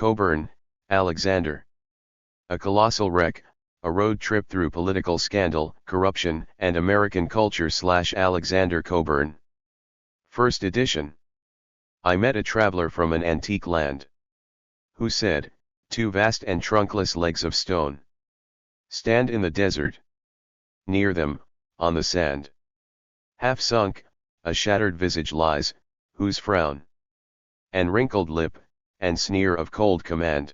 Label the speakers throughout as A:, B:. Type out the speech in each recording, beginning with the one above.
A: Cockburn, Alexander. A Colossal Wreck, a road trip through political scandal, corruption, and American culture / Alexander Cockburn. First edition. I met a traveler from an antique land, who said, "Two vast and trunkless legs of stone stand in the desert. Near them, on the sand, half sunk, a shattered visage lies, whose frown, and wrinkled lip, and sneer of cold command,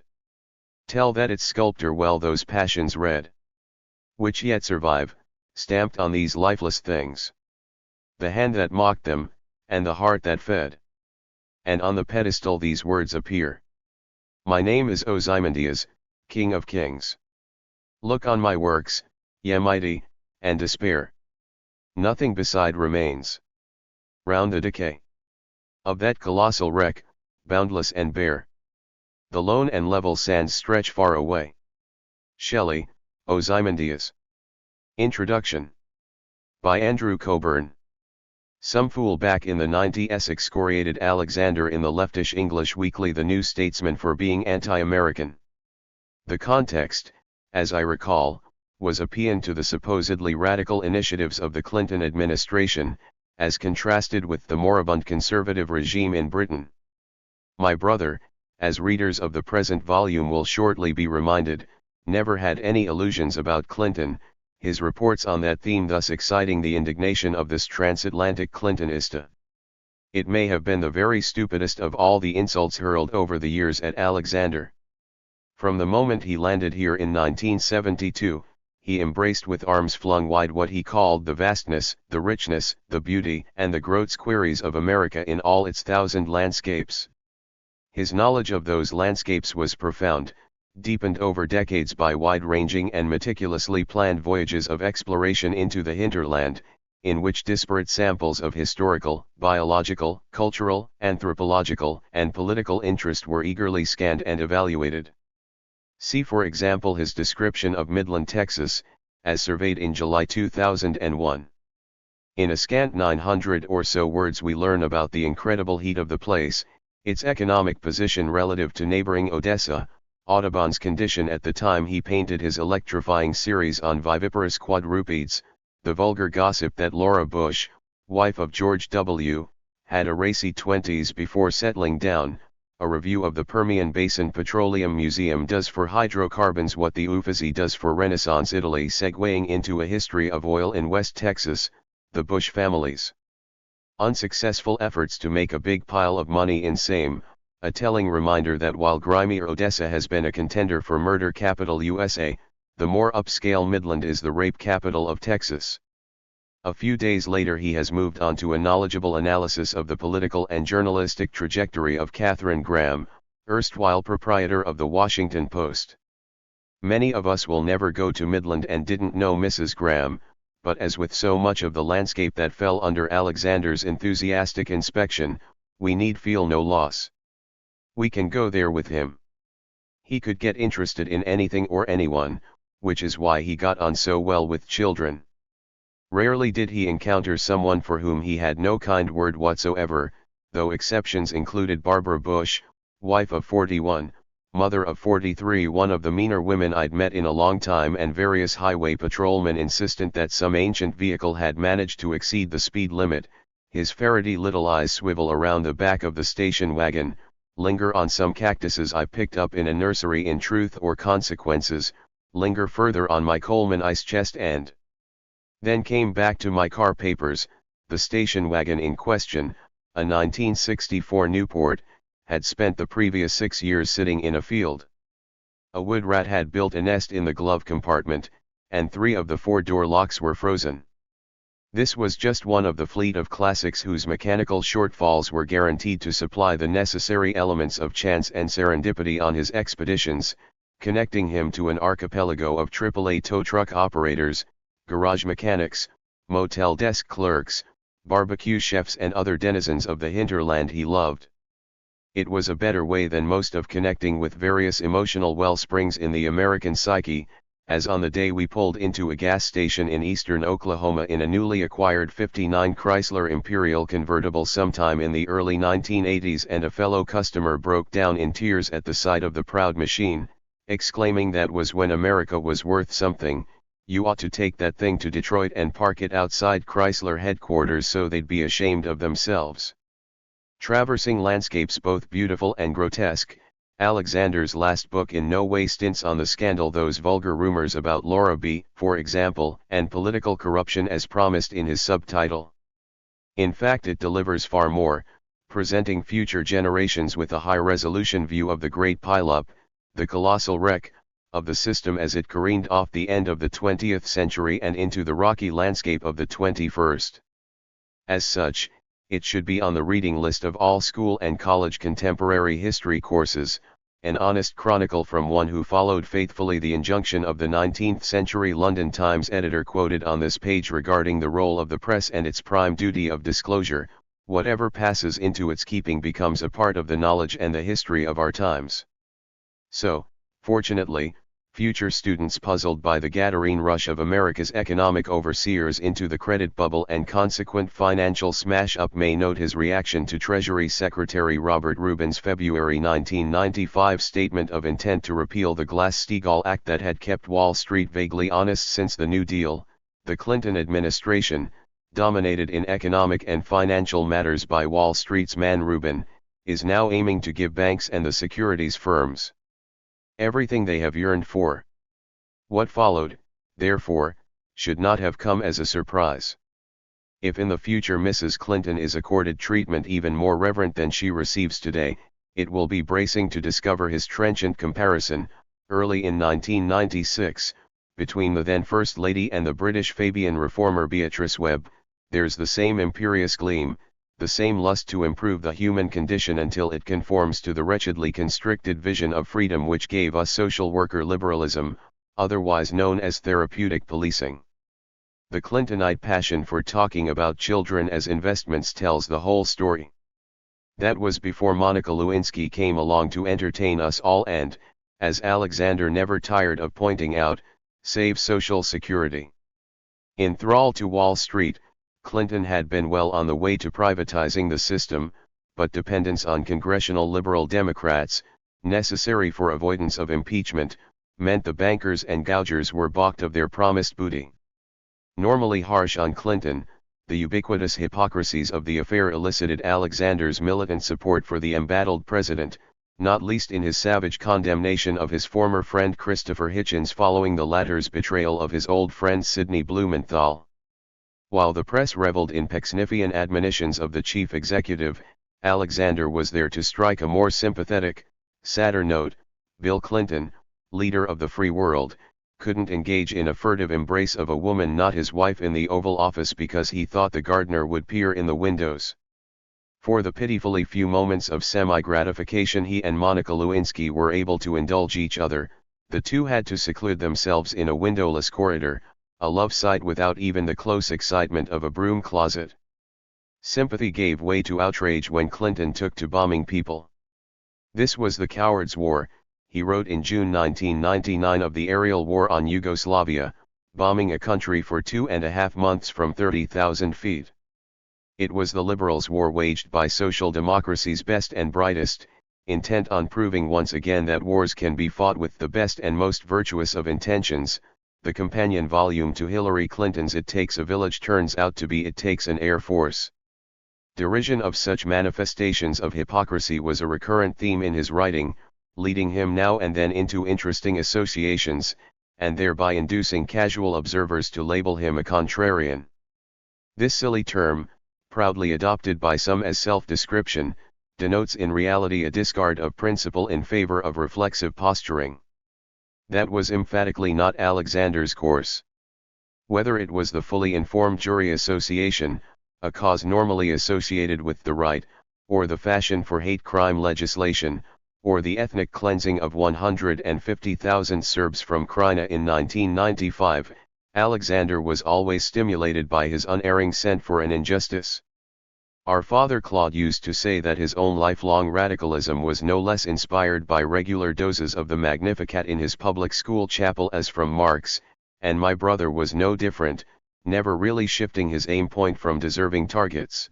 A: tell that its sculptor well those passions read, which yet survive, stamped on these lifeless things. The hand that mocked them, and the heart that fed. And on the pedestal these words appear. My name is Ozymandias, King of Kings. Look on my works, ye mighty, and despair. Nothing beside remains. Round the decay of that colossal wreck, boundless and bare, the lone and level sands stretch far away." Shelley, Ozymandias. Introduction. By Andrew Cockburn. Some fool back in the 90s excoriated Alexander in the leftish English weekly The New Statesman for being anti-American. The context, as I recall, was a paean to the supposedly radical initiatives of the Clinton administration, as contrasted with the moribund conservative regime in Britain. My brother, as readers of the present volume will shortly be reminded, never had any illusions about Clinton, his reports on that theme thus exciting the indignation of this transatlantic Clintonista. It may have been the very stupidest of all the insults hurled over the years at Alexander. From the moment he landed here in 1972, he embraced with arms flung wide what he called the vastness, the richness, the beauty, and the gross queries of America in all its thousand landscapes. His knowledge of those landscapes was profound, deepened over decades by wide-ranging and meticulously planned voyages of exploration into the hinterland, in which disparate samples of historical, biological, cultural, anthropological, and political interest were eagerly scanned and evaluated. See for example his description of Midland, Texas, as surveyed in July 2001. In a scant 900 or so words we learn about the incredible heat of the place, its economic position relative to neighboring Odessa, Audubon's condition at the time he painted his electrifying series on viviparous quadrupeds, the vulgar gossip that Laura Bush, wife of George W., had a racy 20s before settling down, a review of the Permian Basin Petroleum Museum does for hydrocarbons what the Uffizi does for Renaissance Italy, segueing into a history of oil in West Texas, the Bush family's unsuccessful efforts to make a big pile of money in same, a telling reminder that while grimy Odessa has been a contender for murder capital USA, the more upscale Midland is the rape capital of Texas. A few days later he has moved on to a knowledgeable analysis of the political and journalistic trajectory of Katharine Graham, erstwhile proprietor of the Washington Post. Many of us will never go to Midland and didn't know Mrs. Graham, but as with so much of the landscape that fell under Alexander's enthusiastic inspection, we need feel no loss. We can go there with him. He could get interested in anything or anyone, which is why he got on so well with children. Rarely did he encounter someone for whom he had no kind word whatsoever, though exceptions included Barbara Bush, wife of 41, mother of 43, one of the meaner women I'd met in a long time, and various highway patrolmen insistent that some ancient vehicle had managed to exceed the speed limit. His ferrety little eyes swivel around the back of the station wagon, linger on some cactuses I picked up in a nursery in Truth or Consequences, linger further on my Coleman ice chest, and then came back to my car papers. The station wagon in question, a 1964 Newport, had spent the previous 6 years sitting in a field. A wood rat had built a nest in the glove compartment, and 3 of the 4 door locks were frozen. This was just one of the fleet of classics whose mechanical shortfalls were guaranteed to supply the necessary elements of chance and serendipity on his expeditions, connecting him to an archipelago of AAA tow truck operators, garage mechanics, motel desk clerks, barbecue chefs, and other denizens of the hinterland he loved. It was a better way than most of connecting with various emotional wellsprings in the American psyche, as on the day we pulled into a gas station in eastern Oklahoma in a newly acquired '59 Chrysler Imperial convertible sometime in the early 1980s, and a fellow customer broke down in tears at the sight of the proud machine, exclaiming that was when America was worth something. You ought to take that thing to Detroit and park it outside Chrysler headquarters so they'd be ashamed of themselves. Traversing landscapes both beautiful and grotesque, Alexander's last book in no way stints on the scandal, those vulgar rumors about Laura B., for example, and political corruption as promised in his subtitle. In fact, it delivers far more, presenting future generations with a high-resolution view of the great pileup, the colossal wreck, of the system as it careened off the end of the 20th century and into the rocky landscape of the 21st. As such, it should be on the reading list of all school and college contemporary history courses, an honest chronicle from one who followed faithfully the injunction of the 19th century London Times editor quoted on this page regarding the role of the press and its prime duty of disclosure: whatever passes into its keeping becomes a part of the knowledge and the history of our times. So, fortunately, future students puzzled by the Gadarene rush of America's economic overseers into the credit bubble and consequent financial smash-up may note his reaction to Treasury Secretary Robert Rubin's February 1995 statement of intent to repeal the Glass-Steagall Act that had kept Wall Street vaguely honest since the New Deal. The Clinton administration, dominated in economic and financial matters by Wall Street's man Rubin, is now aiming to give banks and the securities firms everything they have yearned for. What followed, therefore, should not have come as a surprise. If in the future Mrs. Clinton is accorded treatment even more reverent than she receives today, it will be bracing to discover his trenchant comparison, early in 1996, between the then First Lady and the British Fabian reformer Beatrice Webb. There's the same imperious gleam, the same lust to improve the human condition until it conforms to the wretchedly constricted vision of freedom which gave us social worker liberalism, otherwise known as therapeutic policing. The Clintonite passion for talking about children as investments tells the whole story. That was before Monica Lewinsky came along to entertain us all and, as Alexander never tired of pointing out, save Social Security. In thrall to Wall Street, Clinton had been well on the way to privatizing the system, but dependence on congressional liberal Democrats, necessary for avoidance of impeachment, meant the bankers and gougers were balked of their promised booty. Normally harsh on Clinton, the ubiquitous hypocrisies of the affair elicited Alexander's militant support for the embattled president, not least in his savage condemnation of his former friend Christopher Hitchens following the latter's betrayal of his old friend Sidney Blumenthal. While the press reveled in Pecksniffian admonitions of the chief executive, Alexander was there to strike a more sympathetic, sadder note. Bill Clinton, leader of the free world, couldn't engage in a furtive embrace of a woman not his wife in the Oval Office because he thought the gardener would peer in the windows. For the pitifully few moments of semi-gratification he and Monica Lewinsky were able to indulge each other, the two had to seclude themselves in a windowless corridor, a love sight without even the close excitement of a broom closet. Sympathy gave way to outrage when Clinton took to bombing people. This was the coward's war, he wrote in June 1999 of the aerial war on Yugoslavia, bombing a country for 2.5 months from 30,000 feet. It was the liberals' war waged by social democracy's best and brightest, intent on proving once again that wars can be fought with the best and most virtuous of intentions. The companion volume to Hillary Clinton's It Takes a Village turns out to be It Takes an Air Force. Derision of such manifestations of hypocrisy was a recurrent theme in his writing, leading him now and then into interesting associations, and thereby inducing casual observers to label him a contrarian. This silly term, proudly adopted by some as self-description, denotes in reality a discard of principle in favor of reflexive posturing. That was emphatically not Alexander's course. Whether it was the fully informed jury association, a cause normally associated with the right, or the fashion for hate crime legislation, or the ethnic cleansing of 150,000 Serbs from Krajina in 1995, Alexander was always stimulated by his unerring scent for an injustice. Our father Claude used to say that his own lifelong radicalism was no less inspired by regular doses of the Magnificat in his public school chapel as from Marx, and my brother was no different, never really shifting his aim point from deserving targets.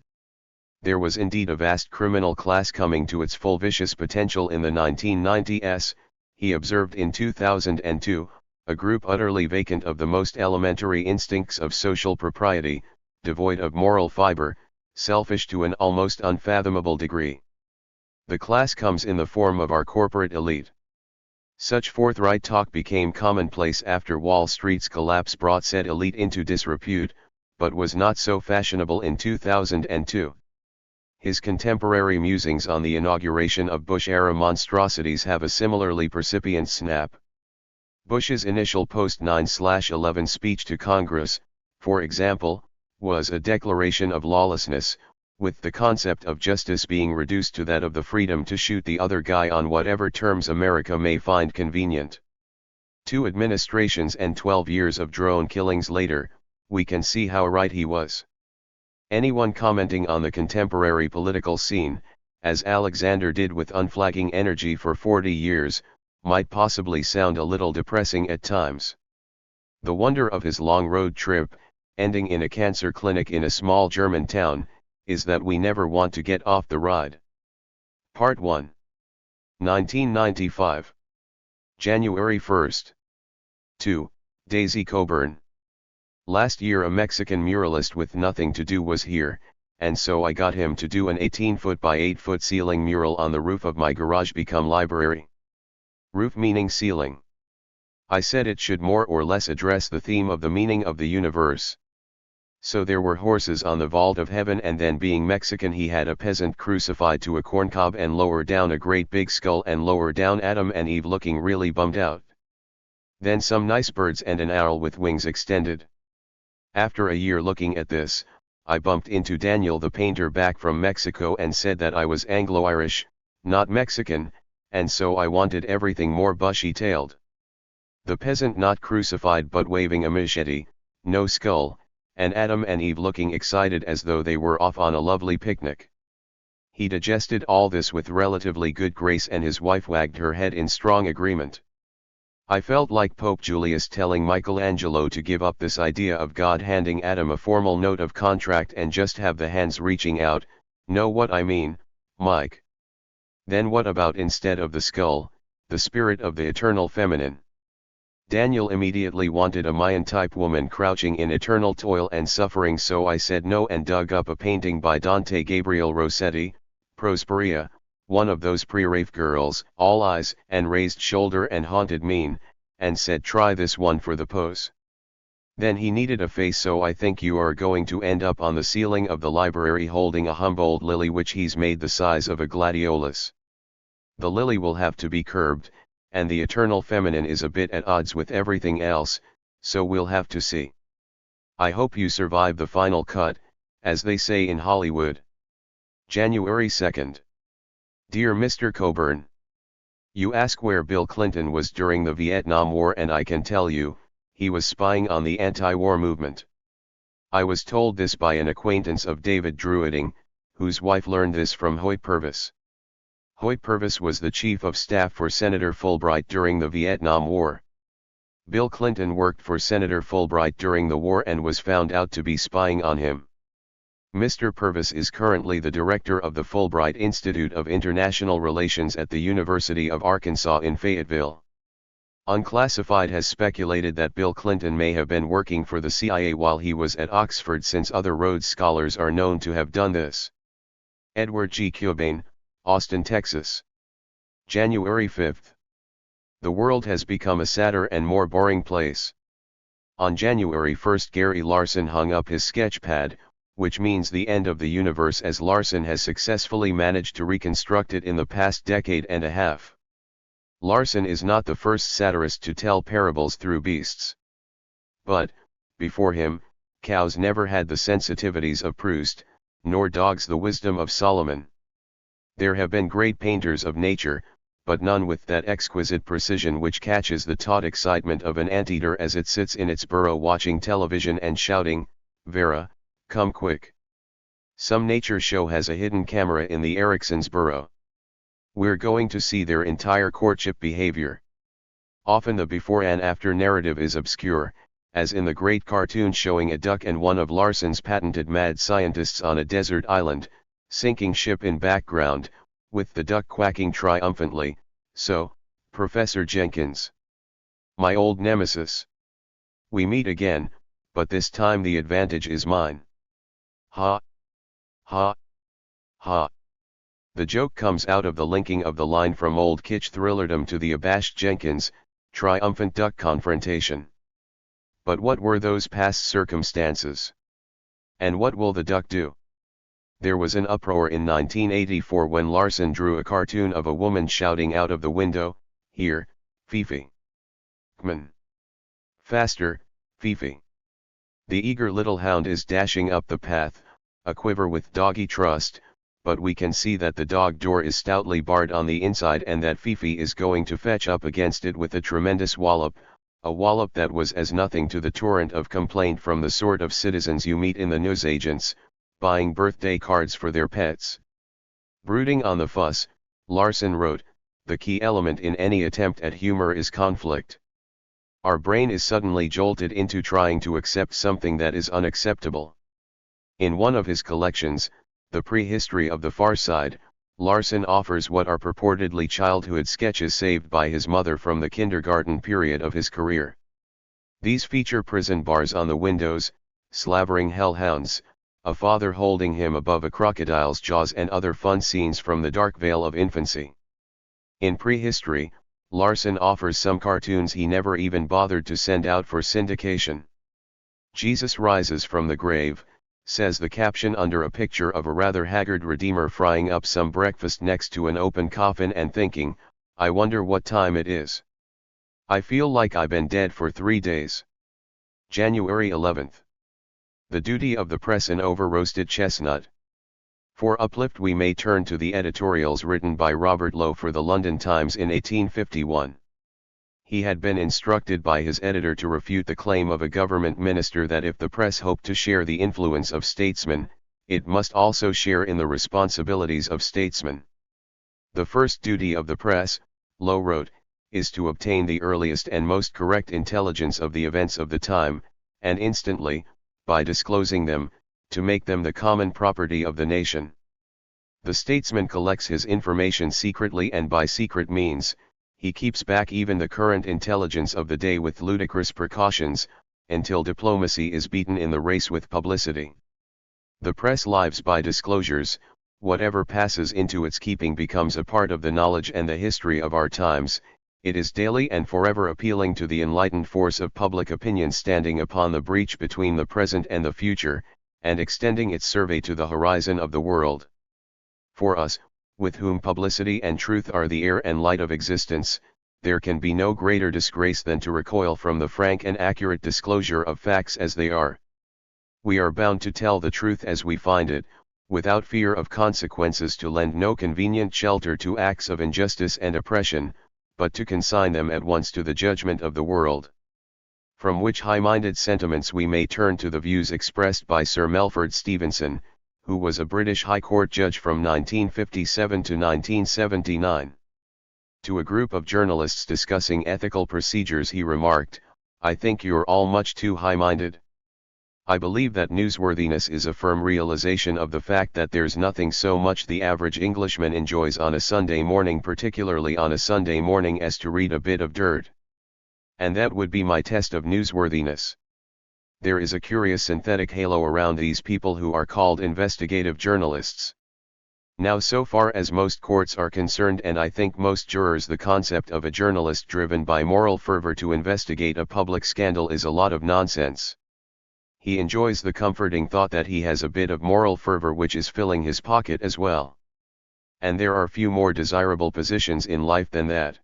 A: There was indeed a vast criminal class coming to its full vicious potential in the 1990s, he observed in 2002, a group utterly vacant of the most elementary instincts of social propriety, devoid of moral fiber, selfish to an almost unfathomable degree. The class comes in the form of our corporate elite. Such forthright talk became commonplace after Wall Street's collapse brought said elite into disrepute, but was not so fashionable in 2002. His contemporary musings on the inauguration of Bush-era monstrosities have a similarly percipient snap. Bush's initial post-9/11 speech to Congress, for example, was a declaration of lawlessness, with the concept of justice being reduced to that of the freedom to shoot the other guy on whatever terms America may find convenient. 2 administrations and 12 years of drone killings later, we can see how right he was. Anyone commenting on the contemporary political scene, as Alexander did with unflagging energy for 40 years, might possibly sound a little depressing at times. The wonder of his long road trip, ending in a cancer clinic in a small German town, is that we never want to get off the ride. Part 1. 1995. January 1st. 2. Daisy Cockburn. Last year a Mexican muralist with nothing to do was here, and so I got him to do an 18-foot by 8-foot ceiling mural on the roof of my garage become library. Roof meaning ceiling. I said it should more or less address the theme of the meaning of the universe. So there were horses on the vault of heaven, and then being Mexican he had a peasant crucified to a corncob, and lower down a great big skull, and lower down Adam and Eve looking really bummed out. Then some nice birds and an owl with wings extended. After a year looking at this, I bumped into Daniel the painter back from Mexico and said that I was Anglo-Irish, not Mexican, and so I wanted everything more bushy-tailed. The peasant not crucified but waving a machete, no skull, and Adam and Eve looking excited as though they were off on a lovely picnic. He digested all this with relatively good grace, and his wife wagged her head in strong agreement. I felt like Pope Julius telling Michelangelo to give up this idea of God handing Adam a formal note of contract and just have the hands reaching out. Know what I mean, Mike? Then what about, instead of the skull, the spirit of the eternal feminine? Daniel immediately wanted a Mayan-type woman crouching in eternal toil and suffering, so I said no and dug up a painting by Dante Gabriel Rossetti, Prosperia, one of those pre-Rafe girls, all eyes and raised shoulder and haunted mien, and said try this one for the pose. Then he needed a face, so I think you are going to end up on the ceiling of the library holding a Humboldt lily which he's made the size of a gladiolus. The lily will have to be curbed, and the eternal feminine is a bit at odds with everything else, so we'll have to see. I hope you survive the final cut, as they say in Hollywood. January 2nd. Dear Mr. Cockburn, you ask where Bill Clinton was during the Vietnam War, and I can tell you, he was spying on the anti-war movement. I was told this by an acquaintance of David Druiding, whose wife learned this from Hoyt Purvis. Hoyt Purvis was the chief of staff for Senator Fulbright during the Vietnam War. Bill Clinton worked for Senator Fulbright during the war and was found out to be spying on him. Mr. Purvis is currently the director of the Fulbright Institute of International Relations at the University of Arkansas in Fayetteville. Unclassified has speculated that Bill Clinton may have been working for the CIA while he was at Oxford, since other Rhodes Scholars are known to have done this. Edward G. Cobain, Austin, Texas. January 5th. The world has become a sadder and more boring place. On January 1st Gary Larson hung up his sketchpad, which means the end of the universe, as Larson has successfully managed to reconstruct it in the past decade and a half. Larson is not the first satirist to tell parables through beasts. But, before him, cows never had the sensitivities of Proust, nor dogs the wisdom of Solomon. There have been great painters of nature, but none with that exquisite precision which catches the taut excitement of an anteater as it sits in its burrow watching television and shouting, "Vera, come quick." Some nature show has a hidden camera in the Erickson's burrow. We're going to see their entire courtship behavior. Often the before and after narrative is obscure, as in the great cartoon showing a duck and one of Larson's patented mad scientists on a desert island, sinking ship in background, with the duck quacking triumphantly, "So, Professor Jenkins. My old nemesis. We meet again, but this time the advantage is mine. Ha. Ha. Ha." The joke comes out of the linking of the line from Old Kitsch Thrillerdom to the abashed Jenkins, triumphant duck confrontation. But what were those past circumstances? And what will the duck do? There was an uproar in 1984 when Larson drew a cartoon of a woman shouting out of the window, "Here, Fifi. Come on. Faster, Fifi." The eager little hound is dashing up the path, aquiver with doggy trust, but we can see that the dog door is stoutly barred on the inside and that Fifi is going to fetch up against it with a tremendous wallop, a wallop that was as nothing to the torrent of complaint from the sort of citizens you meet in the newsagents, buying birthday cards for their pets. Brooding on the fuss, Larson wrote, "The key element in any attempt at humor is conflict. Our brain is suddenly jolted into trying to accept something that is unacceptable." In one of his collections, The Prehistory of the Far Side, Larson offers what are purportedly childhood sketches saved by his mother from the kindergarten period of his career. These feature prison bars on the windows, slavering hellhounds, a father holding him above a crocodile's jaws and other fun scenes from the dark veil of infancy. In Prehistory, Larson offers some cartoons he never even bothered to send out for syndication. "Jesus rises from the grave," says the caption under a picture of a rather haggard Redeemer frying up some breakfast next to an open coffin and thinking, "I wonder what time it is. I feel like I've been dead for 3 days." January 11th. The duty of the press in over-roasted chestnut. For uplift we may turn to the editorials written by Robert Lowe for the London Times in 1851. He had been instructed by his editor to refute the claim of a government minister that if the press hoped to share the influence of statesmen, it must also share in the responsibilities of statesmen. "The first duty of the press," Lowe wrote, "is to obtain the earliest and most correct intelligence of the events of the time, and instantly, by disclosing them, to make them the common property of the nation. The statesman collects his information secretly and by secret means. He keeps back even the current intelligence of the day with ludicrous precautions, until diplomacy is beaten in the race with publicity. The press lives by disclosures. Whatever passes into its keeping becomes a part of the knowledge and the history of our times. It is daily and forever appealing to the enlightened force of public opinion standing upon the breach between the present and the future, and extending its survey to the horizon of the world. For us, with whom publicity and truth are the air and light of existence, there can be no greater disgrace than to recoil from the frank and accurate disclosure of facts as they are. We are bound to tell the truth as we find it, without fear of consequences, to lend no convenient shelter to acts of injustice and oppression, but to consign them at once to the judgment of the world. From which high-minded sentiments we may turn to the views expressed by Sir Melford Stevenson, who was a British High Court judge from 1957 to 1979. To a group of journalists discussing ethical procedures he remarked, "I think you're all much too high-minded. I believe that newsworthiness is a firm realization of the fact that there's nothing so much the average Englishman enjoys on a Sunday morning, particularly on a Sunday morning, as to read a bit of dirt. And that would be my test of newsworthiness." There is a curious synthetic halo around these people who are called investigative journalists. Now, so far as most courts are concerned, and I think most jurors, the concept of a journalist driven by moral fervor to investigate a public scandal is a lot of nonsense. He enjoys the comforting thought that he has a bit of moral fervor which is filling his pocket as well. And there are few more desirable positions in life than that.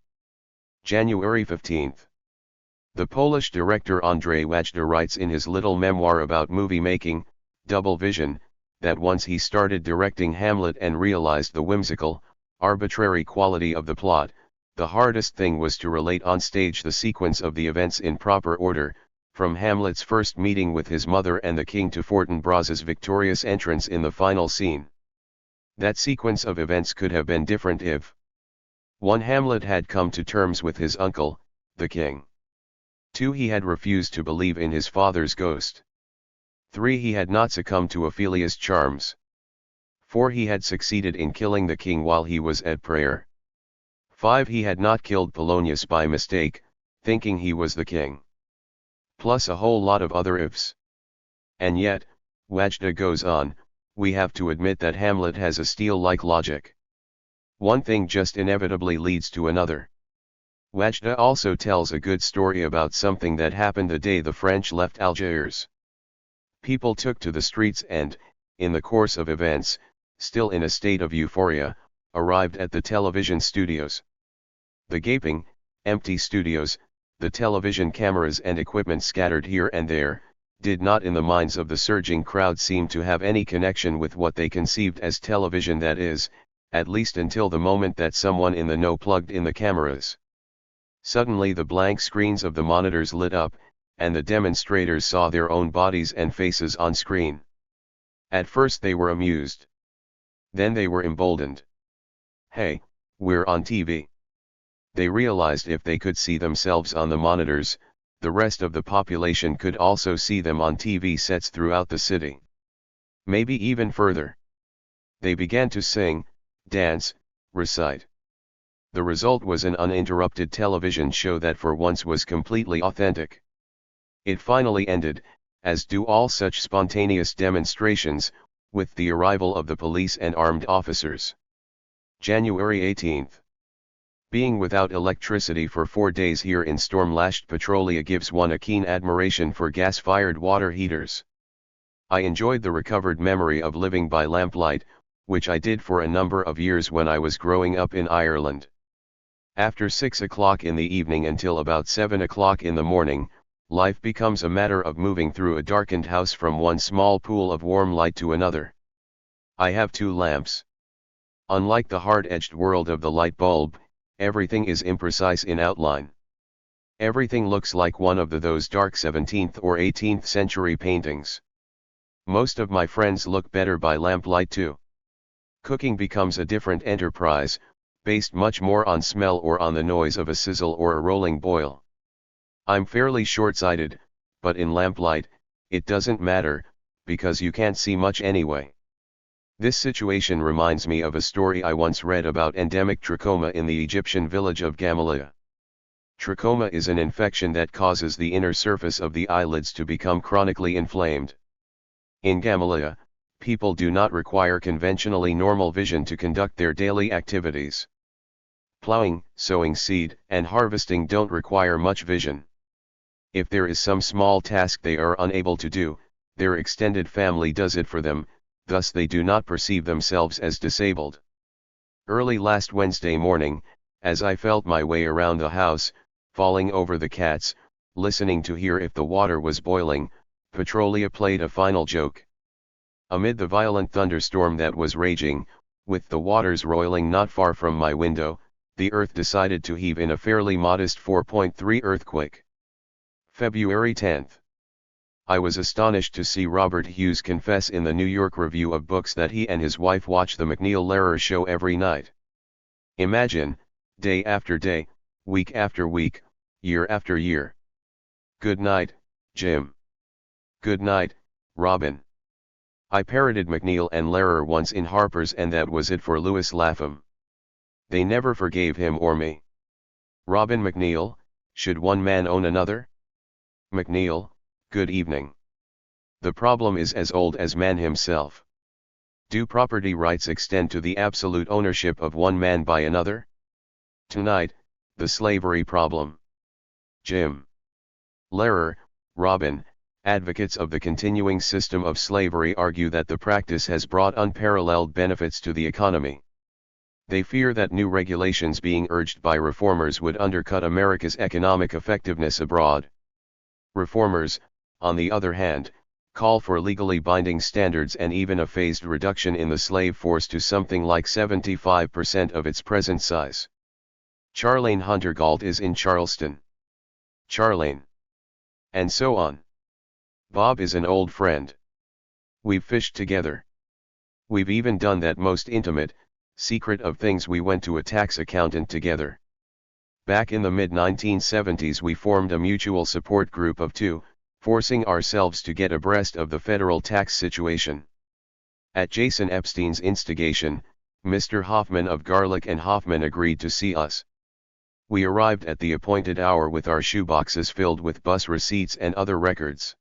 A: January 15th. The Polish director Andrzej Wajda writes in his little memoir about movie making, Double Vision, that once he started directing Hamlet and realized the whimsical, arbitrary quality of the plot, the hardest thing was to relate on stage the sequence of the events in proper order, From Hamlet's first meeting with his mother and the king to Fortinbras' victorious entrance in the final scene. That sequence of events could have been different if 1. Hamlet had come to terms with his uncle, the king. 2. He had refused to believe in his father's ghost. 3. He had not succumbed to Ophelia's charms. 4. He had succeeded in killing the king while he was at prayer. 5. He had not killed Polonius by mistake, thinking he was the king. Plus a whole lot of other ifs. And yet, Wajda goes on, we have to admit that Hamlet has a steel-like logic. One thing just inevitably leads to another. Wajda also tells a good story about something that happened the day the French left Algiers. People took to the streets and, in the course of events, still in a state of euphoria, arrived at the television studios. The gaping, empty studios, the television cameras and equipment scattered here and there, did not in the minds of the surging crowd seem to have any connection with what they conceived as television, that is, at least until the moment that someone in the know plugged in the cameras. Suddenly the blank screens of the monitors lit up, and the demonstrators saw their own bodies and faces on screen. At first they were amused. Then they were emboldened. Hey, we're on TV. They realized if they could see themselves on the monitors, the rest of the population could also see them on TV sets throughout the city. Maybe even further. They began to sing, dance, recite. The result was an uninterrupted television show that for once was completely authentic. It finally ended, as do all such spontaneous demonstrations, with the arrival of the police and armed officers. January 18th. Being without electricity for 4 days here in storm-lashed Petrolia gives one a keen admiration for gas-fired water heaters. I enjoyed the recovered memory of living by lamplight, which I did for a number of years when I was growing up in Ireland. After 6 o'clock in the evening until about 7 o'clock in the morning, life becomes a matter of moving through a darkened house from one small pool of warm light to another. I have 2 lamps. Unlike the hard-edged world of the light bulb, everything is imprecise in outline. Everything looks like one of those dark 17th or 18th century paintings. Most of my friends look better by lamplight too. Cooking becomes a different enterprise, based much more on smell or on the noise of a sizzle or a rolling boil. I'm fairly short-sighted, but in lamplight, it doesn't matter, because you can't see much anyway. This situation reminds me of a story I once read about endemic trachoma in the Egyptian village of Gamaliel. Trachoma is an infection that causes the inner surface of the eyelids to become chronically inflamed. In Gamaliel, people do not require conventionally normal vision to conduct their daily activities. Plowing, sowing seed, and harvesting don't require much vision. If there is some small task they are unable to do, their extended family does it for them, thus they do not perceive themselves as disabled. Early last Wednesday morning, as I felt my way around the house, falling over the cats, listening to hear if the water was boiling, Petrolia played a final joke. Amid the violent thunderstorm that was raging, with the waters roiling not far from my window, the earth decided to heave in a fairly modest 4.3 earthquake. February 10th. I was astonished to see Robert Hughes confess in the New York Review of Books that he and his wife watch the McNeil-Lehrer show every night. Imagine, day after day, week after week, year after year. Good night, Jim. Good night, Robin. I parroted McNeil and Lehrer once in Harper's and that was it for Louis Lapham. They never forgave him or me. Robin McNeil, should one man own another? McNeil, good evening. The problem is as old as man himself. Do property rights extend to the absolute ownership of one man by another? Tonight, the slavery problem. Jim. Lehrer, Robin, advocates of the continuing system of slavery argue that the practice has brought unparalleled benefits to the economy. They fear that new regulations being urged by reformers would undercut America's economic effectiveness abroad. Reformers, on the other hand, call for legally binding standards and even a phased reduction in the slave force to something like 75% of its present size. Charlene Hunter-Gault is in Charleston. Charlene. And so on. Bob is an old friend. We've fished together. We've even done that most intimate, secret of things, we went to a tax accountant together. Back in the mid-1970s we formed a mutual support group of two, forcing ourselves to get abreast of the federal tax situation. At Jason Epstein's instigation, Mr. Hoffman of Garlick and Hoffman agreed to see us. We arrived at the appointed hour with our shoeboxes filled with bus receipts and other records.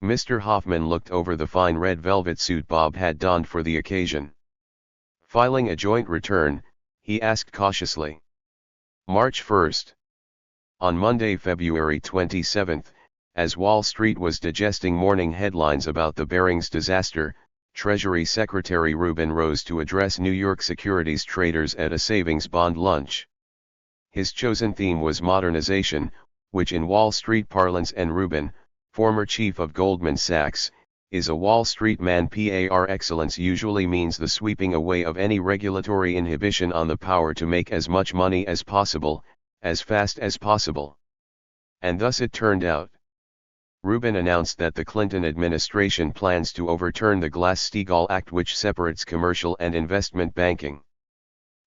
A: Mr. Hoffman looked over the fine red velvet suit Bob had donned for the occasion. Filing a joint return, he asked cautiously. March 1st. On Monday, February 27, as Wall Street was digesting morning headlines about the Barings disaster, Treasury Secretary Rubin rose to address New York securities traders at a savings bond lunch. His chosen theme was modernization, which in Wall Street parlance, and Rubin, former chief of Goldman Sachs, is a Wall Street man. Par excellence usually means the sweeping away of any regulatory inhibition on the power to make as much money as possible, as fast as possible. And thus it turned out. Rubin announced that the Clinton administration plans to overturn the Glass-Steagall Act, which separates commercial and investment banking.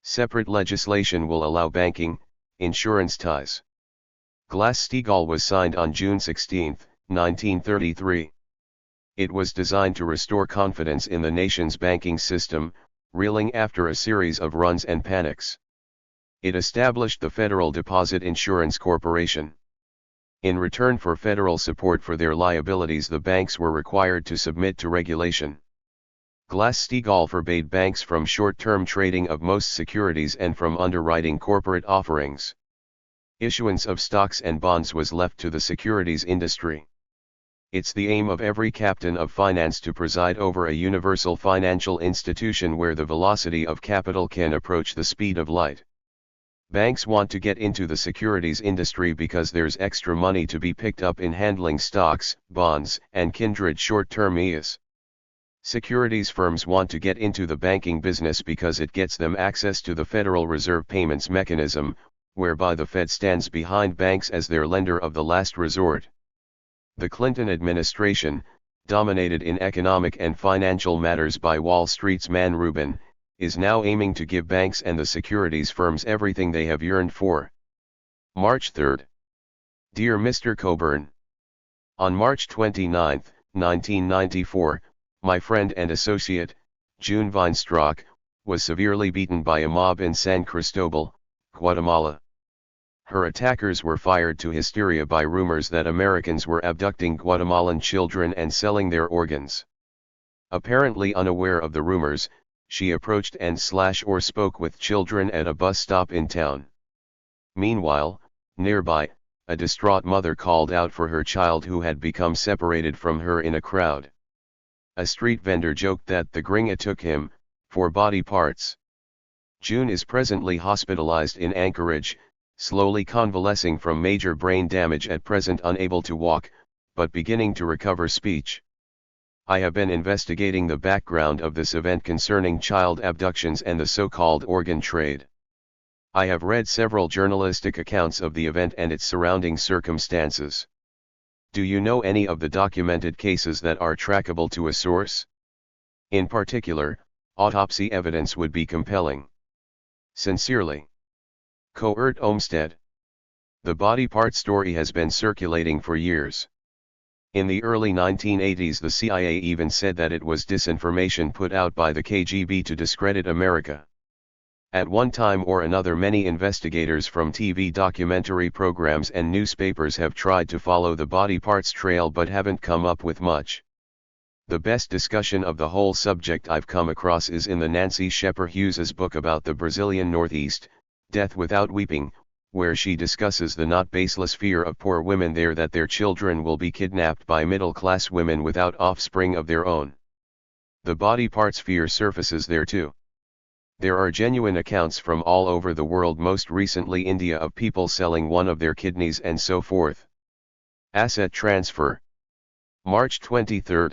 A: Separate legislation will allow banking, insurance ties. Glass-Steagall was signed on June 16, 1933. It was designed to restore confidence in the nation's banking system, reeling after a series of runs and panics. It established the Federal Deposit Insurance Corporation. In return for federal support for their liabilities, the banks were required to submit to regulation. Glass-Steagall forbade banks from short-term trading of most securities and from underwriting corporate offerings. Issuance of stocks and bonds was left to the securities industry. It's the aim of every captain of finance to preside over a universal financial institution where the velocity of capital can approach the speed of light. Banks want to get into the securities industry because there's extra money to be picked up in handling stocks, bonds, and kindred short-term EAs. Securities firms want to get into the banking business because it gets them access to the Federal Reserve payments mechanism, whereby the Fed stands behind banks as their lender of the last resort. The Clinton administration, dominated in economic and financial matters by Wall Street's man Rubin, is now aiming to give banks and the securities firms everything they have yearned for. March 3. Dear Mr. Cockburn. On March 29, 1994, my friend and associate, June Weinstock, was severely beaten by a mob in San Cristobal, Guatemala. Her attackers were fired to hysteria by rumors that Americans were abducting Guatemalan children and selling their organs. Apparently unaware of the rumors, she approached and spoke with children at a bus stop in town. Meanwhile, nearby, a distraught mother called out for her child who had become separated from her in a crowd. A street vendor joked that the gringa took him, for body parts. June is presently hospitalized in Anchorage, slowly convalescing from major brain damage, at present unable to walk, but beginning to recover speech. I have been investigating the background of this event concerning child abductions and the so-called organ trade. I have read several journalistic accounts of the event and its surrounding circumstances. Do you know any of the documented cases that are trackable to a source? In particular, autopsy evidence would be compelling. Sincerely, Coert Olmsted. The body part story has been circulating for years. In the early 1980s the CIA even said that it was disinformation put out by the KGB to discredit America. At one time or another many investigators from TV documentary programs and newspapers have tried to follow the body parts trail but haven't come up with much. The best discussion of the whole subject I've come across is in the Nancy Shepper Hughes's book about the Brazilian Northeast, Death Without Weeping, where she discusses the not baseless fear of poor women there that their children will be kidnapped by middle-class women without offspring of their own. The body parts fear surfaces there too. There are genuine accounts from all over the world, most recently India, of people selling one of their kidneys and so forth. Asset transfer. March 23.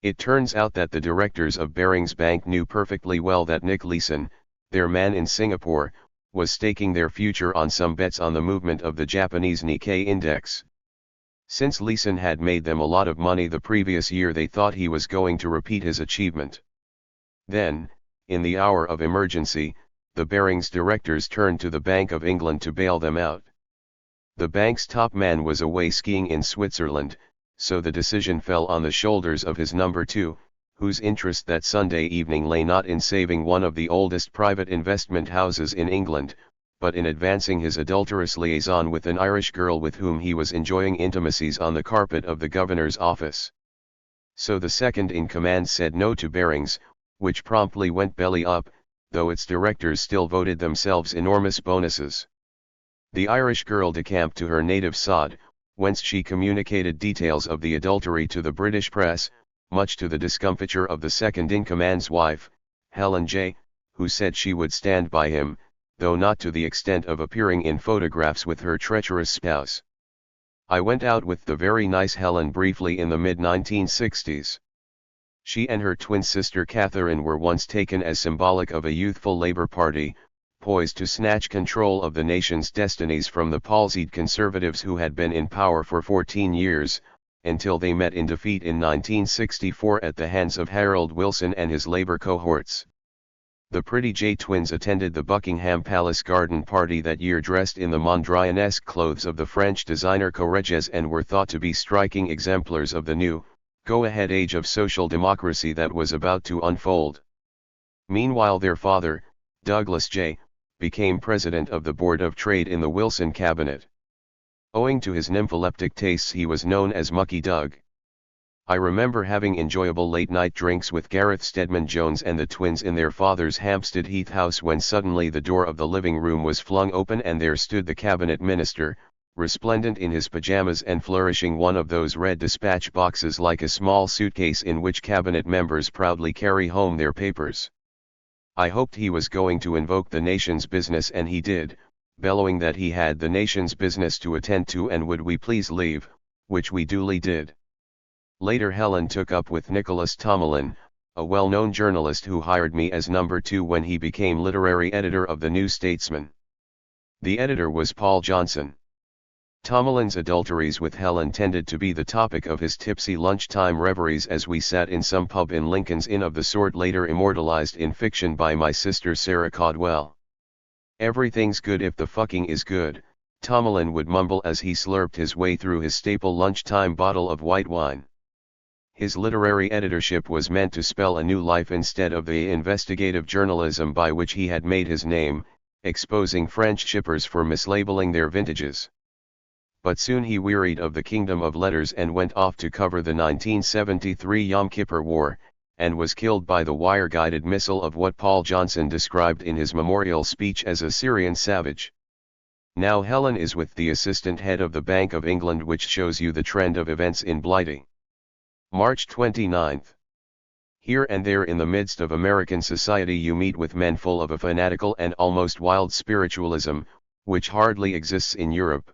A: It turns out that the directors of Barings Bank knew perfectly well that Nick Leeson, their man in Singapore, was staking their future on some bets on the movement of the Japanese Nikkei index. Since Leeson had made them a lot of money the previous year, they thought he was going to repeat his achievement. Then, in the hour of emergency, the Barings directors turned to the Bank of England to bail them out. The bank's top man was away skiing in Switzerland, so the decision fell on the shoulders of his number two, whose interest that Sunday evening lay not in saving one of the oldest private investment houses in England, but in advancing his adulterous liaison with an Irish girl with whom he was enjoying intimacies on the carpet of the governor's office. So the second-in-command said no to Barings, which promptly went belly up, though its directors still voted themselves enormous bonuses. The Irish girl decamped to her native sod, whence she communicated details of the adultery to the British press, much to the discomfiture of the second-in-command's wife, Helen J., who said she would stand by him, though not to the extent of appearing in photographs with her treacherous spouse. I went out with the very nice Helen briefly in the mid-1960s. She and her twin sister Catherine were once taken as symbolic of a youthful Labour Party, poised to snatch control of the nation's destinies from the palsied Conservatives who had been in power for 14 years, until they met in defeat in 1964 at the hands of Harold Wilson and his Labour cohorts. The pretty J twins attended the Buckingham Palace garden party that year dressed in the Mondrianesque clothes of the French designer Courreges and were thought to be striking exemplars of the new, go-ahead age of social democracy that was about to unfold. Meanwhile their father, Douglas J., became president of the Board of Trade in the Wilson cabinet. Owing to his nympholeptic tastes he was known as Mucky Doug. I remember having enjoyable late-night drinks with Gareth Stedman Jones and the twins in their father's Hampstead Heath house when suddenly the door of the living room was flung open and there stood the cabinet minister, resplendent in his pajamas and flourishing one of those red dispatch boxes like a small suitcase in which cabinet members proudly carry home their papers. I hoped he was going to invoke the nation's business, and he did, bellowing that he had the nation's business to attend to and would we please leave, which we duly did. Later Helen took up with Nicholas Tomlin, a well-known journalist who hired me as number two when he became literary editor of the New Statesman. The editor was Paul Johnson. Tomlin's adulteries with Helen tended to be the topic of his tipsy lunchtime reveries as we sat in some pub in Lincoln's Inn, of the sort later immortalized in fiction by my sister Sarah Caldwell. "Everything's good if the fucking is good," Tomlin would mumble as he slurped his way through his staple lunchtime bottle of white wine. His literary editorship was meant to spell a new life instead of the investigative journalism by which he had made his name, exposing French shippers for mislabeling their vintages. But soon he wearied of the kingdom of letters and went off to cover the 1973 Yom Kippur War, and was killed by the wire-guided missile of what Paul Johnson described in his memorial speech as a Syrian savage. Now Helen is with the assistant head of the Bank of England, which shows you the trend of events in Blighty. March 29. Here and there in the midst of American society you meet with men full of a fanatical and almost wild spiritualism, which hardly exists in Europe.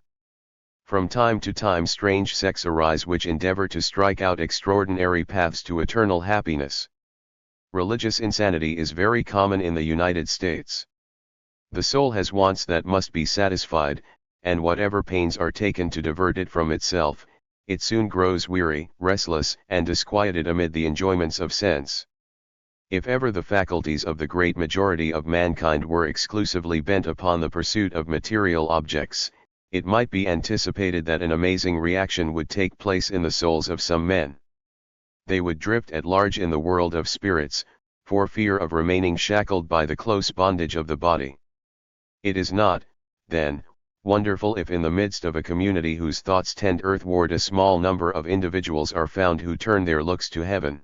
A: From time to time strange sects arise which endeavor to strike out extraordinary paths to eternal happiness. Religious insanity is very common in the United States. The soul has wants that must be satisfied, and whatever pains are taken to divert it from itself, it soon grows weary, restless, and disquieted amid the enjoyments of sense. If ever the faculties of the great majority of mankind were exclusively bent upon the pursuit of material objects, it might be anticipated that an amazing reaction would take place in the souls of some men. They would drift at large in the world of spirits, for fear of remaining shackled by the close bondage of the body. It is not, then, wonderful if in the midst of a community whose thoughts tend earthward a small number of individuals are found who turn their looks to heaven.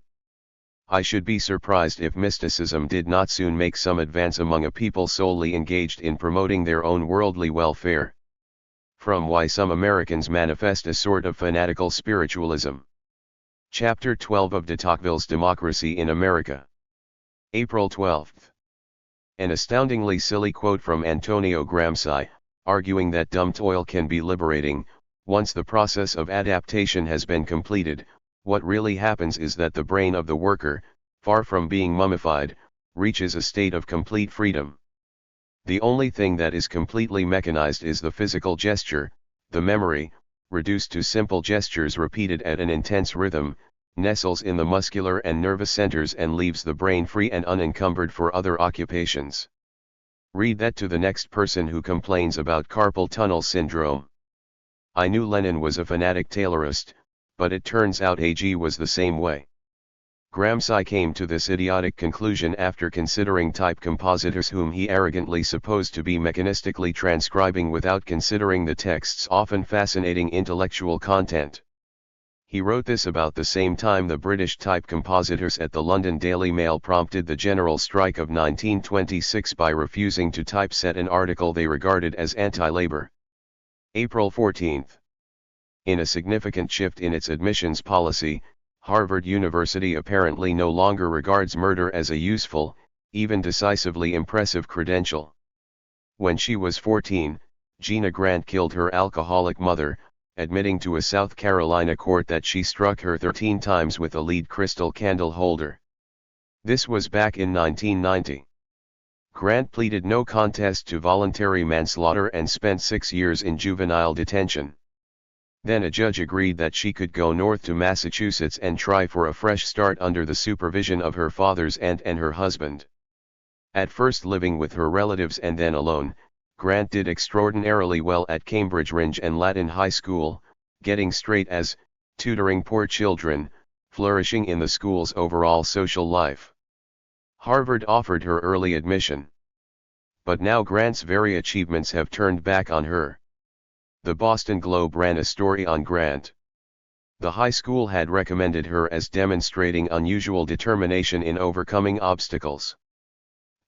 A: I should be surprised if mysticism did not soon make some advance among a people solely engaged in promoting their own worldly welfare. From why some Americans manifest a sort of fanatical spiritualism. Chapter 12 of de Tocqueville's Democracy in America. April 12. An astoundingly silly quote from Antonio Gramsci, arguing that dumb toil can be liberating. Once the process of adaptation has been completed, what really happens is that the brain of the worker, far from being mummified, reaches a state of complete freedom. The only thing that is completely mechanized is the physical gesture, the memory, reduced to simple gestures repeated at an intense rhythm, nestles in the muscular and nervous centers and leaves the brain free and unencumbered for other occupations. Read that to the next person who complains about carpal tunnel syndrome. I knew Lenin was a fanatic Taylorist, but it turns out AG was the same way. Gramsci came to this idiotic conclusion after considering type compositors whom he arrogantly supposed to be mechanistically transcribing without considering the text's often fascinating intellectual content. He wrote this about the same time the British type compositors at the London Daily Mail prompted the general strike of 1926 by refusing to typeset an article they regarded as anti-labor. April 14. In a significant shift in its admissions policy, Harvard University apparently no longer regards murder as a useful, even decisively impressive credential. When she was 14, Gina Grant killed her alcoholic mother, admitting to a South Carolina court that she struck her 13 times with a lead crystal candle holder. This was back in 1990. Grant pleaded no contest to voluntary manslaughter and spent 6 years in juvenile detention. Then a judge agreed that she could go north to Massachusetts and try for a fresh start under the supervision of her father's aunt and her husband. At first living with her relatives and then alone, Grant did extraordinarily well at Cambridge Rindge and Latin High School, getting straight A's, tutoring poor children, flourishing in the school's overall social life. Harvard offered her early admission. But now Grant's very achievements have turned back on her. The Boston Globe ran a story on Grant. The high school had recommended her as demonstrating unusual determination in overcoming obstacles.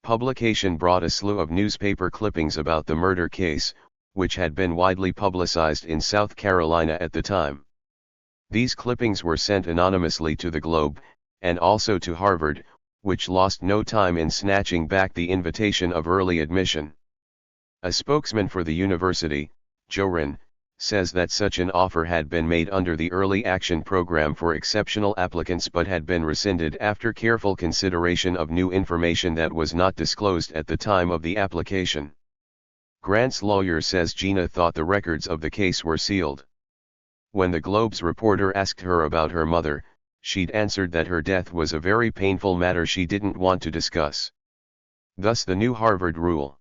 A: Publication brought a slew of newspaper clippings about the murder case, which had been widely publicized in South Carolina at the time. These clippings were sent anonymously to the Globe, and also to Harvard, which lost no time in snatching back the invitation of early admission. A spokesman for the university, Joe Wren, says that such an offer had been made under the Early Action Program for exceptional applicants but had been rescinded after careful consideration of new information that was not disclosed at the time of the application. Grant's lawyer says Gina thought the records of the case were sealed. When the Globe's reporter asked her about her mother, she'd answered that her death was a very painful matter she didn't want to discuss. Thus the new Harvard rule.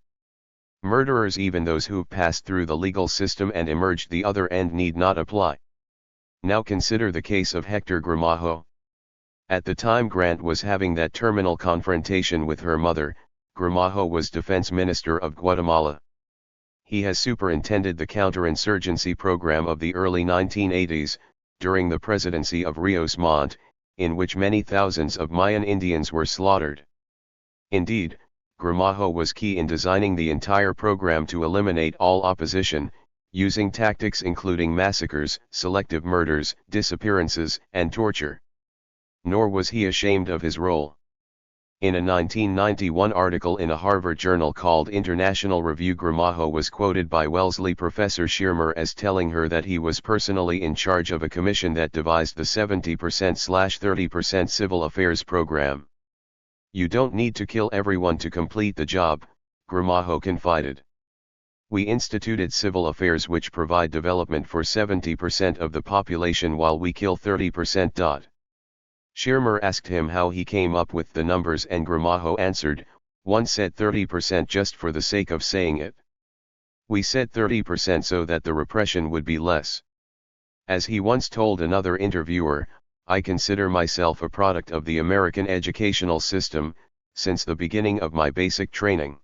A: Murderers, even those who've passed through the legal system and emerged the other end, need not apply. Now consider the case of Hector Gramajo. At the time Grant was having that terminal confrontation with her mother, Gramajo was defense minister of Guatemala. He has superintended the counterinsurgency program of the early 1980s, during the presidency of Rios Montt, in which many thousands of Mayan Indians were slaughtered. Indeed, Gramajo was key in designing the entire program to eliminate all opposition, using tactics including massacres, selective murders, disappearances, and torture. Nor was he ashamed of his role. In a 1991 article in a Harvard journal called International Review, Gramajo was quoted by Wellesley professor Schirmer as telling her that he was personally in charge of a commission that devised the 70%/30% civil affairs program. "You don't need to kill everyone to complete the job," Gramajo confided. "We instituted civil affairs which provide development for 70% of the population while we kill 30%." Schirmer asked him how he came up with the numbers, and Gramajo answered, "One said 30% just for the sake of saying it. We said 30% so that the repression would be less." As he once told another interviewer, "I consider myself a product of the American educational system, since the beginning of my basic training."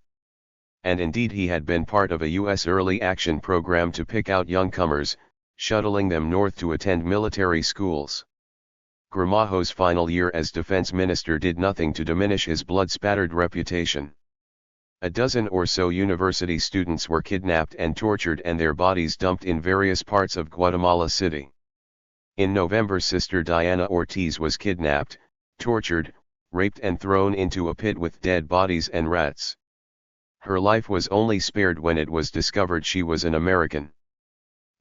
A: And indeed he had been part of a U.S. early action program to pick out youngcomers, shuttling them north to attend military schools. Gramajo's final year as defense minister did nothing to diminish his blood-spattered reputation. A dozen or so university students were kidnapped and tortured and their bodies dumped in various parts of Guatemala City. In November, Sister Diana Ortiz was kidnapped, tortured, raped and thrown into a pit with dead bodies and rats. Her life was only spared when it was discovered she was an American.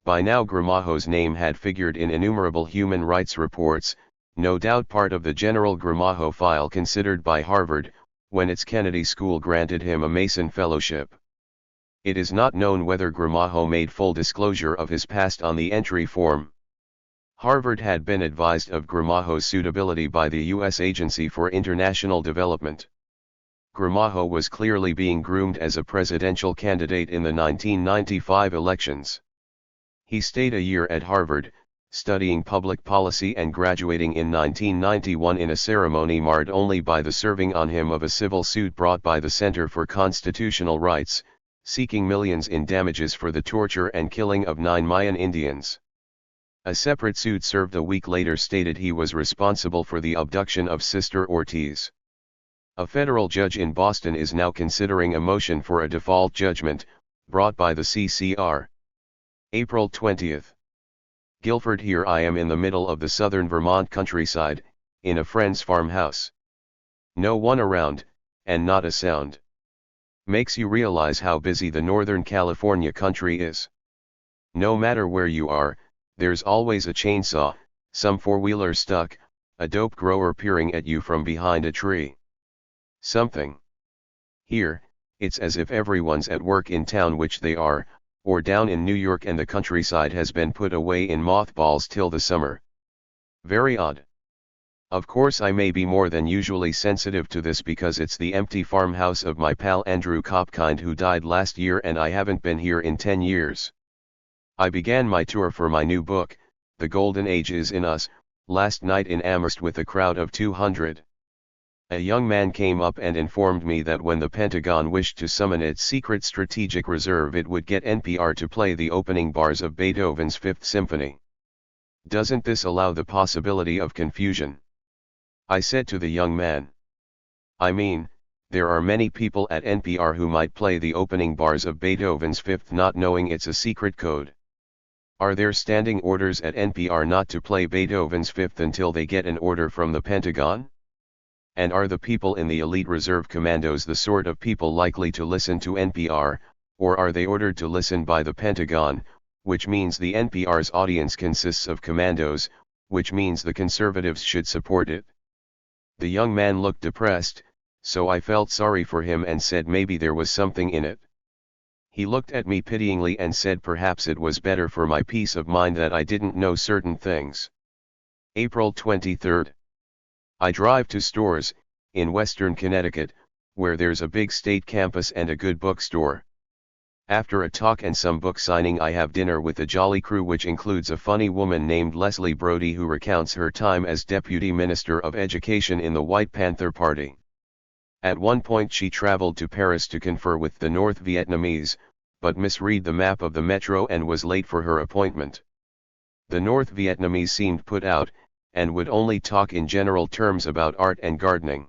A: By now Gramajo's name had figured in innumerable human rights reports, no doubt part of the general Gramajo file considered by Harvard, when its Kennedy School granted him a Mason Fellowship. It is not known whether Gramajo made full disclosure of his past on the entry form. Harvard had been advised of Gramajo's suitability by the U.S. Agency for International Development. Gramajo was clearly being groomed as a presidential candidate in the 1995 elections. He stayed a year at Harvard, studying public policy and graduating in 1991 in a ceremony marred only by the serving on him of a civil suit brought by the Center for Constitutional Rights, seeking millions in damages for the torture and killing of 9 Mayan Indians. A separate suit served a week later stated he was responsible for the abduction of Sister Ortiz. A federal judge in Boston is now considering a motion for a default judgment, brought by the CCR. April 20. Guilford. Here I am in the middle of the southern Vermont countryside, in a friend's farmhouse. No one around, and not a sound. Makes you realize how busy the Northern California country is. No matter where you are, there's always a chainsaw, some four-wheeler stuck, a dope grower peering at you from behind a tree. Something. Here, it's as if everyone's at work in town, which they are, or down in New York, and the countryside has been put away in mothballs till the summer. Very odd. Of course I may be more than usually sensitive to this because it's the empty farmhouse of my pal Andrew Cockburn, who died last year, and I haven't been here in 10 years. I began my tour for my new book, The Golden Age is in Us, last night in Amherst with a crowd of 200. A young man came up and informed me that when the Pentagon wished to summon its secret strategic reserve, it would get NPR to play the opening bars of Beethoven's Fifth Symphony. Doesn't this allow the possibility of confusion? I said to the young man. I mean, there are many people at NPR who might play the opening bars of Beethoven's Fifth not knowing it's a secret code. Are there standing orders at NPR not to play Beethoven's Fifth until they get an order from the Pentagon? And are the people in the elite reserve commandos the sort of people likely to listen to NPR, or are they ordered to listen by the Pentagon, which means the NPR's audience consists of commandos, which means the conservatives should support it? The young man looked depressed, so I felt sorry for him and said maybe there was something in it. He looked at me pityingly and said perhaps it was better for my peace of mind that I didn't know certain things. April 23. I drive to Storrs, in western Connecticut, where there's a big state campus and a good bookstore. After a talk and some book signing, I have dinner with a jolly crew, which includes a funny woman named Leslie Brody who recounts her time as Deputy Minister of Education in the White Panther Party. At one point she traveled to Paris to confer with the North Vietnamese, but misread the map of the metro and was late for her appointment. The North Vietnamese seemed put out, and would only talk in general terms about art and gardening.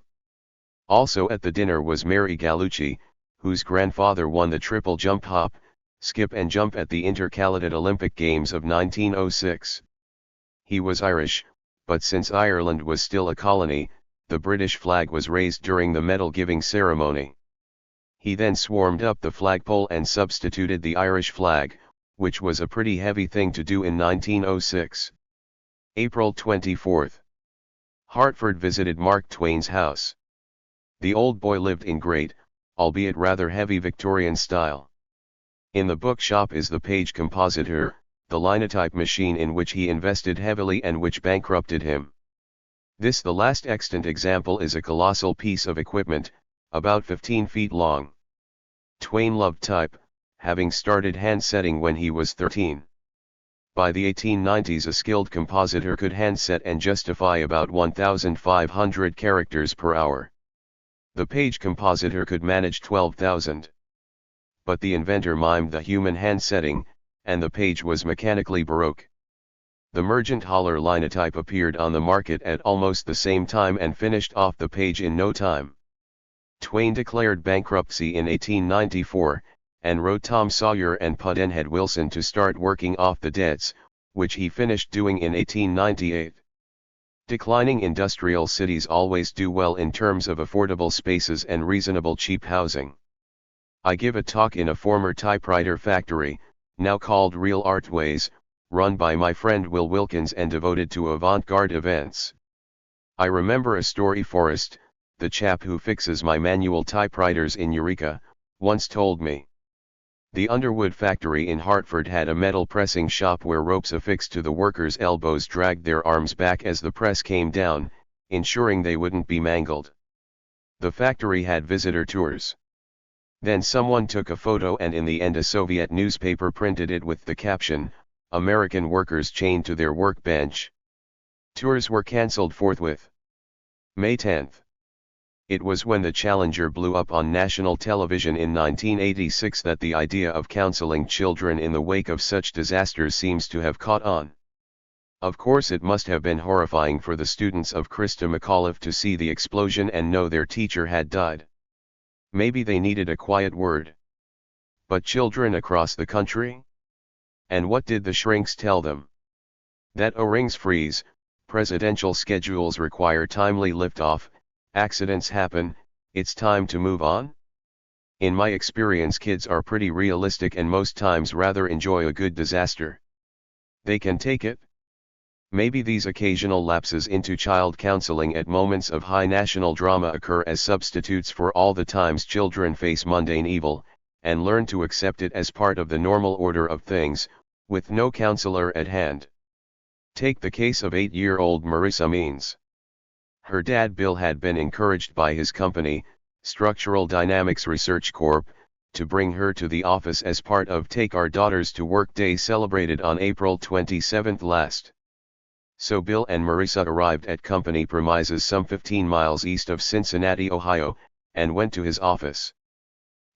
A: Also at the dinner was Mary Gallucci, whose grandfather won the triple jump, hop, skip and jump at the Intercalated Olympic Games of 1906. He was Irish, but since Ireland was still a colony, the British flag was raised during the medal-giving ceremony. He then swarmed up the flagpole and substituted the Irish flag, which was a pretty heavy thing to do in 1906. April 24. Hartford. Visited Mark Twain's house. The old boy lived in great, albeit rather heavy Victorian style. In the bookshop is the page compositor, the linotype machine in which he invested heavily and which bankrupted him. This, the last extant example, is a colossal piece of equipment, about 15 feet long. Twain loved type, having started hand-setting when he was 13. By the 1890s a skilled compositor could handset and justify about 1,500 characters per hour. The page compositor could manage 12,000. But the inventor mimed the human handsetting, and the page was mechanically baroque. The Mergent Holler linotype appeared on the market at almost the same time and finished off the page in no time. Twain declared bankruptcy in 1894, and wrote Tom Sawyer and Pudd'nhead Wilson to start working off the debts, which he finished doing in 1898. Declining industrial cities always do well in terms of affordable spaces and reasonable cheap housing. I give a talk in a former typewriter factory, now called Real Artways, run by my friend Will Wilkins and devoted to avant-garde events. I remember a story Forrest, the chap who fixes my manual typewriters in Eureka, once told me. The Underwood factory in Hartford had a metal pressing shop where ropes affixed to the workers' elbows dragged their arms back as the press came down, ensuring they wouldn't be mangled. The factory had visitor tours. Then someone took a photo and in the end a Soviet newspaper printed it with the caption, "American workers chained to their workbench." Tours were cancelled forthwith. May 10. It was when the Challenger blew up on national television in 1986 that the idea of counseling children in the wake of such disasters seems to have caught on. Of course it must have been horrifying for the students of Christa McAuliffe to see the explosion and know their teacher had died. Maybe they needed a quiet word. But children across the country? And what did the shrinks tell them? That O-rings freeze, presidential schedules require timely liftoff, accidents happen, it's time to move on? In my experience, kids are pretty realistic and most times rather enjoy a good disaster. They can take it. Maybe these occasional lapses into child counseling at moments of high national drama occur as substitutes for all the times children face mundane evil, and learn to accept it as part of the normal order of things, with no counselor at hand. Take the case of 8-year-old Marissa Means. Her dad Bill had been encouraged by his company, Structural Dynamics Research Corp., to bring her to the office as part of Take Our Daughters to Work Day celebrated on April 27 last. So Bill and Marissa arrived at company premises some 15 miles east of Cincinnati, Ohio, and went to his office.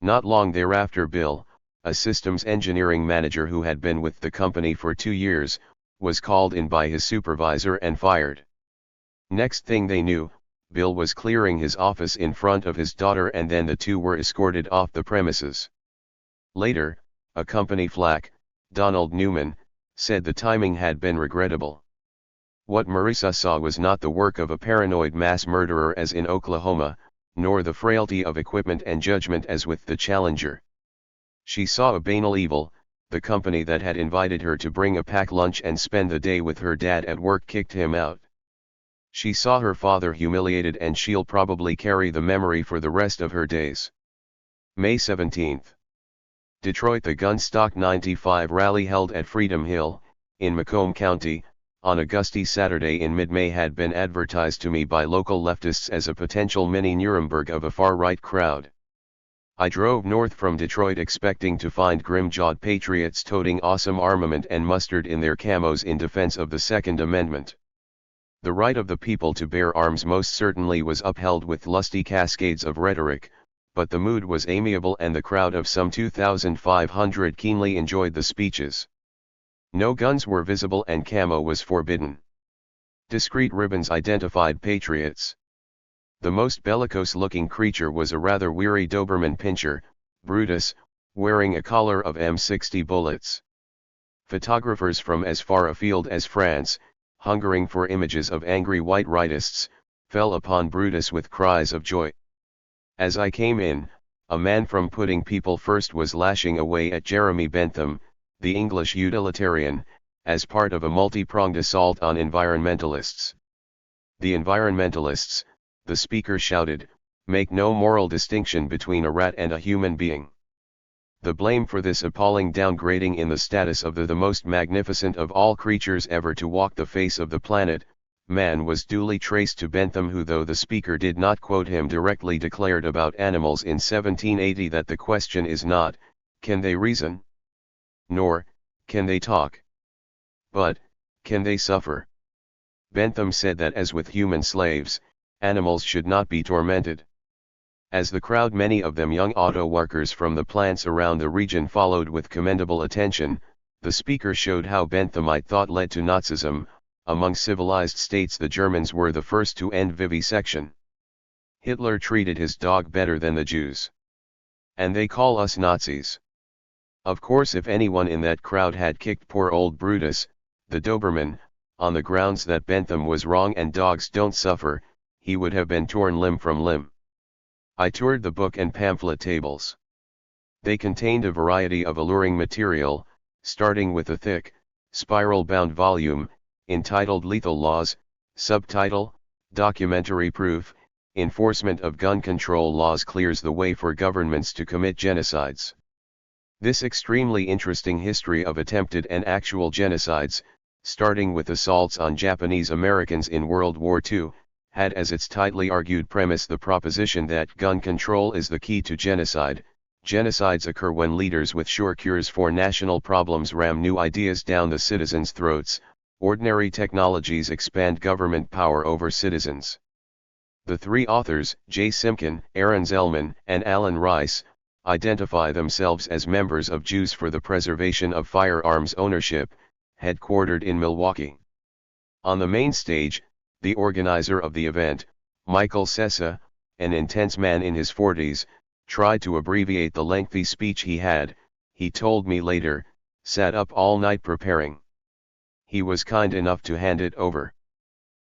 A: Not long thereafter Bill, a systems engineering manager who had been with the company for 2 years, was called in by his supervisor and fired. Next thing they knew, Bill was clearing his office in front of his daughter and then the two were escorted off the premises. Later, a company flack, Donald Newman, said the timing had been regrettable. What Marissa saw was not the work of a paranoid mass murderer as in Oklahoma, nor the frailty of equipment and judgment as with the Challenger. She saw a banal evil. The company that had invited her to bring a packed lunch and spend the day with her dad at work kicked him out. She saw her father humiliated and she'll probably carry the memory for the rest of her days. May 17. Detroit. The Gunstock 95 rally held at Freedom Hill, in Macomb County, on a gusty Saturday in mid-May had been advertised to me by local leftists as a potential mini Nuremberg of a far-right crowd. I drove north from Detroit expecting to find grim-jawed patriots toting awesome armament and mustard in their camos in defense of the Second Amendment. The right of the people to bear arms most certainly was upheld with lusty cascades of rhetoric, but the mood was amiable and the crowd of some 2,500 keenly enjoyed the speeches. No guns were visible and camo was forbidden. Discreet ribbons identified patriots. The most bellicose-looking creature was a rather weary Doberman pinscher, Brutus, wearing a collar of M60 bullets. Photographers from as far afield as France, hungering for images of angry white rightists, fell upon Brutus with cries of joy. As I came in, a man from Putting People First was lashing away at Jeremy Bentham, the English utilitarian, as part of a multi-pronged assault on environmentalists. The environmentalists, the speaker shouted, make no moral distinction between a rat and a human being. The blame for this appalling downgrading in the status of the most magnificent of all creatures ever to walk the face of the planet, man, was duly traced to Bentham, who, though the speaker did not quote him directly, declared about animals in 1780 that the question is not, can they reason? Nor, can they talk? But, can they suffer? Bentham said that as with human slaves, animals should not be tormented. As the crowd, many of them young auto workers from the plants around the region, followed with commendable attention, the speaker showed how Benthamite thought led to Nazism. Among civilized states, the Germans were the first to end vivisection. Hitler treated his dog better than the Jews. And they call us Nazis. Of course, if anyone in that crowd had kicked poor old Brutus, the Doberman, on the grounds that Bentham was wrong and dogs don't suffer, he would have been torn limb from limb. I toured the book and pamphlet tables. They contained a variety of alluring material, starting with a thick, spiral-bound volume, entitled Lethal Laws, subtitle, Documentary Proof, Enforcement of Gun Control Laws Clears the Way for Governments to Commit Genocides. This extremely interesting history of attempted and actual genocides, starting with assaults on Japanese Americans in World War II, had as its tightly argued premise the proposition that gun control is the key to genocide. Genocides occur when leaders with sure cures for national problems ram new ideas down the citizens' throats. Ordinary technologies expand government power over citizens. The three authors, J. Simkin, Aaron Zellman, and Alan Rice, identify themselves as members of Jews for the Preservation of Firearms Ownership, headquartered in Milwaukee. On the main stage, the organizer of the event, Michael Sessa, an intense man in his 40s, tried to abbreviate the lengthy speech he had, he told me later, sat up all night preparing. He was kind enough to hand it over.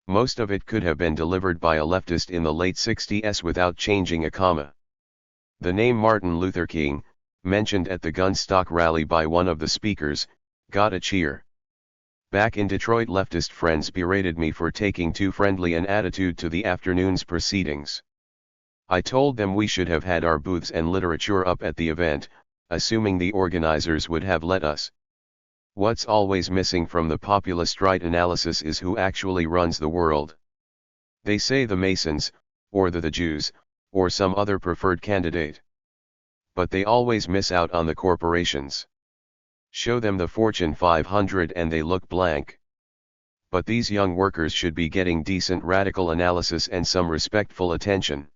A: Most of it could have been delivered by a leftist in the late 60s without changing a comma. The name Martin Luther King, mentioned at the Gunstock rally by one of the speakers, got a cheer. Back in Detroit, leftist friends berated me for taking too friendly an attitude to the afternoon's proceedings. I told them we should have had our booths and literature up at the event, assuming the organizers would have let us. What's always missing from the populist right analysis is who actually runs the world. They say the Masons, or the Jews, or some other preferred candidate. But they always miss out on the corporations. Show them the Fortune 500 and they look blank. But these young workers should be getting decent radical analysis and some respectful attention.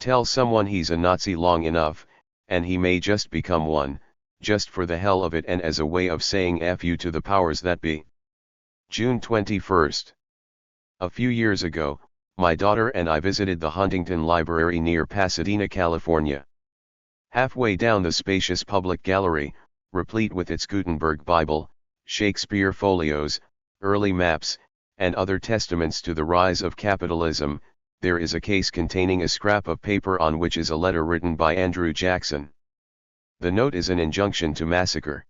A: Tell someone he's a Nazi long enough, and he may just become one, just for the hell of it and as a way of saying F you to the powers that be. June 21st. A few years ago, my daughter and I visited the Huntington Library near Pasadena, California. Halfway down the spacious public gallery, replete with its Gutenberg Bible, Shakespeare folios, early maps, and other testaments to the rise of capitalism, there is a case containing a scrap of paper on which is a letter written by Andrew Jackson. The note is an injunction to massacre.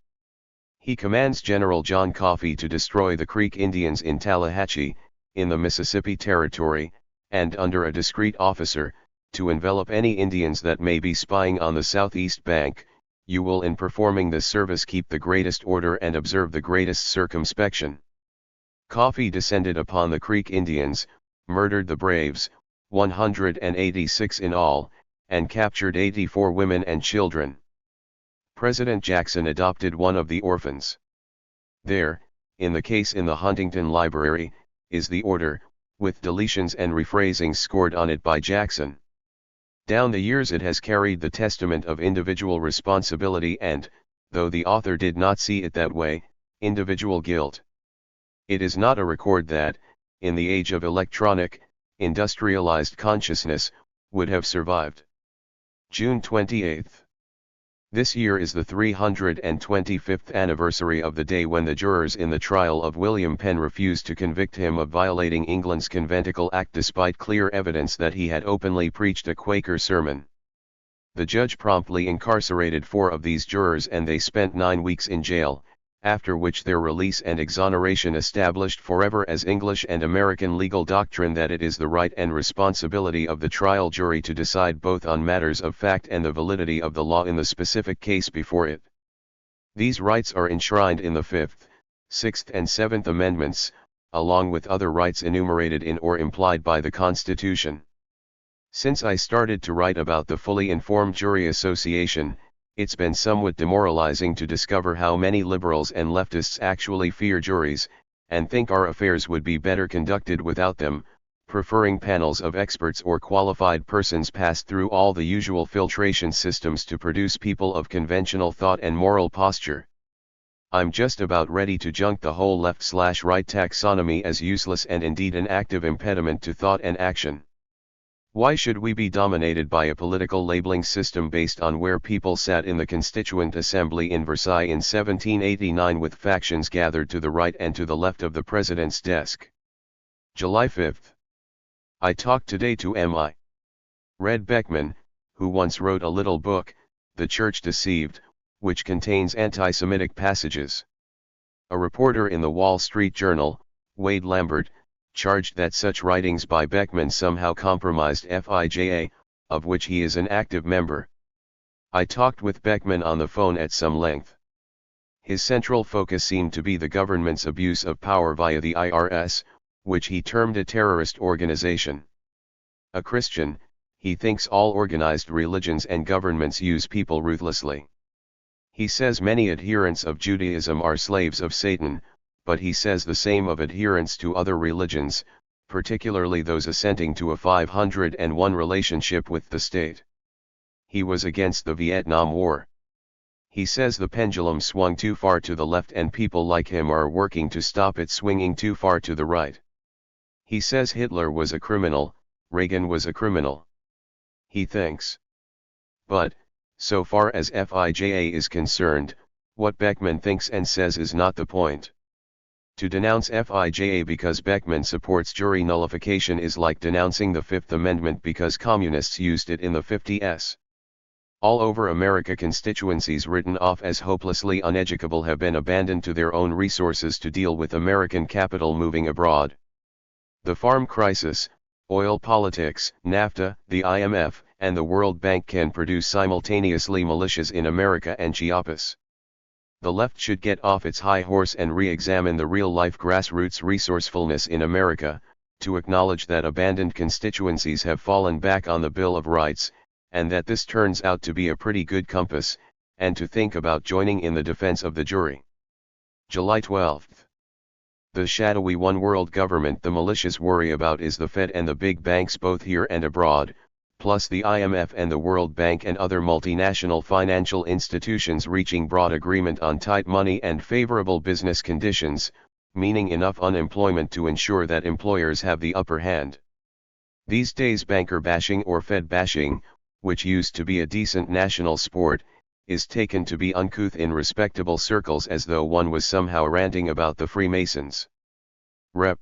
A: He commands General John Coffee to destroy the Creek Indians in Tallahatchie, in the Mississippi Territory, and under a discreet officer, to envelop any Indians that may be spying on the southeast bank. You will in performing this service keep the greatest order and observe the greatest circumspection. Coffee descended upon the Creek Indians, murdered the braves, 186 in all, and captured 84 women and children. President Jackson adopted one of the orphans. There, in the case in the Huntington Library, is the order, with deletions and rephrasings scored on it by Jackson. Down the years it has carried the testament of individual responsibility and, though the author did not see it that way, individual guilt. It is not a record that, in the age of electronic, industrialized consciousness, would have survived. June 28. This year is the 325th anniversary of the day when the jurors in the trial of William Penn refused to convict him of violating England's Conventicle Act despite clear evidence that he had openly preached a Quaker sermon. The judge promptly incarcerated 4 of these jurors and they spent 9 weeks in jail, after which their release and exoneration established forever as English and American legal doctrine that it is the right and responsibility of the trial jury to decide both on matters of fact and the validity of the law in the specific case before it. These rights are enshrined in the 5th, 6th and 7th Amendments, along with other rights enumerated in or implied by the Constitution. Since I started to write about the Fully Informed Jury Association, it's been somewhat demoralizing to discover how many liberals and leftists actually fear juries, and think our affairs would be better conducted without them, preferring panels of experts or qualified persons passed through all the usual filtration systems to produce people of conventional thought and moral posture. I'm just about ready to junk the whole left/right taxonomy as useless and indeed an active impediment to thought and action. Why should we be dominated by a political labeling system based on where people sat in the Constituent Assembly in Versailles in 1789 with factions gathered to the right and to the left of the President's desk? July 5. I talked today to M.I. Red Beckman, who once wrote a little book, The Church Deceived, which contains anti-Semitic passages. A reporter in the Wall Street Journal, Wade Lambert, charged that such writings by Beckman somehow compromised FIJA, of which he is an active member. I talked with Beckman on the phone at some length. His central focus seemed to be the government's abuse of power via the IRS, which he termed a terrorist organization. A Christian, he thinks all organized religions and governments use people ruthlessly. He says many adherents of Judaism are slaves of Satan, but he says the same of adherents to other religions, particularly those assenting to a 501 relationship with the state. He was against the Vietnam War. He says the pendulum swung too far to the left and people like him are working to stop it swinging too far to the right. He says Hitler was a criminal, Reagan was a criminal. He thinks. But, so far as FIJA is concerned, what Beckman thinks and says is not the point. To denounce FIJA because Beckman supports jury nullification is like denouncing the Fifth Amendment because communists used it in the 50s. All over America, constituencies written off as hopelessly uneducable have been abandoned to their own resources to deal with American capital moving abroad. The farm crisis, oil politics, NAFTA, the IMF, and the World Bank can produce simultaneously militias in America and Chiapas. The left should get off its high horse and re-examine the real-life grassroots resourcefulness in America, to acknowledge that abandoned constituencies have fallen back on the Bill of Rights, and that this turns out to be a pretty good compass, and to think about joining in the defense of the jury. July 12. The shadowy one-world government the militias worry about is the Fed and the big banks both here and abroad, plus the IMF and the World Bank and other multinational financial institutions reaching broad agreement on tight money and favorable business conditions, meaning enough unemployment to ensure that employers have the upper hand. These days banker bashing or Fed bashing, which used to be a decent national sport, is taken to be uncouth in respectable circles as though one was somehow ranting about the Freemasons. Rep.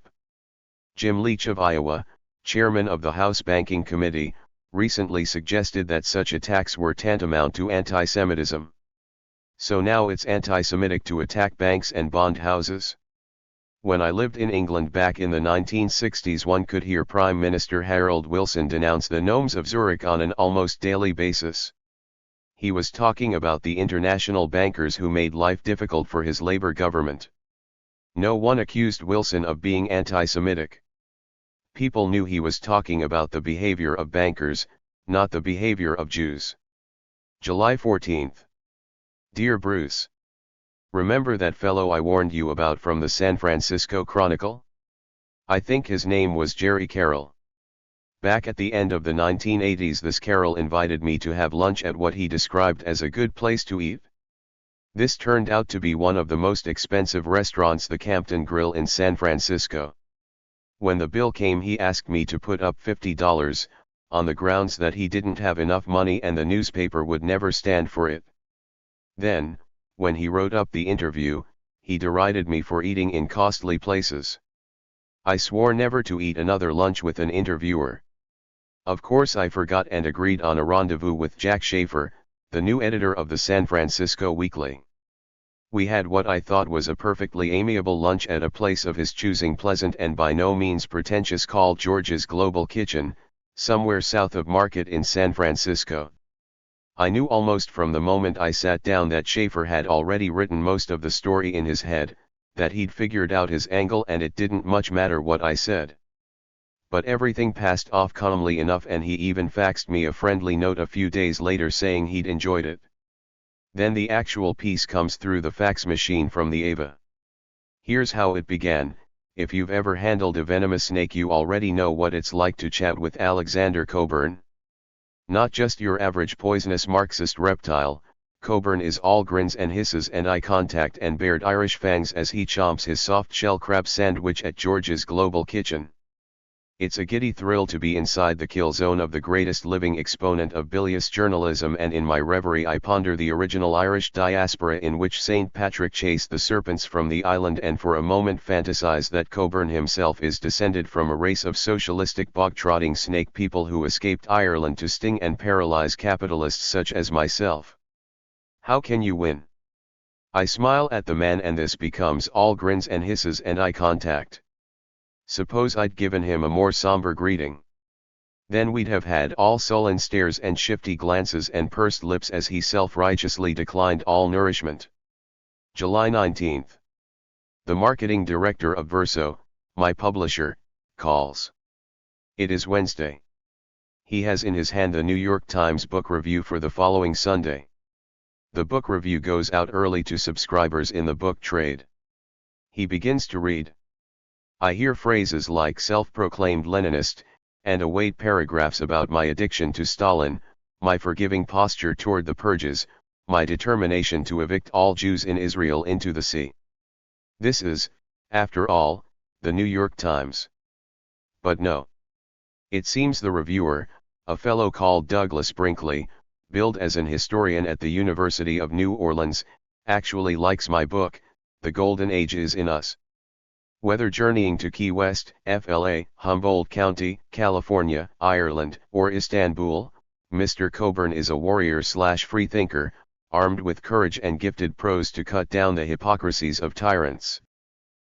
A: Jim Leach of Iowa, chairman of the House Banking Committee, recently suggested that such attacks were tantamount to anti-Semitism. So now it's anti-Semitic to attack banks and bond houses? When I lived in England back in the 1960s, one could hear Prime Minister Harold Wilson denounce the gnomes of Zurich on an almost daily basis. He was talking about the international bankers who made life difficult for his Labour government. No one accused Wilson of being anti-Semitic. People knew he was talking about the behavior of bankers, not the behavior of Jews. July 14. Dear Bruce. Remember that fellow I warned you about from the San Francisco Chronicle? I think his name was Jerry Carroll. Back at the end of the 1980s, this Carroll invited me to have lunch at what he described as a good place to eat. This turned out to be one of the most expensive restaurants, the Campton Grill in San Francisco. When the bill came, he asked me to put up $50, on the grounds that he didn't have enough money and the newspaper would never stand for it. Then, when he wrote up the interview, he derided me for eating in costly places. I swore never to eat another lunch with an interviewer. Of course I forgot and agreed on a rendezvous with Jack Schaefer, the new editor of the San Francisco Weekly. We had what I thought was a perfectly amiable lunch at a place of his choosing, pleasant and by no means pretentious, called George's Global Kitchen, somewhere south of Market in San Francisco. I knew almost from the moment I sat down that Schaefer had already written most of the story in his head, that he'd figured out his angle and it didn't much matter what I said. But everything passed off calmly enough, and he even faxed me a friendly note a few days later saying he'd enjoyed it. Then the actual piece comes through the fax machine from the Ava. Here's how it began. If you've ever handled a venomous snake, you already know what it's like to chat with Alexander Cockburn. Not just your average poisonous Marxist reptile, Cockburn is all grins and hisses and eye contact and bared Irish fangs as he chomps his soft-shell crab sandwich at George's Global Kitchen. It's a giddy thrill to be inside the kill zone of the greatest living exponent of bilious journalism, and in my reverie I ponder the original Irish diaspora in which St. Patrick chased the serpents from the island, and for a moment fantasize that Cockburn himself is descended from a race of socialistic bog-trotting snake people who escaped Ireland to sting and paralyze capitalists such as myself. How can you win? I smile at the man and this becomes all grins and hisses and eye contact. Suppose I'd given him a more somber greeting. Then we'd have had all sullen stares and shifty glances and pursed lips as he self-righteously declined all nourishment. July 19. The marketing director of Verso, my publisher, calls. It is Wednesday. He has in his hand the New York Times book review for the following Sunday. The book review goes out early to subscribers in the book trade. He begins to read. I hear phrases like self-proclaimed Leninist, and await paragraphs about my addiction to Stalin, my forgiving posture toward the purges, my determination to evict all Jews in Israel into the sea. This is, after all, the New York Times. But no. It seems the reviewer, a fellow called Douglas Brinkley, billed as an historian at the University of New Orleans, actually likes my book, The Golden Age is in Us. Whether journeying to Key West, FLA, Humboldt County, California, Ireland, or Istanbul, Mr. Cockburn is a warrior/freethinker, armed with courage and gifted prose to cut down the hypocrisies of tyrants.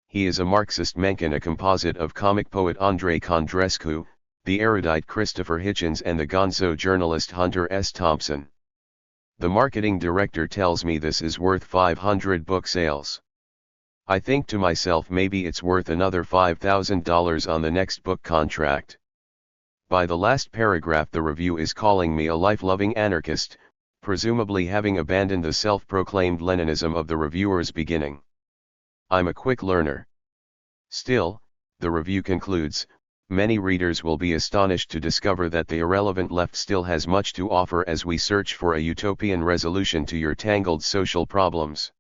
A: He is a Marxist Mencken, a composite of comic poet Andrei Condrescu, the erudite Christopher Hitchens and the gonzo journalist Hunter S. Thompson. The marketing director tells me this is worth 500 book sales. I think to myself, maybe it's worth another $5,000 on the next book contract. By the last paragraph the review is calling me a life-loving anarchist, presumably having abandoned the self-proclaimed Leninism of the reviewer's beginning. I'm a quick learner. Still, the review concludes, many readers will be astonished to discover that the irrelevant left still has much to offer as we search for a utopian resolution to your tangled social problems.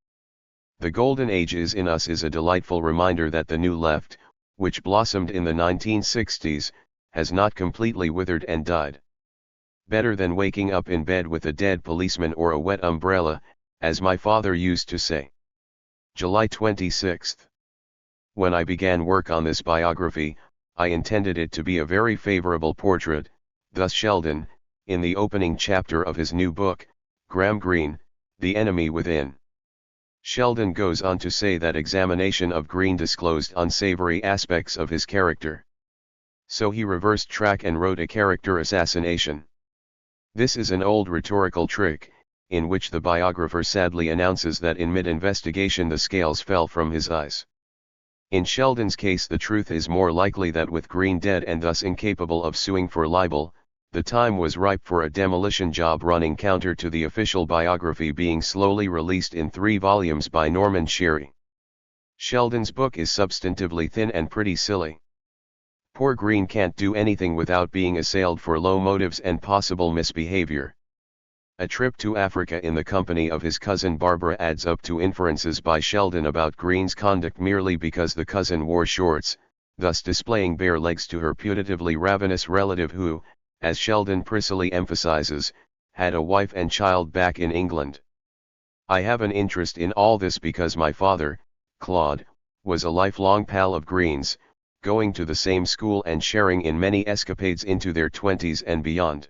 A: The Golden Age is in Us is a delightful reminder that the new left, which blossomed in the 1960s, has not completely withered and died. Better than waking up in bed with a dead policeman or a wet umbrella, as my father used to say. July 26. When I began work on this biography, I intended it to be a very favorable portrait, thus Sheldon, in the opening chapter of his new book, Graham Greene, The Enemy Within. Sheldon goes on to say that examination of Greene disclosed unsavory aspects of his character. So he reversed track and wrote a character assassination. This is an old rhetorical trick, in which the biographer sadly announces that in mid-investigation the scales fell from his eyes. In Sheldon's case the truth is more likely that with Greene dead and thus incapable of suing for libel, the time was ripe for a demolition job running counter to the official biography being slowly released in 3 volumes by Norman Sherry. Sheldon's book is substantively thin and pretty silly. Poor Greene can't do anything without being assailed for low motives and possible misbehavior. A trip to Africa in the company of his cousin Barbara adds up to inferences by Sheldon about Greene's conduct merely because the cousin wore shorts, thus displaying bare legs to her putatively ravenous relative who, as Sheldon prissily emphasizes, had a wife and child back in England. I have an interest in all this because my father, Claude, was a lifelong pal of Greene's, going to the same school and sharing in many escapades into their 20s and beyond.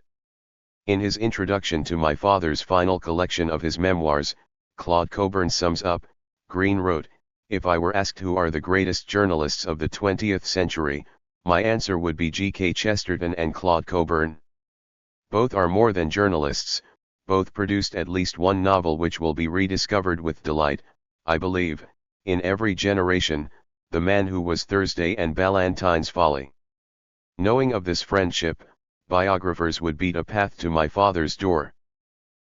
A: In his introduction to my father's final collection of his memoirs, Claude Cockburn sums up, Greene wrote, "If I were asked who are the greatest journalists of the 20th century, my answer would be G.K. Chesterton and Claude Cockburn. Both are more than journalists, both produced at least one novel which will be rediscovered with delight, I believe, in every generation, The Man Who Was Thursday and Ballantyne's Folly." Knowing of this friendship, biographers would beat a path to my father's door.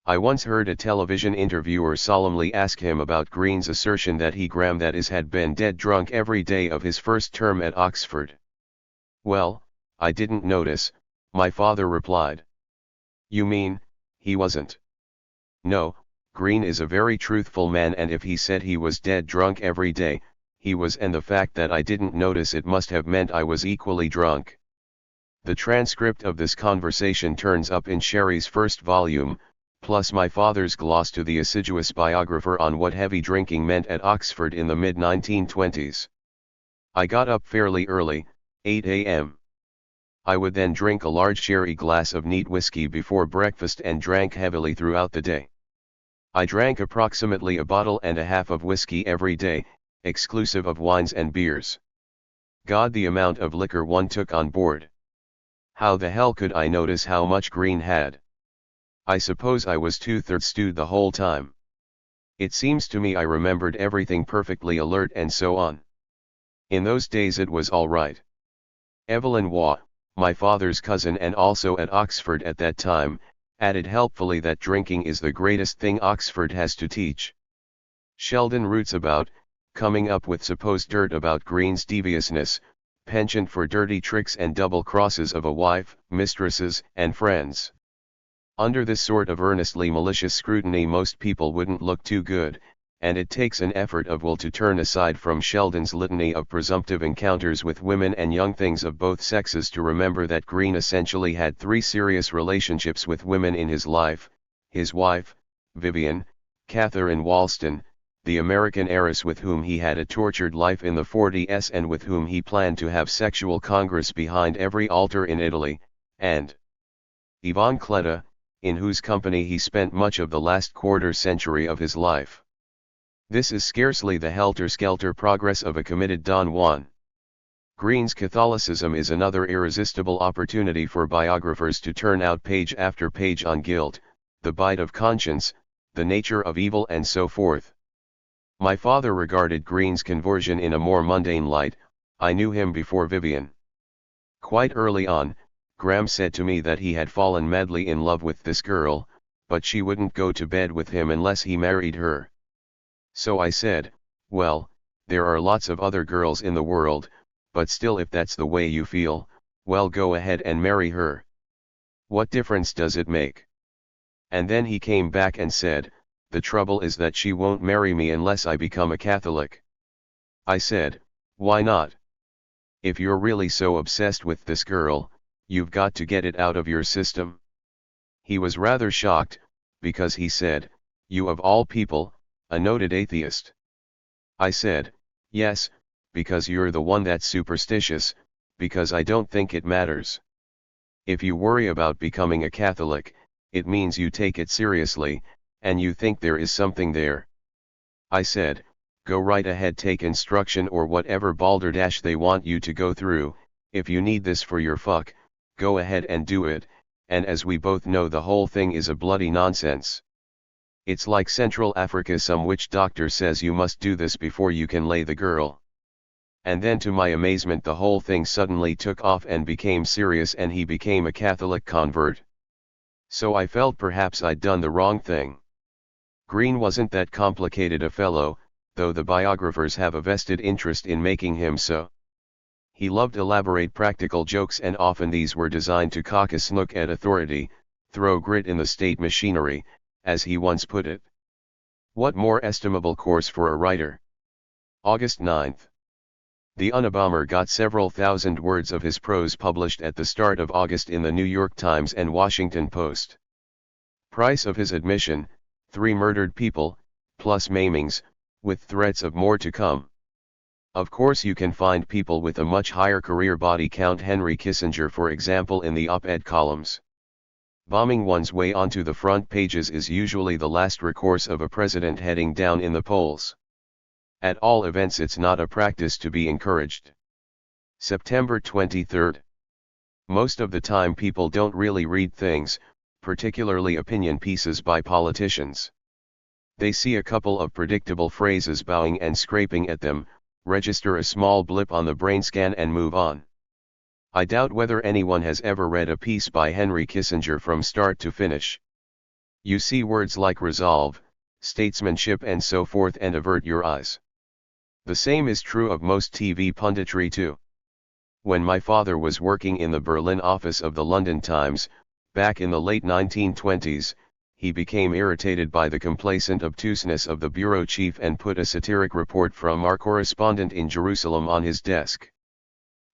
A: I once heard a television interviewer solemnly ask him about Greene's assertion that he had been dead drunk every day of his first term at Oxford. "Well, I didn't notice," my father replied. "You mean, he wasn't?" "No, Greene is a very truthful man, and if he said he was dead drunk every day, he was, and the fact that I didn't notice it must have meant I was equally drunk." The transcript of this conversation turns up in Sherry's first volume, plus my father's gloss to the assiduous biographer on what heavy drinking meant at Oxford in the mid-1920s. I got up fairly early, 8 a.m. I would then drink a large sherry glass of neat whiskey before breakfast and drank heavily throughout the day. I drank approximately a bottle and a half of whiskey every day, exclusive of wines and beers. God, the amount of liquor one took on board. How the hell could I notice how much Green had? I suppose I was too third-stewed the whole time. It seems to me I remembered everything perfectly alert and so on. In those days it was all right. Evelyn Waugh, my father's cousin and also at Oxford at that time, added helpfully that drinking is the greatest thing Oxford has to teach. Sheldon roots about, coming up with supposed dirt about Green's deviousness, penchant for dirty tricks and double crosses of a wife, mistresses, and friends. Under this sort of earnestly malicious scrutiny most people wouldn't look too good, and it takes an effort of will to turn aside from Sheldon's litany of presumptive encounters with women and young things of both sexes to remember that Green essentially had 3 serious relationships with women in his life: his wife, Vivian, Catherine Walston, the American heiress with whom he had a tortured life in the 40s and with whom he planned to have sexual congress behind every altar in Italy, and Yvonne Cleda, in whose company he spent much of the last quarter-century of his life. This is scarcely the helter-skelter progress of a committed Don Juan. Green's Catholicism is another irresistible opportunity for biographers to turn out page after page on guilt, the bite of conscience, the nature of evil and so forth. My father regarded Green's conversion in a more mundane light. I knew him before Vivian. Quite early on, Graham said to me that he had fallen madly in love with this girl, but she wouldn't go to bed with him unless he married her. So I said, well, there are lots of other girls in the world, but still if that's the way you feel, well go ahead and marry her. What difference does it make? And then he came back and said, the trouble is that she won't marry me unless I become a Catholic. I said, why not? If you're really so obsessed with this girl, you've got to get it out of your system. He was rather shocked, because he said, you of all people, a noted atheist. I said, yes, because you're the one that's superstitious, because I don't think it matters. If you worry about becoming a Catholic, it means you take it seriously, and you think there is something there. I said, go right ahead, take instruction or whatever balderdash they want you to go through. If you need this for your fuck, go ahead and do it, and as we both know the whole thing is a bloody nonsense. It's like Central Africa, some witch doctor says you must do this before you can lay the girl. And then to my amazement the whole thing suddenly took off and became serious and he became a Catholic convert. So I felt perhaps I'd done the wrong thing. Green wasn't that complicated a fellow, though the biographers have a vested interest in making him so. He loved elaborate practical jokes and often these were designed to cock a snook at authority, throw grit in the state machinery, as he once put it. What more estimable course for a writer? August 9. The Unabomber got several thousand words of his prose published at the start of August in the New York Times and Washington Post. Price of his admission, 3 murdered people, plus maimings, with threats of more to come. Of course you can find people with a much higher career body count, Henry Kissinger for example, in the op-ed columns. Bombing one's way onto the front pages is usually the last recourse of a president heading down in the polls. At all events it's not a practice to be encouraged. September 23. Most of the time people don't really read things, particularly opinion pieces by politicians. They see a couple of predictable phrases bowing and scraping at them, register a small blip on the brain scan and move on. I doubt whether anyone has ever read a piece by Henry Kissinger from start to finish. You see words like resolve, statesmanship and so forth and avert your eyes. The same is true of most TV punditry too. When my father was working in the Berlin office of the London Times, back in the late 1920s, he became irritated by the complacent obtuseness of the bureau chief and put a satiric report from our correspondent in Jerusalem on his desk.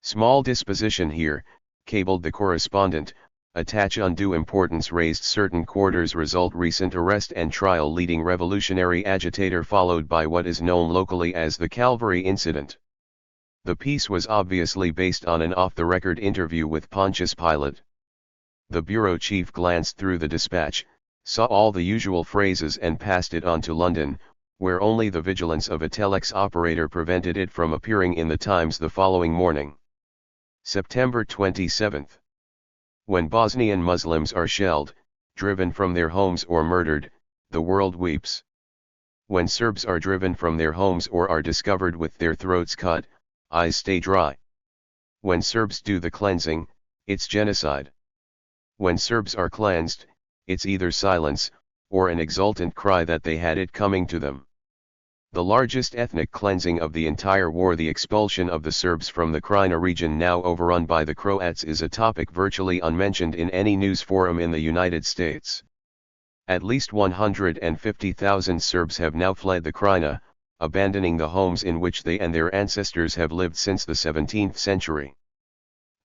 A: Small disposition here, cabled the correspondent, attach undue importance raised certain quarters result recent arrest and trial leading revolutionary agitator followed by what is known locally as the Calvary incident. The piece was obviously based on an off-the-record interview with Pontius Pilate. The bureau chief glanced through the dispatch, saw all the usual phrases and passed it on to London, where only the vigilance of a telex operator prevented it from appearing in the Times the following morning. September 27. When Bosnian Muslims are shelled, driven from their homes or murdered, the world weeps. When Serbs are driven from their homes or are discovered with their throats cut, eyes stay dry. When Serbs do the cleansing, it's genocide. When Serbs are cleansed, it's either silence, or an exultant cry that they had it coming to them. The largest ethnic cleansing of the entire war, the expulsion of the Serbs from the Krajina region now overrun by the Croats, is a topic virtually unmentioned in any news forum in the United States. At least 150,000 Serbs have now fled the Krajina, abandoning the homes in which they and their ancestors have lived since the 17th century.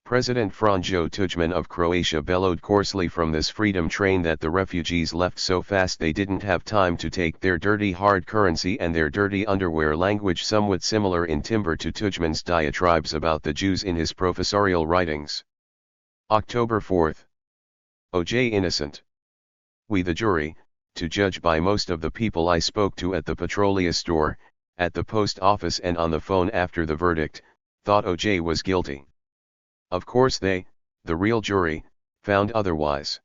A: President Franjo Tuđman of Croatia bellowed coarsely from this freedom train that the refugees left so fast they didn't have time to take their dirty hard currency and their dirty underwear, language somewhat similar in timbre to Tuđman's diatribes about the Jews in his professorial writings. October 4. O.J. innocent. We the jury, to judge by most of the people I spoke to at the Petrolia store, at the post office and on the phone after the verdict, thought O.J. was guilty. Of course they, the real jury, found otherwise.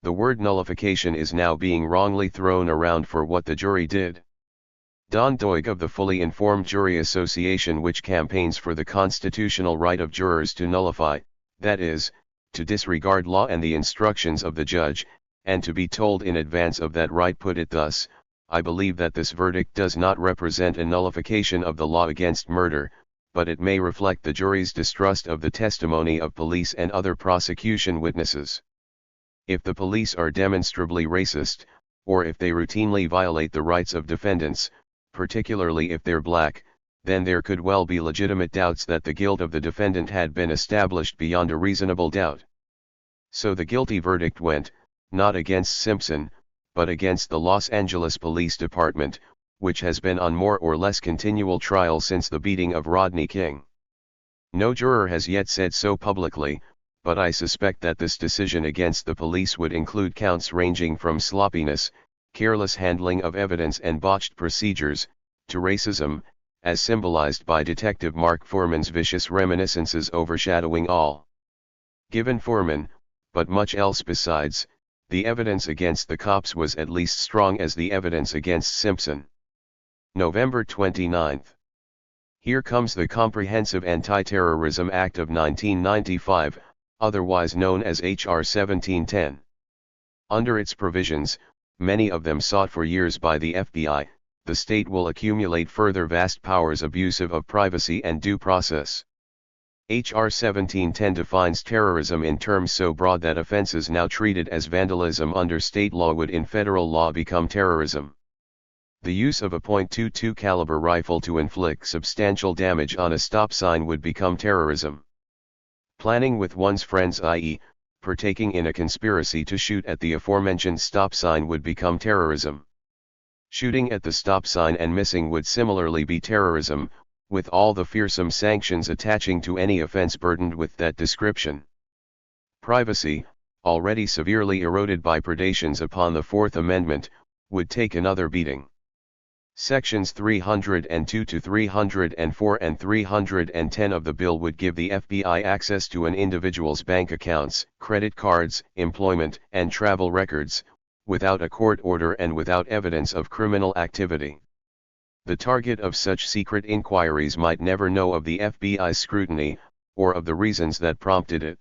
A: The word nullification is now being wrongly thrown around for what the jury did. Don Doig of the Fully Informed Jury Association, which campaigns for the constitutional right of jurors to nullify, that is, to disregard law and the instructions of the judge, and to be told in advance of that right, put it thus: I believe that this verdict does not represent a nullification of the law against murder, but it may reflect the jury's distrust of the testimony of police and other prosecution witnesses. If the police are demonstrably racist, or if they routinely violate the rights of defendants, particularly if they're black, then there could well be legitimate doubts that the guilt of the defendant had been established beyond a reasonable doubt. So the guilty verdict went, not against Simpson, but against the Los Angeles Police Department, which has been on more or less continual trial since the beating of Rodney King. No juror has yet said so publicly, but I suspect that this decision against the police would include counts ranging from sloppiness, careless handling of evidence and botched procedures, to racism, as symbolized by Detective Mark Foreman's vicious reminiscences overshadowing all. Given Foreman, but much else besides, the evidence against the cops was at least strong as the evidence against Simpson. November 29. Here comes the Comprehensive Anti-Terrorism Act of 1995, otherwise known as H.R. 1710. Under its provisions, many of them sought for years by the FBI, the state will accumulate further vast powers abusive of privacy and due process. H.R. 1710 defines terrorism in terms so broad that offenses now treated as vandalism under state law would in federal law become terrorism. The use of a .22 caliber rifle to inflict substantial damage on a stop sign would become terrorism. Planning with one's friends, i.e., partaking in a conspiracy to shoot at the aforementioned stop sign, would become terrorism. Shooting at the stop sign and missing would similarly be terrorism, with all the fearsome sanctions attaching to any offense burdened with that description. Privacy, already severely eroded by predations upon the Fourth Amendment, would take another beating. Sections 302 to 304 and 310 of the bill would give the FBI access to an individual's bank accounts, credit cards, employment, and travel records, without a court order and without evidence of criminal activity. The target of such secret inquiries might never know of the FBI's scrutiny, or of the reasons that prompted it.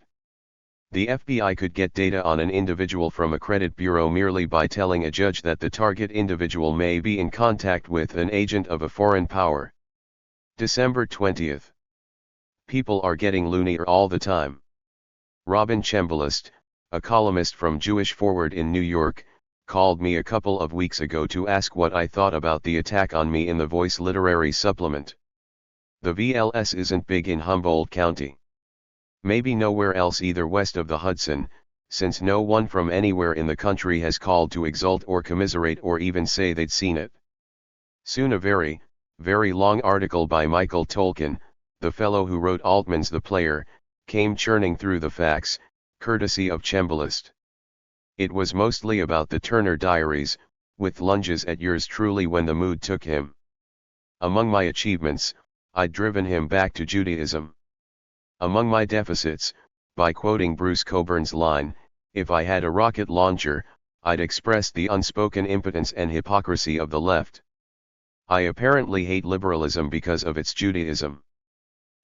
A: The FBI could get data on an individual from a credit bureau merely by telling a judge that the target individual may be in contact with an agent of a foreign power. December 20. People are getting loonier all the time. Robin Chembalist, a columnist from Jewish Forward in New York, called me a couple of weeks ago to ask what I thought about the attack on me in the Voice literary supplement. The VLS isn't big in Humboldt County. Maybe nowhere else either west of the Hudson, since no one from anywhere in the country has called to exult or commiserate or even say they'd seen it. Soon a very, very long article by Michael Tolkien, the fellow who wrote Altman's The Player, came churning through the facts, courtesy of Chembalist. It was mostly about the Turner Diaries, with lunges at yours truly when the mood took him. Among my achievements, I'd driven him back to Judaism. Among my deficits, by quoting Bruce Cockburn's line, "If I had a rocket launcher, I'd express the unspoken impotence and hypocrisy of the left. I apparently hate liberalism because of its Judaism."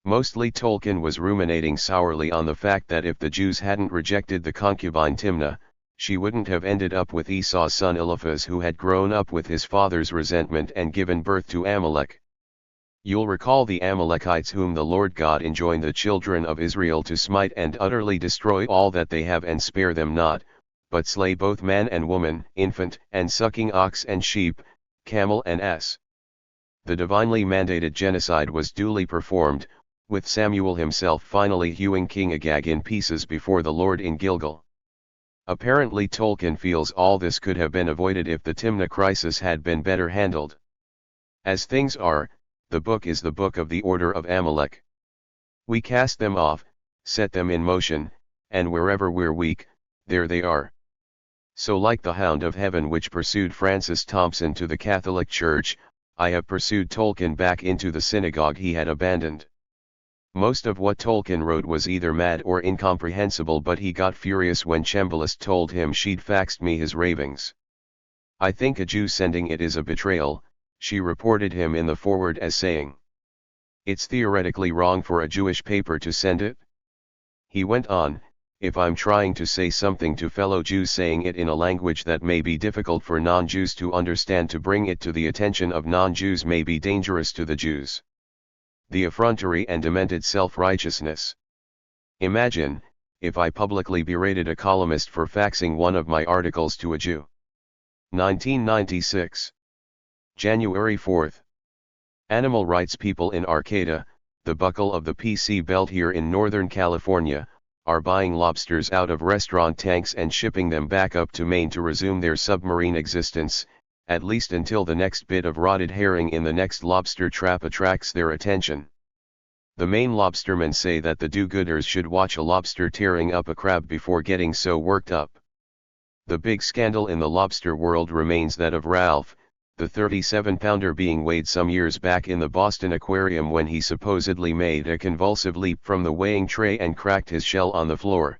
A: Mostly Tolkien was ruminating sourly on the fact that if the Jews hadn't rejected the concubine Timnah, she wouldn't have ended up with Esau's son Eliphaz, who had grown up with his father's resentment and given birth to Amalek. You'll recall the Amalekites whom the Lord God enjoined the children of Israel to smite and utterly destroy all that they have and spare them not, but slay both man and woman, infant and sucking ox and sheep, camel and ass. The divinely mandated genocide was duly performed, with Samuel himself finally hewing King Agag in pieces before the Lord in Gilgal. Apparently Tolkien feels all this could have been avoided if the Timnah crisis had been better handled. As things are, the book is the book of the order of Amalek. We cast them off, set them in motion, and wherever we're weak, there they are. So like the hound of heaven which pursued Francis Thompson to the Catholic Church, I have pursued Tolkien back into the synagogue he had abandoned. Most of what Tolkien wrote was either mad or incomprehensible, but he got furious when Chembalist told him she'd faxed me his ravings. "I think a Jew sending it is a betrayal," she reported him in the foreword as saying. "It's theoretically wrong for a Jewish paper to send it?" He went on, "If I'm trying to say something to fellow Jews, saying it in a language that may be difficult for non-Jews to understand, to bring it to the attention of non-Jews, may be dangerous to the Jews." The effrontery and demented self-righteousness. Imagine, if I publicly berated a columnist for faxing one of my articles to a Jew. 1996. January 4. Animal rights people in Arcata, the buckle of the PC belt here in Northern California, are buying lobsters out of restaurant tanks and shipping them back up to Maine to resume their submarine existence, at least until the next bit of rotted herring in the next lobster trap attracts their attention. The Maine lobstermen say that the do-gooders should watch a lobster tearing up a crab before getting so worked up. The big scandal in the lobster world remains that of Ralph, the 37-pounder being weighed some years back in the Boston Aquarium when he supposedly made a convulsive leap from the weighing tray and cracked his shell on the floor.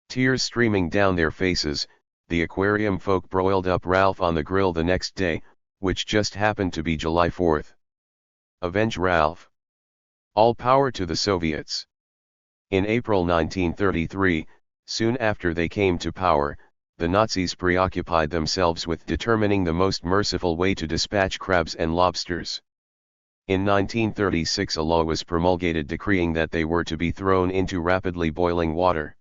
A: Tears streaming down their faces, the aquarium folk broiled up Ralph on the grill the next day, which just happened to be July 4th. Avenge Ralph. All power to the Soviets. In April 1933, soon after they came to power, the Nazis preoccupied themselves with determining the most merciful way to dispatch crabs and lobsters. In 1936 a law was promulgated decreeing that they were to be thrown into rapidly boiling water.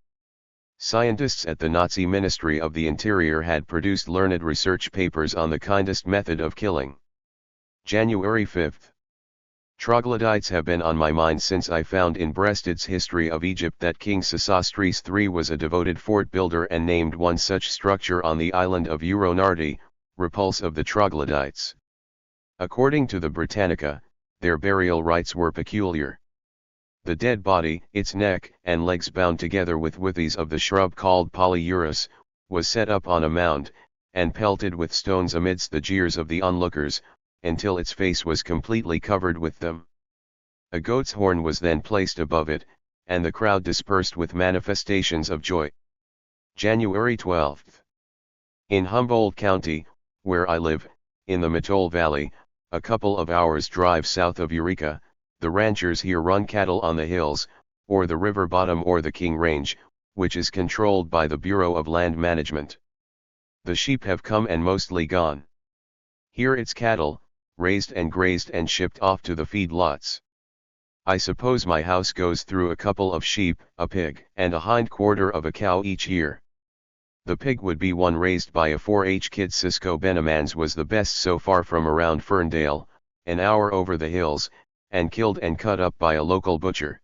A: Scientists at the Nazi Ministry of the Interior had produced learned research papers on the kindest method of killing. January 5. Troglodytes have been on my mind since I found in Breasted's History of Egypt that King Sesostris III was a devoted fort builder and named one such structure on the island of Euronardi, repulse of the troglodytes. According to the Britannica, their burial rites were peculiar. The dead body, its neck and legs bound together with withes of the shrub called polyurus, was set up on a mound, and pelted with stones amidst the jeers of the onlookers, until its face was completely covered with them. A goat's horn was then placed above it, and the crowd dispersed with manifestations of joy. January 12. In Humboldt County, where I live, in the Mattole Valley, a couple of hours' drive south of Eureka, the ranchers here run cattle on the hills, or the river bottom or the King Range, which is controlled by the Bureau of Land Management. The sheep have come and mostly gone. Here it's cattle, raised and grazed and shipped off to the feedlots. I suppose my house goes through a couple of sheep, a pig, and a hindquarter of a cow each year. The pig would be one raised by a 4-H kid. Cisco Benamans was the best so far from around Ferndale, an hour over the hills, and killed and cut up by a local butcher.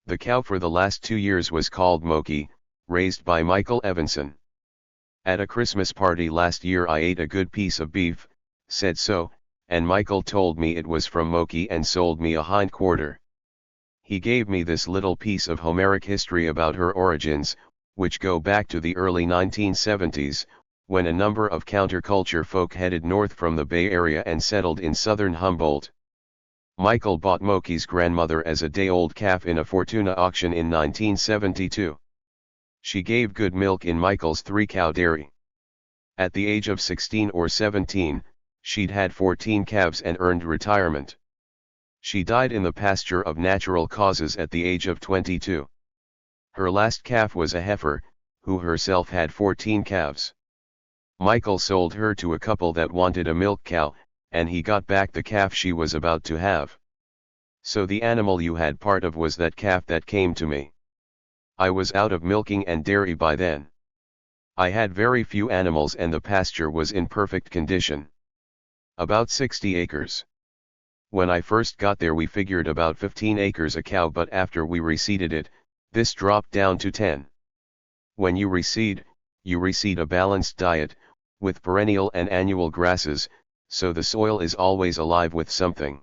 A: The cow for the last 2 years was called Moki, raised by Michael Evanson. At a Christmas party last year I ate a good piece of beef, said so, and Michael told me it was from Moki and sold me a hindquarter. He gave me this little piece of Homeric history about her origins, which go back to the early 1970s, when a number of counterculture folk headed north from the Bay Area and settled in southern Humboldt. Michael bought Moki's grandmother as a day-old calf in a Fortuna auction in 1972. She gave good milk in Michael's 3-cow dairy. At the age of 16 or 17, she'd had 14 calves and earned retirement. She died in the pasture of natural causes at the age of 22. Her last calf was a heifer, who herself had 14 calves. Michael sold her to a couple that wanted a milk cow, and he got back the calf she was about to have. So the animal you had part of was that calf that came to me. I was out of milking and dairy by then. I had very few animals and the pasture was in perfect condition. About 60 acres. When I first got there we figured about 15 acres a cow, but after we reseeded it, this dropped down to 10. When you reseed a balanced diet, with perennial and annual grasses, so the soil is always alive with something.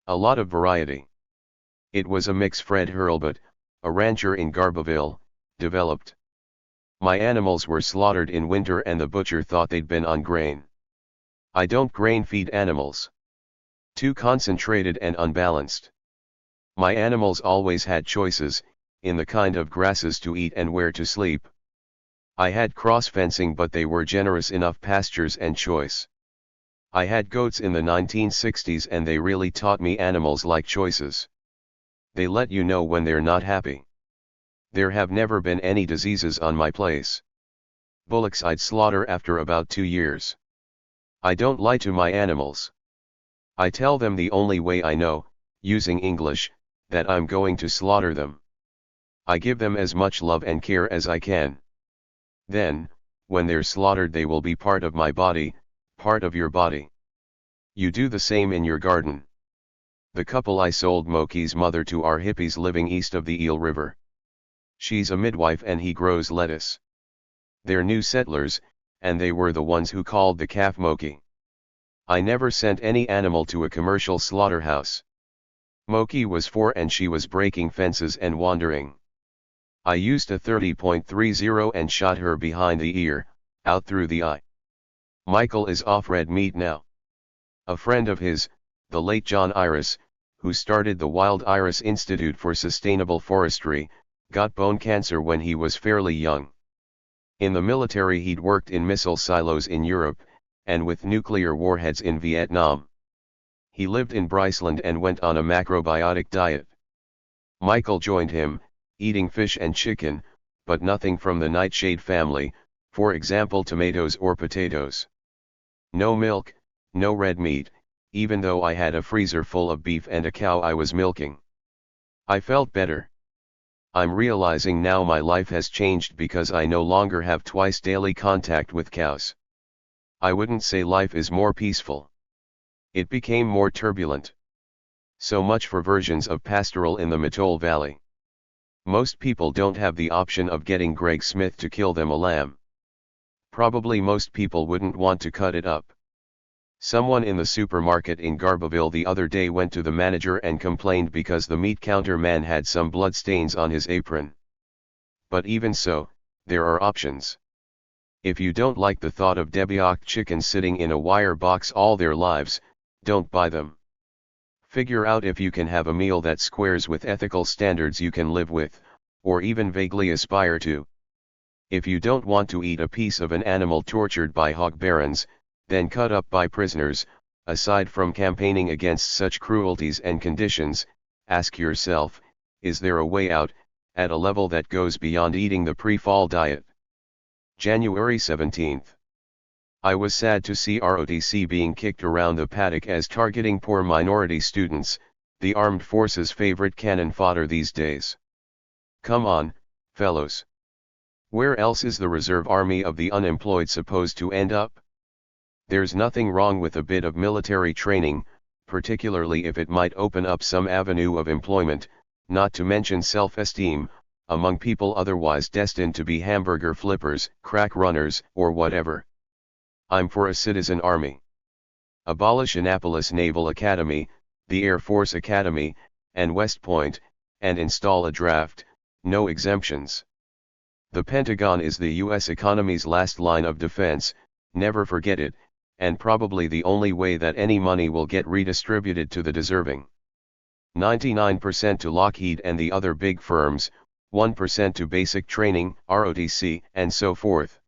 A: A lot of variety. It was a mix Fred Hurlbut, a rancher in Garberville, developed. My animals were slaughtered in winter and the butcher thought they'd been on grain. I don't grain feed animals. Too concentrated and unbalanced. My animals always had choices, in the kind of grasses to eat and where to sleep. I had cross-fencing, but they were generous enough pastures and choice. I had goats in the 1960s and they really taught me animals like choices. They let you know when they're not happy. There have never been any diseases on my place. Bullocks I'd slaughter after about 2 years. I don't lie to my animals. I tell them the only way I know, using English, that I'm going to slaughter them. I give them as much love and care as I can. Then, when they're slaughtered they will be part of my body, part of your body. You do the same in your garden. The couple I sold Moki's mother to are hippies living east of the Eel River. She's a midwife and he grows lettuce. They're new settlers, and they were the ones who called the calf Moki. I never sent any animal to a commercial slaughterhouse. Moki was 4 and she was breaking fences and wandering. I used a 30.30 and shot her behind the ear, out through the eye. Michael is off red meat now. A friend of his, the late John Iris, who started the Wild Iris Institute for Sustainable Forestry, got bone cancer when he was fairly young. In the military he'd worked in missile silos in Europe, and with nuclear warheads in Vietnam. He lived in Bryceland and went on a macrobiotic diet. Michael joined him, eating fish and chicken, but nothing from the nightshade family, for example tomatoes or potatoes. No milk, no red meat, even though I had a freezer full of beef and a cow I was milking. I felt better. I'm realizing now my life has changed because I no longer have twice daily contact with cows. I wouldn't say life is more peaceful. It became more turbulent. So much for versions of pastoral in the Matole Valley. Most people don't have the option of getting Greg Smith to kill them a lamb. Probably most people wouldn't want to cut it up. Someone in the supermarket in Garberville the other day went to the manager and complained because the meat counter man had some blood stains on his apron. But even so, there are options. If you don't like the thought of debioc chickens sitting in a wire box all their lives, don't buy them. Figure out if you can have a meal that squares with ethical standards you can live with, or even vaguely aspire to. If you don't want to eat a piece of an animal tortured by hog barons, then cut up by prisoners, aside from campaigning against such cruelties and conditions, ask yourself, is there a way out, at a level that goes beyond eating the pre-fall diet? January 17. I was sad to see ROTC being kicked around the paddock as targeting poor minority students, the armed forces' favorite cannon fodder these days. Come on, fellows. Where else is the reserve army of the unemployed supposed to end up? There's nothing wrong with a bit of military training, particularly if it might open up some avenue of employment, not to mention self-esteem, among people otherwise destined to be hamburger flippers, crack runners, or whatever. I'm for a citizen army. Abolish Annapolis Naval Academy, the Air Force Academy, and West Point, and install a draft, no exemptions. The Pentagon is the U.S. economy's last line of defense, never forget it, and probably the only way that any money will get redistributed to the deserving. 99% to Lockheed and the other big firms, 1% to basic training, ROTC, and so forth.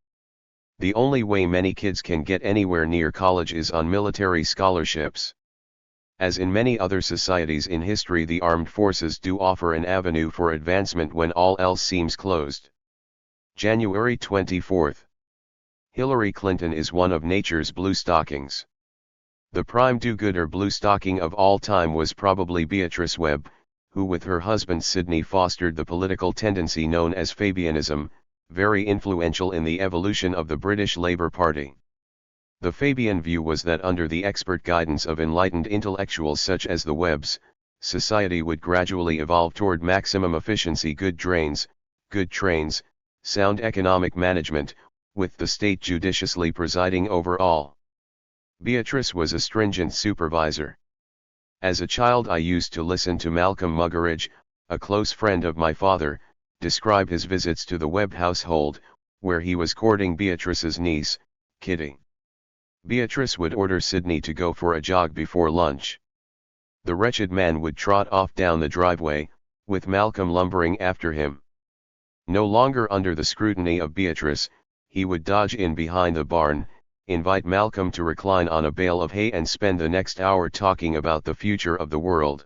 A: The only way many kids can get anywhere near college is on military scholarships. As in many other societies in history, the armed forces do offer an avenue for advancement when all else seems closed. January 24. Hillary Clinton is one of nature's blue stockings. The prime do-gooder blue stocking of all time was probably Beatrice Webb, who with her husband Sidney fostered the political tendency known as Fabianism, very influential in the evolution of the British Labour Party. The Fabian view was that under the expert guidance of enlightened intellectuals such as the Webbs, society would gradually evolve toward maximum efficiency, good drains, good trains, sound economic management, with the state judiciously presiding over all. Beatrice was a stringent supervisor. As a child I used to listen to Malcolm Muggeridge, a close friend of my father, describe his visits to the Webb household, where he was courting Beatrice's niece, Kitty. Beatrice would order Sidney to go for a jog before lunch. The wretched man would trot off down the driveway, with Malcolm lumbering after him. No longer under the scrutiny of Beatrice, he would dodge in behind the barn, invite Malcolm to recline on a bale of hay and spend the next hour talking about the future of the world.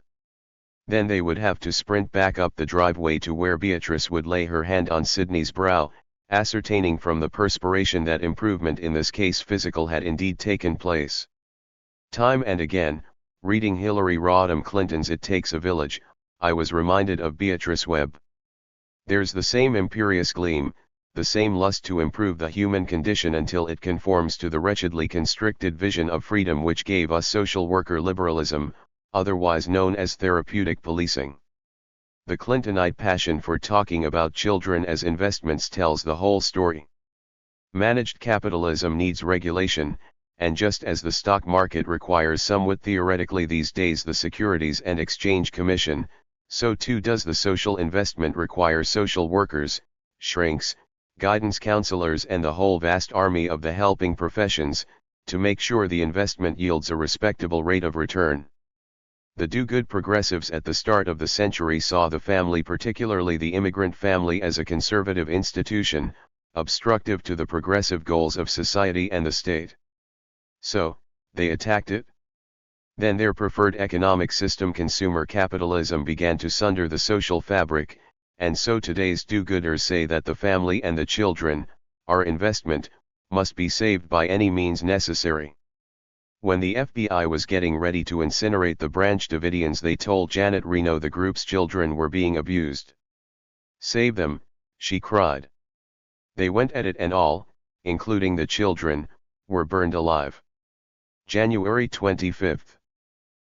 A: Then they would have to sprint back up the driveway to where Beatrice would lay her hand on Sidney's brow, ascertaining from the perspiration that improvement, in this case physical, had indeed taken place. Time and again, reading Hillary Rodham Clinton's It Takes a Village, I was reminded of Beatrice Webb. There's the same imperious gleam, the same lust to improve the human condition until it conforms to the wretchedly constricted vision of freedom which gave us social worker liberalism, otherwise known as therapeutic policing. The Clintonite passion for talking about children as investments tells the whole story. Managed capitalism needs regulation, and just as the stock market requires somewhat theoretically these days the Securities and Exchange Commission, so too does the social investment require social workers, shrinks, guidance counselors and the whole vast army of the helping professions, to make sure the investment yields a respectable rate of return. The do-good progressives at the start of the century saw the family, particularly the immigrant family, as a conservative institution, obstructive to the progressive goals of society and the state. So, they attacked it. Then their preferred economic system, consumer capitalism, began to sunder the social fabric, and so today's do-gooders say that the family and the children, our investment, must be saved by any means necessary. When the FBI was getting ready to incinerate the Branch Davidians, they told Janet Reno the group's children were being abused. "Save them," she cried. They went at it and all, including the children, were burned alive. January 25.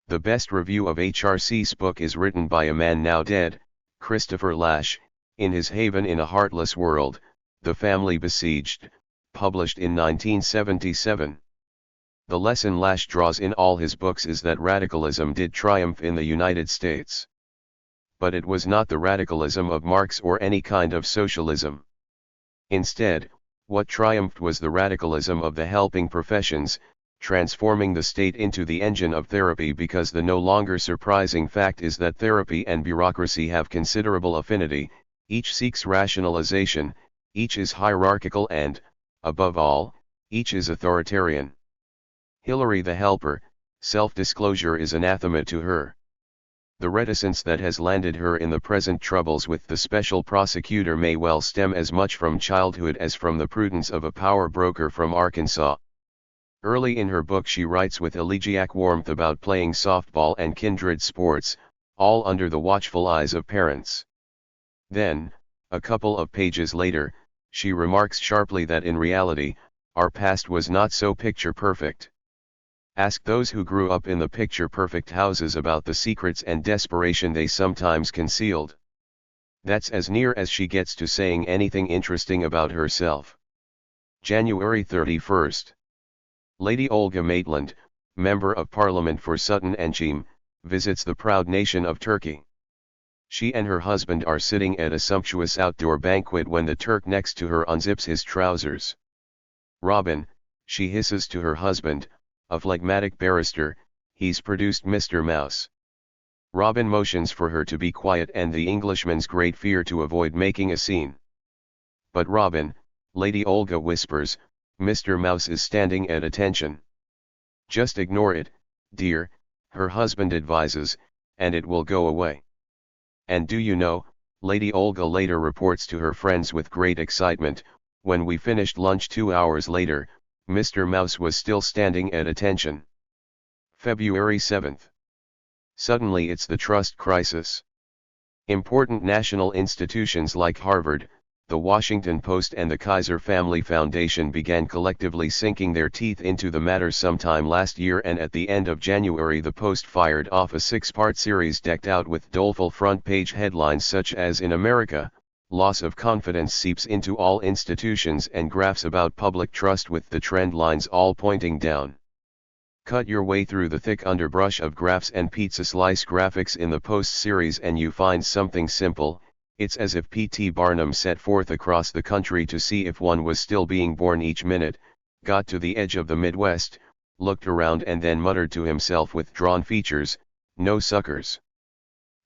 A: The best review of HRC's book is written by a man now dead, Christopher Lasch, in his Haven in a Heartless World, The Family Besieged, published in 1977. The lesson Lasch draws in all his books is that radicalism did triumph in the United States. But it was not the radicalism of Marx or any kind of socialism. Instead, what triumphed was the radicalism of the helping professions, transforming the state into the engine of therapy, because the no longer surprising fact is that therapy and bureaucracy have considerable affinity, each seeks rationalization, each is hierarchical and, above all, each is authoritarian. Hillary the helper, self-disclosure is anathema to her. The reticence that has landed her in the present troubles with the special prosecutor may well stem as much from childhood as from the prudence of a power broker from Arkansas. Early in her book she writes with elegiac warmth about playing softball and kindred sports, all under the watchful eyes of parents. Then, a couple of pages later, she remarks sharply that in reality, our past was not so picture-perfect. Ask those who grew up in the picture-perfect houses about the secrets and desperation they sometimes concealed. That's as near as she gets to saying anything interesting about herself. January 31. Lady Olga Maitland, Member of Parliament for Sutton and Cheam, visits the proud nation of Turkey. She and her husband are sitting at a sumptuous outdoor banquet when the Turk next to her unzips his trousers. "Robin," She hisses to her husband, a phlegmatic barrister, "He's produced Mr. Mouse." Robin motions for her to be quiet, and the Englishman's great fear to avoid making a scene. "But Robin," Lady Olga whispers, "Mr. Mouse is standing at attention." "Just ignore it, dear," her husband advises, "and it will go away." "And do you know," Lady Olga later reports to her friends with great excitement, "when we finished lunch 2 hours later, Mr. Mouse was still standing at attention." February 7. Suddenly it's the trust crisis. Important national institutions like Harvard, the Washington Post and the Kaiser Family Foundation began collectively sinking their teeth into the matter sometime last year, and at the end of January the Post fired off a 6-part series decked out with doleful front-page headlines such as "In America, loss of confidence seeps into all institutions," and graphs about public trust with the trend lines all pointing down. Cut your way through the thick underbrush of graphs and pizza slice graphics in the Post series and you find something simple. It's as if P.T. Barnum set forth across the country to see if one was still being born each minute, got to the edge of the Midwest, looked around and then muttered to himself with drawn features, "No suckers."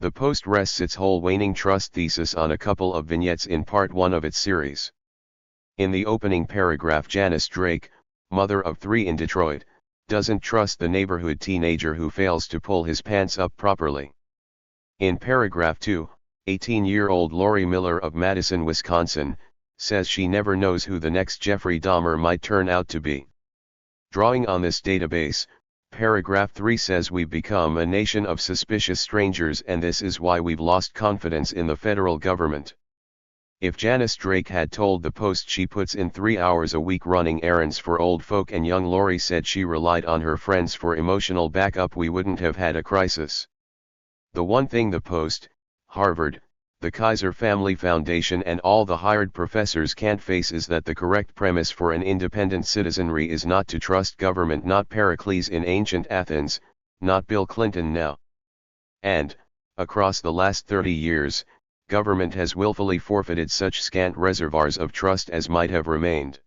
A: The Post rests its whole waning trust thesis on a couple of vignettes in part 1 of its series. In the opening paragraph, Janice Drake, mother of 3 in Detroit, doesn't trust the neighborhood teenager who fails to pull his pants up properly. In paragraph 2, 18-year-old Lori Miller of Madison, Wisconsin, says she never knows who the next Jeffrey Dahmer might turn out to be. Drawing on this database, paragraph 3 says we've become a nation of suspicious strangers, and this is why we've lost confidence in the federal government. If Janice Drake had told the Post she puts in 3 hours a week running errands for old folk and young Lori said she relied on her friends for emotional backup, we wouldn't have had a crisis. The one thing the Post, Harvard, the Kaiser Family Foundation and all the hired professors can't face is that the correct premise for an independent citizenry is not to trust government, not Pericles in ancient Athens, not Bill Clinton now. And, across the last 30 years, government has willfully forfeited such scant reservoirs of trust as might have remained.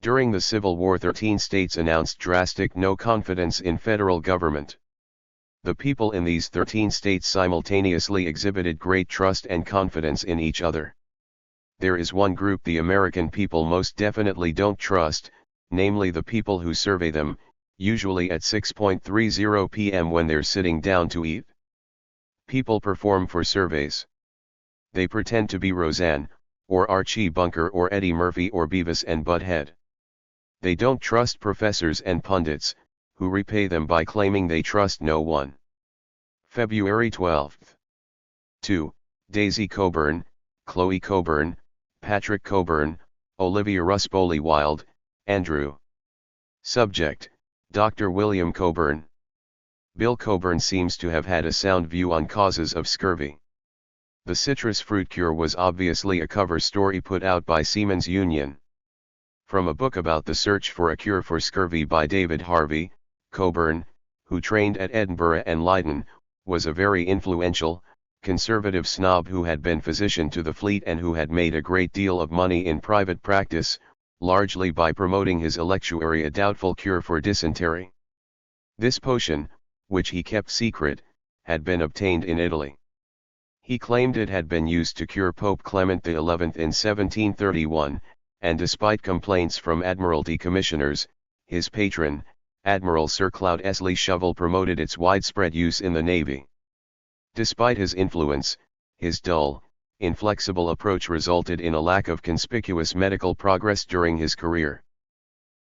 A: During the Civil War, 13 states announced drastic no confidence in federal government. The people in these 13 states simultaneously exhibited great trust and confidence in each other. There is one group the American people most definitely don't trust, namely the people who survey them, usually at 6:30 p.m. when they're sitting down to eat. People perform for surveys. They pretend to be Roseanne, or Archie Bunker, or Eddie Murphy, or Beavis and Butthead. They don't trust professors and pundits, who repay them by claiming they trust no one. February 12. 2. Daisy Cockburn, Chloe Cockburn, Patrick Cockburn, Olivia Ruspoli Wilde, Andrew. Subject, Dr. William Cockburn. Bill Cockburn seems to have had a sound view on causes of scurvy. The citrus fruit cure was obviously a cover story put out by Seamen's Union. From a book about the search for a cure for scurvy by David Harvey, Cockburn, who trained at Edinburgh and Leiden, was a very influential, conservative snob who had been physician to the fleet and who had made a great deal of money in private practice, largely by promoting his electuary, a doubtful cure for dysentery. This potion, which he kept secret, had been obtained in Italy. He claimed it had been used to cure Pope Clement XI in 1731, and despite complaints from Admiralty commissioners, his patron, Admiral Sir Cloud Esley Shovel, promoted its widespread use in the Navy. Despite his influence, his dull, inflexible approach resulted in a lack of conspicuous medical progress during his career.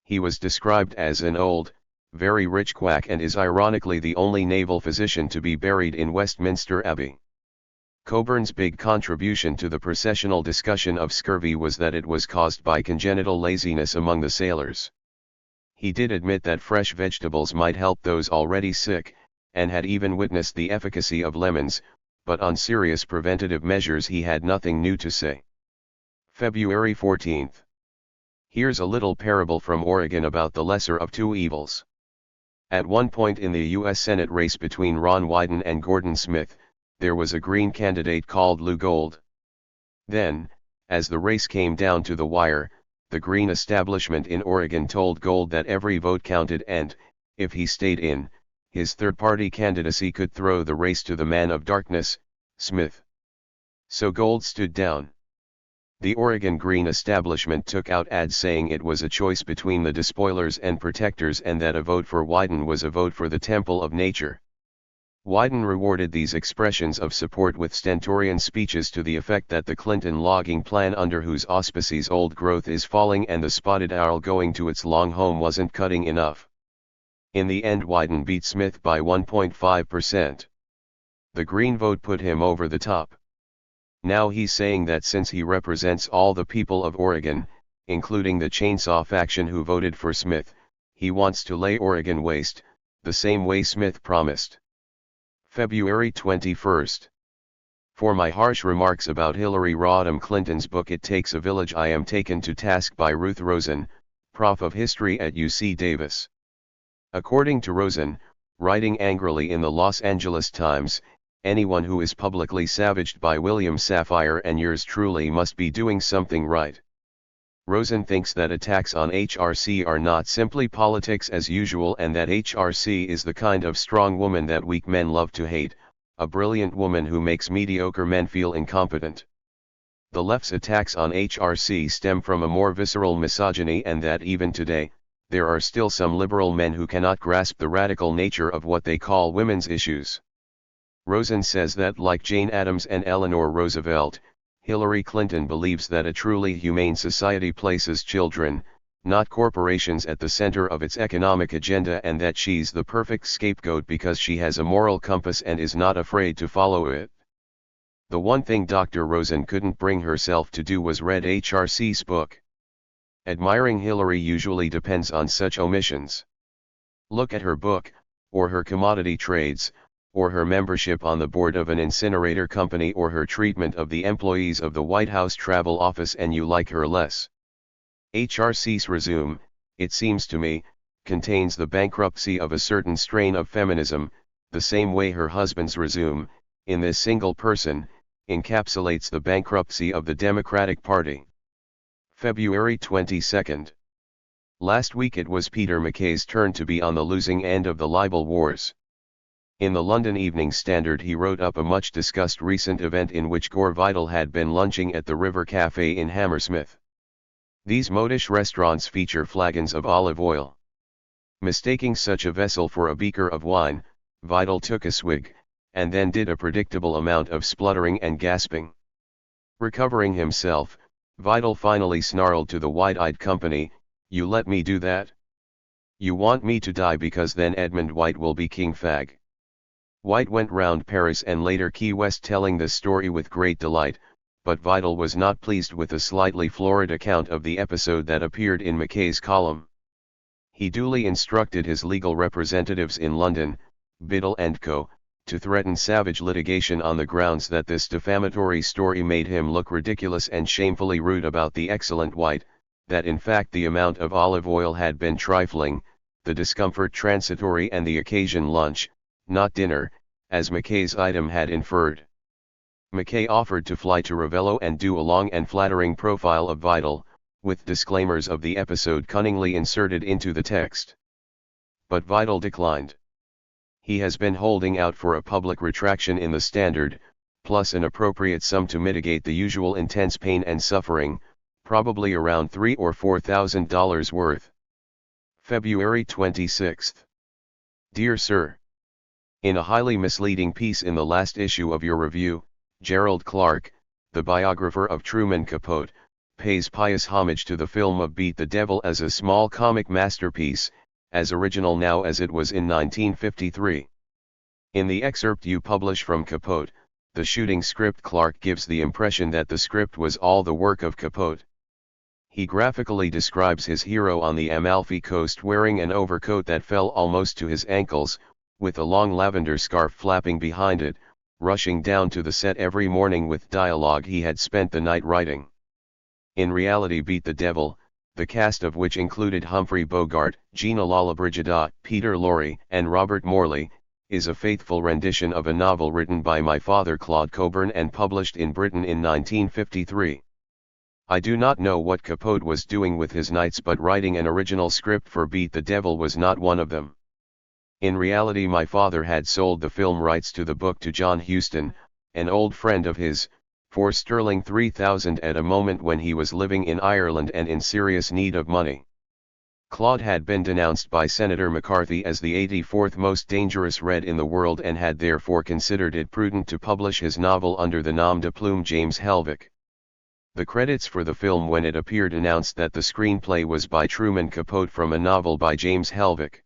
A: He was described as an old, very rich quack and is ironically the only naval physician to be buried in Westminster Abbey. Cockburn's big contribution to the processional discussion of scurvy was that it was caused by congenital laziness among the sailors. He did admit that fresh vegetables might help those already sick, and had even witnessed the efficacy of lemons, but on serious preventative measures he had nothing new to say. February 14. Here's a little parable from Oregon about the lesser of two evils. At one point in the U.S. Senate race between Ron Wyden and Gordon Smith, there was a green candidate called Lou Gold. Then, as the race came down to the wire, the Green establishment in Oregon told Gold that every vote counted and, if he stayed in, his third-party candidacy could throw the race to the man of darkness, Smith. So Gold stood down. The Oregon Green establishment took out ads saying it was a choice between the despoilers and protectors and that a vote for Wyden was a vote for the temple of nature. Wyden rewarded these expressions of support with stentorian speeches to the effect that the Clinton logging plan under whose auspices old growth is falling and the spotted owl going to its long home wasn't cutting enough. In the end Wyden beat Smith by 1.5%. The Green vote put him over the top. Now he's saying that since he represents all the people of Oregon, including the chainsaw faction who voted for Smith, he wants to lay Oregon waste, the same way Smith promised. February 21. For my harsh remarks about Hillary Rodham Clinton's book It Takes a Village, I am taken to task by Ruth Rosen, Prof of History at UC Davis. According to Rosen, writing angrily in the Los Angeles Times, anyone who is publicly savaged by William Safire and yours truly must be doing something right. Rosen thinks that attacks on HRC are not simply politics as usual and that HRC is the kind of strong woman that weak men love to hate, a brilliant woman who makes mediocre men feel incompetent. The left's attacks on HRC stem from a more visceral misogyny and that even today, there are still some liberal men who cannot grasp the radical nature of what they call women's issues. Rosen says that like Jane Addams and Eleanor Roosevelt, Hillary Clinton believes that a truly humane society places children, not corporations, at the center of its economic agenda and that she's the perfect scapegoat because she has a moral compass and is not afraid to follow it. The one thing Dr. Rosen couldn't bring herself to do was read HRC's book. Admiring Hillary usually depends on such omissions. Look at her book, or her commodity trades, or her membership on the board of an incinerator company, or her treatment of the employees of the White House Travel Office, and you like her less. HRC's resume, it seems to me, contains the bankruptcy of a certain strain of feminism, the same way her husband's resume, in this single person, encapsulates the bankruptcy of the Democratic Party. February 22. Last week it was Peter MacKay's turn to be on the losing end of the libel wars. In the London Evening Standard he wrote up a much-discussed recent event in which Gore Vidal had been lunching at the River Café in Hammersmith. These modish restaurants feature flagons of olive oil. Mistaking such a vessel for a beaker of wine, Vidal took a swig, and then did a predictable amount of spluttering and gasping. Recovering himself, Vidal finally snarled to the wide-eyed company, "You let me do that? You want me to die because then Edmund White will be king fag." White went round Paris and later Key West telling the story with great delight, but Vidal was not pleased with the slightly florid account of the episode that appeared in MacKay's column. He duly instructed his legal representatives in London, Biddle & Co., to threaten savage litigation on the grounds that this defamatory story made him look ridiculous and shamefully rude about the excellent White, that in fact the amount of olive oil had been trifling, the discomfort transitory and the occasion lunch, not dinner, as MacKay's item had inferred. MacKay offered to fly to Ravello and do a long and flattering profile of Vidal, with disclaimers of the episode cunningly inserted into the text. But Vidal declined. He has been holding out for a public retraction in the Standard, plus an appropriate sum to mitigate the usual intense pain and suffering, probably around $3,000 or $4,000 worth. February 26. Dear Sir. In a highly misleading piece in the last issue of your review, Gerald Clark, the biographer of Truman Capote, pays pious homage to the film of Beat the Devil as a small comic masterpiece, as original now as it was in 1953. In the excerpt you publish from Capote, the shooting script, Clark gives the impression that the script was all the work of Capote. He graphically describes his hero on the Amalfi Coast wearing an overcoat that fell almost to his ankles, with a long lavender scarf flapping behind it, rushing down to the set every morning with dialogue he had spent the night writing. In reality, Beat the Devil, the cast of which included Humphrey Bogart, Gina Lollobrigida, Peter Lorre, and Robert Morley, is a faithful rendition of a novel written by my father Claude Cockburn and published in Britain in 1953. I do not know what Capote was doing with his nights, but writing an original script for Beat the Devil was not one of them. In reality, my father had sold the film rights to the book to John Huston, an old friend of his, for sterling 3,000 at a moment when he was living in Ireland and in serious need of money. Claude had been denounced by Senator McCarthy as the 84th most dangerous red in the world, and had therefore considered it prudent to publish his novel under the nom de plume James Helvig. The credits for the film when it appeared announced that the screenplay was by Truman Capote from a novel by James Helvig.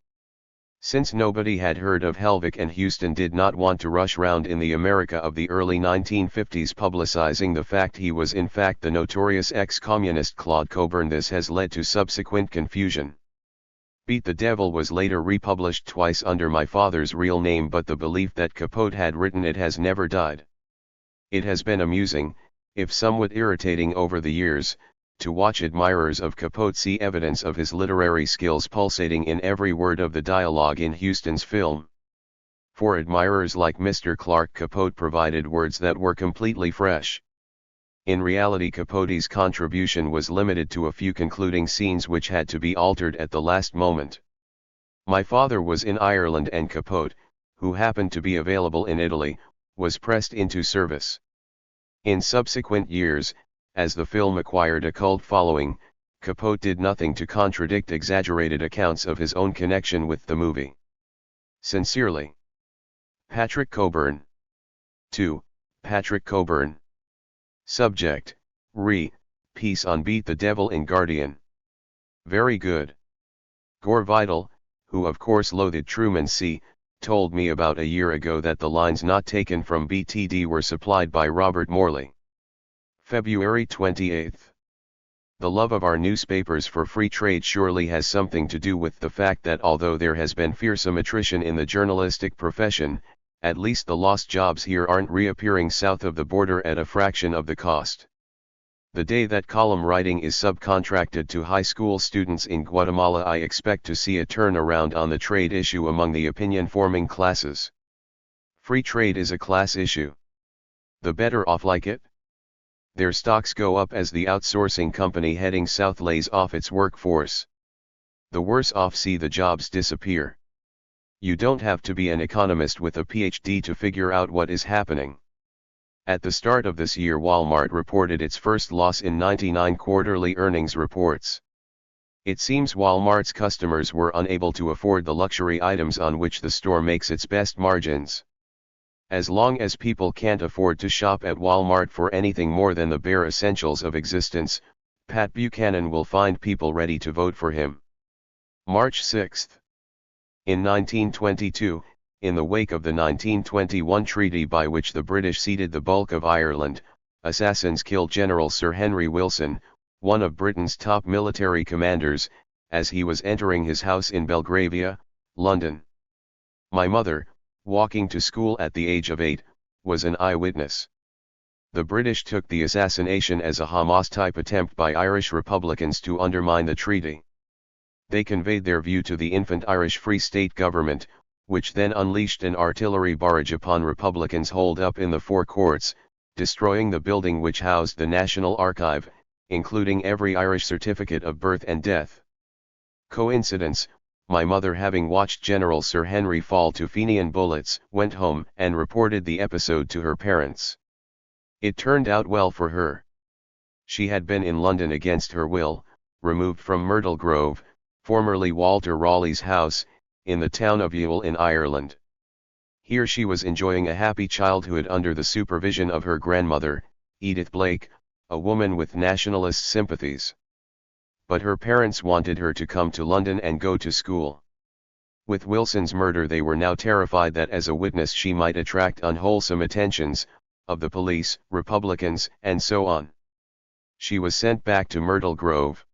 A: Since nobody had heard of Helvig and Huston did not want to rush round in the America of the early 1950s publicizing the fact he was in fact the notorious ex-communist Claude Cockburn, this has led to subsequent confusion. Beat the Devil was later republished twice under my father's real name, but the belief that Capote had written it has never died. It has been amusing, if somewhat irritating over the years, to watch admirers of Capote see evidence of his literary skills pulsating in every word of the dialogue in Huston's film. For admirers like Mr. Clark, Capote provided words that were completely fresh. In reality, Capote's contribution was limited to a few concluding scenes which had to be altered at the last moment. My father was in Ireland, and Capote, who happened to be available in Italy, was pressed into service. In subsequent years, as the film acquired a cult following, Capote did nothing to contradict exaggerated accounts of his own connection with the movie. Sincerely, Patrick Cockburn. 2. Patrick Cockburn. Subject: piece on Beat the Devil in Guardian. Very good. Gore Vidal, who of course loathed Truman C., told me about a year ago that the lines not taken from BTD were supplied by Robert Morley. February 28. The love of our newspapers for free trade surely has something to do with the fact that although there has been fearsome attrition in the journalistic profession, at least the lost jobs here aren't reappearing south of the border at a fraction of the cost. The day that column writing is subcontracted to high school students in Guatemala, I expect to see a turnaround on the trade issue among the opinion-forming classes. Free trade is a class issue. The better off like it, their stocks go up as the outsourcing company heading south lays off its workforce. The worse off see the jobs disappear. You don't have to be an economist with a PhD to figure out what is happening. At the start of this year, Walmart reported its first loss in 99 quarterly earnings reports. It seems Walmart's customers were unable to afford the luxury items on which the store makes its best margins. As long as people can't afford to shop at Walmart for anything more than the bare essentials of existence, Pat Buchanan will find people ready to vote for him. March 6. In 1922, in the wake of the 1921 treaty by which the British ceded the bulk of Ireland, assassins killed General Sir Henry Wilson, one of Britain's top military commanders, as he was entering his house in Belgravia, London. My mother, walking to school at the age of 8, was an eyewitness. The British took the assassination as a Hamas-type attempt by Irish Republicans to undermine the treaty. They conveyed their view to the infant Irish Free State government, which then unleashed an artillery barrage upon Republicans holed up in the Four Courts, destroying the building which housed the National Archive, including every Irish certificate of birth and death. Coincidence: my mother, having watched General Sir Henry fall to Fenian bullets, went home and reported the episode to her parents. It turned out well for her. She had been in London against her will, removed from Myrtle Grove, formerly Walter Raleigh's house, in the town of Ewell in Ireland. Here she was enjoying a happy childhood under the supervision of her grandmother, Edith Blake, a woman with nationalist sympathies. But her parents wanted her to come to London and go to school. With Wilson's murder they were now terrified that as a witness she might attract unwholesome attentions, of the police, Republicans, and so on. She was sent back to Myrtle Grove.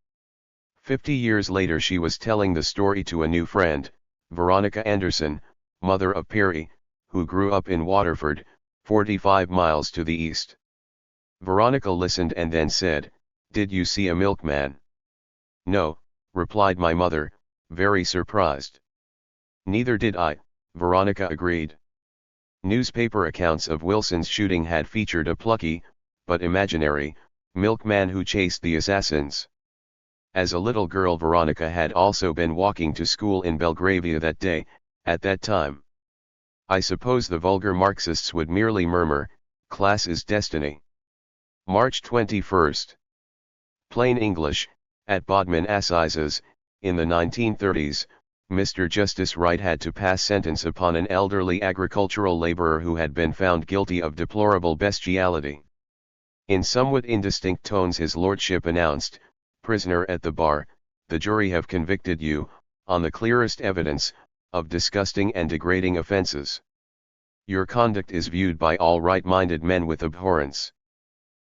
A: 50 years later she was telling the story to a new friend, Veronica Anderson, mother of Perry, who grew up in Waterford, 45 miles to the east. Veronica listened and then said, "Did you see a milkman?" "No," replied my mother, very surprised. "Neither did I," Veronica agreed. Newspaper accounts of Wilson's shooting had featured a plucky, but imaginary, milkman who chased the assassins. As a little girl, Veronica had also been walking to school in Belgravia that day, at that time. I suppose the vulgar Marxists would merely murmur, class is destiny. March 21st. Plain English, at Bodmin Assizes, in the 1930s, Mr. Justice Wright had to pass sentence upon an elderly agricultural laborer who had been found guilty of deplorable bestiality. In somewhat indistinct tones his lordship announced, "Prisoner at the bar, the jury have convicted you, on the clearest evidence, of disgusting and degrading offences. Your conduct is viewed by all right-minded men with abhorrence.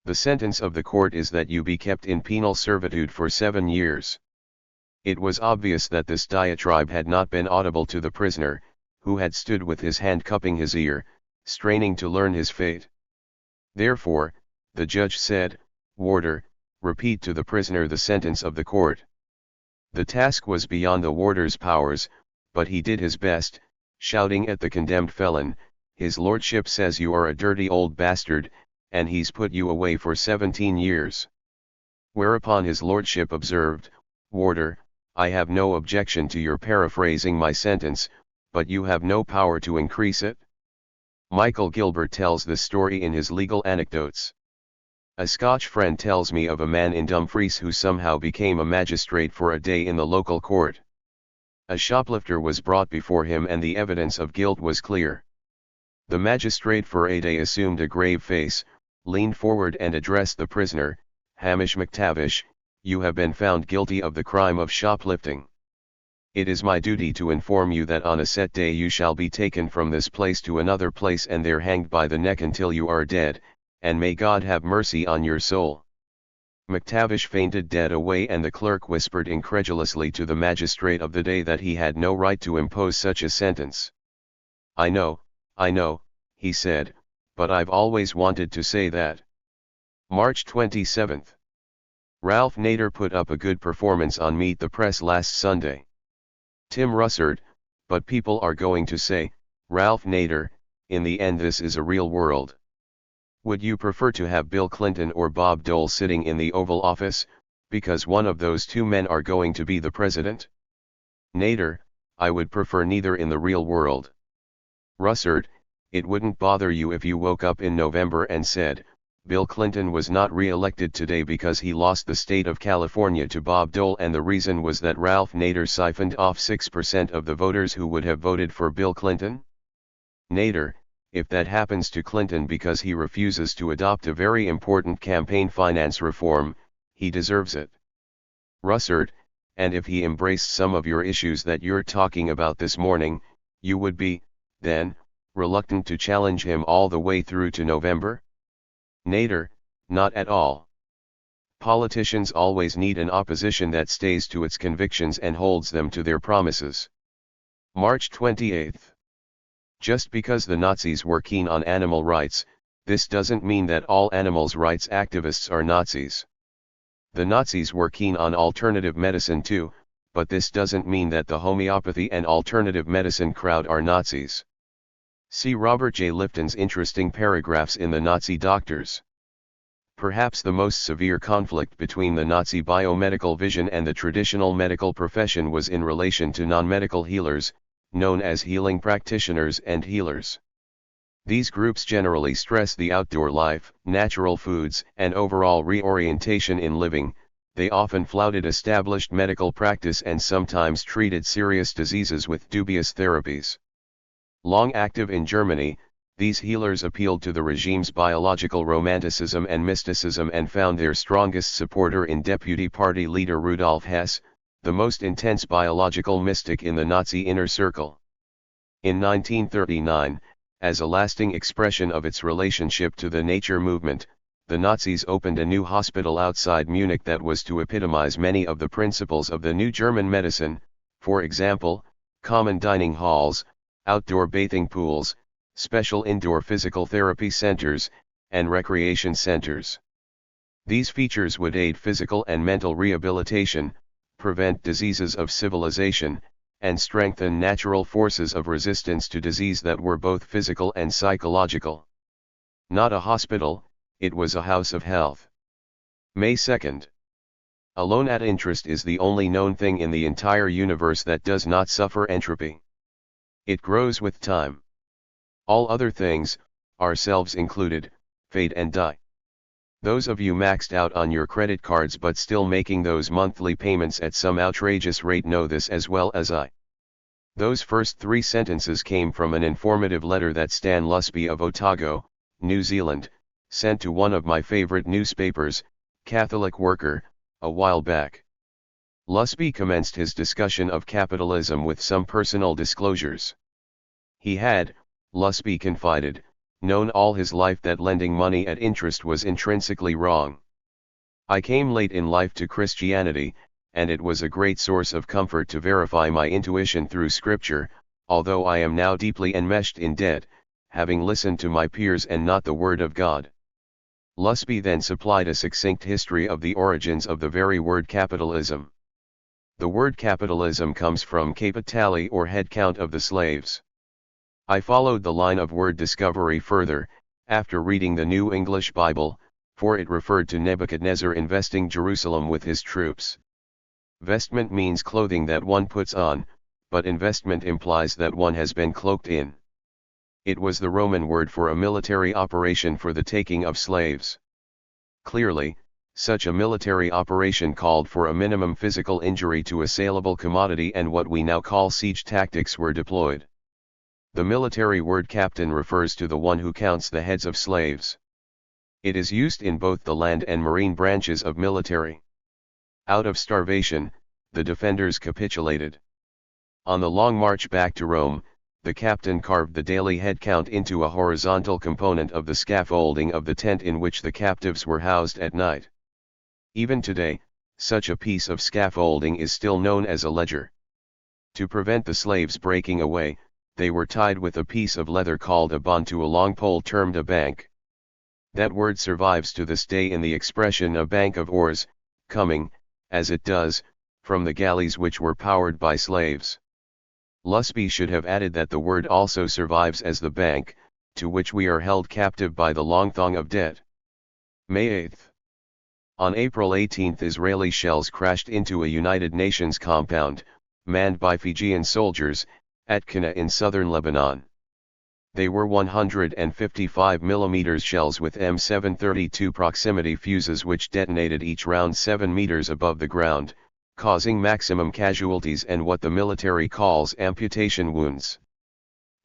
A: The sentence of the court is that you be kept in penal servitude for 7 years." It was obvious that this diatribe had not been audible to the prisoner, who had stood with his hand cupping his ear, straining to learn his fate. Therefore, the judge said, "Warder, repeat to the prisoner the sentence of the court." The task was beyond the warder's powers, but he did his best, shouting at the condemned felon, "His lordship says you are a dirty old bastard, and he's put you away for 17 years. Whereupon his lordship observed, "Warder, I have no objection to your paraphrasing my sentence, but you have no power to increase it." Michael Gilbert tells this story in his Legal Anecdotes. A Scotch friend tells me of a man in Dumfries who somehow became a magistrate for a day in the local court. A shoplifter was brought before him and the evidence of guilt was clear. The magistrate for a day assumed a grave face, leaned forward and addressed the prisoner, "Hamish McTavish, you have been found guilty of the crime of shoplifting. It is my duty to inform you that on a set day you shall be taken from this place to another place and there hanged by the neck until you are dead, and may God have mercy on your soul." McTavish fainted dead away and the clerk whispered incredulously to the magistrate of the day that he had no right to impose such a sentence. I know," he said, "but I've always wanted to say that." March 27th. Ralph Nader put up a good performance on Meet the Press last Sunday. Tim Russert, but people are going to say, "Ralph Nader, in the end this is a real world. Would you prefer to have Bill Clinton or Bob Dole sitting in the Oval Office, because one of those two men are going to be the president?" Nader, "I would prefer neither in the real world." Russert, "It wouldn't bother you if you woke up in November and said, Bill Clinton was not re-elected today because he lost the state of California to Bob Dole and the reason was that Ralph Nader siphoned off 6% of the voters who would have voted for Bill Clinton?" Nader, "If that happens to Clinton because he refuses to adopt a very important campaign finance reform, he deserves it." Russert, "And if he embraced some of your issues that you're talking about this morning, you would be, then, reluctant to challenge him all the way through to November?" Nader, "Not at all. Politicians always need an opposition that stays to its convictions and holds them to their promises." March 28th. Just because the Nazis were keen on animal rights, this doesn't mean that all animals' rights activists are Nazis. The Nazis were keen on alternative medicine too, but this doesn't mean that the homeopathy and alternative medicine crowd are Nazis. See Robert J. Lifton's interesting paragraphs in The Nazi Doctors. Perhaps the most severe conflict between the Nazi biomedical vision and the traditional medical profession was in relation to non-medical healers, known as healing practitioners and healers. These groups generally stress the outdoor life, natural foods, and overall reorientation in living. They often flouted established medical practice and sometimes treated serious diseases with dubious therapies. Long active in Germany, these healers appealed to the regime's biological romanticism and mysticism and found their strongest supporter in Deputy Party leader Rudolf Hess, the most intense biological mystic in the Nazi inner circle. In 1939, as a lasting expression of its relationship to the nature movement, the Nazis opened a new hospital outside Munich that was to epitomize many of the principles of the new German medicine, for example, common dining halls, outdoor bathing pools, special indoor physical therapy centers, and recreation centers. These features would aid physical and mental rehabilitation, prevent diseases of civilization, and strengthen natural forces of resistance to disease that were both physical and psychological. Not a hospital, it was a house of health. May 2nd. A loan at interest is the only known thing in the entire universe that does not suffer entropy. It grows with time. All other things, ourselves included, fade and die. Those of you maxed out on your credit cards but still making those monthly payments at some outrageous rate know this as well as I. Those first 3 sentences came from an informative letter that Stan Lusby of Otago, New Zealand, sent to one of my favorite newspapers, Catholic Worker, a while back. Lusby commenced his discussion of capitalism with some personal disclosures. He had, Lusby confided, known all his life that lending money at interest was intrinsically wrong. I came late in life to Christianity, and it was a great source of comfort to verify my intuition through scripture, although I am now deeply enmeshed in debt, having listened to my peers and not the word of God. Lusby then supplied a succinct history of the origins of the very word capitalism. The word capitalism comes from capitale or head count of the slaves. I followed the line of word discovery further, after reading the New English Bible, for it referred to Nebuchadnezzar investing Jerusalem with his troops. Vestment means clothing that one puts on, but investment implies that one has been cloaked in. It was the Roman word for a military operation for the taking of slaves. Clearly, such a military operation called for a minimum physical injury to a saleable commodity, and what we now call siege tactics were deployed. The military word captain refers to the one who counts the heads of slaves. It is used in both the land and marine branches of military. Out of starvation, the defenders capitulated. On the long march back to Rome, the captain carved the daily head count into a horizontal component of the scaffolding of the tent in which the captives were housed at night. Even today, such a piece of scaffolding is still known as a ledger. To prevent the slaves breaking away, they were tied with a piece of leather called a bond to a long pole termed a bank. That word survives to this day in the expression a bank of oars, coming, as it does, from the galleys which were powered by slaves. Lusby should have added that the word also survives as the bank, to which we are held captive by the long thong of debt. May 8. On April 18, Israeli shells crashed into a United Nations compound, manned by Fijian soldiers, at Qana in southern Lebanon. They were 155 mm shells with M732 proximity fuses which detonated each round 7 meters above the ground, causing maximum casualties and what the military calls amputation wounds.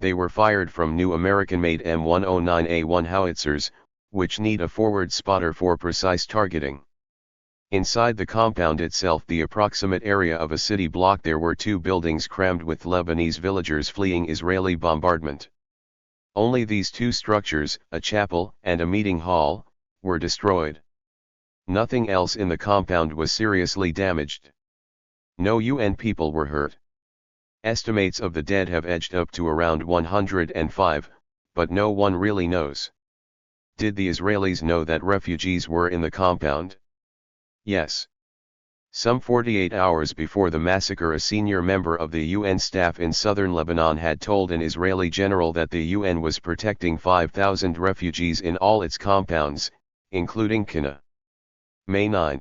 A: They were fired from new American-made M109A1 howitzers, which need a forward spotter for precise targeting. Inside the compound itself, the approximate area of a city block, there were 2 buildings crammed with Lebanese villagers fleeing Israeli bombardment. Only these 2 structures, a chapel and a meeting hall, were destroyed. Nothing else in the compound was seriously damaged. No UN people were hurt. Estimates of the dead have edged up to around 105, but no one really knows. Did the Israelis know that refugees were in the compound? Yes. Some 48 hours before the massacre, a senior member of the UN staff in southern Lebanon had told an Israeli general that the UN was protecting 5,000 refugees in all its compounds, including Qana. May 9.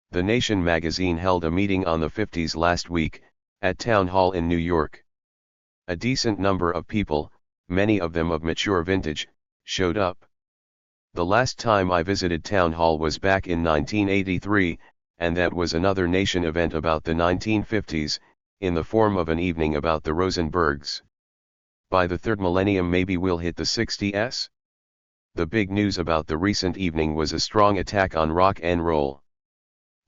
A: The Nation magazine held a meeting on the 50s last week, at Town Hall in New York. A decent number of people, many of them of mature vintage, showed up. The last time I visited Town Hall was back in 1983, and that was another Nation event about the 1950s, in the form of an evening about the Rosenbergs. By the 3rd millennium maybe we'll hit the 60s? The big news about the recent evening was a strong attack on rock and roll.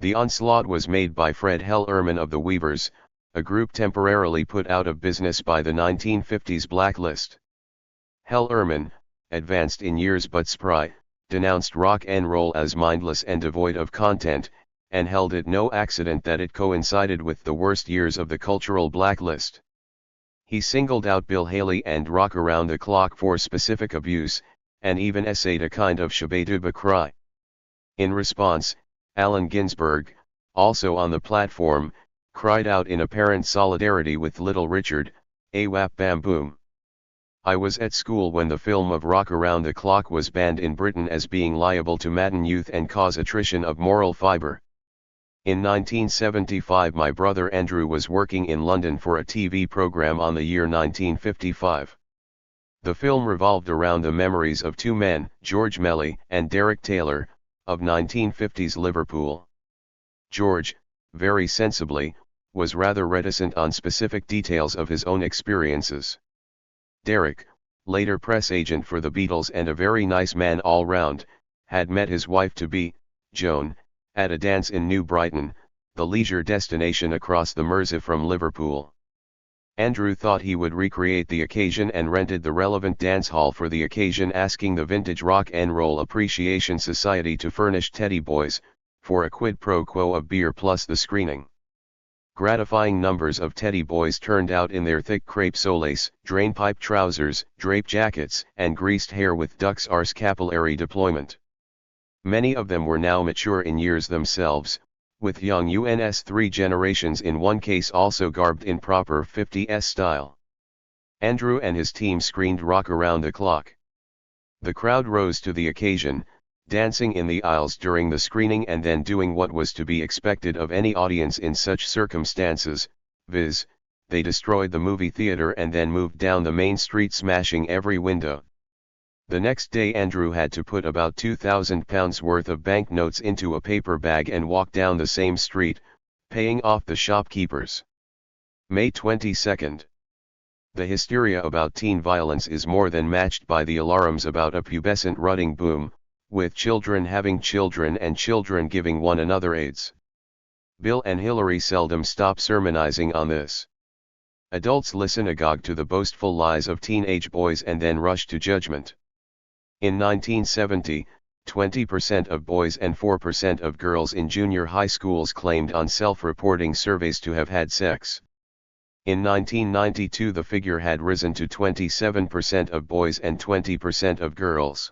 A: The onslaught was made by Fred Hell Ehrman of the Weavers, a group temporarily put out of business by the 1950s blacklist. Hell Ehrman, advanced in years but spry, denounced rock and roll as mindless and devoid of content, and held it no accident that it coincided with the worst years of the cultural blacklist. He singled out Bill Haley and Rock Around the Clock for specific abuse, and even essayed a kind of Shabbat cry. In response, Allen Ginsberg, also on the platform, cried out in apparent solidarity with Little Richard, "Awap bam boom." I was at school when the film of Rock Around the Clock was banned in Britain as being liable to madden youth and cause attrition of moral fibre. In 1975 my brother Andrew was working in London for a TV program on the year 1955. The film revolved around the memories of two men, George Melly and Derek Taylor, of 1950s Liverpool. George, very sensibly, was rather reticent on specific details of his own experiences. Derek, later press agent for the Beatles and a very nice man all round, had met his wife-to-be, Joan, at a dance in New Brighton, the leisure destination across the Mersey from Liverpool. Andrew thought he would recreate the occasion and rented the relevant dance hall for the occasion, asking the Vintage Rock and Roll Appreciation Society to furnish Teddy Boys, for a quid pro quo of beer plus the screening. Gratifying numbers of Teddy Boys turned out in their thick crepe solace, drainpipe trousers, drape jackets, and greased hair with duck's arse capillary deployment. Many of them were now mature in years themselves, with young UNS 3 generations in one case also garbed in proper 50s style. Andrew and his team screened Rock Around the Clock. The crowd rose to the occasion, dancing in the aisles during the screening and then doing what was to be expected of any audience in such circumstances, viz., they destroyed the movie theater and then moved down the main street smashing every window. The next day Andrew had to put about £2,000 worth of banknotes into a paper bag and walk down the same street, paying off the shopkeepers. May 22. The hysteria about teen violence is more than matched by the alarms about a pubescent rutting boom, with children having children and children giving one another AIDS. Bill and Hillary seldom stop sermonizing on this. Adults listen agog to the boastful lies of teenage boys and then rush to judgment. In 1970, 20% of boys and 4% of girls in junior high schools claimed on self-reporting surveys to have had sex. In 1992 the figure had risen to 27% of boys and 20% of girls.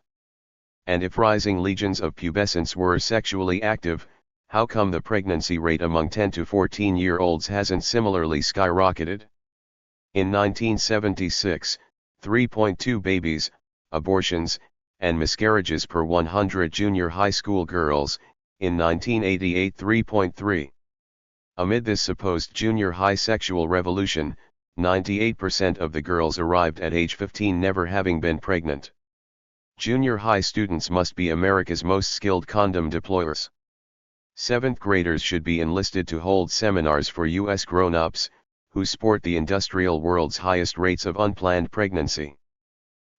A: And if rising legions of pubescents were sexually active, how come the pregnancy rate among 10 to 14-year-olds hasn't similarly skyrocketed? In 1976, 3.2 babies, abortions, and miscarriages per 100 junior high school girls, in 1988 3.3. Amid this supposed junior high sexual revolution, 98% of the girls arrived at age 15 never having been pregnant. Junior high students must be America's most skilled condom deployers. 7th graders should be enlisted to hold seminars for U.S. grown-ups, who sport the industrial world's highest rates of unplanned pregnancy.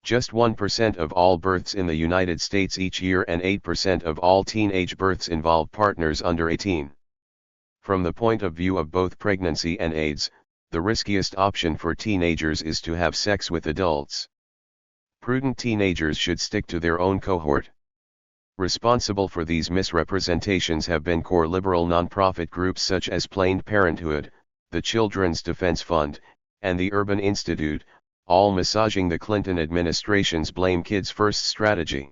A: Just 1% of all births in the United States each year and 8% of all teenage births involve partners under 18. From the point of view of both pregnancy and AIDS, the riskiest option for teenagers is to have sex with adults. Prudent teenagers should stick to their own cohort. Responsible for these misrepresentations have been core liberal nonprofit groups such as Planned Parenthood, the Children's Defense Fund, and the Urban Institute, all massaging the Clinton administration's Blame Kids First strategy.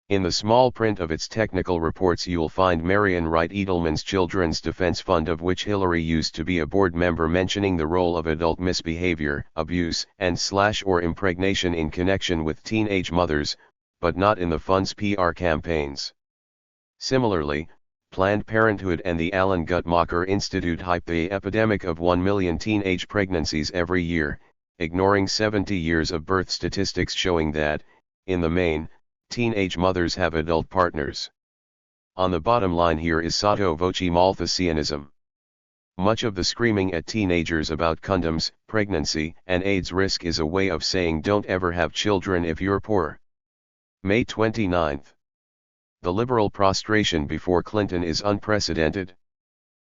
A: In the small print of its technical reports you'll find Marian Wright Edelman's Children's Defense Fund, of which Hillary used to be a board member, mentioning the role of adult misbehavior, abuse, and/or impregnation in connection with teenage mothers, but not in the fund's PR campaigns. Similarly, Planned Parenthood and the Alan Guttmacher Institute hype the epidemic of 1 million teenage pregnancies every year, ignoring 70 years of birth statistics showing that, in the main, teenage mothers have adult partners. On the bottom line here is sotto voce Malthusianism. Much of the screaming at teenagers about condoms, pregnancy, and AIDS risk is a way of saying don't ever have children if you're poor. May 29. The liberal prostration before Clinton is unprecedented.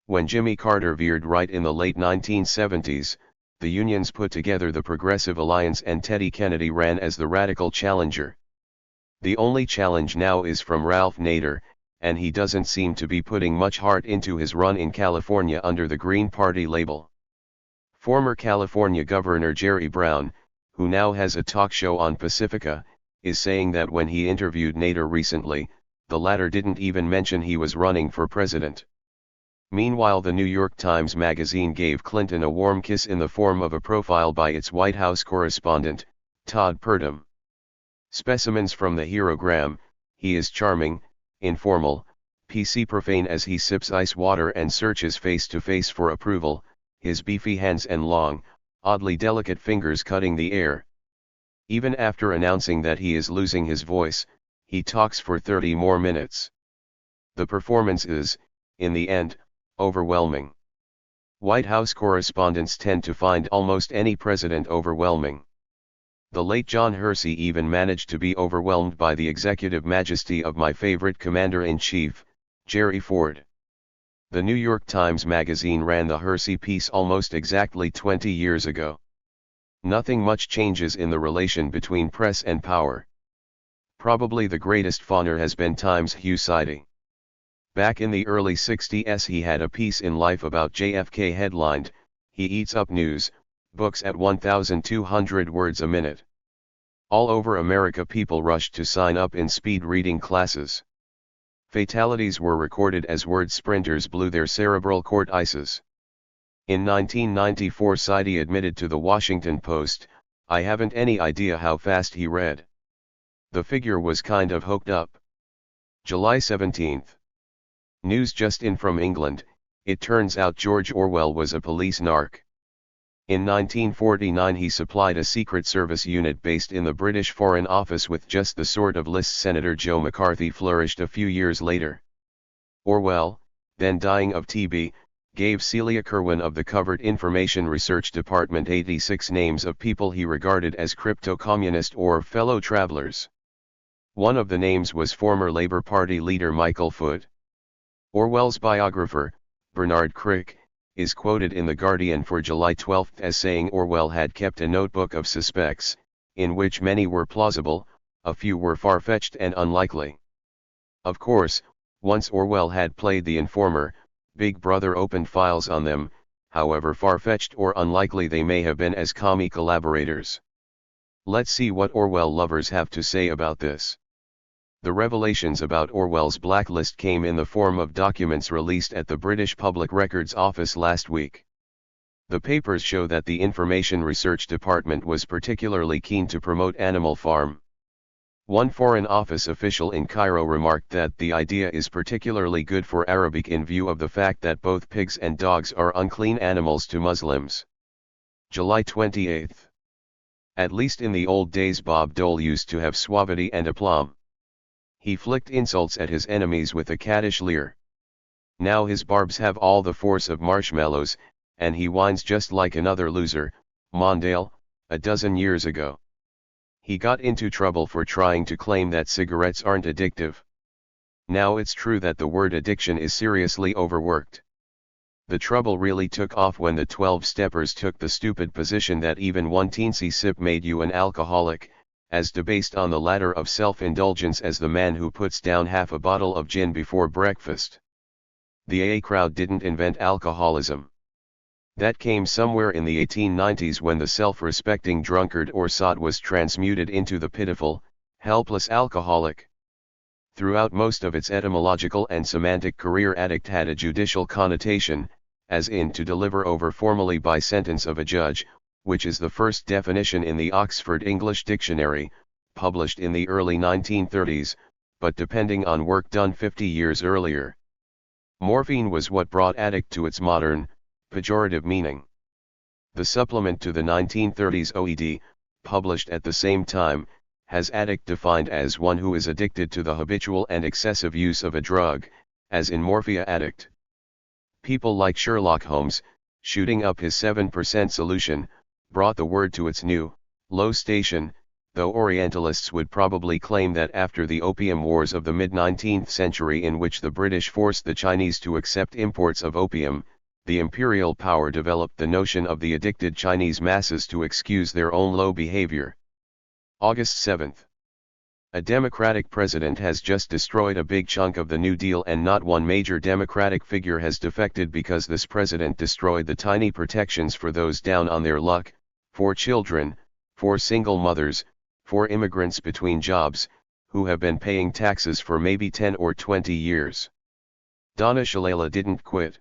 A: When Jimmy Carter veered right in the late 1970s, the unions put together the Progressive Alliance and Teddy Kennedy ran as the radical challenger. The only challenge now is from Ralph Nader, and he doesn't seem to be putting much heart into his run in California under the Green Party label. Former California Governor Jerry Brown, who now has a talk show on Pacifica, is saying that when he interviewed Nader recently, the latter didn't even mention he was running for president. Meanwhile, the New York Times Magazine gave Clinton a warm kiss in the form of a profile by its White House correspondent, THIRD-WORLDISM. Specimens from the herogram: he is charming, informal, PC profane as he sips ice water and searches face to face for approval, his beefy hands and long, oddly delicate fingers cutting the air. Even after announcing that he is losing his voice, he talks for 30 more minutes. The performance is, in the end, overwhelming. White House correspondents tend to find almost any president overwhelming. The late John Hersey even managed to be overwhelmed by the executive majesty of my favorite commander-in-chief, Gerry Ford. The New York Times Magazine ran the Hersey piece almost exactly 20 years ago. Nothing much changes in the relation between press and power. Probably the greatest fawner has been Times' Hugh Sidey. Back in the early 60s he had a piece in Life about JFK headlined, "He eats up news, books at 1,200 words a minute." All over America people rushed to sign up in speed reading classes. Fatalities were recorded as word sprinters blew their cerebral cortices. In 1994 Sidey admitted to the Washington Post, "I haven't any idea how fast he read. The figure was kind of hooked up." July 17. News just in from England: it turns out George Orwell was a police narc. In 1949 he supplied a Secret Service unit based in the British Foreign Office with just the sort of lists Senator Joe McCarthy flourished a few years later. Orwell, then dying of TB, gave Celia Kerwin of the Covert Information Research Department 86 names of people he regarded as crypto-communist or fellow travelers. One of the names was former Labour Party leader Michael Foot. Orwell's biographer, Bernard Crick, is quoted in The Guardian for July 12 as saying Orwell had kept a notebook of suspects, in which many were plausible, a few were far-fetched and unlikely. Of course, once Orwell had played the informer, Big Brother opened files on them, however far-fetched or unlikely they may have been as commie collaborators. Let's see what Orwell lovers have to say about this. The revelations about Orwell's blacklist came in the form of documents released at the British Public Records Office last week. The papers show that the Information Research Department was particularly keen to promote Animal Farm. One Foreign Office official in Cairo remarked that the idea is particularly good for Arabic in view of the fact that both pigs and dogs are unclean animals to Muslims. July 28. At least in the old days Bob Dole used to have suavity and aplomb. He flicked insults at his enemies with a caddish leer. Now his barbs have all the force of marshmallows, and he whines just like another loser, Mondale, a dozen years ago. He got into trouble for trying to claim that cigarettes aren't addictive. Now it's true that the word addiction is seriously overworked. The trouble really took off when the 12-steppers took the stupid position that even one teensy sip made you an alcoholic, as debased on the ladder of self-indulgence as the man who puts down half a bottle of gin before breakfast. The AA crowd didn't invent alcoholism. That came somewhere in the 1890s when the self-respecting drunkard or sot was transmuted into the pitiful, helpless alcoholic. Throughout most of its etymological and semantic career, addict had a judicial connotation, as in to deliver over formally by sentence of a judge, which is the first definition in the Oxford English Dictionary, published in the early 1930s, but depending on work done 50 years earlier. Morphine was what brought addict to its modern, pejorative meaning. The supplement to the 1930s OED, published at the same time, has addict defined as one who is addicted to the habitual and excessive use of a drug, as in morphia addict. People like Sherlock Holmes, shooting up his 7% solution, brought the word to its new, low station, though Orientalists would probably claim that after the Opium Wars of the mid-19th century, in which the British forced the Chinese to accept imports of opium, the imperial power developed the notion of the addicted Chinese masses to excuse their own low behavior. August 7. A Democratic president has just destroyed a big chunk of the New Deal, and not one major Democratic figure has defected because this president destroyed the tiny protections for those down on their luck, for children, for single mothers, for immigrants between jobs, who have been paying taxes for maybe 10 or 20 years. Donna Shalala didn't quit.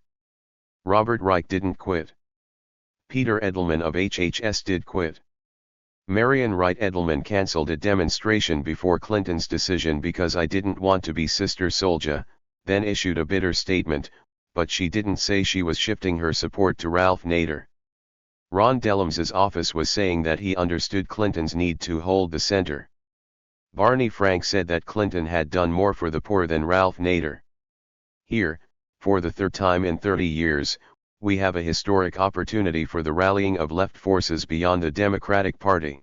A: Robert Reich didn't quit. Peter Edelman of HHS did quit. Marian Wright Edelman cancelled a demonstration before Clinton's decision because I didn't want to be Sister Souljah, then issued a bitter statement, but she didn't say she was shifting her support to Ralph Nader. Ron Dellums's office was saying that he understood Clinton's need to hold the center. Barney Frank said that Clinton had done more for the poor than Ralph Nader. Here, for the third time in 30 years, we have a historic opportunity for the rallying of left forces beyond the Democratic Party.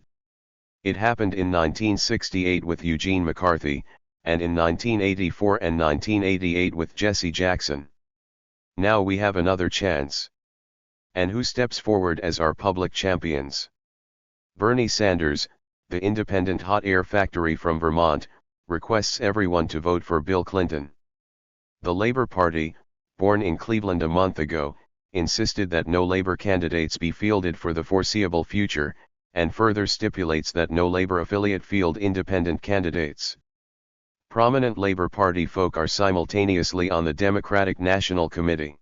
A: It happened in 1968 with Eugene McCarthy, and in 1984 and 1988 with Jesse Jackson. Now we have another chance. And who steps forward as our public champions? Bernie Sanders, the independent hot air factory from Vermont, requests everyone to vote for Bill Clinton. The Labor Party, born in Cleveland a month ago, insisted that no Labor candidates be fielded for the foreseeable future, and further stipulates that no Labor affiliate field independent candidates. Prominent Labor Party folk are simultaneously on the Democratic National Committee.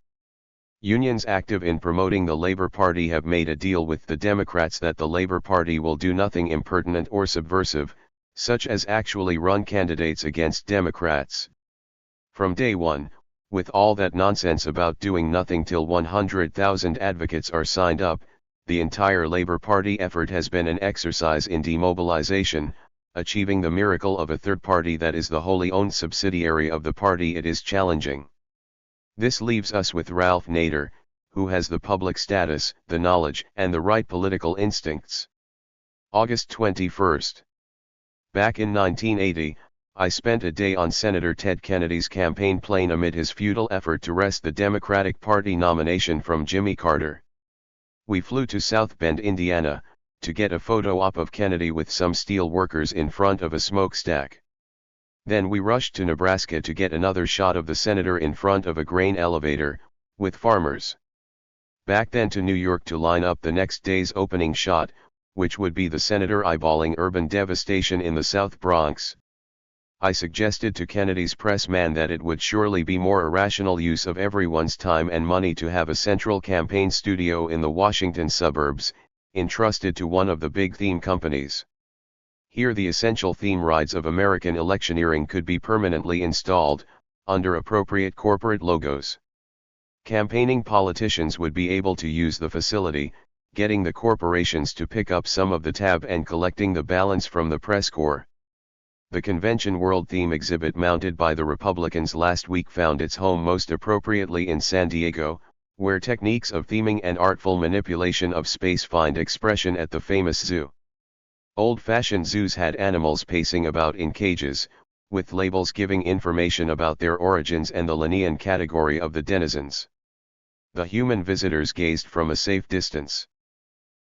A: Unions active in promoting the Labor Party have made a deal with the Democrats that the Labor Party will do nothing impertinent or subversive, such as actually run candidates against Democrats. From day one, with all that nonsense about doing nothing till 100,000 advocates are signed up, the entire Labor Party effort has been an exercise in demobilization, achieving the miracle of a third party that is the wholly owned subsidiary of the party it is challenging. This leaves us with Ralph Nader, who has the public status, the knowledge, and the right political instincts. August 21. Back in 1980, I spent a day on Senator Ted Kennedy's campaign plane amid his futile effort to wrest the Democratic Party nomination from Jimmy Carter. We flew to South Bend, Indiana, to get a photo op of Kennedy with some steel workers in front of a smokestack. Then we rushed to Nebraska to get another shot of the senator in front of a grain elevator, with farmers. Back then to New York to line up the next day's opening shot, which would be the senator eyeballing urban devastation in the South Bronx. I suggested to Kennedy's press man that it would surely be more a rational use of everyone's time and money to have a central campaign studio in the Washington suburbs, entrusted to one of the big theme companies. Here the essential theme rides of American electioneering could be permanently installed, under appropriate corporate logos. Campaigning politicians would be able to use the facility, getting the corporations to pick up some of the tab and collecting the balance from the press corps. The Convention World Theme exhibit mounted by the Republicans last week found its home most appropriately in San Diego, where techniques of theming and artful manipulation of space find expression at the famous zoo. Old-fashioned zoos had animals pacing about in cages, with labels giving information about their origins and the Linnean category of the denizens. The human visitors gazed from a safe distance.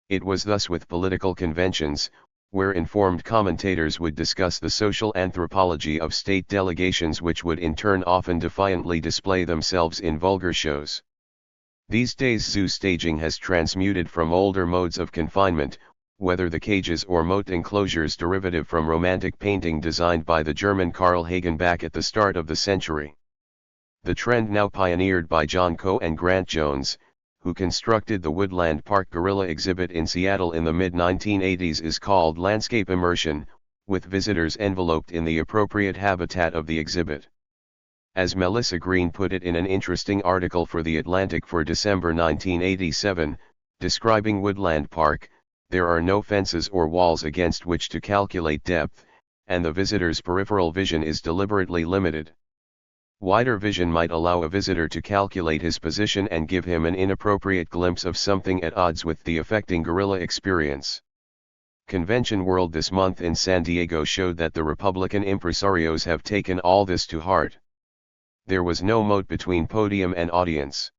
A: It was thus with political conventions, where informed commentators would discuss the social anthropology of state delegations, which would in turn often defiantly display themselves in vulgar shows. These days zoo staging has transmuted from older modes of confinement, whether the cages or moat enclosures derivative from romantic painting designed by the German Carl Hagen back at the start of the century. The trend now pioneered by John Coe and Grant Jones, who constructed the Woodland Park Gorilla exhibit in Seattle in the mid-1980s, is called landscape immersion, with visitors enveloped in the appropriate habitat of the exhibit. As Melissa Green put it in an interesting article for The Atlantic for December 1987, describing Woodland Park, there are no fences or walls against which to calculate depth, and the visitor's peripheral vision is deliberately limited. Wider vision might allow a visitor to calculate his position and give him an inappropriate glimpse of something at odds with the affecting gorilla experience. Convention World this month in San Diego showed that the Republican impresarios have taken all this to heart. There was no moat between podium and audience.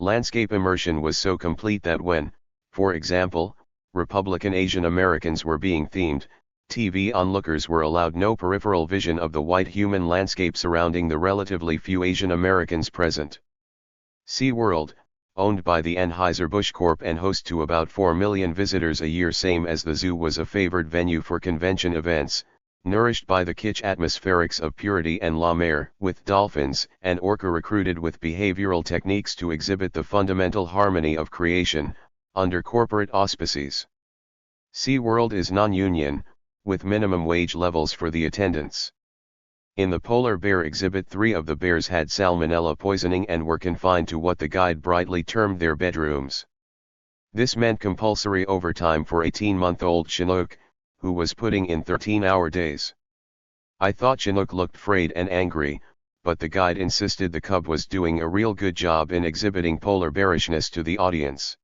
A: Landscape immersion was so complete that when, for example, Republican Asian Americans were being themed, TV onlookers were allowed no peripheral vision of the white human landscape surrounding the relatively few Asian Americans present. SeaWorld, owned by the Anheuser-Busch Corp and host to about 4 million visitors a year, same as the zoo, was a favored venue for convention events, nourished by the kitsch atmospherics of Purity and La Mer, with dolphins and orca recruited with behavioral techniques to exhibit the fundamental harmony of creation, under corporate auspices. SeaWorld is non-union, with minimum wage levels for the attendants. In the polar bear exhibit, 3 of the bears had salmonella poisoning and were confined to what the guide brightly termed their bedrooms. This meant compulsory overtime for 18-month-old Chinook, who was putting in 13-hour days. I thought Chinook looked frayed and angry, but the guide insisted the cub was doing a real good job in exhibiting polar bearishness to the audience.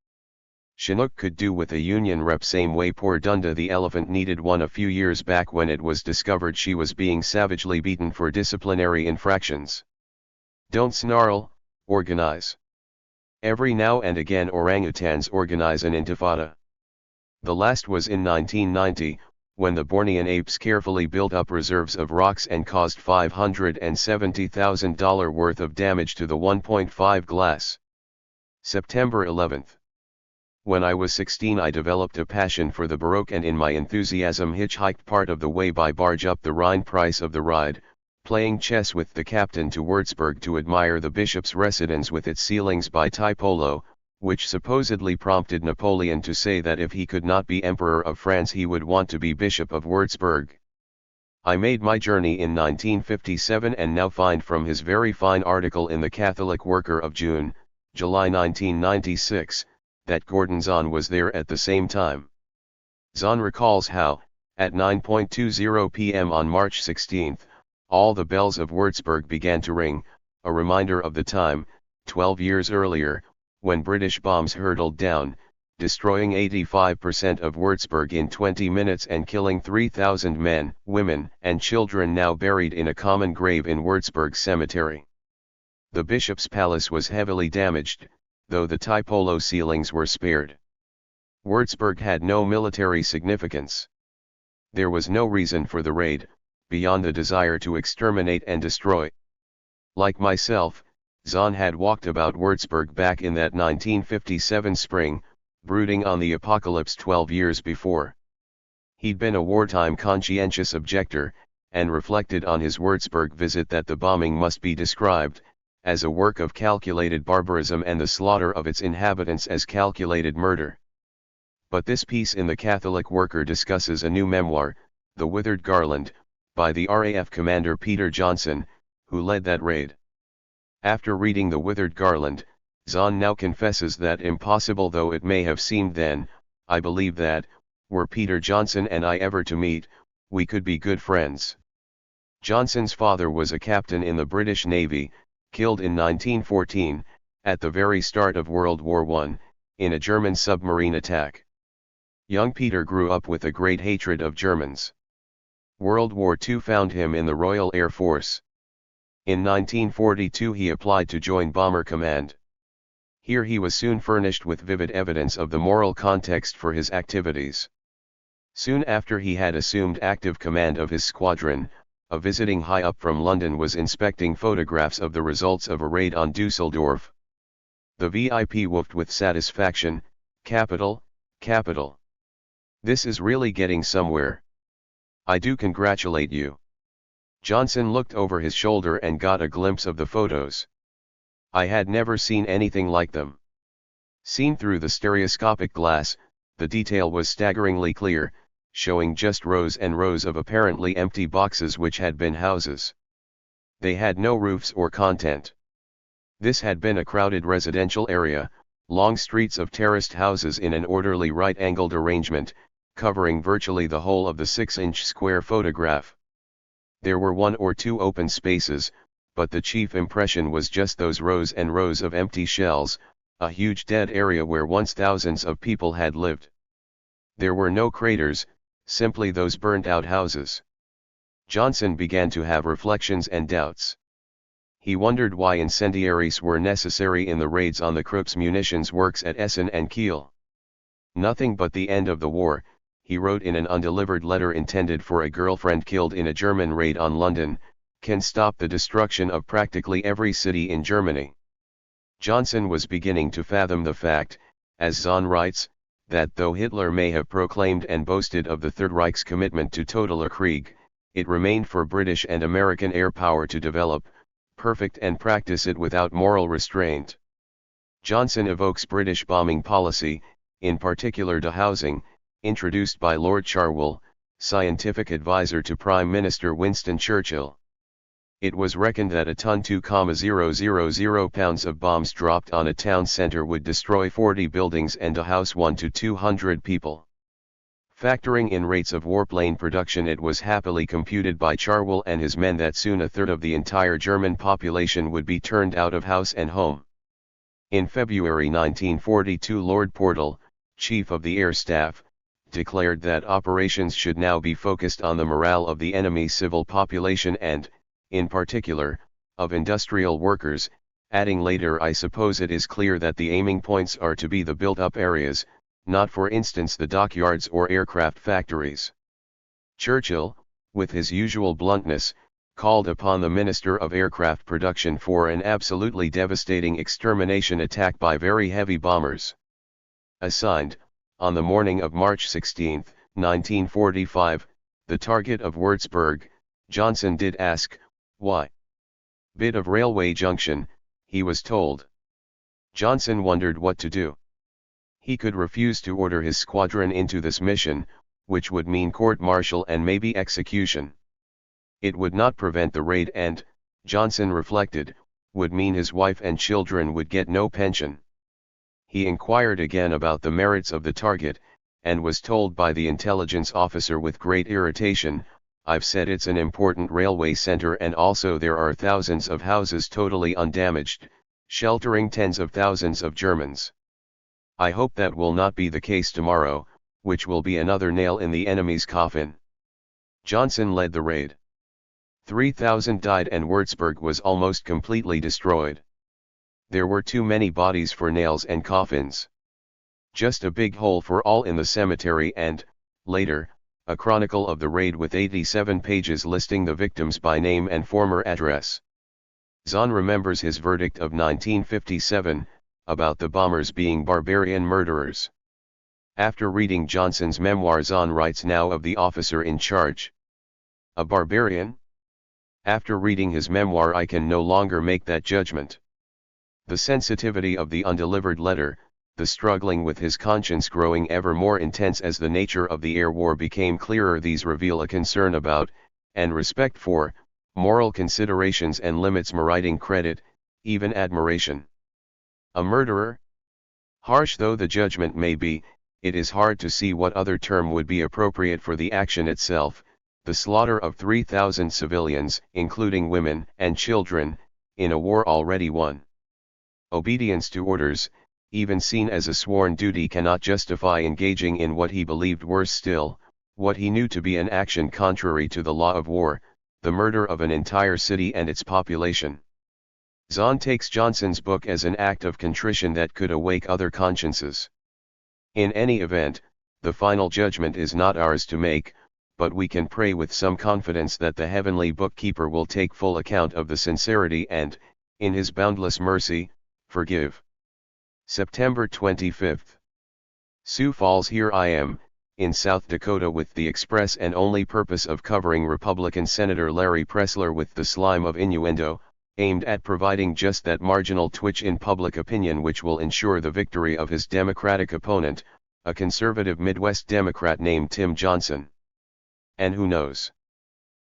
A: Chinook could do with a union rep same way poor Dunda the elephant needed one a few years back when it was discovered she was being savagely beaten for disciplinary infractions. Don't snarl, organize. Every now and again orangutans organize an intifada. The last was in 1990, when the Bornean apes carefully built up reserves of rocks and caused $570,000 worth of damage to the 1.5 glass. September 11. When I was 16 I developed a passion for the Baroque and in my enthusiasm hitchhiked part of the way by barge up the Rhine. Price of the ride, playing chess with the captain to Würzburg to admire the bishop's residence with its ceilings by Tiepolo, which supposedly prompted Napoleon to say that if he could not be Emperor of France he would want to be Bishop of Würzburg. I made my journey in 1957 and now find from his very fine article in the Catholic Worker of June, July 1996, that Gordon Zahn was there at the same time. Zahn recalls how, at 9:20 p.m. on March 16, all the bells of Würzburg began to ring, a reminder of the time, 12 years earlier, when British bombs hurtled down, destroying 85% of Würzburg in 20 minutes and killing 3,000 men, women, and children now buried in a common grave in Würzburg cemetery. The bishop's palace was heavily damaged, though the Tiepolo ceilings were spared. Würzburg had no military significance. There was no reason for the raid, beyond the desire to exterminate and destroy. Like myself, Zahn had walked about Würzburg back in that 1957 spring, brooding on the apocalypse 12 years before. He'd been a wartime conscientious objector, and reflected on his Würzburg visit that the bombing must be described as a work of calculated barbarism and the slaughter of its inhabitants as calculated murder. But this piece in the Catholic Worker discusses a new memoir, The Withered Garland, by the RAF commander Peter Johnson, who led that raid. After reading The Withered Garland, Zahn now confesses that impossible though it may have seemed then, I believe that, were Peter Johnson and I ever to meet, we could be good friends. Johnson's father was a captain in the British Navy, killed in 1914, at the very start of World War I, in a German submarine attack. Young Peter grew up with a great hatred of Germans. World War II found him in the Royal Air Force. In 1942 he applied to join Bomber Command. Here he was soon furnished with vivid evidence of the moral context for his activities. Soon after he had assumed active command of his squadron, a visiting high-up from London was inspecting photographs of the results of a raid on Dusseldorf. The VIP woofed with satisfaction, "Capital, capital. This is really getting somewhere. I do congratulate you." Johnson looked over his shoulder and got a glimpse of the photos. I had never seen anything like them. Seen through the stereoscopic glass, the detail was staggeringly clear, showing just rows and rows of apparently empty boxes which had been houses. They had no roofs or content. This had been a crowded residential area, long streets of terraced houses in an orderly right-angled arrangement, covering virtually the whole of the 6-inch square photograph. There were 1 or 2 open spaces, but the chief impression was just those rows and rows of empty shells, a huge dead area where once thousands of people had lived. There were no craters, simply those burnt-out houses. Johnson began to have reflections and doubts. He wondered why incendiaries were necessary in the raids on the Krupp's munitions works at Essen and Kiel. "Nothing but the end of the war," he wrote in an undelivered letter intended for a girlfriend killed in a German raid on London, "can stop the destruction of practically every city in Germany." Johnson was beginning to fathom the fact, as Zahn writes, that though Hitler may have proclaimed and boasted of the Third Reich's commitment to totaler Krieg, it remained for British and American air power to develop, perfect and practice it without moral restraint. Johnson evokes British bombing policy, in particular de housing, introduced by Lord Cherwell, scientific advisor to Prime Minister Winston Churchill. It was reckoned that a ton 2,000 pounds of bombs dropped on a town centre would destroy 40 buildings and a house 1 to 200 people. Factoring in rates of warplane production, it was happily computed by Cherwell and his men that soon a third of the entire German population would be turned out of house and home. In February 1942, Lord Portal, Chief of the Air Staff, declared that operations should now be focused on the morale of the enemy civil population and, in particular, of industrial workers, adding later, "I suppose it is clear that the aiming points are to be the built-up areas, not for instance the dockyards or aircraft factories." Churchill, with his usual bluntness, called upon the Minister of Aircraft Production for an absolutely devastating extermination attack by very heavy bombers. Assigned, on the morning of March 16, 1945, the target of Würzburg, Johnson did ask, "Why? Bit of railway junction," he was told. Johnson wondered what to do. He could refuse to order his squadron into this mission, which would mean court-martial and maybe execution. It would not prevent the raid and, Johnson reflected, would mean his wife and children would get no pension. He inquired again about the merits of the target, and was told by the intelligence officer with great irritation, "I've said it's an important railway center and also there are thousands of houses totally undamaged, sheltering tens of thousands of Germans. I hope that will not be the case tomorrow, which will be another nail in the enemy's coffin." Johnson led the raid. 3,000 died and Würzburg was almost completely destroyed. There were too many bodies for nails and coffins. Just a big hole for all in the cemetery and, later, a chronicle of the raid with 87 pages listing the victims by name and former address. Zahn remembers his verdict of 1957, about the bombers being barbarian murderers. After reading Johnson's memoir, Zahn writes now of the officer in charge. "A barbarian? After reading his memoir I can no longer make that judgment." The sensitivity of the undelivered letter, the struggling with his conscience growing ever more intense as the nature of the air war became clearer, these reveal a concern about, and respect for, moral considerations and limits meriting credit, even admiration. A murderer? Harsh though the judgment may be, it is hard to see what other term would be appropriate for the action itself, the slaughter of 3,000 civilians, including women and children, in a war already won. Obedience to orders, even seen as a sworn duty, cannot justify engaging in what he believed, worse still, what he knew to be an action contrary to the law of war, the murder of an entire city and its population. Zahn takes Johnson's book as an act of contrition that could awake other consciences. In any event, the final judgment is not ours to make, but we can pray with some confidence that the heavenly bookkeeper will take full account of the sincerity and, in his boundless mercy, forgive. September 25. Sioux Falls. Here I am, in South Dakota, with the express and only purpose of covering Republican Senator Larry Pressler with the slime of innuendo, aimed at providing just that marginal twitch in public opinion which will ensure the victory of his Democratic opponent, a conservative Midwest Democrat named Tim Johnson. And who knows?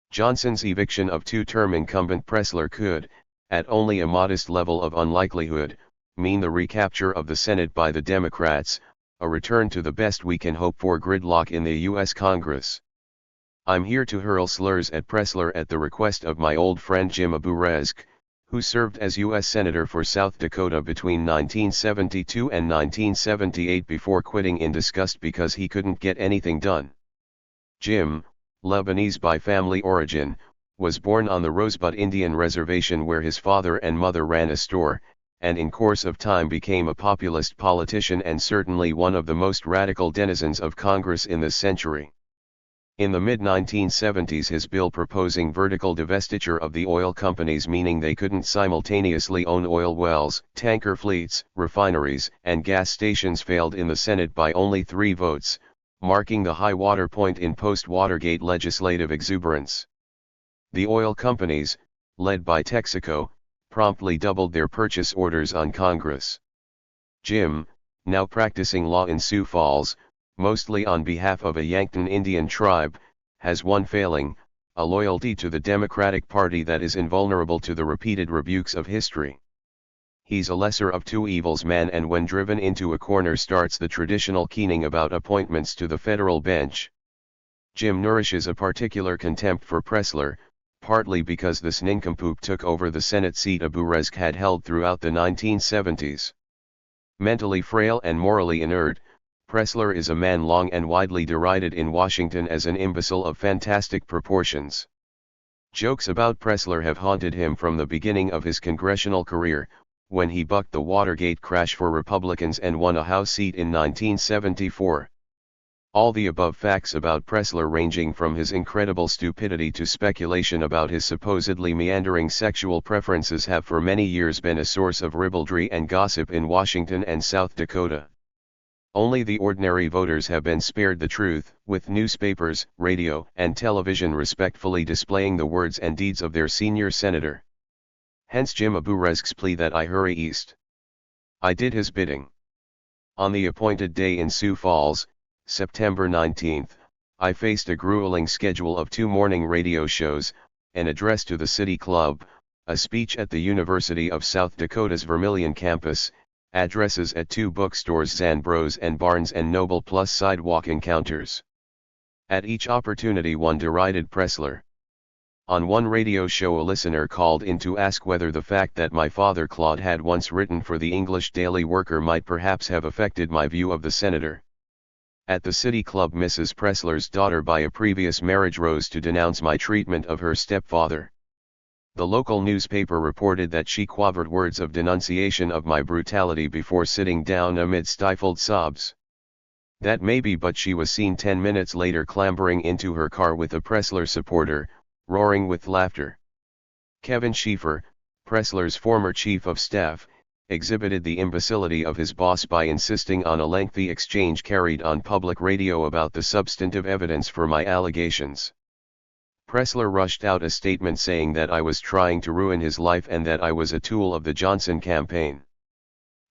A: Johnson's eviction of two-term incumbent Pressler could, at only a modest level of unlikelihood, mean the recapture of the Senate by the Democrats, a return to the best we can hope for gridlock in the U.S. Congress. I'm here to hurl slurs at Pressler at the request of my old friend Jim Aburezk, who served as U.S. Senator for South Dakota between 1972 and 1978 before quitting in disgust because he couldn't get anything done. Jim, Lebanese by family origin, was born on the Rosebud Indian Reservation where his father and mother ran a store, and in course of time became a populist politician and certainly one of the most radical denizens of Congress in this century. In the mid-1970s his bill proposing vertical divestiture of the oil companies, meaning they couldn't simultaneously own oil wells, tanker fleets, refineries, and gas stations, failed in the Senate by only 3 votes, marking the high water point in post-Watergate legislative exuberance. The oil companies, led by Texaco, promptly doubled their purchase orders on Congress. Jim, now practicing law in Sioux Falls, mostly on behalf of a Yankton Indian tribe, has one failing, a loyalty to the Democratic Party that is invulnerable to the repeated rebukes of history. He's a lesser of two evils man, and when driven into a corner starts the traditional keening about appointments to the federal bench. Jim nourishes a particular contempt for Pressler, partly because this nincompoop took over the Senate seat Aburezk had held throughout the 1970s. Mentally frail and morally inert, Pressler is a man long and widely derided in Washington as an imbecile of fantastic proportions. Jokes about Pressler have haunted him from the beginning of his congressional career, when he bucked the Watergate crash for Republicans and won a House seat in 1974. All the above facts about Pressler, ranging from his incredible stupidity to speculation about his supposedly meandering sexual preferences, have for many years been a source of ribaldry and gossip in Washington and South Dakota. Only the ordinary voters have been spared the truth, with newspapers, radio, and television respectfully displaying the words and deeds of their senior senator. Hence Jim Aburezk's plea that I hurry east. I did his bidding. On the appointed day in Sioux Falls, September 19, I faced a grueling schedule of 2 morning radio shows, an address to the City Club, a speech at the University of South Dakota's Vermilion campus, addresses at 2 bookstores, Zandbros and Barnes & Noble, plus sidewalk encounters. At each opportunity one derided Pressler. On one radio show a listener called in to ask whether the fact that my father Claude had once written for the English Daily Worker might perhaps have affected my view of the senator. At the City Club, Mrs. Pressler's daughter by a previous marriage rose to denounce my treatment of her stepfather. The local newspaper reported that she quavered words of denunciation of my brutality before sitting down amid stifled sobs. That may be, but she was seen 10 minutes later clambering into her car with a Pressler supporter, roaring with laughter. Kevin Schieffer, Pressler's former chief of staff, exhibited the imbecility of his boss by insisting on a lengthy exchange carried on public radio about the substantive evidence for my allegations. Pressler rushed out a statement saying that I was trying to ruin his life and that I was a tool of the Johnson campaign.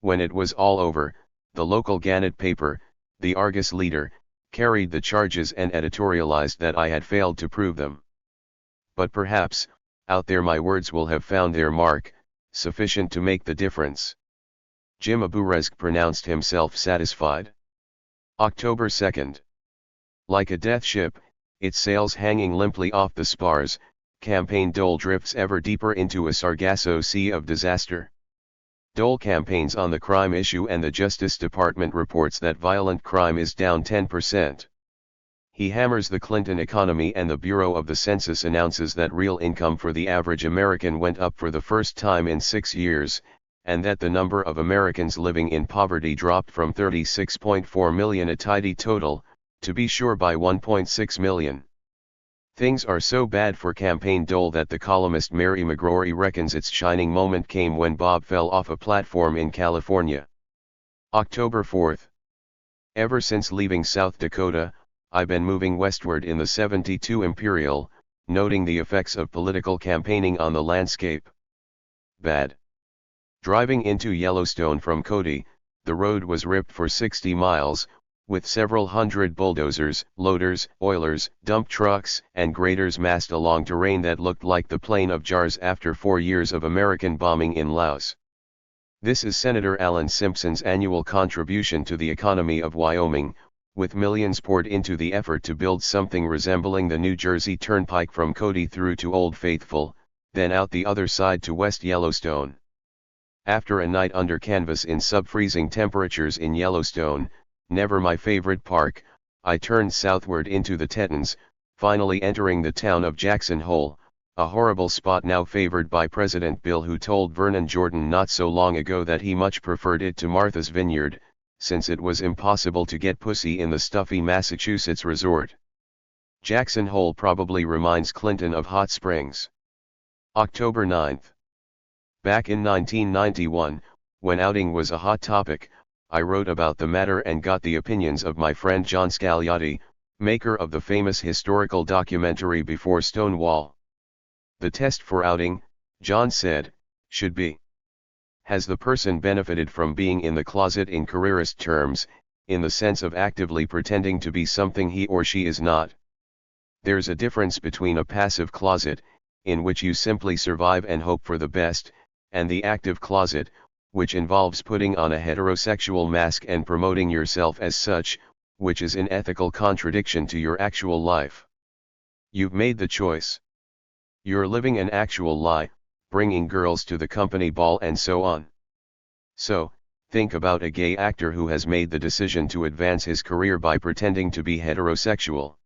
A: When it was all over, the local Gannett paper, the Argus Leader, carried the charges and editorialized that I had failed to prove them. But perhaps, out there my words will have found their mark, sufficient to make the difference. Jim Aburezk pronounced himself satisfied. October 2nd. Like a death ship, its sails hanging limply off the spars, campaign Dole drifts ever deeper into a Sargasso Sea of disaster. Dole campaigns on the crime issue and the Justice Department reports that violent crime is down 10%. He hammers the Clinton economy and the Bureau of the Census announces that real income for the average American went up for the first time in 6 years, and that the number of Americans living in poverty dropped from 36.4 million, a tidy total, to be sure, by 1.6 million. Things are so bad for campaign Dole that the columnist Mary McGrory reckons its shining moment came when Bob fell off a platform in California. October 4th. Ever since leaving South Dakota, I've been moving westward in the 72 Imperial, noting the effects of political campaigning on the landscape. Bad. Driving into Yellowstone from Cody, the road was ripped for 60 miles, with several hundred bulldozers, loaders, oilers, dump trucks, and graders massed along terrain that looked like the plain of jars after 4 years of American bombing in Laos. This is Senator Alan Simpson's annual contribution to the economy of Wyoming, with millions poured into the effort to build something resembling the New Jersey Turnpike from Cody through to Old Faithful, then out the other side to West Yellowstone. After a night under canvas in sub-freezing temperatures in Yellowstone, never my favorite park, I turned southward into the Tetons, finally entering the town of Jackson Hole, a horrible spot now favored by President Bill, who told Vernon Jordan not so long ago that he much preferred it to Martha's Vineyard, since it was impossible to get pussy in the stuffy Massachusetts resort. Jackson Hole probably reminds Clinton of Hot Springs. October 9th. Back in 1991, when outing was a hot topic, I wrote about the matter and got the opinions of my friend John Scagliotti, maker of the famous historical documentary Before Stonewall. The test for outing, John said, should be: has the person benefited from being in the closet in careerist terms, in the sense of actively pretending to be something he or she is not. There's a difference between a passive closet, in which you simply survive and hope for the best, and the active closet, which involves putting on a heterosexual mask and promoting yourself as such, which is in ethical contradiction to your actual life. You've made the choice. You're living an actual lie, bringing girls to the company ball and so on. So, think about a gay actor who has made the decision to advance his career by pretending to be heterosexual.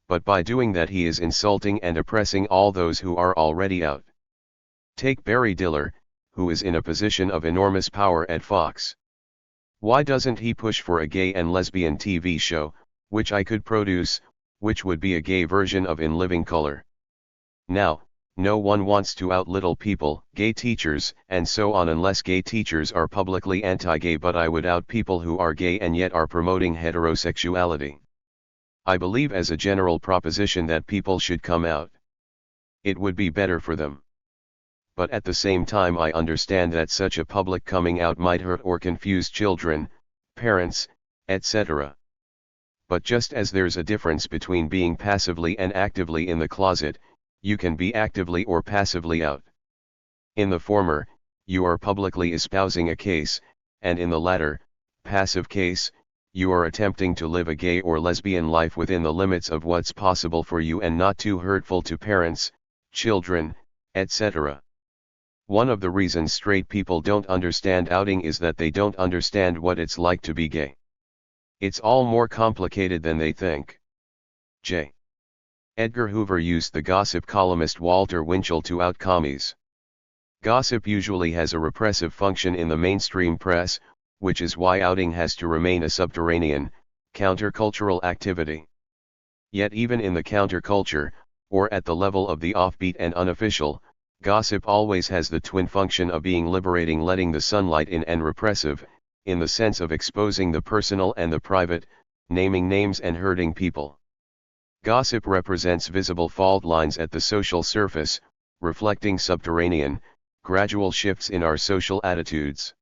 A: But by doing that he is insulting and oppressing all those who are already out. Take Barry Diller, who is in a position of enormous power at Fox. Why doesn't he push for a gay and lesbian TV show, which I could produce, which would be a gay version of In Living Color? Now, no one wants to out little people, gay teachers, and so on unless gay teachers are publicly anti-gay, but I would out people who are gay and yet are promoting heterosexuality. I believe as a general proposition that people should come out. It would be better for them. But at the same time I understand that such a public coming out might hurt or confuse children, parents, etc. But just as there's a difference between being passively and actively in the closet, you can be actively or passively out. In the former, you are publicly espousing a case, and in the latter, passive case, you are attempting to live a gay or lesbian life within the limits of what's possible for you and not too hurtful to parents, children, etc. One of the reasons straight people don't understand outing is that they don't understand what it's like to be gay. It's all more complicated than they think. J. Edgar Hoover used the gossip columnist Walter Winchell to out commies. Gossip usually has a repressive function in the mainstream press, which is why outing has to remain a subterranean, countercultural activity. Yet even in the counterculture, or at the level of the offbeat and unofficial, gossip always has the twin function of being liberating, letting the sunlight in, and repressive, in the sense of exposing the personal and the private, naming names and hurting people. Gossip represents visible fault lines at the social surface, reflecting subterranean, gradual shifts in our social attitudes.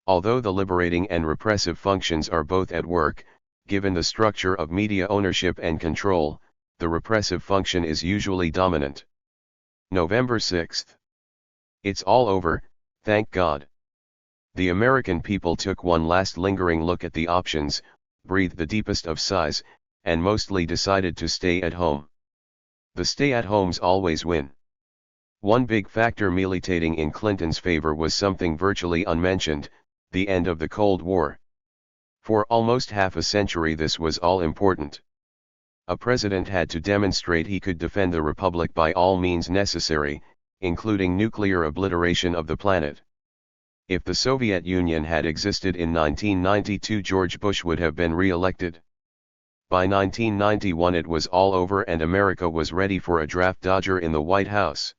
A: Although the liberating and repressive functions are both at work, given the structure of media ownership and control, the repressive function is usually dominant. November 6. It's all over, thank God. The American people took one last lingering look at the options, breathed the deepest of sighs, and mostly decided to stay at home. The stay-at-homes always win. One big factor militating in Clinton's favor was something virtually unmentioned: the end of the Cold War. For almost half a century this was all important. A president had to demonstrate he could defend the republic by all means necessary, including nuclear obliteration of the planet. If the Soviet Union had existed in 1992, George Bush would have been re-elected. By 1991 it was all over and America was ready for a draft dodger in the White House.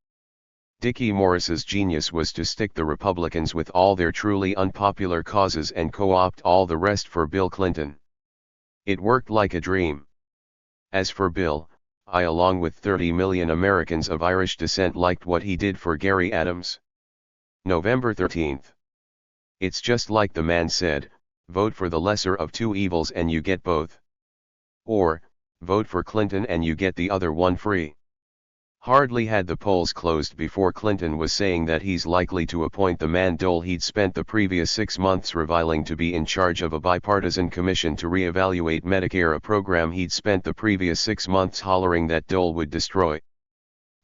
A: Dickie Morris's genius was to stick the Republicans with all their truly unpopular causes and co-opt all the rest for Bill Clinton. It worked like a dream. As for Bill, I along with 30 million Americans of Irish descent liked what he did for Gary Adams. November 13. It's just like the man said, vote for the lesser of two evils and you get both. Or, vote for Clinton and you get the other one free. Hardly had the polls closed before Clinton was saying that he's likely to appoint the man Dole he'd spent the previous 6 months reviling to be in charge of a bipartisan commission to re-evaluate Medicare, a program he'd spent the previous 6 months hollering that Dole would destroy.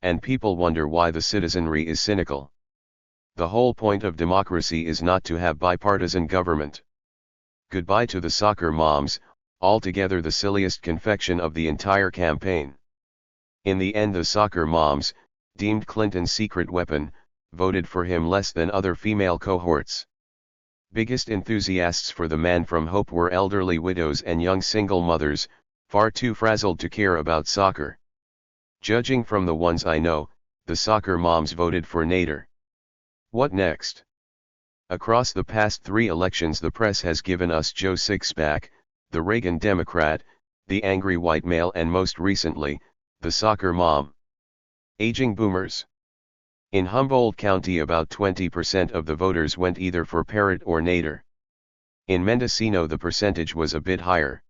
A: And people wonder why the citizenry is cynical. The whole point of democracy is not to have bipartisan government. Goodbye to the soccer moms, altogether the silliest confection of the entire campaign. In the end the soccer moms, deemed Clinton's secret weapon, voted for him less than other female cohorts. Biggest enthusiasts for the man from Hope were elderly widows and young single mothers, far too frazzled to care about soccer. Judging from the ones I know, the soccer moms voted for Nader. What next? Across the past 3 elections the press has given us Joe Sixpack, the Reagan Democrat, the angry white male, and most recently, the soccer mom. Aging boomers. In Humboldt County about 20% of the voters went either for Parrott or Nader. In Mendocino the percentage was a bit higher.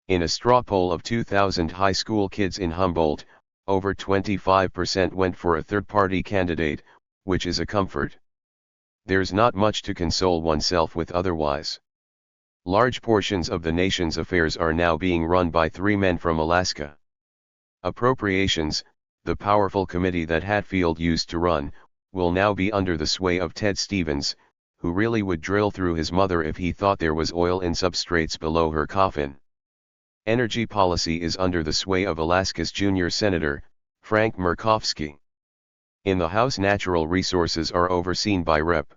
A: In a straw poll of 2,000 high school kids in Humboldt, over 25% went for a third-party candidate, which is a comfort. There's not much to console oneself with otherwise. Large portions of the nation's affairs are now being run by three men from Alaska. Appropriations, the powerful committee that Hatfield used to run, will now be under the sway of Ted Stevens, who really would drill through his mother if he thought there was oil in substrates below her coffin. Energy policy is under the sway of Alaska's junior senator, Frank Murkowski. In the House, natural resources are overseen by Rep.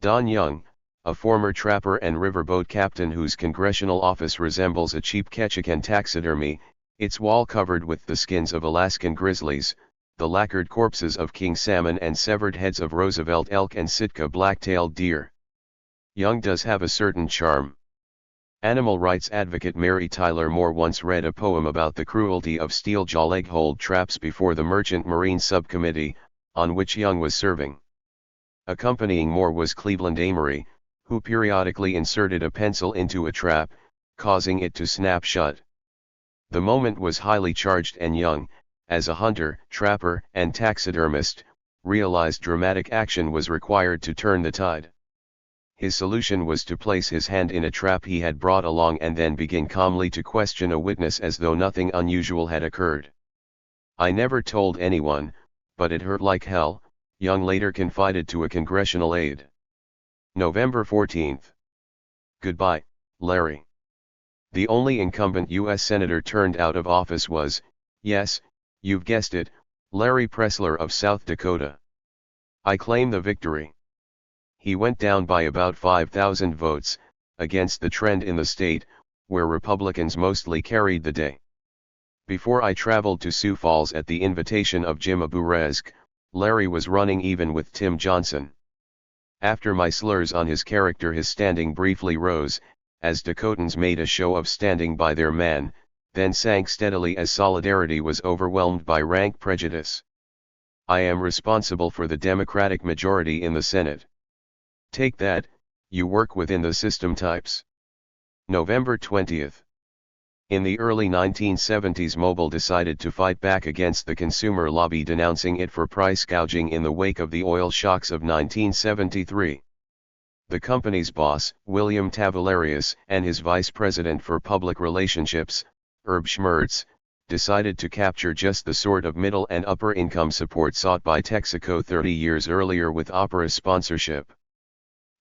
A: Don Young, a former trapper and riverboat captain whose congressional office resembles a cheap Ketchikan taxidermy, its wall covered with the skins of Alaskan grizzlies, the lacquered corpses of king salmon and severed heads of Roosevelt elk and Sitka black-tailed deer. Young does have a certain charm. Animal rights advocate Mary Tyler Moore once read a poem about the cruelty of steel-jaw leg-hold traps before the Merchant Marine Subcommittee, on which Young was serving. Accompanying Moore was Cleveland Amory, who periodically inserted a pencil into a trap, causing it to snap shut. The moment was highly charged, and Young, as a hunter, trapper, and taxidermist, realized dramatic action was required to turn the tide. His solution was to place his hand in a trap he had brought along and then begin calmly to question a witness as though nothing unusual had occurred. "I never told anyone, but it hurt like hell," Young later confided to a congressional aide. November 14. Goodbye, Larry. The only incumbent U.S. Senator turned out of office was, yes, you've guessed it, Larry Pressler of South Dakota. I claim the victory. He went down by about 5,000 votes, against the trend in the state, where Republicans mostly carried the day. Before I traveled to Sioux Falls at the invitation of Jim Aburesk, Larry was running even with Tim Johnson. After my slurs on his character, his standing briefly rose, as Dakotans made a show of standing by their man, then sank steadily as solidarity was overwhelmed by rank prejudice. I am responsible for the Democratic majority in the Senate. Take that, you work within the system types. November 20. In the early 1970s, Mobil decided to fight back against the consumer lobby, denouncing it for price gouging in the wake of the oil shocks of 1973. The company's boss, William Tavularius, and his vice president for public relationships, Herb Schmertz, decided to capture just the sort of middle and upper income support sought by Texaco 30 years earlier with opera sponsorship.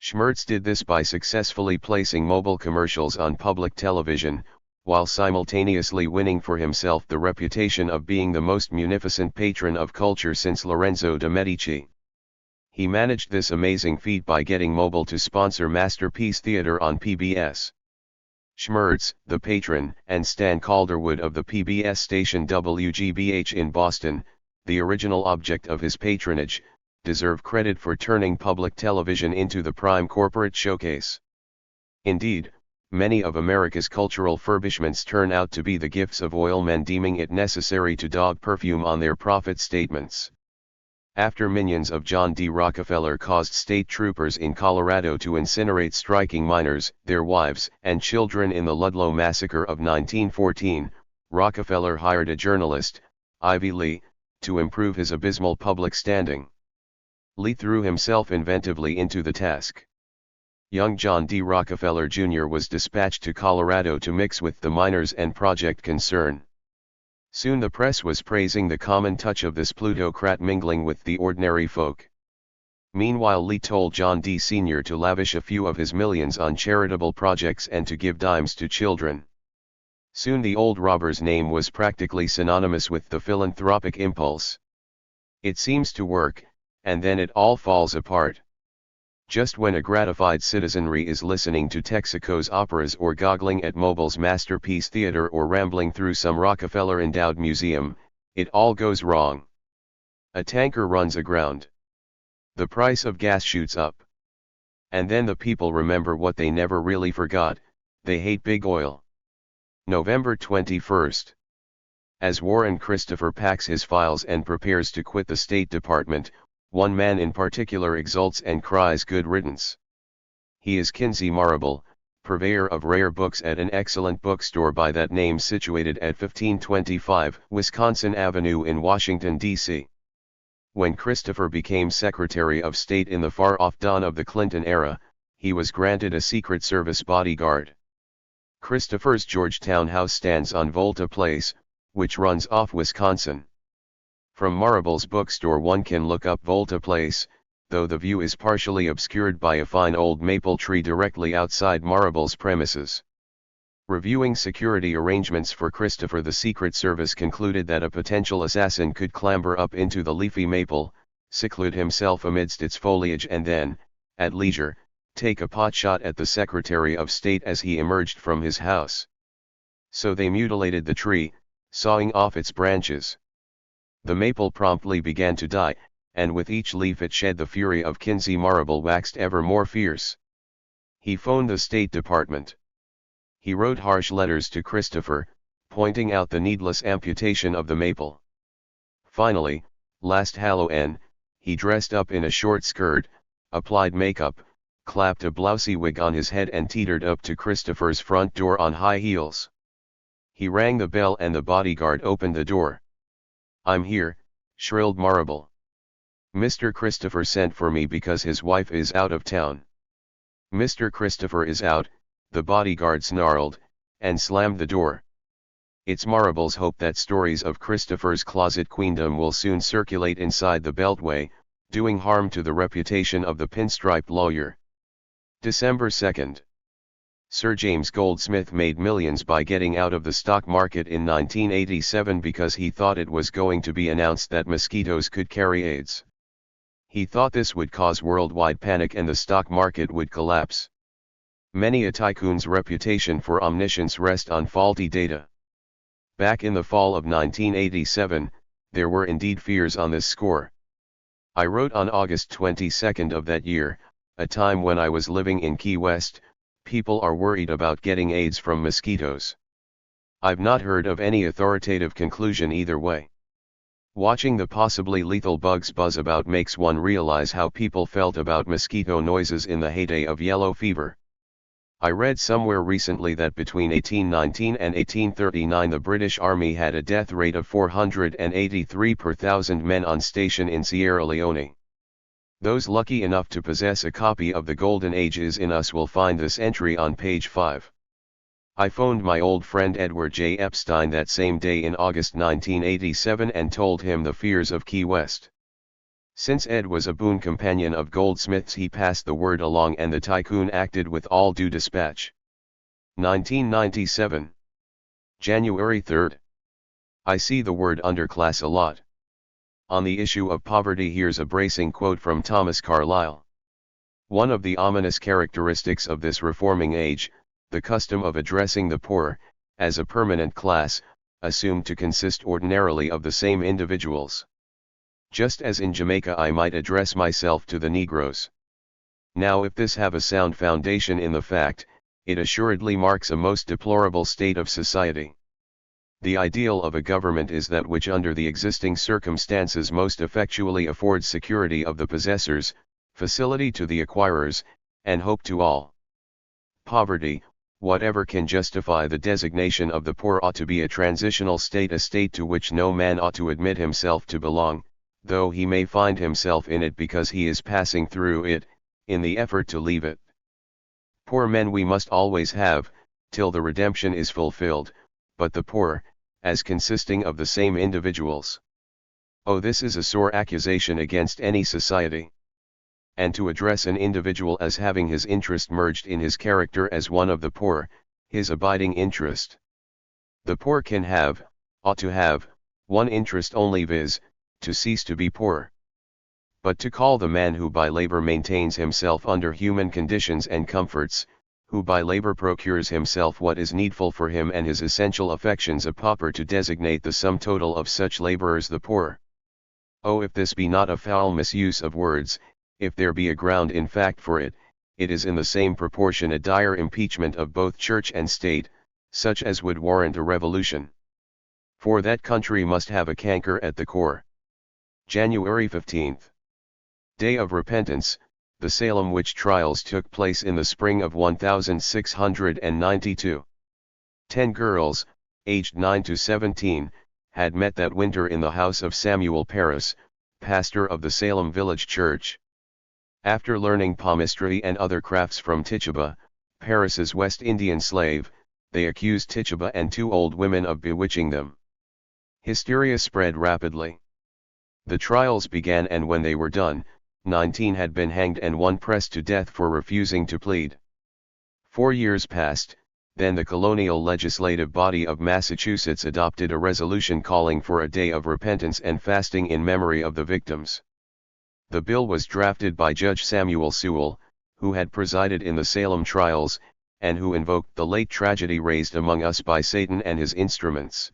A: Schmertz did this by successfully placing Mobil commercials on public television, while simultaneously winning for himself the reputation of being the most munificent patron of culture since Lorenzo de' Medici. He managed this amazing feat by getting Mobil to sponsor Masterpiece Theater on PBS. Schmertz, the patron, and Stan Calderwood of the PBS station WGBH in Boston, the original object of his patronage, deserve credit for turning public television into the prime corporate showcase. Indeed, many of America's cultural furbishments turn out to be the gifts of oil men deeming it necessary to daub perfume on their profit statements. After minions of John D. Rockefeller caused state troopers in Colorado to incinerate striking miners, their wives, and children in the Ludlow Massacre of 1914, Rockefeller hired a journalist, Ivy Lee, to improve his abysmal public standing. Lee threw himself inventively into the task. Young John D. Rockefeller Jr. was dispatched to Colorado to mix with the miners and project concern. Soon the press was praising the common touch of this plutocrat mingling with the ordinary folk. Meanwhile, Lee told John D. Sr. to lavish a few of his millions on charitable projects and to give dimes to children. Soon the old robber's name was practically synonymous with the philanthropic impulse. It seems to work, and then it all falls apart. Just when a gratified citizenry is listening to Texaco's operas or goggling at Mobil's Masterpiece Theater or rambling through some Rockefeller-endowed museum, it all goes wrong. A tanker runs aground. The price of gas shoots up. And then the people remember what they never really forgot: they hate big oil. November 21. As Warren Christopher packs his files and prepares to quit the State Department, one man in particular exults and cries good riddance. He is Kinsey Marable, purveyor of rare books at an excellent bookstore by that name situated at 1525 Wisconsin Avenue in Washington, D.C. When Christopher became Secretary of State in the far-off dawn of the Clinton era, he was granted a Secret Service bodyguard. Christopher's Georgetown house stands on Volta Place, which runs off Wisconsin. From Marable's bookstore one can look up Volta Place, though the view is partially obscured by a fine old maple tree directly outside Marable's premises. Reviewing security arrangements for Christopher, the Secret Service concluded that a potential assassin could clamber up into the leafy maple, seclude himself amidst its foliage and then, at leisure, take a potshot at the Secretary of State as he emerged from his house. So they mutilated the tree, sawing off its branches. The maple promptly began to die, and with each leaf it shed the fury of Kinsey Marable waxed ever more fierce. He phoned the State Department. He wrote harsh letters to Christopher, pointing out the needless amputation of the maple. Finally, last Halloween, he dressed up in a short skirt, applied makeup, clapped a blousy wig on his head and teetered up to Christopher's front door on high heels. He rang the bell and the bodyguard opened the door. "I'm here," shrilled Marable. "Mr. Christopher sent for me because his wife is out of town." "Mr. Christopher is out," the bodyguard snarled, and slammed the door. It's Marable's hope that stories of Christopher's closet queendom will soon circulate inside the Beltway, doing harm to the reputation of the pinstriped lawyer. December 2nd. Sir James Goldsmith made millions by getting out of the stock market in 1987 because he thought it was going to be announced that mosquitoes could carry AIDS. He thought this would cause worldwide panic and the stock market would collapse. Many a tycoon's reputation for omniscience rests on faulty data. Back in the fall of 1987, there were indeed fears on this score. I wrote on August 22 of that year, a time when I was living in Key West, "People are worried about getting AIDS from mosquitoes." I've not heard of any authoritative conclusion either way. Watching the possibly lethal bugs buzz about makes one realize how people felt about mosquito noises in the heyday of yellow fever. I read somewhere recently that between 1819 and 1839 the British Army had a death rate of 483 per thousand men on station in Sierra Leone. Those lucky enough to possess a copy of The Golden Age is in Us will find this entry on page 5. I phoned my old friend Edward J. Epstein that same day in August 1987 and told him the fears of Key West. Since Ed was a boon companion of Goldsmith's, he passed the word along and the tycoon acted with all due dispatch. 1997. January 3rd. I see the word underclass a lot. On the issue of poverty, here's a bracing quote from Thomas Carlyle. "One of the ominous characteristics of this reforming age, the custom of addressing the poor, as a permanent class, assumed to consist ordinarily of the same individuals. Just as in Jamaica I might address myself to the Negroes. Now if this have a sound foundation in the fact, it assuredly marks a most deplorable state of society. The ideal of a government is that which under the existing circumstances most effectually affords security of the possessors, facility to the acquirers, and hope to all. Poverty, whatever can justify the designation of the poor, ought to be a transitional state, a state to which no man ought to admit himself to belong, though he may find himself in it because he is passing through it, in the effort to leave it. Poor men we must always have, till the redemption is fulfilled, but the poor, as consisting of the same individuals. Oh, this is a sore accusation against any society. And to address an individual as having his interest merged in his character as one of the poor, his abiding interest. The poor can have, ought to have, one interest only, viz., to cease to be poor. But to call the man who by labor maintains himself under human conditions and comforts, who by labor procures himself what is needful for him and his essential affections, a pauper, to designate the sum total of such laborers the poor. Oh, if this be not a foul misuse of words, if there be a ground in fact for it, it is in the same proportion a dire impeachment of both church and state, such as would warrant a revolution. For that country must have a canker at the core. January 15th. Day of Repentance, The Salem witch trials took place in the spring of 1692. 10 girls, aged 9 to 17, had met that winter in the house of Samuel Parris, pastor of the Salem Village Church. After learning palmistry and other crafts from Tituba, Parris's West Indian slave, they accused Tituba and 2 old women of bewitching them. Hysteria spread rapidly. The trials began, and when they were done, 19 had been hanged and 1 pressed to death for refusing to plead. 4 years passed, then the colonial legislative body of Massachusetts adopted a resolution calling for a day of repentance and fasting in memory of the victims. The bill was drafted by Judge Samuel Sewell, who had presided in the Salem trials, and who invoked the late tragedy raised among us by Satan and his instruments.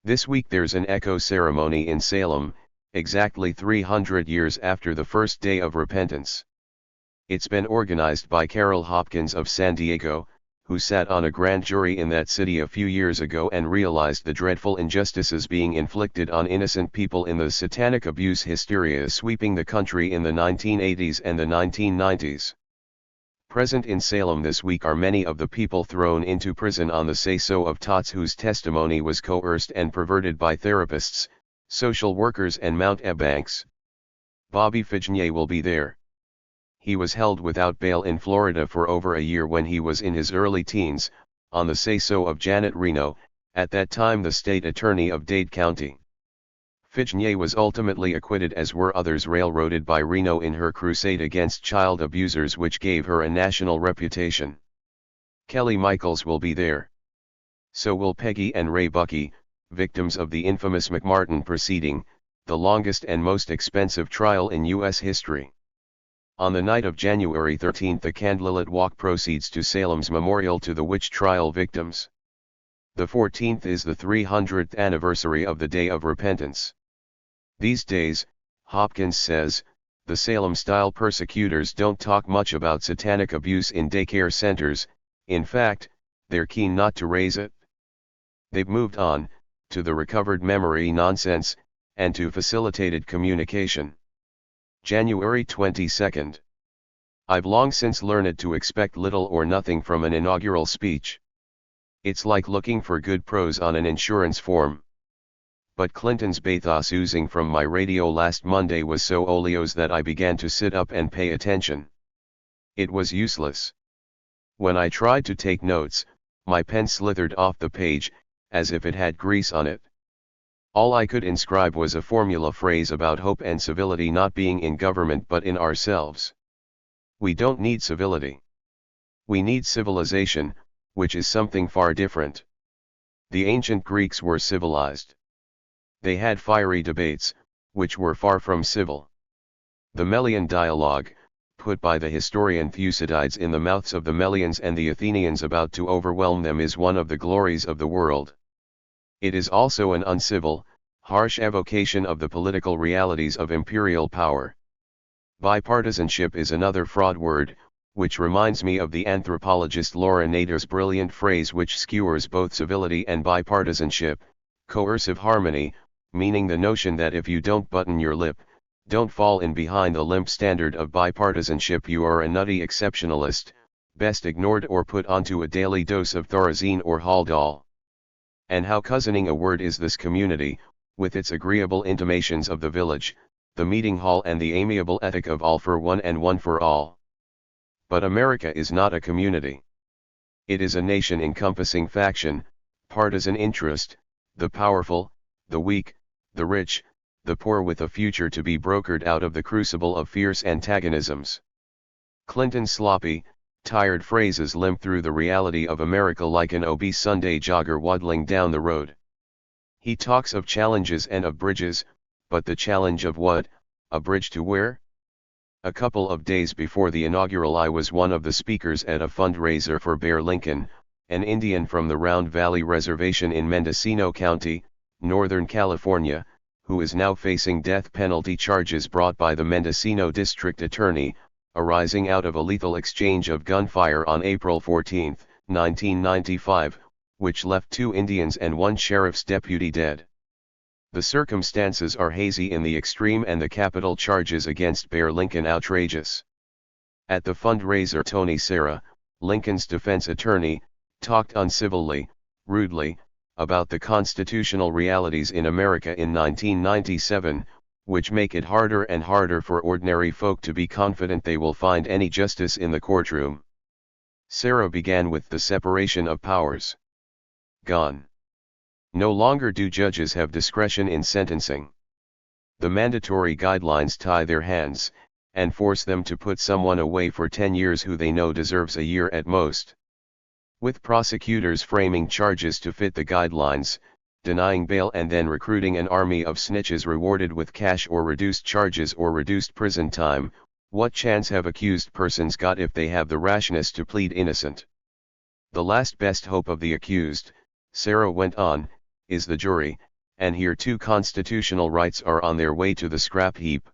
A: This week there's an echo ceremony in Salem, exactly 300 years after the first day of repentance. It's been organized by Carol Hopkins of San Diego, who sat on a grand jury in that city a few years ago and realized the dreadful injustices being inflicted on innocent people in the satanic abuse hysteria sweeping the country in the 1980s and the 1990s. Present in Salem this week are many of the people thrown into prison on the say-so of tots whose testimony was coerced and perverted by therapists, social workers and mountebanks. Bobby Fignier will be there. He was held without bail in Florida for over a year when he was in his early teens, on the say-so of Janet Reno, at that time the state attorney of Dade County. Fignier was ultimately acquitted, as were others railroaded by Reno in her crusade against child abusers, which gave her a national reputation. Kelly Michaels will be there. So will Peggy and Ray Buckey, victims of the infamous McMartin proceeding, the longest and most expensive trial in U.S. history. On the night of January 13, the Candlelit Walk proceeds to Salem's memorial to the witch trial victims. The 14th is the 300th anniversary of the Day of Repentance. These days, Hopkins says, the Salem-style persecutors don't talk much about satanic abuse in daycare centers. In fact, they're keen not to raise it. They've moved on, to the recovered memory nonsense, and to facilitated communication. January 22. I've long since learned to expect little or nothing from an inaugural speech. It's like looking for good prose on an insurance form. But Clinton's bathos oozing from my radio last Monday was so oleose that I began to sit up and pay attention. It was useless. When I tried to take notes, my pen slithered off the page, as if it had grease on it. All I could inscribe was a formula phrase about hope and civility not being in government but in ourselves. We don't need civility. We need civilization, which is something far different. The ancient Greeks were civilized. They had fiery debates, which were far from civil. The Melian dialogue, put by the historian Thucydides in the mouths of the Melians and the Athenians about to overwhelm them, is one of the glories of the world. It is also an uncivil, harsh evocation of the political realities of imperial power. Bipartisanship is another fraud word, which reminds me of the anthropologist Laura Nader's brilliant phrase which skewers both civility and bipartisanship: coercive harmony, meaning the notion that if you don't button your lip, don't fall in behind the limp standard of bipartisanship, you are a nutty exceptionalist, best ignored or put onto a daily dose of Thorazine or Haldol. And how cousining a word is this community, with its agreeable intimations of the village, the meeting hall and the amiable ethic of all for one and one for all. But America is not a community. It is a nation encompassing faction, partisan interest, the powerful, the weak, the rich, the poor, with a future to be brokered out of the crucible of fierce antagonisms. Clinton's sloppy, tired phrases limp through the reality of America like an obese Sunday jogger waddling down the road. He talks of challenges and of bridges, but the challenge of what? A bridge to where? A couple of days before the inaugural, I was one of the speakers at a fundraiser for Bear Lincoln, an Indian from the Round Valley Reservation in Mendocino County, Northern California, who is now facing death penalty charges brought by the Mendocino District Attorney, arising out of a lethal exchange of gunfire on April 14, 1995, which left 2 Indians and 1 sheriff's deputy dead. The circumstances are hazy in the extreme and the capital charges against Bear Lincoln outrageous. At the fundraiser, Tony Serra, Lincoln's defense attorney, talked uncivilly, rudely, about the constitutional realities in America in 1997, which make it harder and harder for ordinary folk to be confident they will find any justice in the courtroom. Serra began with the separation of powers. Gone. No longer do judges have discretion in sentencing. The mandatory guidelines tie their hands, and force them to put someone away for 10 years who they know deserves a year at most. With prosecutors framing charges to fit the guidelines, denying bail and then recruiting an army of snitches rewarded with cash or reduced charges or reduced prison time, what chance have accused persons got if they have the rashness to plead innocent? The last best hope of the accused, Serra went on, is the jury, and here too constitutional rights are on their way to the scrap heap.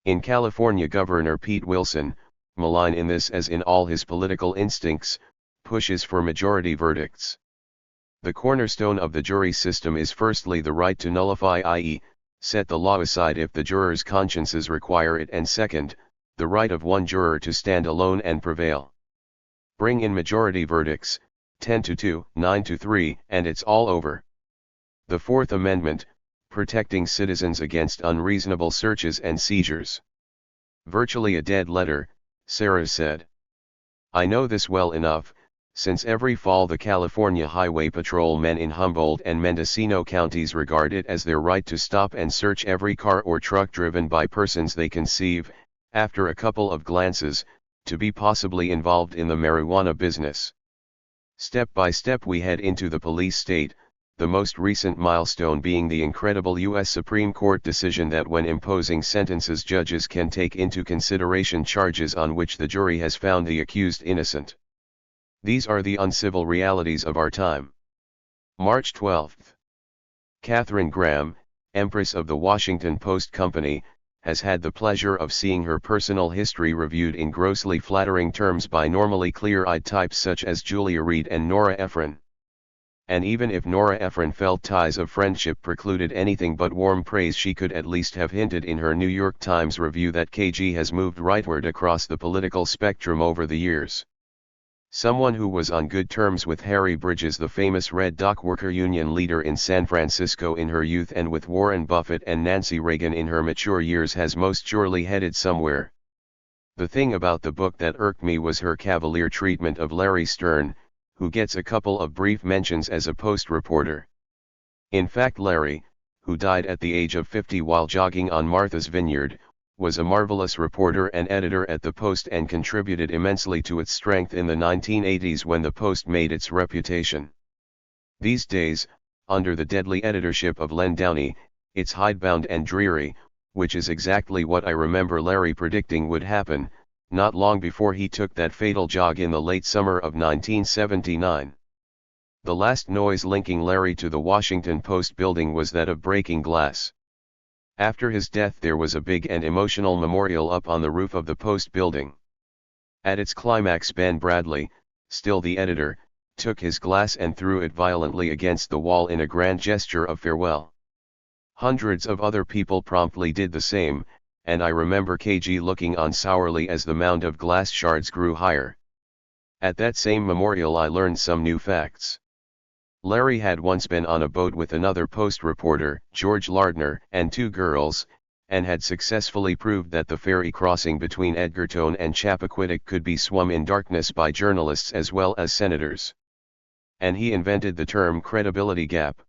A: In California, Governor Pete Wilson, malign in this as in all his political instincts, pushes for majority verdicts. The cornerstone of the jury system is firstly the right to nullify, i.e., set the law aside if the jurors' consciences require it, and second, the right of one juror to stand alone and prevail. Bring in majority verdicts, 10-2, 9-3, and it's all over. The Fourth Amendment, protecting citizens against unreasonable searches and seizures. Virtually a dead letter, Serra said. I know this well enough, since every fall the California Highway Patrol men in Humboldt and Mendocino counties regard it as their right to stop and search every car or truck driven by persons they conceive, after a couple of glances, to be possibly involved in the marijuana business. Step by step we head into the police state, the most recent milestone being the incredible U.S. Supreme Court decision that when imposing sentences, judges can take into consideration charges on which the jury has found the accused innocent. These are the uncivil realities of our time. March 12. Katharine Graham, Empress of the Washington Post Company, has had the pleasure of seeing her personal history reviewed in grossly flattering terms by normally clear-eyed types such as Julia Reed and Nora Ephron. And even if Nora Ephron felt ties of friendship precluded anything but warm praise, she could at least have hinted in her New York Times review that KG has moved rightward across the political spectrum over the years. Someone who was on good terms with Harry Bridges, the famous Red Dock Worker Union leader in San Francisco in her youth, and with Warren Buffett and Nancy Reagan in her mature years, has most surely headed somewhere. The thing about the book that irked me was her cavalier treatment of Larry Stern, who gets a couple of brief mentions as a Post reporter. In fact, Larry, who died at the age of 50 while jogging on Martha's Vineyard, was a marvelous reporter and editor at the Post and contributed immensely to its strength in the 1980s when the Post made its reputation. These days, under the deadly editorship of Len Downey, it's hidebound and dreary, which is exactly what I remember Larry predicting would happen, not long before he took that fatal jog in the late summer of 1979. The last noise linking Larry to the Washington Post building was that of breaking glass. After his death there was a big and emotional memorial up on the roof of the Post building. At its climax, Ben Bradley, still the editor, took his glass and threw it violently against the wall in a grand gesture of farewell. Hundreds of other people promptly did the same, and I remember KG looking on sourly as the mound of glass shards grew higher. At that same memorial I learned some new facts. Larry had once been on a boat with another Post reporter, George Lardner, and two girls, and had successfully proved that the ferry crossing between Edgartown and Chappaquiddick could be swum in darkness by journalists as well as senators. And he invented the term credibility gap.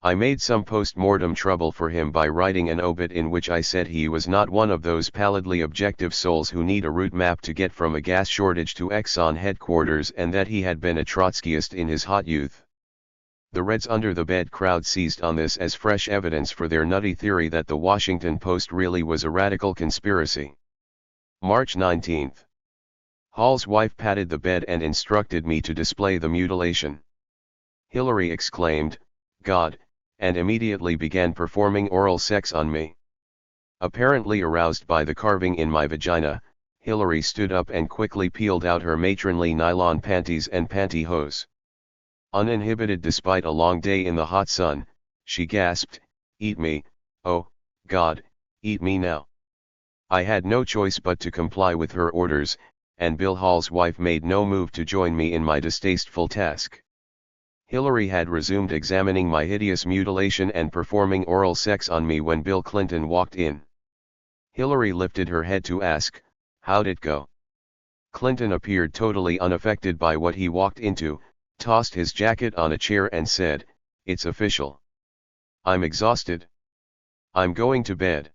A: I made some post-mortem trouble for him by writing an obit in which I said he was not one of those pallidly objective souls who need a route map to get from a gas shortage to Exxon headquarters, and that he had been a Trotskyist in his hot youth. The Reds under the bed crowd seized on this as fresh evidence for their nutty theory that the Washington Post really was a radical conspiracy. March 19. Hall's wife patted the bed and instructed me to display the mutilation. Hillary exclaimed, "God," and immediately began performing oral sex on me. Apparently aroused by the carving in my vagina, Hillary stood up and quickly peeled out her matronly nylon panties and pantyhose. Uninhibited despite a long day in the hot sun, she gasped, "Eat me, oh, God, eat me now." I had no choice but to comply with her orders, and Bill Hall's wife made no move to join me in my distasteful task. Hillary had resumed examining my hideous mutilation and performing oral sex on me when Bill Clinton walked in. Hillary lifted her head to ask, "How'd it go?" Clinton appeared totally unaffected by what he walked into, tossed his jacket on a chair and said, "It's official. I'm exhausted. I'm going to bed."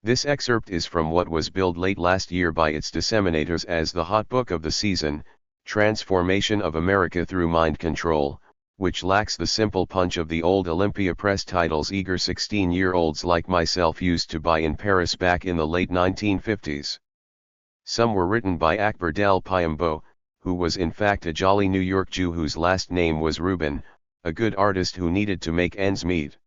A: This excerpt is from what was billed late last year by its disseminators as the hot book of the season, Transformation of America Through Mind Control, which lacks the simple punch of the old Olympia Press titles eager 16-year-olds like myself used to buy in Paris back in the late 1950s. Some were written by Akbar Del Piombo, who was in fact a jolly New York Jew whose last name was Rubin, a good artist who needed to make ends meet.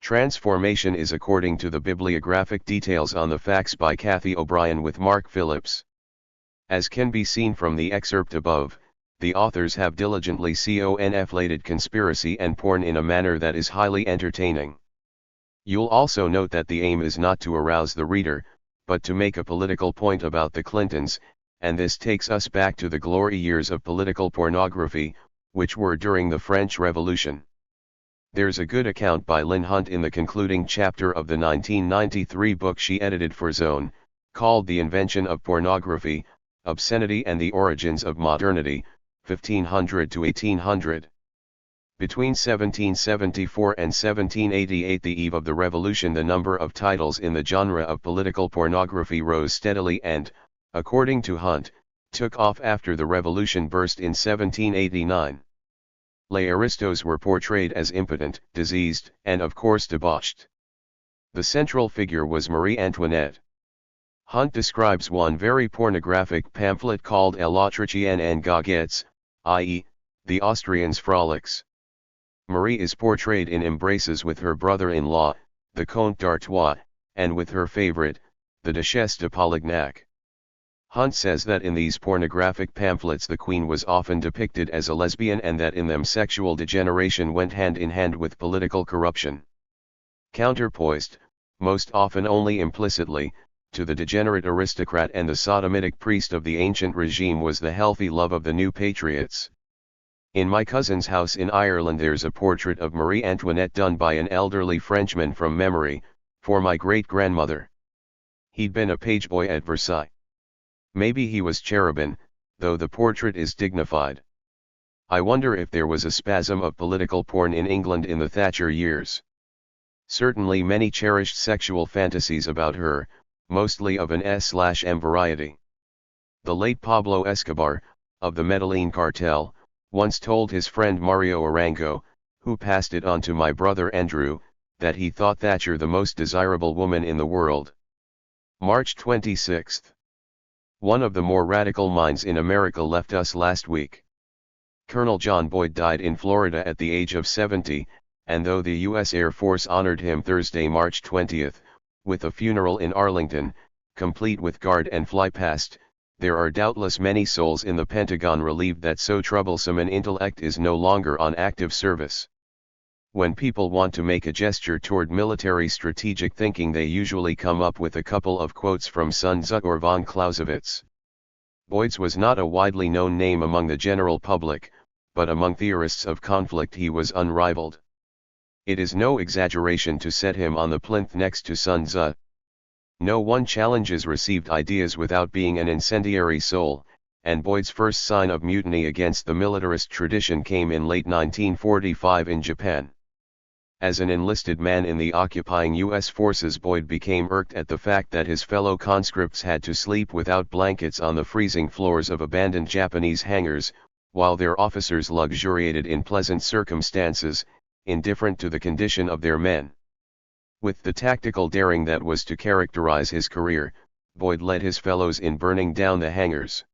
A: Transformation is according to the bibliographic details on the facts by Kathy O'Brien with Mark Phillips. As can be seen from the excerpt above, the authors have diligently conflated conspiracy and porn in a manner that is highly entertaining. You'll also note that the aim is not to arouse the reader, but to make a political point about the Clintons, and this takes us back to the glory years of political pornography, which were during the French Revolution. There's a good account by Lynn Hunt in the concluding chapter of the 1993 book she edited for Zone, called The Invention of Pornography, Obscenity and the Origins of Modernity, 1500 to 1800. Between 1774 and 1788, the eve of the Revolution, the number of titles in the genre of political pornography rose steadily and, according to Hunt, took off after the Revolution burst in 1789. Les aristos were portrayed as impotent, diseased, and of course debauched. The central figure was Marie Antoinette. Hunt describes one very pornographic pamphlet called L'Autrichienne en Goguettes, i.e., the Austrian's Frolics. Marie is portrayed in embraces with her brother-in-law, the Comte d'Artois, and with her favorite, the Duchesse de Polignac. Hunt says that in these pornographic pamphlets the Queen was often depicted as a lesbian and that in them sexual degeneration went hand in hand with political corruption. Counterpoised, most often only implicitly, to the degenerate aristocrat and the sodomitic priest of the ancient regime was the healthy love of the new patriots. In my cousin's house in Ireland there's a portrait of Marie Antoinette done by an elderly Frenchman from memory, for my great-grandmother. He'd been a page boy at Versailles. Maybe he was cherubin, though the portrait is dignified. I wonder if there was a spasm of political porn in England in the Thatcher years. Certainly many cherished sexual fantasies about her, mostly of an S/M variety. The late Pablo Escobar, of the Medellin cartel, once told his friend Mario Arango, who passed it on to my brother Andrew, that he thought Thatcher the most desirable woman in the world. March 26. One of the more radical minds in America left us last week. Colonel John Boyd died in Florida at the age of 70, and though the U.S. Air Force honored him Thursday, March 20, with a funeral in Arlington, complete with guard and flypast, there are doubtless many souls in the Pentagon relieved that so troublesome an intellect is no longer on active service. When people want to make a gesture toward military strategic thinking, they usually come up with a couple of quotes from Sun Tzu or von Clausewitz. Boyd's was not a widely known name among the general public, but among theorists of conflict he was unrivaled. It is no exaggeration to set him on the plinth next to Sun Tzu. No one challenges received ideas without being an incendiary soul, and Boyd's first sign of mutiny against the militarist tradition came in late 1945 in Japan. As an enlisted man in the occupying U.S. forces, Boyd became irked at the fact that his fellow conscripts had to sleep without blankets on the freezing floors of abandoned Japanese hangars, while their officers luxuriated in pleasant circumstances, indifferent to the condition of their men. With the tactical daring that was to characterize his career, Boyd led his fellows in burning down the hangars.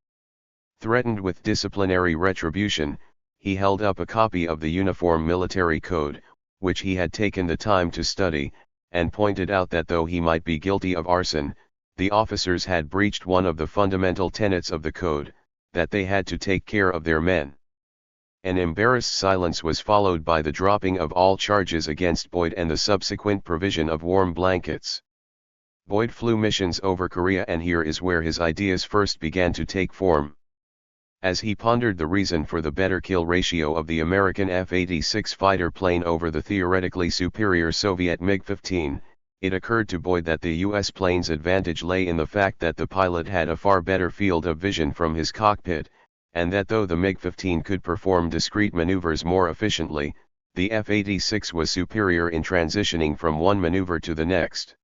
A: Threatened with disciplinary retribution, he held up a copy of the Uniform Military Code, which he had taken the time to study, and pointed out that though he might be guilty of arson, the officers had breached one of the fundamental tenets of the code, that they had to take care of their men. An embarrassed silence was followed by the dropping of all charges against Boyd and the subsequent provision of warm blankets. Boyd flew missions over Korea, and here is where his ideas first began to take form. As he pondered the reason for the better kill ratio of the American F-86 fighter plane over the theoretically superior Soviet MiG-15, it occurred to Boyd that the U.S. plane's advantage lay in the fact that the pilot had a far better field of vision from his cockpit, and that though the MiG-15 could perform discrete maneuvers more efficiently, the F-86 was superior in transitioning from one maneuver to the next.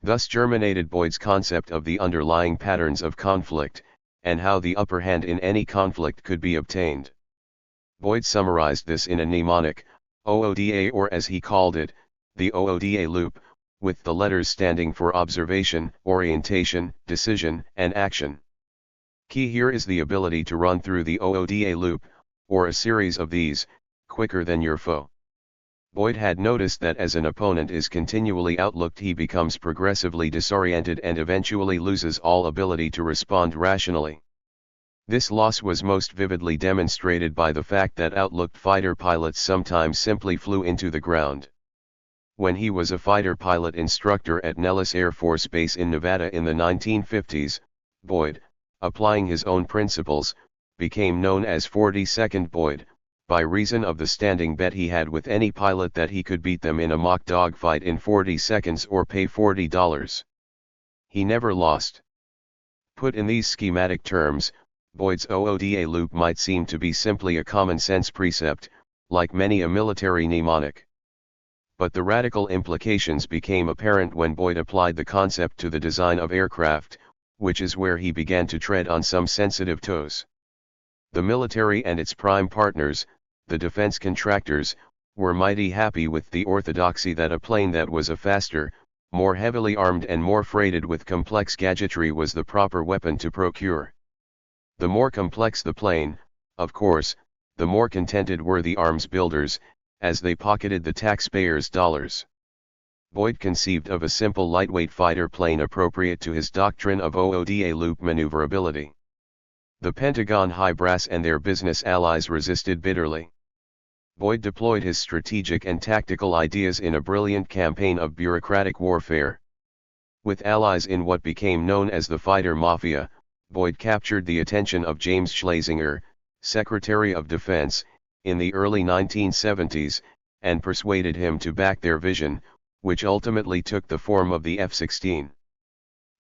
A: Thus germinated Boyd's concept of the underlying patterns of conflict, and how the upper hand in any conflict could be obtained. Boyd summarized this in a mnemonic, OODA, or as he called it, the OODA loop, with the letters standing for observation, orientation, decision, and action. Key here is the ability to run through the OODA loop, or a series of these, quicker than your foe. Boyd had noticed that as an opponent is continually outlooked, he becomes progressively disoriented and eventually loses all ability to respond rationally. This loss was most vividly demonstrated by the fact that outlooked fighter pilots sometimes simply flew into the ground. When he was a fighter pilot instructor at Nellis Air Force Base in Nevada in the 1950s, Boyd, applying his own principles, became known as 42nd Boyd, by reason of the standing bet he had with any pilot that he could beat them in a mock dogfight in 40 seconds or pay $40. He never lost. Put in these schematic terms, Boyd's OODA loop might seem to be simply a common-sense precept, like many a military mnemonic. But the radical implications became apparent when Boyd applied the concept to the design of aircraft, which is where he began to tread on some sensitive toes. The military and its prime partners, the defense contractors, were mighty happy with the orthodoxy that a plane that was a faster, more heavily armed and more freighted with complex gadgetry was the proper weapon to procure. The more complex the plane, of course, the more contented were the arms builders, as they pocketed the taxpayers' dollars. Boyd conceived of a simple lightweight fighter plane appropriate to his doctrine of OODA loop maneuverability. The Pentagon high brass and their business allies resisted bitterly. Boyd deployed his strategic and tactical ideas in a brilliant campaign of bureaucratic warfare. With allies in what became known as the fighter mafia, Boyd captured the attention of James Schlesinger, Secretary of Defense, in the early 1970s, and persuaded him to back their vision, which ultimately took the form of the F-16.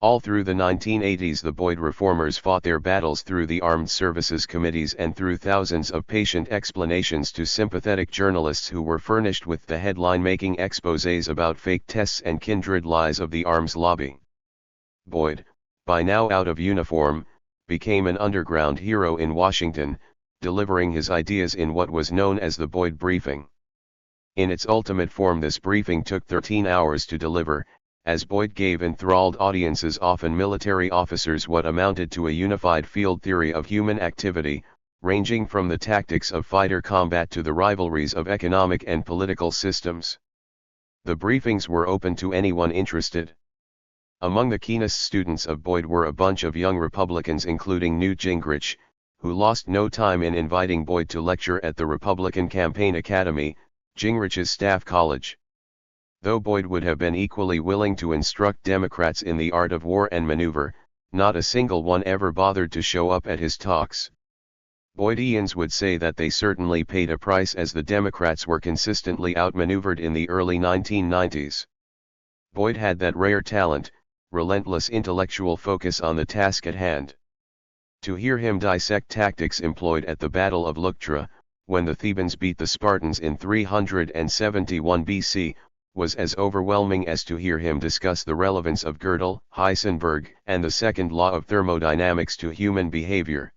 A: All through the 1980s the Boyd reformers fought their battles through the Armed Services Committees and through thousands of patient explanations to sympathetic journalists who were furnished with the headline-making exposés about fake tests and kindred lies of the arms lobby. Boyd, by now out of uniform, became an underground hero in Washington, delivering his ideas in what was known as the Boyd Briefing. In its ultimate form, this briefing took 13 hours to deliver, as Boyd gave enthralled audiences, often military officers, what amounted to a unified field theory of human activity, ranging from the tactics of fighter combat to the rivalries of economic and political systems. The briefings were open to anyone interested. Among the keenest students of Boyd were a bunch of young Republicans, including Newt Gingrich, who lost no time in inviting Boyd to lecture at the Republican Campaign Academy, Gingrich's staff college. Though Boyd would have been equally willing to instruct Democrats in the art of war and maneuver, not a single one ever bothered to show up at his talks. Boydians would say that they certainly paid a price, as the Democrats were consistently outmaneuvered in the early 1990s. Boyd had that rare talent, relentless intellectual focus on the task at hand. To hear him dissect tactics employed at the Battle of Leuctra, when the Thebans beat the Spartans in 371 BC, was as overwhelming as to hear him discuss the relevance of Gödel, Heisenberg, and the second law of thermodynamics to human behavior.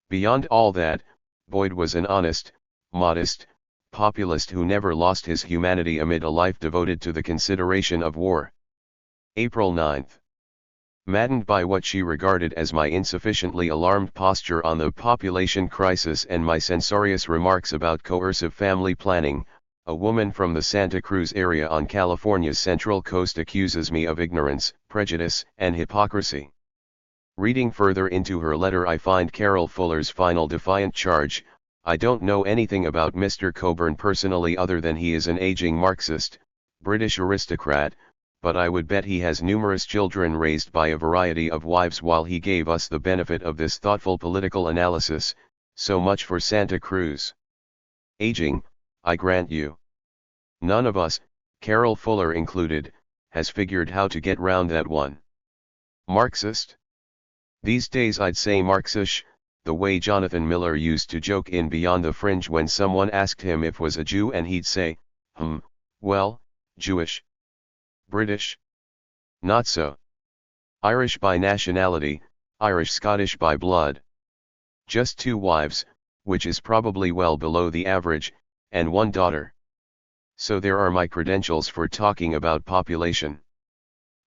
A: Beyond all that, Boyd was an honest, modest, populist who never lost his humanity amid a life devoted to the consideration of war. April 9. Maddened by what she regarded as my insufficiently alarmed posture on the population crisis and my censorious remarks about coercive family planning, a woman from the Santa Cruz area on California's Central Coast accuses me of ignorance, prejudice, and hypocrisy. Reading further into her letter, I find Carol Fuller's final defiant charge: "I don't know anything about Mr. Cockburn personally other than he is an aging Marxist, British aristocrat, but I would bet he has numerous children raised by a variety of wives while he gave us the benefit of this thoughtful political analysis. So much for Santa Cruz. Aging, I grant you. None of us, Carol Fuller included, has figured how to get round that one. Marxist? These days I'd say Marxish, the way Jonathan Miller used to joke in Beyond the Fringe when someone asked him if was a Jew and he'd say, well, Jewish. British? Not so. Irish by nationality, Irish-Scottish by blood. Just 2 wives, which is probably well below the average, and 1 daughter. So there are my credentials for talking about population.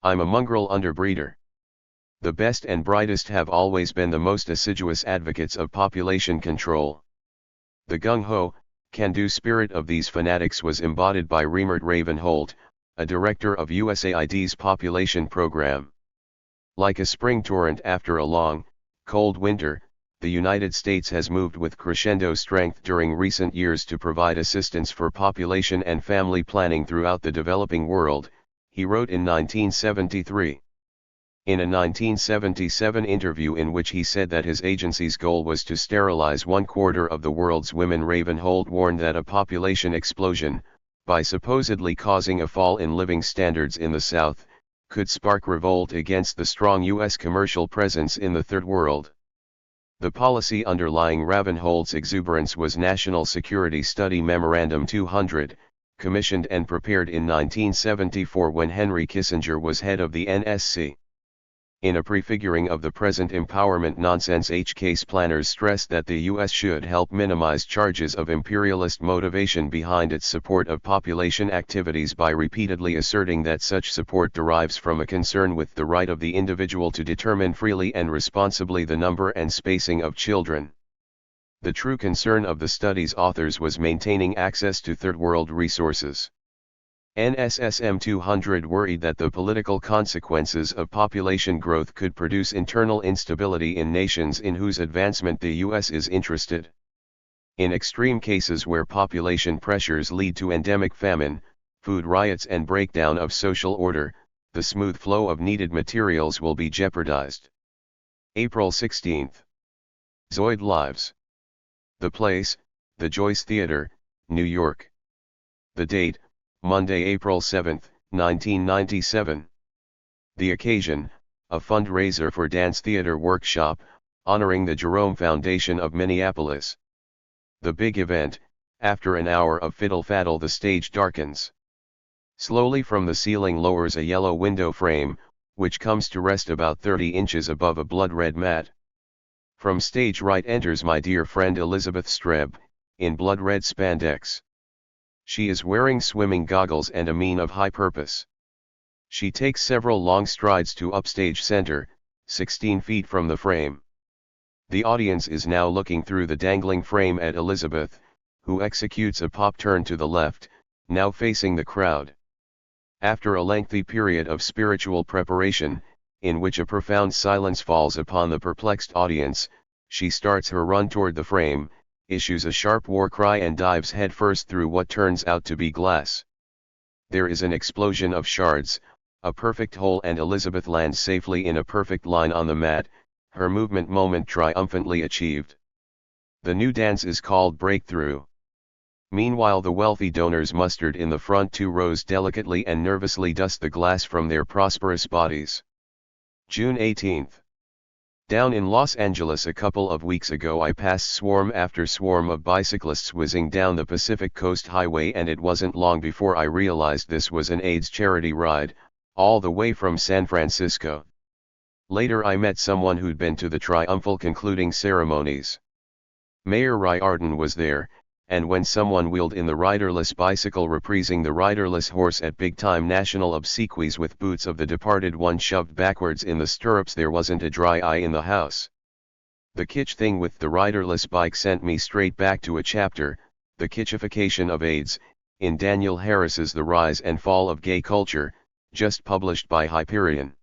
A: I'm a mongrel underbreeder. The best and brightest have always been the most assiduous advocates of population control. The gung-ho, can-do spirit of these fanatics was embodied by Reimert Ravenholt, a director of USAID's population program. Like a spring torrent after a long, cold winter, the United States has moved with crescendo strength during recent years to provide assistance for population and family planning throughout the developing world, he wrote in 1973. In a 1977 interview in which he said that his agency's goal was to sterilize 1/4 of the world's women, Ravenholt warned that a population explosion, by supposedly causing a fall in living standards in the South, could spark revolt against the strong U.S. commercial presence in the Third World. The policy underlying Ravenholt's exuberance was National Security Study Memorandum 200, commissioned and prepared in 1974 when Henry Kissinger was head of the NSC. In a prefiguring of the present empowerment nonsense, case planners stressed that the U.S. should help minimize charges of imperialist motivation behind its support of population activities by repeatedly asserting that such support derives from a concern with the right of the individual to determine freely and responsibly the number and spacing of children. The true concern of the study's authors was maintaining access to Third World resources. NSSM 200 worried that the political consequences of population growth could produce internal instability in nations in whose advancement the U.S. is interested. In extreme cases where population pressures lead to endemic famine, food riots and breakdown of social order, the smooth flow of needed materials will be jeopardized. April 16. Zoid Lives. The place, the Joyce Theater, New York. The date, Monday, April 7, 1997. The occasion, a fundraiser for Dance Theater Workshop, honoring the Jerome Foundation of Minneapolis. The big event, after an hour of fiddle-faddle the stage darkens. Slowly from the ceiling lowers a yellow window frame, which comes to rest about 30 inches above a blood-red mat. From stage right enters my dear friend Elizabeth Streb, in blood-red spandex. She is wearing swimming goggles and a mien of high purpose. She takes several long strides to upstage center, 16 feet from the frame. The audience is now looking through the dangling frame at Elizabeth, who executes a pop turn to the left, now facing the crowd. After a lengthy period of spiritual preparation, in which a profound silence falls upon the perplexed audience, she starts her run toward the frame, issues a sharp war cry and dives headfirst through what turns out to be glass. There is an explosion of shards, a perfect hole, and Elizabeth lands safely in a perfect line on the mat, her movement moment triumphantly achieved. The new dance is called Breakthrough. Meanwhile the wealthy donors mustered in the front 2 rows delicately and nervously dust the glass from their prosperous bodies. June 18. Down in Los Angeles a couple of weeks ago I passed swarm after swarm of bicyclists whizzing down the Pacific Coast Highway, and it wasn't long before I realized this was an AIDS charity ride, all the way from San Francisco. Later I met someone who'd been to the triumphal concluding ceremonies. Mayor Riordan was there, and when someone wheeled in the riderless bicycle reprising the riderless horse at big-time national obsequies with boots of the departed one shoved backwards in the stirrups, there wasn't a dry eye in the house. The kitsch thing with the riderless bike sent me straight back to a chapter, The Kitchification of AIDS, in Daniel Harris's The Rise and Fall of Gay Culture, just published by Hyperion.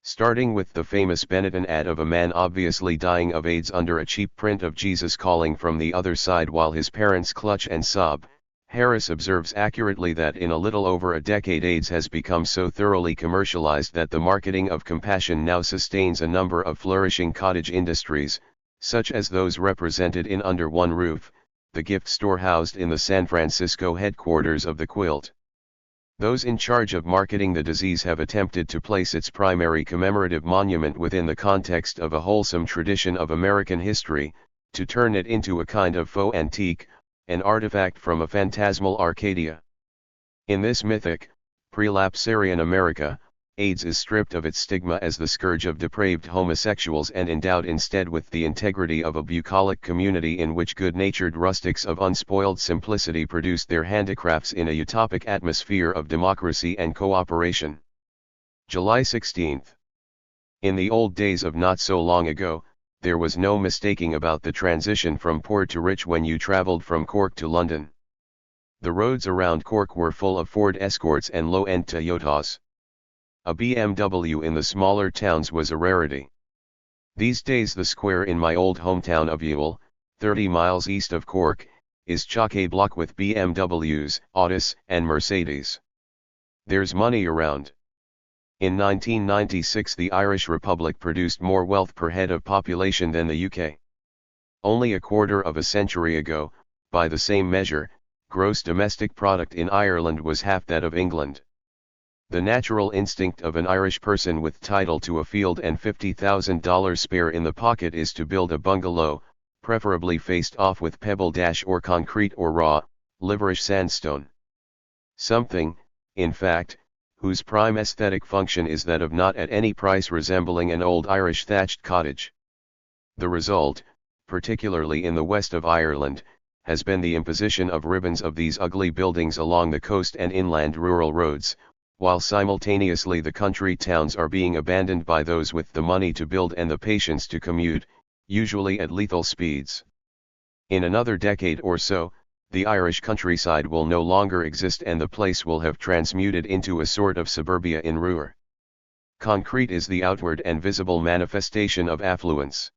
A: Starting with the famous Benetton ad of a man obviously dying of AIDS under a cheap print of Jesus calling from the other side while his parents clutch and sob, Harris observes accurately that in a little over a decade AIDS has become so thoroughly commercialized that the marketing of compassion now sustains a number of flourishing cottage industries, such as those represented in Under One Roof, the gift store housed in the San Francisco headquarters of the Quilt. Those in charge of marketing the disease have attempted to place its primary commemorative monument within the context of a wholesome tradition of American history, to turn it into a kind of faux antique, an artifact from a phantasmal Arcadia. In this mythic, prelapsarian America, AIDS is stripped of its stigma as the scourge of depraved homosexuals and endowed instead with the integrity of a bucolic community in which good-natured rustics of unspoiled simplicity produce their handicrafts in a utopic atmosphere of democracy and cooperation. July 16. In the old days of not so long ago, there was no mistaking about the transition from poor to rich when you traveled from Cork to London. The roads around Cork were full of Ford Escorts and low-end Toyotas. A BMW in the smaller towns was a rarity. These days the square in my old hometown of Ewell, 30 miles east of Cork, is chock-a-block with BMWs, Audis, and Mercedes. There's money around. In 1996 the Irish Republic produced more wealth per head of population than the UK. Only a quarter of a century ago, by the same measure, gross domestic product in Ireland was half that of England. The natural instinct of an Irish person with title to a field and $50,000 spare in the pocket is to build a bungalow, preferably faced off with pebble dash or concrete or raw, liverish sandstone. Something, in fact, whose prime aesthetic function is that of not at any price resembling an old Irish thatched cottage. The result, particularly in the west of Ireland, has been the imposition of ribbons of these ugly buildings along the coast and inland rural roads, while simultaneously the country towns are being abandoned by those with the money to build and the patience to commute, usually at lethal speeds. In another decade or so, the Irish countryside will no longer exist and the place will have transmuted into a sort of suburbia in ruin. Concrete is the outward and visible manifestation of affluence.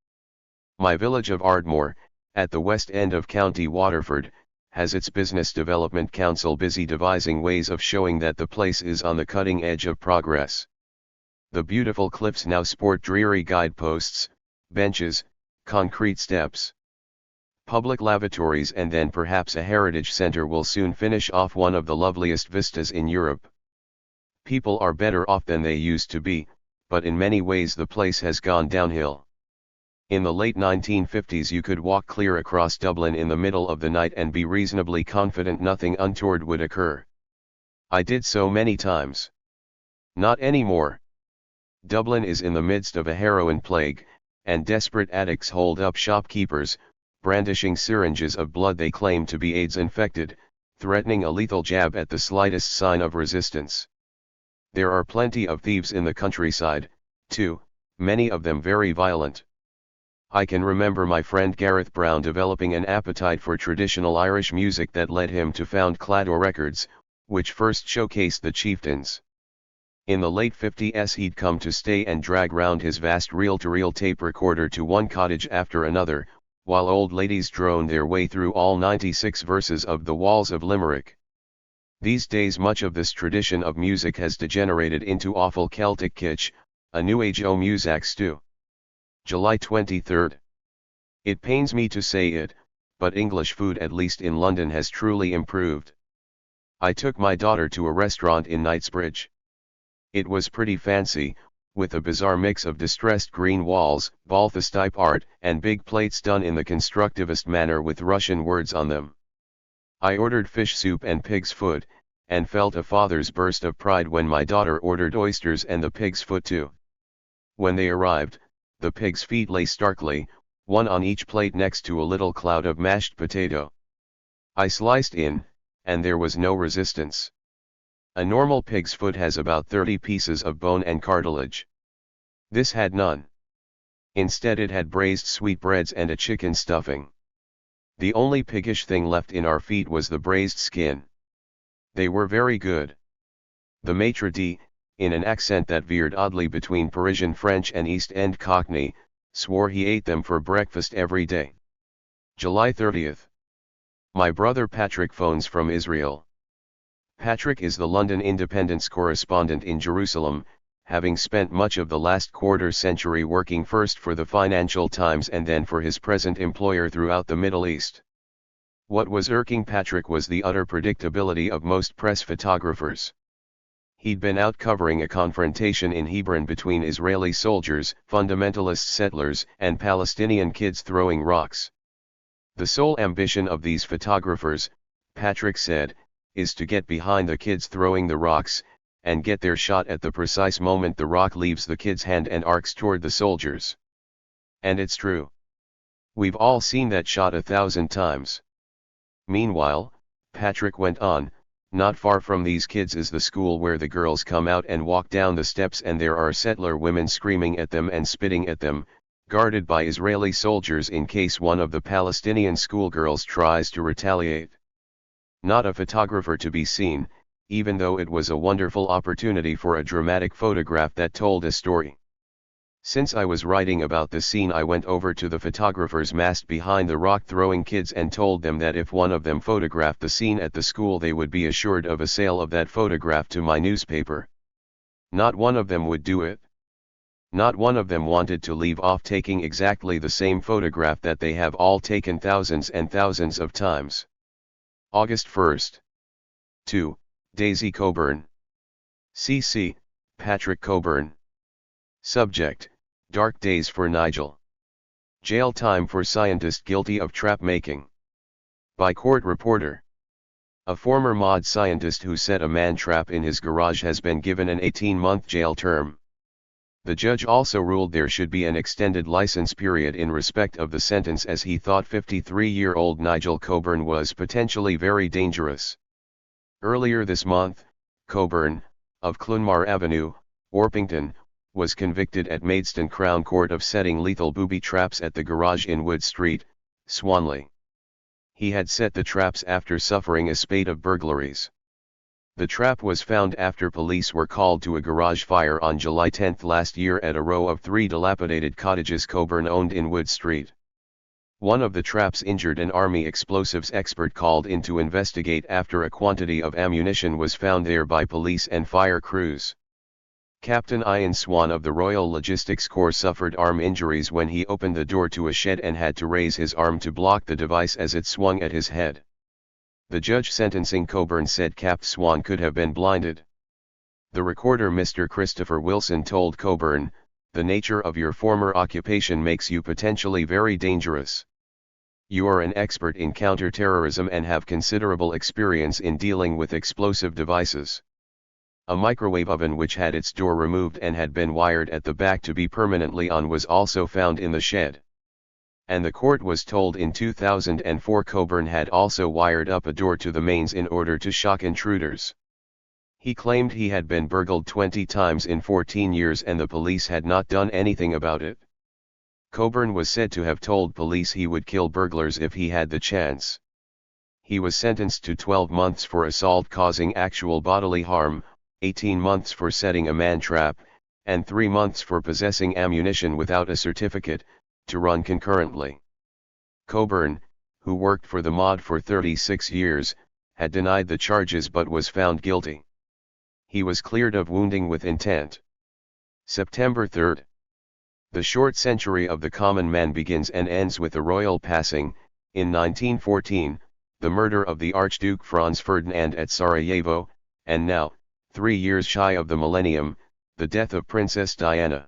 A: My village of Ardmore, at the west end of County Waterford, has its Business Development Council busy devising ways of showing that the place is on the cutting edge of progress. The beautiful cliffs now sport dreary guideposts, benches, concrete steps. Public lavatories and then perhaps a heritage center will soon finish off one of the loveliest vistas in Europe. People are better off than they used to be, but in many ways the place has gone downhill. In the late 1950s you could walk clear across Dublin in the middle of the night and be reasonably confident nothing untoward would occur. I did so many times. Not anymore. Dublin is in the midst of a heroin plague, and desperate addicts hold up shopkeepers, brandishing syringes of blood they claim to be AIDS infected, threatening a lethal jab at the slightest sign of resistance. There are plenty of thieves in the countryside, too, many of them very violent. I can remember my friend Gareth Brown developing an appetite for traditional Irish music that led him to found Claddagh Records, which first showcased the chieftains. In the late 50s he'd come to stay and drag round his vast reel-to-reel tape recorder to one cottage after another, while old ladies droned their way through all 96 verses of The Walls of Limerick. These days much of this tradition of music has degenerated into awful Celtic kitsch, a New Age o-music stew. July 23. It pains me to say it, but English food at least in London has truly improved. I took my daughter to a restaurant in Knightsbridge. It was pretty fancy, with a bizarre mix of distressed green walls, Balthus-type art, and big plates done in the constructivist manner with Russian words on them. I ordered fish soup and pig's foot, and felt a father's burst of pride when my daughter ordered oysters and the pig's foot too. When they arrived, the pig's feet lay starkly, one on each plate next to a little cloud of mashed potato. I sliced in, and there was no resistance. A normal pig's foot has about 30 pieces of bone and cartilage. This had none. Instead it had braised sweetbreads and a chicken stuffing. The only piggish thing left in our feet was the braised skin. They were very good. The maitre d', in an accent that veered oddly between Parisian French and East End Cockney, swore he ate them for breakfast every day. July 30. My brother Patrick phones from Israel. Patrick is the London Independent's correspondent in Jerusalem, having spent much of the last quarter century working first for the Financial Times and then for his present employer throughout the Middle East. What was irking Patrick was the utter predictability of most press photographers. He'd been out covering a confrontation in Hebron between Israeli soldiers, fundamentalist settlers, and Palestinian kids throwing rocks. The sole ambition of these photographers, Patrick said, is to get behind the kids throwing the rocks, and get their shot at the precise moment the rock leaves the kid's hand and arcs toward the soldiers. And it's true. We've all seen that shot 1,000 times. Meanwhile, Patrick went on, not far from these kids is the school where the girls come out and walk down the steps and there are settler women screaming at them and spitting at them, guarded by Israeli soldiers in case one of the Palestinian schoolgirls tries to retaliate. Not a photographer to be seen, even though it was a wonderful opportunity for a dramatic photograph that told a story. Since I was writing about the scene, I went over to the photographers massed behind the rock-throwing kids and told them that if one of them photographed the scene at the school, they would be assured of a sale of that photograph to my newspaper. Not one of them would do it. Not one of them wanted to leave off taking exactly the same photograph that they have all taken thousands and thousands of times. August 1st. 2. Daisy Cockburn. CC, Patrick Cockburn. Subject: Dark Days for Nigel. Jail time for scientist guilty of trap making. By court reporter. A former mod scientist who set a man trap in his garage has been given an 18-month jail term. The judge also ruled there should be an extended license period in respect of the sentence, as he thought 53-year-old Nigel Cockburn was potentially very dangerous. Earlier this month, Cockburn, of Clonmar Avenue, Orpington, was convicted at Maidstone Crown Court of setting lethal booby traps at the garage in Wood Street, Swanley. He had set the traps after suffering a spate of burglaries. The trap was found after police were called to a garage fire on July 10 last year at a row of 3 dilapidated cottages Cockburn owned in Wood Street. One of the traps injured an army explosives expert called in to investigate after a quantity of ammunition was found there by police and fire crews. Captain Ian Swan of the Royal Logistics Corps suffered arm injuries when he opened the door to a shed and had to raise his arm to block the device as it swung at his head. The judge sentencing Cockburn said Cap Swan could have been blinded. The recorder Mr. Christopher Wilson told Cockburn, "The nature of your former occupation makes you potentially very dangerous. You are an expert in counter-terrorism and have considerable experience in dealing with explosive devices." A microwave oven which had its door removed and had been wired at the back to be permanently on was also found in the shed. And the court was told in 2004 Cockburn had also wired up a door to the mains in order to shock intruders. He claimed he had been burgled 20 times in 14 years and the police had not done anything about it. Cockburn was said to have told police he would kill burglars if he had the chance. He was sentenced to 12 months for assault causing actual bodily harm, 18 months for setting a man trap, and 3 months for possessing ammunition without a certificate, to run concurrently. Cockburn, who worked for the mod for 36 years, had denied the charges but was found guilty. He was cleared of wounding with intent. September 3. The short century of the common man begins and ends with the royal passing, in 1914, the murder of the Archduke Franz Ferdinand at Sarajevo, and now, 3 years shy of the millennium, the death of Princess Diana.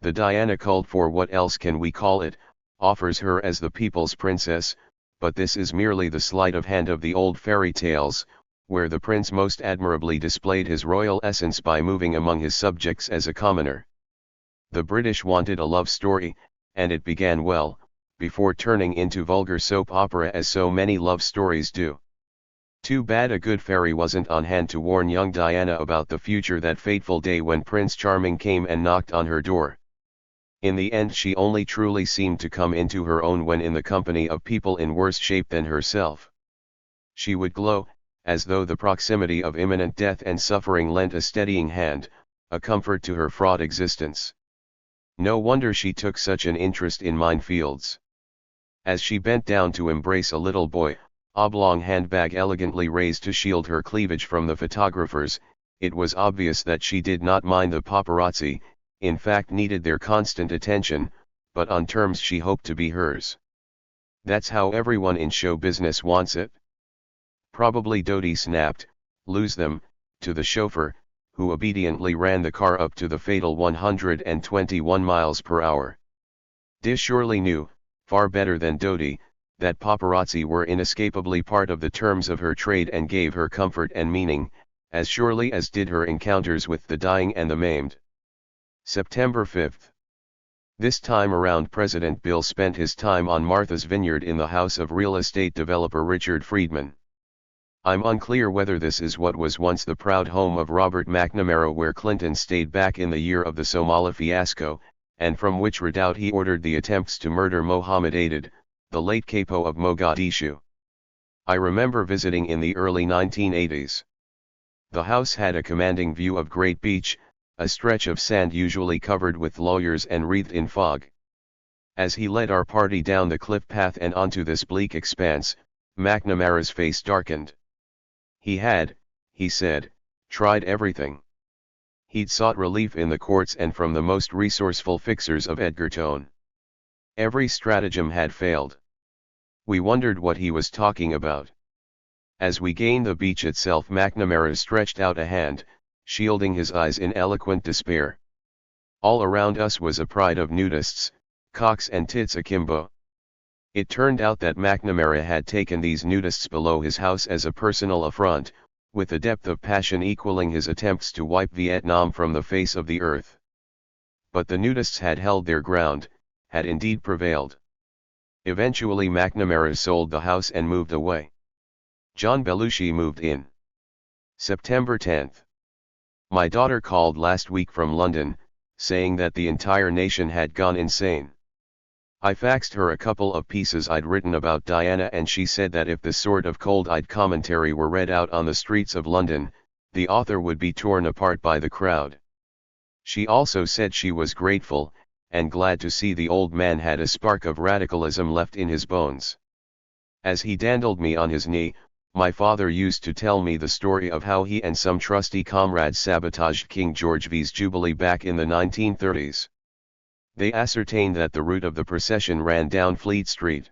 A: The Diana cult, for what else can we call it, offers her as the people's princess, but this is merely the sleight of hand of the old fairy tales, where the prince most admirably displayed his royal essence by moving among his subjects as a commoner. The British wanted a love story, and it began well, before turning into vulgar soap opera as so many love stories do. Too bad a good fairy wasn't on hand to warn young Diana about the future that fateful day when Prince Charming came and knocked on her door. In the end, she only truly seemed to come into her own when in the company of people in worse shape than herself. She would glow, as though the proximity of imminent death and suffering lent a steadying hand, a comfort to her fraught existence. No wonder she took such an interest in minefields. As she bent down to embrace a little boy, oblong handbag elegantly raised to shield her cleavage from the photographers. It was obvious that she did not mind the paparazzi, in fact needed their constant attention, but on terms she hoped to be hers. That's how everyone in show business wants it. Probably Dodie snapped, "Lose them," to the chauffeur, who obediently ran the car up to the fatal 121 miles per hour. Dish surely knew, far better than Dodie, that paparazzi were inescapably part of the terms of her trade and gave her comfort and meaning, as surely as did her encounters with the dying and the maimed. September 5. This time around President Bill spent his time on Martha's Vineyard in the house of real estate developer Richard Friedman. I'm unclear whether this is what was once the proud home of Robert McNamara, where Clinton stayed back in the year of the Somali fiasco, and from which redoubt he ordered the attempts to murder Mohammed Aidid, the late capo of Mogadishu. I remember visiting in the early 1980s. The house had a commanding view of Great Beach, a stretch of sand usually covered with lawyers and wreathed in fog. As he led our party down the cliff path and onto this bleak expanse, McNamara's face darkened. He had, he said, tried everything. He'd sought relief in the courts and from the most resourceful fixers of Edgartown. Every stratagem had failed. We wondered what he was talking about. As we gained the beach itself, McNamara stretched out a hand, shielding his eyes in eloquent despair. All around us was a pride of nudists, cocks and tits akimbo. It turned out that McNamara had taken these nudists below his house as a personal affront, with a depth of passion equaling his attempts to wipe Vietnam from the face of the earth. But the nudists had held their ground, had indeed prevailed. Eventually McNamara sold the house and moved away. John Belushi moved in. September 10. My daughter called last week from London, saying that the entire nation had gone insane. I faxed her a couple of pieces I'd written about Diana, and she said that if this sort of cold-eyed commentary were read out on the streets of London, the author would be torn apart by the crowd. She also said she was grateful, and glad to see the old man had a spark of radicalism left in his bones. As he dandled me on his knee, my father used to tell me the story of how he and some trusty comrades sabotaged King George V's Jubilee back in the 1930s. They ascertained that the route of the procession ran down Fleet Street.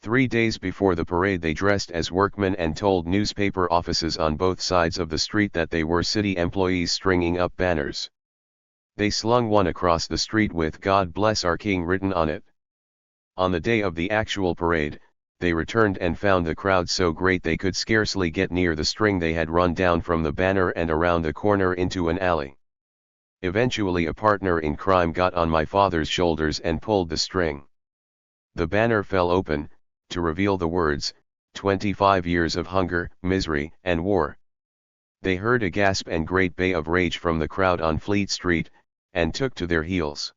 A: 3 days before the parade they dressed as workmen and told newspaper offices on both sides of the street that they were city employees stringing up banners. They slung one across the street with "God Bless Our King" written on it. On the day of the actual parade, they returned and found the crowd so great they could scarcely get near the string they had run down from the banner and around the corner into an alley. Eventually a partner in crime got on my father's shoulders and pulled the string. The banner fell open, to reveal the words, 25 years of hunger, misery, and war. They heard a gasp and great bay of rage from the crowd on Fleet Street, and took to their heels.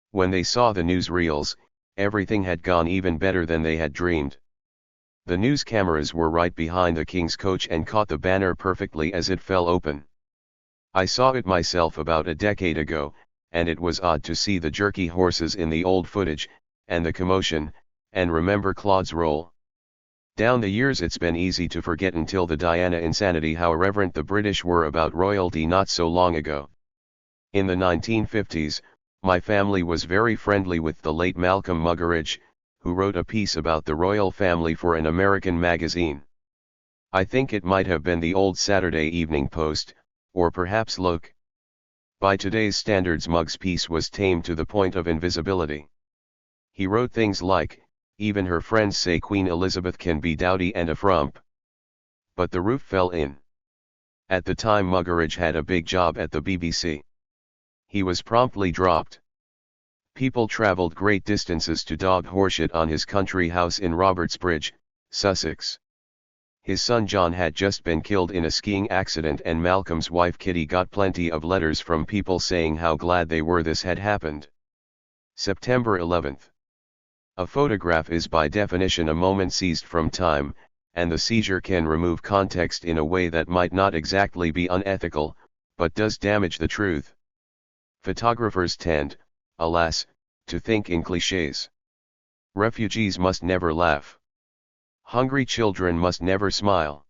A: When they saw the newsreels, everything had gone even better than they had dreamed. The news cameras were right behind the King's coach and caught the banner perfectly as it fell open. I saw it myself about a decade ago, and it was odd to see the jerky horses in the old footage, and the commotion, and remember Claude's role. Down the years it's been easy to forget until the Diana insanity how irreverent the British were about royalty not so long ago. In the 1950s, my family was very friendly with the late Malcolm Muggeridge, who wrote a piece about the royal family for an American magazine. I think it might have been the old Saturday Evening Post, or perhaps Look. By today's standards, Mug's piece was tame to the point of invisibility. He wrote things like, "Even her friends say Queen Elizabeth can be dowdy and a frump." But the roof fell in. At the time Muggeridge had a big job at the BBC. He was promptly dropped. People travelled great distances to dog horseshit on his country house in Robertsbridge, Sussex. His son John had just been killed in a skiing accident, and Malcolm's wife Kitty got plenty of letters from people saying how glad they were this had happened. September 11th. A photograph is by definition a moment seized from time, and the seizure can remove context in a way that might not exactly be unethical, but does damage the truth. Photographers tend, alas, to think in clichés. Refugees must never laugh. Hungry children must never smile.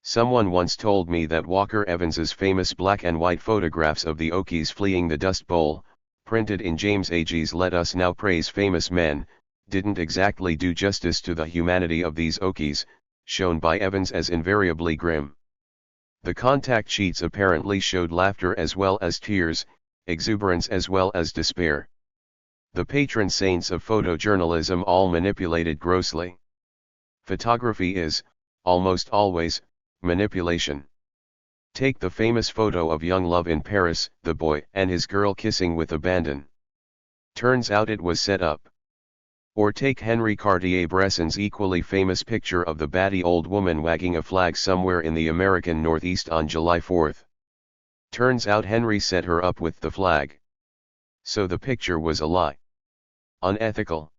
A: Someone once told me that Walker Evans's famous black and white photographs of the Okies fleeing the Dust Bowl, printed in James Agee's Let Us Now Praise Famous Men, didn't exactly do justice to the humanity of these Okies, shown by Evans as invariably grim. The contact sheets apparently showed laughter as well as tears, exuberance as well as despair. The patron saints of photojournalism all manipulated grossly. Photography is, almost always, manipulation. Take the famous photo of young love in Paris, the boy and his girl kissing with abandon. Turns out it was set up. Or take Henri Cartier-Bresson's equally famous picture of the batty old woman wagging a flag somewhere in the American Northeast on July 4th. Turns out Henry set her up with the flag. So the picture was a lie. Unethical.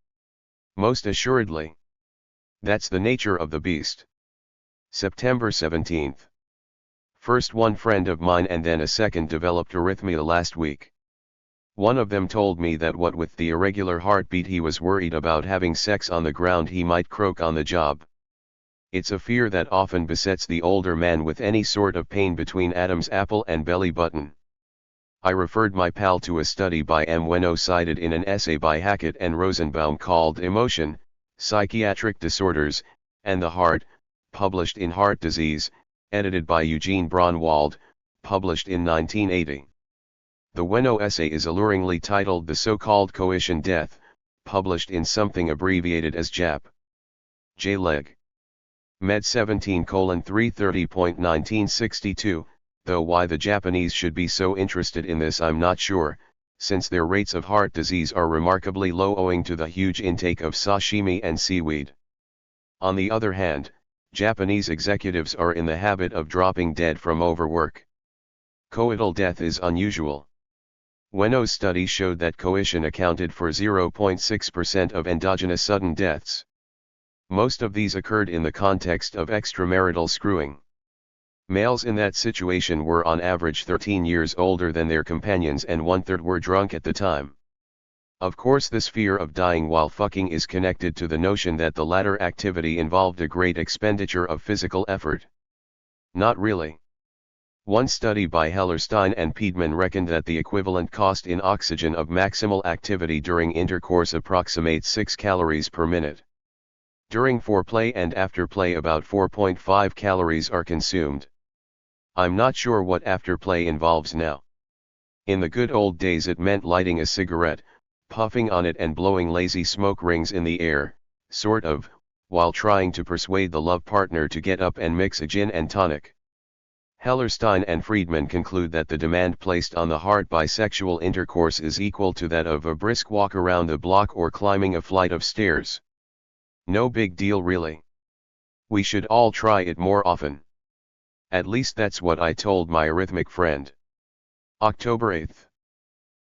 A: Most assuredly. That's the nature of the beast. September 17th. First one friend of mine and then a second developed arrhythmia last week. One of them told me that what with the irregular heartbeat he was worried about having sex on the ground he might croak on the job. It's a fear that often besets the older man with any sort of pain between Adam's apple and belly button. I referred my pal to a study by M. Bueno cited in an essay by Hackett and Rosenbaum called Emotion, Psychiatric Disorders, and the Heart, published in Heart Disease, edited by Eugene Braunwald, published in 1980. The Bueno essay is alluringly titled The So-Called Coition Death, published in something abbreviated as JAP. J-Leg. Med 17:330.1962, though why the Japanese should be so interested in this I'm not sure, since their rates of heart disease are remarkably low owing to the huge intake of sashimi and seaweed. On the other hand, Japanese executives are in the habit of dropping dead from overwork. Coital death is unusual. Weno's study showed that coition accounted for 0.6% of endogenous sudden deaths. Most of these occurred in the context of extramarital screwing. Males in that situation were on average 13 years older than their companions and 1/3 were drunk at the time. Of course, this fear of dying while fucking is connected to the notion that the latter activity involved a great expenditure of physical effort. Not really. One study by Hellerstein and Piedman reckoned that the equivalent cost in oxygen of maximal activity during intercourse approximates 6 calories per minute. During foreplay and afterplay about 4.5 calories are consumed. I'm not sure what afterplay involves now. In the good old days it meant lighting a cigarette, puffing on it and blowing lazy smoke rings in the air, sort of, while trying to persuade the love partner to get up and mix a gin and tonic. Hellerstein and Friedman conclude that the demand placed on the heart by sexual intercourse is equal to that of a brisk walk around the block or climbing a flight of stairs. No big deal really. We should all try it more often. At least that's what I told my arrhythmic friend. October 8th.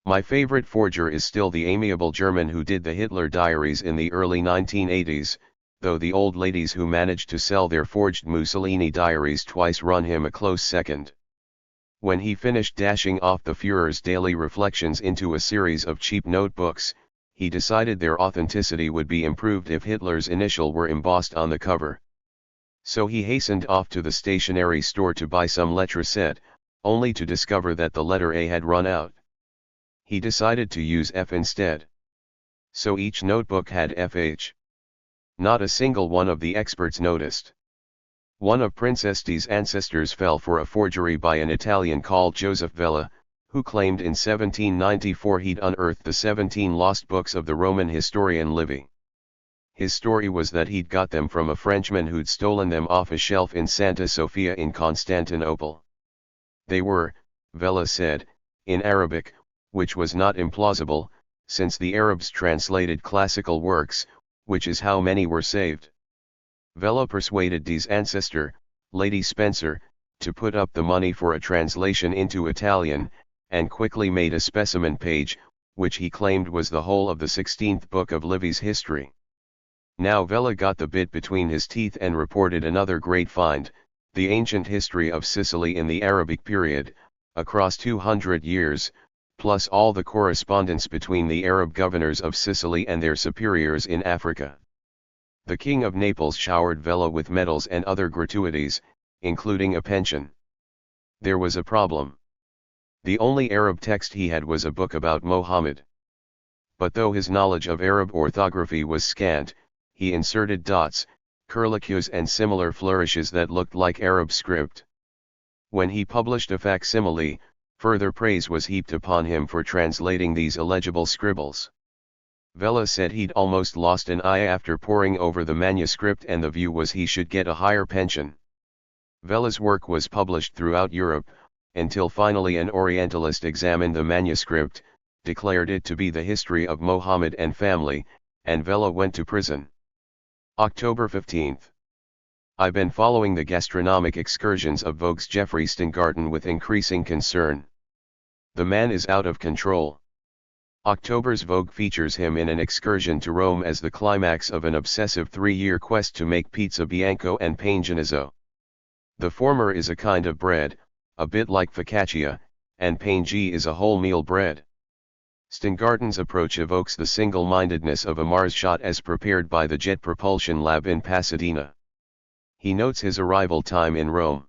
A: My favorite forger is still the amiable German who did the Hitler diaries in the early 1980s, though the old ladies who managed to sell their forged Mussolini diaries twice run him a close second. When he finished dashing off the Führer's daily reflections into a series of cheap notebooks, he decided their authenticity would be improved if Hitler's initial were embossed on the cover. So he hastened off to the stationery store to buy some letter set, only to discover that the letter A had run out. He decided to use F instead. So each notebook had FH. Not a single one of the experts noticed. One of Princess Di's ancestors fell for a forgery by an Italian called Joseph Vella, who claimed in 1794 he'd unearthed the 17 lost books of the Roman historian Livy. His story was that he'd got them from a Frenchman who'd stolen them off a shelf in Santa Sofia in Constantinople. They were, Vella said, in Arabic, which was not implausible, since the Arabs translated classical works, which is how many were saved. Vella persuaded Di's ancestor, Lady Spencer, to put up the money for a translation into Italian, and quickly made a specimen page, which he claimed was the whole of the 16th book of Livy's history. Now Vella got the bit between his teeth and reported another great find, the ancient history of Sicily in the Arabic period, across 200 years, plus all the correspondence between the Arab governors of Sicily and their superiors in Africa. The King of Naples showered Vela with medals and other gratuities, including a pension. There was a problem. The only Arab text he had was a book about Mohammed. But though his knowledge of Arab orthography was scant, he inserted dots, curlicues and similar flourishes that looked like Arab script. When he published a facsimile, further praise was heaped upon him for translating these illegible scribbles. Vela said he'd almost lost an eye after poring over the manuscript, and the view was he should get a higher pension. Vela's work was published throughout Europe, until finally an Orientalist examined the manuscript, declared it to be the history of Mohammed and family, and Vela went to prison. October 15. I've been following the gastronomic excursions of Vogue's Jeffrey Stingarten with increasing concern. The man is out of control. October's Vogue features him in an excursion to Rome as the climax of an obsessive 3-year quest to make pizza bianco and pangenizzo. The former is a kind of bread, a bit like focaccia, and pangi is a wholemeal bread. Stingarten's approach evokes the single-mindedness of a Mars shot as prepared by the Jet Propulsion Lab in Pasadena. He notes his arrival time in Rome.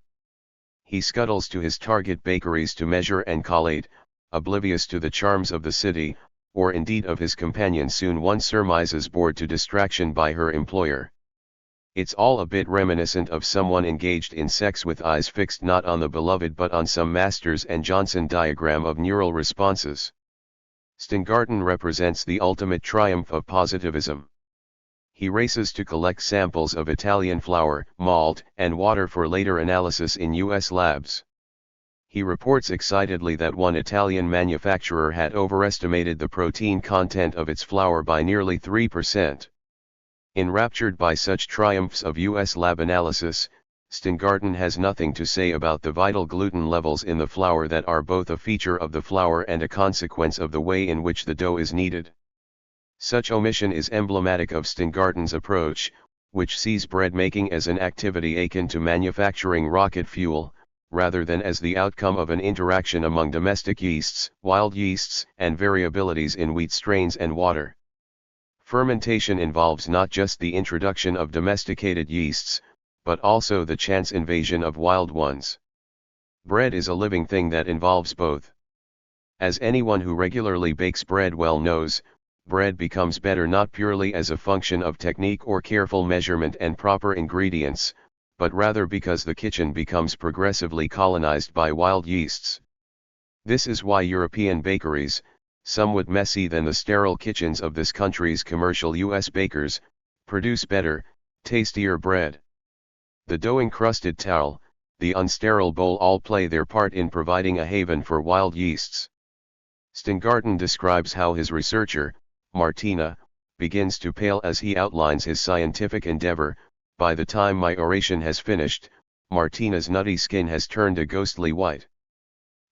A: He scuttles to his target bakeries to measure and collate, oblivious to the charms of the city, or indeed of his companion, soon one surmises bored to distraction by her employer. It's all a bit reminiscent of someone engaged in sex with eyes fixed not on the beloved but on some Masters and Johnson diagram of neural responses. Stingarten represents the ultimate triumph of positivism. He races to collect samples of Italian flour, malt, and water for later analysis in U.S. labs. He reports excitedly that one Italian manufacturer had overestimated the protein content of its flour by nearly 3%. Enraptured by such triumphs of U.S. lab analysis, Stingarten has nothing to say about the vital gluten levels in the flour that are both a feature of the flour and a consequence of the way in which the dough is kneaded. Such omission is emblematic of Stingarten's approach, which sees bread making as an activity akin to manufacturing rocket fuel, rather than as the outcome of an interaction among domestic yeasts, wild yeasts, and variabilities in wheat strains and water. Fermentation involves not just the introduction of domesticated yeasts, but also the chance invasion of wild ones. Bread is a living thing that involves both. As anyone who regularly bakes bread well knows, bread becomes better not purely as a function of technique or careful measurement and proper ingredients, but rather because the kitchen becomes progressively colonized by wild yeasts. This is why European bakeries, somewhat messy than the sterile kitchens of this country's commercial U.S. bakers, produce better, tastier bread. The dough-encrusted towel, the unsterile bowl all play their part in providing a haven for wild yeasts. Stingarten describes how his researcher, Martina, begins to pale as he outlines his scientific endeavor. By the time my oration has finished, Martina's nutty skin has turned a ghostly white.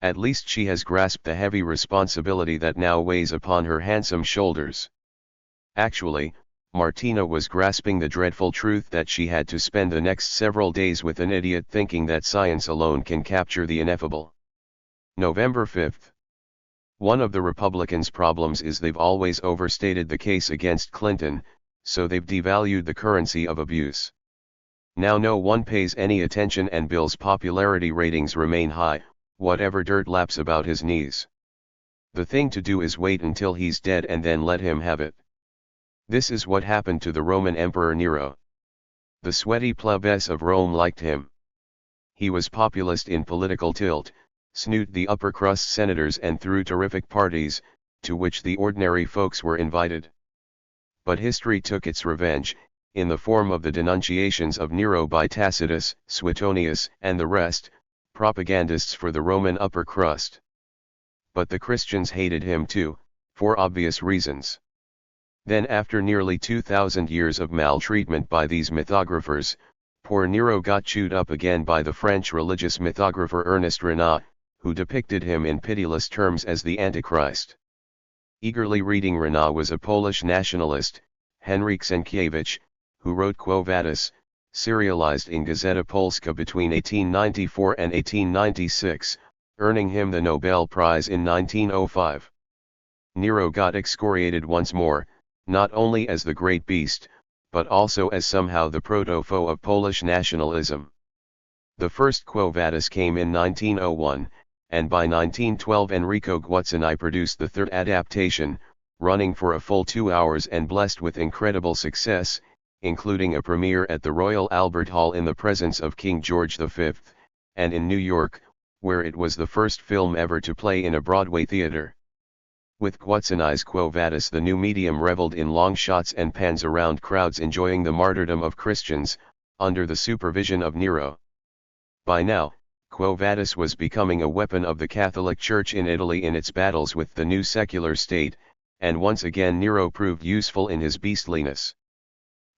A: At least she has grasped the heavy responsibility that now weighs upon her handsome shoulders. Actually, Martina was grasping the dreadful truth that she had to spend the next several days with an idiot thinking that science alone can capture the ineffable. November 5. One of the Republicans' problems is they've always overstated the case against Clinton, so they've devalued the currency of abuse. Now no one pays any attention and Bill's popularity ratings remain high, whatever dirt laps about his knees. The thing to do is wait until he's dead and then let him have it. This is what happened to the Roman Emperor Nero. The sweaty plebs of Rome liked him. He was populist in political tilt, snoot the upper crust senators and threw terrific parties, to which the ordinary folks were invited. But history took its revenge, in the form of the denunciations of Nero by Tacitus, Suetonius, and the rest, propagandists for the Roman upper crust. But the Christians hated him too, for obvious reasons. Then after nearly 2,000 years of maltreatment by these mythographers, poor Nero got chewed up again by the French religious mythographer Ernest Renan, who depicted him in pitiless terms as the Antichrist. Eagerly reading Renan was a Polish nationalist, Henryk Sienkiewicz, who wrote Quo Vadis, serialized in Gazeta Polska between 1894 and 1896, earning him the Nobel Prize in 1905. Nero got excoriated once more, not only as the great beast, but also as somehow the proto-foe of Polish nationalism. The first Quo Vadis came in 1901, and by 1912 Enrico Guazzini produced the third adaptation, running for a full 2 hours and blessed with incredible success, including a premiere at the Royal Albert Hall in the presence of King George V, and in New York, where it was the first film ever to play in a Broadway theater. With Guazzini's Quo Vadis, the new medium reveled in long shots and pans around crowds enjoying the martyrdom of Christians, under the supervision of Nero. By now, Quo Vadis was becoming a weapon of the Catholic Church in Italy in its battles with the new secular state, and once again Nero proved useful in his beastliness.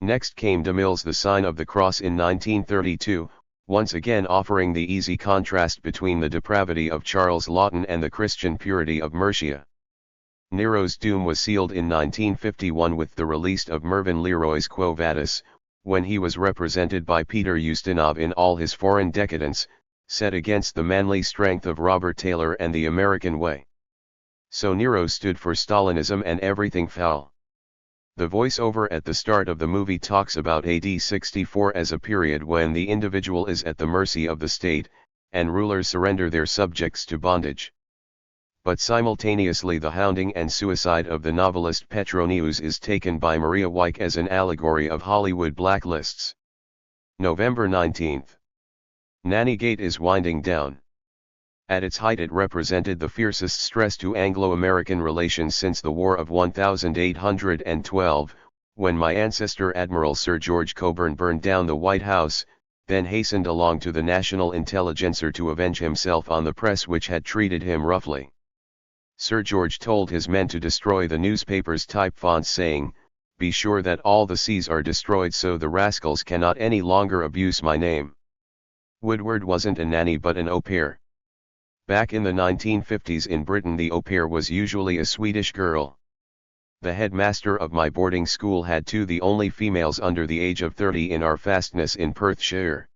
A: Next came DeMille's The Sign of the Cross in 1932, once again offering the easy contrast between the depravity of Charles Laughton and the Christian purity of Murcia. Nero's doom was sealed in 1951 with the release of Mervyn Leroy's Quo Vadis, when he was represented by Peter Ustinov in all his foreign decadence, set against the manly strength of Robert Taylor and the American way. So Nero stood for Stalinism and everything foul. The voiceover at the start of the movie talks about AD 64 as a period when the individual is at the mercy of the state, and rulers surrender their subjects to bondage. But simultaneously the hounding and suicide of the novelist Petronius is taken by Maria Wyke as an allegory of Hollywood blacklists. November 19. Nannygate is winding down. At its height it represented the fiercest stress to Anglo-American relations since the War of 1812, when my ancestor Admiral Sir George Cockburn burned down the White House, then hastened along to the National Intelligencer to avenge himself on the press which had treated him roughly. Sir George told his men to destroy the newspaper's type fonts, saying, "Be sure that all the C's are destroyed so the rascals cannot any longer abuse my name." Woodward wasn't a nanny but an au pair. Back in the 1950s in Britain the au pair was usually a Swedish girl. The headmaster of my boarding school had two, the only females under the age of 30 in our fastness in Perthshire.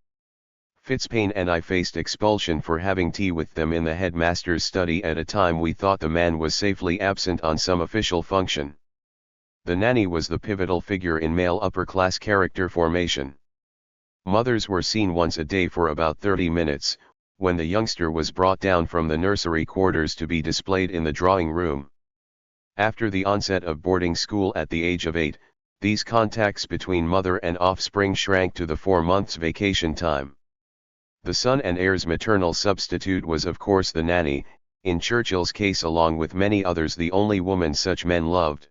A: Fitzpaine and I faced expulsion for having tea with them in the headmaster's study at a time we thought the man was safely absent on some official function. The nanny was the pivotal figure in male upper-class character formation. Mothers were seen once a day for about 30 minutes, when the youngster was brought down from the nursery quarters to be displayed in the drawing room. After the onset of boarding school at the age of 8, these contacts between mother and offspring shrank to the 4 months vacation time. The son and heir's maternal substitute was of course the nanny, in Churchill's case along with many others the only woman such men loved.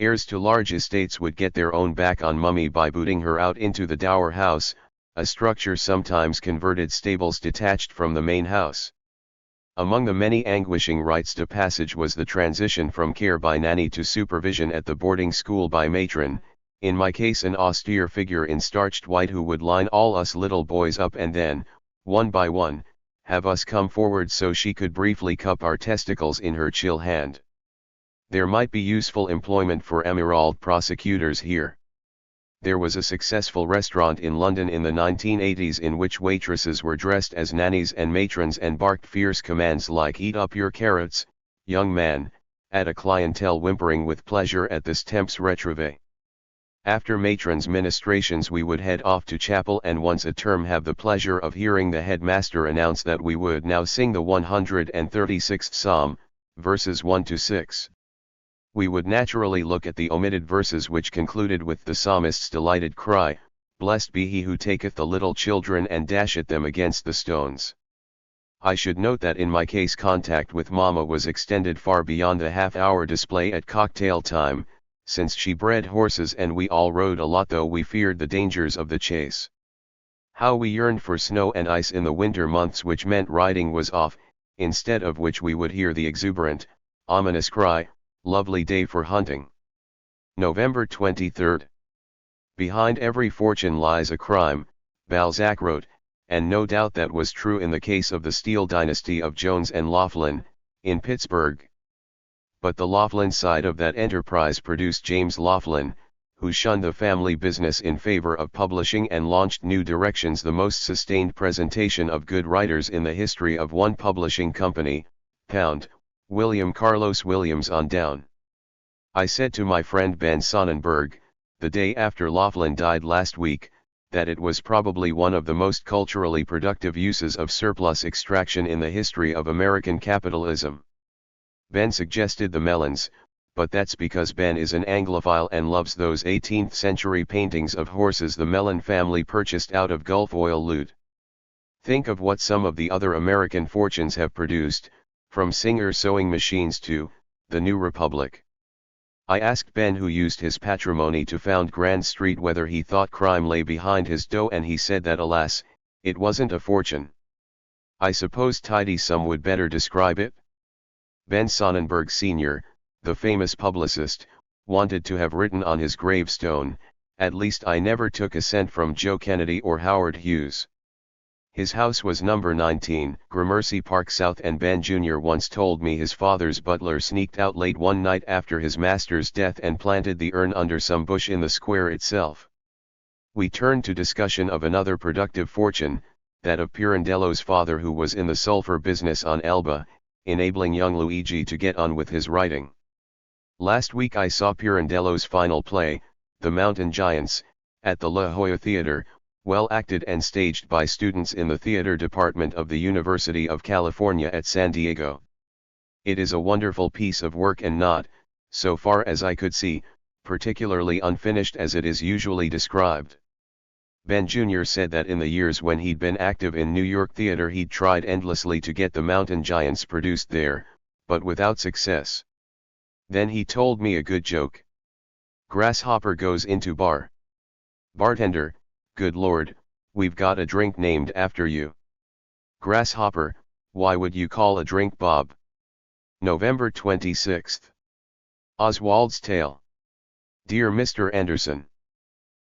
A: Heirs to large estates would get their own back on mummy by booting her out into the dower house, a structure sometimes converted stables detached from the main house. Among the many anguishing rites to passage was the transition from care by nanny to supervision at the boarding school by matron, in my case an austere figure in starched white who would line all us little boys up and then, one by one, have us come forward so she could briefly cup our testicles in her chill hand. There might be useful employment for Emerald prosecutors here. There was a successful restaurant in London in the 1980s in which waitresses were dressed as nannies and matrons and barked fierce commands like "Eat up your carrots, young man," at a clientele whimpering with pleasure at this temps retrové. After matrons' ministrations we would head off to chapel and once a term have the pleasure of hearing the headmaster announce that we would now sing the 136th Psalm, verses 1 to 6. We would naturally look at the omitted verses which concluded with the psalmist's delighted cry, "Blessed be he who taketh the little children and dasheth them against the stones." I should note that in my case contact with Mama was extended far beyond the half-hour display at cocktail time, since she bred horses and we all rode a lot though we feared the dangers of the chase. How we yearned for snow and ice in the winter months, which meant riding was off, instead of which we would hear the exuberant, ominous cry, "Lovely day for hunting." November 23. Behind every fortune lies a crime, Balzac wrote, and no doubt that was true in the case of the Steele dynasty of Jones and Laughlin, in Pittsburgh. But the Laughlin side of that enterprise produced James Laughlin, who shunned the family business in favor of publishing and launched New Directions, the most sustained presentation of good writers in the history of one publishing company, Pound, William Carlos Williams on down. I said to my friend Ben Sonnenberg, the day after Laughlin died last week, that it was probably one of the most culturally productive uses of surplus extraction in the history of American capitalism. Ben suggested the melons, but that's because Ben is an Anglophile and loves those 18th century paintings of horses the Mellon family purchased out of Gulf oil loot. Think of what some of the other American fortunes have produced, from Singer sewing machines to the New Republic. I asked Ben, who used his patrimony to found Grand Street, whether he thought crime lay behind his dough, and he said that alas, it wasn't a fortune. I suppose tidy sum would better describe it? Ben Sonnenberg Sr., the famous publicist, wanted to have written on his gravestone, "At least I never took a cent from Joe Kennedy or Howard Hughes." His house was number 19, Gramercy Park South, and Ben Jr. once told me his father's butler sneaked out late one night after his master's death and planted the urn under some bush in the square itself. We turned to discussion of another productive fortune, that of Pirandello's father, who was in the sulfur business on Elba, enabling young Luigi to get on with his writing. Last week I saw Pirandello's final play, The Mountain Giants, at the La Jolla Theater, well acted and staged by students in the theater department of the University of California at San Diego. It is a wonderful piece of work and not, so far as I could see, particularly unfinished as it is usually described. Ben Jr. said that in the years when he'd been active in New York theater he'd tried endlessly to get The Mountain Giants produced there, but without success. Then he told me a good joke. Grasshopper goes into bar. Bartender, "Good Lord, we've got a drink named after you." Grasshopper, "Why would you call a drink Bob?" November 26th. Oswald's Tale. Dear Mr. Anderson,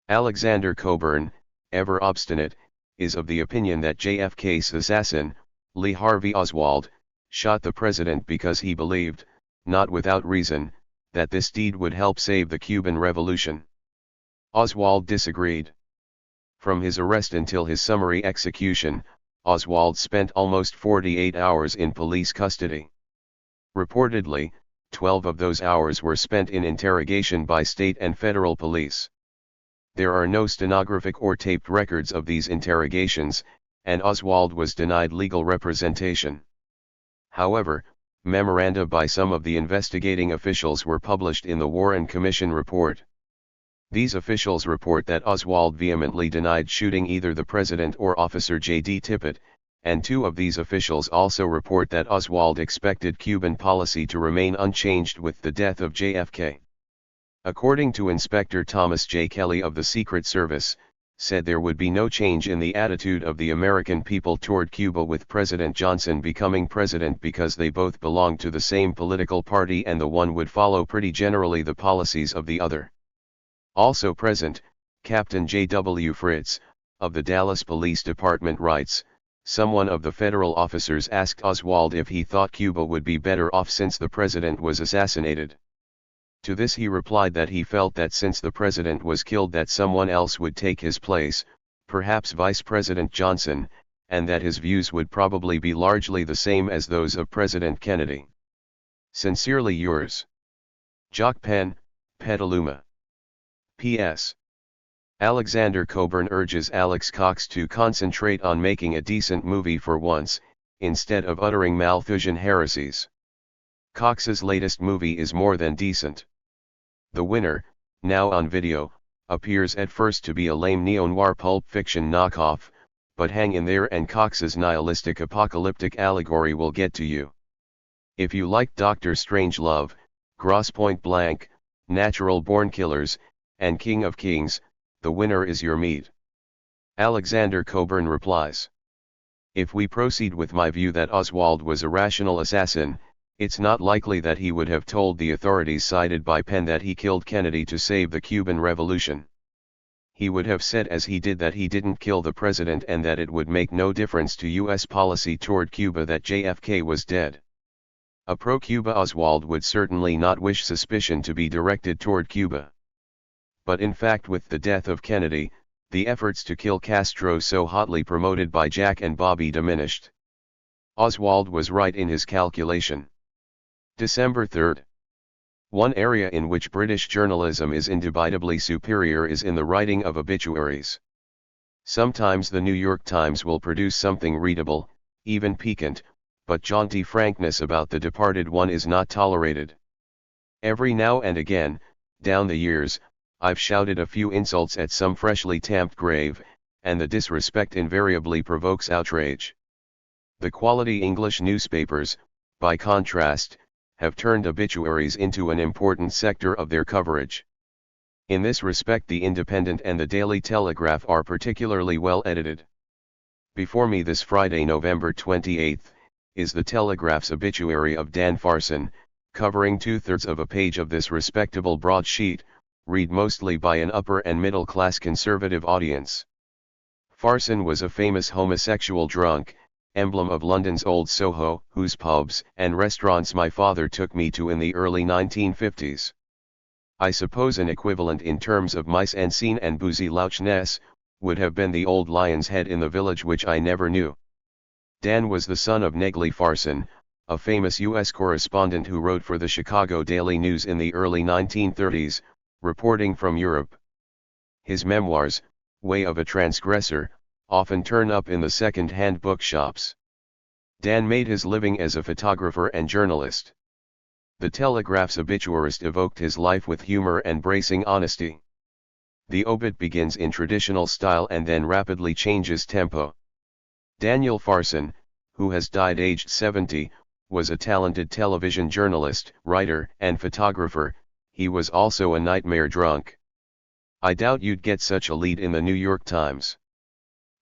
A: Alexander Cockburn, ever obstinate, is of the opinion that JFK's assassin, Lee Harvey Oswald, shot the president because he believed, not without reason, that this deed would help save the Cuban Revolution. Oswald disagreed. From his arrest until his summary execution, Oswald spent almost 48 hours in police custody. Reportedly, 12 of those hours were spent in interrogation by state and federal police. There are no stenographic or taped records of these interrogations, and Oswald was denied legal representation. However, memoranda by some of the investigating officials were published in the Warren Commission report. These officials report that Oswald vehemently denied shooting either the president or Officer J.D. Tippit, and two of these officials also report that Oswald expected Cuban policy to remain unchanged with the death of JFK. According to Inspector Thomas J. Kelly of the Secret Service, said there would be no change in the attitude of the American people toward Cuba with President Johnson becoming president because they both belonged to the same political party and the one would follow pretty generally the policies of the other. Also present, Captain J.W. Fritz, of the Dallas Police Department writes, someone of the federal officers asked Oswald if he thought Cuba would be better off since the president was assassinated. To this he replied that he felt that since the president was killed that someone else would take his place, perhaps Vice President Johnson, and that his views would probably be largely the same as those of President Kennedy. Sincerely yours, Jock Penn, Petaluma. P.S. Alexander Cockburn urges Alex Cox to concentrate on making a decent movie for once, instead of uttering Malthusian heresies. Cox's latest movie is more than decent. The Winner, now on video, appears at first to be a lame neo-noir pulp fiction knockoff, but hang in there and Cox's nihilistic apocalyptic allegory will get to you. If you like Dr. Strangelove, Grosse Point Blank, Natural Born Killers, and King of Kings, The Winner is your meat. Alexander Cockburn replies. If we proceed with my view that Oswald was a rational assassin, it's not likely that he would have told the authorities cited by Penn that he killed Kennedy to save the Cuban Revolution. He would have said as he did that he didn't kill the president and that it would make no difference to U.S. policy toward Cuba that JFK was dead. A pro-Cuba Oswald would certainly not wish suspicion to be directed toward Cuba. But in fact with the death of Kennedy, the efforts to kill Castro so hotly promoted by Jack and Bobby diminished. Oswald was right in his calculation. December 3rd. One area in which British journalism is indubitably superior is in the writing of obituaries. Sometimes the New York Times will produce something readable, even piquant, but jaunty frankness about the departed one is not tolerated. Every now and again, down the years, I've shouted a few insults at some freshly tamped grave, and the disrespect invariably provokes outrage. The quality English newspapers, by contrast, have turned obituaries into an important sector of their coverage. In this respect, the Independent and the Daily Telegraph are particularly well edited. Before me this Friday, November 28, is the Telegraph's obituary of Dan Farson, covering 2/3 of a page of this respectable broadsheet, read mostly by an upper and middle class conservative audience. Farson was a famous homosexual drunk, emblem of London's Old Soho, whose pubs and restaurants my father took me to in the early 1950s. I suppose an equivalent in terms of mise en scene and boozy louchness would have been the Old Lion's Head in the Village, which I never knew. Dan was the son of Negley Farson, a famous U.S. correspondent who wrote for the Chicago Daily News in the early 1930s, reporting from Europe. His memoirs, Way of a Transgressor, often turn up in the second-hand bookshops. Dan made his living as a photographer and journalist. The Telegraph's obituarist evoked his life with humor and bracing honesty. The obit begins in traditional style and then rapidly changes tempo. Daniel Farson, who has died aged 70, was a talented television journalist, writer, and photographer. He was also a nightmare drunk. I doubt you'd get such a lead in the New York Times.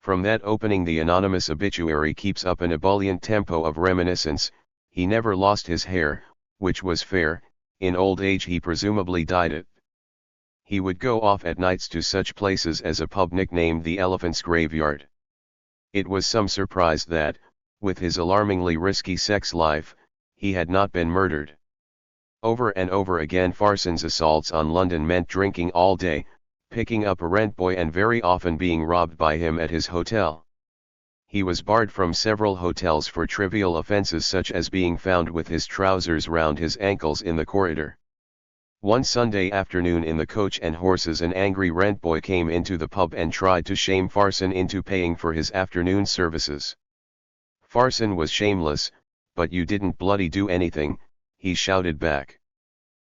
A: From that opening, the anonymous obituary keeps up an ebullient tempo of reminiscence. He never lost his hair, which was fair. In old age he presumably dyed it. He would go off at nights to such places as a pub nicknamed the Elephant's Graveyard. It was some surprise that, with his alarmingly risky sex life, he had not been murdered. Over and over again Farson's assaults on London meant drinking all day, picking up a rent boy and very often being robbed by him at his hotel. He was barred from several hotels for trivial offences such as being found with his trousers round his ankles in the corridor. One Sunday afternoon in the Coach and Horses, an angry rent boy came into the pub and tried to shame Farson into paying for his afternoon services. Farson was shameless. "But you didn't bloody do anything," he shouted back.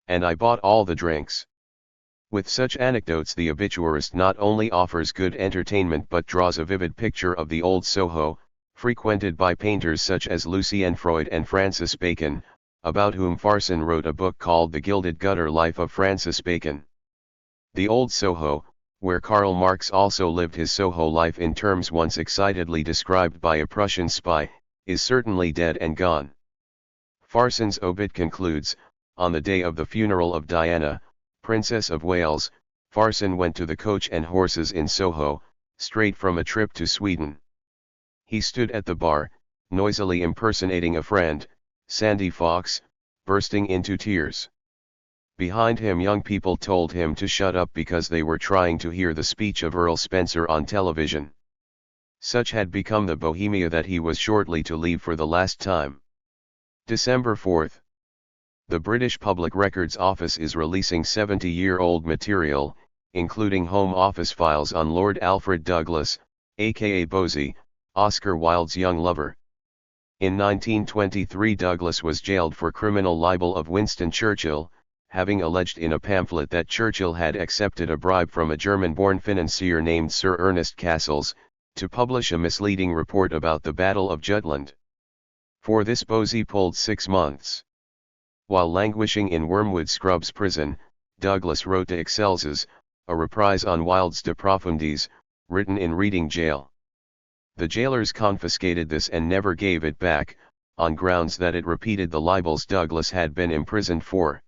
A: "And I bought all the drinks." With such anecdotes, the obituarist not only offers good entertainment but draws a vivid picture of the old Soho, frequented by painters such as Lucian Freud and Francis Bacon, about whom Farson wrote a book called The Gilded Gutter Life of Francis Bacon. The old Soho, where Karl Marx also lived his Soho life in terms once excitedly described by a Prussian spy, is certainly dead and gone. Farson's obit concludes, "On the day of the funeral of Diana, Princess of Wales, Farson went to the Coach and Horses in Soho, straight from a trip to Sweden. He stood at the bar, noisily impersonating a friend, Sandy Fox, bursting into tears. Behind him young people told him to shut up because they were trying to hear the speech of Earl Spencer on television. Such had become the Bohemia that he was shortly to leave for the last time." December 4. The British Public Records Office is releasing 70-year-old material, including Home Office files on Lord Alfred Douglas, aka Bosie, Oscar Wilde's young lover. In 1923 Douglas was jailed for criminal libel of Winston Churchill, having alleged in a pamphlet that Churchill had accepted a bribe from a German-born financier named Sir Ernest Cassels, to publish a misleading report about the Battle of Jutland. For this Bosie pulled 6 months. While languishing in Wormwood Scrubs prison, Douglas wrote De Excelsis, a reprise on Wilde's De Profundis, written in Reading Jail. The jailers confiscated this and never gave it back, on grounds that it repeated the libels Douglas had been imprisoned for.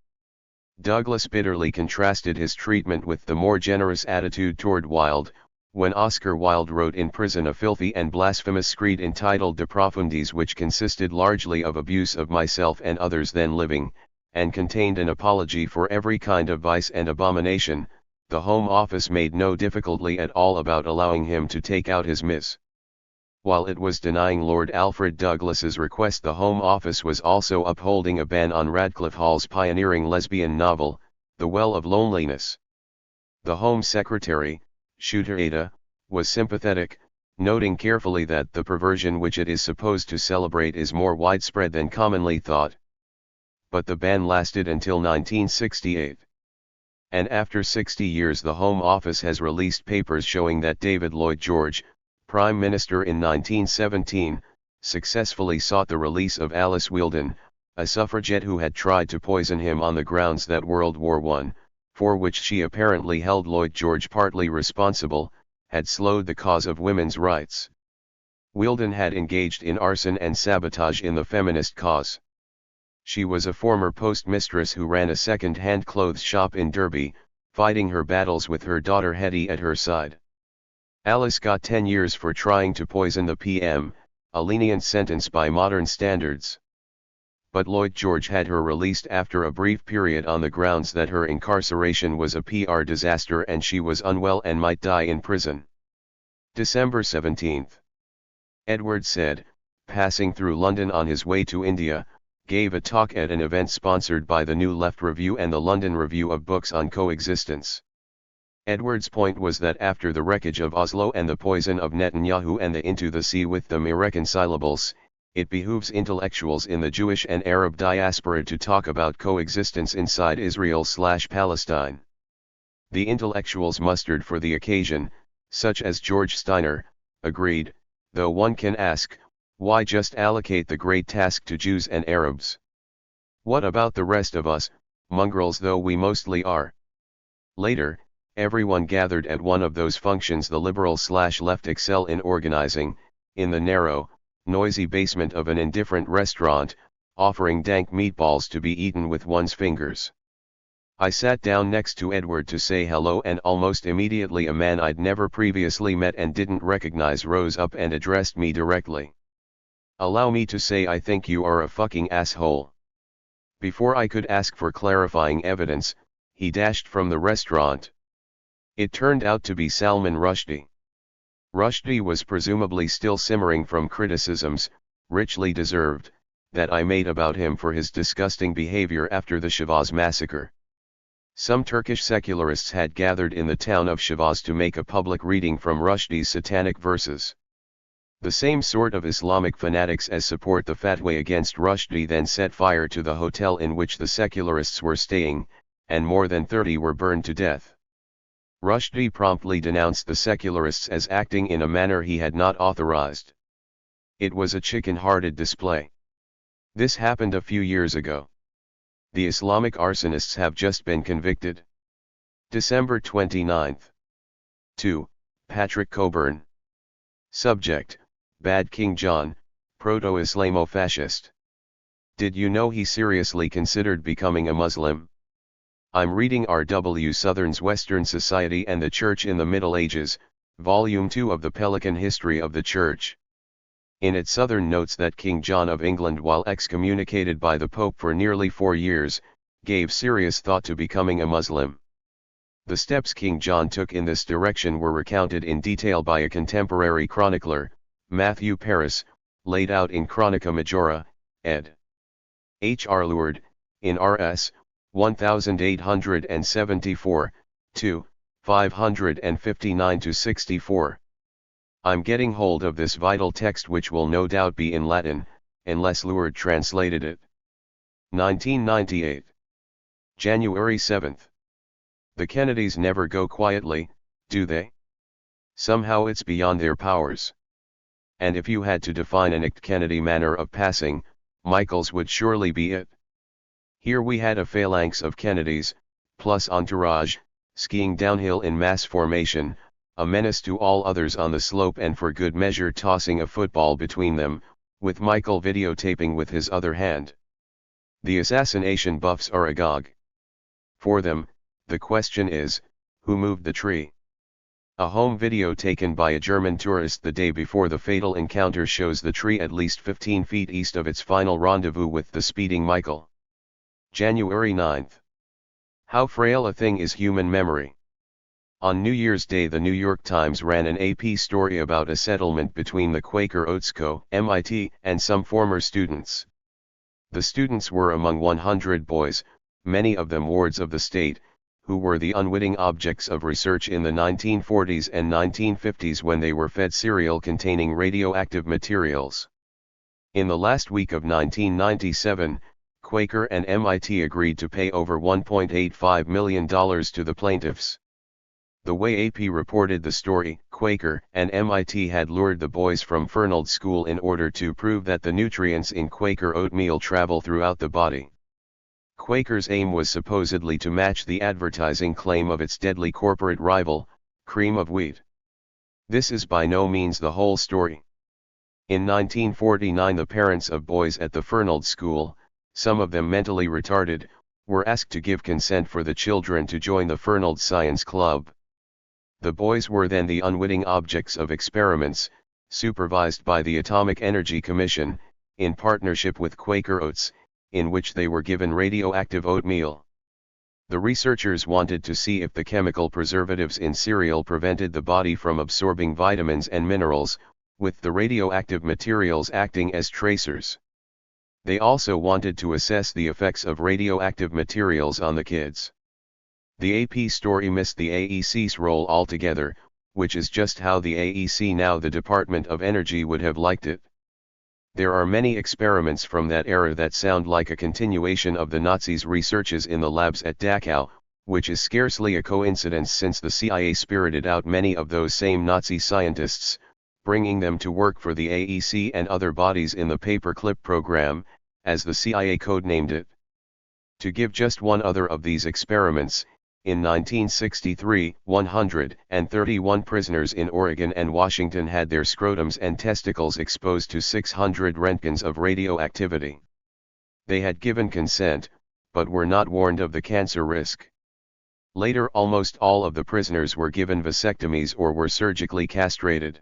A: Douglas bitterly contrasted his treatment with the more generous attitude toward Wilde, when Oscar Wilde wrote in prison a filthy and blasphemous screed entitled De Profundis, which consisted largely of abuse of myself and others then living, and contained an apology for every kind of vice and abomination. The Home Office made no difficulty at all about allowing him to take out his Miss. While it was denying Lord Alfred Douglas's request, the Home Office was also upholding a ban on Radcliffe Hall's pioneering lesbian novel, The Well of Loneliness. The Home Secretary, Shooter Ada, was sympathetic, noting carefully that the perversion which it is supposed to celebrate is more widespread than commonly thought. But the ban lasted until 1968. And after 60 years the Home Office has released papers showing that David Lloyd George, Prime Minister in 1917, successfully sought the release of Alice Weldon, a suffragette who had tried to poison him on the grounds that World War I, for which she apparently held Lloyd George partly responsible, had slowed the cause of women's rights. Weldon had engaged in arson and sabotage in the feminist cause. She was a former postmistress who ran a second-hand clothes shop in Derby, fighting her battles with her daughter Hetty at her side. Alice got 10 years for trying to poison the PM, a lenient sentence by modern standards. But Lloyd George had her released after a brief period on the grounds that her incarceration was a PR disaster and she was unwell and might die in prison. December 17. Edward said, passing through London on his way to India, gave a talk at an event sponsored by the New Left Review and the London Review of Books on coexistence. Edward's point was that after the wreckage of Oslo and the poison of Netanyahu and the Into the Sea with them irreconcilables, it behooves intellectuals in the Jewish and Arab diaspora to talk about coexistence inside Israel/Palestine. The intellectuals mustered for the occasion, such as George Steiner, agreed, though one can ask, why just allocate the great task to Jews and Arabs? What about the rest of us, mongrels though we mostly are? Later, everyone gathered at one of those functions the liberal/left excel in organizing, in the narrow, noisy basement of an indifferent restaurant, offering dank meatballs to be eaten with one's fingers. I sat down next to Edward to say hello and almost immediately a man I'd never previously met and didn't recognize rose up and addressed me directly. Allow me to say I think you are a fucking asshole. Before I could ask for clarifying evidence, he dashed from the restaurant. It turned out to be Salman Rushdie. Rushdie was presumably still simmering from criticisms, richly deserved, that I made about him for his disgusting behavior after the Shavaz massacre. Some Turkish secularists had gathered in the town of Shavaz to make a public reading from Rushdie's satanic verses. The same sort of Islamic fanatics as support the fatwa against Rushdie then set fire to the hotel in which the secularists were staying, and more than 30 were burned to death. Rushdie promptly denounced the secularists as acting in a manner he had not authorized. It was a chicken-hearted display. This happened a few years ago. The Islamic arsonists have just been convicted. December 29. 2. Patrick Cockburn. Subject: Bad King John, proto-Islamo-fascist. Did you know he seriously considered becoming a Muslim? I'm reading R.W. Southern's Western Society and the Church in the Middle Ages, Volume 2 of the Pelican History of the Church. In it Southern notes that King John of England, while excommunicated by the Pope for nearly 4 years, gave serious thought to becoming a Muslim. The steps King John took in this direction were recounted in detail by a contemporary chronicler, Matthew Paris, laid out in Chronica Majora, ed. H. R. Lourdes, in R.S. 1874, 2, 559-64. I'm getting hold of this vital text which will no doubt be in Latin, unless Lourdes translated it. 1998. January 7. The Kennedys never go quietly, do they? Somehow it's beyond their powers. And if you had to define an Kennedy manner of passing, Michael's would surely be it. Here we had a phalanx of Kennedys, plus entourage, skiing downhill in mass formation, a menace to all others on the slope and for good measure tossing a football between them, with Michael videotaping with his other hand. The assassination buffs are agog. For them, the question is, who moved the tree? A home video taken by a German tourist the day before the fatal encounter shows the tree at least 15 feet east of its final rendezvous with the speeding Michael. January 9. How frail a thing is human memory. On New Year's Day the New York Times ran an AP story about a settlement between the Quaker Oats Co., MIT, and some former students. The students were among 100 boys, many of them wards of the state, who were the unwitting objects of research in the 1940s and 1950s when they were fed cereal containing radioactive materials. In the last week of 1997, Quaker and MIT agreed to pay over $1.85 million to the plaintiffs. The way AP reported the story, Quaker and MIT had lured the boys from Fernald School in order to prove that the nutrients in Quaker oatmeal travel throughout the body. Quaker's aim was supposedly to match the advertising claim of its deadly corporate rival, Cream of Wheat. This is by no means the whole story. In 1949 the parents of boys at the Fernald School, some of them mentally retarded, were asked to give consent for the children to join the Fernald Science Club. The boys were then the unwitting objects of experiments, supervised by the Atomic Energy Commission, in partnership with Quaker Oats, in which they were given radioactive oatmeal. The researchers wanted to see if the chemical preservatives in cereal prevented the body from absorbing vitamins and minerals, with the radioactive materials acting as tracers. They also wanted to assess the effects of radioactive materials on the kids. The AP story missed the AEC's role altogether, which is just how the AEC, now the Department of Energy, would have liked it. There are many experiments from that era that sound like a continuation of the Nazis' researches in the labs at Dachau, which is scarcely a coincidence since the CIA spirited out many of those same Nazi scientists, bringing them to work for the AEC and other bodies in the paperclip program, as the CIA codenamed it. To give just one other of these experiments, in 1963, 131 prisoners in Oregon and Washington had their scrotums and testicles exposed to 600 roentgens of radioactivity. They had given consent, but were not warned of the cancer risk. Later almost all of the prisoners were given vasectomies or were surgically castrated.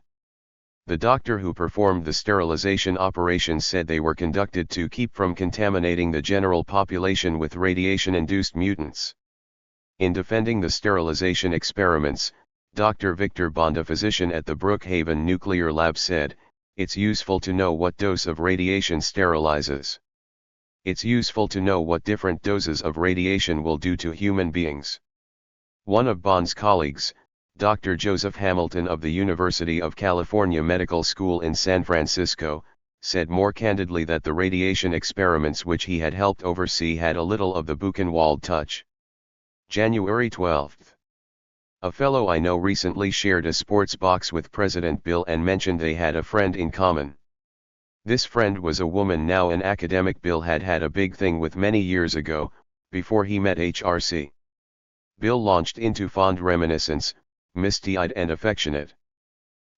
A: The doctor who performed the sterilization operations said they were conducted to keep from contaminating the general population with radiation-induced mutants. In defending the sterilization experiments, Dr. Victor Bond, a physician at the Brookhaven Nuclear Lab, said, "It's useful to know what dose of radiation sterilizes. It's useful to know what different doses of radiation will do to human beings." One of Bond's colleagues, Dr. Joseph Hamilton of the University of California Medical School in San Francisco, said more candidly that the radiation experiments which he had helped oversee had a little of the Buchenwald touch. January 12. A fellow I know recently shared a sports box with President Bill and mentioned they had a friend in common. This friend was a woman, now an academic Bill had had a big thing with many years ago, before he met HRC. Bill launched into fond reminiscence, misty-eyed and affectionate.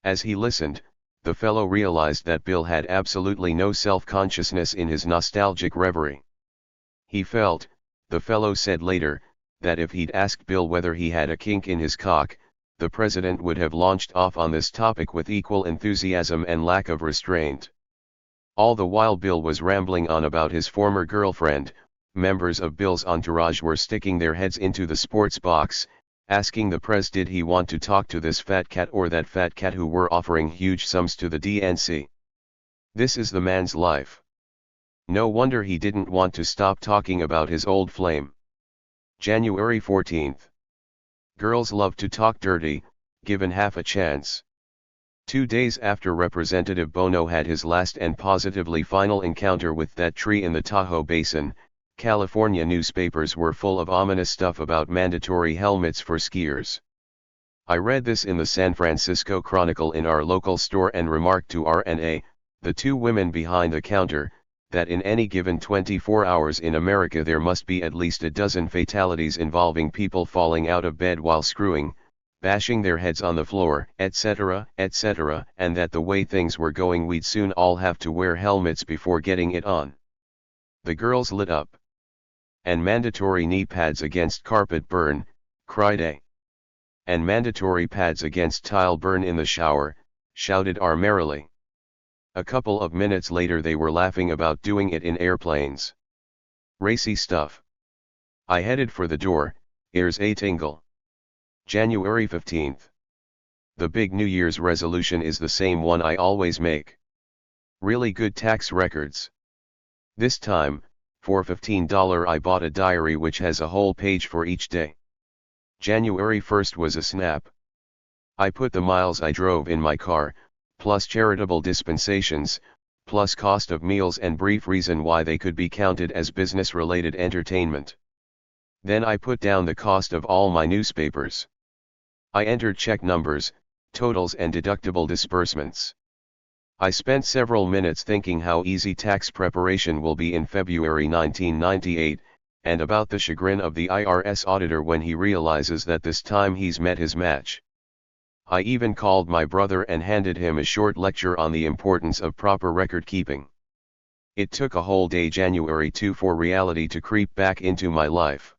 A: As he listened, the fellow realized that Bill had absolutely no self-consciousness in his nostalgic reverie. He felt, the fellow said later, that if he'd asked Bill whether he had a kink in his cock, the president would have launched off on this topic with equal enthusiasm and lack of restraint. All the while Bill was rambling on about his former girlfriend, members of Bill's entourage were sticking their heads into the sports box, asking the press did he want to talk to this fat cat or that fat cat who were offering huge sums to the DNC. This is the man's life. No wonder he didn't want to stop talking about his old flame. January 14. Girls love to talk dirty, given half a chance. 2 days after Representative Bono had his last and positively final encounter with that tree in the Tahoe Basin, California newspapers were full of ominous stuff about mandatory helmets for skiers. I read this in the San Francisco Chronicle in our local store and remarked to RNA, the two women behind the counter, that in any given 24 hours in America there must be at least a dozen fatalities involving people falling out of bed while screwing, bashing their heads on the floor, etc., and that the way things were going we'd soon all have to wear helmets before getting it on. The girls lit up. And mandatory knee pads against carpet burn, cried A. And mandatory pads against tile burn in the shower, shouted R merrily. A couple of minutes later they were laughing about doing it in airplanes. Racy stuff. I headed for the door, ears a tingle. January 15th. The big New Year's resolution is the same one I always make. Really good tax records. This time, for $15 I bought a diary which has a whole page for each day. January 1st was a snap. I put the miles I drove in my car, plus charitable dispensations, plus cost of meals and brief reason why they could be counted as business-related entertainment. Then I put down the cost of all my newspapers. I entered check numbers, totals and deductible disbursements. I spent several minutes thinking how easy tax preparation will be in February 1998, and about the chagrin of the IRS auditor when he realizes that this time he's met his match. I even called my brother and handed him a short lecture on the importance of proper record keeping. It took a whole day January 2 for reality to creep back into my life.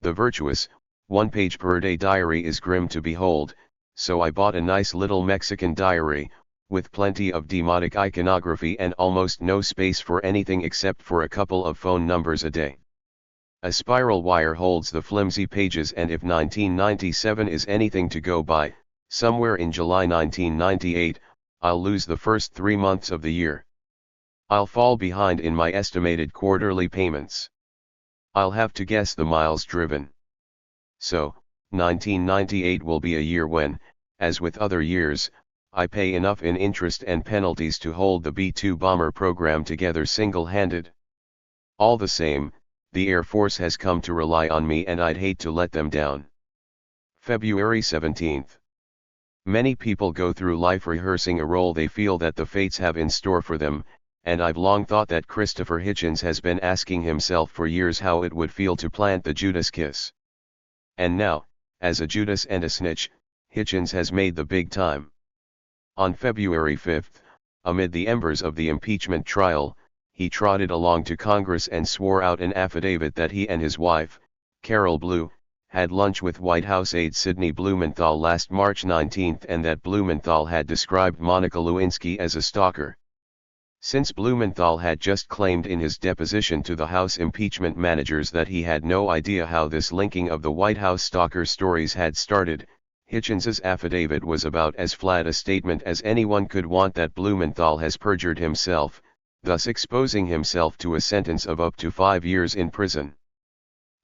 A: The virtuous, one-page per day diary is grim to behold, so I bought a nice little Mexican diary, with plenty of demotic iconography and almost no space for anything except for a couple of phone numbers a day. A spiral wire holds the flimsy pages, and if 1997 is anything to go by, somewhere in July 1998, I'll lose the first 3 months of the year. I'll fall behind in my estimated quarterly payments. I'll have to guess the miles driven. So, 1998 will be a year when, as with other years, I pay enough in interest and penalties to hold the B-2 bomber program together single-handed. All the same, the Air Force has come to rely on me and I'd hate to let them down. February 17th. Many people go through life rehearsing a role they feel that the fates have in store for them, and I've long thought that Christopher Hitchens has been asking himself for years how it would feel to plant the Judas kiss. And now, as a Judas and a snitch, Hitchens has made the big time. On February 5, amid the embers of the impeachment trial, he trotted along to Congress and swore out an affidavit that he and his wife, Carol Blue, had lunch with White House aide Sidney Blumenthal last March 19 and that Blumenthal had described Monica Lewinsky as a stalker. Since Blumenthal had just claimed in his deposition to the House impeachment managers that he had no idea how this linking of the White House stalker stories had started, Hitchens's affidavit was about as flat a statement as anyone could want that Blumenthal has perjured himself, thus exposing himself to a sentence of up to 5 years in prison.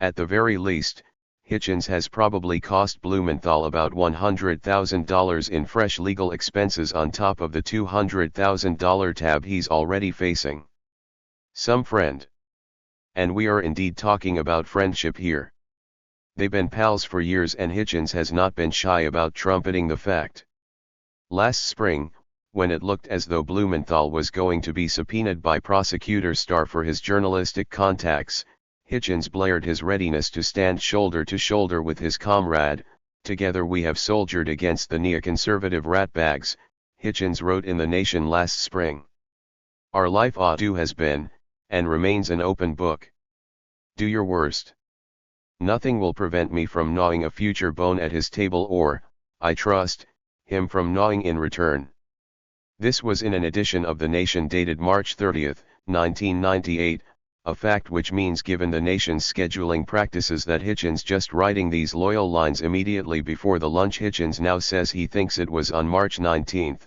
A: At the very least, Hitchens has probably cost Blumenthal about $100,000 in fresh legal expenses on top of the $200,000 tab he's already facing. Some friend. And we are indeed talking about friendship here. They've been pals for years and Hitchens has not been shy about trumpeting the fact. Last spring, when it looked as though Blumenthal was going to be subpoenaed by prosecutor Starr for his journalistic contacts, Hitchens blared his readiness to stand shoulder to shoulder with his comrade. Together we have soldiered against the neoconservative ratbags, Hitchens wrote in The Nation last spring. Our life ought to has been, and remains an open book. Do your worst. Nothing will prevent me from gnawing a future bone at his table or, I trust, him from gnawing in return. This was in an edition of The Nation dated March 30, 1998, a fact which means given the Nation's scheduling practices that Hitchens just writing these loyal lines immediately before the lunch. Hitchens now says he thinks it was on March 19,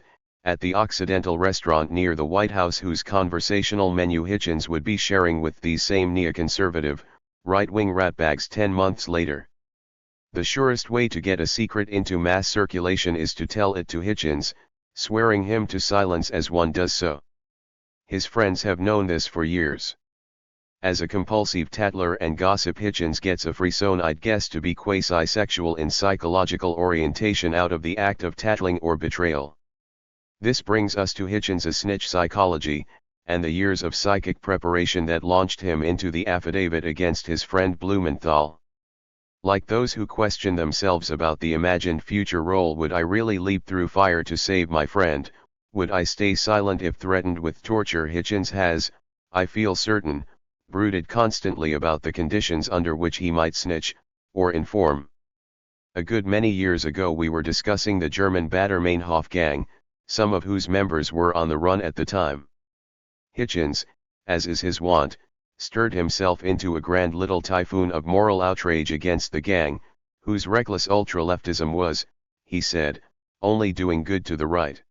A: at the Occidental restaurant near the White House whose conversational menu Hitchens would be sharing with these same neoconservative, right-wing ratbags 10 months later. The surest way to get a secret into mass circulation is to tell it to Hitchens, swearing him to silence as one does so. His friends have known this for years. As a compulsive tattler and gossip, Hitchens gets a frisson I'd guess to be quasi-sexual in psychological orientation out of the act of tattling or betrayal. This brings us to Hitchens' snitch psychology, and the years of psychic preparation that launched him into the affidavit against his friend Blumenthal. Like those who question themselves about the imagined future role, would I really leap through fire to save my friend, would I stay silent if threatened with torture? Hitchens has, I feel certain, brooded constantly about the conditions under which he might snitch, or inform. A good many years ago we were discussing the German Baader-Meinhof gang, some of whose members were on the run at the time. Hitchens, as is his wont, stirred himself into a grand little typhoon of moral outrage against the gang, whose reckless ultra-leftism was, he said, only doing good to the right.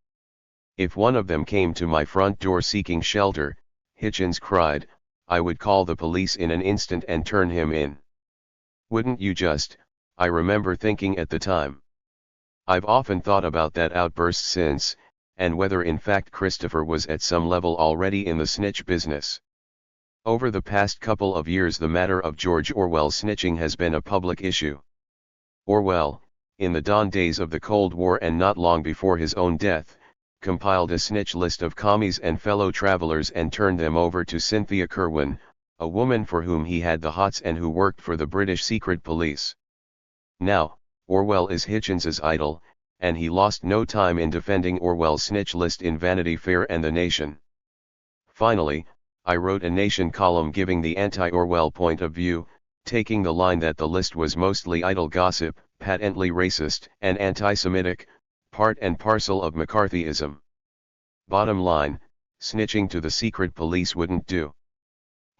A: If one of them came to my front door seeking shelter, Hitchens cried, I would call the police in an instant and turn him in. Wouldn't you just, I remember thinking at the time. I've often thought about that outburst since, and whether in fact Christopher was at some level already in the snitch business. Over the past couple of years the matter of George Orwell's snitching has been a public issue. Orwell, in the dawn days of the Cold War and not long before his own death, compiled a snitch list of commies and fellow travelers and turned them over to Cynthia Kerwin, a woman for whom he had the hots and who worked for the British secret police. Now, Orwell is Hitchens's idol, and he lost no time in defending Orwell's snitch list in Vanity Fair and The Nation. Finally, I wrote a Nation column giving the anti-Orwell point of view, taking the line that the list was mostly idle gossip, patently racist and anti-Semitic, part and parcel of McCarthyism. Bottom line, snitching to the secret police wouldn't do.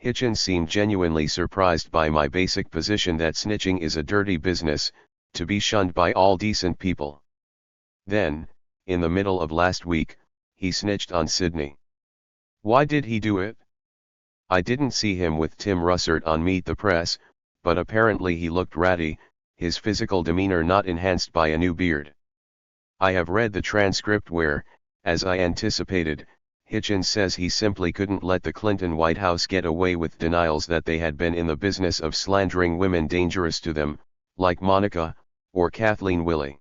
A: Hitchens seemed genuinely surprised by my basic position that snitching is a dirty business, to be shunned by all decent people. Then, in the middle of last week, he snitched on Sydney. Why did he do it? I didn't see him with Tim Russert on Meet the Press, but apparently he looked ratty, his physical demeanor not enhanced by a new beard. I have read the transcript where, as I anticipated, Hitchens says he simply couldn't let the Clinton White House get away with denials that they had been in the business of slandering women dangerous to them, like Monica, or Kathleen Willey.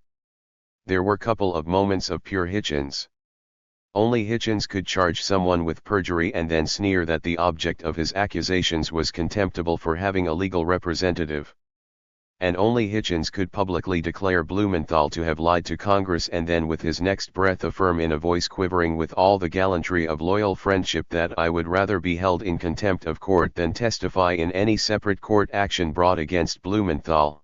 A: There were couple of moments of pure Hitchens. Only Hitchens could charge someone with perjury and then sneer that the object of his accusations was contemptible for having a legal representative. And only Hitchens could publicly declare Blumenthal to have lied to Congress and then with his next breath affirm in a voice quivering with all the gallantry of loyal friendship that I would rather be held in contempt of court than testify in any separate court action brought against Blumenthal.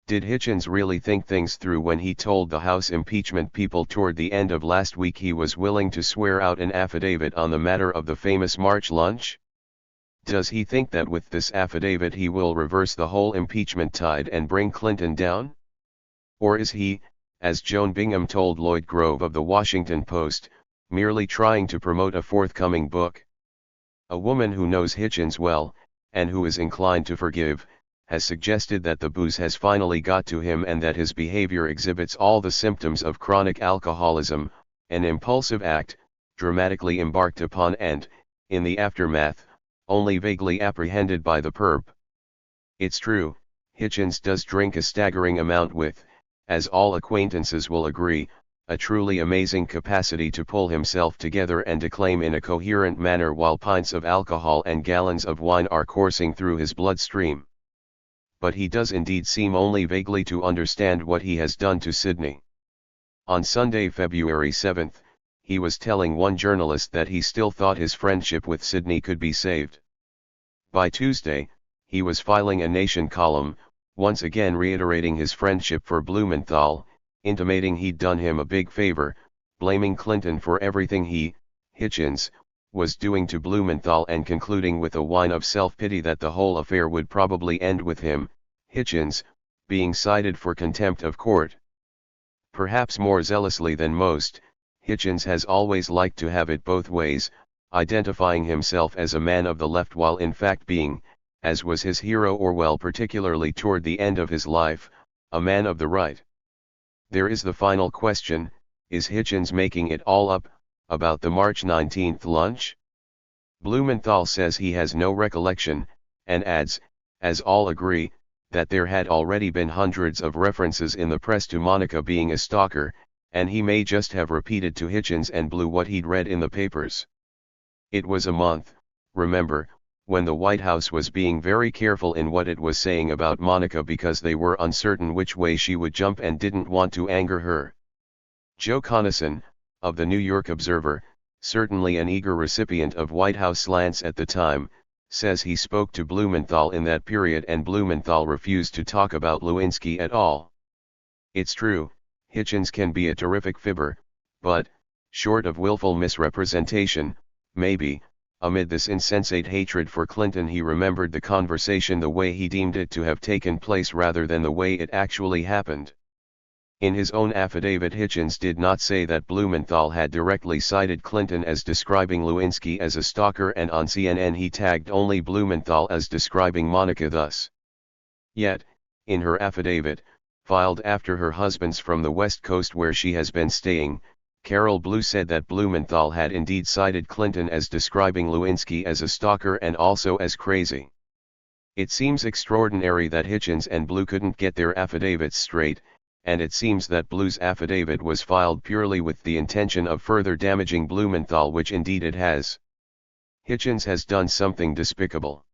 A: Did Hitchens really think things through when he told the House impeachment people toward the end of last week he was willing to swear out an affidavit on the matter of the famous March lunch? Does he think that with this affidavit he will reverse the whole impeachment tide and bring Clinton down? Or is he, as Joan Bingham told Lloyd Grove of the Washington Post, merely trying to promote a forthcoming book? A woman who knows Hitchens well, and who is inclined to forgive, has suggested that the booze has finally got to him and that his behavior exhibits all the symptoms of chronic alcoholism, an impulsive act, dramatically embarked upon and, in the aftermath, only vaguely apprehended by the perp. It's true, Hitchens does drink a staggering amount with, as all acquaintances will agree, a truly amazing capacity to pull himself together and declaim in a coherent manner while pints of alcohol and gallons of wine are coursing through his bloodstream. But he does indeed seem only vaguely to understand what he has done to Sydney. On Sunday, February 7, he was telling one journalist that he still thought his friendship with Sydney could be saved. By Tuesday, he was filing a Nation column, once again reiterating his friendship for Blumenthal, intimating he'd done him a big favor, blaming Clinton for everything he, Hitchens, was doing to Blumenthal and concluding with a whine of self-pity that the whole affair would probably end with him, Hitchens, being cited for contempt of court. Perhaps more zealously than most, Hitchens has always liked to have it both ways, identifying himself as a man of the left while in fact being, as was his hero Orwell particularly toward the end of his life, a man of the right. There is the final question, is Hitchens making it all up, about the March 19 lunch? Blumenthal says he has no recollection, and adds, as all agree, that there had already been hundreds of references in the press to Monica being a stalker, and he may just have repeated to Hitchens and Blue what he'd read in the papers. It was a month, remember, when the White House was being very careful in what it was saying about Monica because they were uncertain which way she would jump and didn't want to anger her. Joe Conason, of the New York Observer, certainly an eager recipient of White House slants at the time, says he spoke to Blumenthal in that period and Blumenthal refused to talk about Lewinsky at all. It's true, Hitchens can be a terrific fibber, but, short of willful misrepresentation, maybe, Amid this insensate hatred for Clinton, he remembered the conversation the way he deemed it to have taken place rather than the way it actually happened. In his own affidavit, Hitchens did not say that Blumenthal had directly cited Clinton as describing Lewinsky as a stalker, and on CNN he tagged only Blumenthal as describing Monica thus. Yet, in her affidavit, filed after her husband's from the West Coast where she has been staying, Carol Blue said that Blumenthal had indeed cited Clinton as describing Lewinsky as a stalker and also as crazy. It seems extraordinary that Hitchens and Blue couldn't get their affidavits straight, and it seems that Blue's affidavit was filed purely with the intention of further damaging Blumenthal, which indeed it has. Hitchens has done something despicable.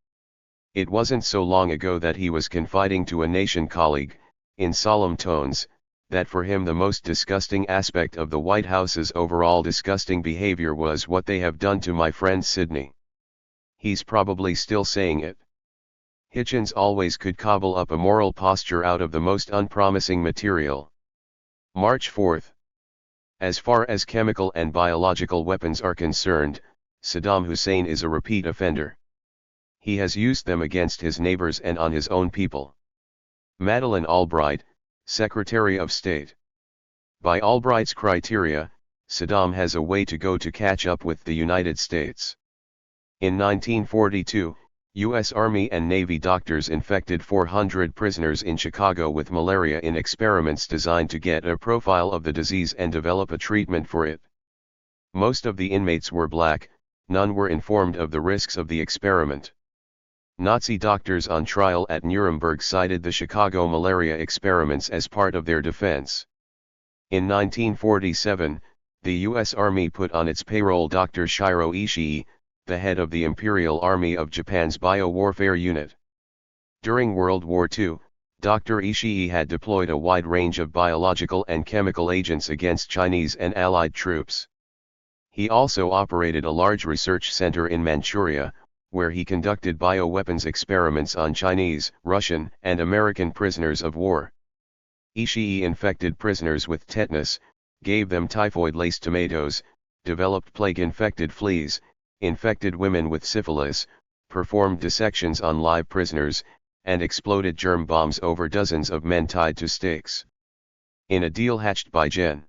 A: It wasn't so long ago that he was confiding to a Nation colleague, in solemn tones, that for him the most disgusting aspect of the White House's overall disgusting behavior was what they have done to my friend Sidney. He's probably still saying it. Hitchens always could cobble up a moral posture out of the most unpromising material. March 4. As far as chemical and biological weapons are concerned, Saddam Hussein is a repeat offender. He has used them against his neighbors and on his own people. Madeleine Albright, Secretary of State. By Albright's criteria, Saddam has a way to go to catch up with the United States. In 1942, U.S. Army and Navy doctors infected 400 prisoners in Chicago with malaria in experiments designed to get a profile of the disease and develop a treatment for it. Most of the inmates were black, none were informed of the risks of the experiment. Nazi doctors on trial at Nuremberg cited the Chicago malaria experiments as part of their defense. In 1947, the U.S. Army put on its payroll Dr. Shiro Ishii, the head of the Imperial Army of Japan's biowarfare unit. During World War II, Dr. Ishii had deployed a wide range of biological and chemical agents against Chinese and Allied troops. He also operated a large research center in Manchuria, where he conducted bioweapons experiments on Chinese, Russian, and American prisoners of war. Ishii infected prisoners with tetanus, gave them typhoid-laced tomatoes, developed plague-infected fleas, infected women with syphilis, performed dissections on live prisoners, and exploded germ bombs over dozens of men tied to stakes. In a deal hatched by Gen.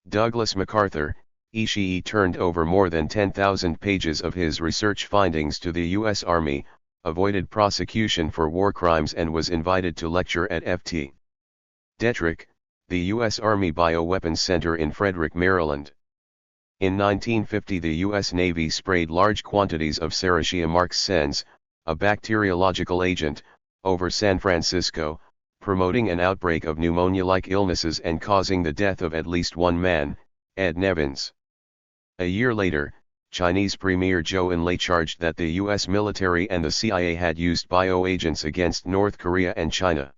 A: Douglas MacArthur, Ishii turned over more than 10,000 pages of his research findings to the U.S. Army, avoided prosecution for war crimes, and was invited to lecture at Ft. Detrick, the U.S. Army Bioweapons Center in Frederick, Maryland. In 1950, the U.S. Navy sprayed large quantities of Serratia marcescens, a bacteriological agent, over San Francisco, promoting an outbreak of pneumonia-like illnesses and causing the death of at least one man, Ed Nevins. A year later, Chinese Premier Zhou Enlai charged that the U.S. military and the CIA had used bioagents against North Korea and China.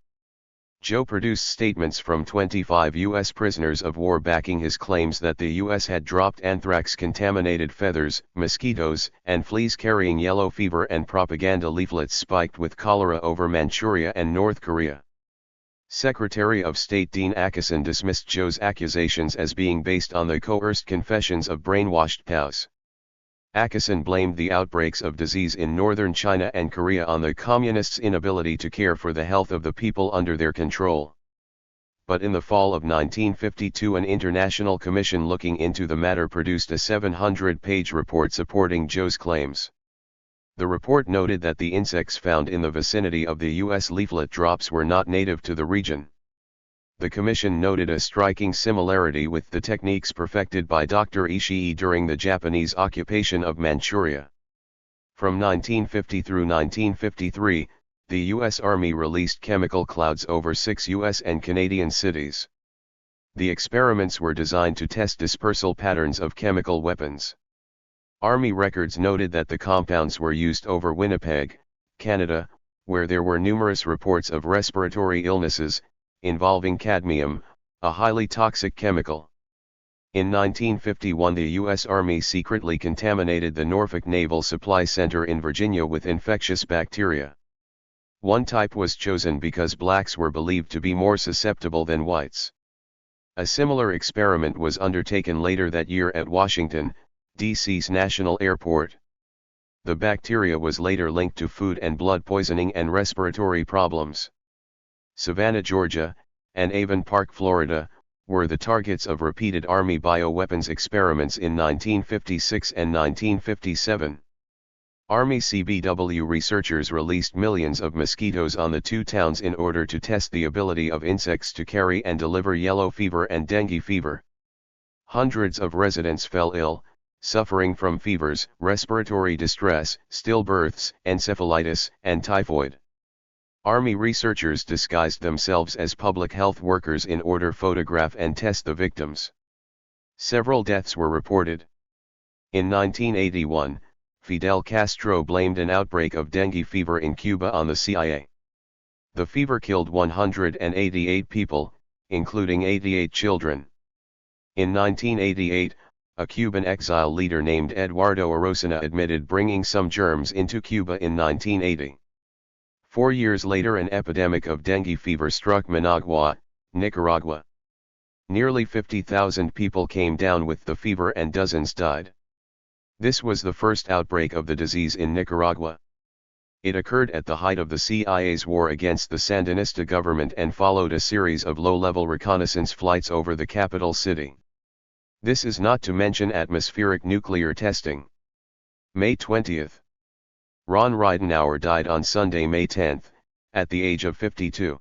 A: Zhou produced statements from 25 U.S. prisoners of war backing his claims that the U.S. had dropped anthrax-contaminated feathers, mosquitoes, and fleas carrying yellow fever and propaganda leaflets spiked with cholera over Manchuria and North Korea. Secretary of State Dean Acheson dismissed Zhou's accusations as being based on the coerced confessions of brainwashed POWs. Acheson blamed the outbreaks of disease in northern China and Korea on the communists' inability to care for the health of the people under their control. But in the fall of 1952, an international commission looking into the matter produced a 700-page report supporting Zhou's claims. The report noted that the insects found in the vicinity of the U.S. leaflet drops were not native to the region. The commission noted a striking similarity with the techniques perfected by Dr. Ishii during the Japanese occupation of Manchuria. From 1950 through 1953, the U.S. Army released chemical clouds over 6 U.S. and Canadian cities. The experiments were designed to test dispersal patterns of chemical weapons. Army records noted that the compounds were used over Winnipeg, Canada, where there were numerous reports of respiratory illnesses, involving cadmium, a highly toxic chemical. In 1951, the U.S. Army secretly contaminated the Norfolk Naval Supply Center in Virginia with infectious bacteria. One type was chosen because blacks were believed to be more susceptible than whites. A similar experiment was undertaken later that year at Washington, D.C.'s National Airport. The bacteria was later linked to food and blood poisoning and respiratory problems. Savannah, Georgia, and Avon Park, Florida, were the targets of repeated Army bioweapons experiments in 1956 and 1957. Army CBW researchers released millions of mosquitoes on the two towns in order to test the ability of insects to carry and deliver yellow fever and dengue fever. Hundreds of residents fell ill, suffering from fevers, respiratory distress, stillbirths, encephalitis, and typhoid. Army researchers disguised themselves as public health workers in order to photograph and test the victims. Several deaths were reported. In 1981, Fidel Castro blamed an outbreak of dengue fever in Cuba on the CIA. The fever killed 188 people, including 88 children. In 1988, a Cuban exile leader named Eduardo Arocena admitted bringing some germs into Cuba in 1980. 4 years later, an epidemic of dengue fever struck Managua, Nicaragua. Nearly 50,000 people came down with the fever and dozens died. This was the first outbreak of the disease in Nicaragua. It occurred at the height of the CIA's war against the Sandinista government and followed a series of low-level reconnaissance flights over the capital city. This is not to mention atmospheric nuclear testing. May 20. Ron Ridenour died on Sunday, May 10, at the age of 52.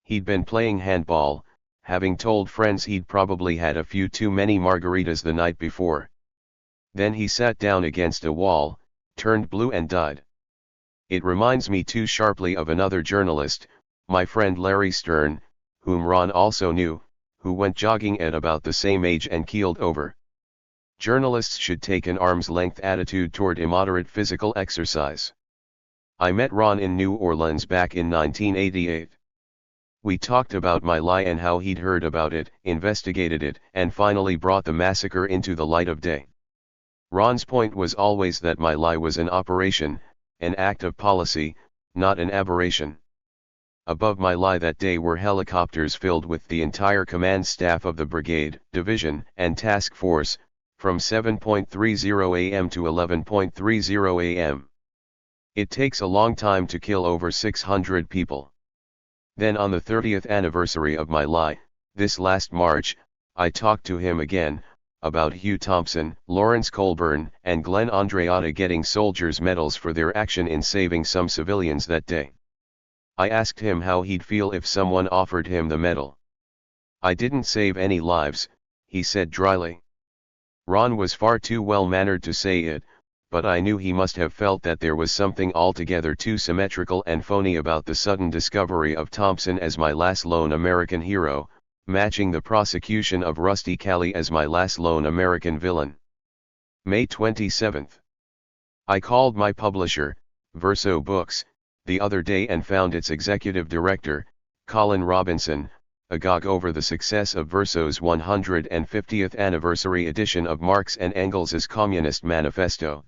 A: He'd been playing handball, having told friends he'd probably had a few too many margaritas the night before. Then he sat down against a wall, turned blue and died. It reminds me too sharply of another journalist, my friend Larry Stern, whom Ron also knew, who went jogging at about the same age and keeled over. Journalists should take an arm's-length attitude toward immoderate physical exercise. I met Ron in New Orleans back in 1988. We talked about my lie and how he'd heard about it, investigated it, and finally brought the massacre into the light of day. Ron's point was always that my lie was an operation, an act of policy, not an aberration. Above my lie that day were helicopters filled with the entire command staff of the brigade, division, and task force, from 7:30 a.m. to 11:30 a.m. It takes a long time to kill over 600 people. Then on the 30th anniversary of my lie, this last March, I talked to him again, about Hugh Thompson, Lawrence Cockburn, and Glenn Andreatta getting soldiers' medals for their action in saving some civilians that day. I asked him how he'd feel if someone offered him the medal. I didn't save any lives, he said dryly. Ron was far too well-mannered to say it, but I knew he must have felt that there was something altogether too symmetrical and phony about the sudden discovery of Thompson as my last lone American hero, matching the prosecution of Rusty Calley as my last lone American villain. May 27. I called my publisher, Verso Books, the other day and found its executive director, Colin Robinson, agog over the success of Verso's 150th anniversary edition of Marx and Engels' Communist Manifesto.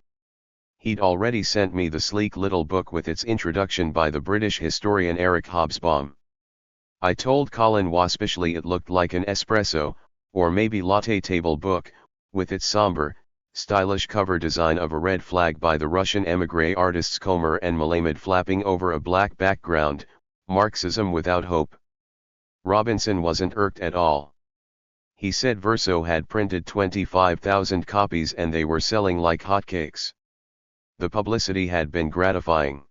A: He'd already sent me the sleek little book with its introduction by the British historian Eric Hobsbawm. I told Colin waspishly it looked like an espresso, or maybe latte table book, with its somber, stylish cover design of a red flag by the Russian émigré artists Komer and Melamed flapping over a black background, Marxism without hope. Robinson wasn't irked at all. He said Verso had printed 25,000 copies and they were selling like hotcakes. The publicity had been gratifying.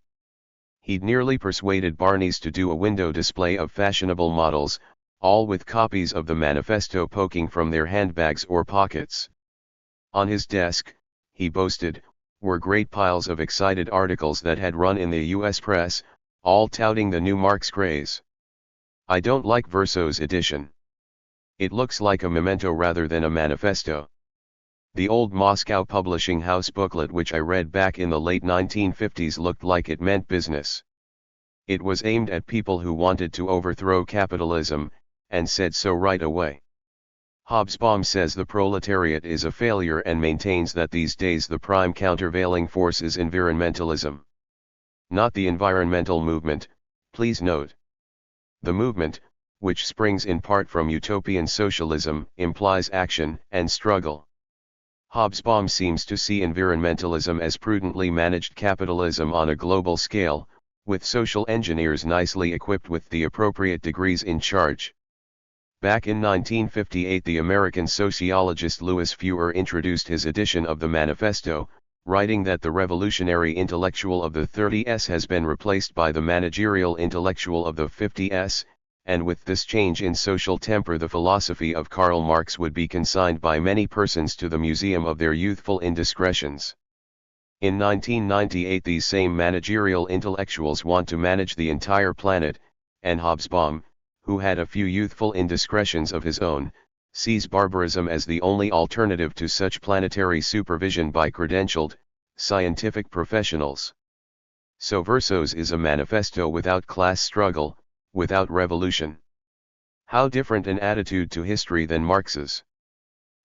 A: He'd nearly persuaded Barney's to do a window display of fashionable models, all with copies of the manifesto poking from their handbags or pockets. On his desk, he boasted, were great piles of excited articles that had run in the U.S. press, all touting the new Marx craze. I don't like Verso's edition. It looks like a memento rather than a manifesto. The old Moscow publishing house booklet which I read back in the late 1950s looked like it meant business. It was aimed at people who wanted to overthrow capitalism, and said so right away. Hobsbawm says the proletariat is a failure and maintains that these days the prime countervailing force is environmentalism. Not the environmental movement, please note. The movement, which springs in part from utopian socialism, implies action and struggle. Hobsbawm seems to see environmentalism as prudently managed capitalism on a global scale, with social engineers nicely equipped with the appropriate degrees in charge. Back in 1958, the American sociologist Louis Fuhrer introduced his edition of the Manifesto, writing that the revolutionary intellectual of the 30s has been replaced by the managerial intellectual of the 50s, and with this change in social temper the philosophy of Karl Marx would be consigned by many persons to the museum of their youthful indiscretions. In 1998 these same managerial intellectuals want to manage the entire planet, and Hobsbawm, who had a few youthful indiscretions of his own, sees barbarism as the only alternative to such planetary supervision by credentialed, scientific professionals. So Versos is a manifesto without class struggle, without revolution. How different an attitude to history than Marx's.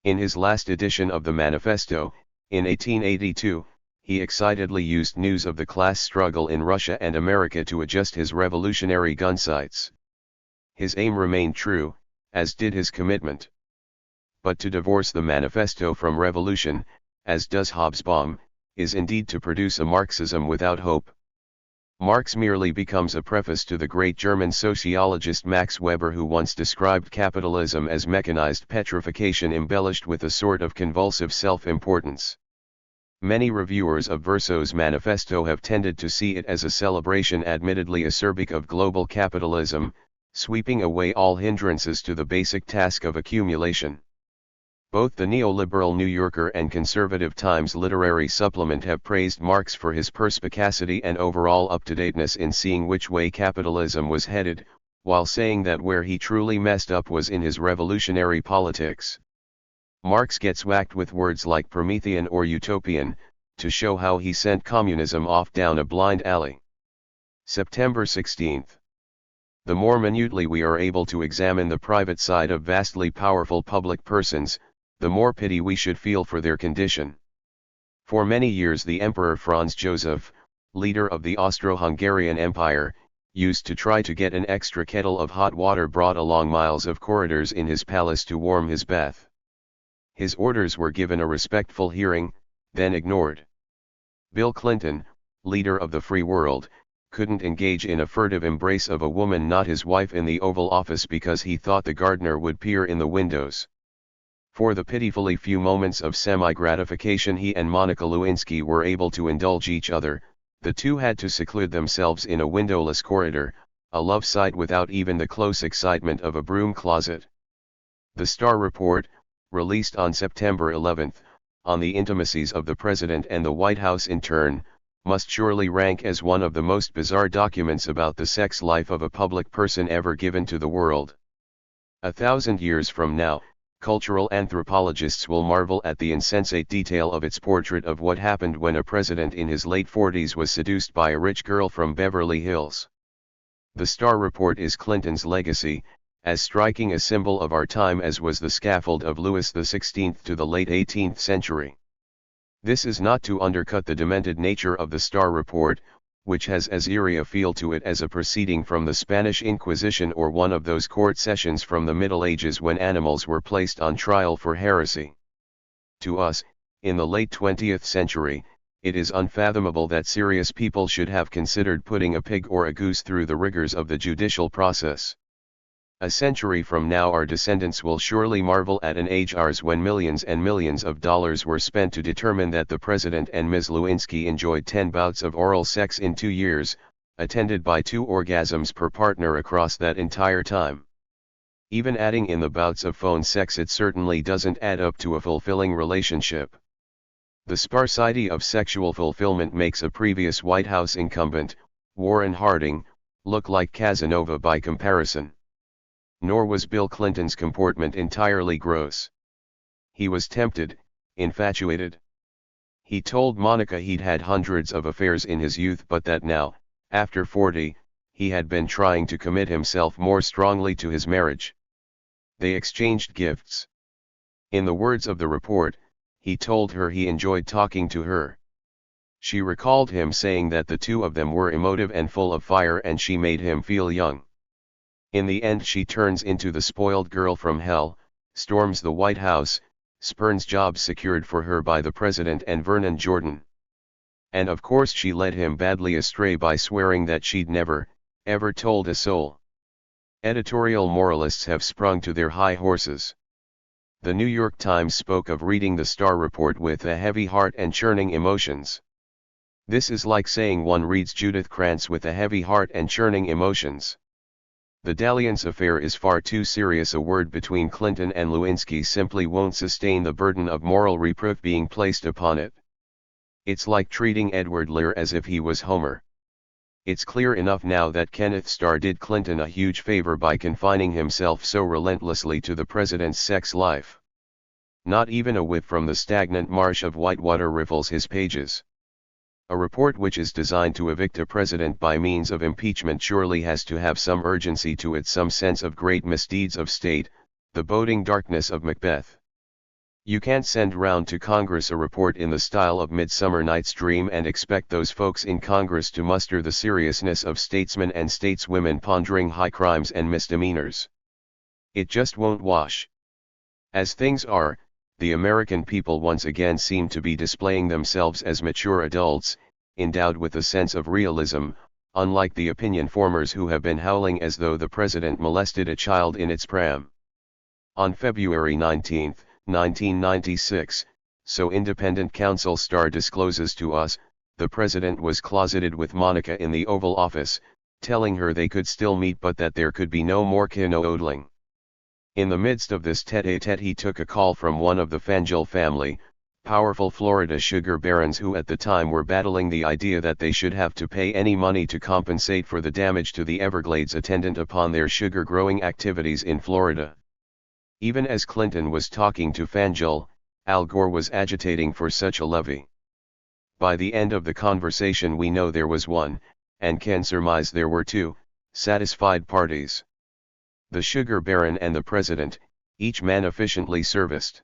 A: In his last edition of the Manifesto, in 1882, he excitedly used news of the class struggle in Russia and America to adjust his revolutionary gunsights. His aim remained true, as did his commitment. But to divorce the Manifesto from revolution, as does Hobsbawm, is indeed to produce a Marxism without hope. Marx merely becomes a preface to the great German sociologist Max Weber, who once described capitalism as mechanized petrification embellished with a sort of convulsive self-importance. Many reviewers of Versos' manifesto have tended to see it as a celebration admittedly acerbic of global capitalism, sweeping away all hindrances to the basic task of accumulation. Both the neoliberal New Yorker and conservative Times literary supplement have praised Marx for his perspicacity and overall up-to-dateness in seeing which way capitalism was headed, while saying that where he truly messed up was in his revolutionary politics. Marx gets whacked with words like Promethean or utopian, to show how he sent communism off down a blind alley. September 16. The more minutely we are able to examine the private side of vastly powerful public persons, the more pity we should feel for their condition. For many years the Emperor Franz Joseph, leader of the Austro-Hungarian Empire, used to try to get an extra kettle of hot water brought along miles of corridors in his palace to warm his bath. His orders were given a respectful hearing, then ignored. Bill Clinton, leader of the free world, couldn't engage in a furtive embrace of a woman not his wife in the Oval Office because he thought the gardener would peer in the windows. For the pitifully few moments of semi-gratification he and Monica Lewinsky were able to indulge each other, the two had to seclude themselves in a windowless corridor, a love sight without even the close excitement of a broom closet. The Star Report, released on September 11, on the intimacies of the President and the White House in turn, must surely rank as one of the most bizarre documents about the sex life of a public person ever given to the world. 1,000 years from now, cultural anthropologists will marvel at the insensate detail of its portrait of what happened when a president in his late 40s was seduced by a rich girl from Beverly Hills. The Star Report is Clinton's legacy, as striking a symbol of our time as was the scaffold of Louis XVI to the late 18th century. This is not to undercut the demented nature of the Star Report, which has as eerie a feel to it as a proceeding from the Spanish Inquisition or one of those court sessions from the Middle Ages when animals were placed on trial for heresy. To us, in the late 20th century, it is unfathomable that serious people should have considered putting a pig or a goose through the rigors of the judicial process. A century from now our descendants will surely marvel at an age ours when millions and millions of dollars were spent to determine that the President and Ms. Lewinsky enjoyed 10 bouts of oral sex in 2 years, attended by 2 orgasms per partner across that entire time. Even adding in the bouts of phone sex, it certainly doesn't add up to a fulfilling relationship. The sparsity of sexual fulfillment makes a previous White House incumbent, Warren Harding, look like Casanova by comparison. Nor was Bill Clinton's comportment entirely gross. He was tempted, infatuated. He told Monica he'd had hundreds of affairs in his youth but that now, after 40, he had been trying to commit himself more strongly to his marriage. They exchanged gifts. In the words of the report, he told her he enjoyed talking to her. She recalled him saying that the two of them were emotive and full of fire and she made him feel young. In the end she turns into the spoiled girl from hell, storms the White House, spurns jobs secured for her by the president and Vernon Jordan. And of course she led him badly astray by swearing that she'd never, ever told a soul. Editorial moralists have sprung to their high horses. The New York Times spoke of reading the Starr Report with a heavy heart and churning emotions. This is like saying one reads Judith Krantz with a heavy heart and churning emotions. The dalliance affair is far too serious a word between Clinton and Lewinsky simply won't sustain the burden of moral reproof being placed upon it. It's like treating Edward Lear as if he was Homer. It's clear enough now that Kenneth Starr did Clinton a huge favor by confining himself so relentlessly to the president's sex life. Not even a whiff from the stagnant marsh of Whitewater riffles his pages. A report which is designed to evict a president by means of impeachment surely has to have some urgency to it, some sense of great misdeeds of state, the boding darkness of Macbeth. You can't send round to Congress a report in the style of Midsummer Night's Dream and expect those folks in Congress to muster the seriousness of statesmen and stateswomen pondering high crimes and misdemeanors. It just won't wash. As things are, the American people once again seem to be displaying themselves as mature adults, endowed with a sense of realism, unlike the opinion formers who have been howling as though the president molested a child in its pram. On February 19, 1996, so Independent Counsel Starr discloses to us, the president was closeted with Monica in the Oval Office, telling her they could still meet but that there could be no more kino-odling. In the midst of this tete-a-tete he took a call from one of the Fangel family, powerful Florida sugar barons who at the time were battling the idea that they should have to pay any money to compensate for the damage to the Everglades attendant upon their sugar-growing activities in Florida. Even as Clinton was talking to Fangel, Al Gore was agitating for such a levy. By the end of the conversation we know there was one, and can surmise there were two, satisfied parties. The sugar baron and the president, each man efficiently serviced.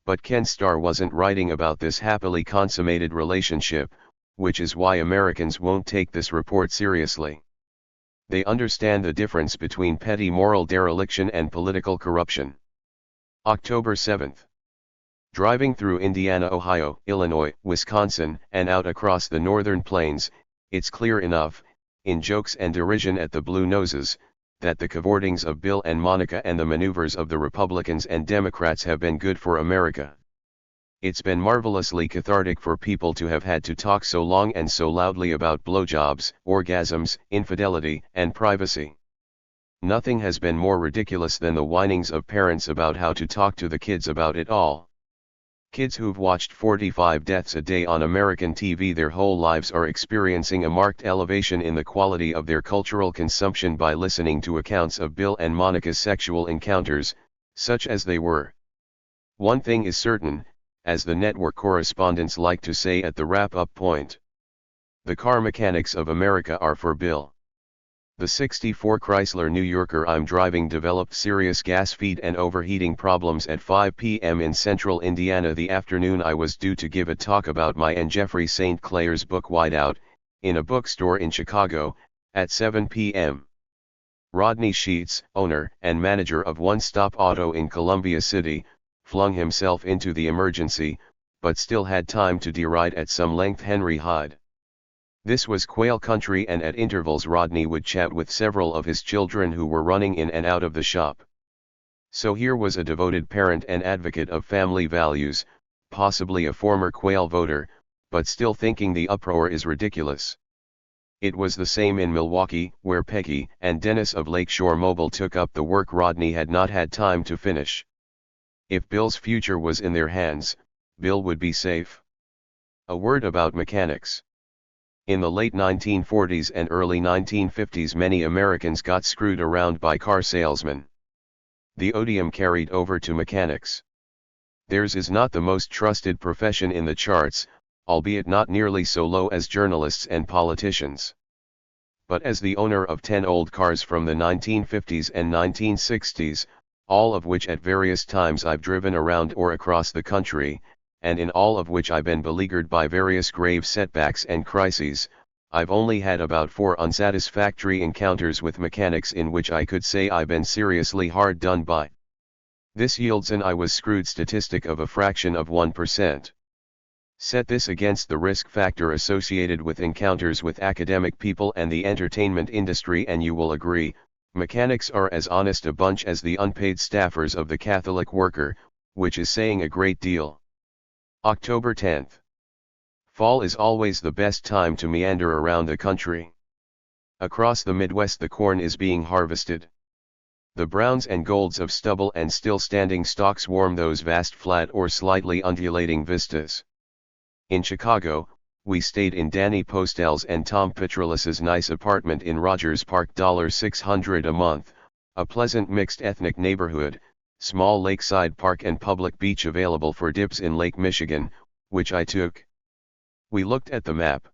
A: But Ken Starr wasn't writing about this happily consummated relationship, which is why Americans won't take this report seriously. They understand the difference between petty moral dereliction and political corruption. October 7. Driving through Indiana, Ohio, Illinois, Wisconsin, and out across the northern plains, it's clear enough, in jokes and derision at the Blue Noses, that the cavortings of Bill and Monica and the maneuvers of the Republicans and Democrats have been good for America. It's been marvelously cathartic for people to have had to talk so long and so loudly about blowjobs, orgasms, infidelity, and privacy. Nothing has been more ridiculous than the whinings of parents about how to talk to the kids about it all. Kids who've watched 45 deaths a day on American TV their whole lives are experiencing a marked elevation in the quality of their cultural consumption by listening to accounts of Bill and Monica's sexual encounters, such as they were. One thing is certain, as the network correspondents like to say at the wrap-up point. The car mechanics of America are for Bill. The '64 Chrysler New Yorker I'm driving developed serious gas feed and overheating problems at 5 p.m. in central Indiana the afternoon I was due to give a talk about my and Jeffrey St. Clair's book Whiteout, in a bookstore in Chicago, at 7 p.m. Rodney Sheets, owner and manager of One Stop Auto in Columbia City, flung himself into the emergency, but still had time to deride at some length Henry Hyde. This was Quail Country, and at intervals Rodney would chat with several of his children who were running in and out of the shop. So here was a devoted parent and advocate of family values, possibly a former Quail voter, but still thinking the uproar is ridiculous. It was the same in Milwaukee, where Peggy and Dennis of Lakeshore Mobile took up the work Rodney had not had time to finish. If Bill's future was in their hands, Bill would be safe. A word about mechanics. In the late 1940s and early 1950s many Americans got screwed around by car salesmen. The odium carried over to mechanics. Theirs is not the most trusted profession in the charts, albeit not nearly so low as journalists and politicians. But as the owner of 10 old cars from the 1950s and 1960s, all of which at various times I've driven around or across the country, and in all of which I've been beleaguered by various grave setbacks and crises, I've only had about 4 unsatisfactory encounters with mechanics in which I could say I've been seriously hard done by. This yields an I was screwed statistic of a fraction of 1%. Set this against the risk factor associated with encounters with academic people and the entertainment industry and you will agree, mechanics are as honest a bunch as the unpaid staffers of the Catholic worker, which is saying a great deal. October 10th. Fall is always the best time to meander around the country. Across the Midwest the corn is being harvested. The browns and golds of stubble and still standing stalks warm those vast flat or slightly undulating vistas. In Chicago, we stayed in Danny Postel's and Tom Petrolis's nice apartment in Rogers Park, $600 a month, a pleasant mixed ethnic neighborhood, small lakeside park and public beach available for dips in Lake Michigan, which I took. We looked at the map.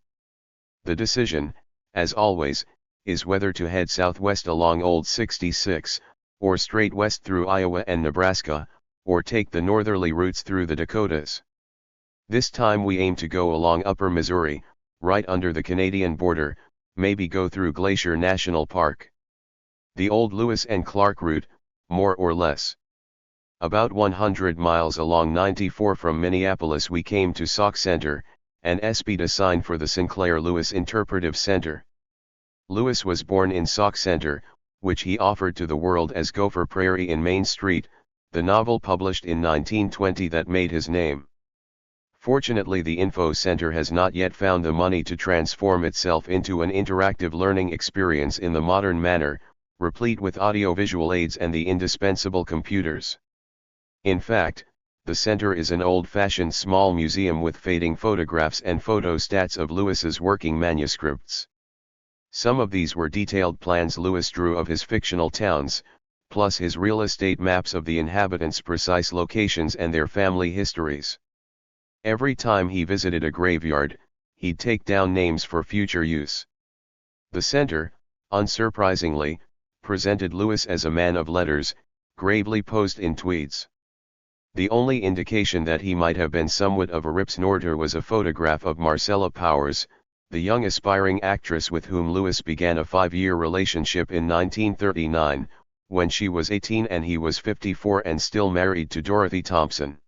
A: The decision, as always, is whether to head southwest along Old 66, or straight west through Iowa and Nebraska, or take the northerly routes through the Dakotas. This time we aim to go along Upper Missouri, right under the Canadian border, maybe go through Glacier National Park. The old Lewis and Clark route, more or less. About 100 miles along 94 from Minneapolis we came to Sauk Center, an ESPIDA sign for the Sinclair Lewis Interpretive Center. Lewis was born in Sauk Center, which he offered to the world as Gopher Prairie in Main Street, the novel published in 1920 that made his name. Fortunately the Info Center has not yet found the money to transform itself into an interactive learning experience in the modern manner, replete with audiovisual aids and the indispensable computers. In fact, the center is an old-fashioned small museum with fading photographs and photostats of Lewis's working manuscripts. Some of these were detailed plans Lewis drew of his fictional towns, plus his real estate maps of the inhabitants' precise locations and their family histories. Every time he visited a graveyard, he'd take down names for future use. The center, unsurprisingly, presented Lewis as a man of letters, gravely posed in tweeds. The only indication that he might have been somewhat of a rip-snorter was a photograph of Marcella Powers, the young aspiring actress with whom Lewis began a 5-year relationship in 1939, when she was 18 and he was 54 and still married to Dorothy Thompson.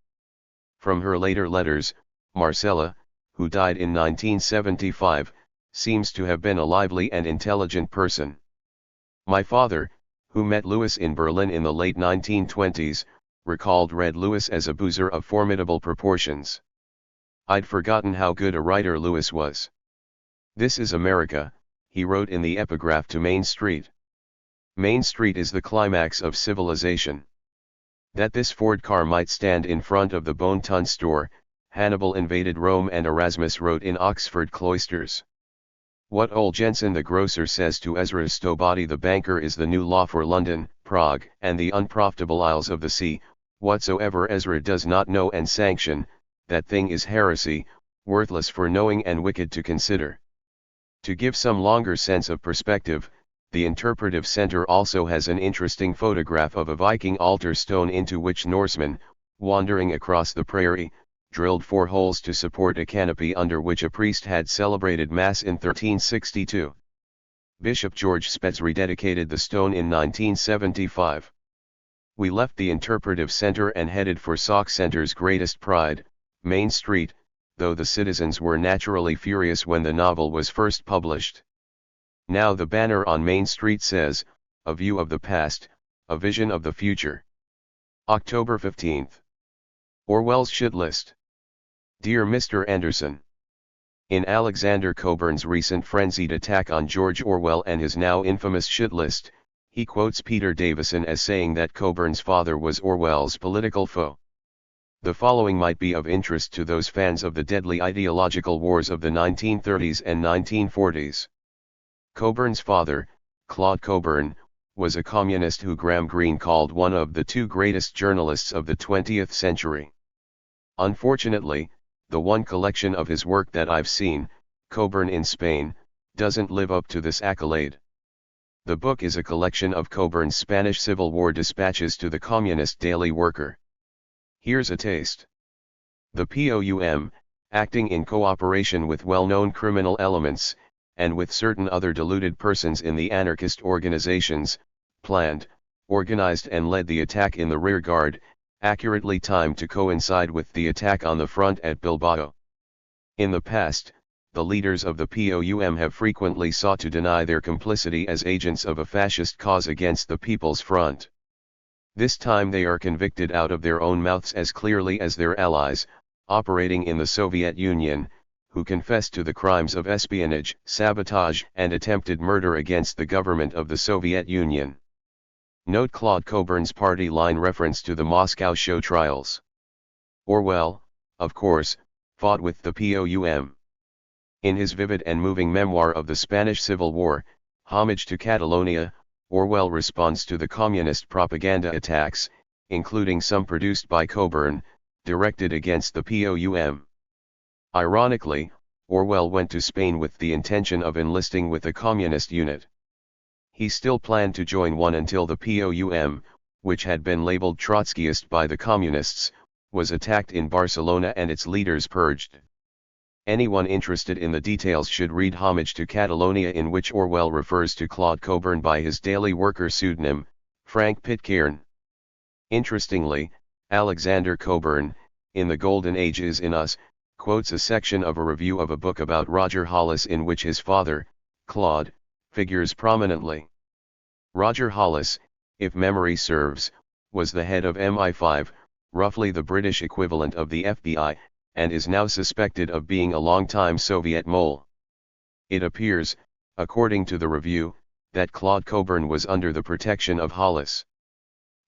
A: From her later letters, Marcella, who died in 1975, seems to have been a lively and intelligent person. My father, who met Lewis in Berlin in the late 1920s, recalled Red Lewis as a boozer of formidable proportions. I'd forgotten how good a writer Lewis was. This is America, he wrote in the epigraph to Main Street. Main Street is the climax of civilization. That this Ford car might stand in front of the Bon Ton store, Hannibal invaded Rome and Erasmus wrote in Oxford cloisters. What old Jensen the grocer says to Ezra Stowbody the banker is the new law for London, Prague, and the unprofitable Isles of the Sea, whatsoever Ezra does not know and sanction, that thing is heresy, worthless for knowing and wicked to consider. To give some longer sense of perspective, the Interpretive Center also has an interesting photograph of a Viking altar stone into which Norsemen, wandering across the prairie, drilled 4 holes to support a canopy under which a priest had celebrated Mass in 1362. Bishop George Spetz rededicated the stone in 1975. We left the Interpretive Center and headed for Sauk Center's greatest pride, Main Street, though the citizens were naturally furious when the novel was first published. Now the banner on Main Street says, "A view of the past, a vision of the future." October 15th. Orwell's shit list. Dear Mr. Anderson, in Alexander Cockburn's recent frenzied attack on George Orwell and his now infamous shit list, he quotes Peter Davison as saying that Cockburn's father was Orwell's political foe. The following might be of interest to those fans of the deadly ideological wars of the 1930s and 1940s. Cockburn's father, Claude Cockburn, was a communist who Graham Greene called one of the 2 greatest journalists of the 20th century. Unfortunately, the one collection of his work that I've seen, Cockburn in Spain, doesn't live up to this accolade. The book is a collection of Cockburn's Spanish Civil War dispatches to the Communist Daily Worker. Here's a taste. The POUM, acting in cooperation with well-known criminal elements, and with certain other deluded persons in the anarchist organizations, planned, organized and led the attack in the rear guard, accurately timed to coincide with the attack on the front at Bilbao. In the past, the leaders of the POUM have frequently sought to deny their complicity as agents of a fascist cause against the People's Front. This time they are convicted out of their own mouths as clearly as their allies, operating in the Soviet Union, who confessed to the crimes of espionage, sabotage and attempted murder against the government of the Soviet Union. Note Claude Cockburn's party line reference to the Moscow show trials. Orwell, of course, fought with the POUM. In his vivid and moving memoir of the Spanish Civil War, Homage to Catalonia, Orwell responds to the communist propaganda attacks, including some produced by Cockburn, directed against the POUM. Ironically, Orwell went to Spain with the intention of enlisting with a communist unit. He still planned to join one until the POUM, which had been labeled Trotskyist by the communists, was attacked in Barcelona and its leaders purged. Anyone interested in the details should read Homage to Catalonia, in which Orwell refers to Claude Cockburn by his daily worker pseudonym, Frank Pitcairn. Interestingly, Alexander Cockburn, in The Golden Age is in Us, quotes a section of a review of a book about Roger Hollis in which his father, Claude, figures prominently. Roger Hollis, if memory serves, was the head of MI5, roughly the British equivalent of the FBI, and is now suspected of being a long-time Soviet mole. It appears, according to the review, that Claude Cockburn was under the protection of Hollis.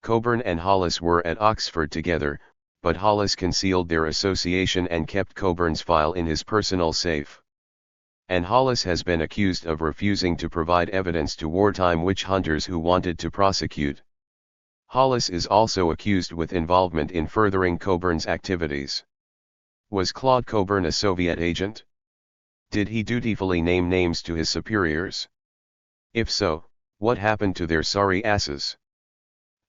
A: Cockburn and Hollis were at Oxford together, but Hollis concealed their association and kept Cockburn's file in his personal safe. And Hollis has been accused of refusing to provide evidence to wartime witch hunters who wanted to prosecute. Hollis is also accused with involvement in furthering Cockburn's activities. Was Claude Cockburn a Soviet agent? Did he dutifully name names to his superiors? If so, what happened to their sorry asses?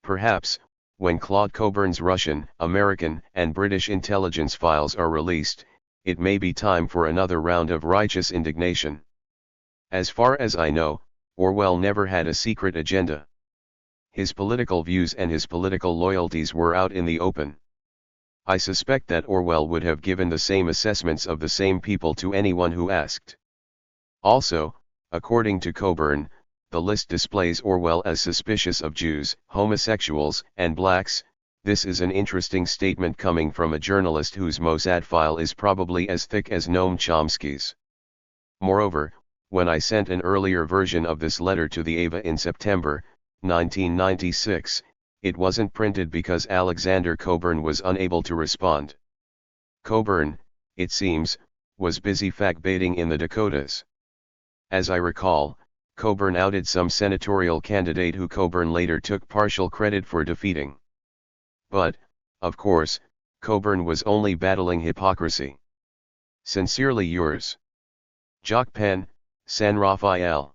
A: Perhaps, when Claude Cockburn's Russian, American, and British intelligence files are released, it may be time for another round of righteous indignation. As far as I know, Orwell never had a secret agenda. His political views and his political loyalties were out in the open. I suspect that Orwell would have given the same assessments of the same people to anyone who asked. Also, according to Cockburn, the list displays Orwell as suspicious of Jews, homosexuals, and blacks. This is an interesting statement coming from a journalist whose Mossad file is probably as thick as Noam Chomsky's. Moreover, when I sent an earlier version of this letter to the Ava in September 1996, it wasn't printed because Alexander Cockburn was unable to respond. Cockburn, it seems, was busy fact-baiting in the Dakotas. As I recall, Cockburn outed some senatorial candidate who Cockburn later took partial credit for defeating. But, of course, Cockburn was only battling hypocrisy. Sincerely yours, Jacques Penn, San Rafael.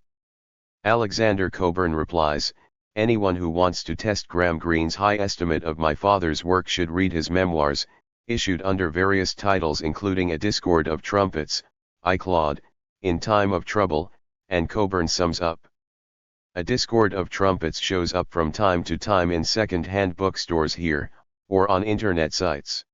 A: Alexander Cockburn replies, anyone who wants to test Graham Greene's high estimate of my father's work should read his memoirs, issued under various titles including A Discord of Trumpets, I Claude, In Time of Trouble, and Cockburn Sums Up. A Discord of Trumpets shows up from time to time in second-hand bookstores here, or on internet sites.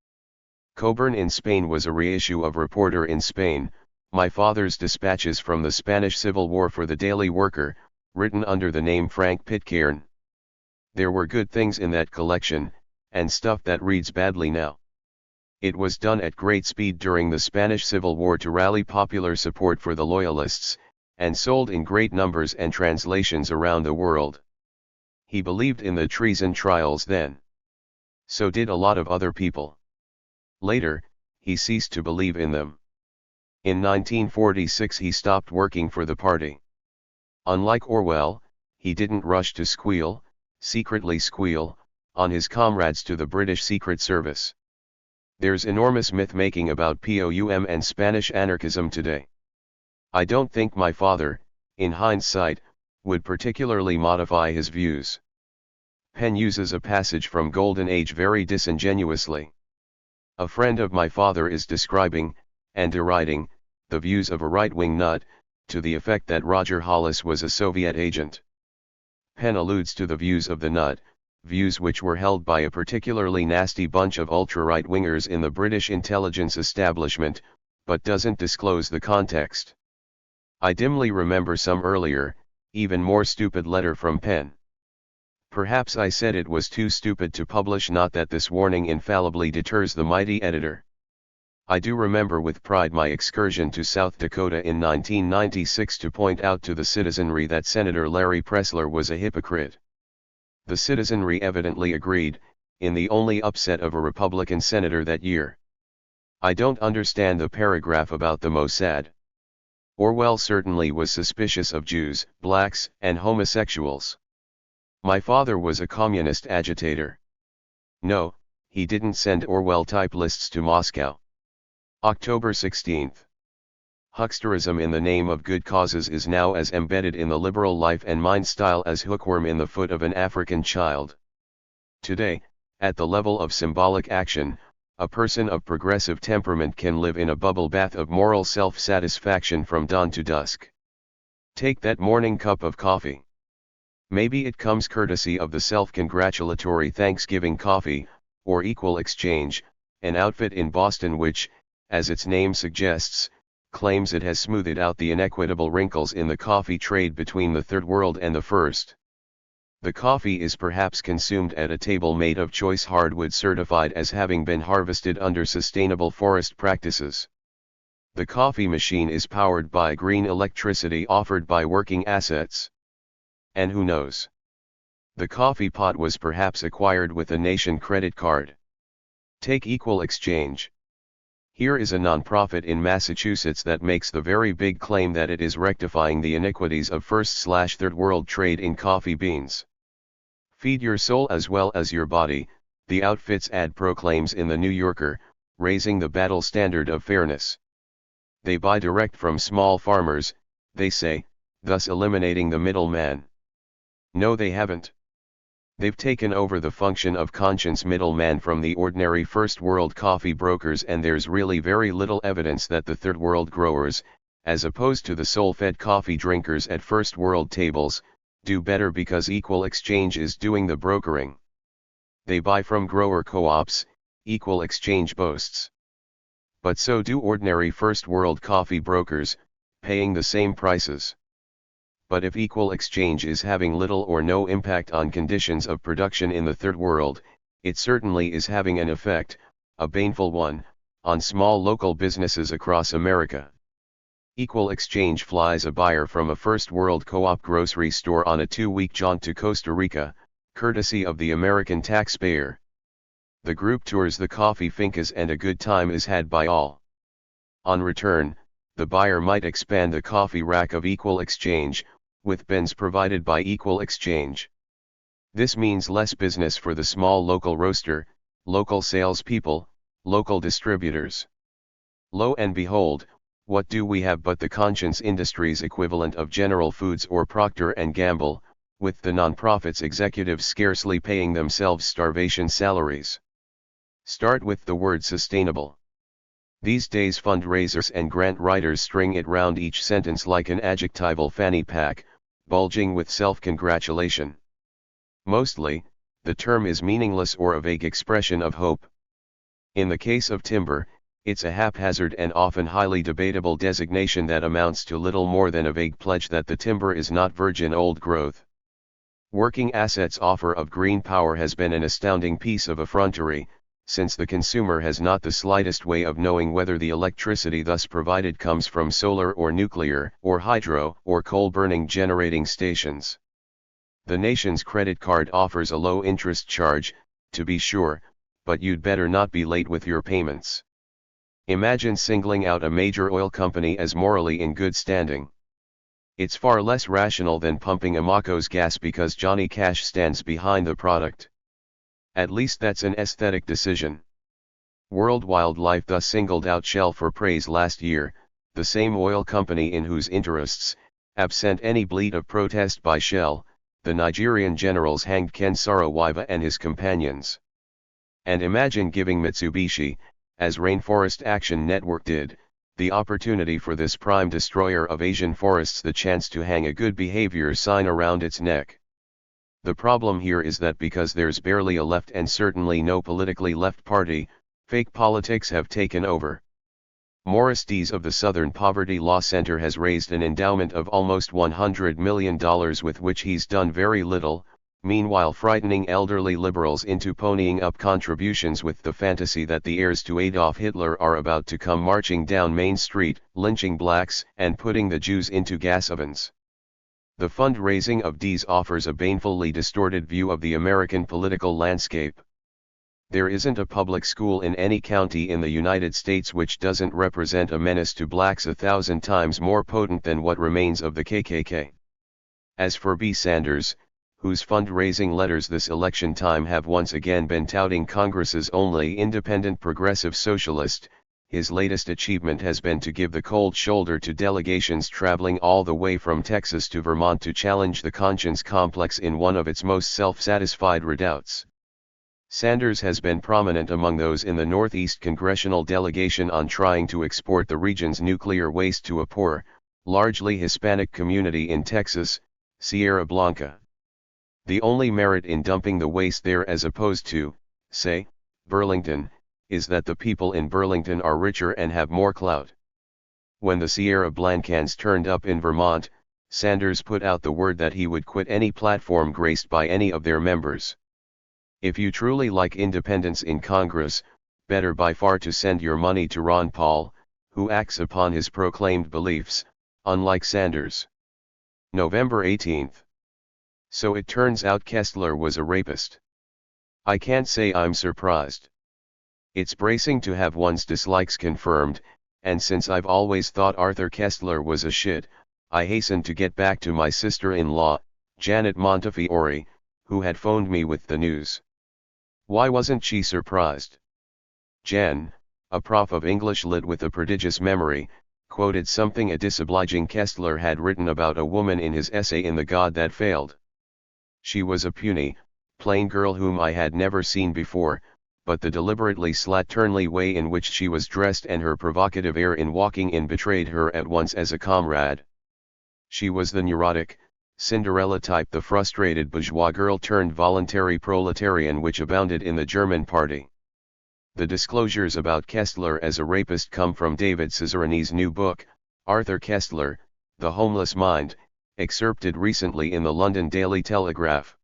A: Cockburn in Spain was a reissue of Reporter in Spain, my father's dispatches from the Spanish Civil War for the Daily Worker, written under the name Frank Pitcairn. There were good things in that collection, and stuff that reads badly now. It was done at great speed during the Spanish Civil War to rally popular support for the Loyalists, and sold in great numbers and translations around the world. He believed in the treason trials then. So did a lot of other people. Later, he ceased to believe in them. In 1946 he stopped working for the party. Unlike Orwell, he didn't rush to secretly squeal, on his comrades to the British Secret Service. There's enormous myth-making about POUM and Spanish anarchism today. I don't think my father, in hindsight, would particularly modify his views. Penn uses a passage from Golden Age very disingenuously. A friend of my father is describing, and deriding, the views of a right-wing nut, to the effect that Roger Hollis was a Soviet agent. Penn alludes to the views of the nut, views which were held by a particularly nasty bunch of ultra-right-wingers in the British intelligence establishment, but doesn't disclose the context. I dimly remember some earlier, even more stupid letter from Penn. Perhaps I said it was too stupid to publish, not that this warning infallibly deters the mighty editor. I do remember with pride my excursion to South Dakota in 1996 to point out to the citizenry that Senator Larry Pressler was a hypocrite. The citizenry evidently agreed, in the only upset of a Republican senator that year. I don't understand the paragraph about the Mossad. Orwell certainly was suspicious of Jews, blacks, and homosexuals. My father was a communist agitator. No, he didn't send Orwell-type lists to Moscow. October 16. Hucksterism in the name of good causes is now as embedded in the liberal life and mind style as hookworm in the foot of an African child. Today, at the level of symbolic action, a person of progressive temperament can live in a bubble bath of moral self-satisfaction from dawn to dusk. Take that morning cup of coffee. Maybe it comes courtesy of the self-congratulatory Thanksgiving coffee, or Equal Exchange, an outfit in Boston which, as its name suggests, claims it has smoothed out the inequitable wrinkles in the coffee trade between the Third World and the First. The coffee is perhaps consumed at a table made of choice hardwood certified as having been harvested under sustainable forest practices. The coffee machine is powered by green electricity offered by working assets. And who knows? The coffee pot was perhaps acquired with a nation credit card. Take Equal Exchange. Here is a nonprofit in Massachusetts that makes the very big claim that it is rectifying the iniquities of first/third world trade in coffee beans. Feed your soul as well as your body, the outfit's ad proclaims in the New Yorker, raising the battle standard of fairness. They buy direct from small farmers, they say, thus eliminating the middleman. No, they haven't. They've taken over the function of conscience middleman from the ordinary first world coffee brokers, and there's really very little evidence that the third world growers, as opposed to the soul-fed coffee drinkers at first world tables, do better because Equal Exchange is doing the brokering. They buy from grower co-ops, Equal Exchange boasts. But so do ordinary first world coffee brokers, paying the same prices. But if Equal Exchange is having little or no impact on conditions of production in the Third World, it certainly is having an effect, a baneful one, on small local businesses across America. Equal Exchange flies a buyer from a first world co-op grocery store on a 2-week jaunt to Costa Rica, courtesy of the American taxpayer. The group tours the coffee fincas and a good time is had by all. On return, the buyer might expand the coffee rack of Equal Exchange, with bins provided by Equal Exchange. This means less business for the small local roaster, local salespeople, local distributors. Lo and behold, what do we have but the conscience industries equivalent of General Foods or Procter & Gamble, with the nonprofits executives scarcely paying themselves starvation salaries. Start with the word sustainable. These days fundraisers and grant writers string it round each sentence like an adjectival fanny pack, bulging with self-congratulation. Mostly, the term is meaningless or a vague expression of hope. In the case of timber, it's a haphazard and often highly debatable designation that amounts to little more than a vague pledge that the timber is not virgin old growth. Working assets' offer of green power has been an astounding piece of effrontery, since the consumer has not the slightest way of knowing whether the electricity thus provided comes from solar or nuclear, or hydro, or coal-burning generating stations. The nation's credit card offers a low-interest charge, to be sure, but you'd better not be late with your payments. Imagine singling out a major oil company as morally in good standing. It's far less rational than pumping Amaco's gas because Johnny Cash stands behind the product. At least that's an aesthetic decision. World Wildlife thus singled out Shell for praise last year, the same oil company in whose interests, absent any bleat of protest by Shell, the Nigerian generals hanged Ken Saro-Wiwa and his companions. And imagine giving Mitsubishi, as Rainforest Action Network did, the opportunity for this prime destroyer of Asian forests the chance to hang a good behavior sign around its neck. The problem here is that because there's barely a left and certainly no politically left party, fake politics have taken over. Morris Dees of the Southern Poverty Law Center has raised an endowment of almost $100 million with which he's done very little, meanwhile frightening elderly liberals into ponying up contributions with the fantasy that the heirs to Adolf Hitler are about to come marching down Main Street, lynching blacks and putting the Jews into gas ovens. The fundraising of Dees offers a banefully distorted view of the American political landscape. There isn't a public school in any county in the United States which doesn't represent a menace to blacks 1,000 times more potent than what remains of the KKK. As for B. Sanders, whose fundraising letters this election time have once again been touting Congress's only independent progressive socialist, his latest achievement has been to give the cold shoulder to delegations traveling all the way from Texas to Vermont to challenge the conscience complex in one of its most self-satisfied redoubts. Sanders has been prominent among those in the Northeast congressional delegation on trying to export the region's nuclear waste to a poor, largely Hispanic community in Texas, Sierra Blanca. The only merit in dumping the waste there as opposed to, say, Burlington, is that the people in Burlington are richer and have more clout. When the Sierra Blancans turned up in Vermont, Sanders put out the word that he would quit any platform graced by any of their members. If you truly like independence in Congress, better by far to send your money to Ron Paul, who acts upon his proclaimed beliefs, unlike Sanders. November 18. So it turns out Kessler was a rapist. I can't say I'm surprised. It's bracing to have one's dislikes confirmed, and since I've always thought Arthur Kessler was a shit, I hastened to get back to my sister-in-law, Janet Montefiore, who had phoned me with the news. Why wasn't she surprised? Jan, a prof of English Lit with a prodigious memory, quoted something a disobliging Kessler had written about a woman in his essay In the God That Failed. She was a puny, plain girl whom I had never seen before, but the deliberately slatternly way in which she was dressed and her provocative air in walking in betrayed her at once as a comrade. She was the neurotic, Cinderella type, the frustrated bourgeois girl turned voluntary proletarian which abounded in the German party. The disclosures about Kessler as a rapist come from David Cesarini's new book, Arthur Kessler, The Homeless Mind, excerpted recently in the London Daily Telegraph.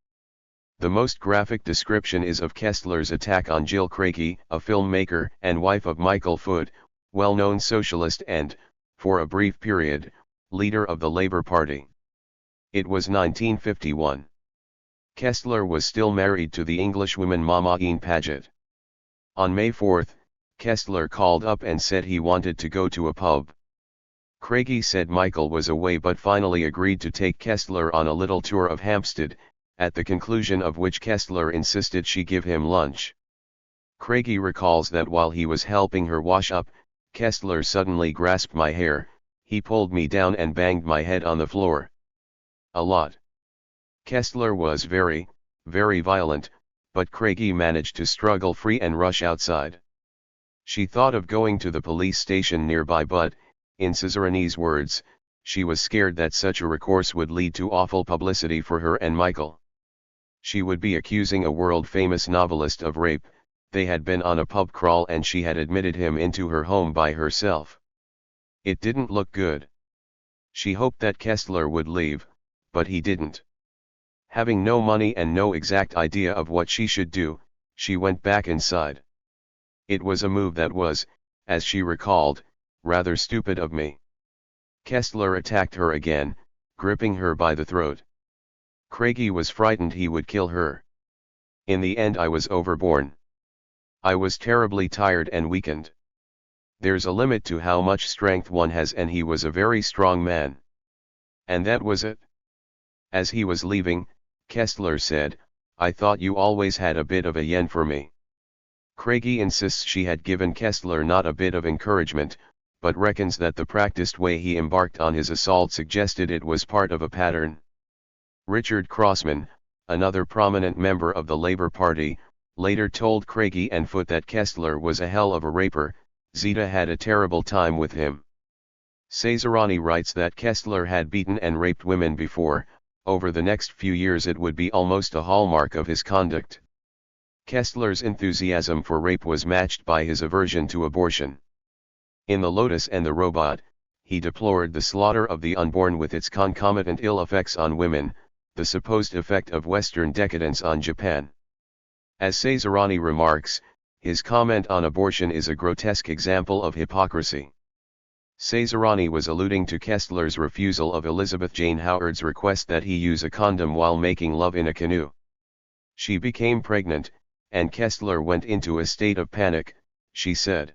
A: The most graphic description is of Kessler's attack on Jill Craigie, a filmmaker and wife of Michael Foot, well-known socialist and, for a brief period, leader of the Labour Party. It was 1951. Kessler was still married to the Englishwoman Mama Ian Paget. On May 4, Kessler called up and said he wanted to go to a pub. Craigie said Michael was away but finally agreed to take Kessler on a little tour of Hampstead, at the conclusion of which Kessler insisted she give him lunch. Craigie recalls that while he was helping her wash up, Kessler suddenly grasped my hair, he pulled me down and banged my head on the floor. A lot. Kessler was very, very violent, but Craigie managed to struggle free and rush outside. She thought of going to the police station nearby but, in Cesarini's words, she was scared that such a recourse would lead to awful publicity for her and Michael. She would be accusing a world-famous novelist of rape, they had been on a pub crawl and she had admitted him into her home by herself. It didn't look good. She hoped that Kessler would leave, but he didn't. Having no money and no exact idea of what she should do, she went back inside. It was a move that was, as she recalled, rather stupid of me. Kessler attacked her again, gripping her by the throat. Craigie was frightened he would kill her. In the end I was overborne. I was terribly tired and weakened. There's a limit to how much strength one has and he was a very strong man. And that was it. As he was leaving, Kessler said, I thought you always had a bit of a yen for me. Craigie insists she had given Kessler not a bit of encouragement, but reckons that the practiced way he embarked on his assault suggested it was part of a pattern. Richard Crossman, another prominent member of the Labour Party, later told Craigie and Foot that Kessler was a hell of a raper. Zita had a terrible time with him. Cesarini writes that Kessler had beaten and raped women before, over the next few years it would be almost a hallmark of his conduct. Kessler's enthusiasm for rape was matched by his aversion to abortion. In The Lotus and the Robot, he deplored the slaughter of the unborn with its concomitant ill effects on women, the supposed effect of Western decadence on Japan. As Cesarani remarks, his comment on abortion is a grotesque example of hypocrisy. Cesarani was alluding to Kessler's refusal of Elizabeth Jane Howard's request that he use a condom while making love in a canoe. She became pregnant, and Kessler went into a state of panic, she said.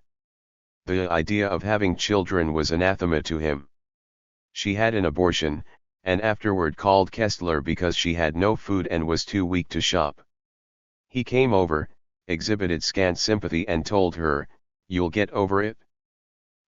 A: The idea of having children was anathema to him. She had an abortion, and afterward called Kessler because she had no food and was too weak to shop. He came over, exhibited scant sympathy and told her, "You'll get over it."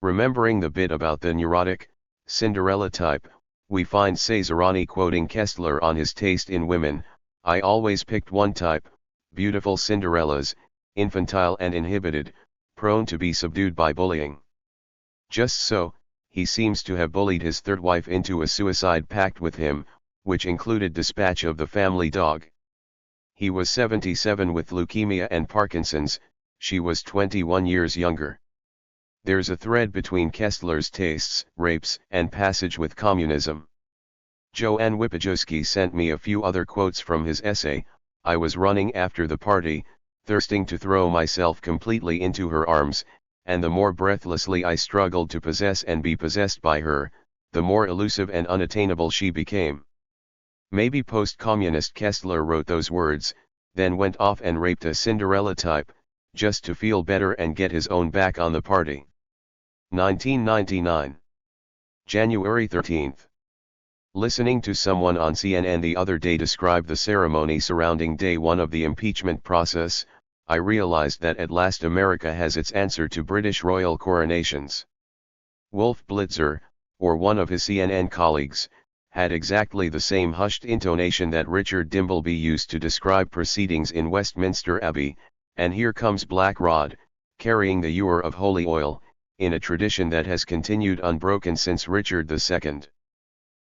A: Remembering the bit about the neurotic, Cinderella type, we find Cesarani quoting Kessler on his taste in women, "I always picked one type, beautiful Cinderellas, infantile and inhibited, prone to be subdued by bullying." Just so, he seems to have bullied his third wife into a suicide pact with him, which included dispatch of the family dog. He was 77 with leukemia and Parkinson's, she was 21 years younger. There's a thread between Kessler's tastes, rapes, and passage with communism. Joanne Wipajewski sent me a few other quotes from his essay. "I was running after the party, thirsting to throw myself completely into her arms, and the more breathlessly I struggled to possess and be possessed by her, the more elusive and unattainable she became." Maybe post-communist Kessler wrote those words, then went off and raped a Cinderella type, just to feel better and get his own back on the party. 1999. January 13. Listening to someone on CNN the other day describe the ceremony surrounding day one of the impeachment process, I realized that at last America has its answer to British royal coronations. Wolf Blitzer, or one of his CNN colleagues, had exactly the same hushed intonation that Richard Dimbleby used to describe proceedings in Westminster Abbey, and here comes Black Rod, carrying the ewer of holy oil, in a tradition that has continued unbroken since Richard II.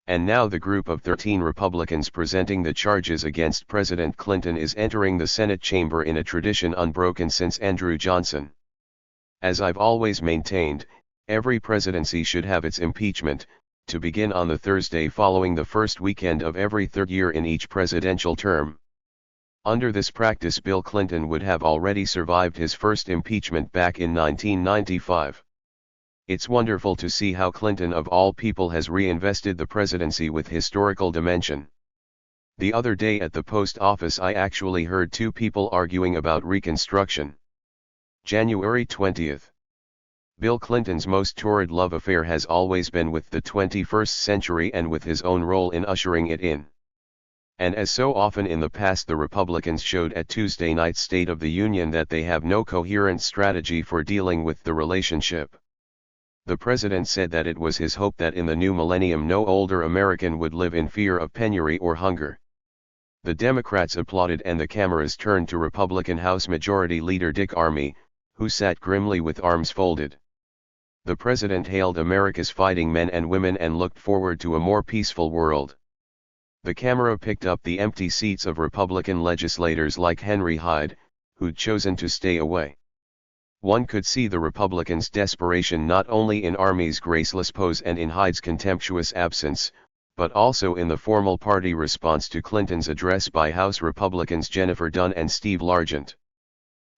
A: And now the group of 13 Republicans presenting the charges against President Clinton is entering the Senate chamber in a tradition unbroken since Andrew Johnson. As I've always maintained, every presidency should have its impeachment, to begin on the Thursday following the first weekend of every third year in each presidential term. Under this practice, Bill Clinton would have already survived his first impeachment back in 1995. It's wonderful to see how Clinton of all people has reinvested the presidency with historical dimension. The other day at the post office I actually heard two people arguing about Reconstruction. January 20. Bill Clinton's most torrid love affair has always been with the 21st century and with his own role in ushering it in. And as so often in the past, the Republicans showed at Tuesday night's State of the Union that they have no coherent strategy for dealing with the relationship. The president said that it was his hope that in the new millennium no older American would live in fear of penury or hunger. The Democrats applauded and the cameras turned to Republican House Majority Leader Dick Armey, who sat grimly with arms folded. The president hailed America's fighting men and women and looked forward to a more peaceful world. The camera picked up the empty seats of Republican legislators like Henry Hyde, who'd chosen to stay away. One could see the Republicans' desperation not only in Armey's graceless pose and in Hyde's contemptuous absence, but also in the formal party response to Clinton's address by House Republicans Jennifer Dunn and Steve Largent.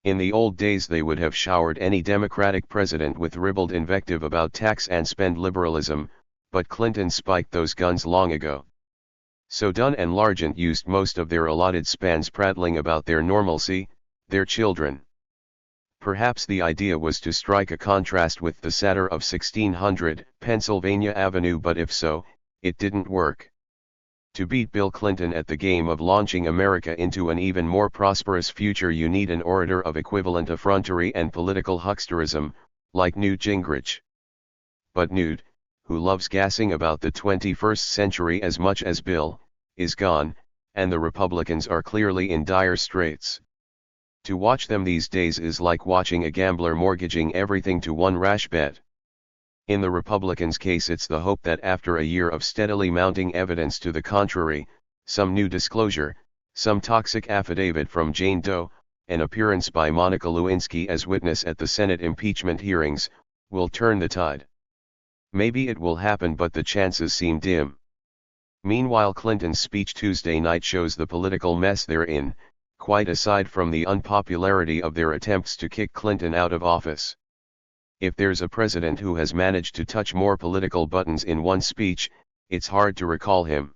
A: In the old days they would have showered any Democratic president with ribald invective about tax and spend liberalism, but Clinton spiked those guns long ago. So Dunn and Largent used most of their allotted spans prattling about their normalcy, their children. Perhaps the idea was to strike a contrast with the satyr of 1600 Pennsylvania Avenue, but if so, it didn't work. To beat Bill Clinton at the game of launching America into an even more prosperous future, you need an orator of equivalent effrontery and political hucksterism, like Newt Gingrich. But Newt, who loves gassing about the 21st century as much as Bill, is gone, and the Republicans are clearly in dire straits. To watch them these days is like watching a gambler mortgaging everything to one rash bet. In the Republicans' case, it's the hope that after a year of steadily mounting evidence to the contrary, some new disclosure, some toxic affidavit from Jane Doe, an appearance by Monica Lewinsky as witness at the Senate impeachment hearings, will turn the tide. Maybe it will happen, but the chances seem dim. Meanwhile, Clinton's speech Tuesday night shows the political mess they're in, quite aside from the unpopularity of their attempts to kick Clinton out of office. If there's a president who has managed to touch more political buttons in one speech, it's hard to recall him.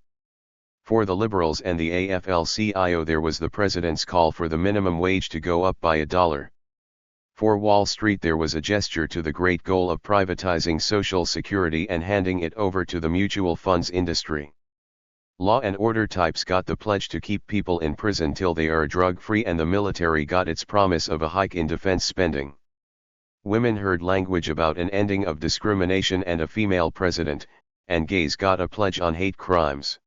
A: For the Liberals and the AFL-CIO, there was the president's call for the minimum wage to go up by $1. For Wall Street, there was a gesture to the great goal of privatizing Social Security and handing it over to the mutual funds industry. Law and order types got the pledge to keep people in prison till they are drug-free, and the military got its promise of a hike in defense spending. Women heard language about an ending of discrimination and a female president, and gays got a pledge on hate crimes.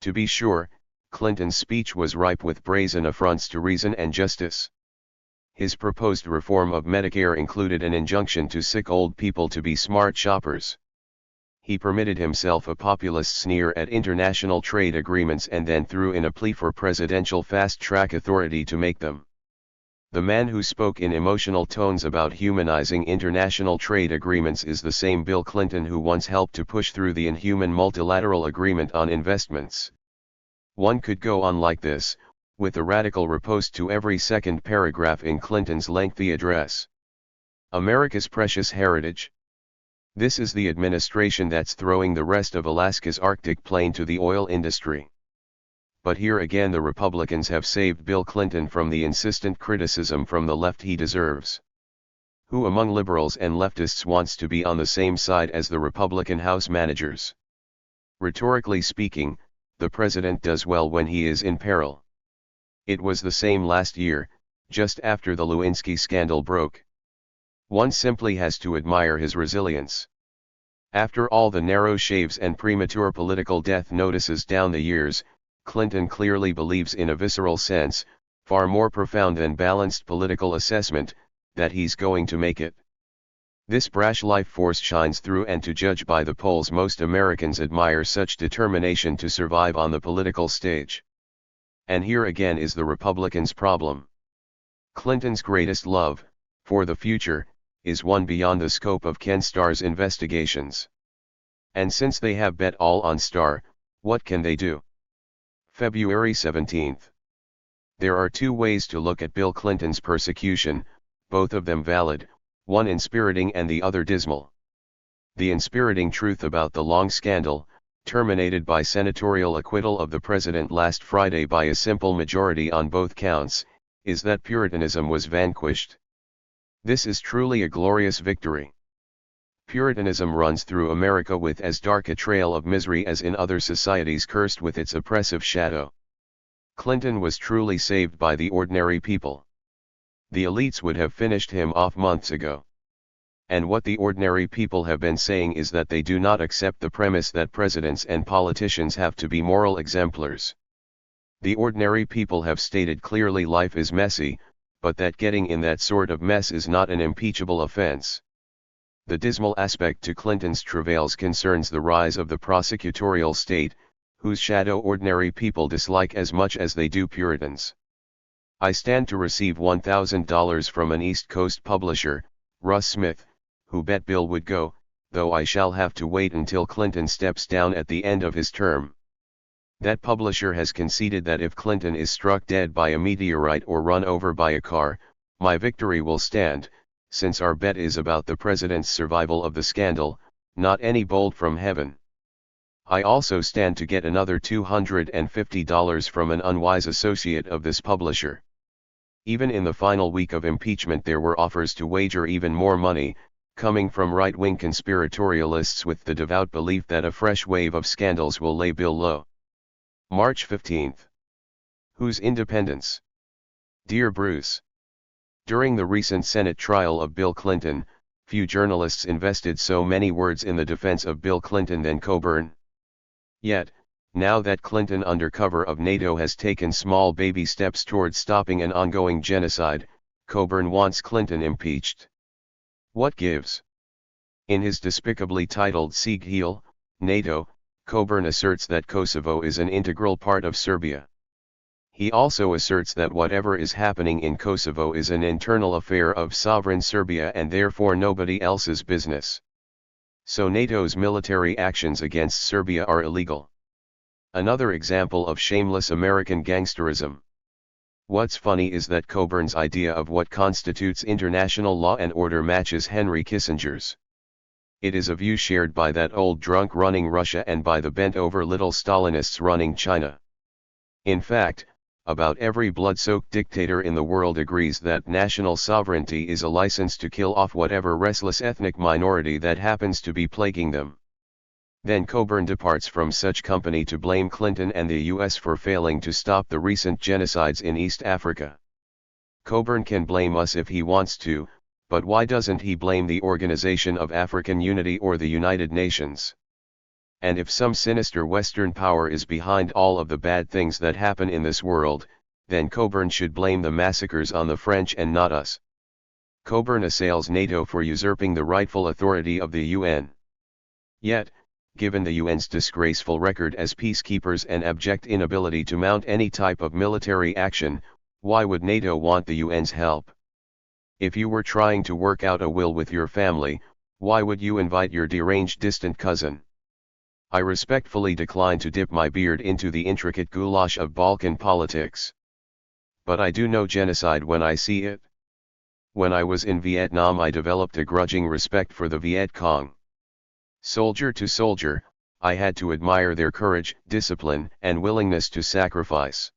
A: To be sure, Clinton's speech was ripe with brazen affronts to reason and justice. His proposed reform of Medicare included an injunction to sick old people to be smart shoppers. He permitted himself a populist sneer at international trade agreements and then threw in a plea for presidential fast-track authority to make them. The man who spoke in emotional tones about humanizing international trade agreements is the same Bill Clinton who once helped to push through the inhuman multilateral agreement on investments. One could go on like this, with a radical riposte to every second paragraph in Clinton's lengthy address. America's precious heritage. This is the administration that's throwing the rest of Alaska's Arctic plain to the oil industry. But here again the Republicans have saved Bill Clinton from the insistent criticism from the left he deserves. Who among liberals and leftists wants to be on the same side as the Republican House managers? Rhetorically speaking, the president does well when he is in peril. It was the same last year, just after the Lewinsky scandal broke. One simply has to admire his resilience. After all the narrow shaves and premature political death notices down the years, Clinton clearly believes in a visceral sense, far more profound than balanced political assessment, that he's going to make it. This brash life force shines through, and to judge by the polls, most Americans admire such determination to survive on the political stage. And here again is the Republicans' problem. Clinton's greatest love, for the future, is one beyond the scope of Ken Starr's investigations. And since they have bet all on Starr, what can they do? February 17. There are two ways to look at Bill Clinton's persecution, both of them valid, one inspiriting and the other dismal. The inspiriting truth about the long scandal, terminated by senatorial acquittal of the president last Friday by a simple majority on both counts, is that Puritanism was vanquished. This is truly a glorious victory. Puritanism runs through America with as dark a trail of misery as in other societies cursed with its oppressive shadow. Clinton was truly saved by the ordinary people. The elites would have finished him off months ago. And what the ordinary people have been saying is that they do not accept the premise that presidents and politicians have to be moral exemplars. The ordinary people have stated clearly life is messy, but that getting in that sort of mess is not an impeachable offense. The dismal aspect to Clinton's travails concerns the rise of the prosecutorial state, whose shadow ordinary people dislike as much as they do Puritans. I stand to receive $1,000 from an East Coast publisher, Russ Smith, who bet Bill would go, though I shall have to wait until Clinton steps down at the end of his term. That publisher has conceded that if Clinton is struck dead by a meteorite or run over by a car, my victory will stand, since our bet is about the president's survival of the scandal, not any bolt from heaven. I also stand to get another $250 from an unwise associate of this publisher. Even in the final week of impeachment there were offers to wager even more money, coming from right-wing conspiratorialists with the devout belief that a fresh wave of scandals will lay Bill low. March 15. Whose independence? Dear Bruce. During the recent Senate trial of Bill Clinton, few journalists invested so many words in the defense of Bill Clinton than Cockburn. Yet, now that Clinton under cover of NATO has taken small baby steps towards stopping an ongoing genocide, Cockburn wants Clinton impeached. What gives? In his despicably titled Sieg Heil, NATO, Cockburn asserts that Kosovo is an integral part of Serbia. He also asserts that whatever is happening in Kosovo is an internal affair of sovereign Serbia and therefore nobody else's business. So NATO's military actions against Serbia are illegal. Another example of shameless American gangsterism. What's funny is that Cockburn's idea of what constitutes international law and order matches Henry Kissinger's. It is a view shared by that old drunk running Russia and by the bent-over little Stalinists running China. In fact, about every blood-soaked dictator in the world agrees that national sovereignty is a license to kill off whatever restless ethnic minority that happens to be plaguing them. Then Cockburn departs from such company to blame Clinton and the US for failing to stop the recent genocides in East Africa. Cockburn can blame us if he wants to, but why doesn't he blame the Organization of African Unity or the United Nations? And if some sinister Western power is behind all of the bad things that happen in this world, then Cockburn should blame the massacres on the French and not us. Cockburn assails NATO for usurping the rightful authority of the UN. Yet, given the UN's disgraceful record as peacekeepers and abject inability to mount any type of military action, why would NATO want the UN's help? If you were trying to work out a will with your family, why would you invite your deranged distant cousin? I respectfully decline to dip my beard into the intricate goulash of Balkan politics. But I do know genocide when I see it. When I was in Vietnam, I developed a grudging respect for the Viet Cong. Soldier to soldier, I had to admire their courage, discipline, and willingness to sacrifice.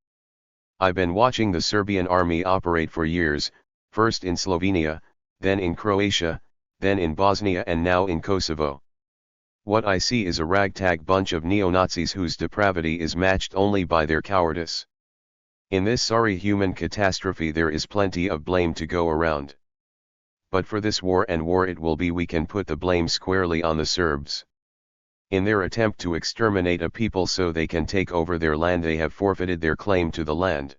A: I've been watching the Serbian army operate for years, first in Slovenia, then in Croatia, then in Bosnia and now in Kosovo. What I see is a ragtag bunch of neo-Nazis whose depravity is matched only by their cowardice. In this sorry human catastrophe there is plenty of blame to go around. But for this war and war it will be, we can put the blame squarely on the Serbs. In their attempt to exterminate a people so they can take over their land, they have forfeited their claim to the land.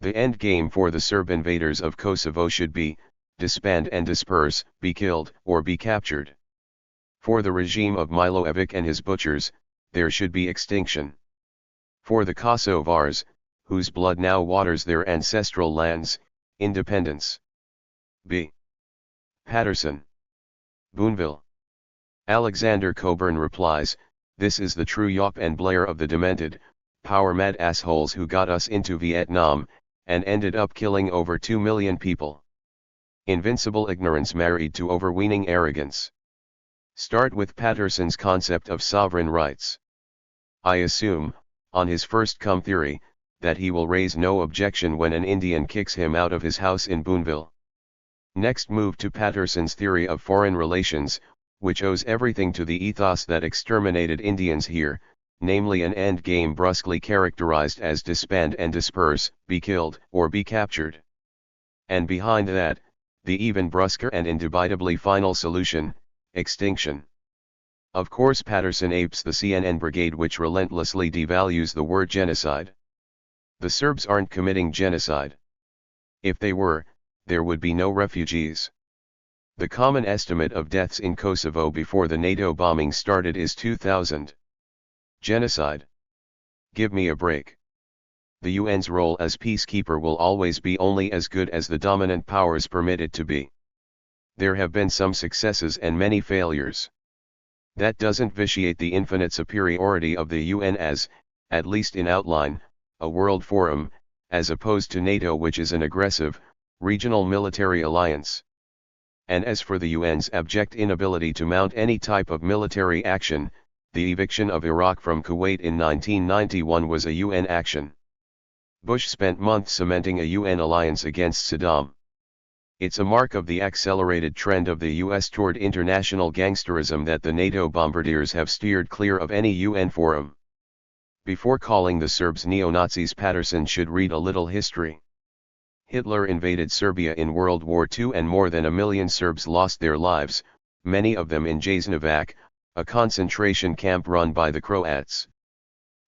A: The end game for the Serb invaders of Kosovo should be, disband and disperse, be killed, or be captured. For the regime of Milosevic and his butchers, there should be extinction. For the Kosovars, whose blood now waters their ancestral lands, independence. B. Patterson. Boonville. Alexander Cockburn replies, "This is the true yawp and blare of the demented, power-mad assholes who got us into Vietnam, and ended up killing over 2 million people. Invincible ignorance married to overweening arrogance." Start with Patterson's concept of sovereign rights. I assume, on his first-come theory, that he will raise no objection when an Indian kicks him out of his house in Boonville. Next move to Patterson's theory of foreign relations, which owes everything to the ethos that exterminated Indians here, namely an end game brusquely characterized as disband and disperse, be killed, or be captured. And behind that, the even brusquer and indubitably final solution, extinction. Of course Patterson apes the CNN brigade, which relentlessly devalues the word genocide. The Serbs aren't committing genocide. If they were, there would be no refugees. The common estimate of deaths in Kosovo before the NATO bombing started is 2,000. Genocide? Give me a break. The UN's role as peacekeeper will always be only as good as the dominant powers permit it to be. There have been some successes and many failures. That doesn't vitiate the infinite superiority of the UN as, at least in outline, a world forum, as opposed to NATO, which is an aggressive, regional military alliance. And as for the UN's abject inability to mount any type of military action, the eviction of Iraq from Kuwait in 1991 was a UN action. Bush spent months cementing a UN alliance against Saddam. It's a mark of the accelerated trend of the US toward international gangsterism that the NATO bombardiers have steered clear of any UN forum. Before calling the Serbs neo-Nazis, Patterson should read a little history. Hitler invaded Serbia in World War II and more than 1 million Serbs lost their lives, many of them in Jasenovac, a concentration camp run by the Croats.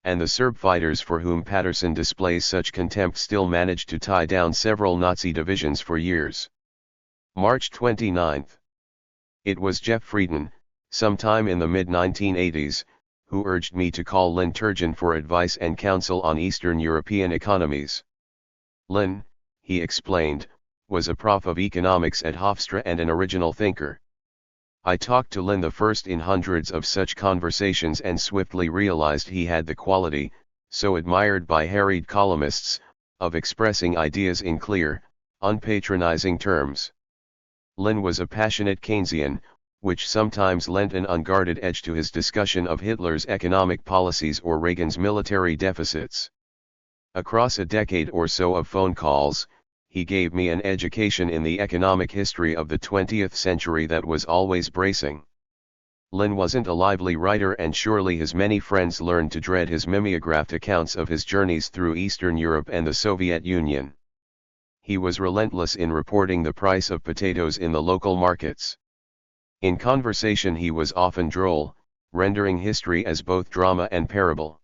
A: And the Serb fighters for whom Patterson displays such contempt still managed to tie down several Nazi divisions for years. March 29. It was Jeff Frieden, sometime in the mid-1980s, who urged me to call Lin Turgeon for advice and counsel on Eastern European economies. Lin, he explained, was a prof of economics at Hofstra and an original thinker. I talked to Lin the first in hundreds of such conversations and swiftly realized he had the quality, so admired by harried columnists, of expressing ideas in clear, unpatronizing terms. Lin was a passionate Keynesian, which sometimes lent an unguarded edge to his discussion of Hitler's economic policies or Reagan's military deficits. Across a decade or so of phone calls, he gave me an education in the economic history of the 20th century that was always bracing. Lin wasn't a lively writer, and surely his many friends learned to dread his mimeographed accounts of his journeys through Eastern Europe and the Soviet Union. He was relentless in reporting the price of potatoes in the local markets. In conversation he was often droll, rendering history as both drama and parable.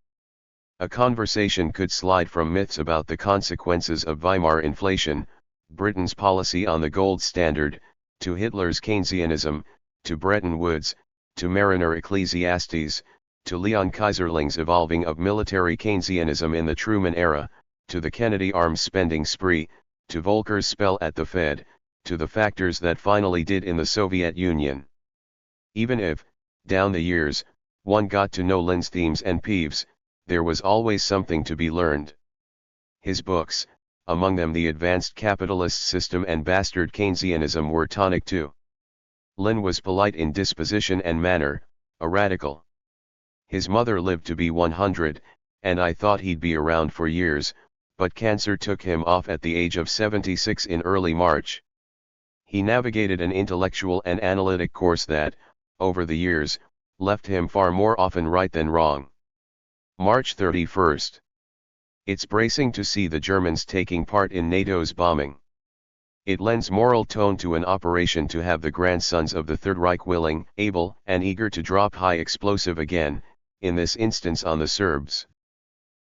A: A conversation could slide from myths about the consequences of Weimar inflation, Britain's policy on the gold standard, to Hitler's Keynesianism, to Bretton Woods, to Mariner Ecclesiastes, to Leon Kaiserling's evolving of military Keynesianism in the Truman era, to the Kennedy arms spending spree, to Volcker's spell at the Fed, to the factors that finally did in the Soviet Union. Even if, down the years, one got to know Lin's themes and peeves, there was always something to be learned. His books, among them The Advanced Capitalist System and Bastard Keynesianism, were tonic too. Lin was polite in disposition and manner, a radical. His mother lived to be 100, and I thought he'd be around for years, but cancer took him off at the age of 76 in early March. He navigated an intellectual and analytic course that, over the years, left him far more often right than wrong. March 31st. It's bracing to see the Germans taking part in NATO's bombing. It lends moral tone to an operation to have the grandsons of the Third Reich willing, able, and eager to drop high explosive again, in this instance on the Serbs.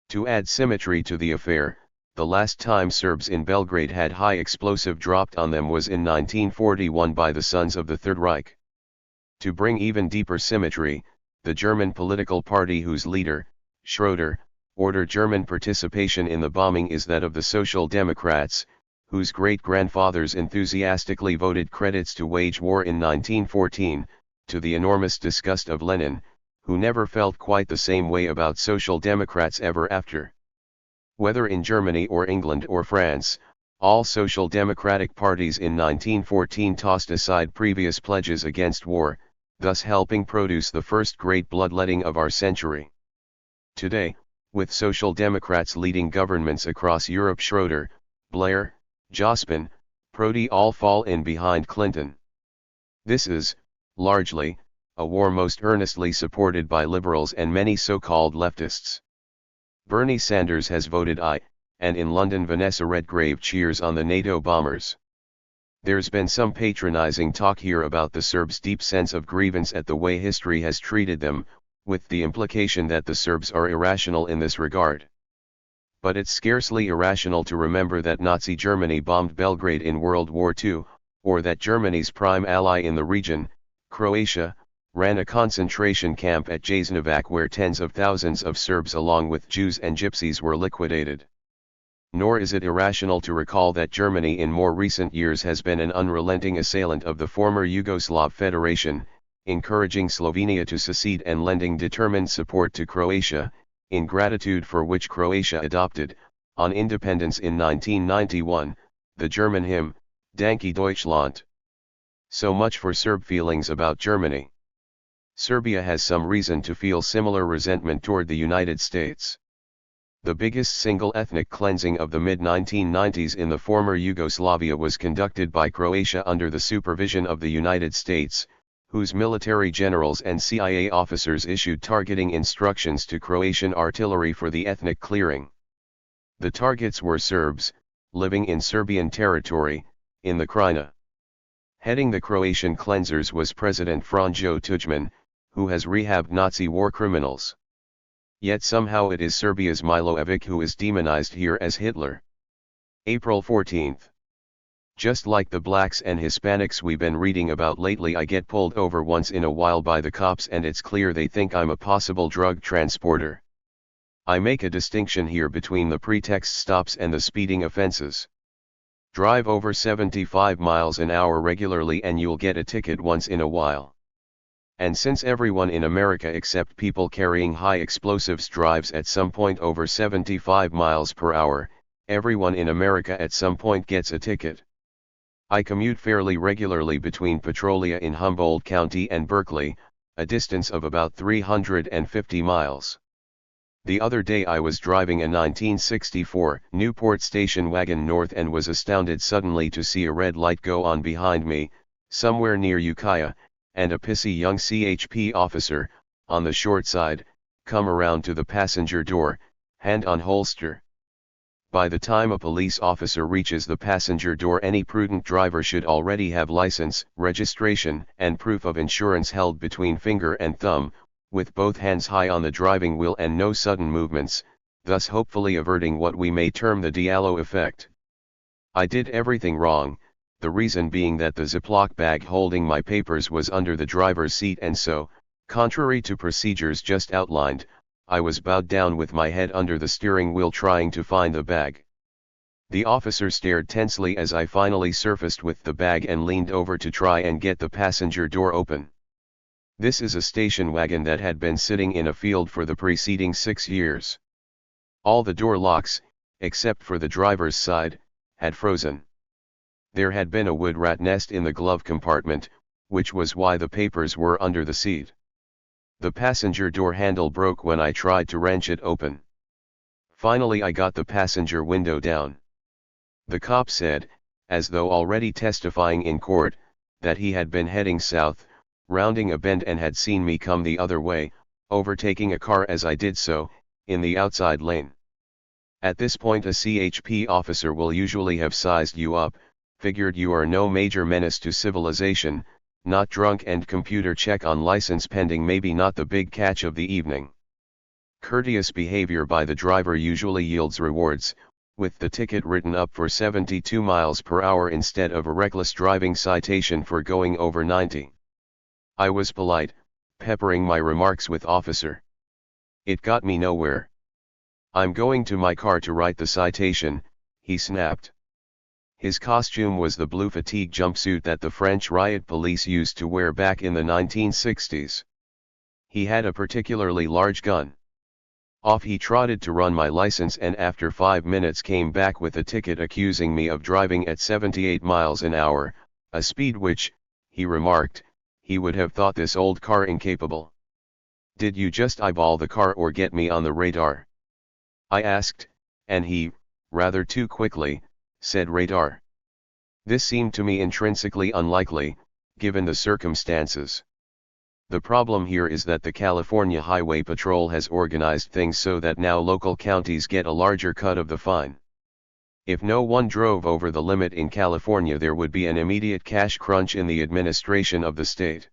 A: To add symmetry to the affair, the last time Serbs in Belgrade had high explosive dropped on them was in 1941 by the Sons of the Third Reich. To bring even deeper symmetry, the German political party whose leader, Schroeder, ordered German participation in the bombing is that of the Social Democrats, whose great-grandfathers enthusiastically voted credits to wage war in 1914, to the enormous disgust of Lenin, who never felt quite the same way about Social Democrats ever after. Whether in Germany or England or France, all social democratic parties in 1914 tossed aside previous pledges against war, thus helping produce the first great bloodletting of our century. Today, with Social Democrats leading governments across Europe, Schroeder, Blair, Jospin, Prodi all fall in behind Clinton. This is, largely, a war most earnestly supported by liberals and many so-called leftists. Bernie Sanders has voted aye, and in London Vanessa Redgrave cheers on the NATO bombers. There's been some patronizing talk here about the Serbs' deep sense of grievance at the way history has treated them, with the implication that the Serbs are irrational in this regard. But it's scarcely irrational to remember that Nazi Germany bombed Belgrade in World War II, or that Germany's prime ally in the region, Croatia, ran a concentration camp at Jasenovac where tens of thousands of Serbs along with Jews and Gypsies were liquidated. Nor is it irrational to recall that Germany in more recent years has been an unrelenting assailant of the former Yugoslav Federation, encouraging Slovenia to secede and lending determined support to Croatia, in gratitude for which Croatia adopted, on independence in 1991, the German hymn, Danke Deutschland. So much for Serb feelings about Germany. Serbia has some reason to feel similar resentment toward the United States. The biggest single ethnic cleansing of the mid-1990s in the former Yugoslavia was conducted by Croatia under the supervision of the United States, whose military generals and CIA officers issued targeting instructions to Croatian artillery for the ethnic clearing. The targets were Serbs, living in Serbian territory, in the Krajina. Heading the Croatian cleansers was President Franjo Tudjman, who has rehabbed Nazi war criminals. Yet somehow it is Serbia's Milojevic who is demonized here as Hitler. April 14. Just like the blacks and Hispanics we've been reading about lately, I get pulled over once in a while by the cops and it's clear they think I'm a possible drug transporter. I make a distinction here between the pretext stops and the speeding offenses. Drive over 75 miles an hour regularly and you'll get a ticket once in a while. And since everyone in America except people carrying high explosives drives at some point over 75 miles per hour, everyone in America at some point gets a ticket. I commute fairly regularly between Petrolia in Humboldt County and Berkeley, a distance of about 350 miles. The other day I was driving a 1964 Newport station wagon north and was astounded suddenly to see a red light go on behind me, somewhere near Ukiah, and a pissy young CHP officer, on the short side, come around to the passenger door, hand on holster. By the time a police officer reaches the passenger door, any prudent driver should already have license, registration, and proof of insurance held between finger and thumb, with both hands high on the driving wheel and no sudden movements, thus hopefully averting what we may term the Diallo effect. I did everything wrong, the reason being that the Ziploc bag holding my papers was under the driver's seat, and so, contrary to procedures just outlined, I was bowed down with my head under the steering wheel trying to find the bag. The officer stared tensely as I finally surfaced with the bag and leaned over to try and get the passenger door open. This is a station wagon that had been sitting in a field for the preceding 6 years. All the door locks, except for the driver's side, had frozen. There had been a wood rat nest in the glove compartment, which was why the papers were under the seat. The passenger door handle broke when I tried to wrench it open. Finally I got the passenger window down. The cop said, as though already testifying in court, that he had been heading south, rounding a bend and had seen me come the other way, overtaking a car as I did so, in the outside lane. At this point a CHP officer will usually have sized you up, figured you are no major menace to civilization, not drunk, and computer check on license pending maybe not the big catch of the evening. Courteous behavior by the driver usually yields rewards, with the ticket written up for 72 miles per hour instead of a reckless driving citation for going over 90. I was polite, peppering my remarks with officer. It got me nowhere. I'm going to my car to write the citation, he snapped. His costume was the blue fatigue jumpsuit that the French riot police used to wear back in the 1960s. He had a particularly large gun. Off he trotted to run my license, and after 5 minutes came back with a ticket accusing me of driving at 78 miles an hour, a speed which, he remarked, he would have thought this old car incapable. Did you just eyeball the car or get me on the radar? I asked, and he, rather too quickly, said radar. This seemed to me intrinsically unlikely, given the circumstances. The problem here is that the California Highway Patrol has organized things so that now local counties get a larger cut of the fine. If no one drove over the limit in California, there would be an immediate cash crunch in the administration of the state.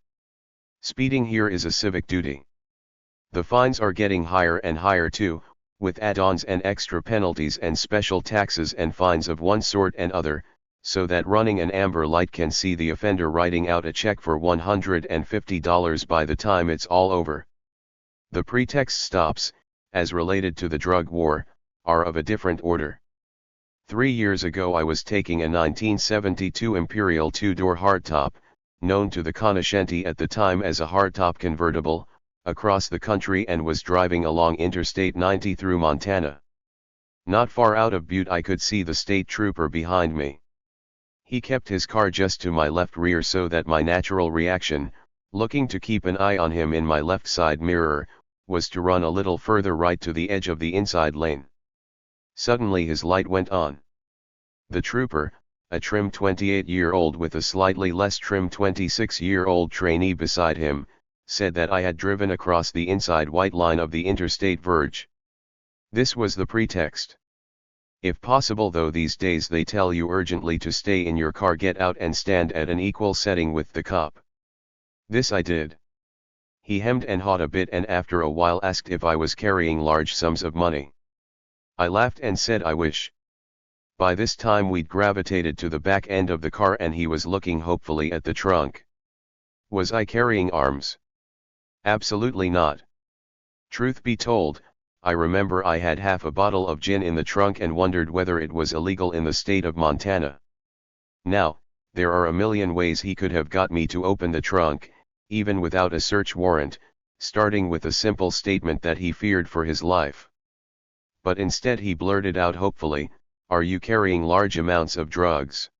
A: Speeding here is a civic duty. The fines are getting higher and higher too, with add-ons and extra penalties and special taxes and fines of one sort and other, so that running an amber light can see the offender writing out a check for $150 by the time it's all over. The pretext stops, as related to the drug war, are of a different order. 3 years ago I was taking a 1972 Imperial two-door hardtop, known to the conoscenti at the time as a hardtop convertible, across the country and was driving along Interstate 90 through Montana. Not far out of Butte I could see the state trooper behind me. He kept his car just to my left rear so that my natural reaction, looking to keep an eye on him in my left side mirror, was to run a little further right to the edge of the inside lane. Suddenly his light went on. The trooper, a trim 28-year-old with a slightly less trim 26-year-old trainee beside him, said that I had driven across the inside white line of the interstate verge. This was the pretext. If possible, though, these days they tell you urgently to stay in your car, get out and stand at an equal setting with the cop. This I did. He hemmed and hawed a bit and after a while asked if I was carrying large sums of money. I laughed and said I wish. By this time we'd gravitated to the back end of the car and he was looking hopefully at the trunk. Was I carrying arms? Absolutely not. Truth be told, I remember I had half a bottle of gin in the trunk and wondered whether it was illegal in the state of Montana. Now, there are a million ways he could have got me to open the trunk, even without a search warrant, starting with a simple statement that he feared for his life. But instead he blurted out hopefully, "Are you carrying large amounts of drugs?"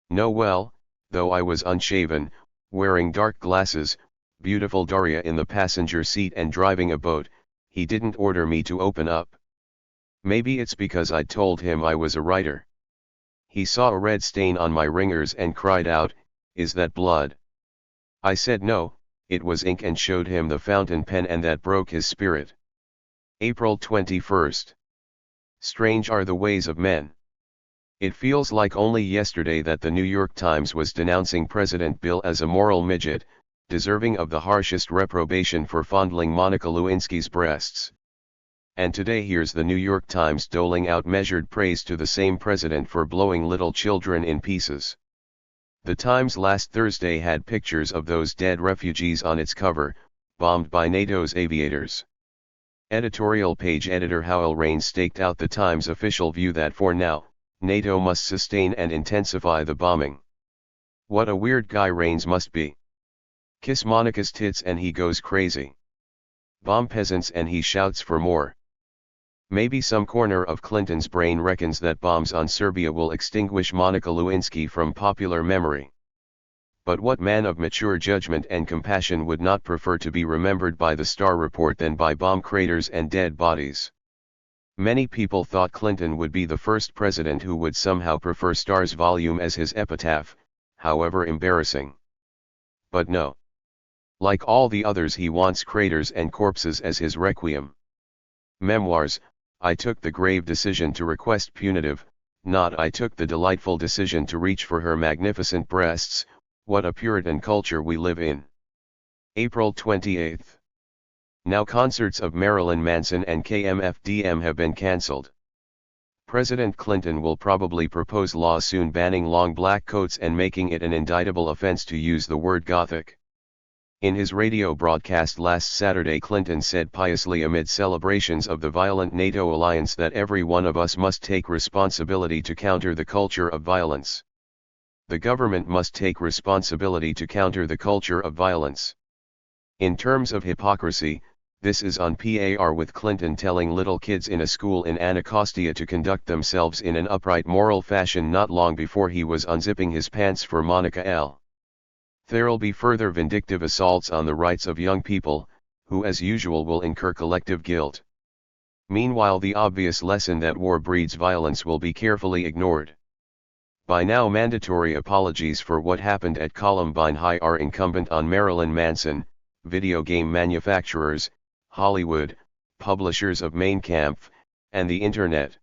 A: No, well, though I was unshaven, wearing dark glasses, beautiful Daria in the passenger seat and driving a boat, he didn't order me to open up. Maybe it's because I'd told him I was a writer. He saw a red stain on my ringers and cried out, "Is that blood?" I said no, it was ink, and showed him the fountain pen, and that broke his spirit. April 21st. Strange are the ways of men. It feels like only yesterday that the New York Times was denouncing President Bill as a moral midget, deserving of the harshest reprobation for fondling Monica Lewinsky's breasts. And today here's the New York Times doling out measured praise to the same president for blowing little children in pieces. The Times last Thursday had pictures of those dead refugees on its cover, bombed by NATO's aviators. Editorial page editor Howell Raines staked out the Times' official view that for now, NATO must sustain and intensify the bombing. What a weird guy Raines must be. Kiss Monica's tits and he goes crazy. Bomb peasants and he shouts for more. Maybe some corner of Clinton's brain reckons that bombs on Serbia will extinguish Monica Lewinsky from popular memory. But what man of mature judgment and compassion would not prefer to be remembered by the Star Report than by bomb craters and dead bodies? Many people thought Clinton would be the first president who would somehow prefer Star's volume as his epitaph, however embarrassing. But no. Like all the others, he wants craters and corpses as his requiem. Memoirs, I took the grave decision to request punitive, not I took the delightful decision to reach for her magnificent breasts. What a Puritan culture we live in. April 28. Now concerts of Marilyn Manson and KMFDM have been cancelled. President Clinton will probably propose law soon banning long black coats and making it an indictable offense to use the word Gothic. In his radio broadcast last Saturday, Clinton said piously amid celebrations of the violent NATO alliance that every one of us must take responsibility to counter the culture of violence. The government must take responsibility to counter the culture of violence. In terms of hypocrisy, this is on par with Clinton telling little kids in a school in Anacostia to conduct themselves in an upright moral fashion not long before he was unzipping his pants for Monica L. There'll be further vindictive assaults on the rights of young people, who as usual will incur collective guilt. Meanwhile, the obvious lesson that war breeds violence will be carefully ignored. By now, mandatory apologies for what happened at Columbine High are incumbent on Marilyn Manson, video game manufacturers, Hollywood, publishers of Mein Kampf, and the Internet.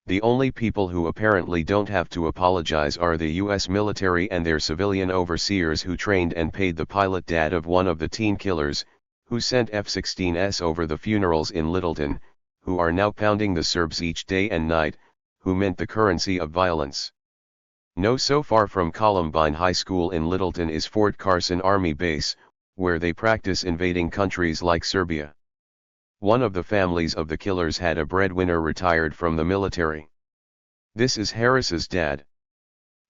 A: The only people who apparently don't have to apologize are the US military and their civilian overseers who trained and paid the pilot dad of one of the teen killers, who sent F-16s over the funerals in Littleton, who are now pounding the Serbs each day and night, who mint the currency of violence. No, so far from Columbine High School in Littleton is Fort Carson Army Base, where they practice invading countries like Serbia. One of the families of the killers had a breadwinner retired from the military. This is Harris's dad.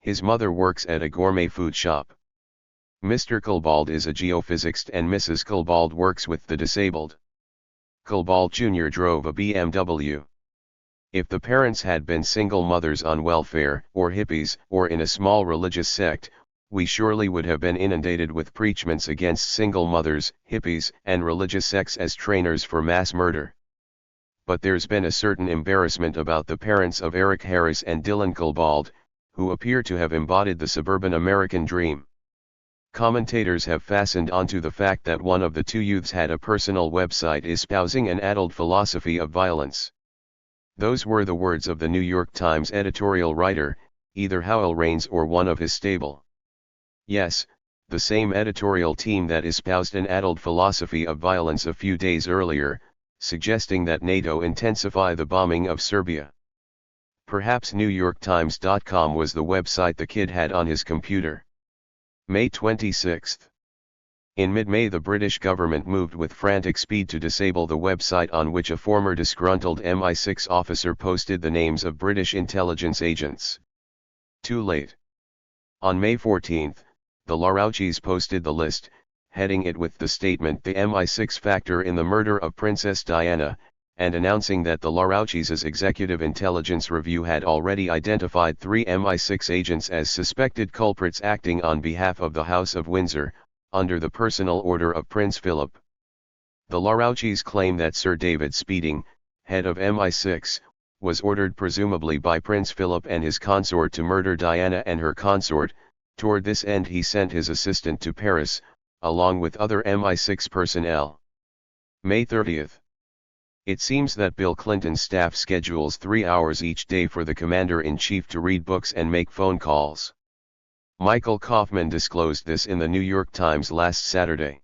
A: His mother works at a gourmet food shop. Mr. Klebold is a geophysicist and Mrs. Klebold works with the disabled. Klebold Jr. drove a BMW. If the parents had been single mothers on welfare, or hippies, or in a small religious sect, we surely would have been inundated with preachments against single mothers, hippies, and religious sects as trainers for mass murder. But there's been a certain embarrassment about the parents of Eric Harris and Dylan Klebold, who appear to have embodied the suburban American dream. Commentators have fastened onto the fact that one of the two youths had a personal website espousing an addled philosophy of violence. Those were the words of the New York Times editorial writer, either Howell Raines or one of his stable. Yes, the same editorial team that espoused an addled philosophy of violence a few days earlier, suggesting that NATO intensify the bombing of Serbia. Perhaps NewYorkTimes.com was the website the kid had on his computer. May 26. In mid-May, the British government moved with frantic speed to disable the website on which a former disgruntled MI6 officer posted the names of British intelligence agents. Too late. On May 14, the Larouchis posted the list, heading it with the statement "The MI6 factor in the murder of Princess Diana," and announcing that the Larouchis' Executive Intelligence Review had already identified 3 MI6 agents as suspected culprits acting on behalf of the House of Windsor, under the personal order of Prince Philip. The Larouchis claim that Sir David Speeding, head of MI6, was ordered presumably by Prince Philip and his consort to murder Diana and her consort. Toward this end he sent his assistant to Paris, along with other MI6 personnel. May 30. It seems that Bill Clinton's staff schedules 3 hours each day for the commander-in-chief to read books and make phone calls. Michael Kaufman disclosed this in the New York Times last Saturday.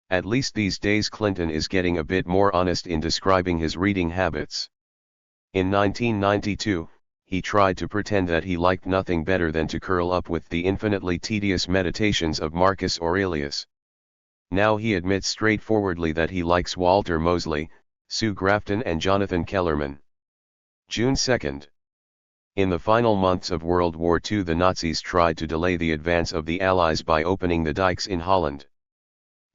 A: At least these days Clinton is getting a bit more honest in describing his reading habits. In 1992, he tried to pretend that he liked nothing better than to curl up with the infinitely tedious meditations of Marcus Aurelius. Now he admits straightforwardly that he likes Walter Mosley, Sue Grafton and Jonathan Kellerman. June 2. In the final months of World War II, the Nazis tried to delay the advance of the Allies by opening the dikes in Holland.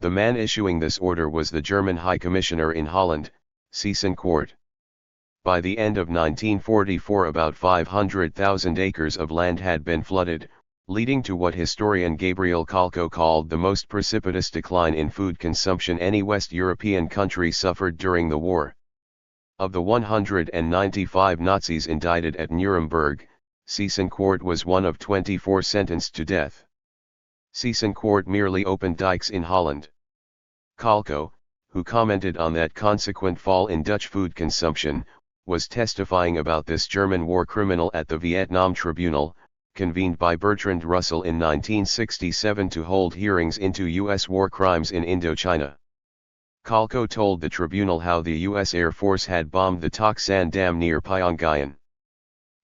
A: The man issuing this order was the German High Commissioner in Holland, Seyss-Inquart. By the end of 1944, about 500,000 acres of land had been flooded, leading to what historian Gabriel Kalko called the most precipitous decline in food consumption any West European country suffered during the war. Of the 195 Nazis indicted at Nuremberg, Seyss-Inquart was one of 24 sentenced to death. Seyss-Inquart merely opened dikes in Holland. Kalko, who commented on that consequent fall in Dutch food consumption, was testifying about this German war criminal at the Vietnam Tribunal, convened by Bertrand Russell in 1967 to hold hearings into U.S. war crimes in Indochina. Kalko told the tribunal how the U.S. Air Force had bombed the Tok San Dam near Pyongyang.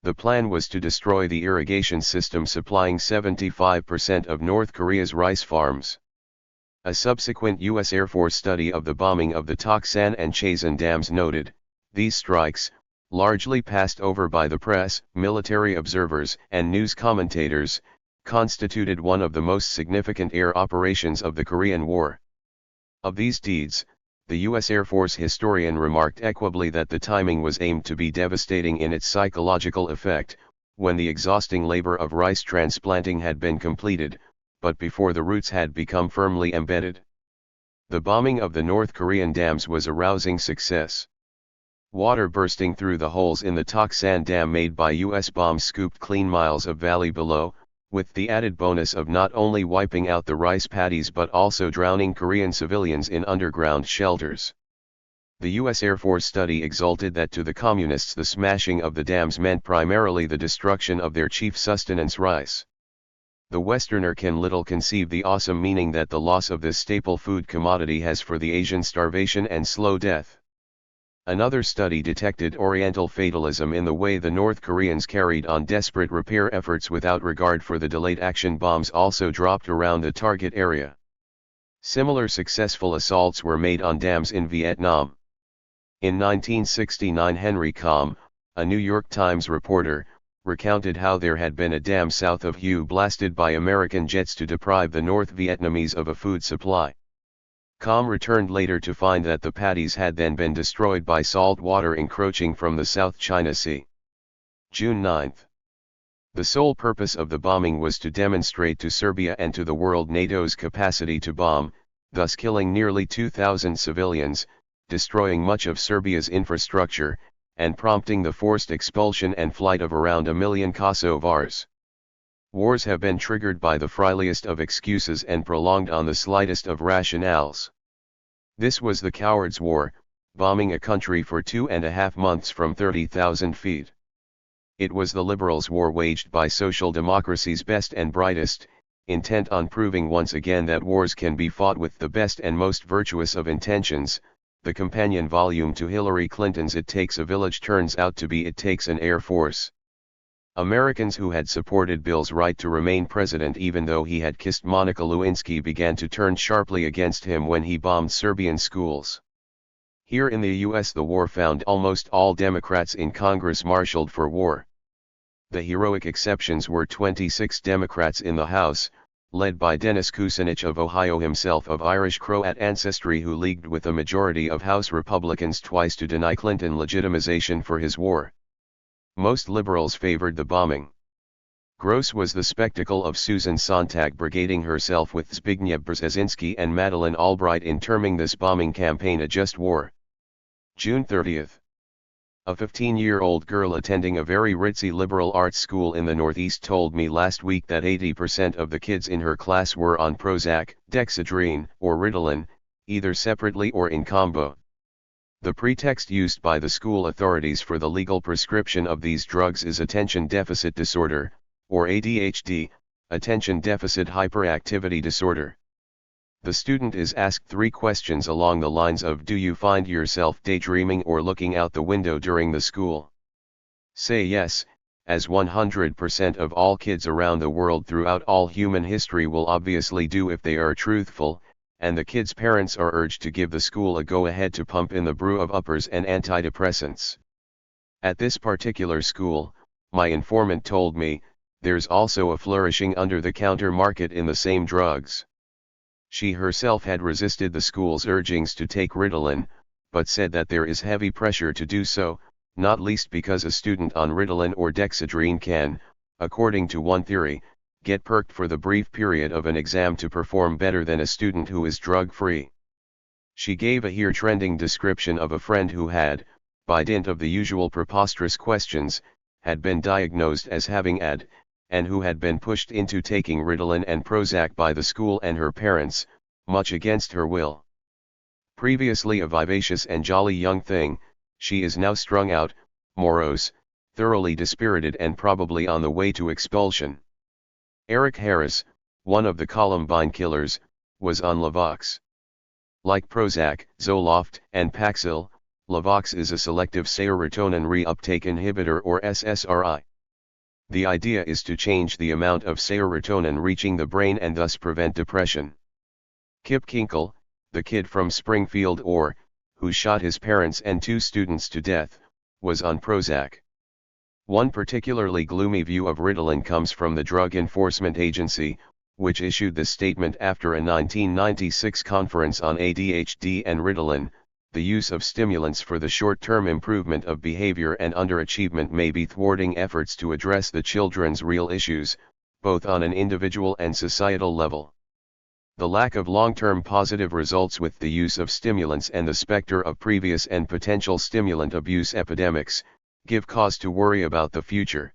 A: The plan was to destroy the irrigation system supplying 75% of North Korea's rice farms. A subsequent U.S. Air Force study of the bombing of the Tok San and Chasan dams noted, these strikes, largely passed over by the press, military observers, and news commentators, constituted one of the most significant air operations of the Korean War. Of these deeds, the U.S. Air Force historian remarked equably that the timing was aimed to be devastating in its psychological effect, when the exhausting labor of rice transplanting had been completed, but before the roots had become firmly embedded. The bombing of the North Korean dams was a rousing success. Water bursting through the holes in the Tok San Dam made by U.S. bombs scooped clean miles of valley below, with the added bonus of not only wiping out the rice paddies but also drowning Korean civilians in underground shelters. The U.S. Air Force study exulted that to the communists the smashing of the dams meant primarily the destruction of their chief sustenance, rice. The Westerner can little conceive the awesome meaning that the loss of this staple food commodity has for the Asian starvation and slow death. Another study detected Oriental fatalism in the way the North Koreans carried on desperate repair efforts without regard for the delayed action bombs also dropped around the target area. Similar successful assaults were made on dams in Vietnam. In 1969, Henry Combe, a New York Times reporter, recounted how there had been a dam south of Hue blasted by American jets to deprive the North Vietnamese of a food supply. Combe returned later to find that the paddies had then been destroyed by salt water encroaching from the South China Sea. June 9. The sole purpose of the bombing was to demonstrate to Serbia and to the world NATO's capacity to bomb, thus killing nearly 2,000 civilians, destroying much of Serbia's infrastructure, and prompting the forced expulsion and flight of around 1 million Kosovars. Wars have been triggered by the friendliest of excuses and prolonged on the slightest of rationales. This was the Cowards' War, bombing a country for 2.5 months from 30,000 feet. It was the Liberals' war waged by social democracy's best and brightest, intent on proving once again that wars can be fought with the best and most virtuous of intentions, the companion volume to Hillary Clinton's It Takes a Village turns out to be It Takes an Air Force. Americans who had supported Bill's right to remain president even though he had kissed Monica Lewinsky began to turn sharply against him when he bombed Serbian schools. Here in the US the war found almost all Democrats in Congress marshaled for war. The heroic exceptions were 26 Democrats in the House, led by Dennis Kucinich of Ohio, himself of Irish Croat ancestry, who leagued with a majority of House Republicans twice to deny Clinton legitimization for his war. Most liberals favored the bombing. Gross was the spectacle of Susan Sontag brigading herself with Zbigniew Brzezinski and Madeleine Albright in terming this bombing campaign a just war. June 30. A 15-year-old girl attending a very ritzy liberal arts school in the Northeast told me last week that 80% of the kids in her class were on Prozac, Dexedrine, or Ritalin, either separately or in combo. The pretext used by the school authorities for the legal prescription of these drugs is attention deficit disorder, or ADHD, attention deficit hyperactivity disorder. The student is asked 3 questions along the lines of: do you find yourself daydreaming or looking out the window during the school? Say yes, as 100% of all kids around the world throughout all human history will obviously do if they are truthful, and the kids' parents are urged to give the school a go-ahead to pump in the brew of uppers and antidepressants. At this particular school, my informant told me, there's also a flourishing under-the-counter market in the same drugs. She herself had resisted the school's urgings to take Ritalin, but said that there is heavy pressure to do so, not least because a student on Ritalin or Dexedrine can, according to one theory, get perked for the brief period of an exam to perform better than a student who is drug-free. She gave a here-trending description of a friend who had, by dint of the usual preposterous questions, had been diagnosed as having AD, and who had been pushed into taking Ritalin and Prozac by the school and her parents, much against her will. Previously a vivacious and jolly young thing, she is now strung out, morose, thoroughly dispirited and probably on the way to expulsion. Eric Harris, one of the Columbine killers, was on Luvox. Like Prozac, Zoloft, and Paxil, Luvox is a selective serotonin reuptake inhibitor or SSRI. The idea is to change the amount of serotonin reaching the brain and thus prevent depression. Kip Kinkle, the kid from Springfield who shot his parents and 2 students to death, was on Prozac. One particularly gloomy view of Ritalin comes from the Drug Enforcement Agency, which issued this statement after a 1996 conference on ADHD and Ritalin: the use of stimulants for the short-term improvement of behavior and underachievement may be thwarting efforts to address the children's real issues, both on an individual and societal level. The lack of long-term positive results with the use of stimulants and the specter of previous and potential stimulant abuse epidemics give cause to worry about the future.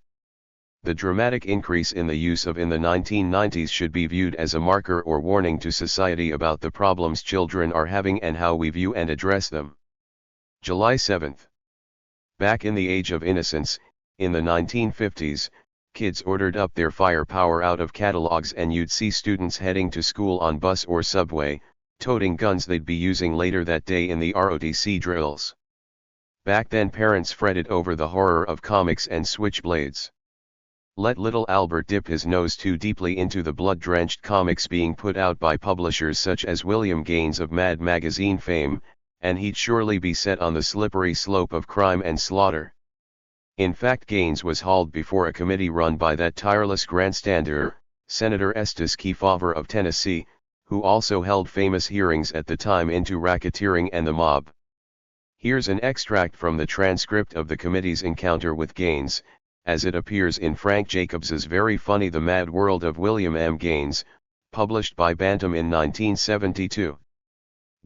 A: The dramatic increase in the use of in the 1990s should be viewed as a marker or warning to society about the problems children are having and how we view and address them. July 7. Back in the age of innocence, in the 1950s, kids ordered up their firepower out of catalogs and you'd see students heading to school on bus or subway, toting guns they'd be using later that day in the ROTC drills. Back then parents fretted over the horror of comics and switchblades. Let little Albert dip his nose too deeply into the blood-drenched comics being put out by publishers such as William Gaines of Mad Magazine fame, and he'd surely be set on the slippery slope of crime and slaughter. In fact, Gaines was hauled before a committee run by that tireless grandstander, Senator Estes Kefauver of Tennessee, who also held famous hearings at the time into racketeering and the mob. Here's an extract from the transcript of the committee's encounter with Gaines, as it appears in Frank Jacobs's very funny The Mad World of William M. Gaines, published by Bantam in 1972.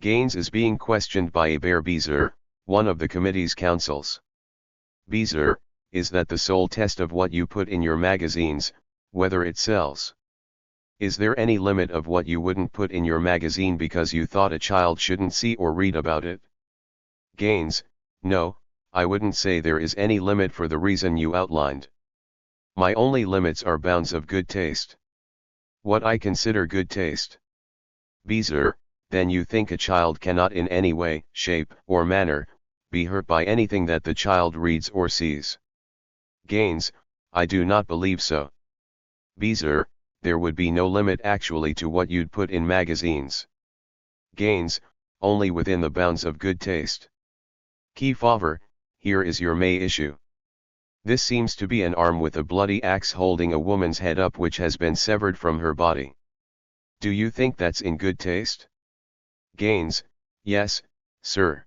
A: Gaines is being questioned by Heber Beezer, one of the committee's counsels. Beezer, is that the sole test of what you put in your magazines, whether it sells? Is there any limit of what you wouldn't put in your magazine because you thought a child shouldn't see or read about it? Gaines: no, I wouldn't say there is any limit for the reason you outlined. My only limits are bounds of good taste. What I consider good taste. Beezer: then you think a child cannot in any way, shape, or manner, be hurt by anything that the child reads or sees. Gaines, I do not believe so. Beezer, there would be no limit actually to what you'd put in magazines. Gaines, only within the bounds of good taste. Kefauver, here is your May issue. This seems to be an arm with a bloody axe holding a woman's head up which has been severed from her body. Do you think that's in good taste? Gaines, yes, sir.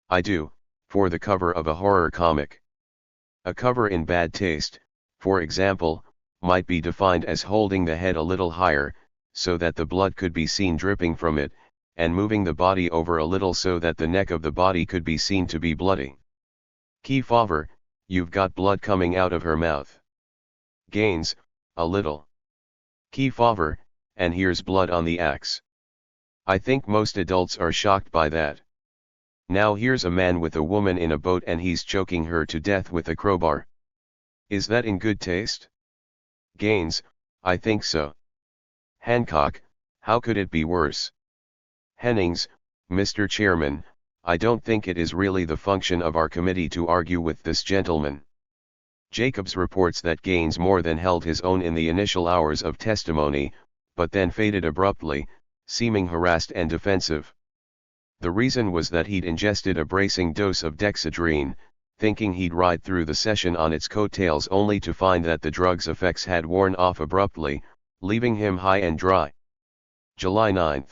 A: I do, for the cover of a horror comic. A cover in bad taste, for example, might be defined as holding the head a little higher, so that the blood could be seen dripping from it, and moving the body over a little so that the neck of the body could be seen to be bloody. Kefauver, you've got blood coming out of her mouth. Gaines, a little. Kefauver, and here's blood on the axe. I think most adults are shocked by that. Now here's a man with a woman in a boat and he's choking her to death with a crowbar. Is that in good taste? Gaines, I think so. Hancock, how could it be worse? Hennings, Mr. Chairman, I don't think it is really the function of our committee to argue with this gentleman. Jacobs reports that Gaines more than held his own in the initial hours of testimony, but then faded abruptly, seeming harassed and defensive. The reason was that he'd ingested a bracing dose of dexedrine, thinking he'd ride through the session on its coattails only to find that the drug's effects had worn off abruptly, leaving him high and dry. July 9.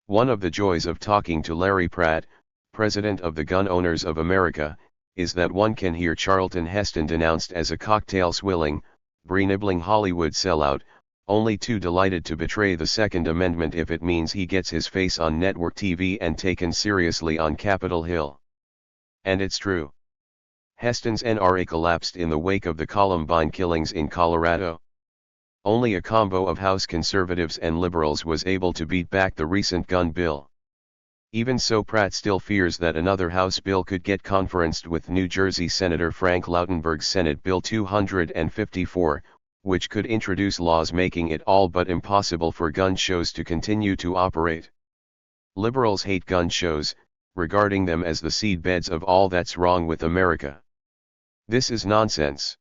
A: One of the joys of talking to Larry Pratt, president of the Gun Owners of America, is that one can hear Charlton Heston denounced as a cocktail-swilling, brie-nibbling Hollywood sellout, only too delighted to betray the Second Amendment if it means he gets his face on network TV and taken seriously on Capitol Hill. And it's true. Heston's NRA collapsed in the wake of the Columbine killings in Colorado. Only a combo of House conservatives and liberals was able to beat back the recent gun bill. Even so, Pratt still fears that another House bill could get conferenced with New Jersey Senator Frank Lautenberg's Senate Bill 254, which could introduce laws making it all but impossible for gun shows to continue to operate. Liberals hate gun shows, regarding them as the seedbeds of all that's wrong with America. This is nonsense.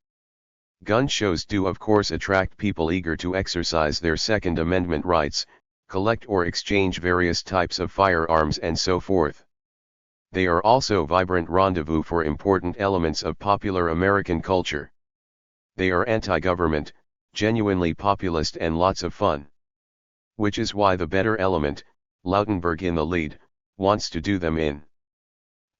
A: Gun shows do of course attract people eager to exercise their Second Amendment rights, collect or exchange various types of firearms and so forth. They are also vibrant rendezvous for important elements of popular American culture. They are anti-government, genuinely populist and lots of fun. Which is why the better element, Lautenberg in the lead, wants to do them in.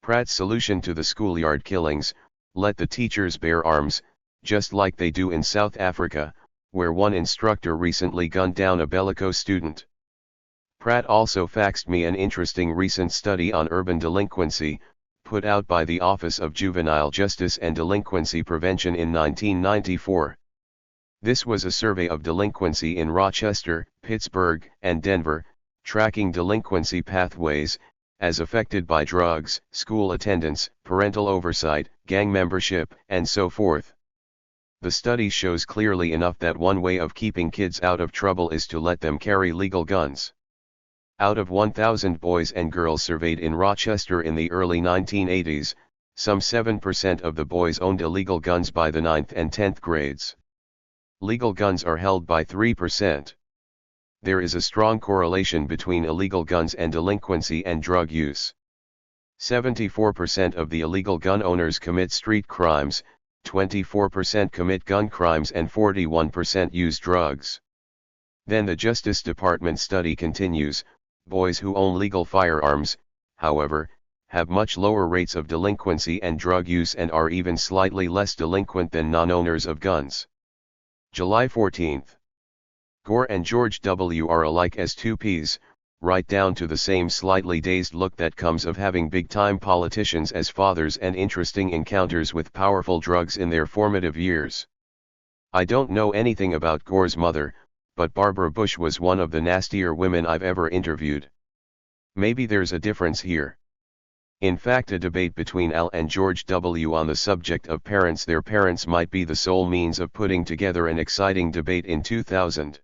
A: Pratt's solution to the schoolyard killings, let the teachers bear arms, just like they do in South Africa, where one instructor recently gunned down a bellicose student. Pratt also faxed me an interesting recent study on urban delinquency, put out by the Office of Juvenile Justice and Delinquency Prevention in 1994. This was a survey of delinquency in Rochester, Pittsburgh, and Denver, tracking delinquency pathways, as affected by drugs, school attendance, parental oversight, gang membership, and so forth. The study shows clearly enough that one way of keeping kids out of trouble is to let them carry legal guns. Out of 1,000 boys and girls surveyed in Rochester in the early 1980s, some 7% of the boys owned illegal guns by the 9th and 10th grades. Legal guns are held by 3%. There is a strong correlation between illegal guns and delinquency and drug use. 74% of the illegal gun owners commit street crimes, 24% commit gun crimes and 41% use drugs. Then the Justice Department study continues, boys who own legal firearms, however, have much lower rates of delinquency and drug use and are even slightly less delinquent than non-owners of guns. July 14. Gore and George W. are alike as two peas, right down to the same slightly dazed look that comes of having big-time politicians as fathers and interesting encounters with powerful drugs in their formative years. I don't know anything about Gore's mother, but Barbara Bush was one of the nastier women I've ever interviewed. Maybe there's a difference here. In fact, a debate between Al and George W. on the subject of their parents might be the sole means of putting together an exciting debate in 2000.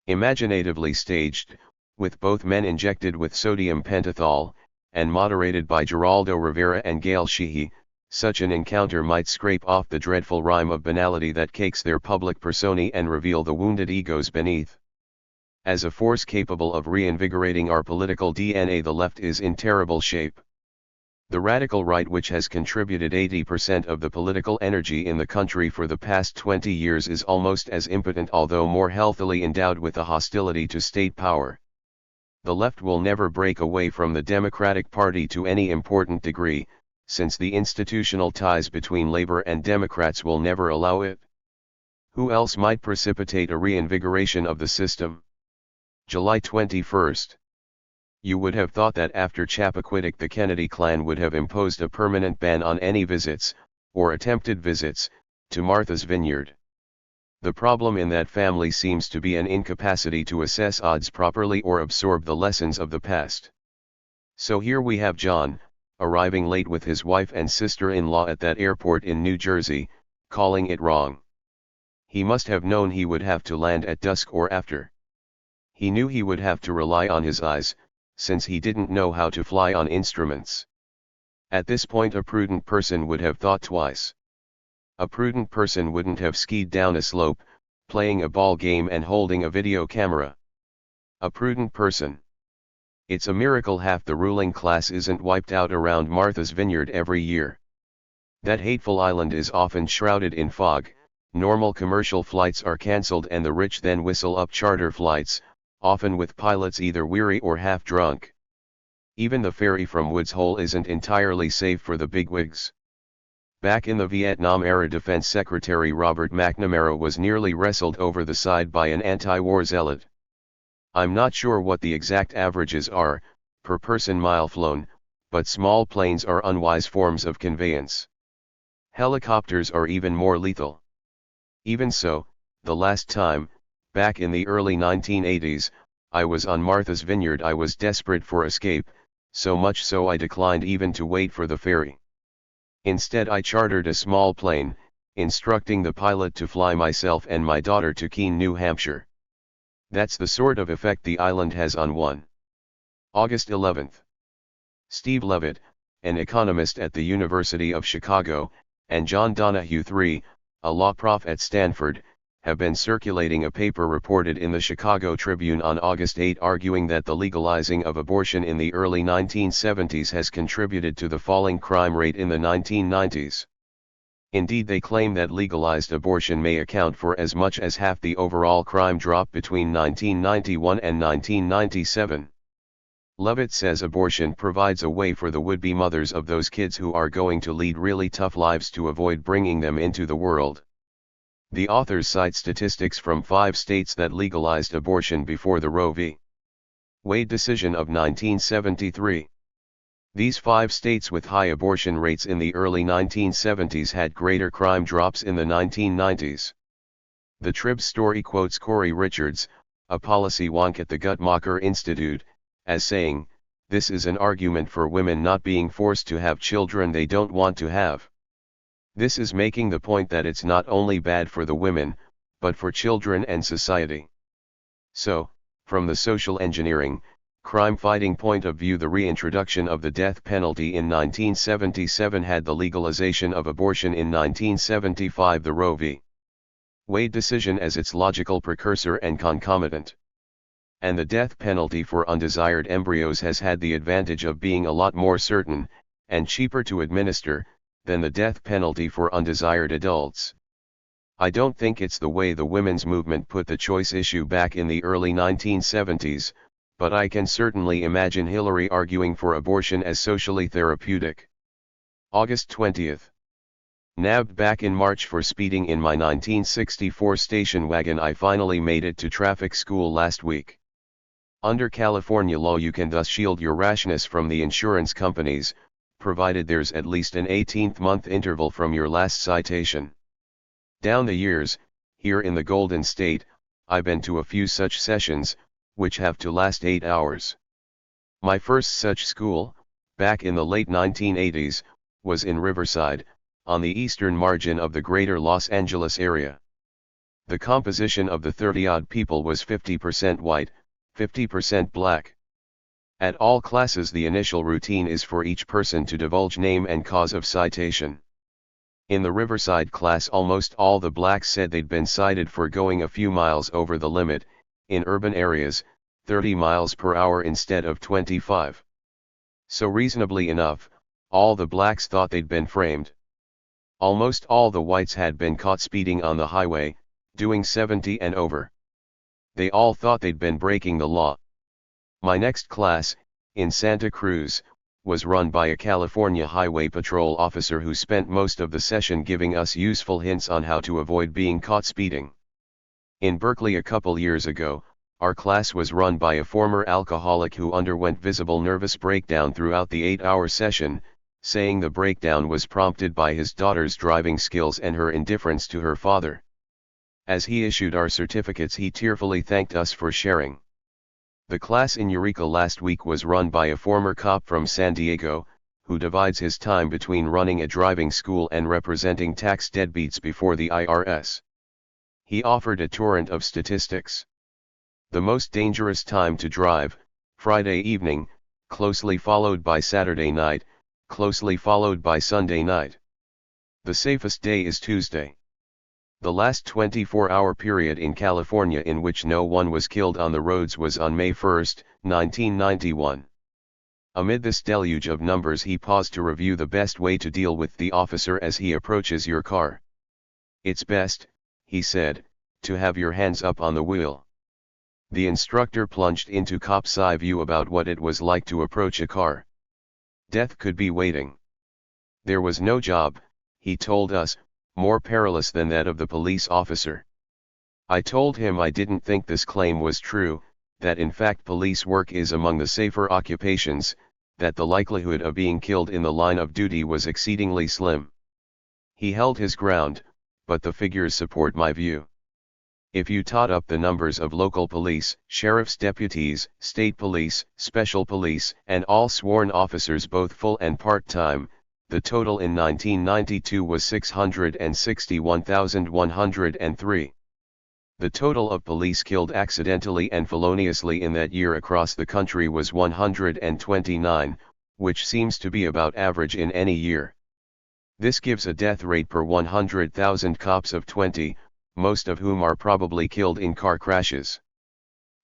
A: Imaginatively staged, with both men injected with sodium pentothal, and moderated by Geraldo Rivera and Gail Sheehy. Such an encounter might scrape off the dreadful rime of banality that cakes their public personae and reveal the wounded egos beneath. As a force capable of reinvigorating our political DNA, the left is in terrible shape. The radical right, which has contributed 80% of the political energy in the country for the past 20 years, is almost as impotent, although more healthily endowed with a hostility to state power. The left will never break away from the Democratic Party to any important degree, since the institutional ties between Labor and Democrats will never allow it. Who else might precipitate a reinvigoration of the system? July 21. You would have thought that after Chappaquiddick the Kennedy clan would have imposed a permanent ban on any visits, or attempted visits, to Martha's Vineyard. The problem in that family seems to be an incapacity to assess odds properly or absorb the lessons of the past. So here we have John, arriving late with his wife and sister-in-law at that airport in New Jersey, calling it wrong. He must have known he would have to land at dusk or after. He knew he would have to rely on his eyes, since he didn't know how to fly on instruments. At this point a prudent person would have thought twice. A prudent person wouldn't have skied down a slope, playing a ball game and holding a video camera. A prudent person. It's a miracle half the ruling class isn't wiped out around Martha's Vineyard every year. That hateful island is often shrouded in fog, normal commercial flights are cancelled and the rich then whistle up charter flights, often with pilots either weary or half drunk. Even the ferry from Woods Hole isn't entirely safe for the bigwigs. Back in the Vietnam-era, Defense Secretary Robert McNamara was nearly wrestled over the side by an anti-war zealot. I'm not sure what the exact averages are, per person mile flown, but small planes are unwise forms of conveyance. Helicopters are even more lethal. Even so, the last time, back in the early 1980s, I was on Martha's Vineyard, I was desperate for escape, so much so I declined even to wait for the ferry. Instead I chartered a small plane, instructing the pilot to fly myself and my daughter to Keene, New Hampshire. That's the sort of effect the island has on one. August 11. Steve Levitt, an economist at the University of Chicago, and John Donahue III, a law prof at Stanford, have been circulating a paper reported in the Chicago Tribune on August 8 arguing that the legalizing of abortion in the early 1970s has contributed to the falling crime rate in the 1990s. Indeed, they claim that legalized abortion may account for as much as half the overall crime drop between 1991 and 1997. Levitt says abortion provides a way for the would-be mothers of those kids who are going to lead really tough lives to avoid bringing them into the world. The authors cite statistics from 5 states that legalized abortion before the Roe v. Wade decision of 1973. These 5 states with high abortion rates in the early 1970s had greater crime drops in the 1990s. The Trib story quotes Corey Richards, a policy wonk at the Guttmacher Institute, as saying, "This is an argument for women not being forced to have children they don't want to have. This is making the point that it's not only bad for the women, but for children and society." So, from the social engineering, crime-fighting point of view, the reintroduction of the death penalty in 1977 had the legalization of abortion in 1975 the Roe v. Wade decision as its logical precursor and concomitant. And the death penalty for undesired embryos has had the advantage of being a lot more certain, and cheaper to administer, than the death penalty for undesired adults. I don't think it's the way the women's movement put the choice issue back in the early 1970s, but I can certainly imagine Hillary arguing for abortion as socially therapeutic. August 20. Nabbed back in March for speeding in my 1964 station wagon. I finally made it to traffic school last week. Under California law you can thus shield your rashness from the insurance companies, provided there's at least an 18-month interval from your last citation. Down the years, here in the Golden State, I've been to a few such sessions, which have to last 8 hours. My first such school, back in the late 1980s, was in Riverside, on the eastern margin of the greater Los Angeles area. The composition of the 30-odd people was 50% white, 50% black. At all classes the initial routine is for each person to divulge name and cause of citation. In the Riverside class almost all the blacks said they'd been cited for going a few miles over the limit, in urban areas, 30 miles per hour instead of 25. So reasonably enough, all the blacks thought they'd been framed. Almost all the whites had been caught speeding on the highway, doing 70 and over. They all thought they'd been breaking the law. My next class, in Santa Cruz, was run by a California Highway Patrol officer who spent most of the session giving us useful hints on how to avoid being caught speeding. In Berkeley a couple years ago, our class was run by a former alcoholic who underwent visible nervous breakdown throughout the 8-hour session, saying the breakdown was prompted by his daughter's driving skills and her indifference to her father. As he issued our certificates he tearfully thanked us for sharing. The class in Eureka last week was run by a former cop from San Diego, who divides his time between running a driving school and representing tax deadbeats before the IRS. He offered a torrent of statistics. The most dangerous time to drive, Friday evening, closely followed by Saturday night, closely followed by Sunday night. The safest day is Tuesday. The last 24-hour period in California in which no one was killed on the roads was on May 1, 1991. Amid this deluge of numbers he paused to review the best way to deal with the officer as he approaches your car. It's best, he said, to have your hands up on the wheel. The instructor plunged into cop's eye view about what it was like to approach a car. Death could be waiting. There was no job, he told us, more perilous than that of the police officer. I told him I didn't think this claim was true, that in fact police work is among the safer occupations, that the likelihood of being killed in the line of duty was exceedingly slim. He held his ground, but the figures support my view. If you tot up the numbers of local police, sheriff's deputies, state police, special police, and all sworn officers both full and part-time, the total in 1992 was 661,103. The total of police killed accidentally and feloniously in that year across the country was 129, which seems to be about average in any year. This gives a death rate per 100,000 cops of 20, most of whom are probably killed in car crashes.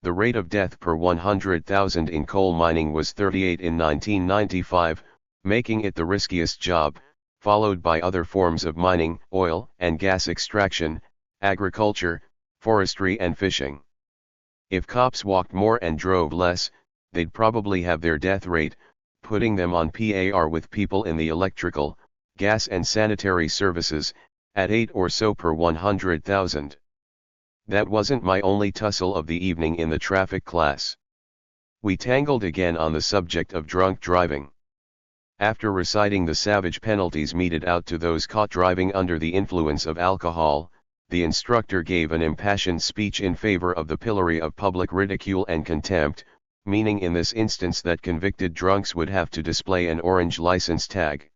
A: The rate of death per 100,000 in coal mining was 38 in 1995, making it the riskiest job, followed by other forms of mining, oil and gas extraction, agriculture, forestry and fishing. If cops walked more and drove less, they'd probably have their death rate, putting them on par with people in the electrical, gas and sanitary services, at 8 or so per 100,000. That wasn't my only tussle of the evening in the traffic class. We tangled again on the subject of drunk driving. After reciting the savage penalties meted out to those caught driving under the influence of alcohol, the instructor gave an impassioned speech in favor of the pillory of public ridicule and contempt, meaning in this instance that convicted drunks would have to display an orange license tag.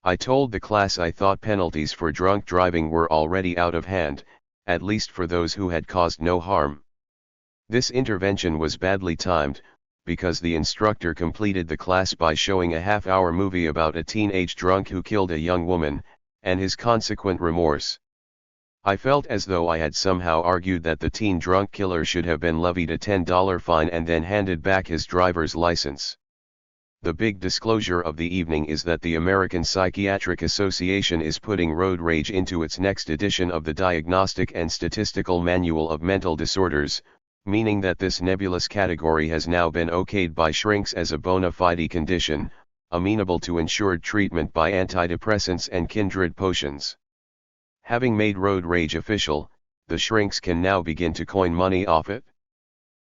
A: I told the class I thought penalties for drunk driving were already out of hand, at least for those who had caused no harm. This intervention was badly timed, because the instructor completed the class by showing a half-hour movie about a teenage drunk who killed a young woman, and his consequent remorse. I felt as though I had somehow argued that the teen drunk killer should have been levied a $10 fine and then handed back his driver's license. The big disclosure of the evening is that the American Psychiatric Association is putting road rage into its next edition of the Diagnostic and Statistical Manual of Mental Disorders, meaning that this nebulous category has now been okayed by shrinks as a bona fide condition, amenable to insured treatment by antidepressants and kindred potions. Having made road rage official, the shrinks can now begin to coin money off it.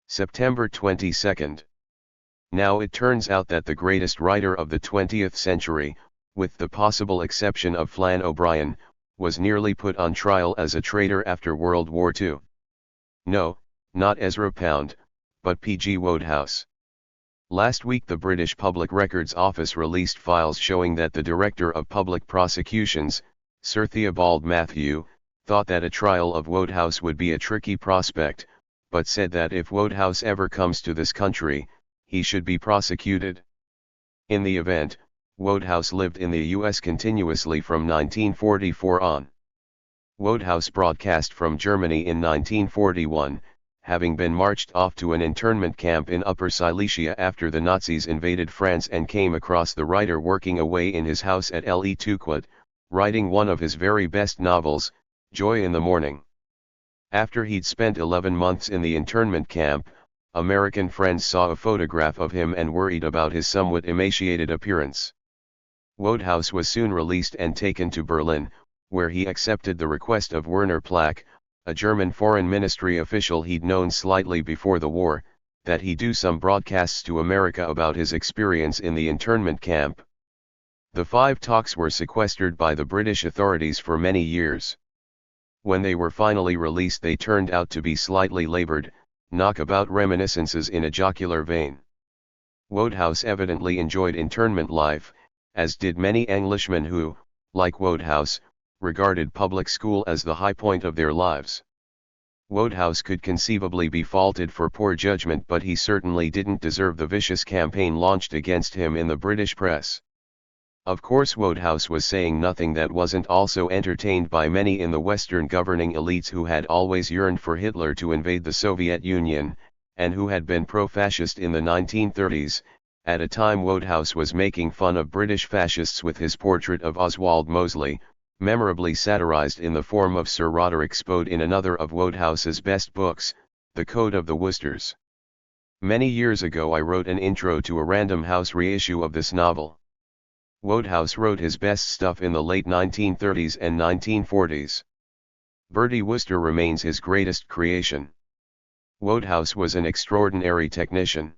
A: September 22. Now it turns out that the greatest writer of the 20th century, with the possible exception of Flann O'Brien, was nearly put on trial as a traitor after World War II. No, not Ezra Pound, but P.G. Wodehouse. Last week the British Public Records Office released files showing that the Director of Public Prosecutions, Sir Theobald Mathew, thought that a trial of Wodehouse would be a tricky prospect, but said that if Wodehouse ever comes to this country, he should be prosecuted. In the event, Wodehouse lived in the U.S. continuously from 1944 on. Wodehouse broadcast from Germany in 1941, having been marched off to an internment camp in Upper Silesia after the Nazis invaded France, and came across the writer working away in his house at Le Touquet, writing one of his very best novels, Joy in the Morning. After he'd spent 11 months in the internment camp, American friends saw a photograph of him and worried about his somewhat emaciated appearance. Wodehouse was soon released and taken to Berlin, where he accepted the request of Werner Plack, a German foreign ministry official he'd known slightly before the war, that he do some broadcasts to America about his experience in the internment camp. The 5 talks were sequestered by the British authorities for many years. When they were finally released, they turned out to be slightly labored, knockabout reminiscences in a jocular vein. Wodehouse evidently enjoyed internment life, as did many Englishmen who, like Wodehouse, regarded public school as the high point of their lives. Wodehouse could conceivably be faulted for poor judgment, but he certainly didn't deserve the vicious campaign launched against him in the British press. Of course, Wodehouse was saying nothing that wasn't also entertained by many in the Western governing elites who had always yearned for Hitler to invade the Soviet Union, and who had been pro-fascist in the 1930s, at a time Wodehouse was making fun of British fascists with his portrait of Oswald Mosley, memorably satirized in the form of Sir Roderick Spode in another of Wodehouse's best books, The Code of the Woosters. Many years ago I wrote an intro to a Random House reissue of this novel. Wodehouse wrote his best stuff in the late 1930s and 1940s. Bertie Wooster remains his greatest creation. Wodehouse was an extraordinary technician.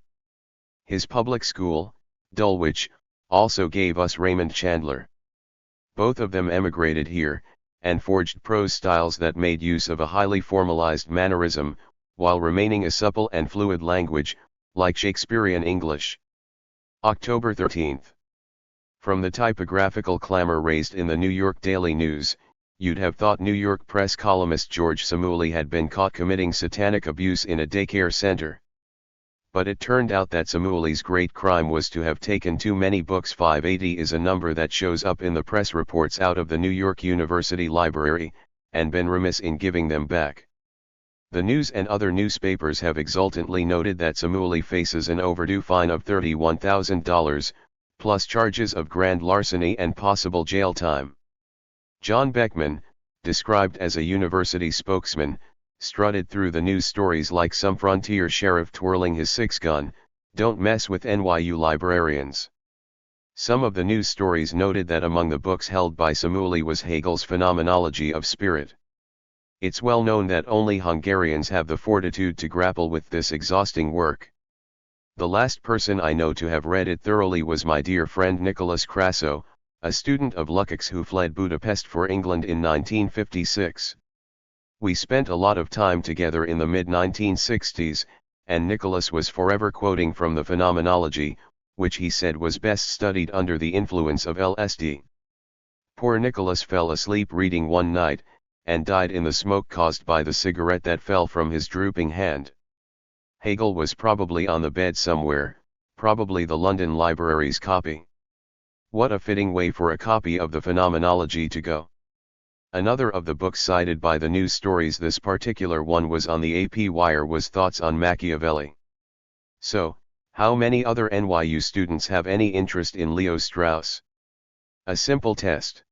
A: His public school, Dulwich, also gave us Raymond Chandler. Both of them emigrated here, and forged prose styles that made use of a highly formalized mannerism, while remaining a supple and fluid language, like Shakespearean English. October 13. From the typographical clamor raised in the New York Daily News, you'd have thought New York press columnist George Samouli had been caught committing satanic abuse in a daycare center. But it turned out that Samouli's great crime was to have taken too many books. 580 is a number that shows up in the press reports out of the New York University Library, and been remiss in giving them back. The News and other newspapers have exultantly noted that Samouli faces an overdue fine of $31,000, plus charges of grand larceny and possible jail time. John Beckman, described as a university spokesman, strutted through the news stories like some frontier sheriff twirling his 6-gun, "Don't mess with NYU librarians." Some of the news stories noted that among the books held by Samouli was Hegel's Phenomenology of Spirit. It's well known that only Hungarians have the fortitude to grapple with this exhausting work. The last person I know to have read it thoroughly was my dear friend Nicholas Crasso, a student of Lukács who fled Budapest for England in 1956. We spent a lot of time together in the mid-1960s, and Nicholas was forever quoting from the Phenomenology, which he said was best studied under the influence of LSD. Poor Nicholas fell asleep reading one night, and died in the smoke caused by the cigarette that fell from his drooping hand. Hegel was probably on the bed somewhere, probably the London Library's copy. What a fitting way for a copy of the Phenomenology to go. Another of the books cited by the news stories, this particular one was on the AP Wire, was Thoughts on Machiavelli. So, how many other NYU students have any interest in Leo Strauss? A simple test.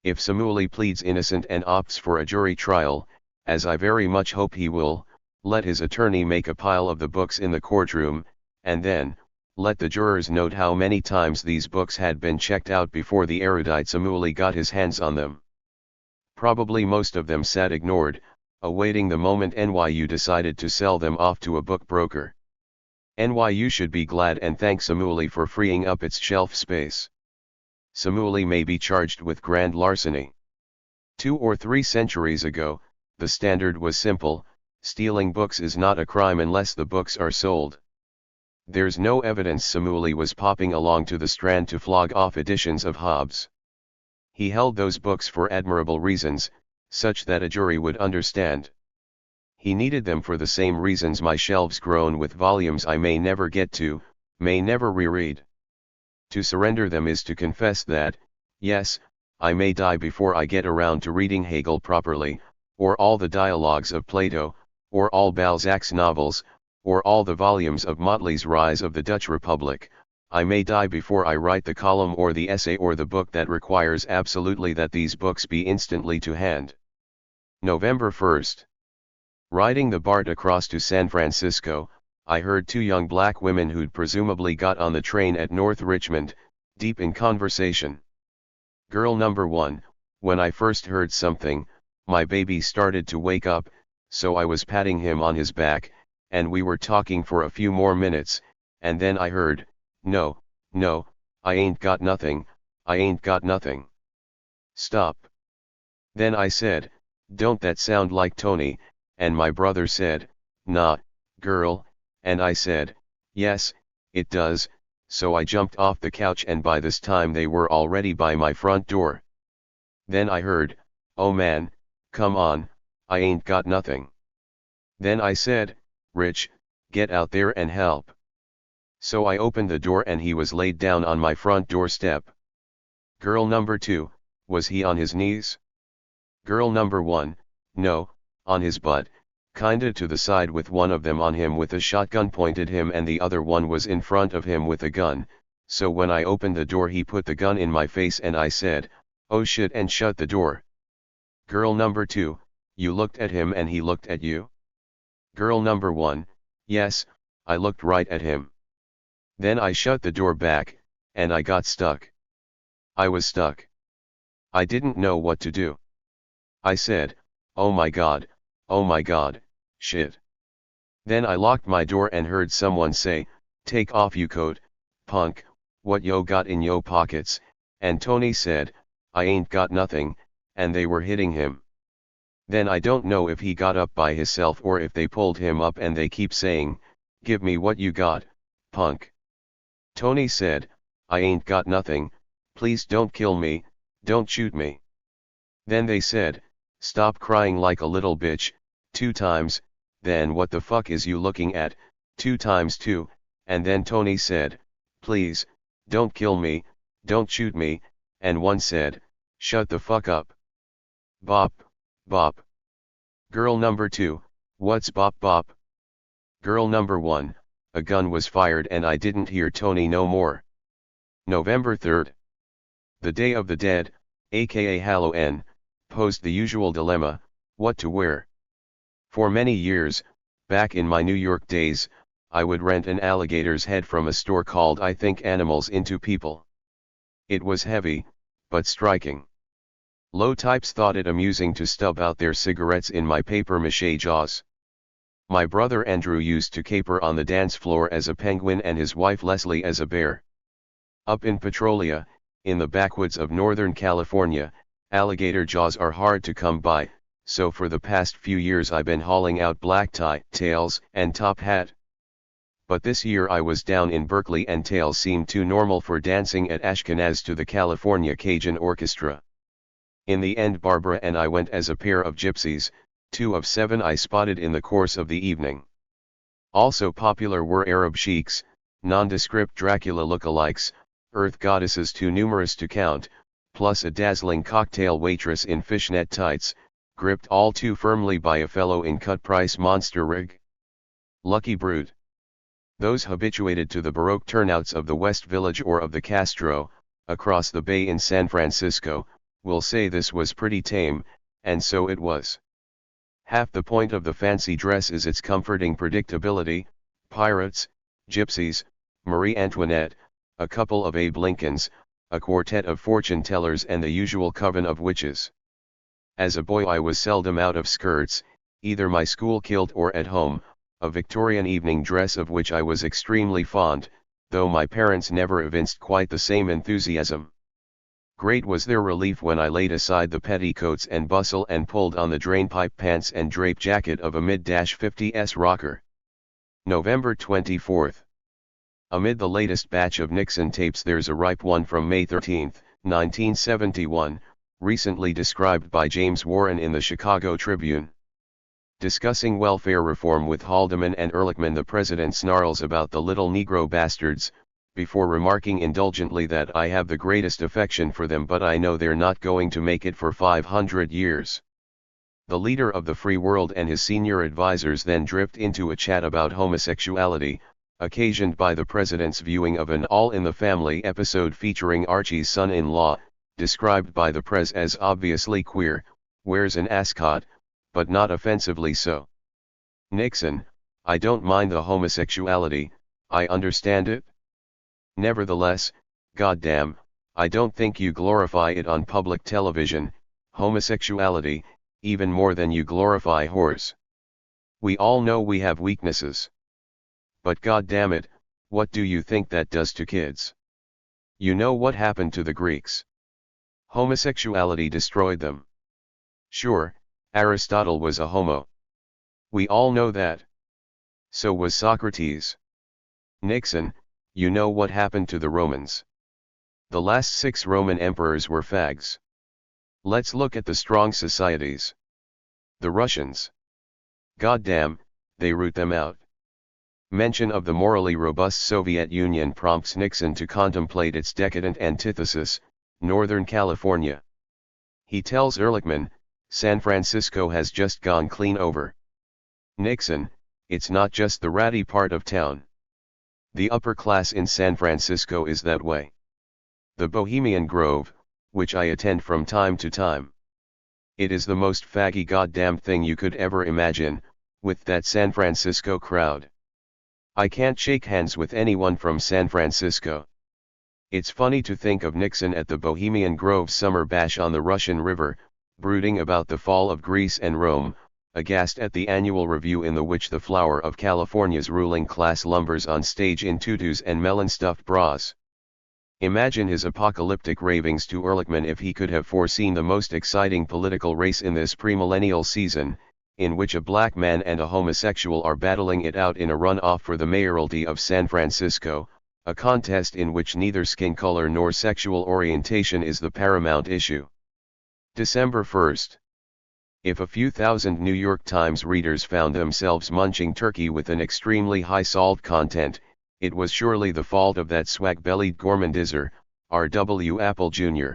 A: If Samouli pleads innocent and opts for a jury trial, as I very much hope he will, let his attorney make a pile of the books in the courtroom, and then, let the jurors note how many times these books had been checked out before the erudite Samouli got his hands on them. Probably most of them sat ignored, awaiting the moment NYU decided to sell them off to a book broker. NYU should be glad and thank Samouli for freeing up its shelf space. Samouli may be charged with grand larceny. 2 or 3 centuries ago, the standard was simple: stealing books is not a crime unless the books are sold. There's no evidence Samouli was popping along to the Strand to flog off editions of Hobbes. He held those books for admirable reasons, such that a jury would understand. He needed them for the same reasons my shelves groan with volumes I may never get to, may never reread. To surrender them is to confess that, yes, I may die before I get around to reading Hegel properly, or all the dialogues of Plato, or all Balzac's novels, or all the volumes of Motley's Rise of the Dutch Republic. I may die before I write the column or the essay or the book that requires absolutely that these books be instantly to hand. November 1st. Riding the BART across to San Francisco, I heard two young black women who'd presumably got on the train at North Richmond, deep in conversation. Girl number one, when I first heard something, my baby started to wake up, so I was patting him on his back, and we were talking for a few more minutes, and then I heard, no, no, I ain't got nothing, I ain't got nothing. Stop. Then I said, don't that sound like Tony? And my brother said, nah, girl, and I said, yes, it does, so I jumped off the couch and by this time they were already by my front door. Then I heard, oh man, come on, I ain't got nothing. Then I said, Rich, get out there and help. So I opened the door and he was laid down on my front doorstep. Girl number two, was he on his knees? Girl number one, no, on his butt, kinda to the side with one of them on him with a shotgun pointed him and the other one was in front of him with a gun, so when I opened the door he put the gun in my face and I said, oh shit, and shut the door. Girl number two, you looked at him and he looked at you? Girl number one, yes, I looked right at him. Then I shut the door back, and I got stuck. I was stuck. I didn't know what to do. I said, oh my god, shit. Then I locked my door and heard someone say, take off you coat, punk, what yo got in yo pockets, and Tony said, I ain't got nothing, and they were hitting him. Then I don't know if he got up by hisself or if they pulled him up and they keep saying, give me what you got, punk. Tony said, I ain't got nothing, please don't kill me, don't shoot me. Then they said, stop crying like a little bitch, 2 times, then what the fuck is you looking at, 2 times 2, and then Tony said, please, don't kill me, don't shoot me, and one said, shut the fuck up. Bop, bop. Girl number two, what's bop bop? Girl number one, a gun was fired and I didn't hear Tony no more. November 3rd. The Day of the Dead, aka Halloween, posed the usual dilemma, what to wear. For many years, back in my New York days, I would rent an alligator's head from a store called I Think Animals Into People. It was heavy, but striking. Low types thought it amusing to stub out their cigarettes in my papier-mâché jaws. My brother Andrew used to caper on the dance floor as a penguin and his wife Leslie as a bear. Up in Petrolia, in the backwoods of Northern California, alligator jaws are hard to come by, so for the past few years I've been hauling out black tie, tails, and top hat. But this year I was down in Berkeley and tails seemed too normal for dancing at Ashkenaz to the California Cajun Orchestra. In the end Barbara and I went as a pair of gypsies, 2 of 7 I spotted in the course of the evening. Also popular were Arab sheiks, nondescript Dracula lookalikes, earth goddesses too numerous to count, plus a dazzling cocktail waitress in fishnet tights, gripped all too firmly by a fellow in cut-price monster rig. Lucky brood. Those habituated to the Baroque turnouts of the West Village or of the Castro, across the bay in San Francisco, will say this was pretty tame, and so it was. Half the point of the fancy dress is its comforting predictability: pirates, gypsies, Marie Antoinette, a couple of Abe Lincolns, a quartet of fortune-tellers and the usual coven of witches. As a boy I was seldom out of skirts, either my school kilt or at home, a Victorian evening dress of which I was extremely fond, though my parents never evinced quite the same enthusiasm. Great was their relief when I laid aside the petticoats and bustle and pulled on the drainpipe pants and drape jacket of a mid-50s rocker. November 24th. Amid the latest batch of Nixon tapes there's a ripe one from May 13, 1971, recently described by James Warren in the Chicago Tribune. Discussing welfare reform with Haldeman and Ehrlichman, the president snarls about the little Negro bastards, before remarking indulgently that I have the greatest affection for them, but I know they're not going to make it for 500 years. The leader of the free world and his senior advisors then drift into a chat about homosexuality, occasioned by the president's viewing of an All in the Family episode featuring Archie's son-in-law, described by the press as obviously queer, wears an ascot, but not offensively so. Nixon: I don't mind the homosexuality, I understand it. Nevertheless, goddamn, I don't think you glorify it on public television, homosexuality, even more than you glorify whores. We all know we have weaknesses. But goddamn it, what do you think that does to kids? You know what happened to the Greeks. Homosexuality destroyed them. Sure, Aristotle was a homo. We all know that. So was Socrates. Nixon: you know what happened to the Romans. The last 6 Roman emperors were fags. Let's look at the strong societies. The Russians. Goddamn, they root them out. Mention of the morally robust Soviet Union prompts Nixon to contemplate its decadent antithesis, Northern California. He tells Ehrlichman, San Francisco has just gone clean over. Nixon: it's not just the ratty part of town. The upper class in San Francisco is that way. The Bohemian Grove, which I attend from time to time. It is the most faggy goddamn thing you could ever imagine, with that San Francisco crowd. I can't shake hands with anyone from San Francisco. It's funny to think of Nixon at the Bohemian Grove summer bash on the Russian River, brooding about the fall of Greece and Rome, aghast at the annual review in which the flower of California's ruling class lumbers on stage in tutus and melon-stuffed bras. Imagine his apocalyptic ravings to Ehrlichman if he could have foreseen the most exciting political race in this premillennial season, in which a black man and a homosexual are battling it out in a runoff for the mayoralty of San Francisco, a contest in which neither skin color nor sexual orientation is the paramount issue. December 1st. If a few thousand New York Times readers found themselves munching turkey with an extremely high salt content, it was surely the fault of that swag-bellied gourmandizer, R.W. Apple Jr.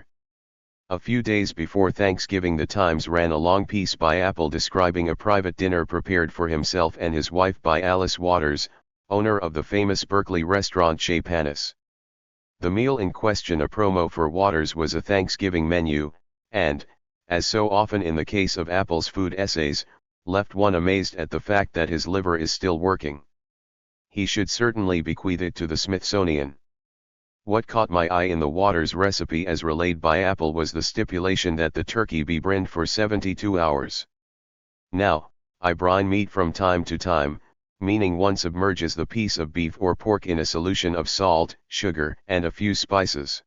A: A few days before Thanksgiving, the Times ran a long piece by Apple describing a private dinner prepared for himself and his wife by Alice Waters, owner of the famous Berkeley restaurant Chez Panisse. The meal in question, a promo for Waters, was a Thanksgiving menu, and, as so often in the case of Apple's food essays, left one amazed at the fact that his liver is still working. He should certainly bequeath it to the Smithsonian. What caught my eye in the Waters recipe as relayed by Apple was the stipulation that the turkey be brined for 72 hours. Now, I brine meat from time to time, meaning one submerges the piece of beef or pork in a solution of salt, sugar, and a few spices.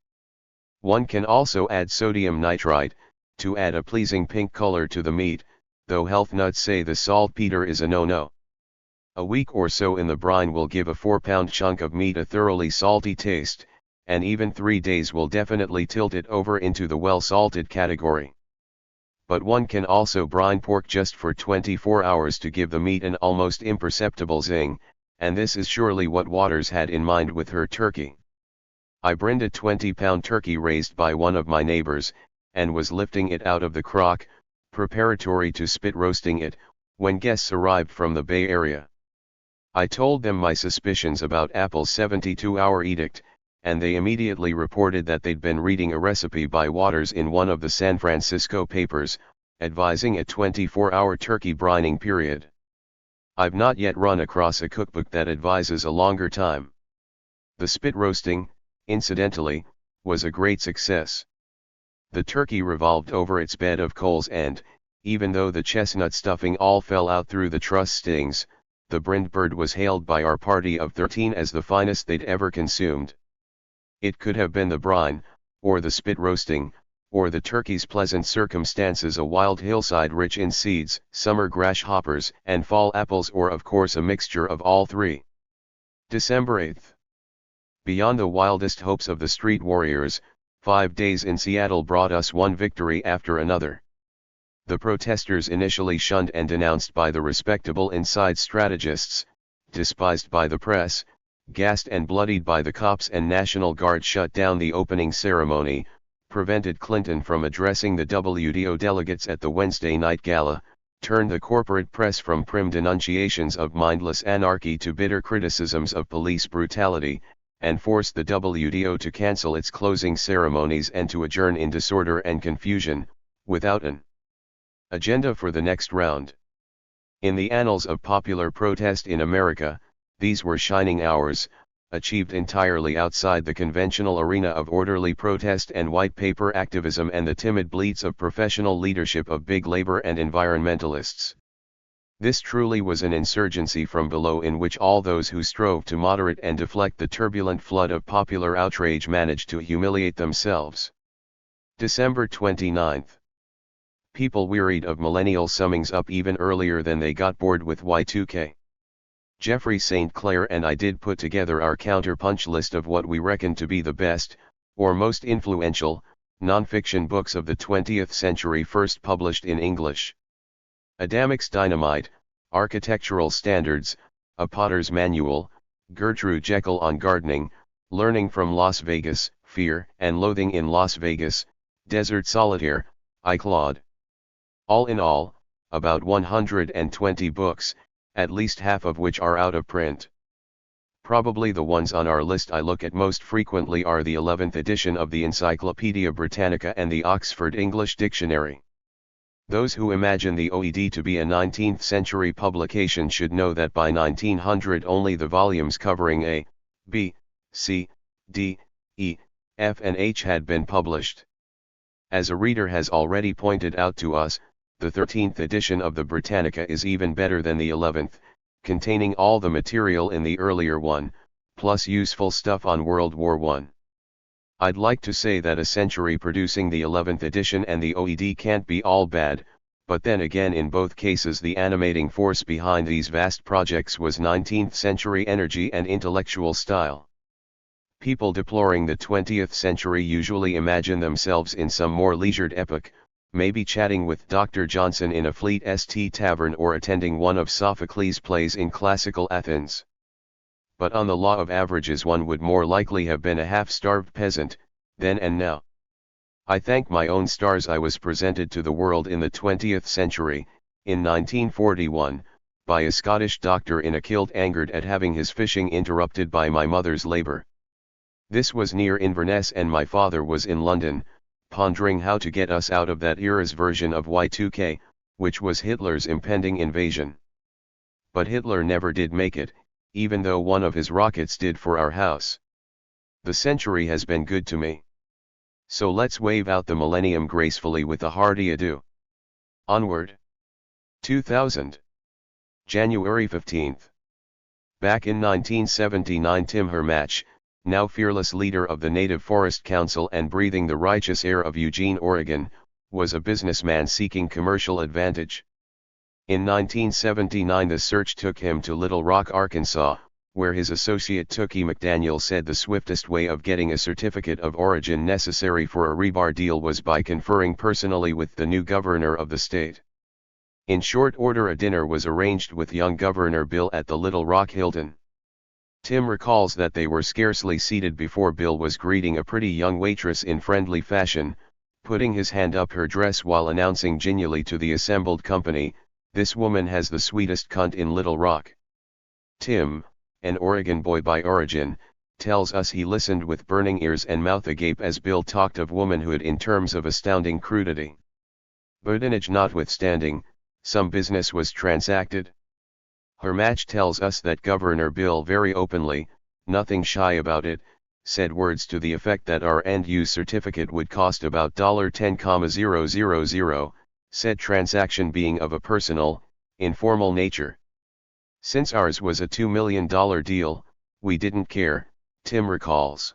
A: One can also add sodium nitrite, to add a pleasing pink color to the meat, though health nuts say the saltpeter is a no-no. A week or so in the brine will give a 4-pound chunk of meat a thoroughly salty taste, and even 3 days will definitely tilt it over into the well-salted category. But one can also brine pork just for 24 hours to give the meat an almost imperceptible zing, and this is surely what Waters had in mind with her turkey. I brined a 20-pound turkey raised by one of my neighbors, and was lifting it out of the crock, preparatory to spit roasting it, when guests arrived from the Bay Area. I told them my suspicions about Apple's 72-hour edict, and they immediately reported that they'd been reading a recipe by Waters in one of the San Francisco papers, advising a 24-hour turkey brining period. I've not yet run across a cookbook that advises a longer time. The spit roasting, incidentally, was a great success. The turkey revolved over its bed of coals and, even though the chestnut stuffing all fell out through the truss stings, the brined bird was hailed by our party of 13 as the finest they'd ever consumed. It could have been the brine, or the spit roasting, or the turkey's pleasant circumstances, a wild hillside rich in seeds, summer grasshoppers, and fall apples, or of course a mixture of all three. December 8th. Beyond the wildest hopes of the street warriors, 5 days in Seattle brought us one victory after another. the protesters initially shunned and denounced by the respectable inside strategists, despised by the press, gassed and bloodied by the cops and National Guard shut down the opening ceremony, prevented Clinton from addressing the WDO delegates at the Wednesday night gala, turned the corporate press from prim denunciations of mindless anarchy to bitter criticisms of police brutality, and forced the WDO to cancel its closing ceremonies and to adjourn in disorder and confusion, without an agenda for the next round. In the annals of popular protest in America, these were shining hours, achieved entirely outside the conventional arena of orderly protest and white paper activism and the timid bleats of professional leadership of big labor and environmentalists. This truly was an insurgency from below in which all those who strove to moderate and deflect the turbulent flood of popular outrage managed to humiliate themselves. December 29. People wearied of millennial summings up even earlier than they got bored with Y2K. Jeffrey St. Clair and I did put together our counterpunch list of what we reckon to be the best, or most influential, non-fiction books of the 20th century first published in English. Adamic's Dynamite, Architectural Standards, A Potter's Manual, Gertrude Jekyll on Gardening, Learning from Las Vegas, Fear and Loathing in Las Vegas, Desert Solitaire, I Claude. All in all, about 120 books, at least half of which are out of print. Probably the ones on our list I look at most frequently are the 11th edition of the Encyclopaedia Britannica and the Oxford English Dictionary. Those who imagine the OED to be a 19th century publication should know that by 1900 only the volumes covering A, B, C, D, E, F and H had been published. As a reader has already pointed out to us, the 13th edition of the Britannica is even better than the 11th, containing all the material in the earlier one, plus useful stuff on World War I. I'd like to say that a century producing the 11th edition and the OED can't be all bad, but then again in both cases the animating force behind these vast projects was 19th century energy and intellectual style. People deploring the 20th century usually imagine themselves in some more leisured epoch, maybe chatting with Dr. Johnson in a Fleet St. tavern or attending one of Sophocles' plays in classical Athens. But on the law of averages one would more likely have been a half-starved peasant, then and now. I thank my own stars I was presented to the world in the 20th century, in 1941, by a Scottish doctor in a kilt angered at having his fishing interrupted by my mother's labor. This was near Inverness and my father was in London, pondering how to get us out of that era's version of Y2K, which was Hitler's impending invasion. But Hitler never did make it, even though one of his rockets did for our house. The century has been good to me. So let's wave out the millennium gracefully with a hearty adieu. Onward. 2000. January 15th. Back in 1979 Tim Hermatch, now fearless leader of the Native Forest Council and breathing the righteous air of Eugene, Oregon, was a businessman seeking commercial advantage. In 1979 the search took him to Little Rock, Arkansas, where his associate Tookie McDaniel said the swiftest way of getting a certificate of origin necessary for a rebar deal was by conferring personally with the new governor of the state. In short order a dinner was arranged with young Governor Bill at the Little Rock Hilton. Tim recalls that they were scarcely seated before Bill was greeting a pretty young waitress in friendly fashion, putting his hand up her dress while announcing genially to the assembled company, "This woman has the sweetest cunt in Little Rock." Tim, an Oregon boy by origin, tells us he listened with burning ears and mouth agape as Bill talked of womanhood in terms of astounding crudity. Badinage notwithstanding, some business was transacted. Hermatch tells us that Governor Bill very openly, nothing shy about it, said words to the effect that our end-use certificate would cost about $10,000, said transaction being of a personal, informal nature. Since ours was a $2 million deal, we didn't care, Tim recalls.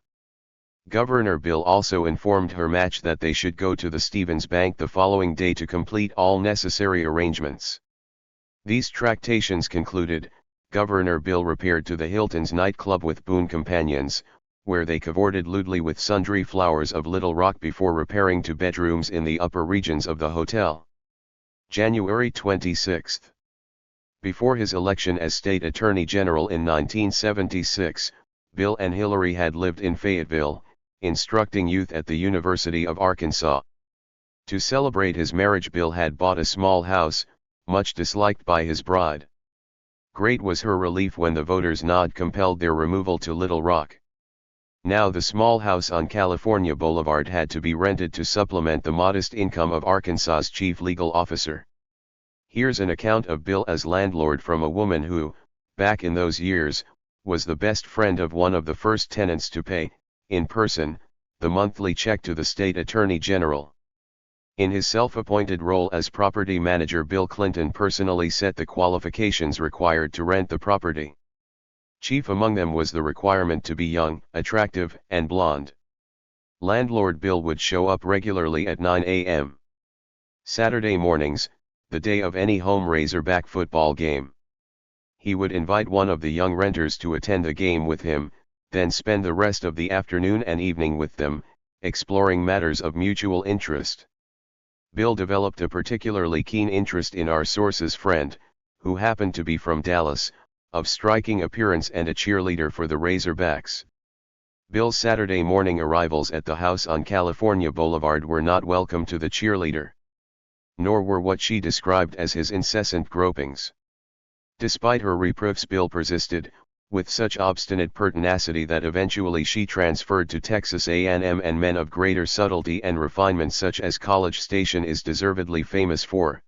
A: Governor Bill also informed Hermatch that they should go to the Stevens Bank the following day to complete all necessary arrangements. These tractations concluded, Governor Bill repaired to the Hilton's nightclub with boon companions, where they cavorted lewdly with sundry flowers of Little Rock before repairing to bedrooms in the upper regions of the hotel. January 26. Before his election as state attorney general in 1976, Bill and Hillary had lived in Fayetteville, instructing youth at the University of Arkansas. To celebrate his marriage, Bill had bought a small house, much disliked by his bride. Great was her relief when the voters' nod compelled their removal to Little Rock. Now the small house on California Boulevard had to be rented to supplement the modest income of Arkansas's chief legal officer. Here's an account of Bill as landlord from a woman who, back in those years, was the best friend of one of the first tenants to pay, in person, the monthly check to the state attorney general. In his self-appointed role as property manager, Bill Clinton personally set the qualifications required to rent the property. Chief among them was the requirement to be young, attractive, and blonde. Landlord Bill would show up regularly at 9 a.m. Saturday mornings, the day of any home Razorback football game. He would invite one of the young renters to attend the game with him, then spend the rest of the afternoon and evening with them, exploring matters of mutual interest. Bill developed a particularly keen interest in our source's friend, who happened to be from Dallas, of striking appearance and a cheerleader for the Razorbacks. Bill's Saturday morning arrivals at the house on California Boulevard were not welcome to the cheerleader. Nor were what she described as his incessant gropings. Despite her reproofs, Bill persisted, with such obstinate pertinacity that eventually she transferred to Texas A&M, and men of greater subtlety and refinement such as College Station is deservedly famous for.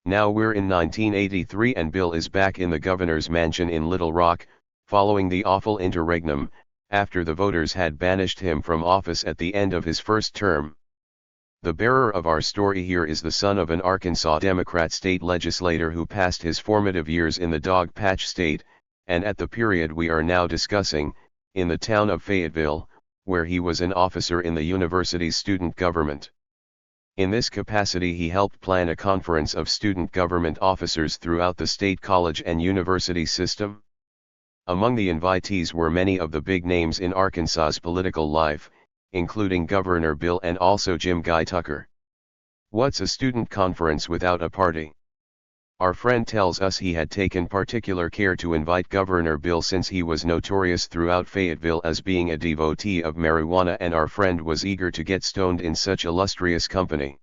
A: Now we're in 1983 and Bill is back in the governor's mansion in Little Rock, following the awful interregnum, after the voters had banished him from office at the end of his first term. The bearer of our story here is the son of an Arkansas Democrat state legislator who passed his formative years in the Dog Patch State, and at the period we are now discussing, in the town of Fayetteville, where he was an officer in the university's student government. In this capacity he helped plan a conference of student government officers throughout the state college and university system. Among the invitees were many of the big names in Arkansas's political life, including Governor Bill and also Jim Guy Tucker. What's a student conference without a party? Our friend tells us he had taken particular care to invite Governor Bill since he was notorious throughout Fayetteville as being a devotee of marijuana, and our friend was eager to get stoned in such illustrious company.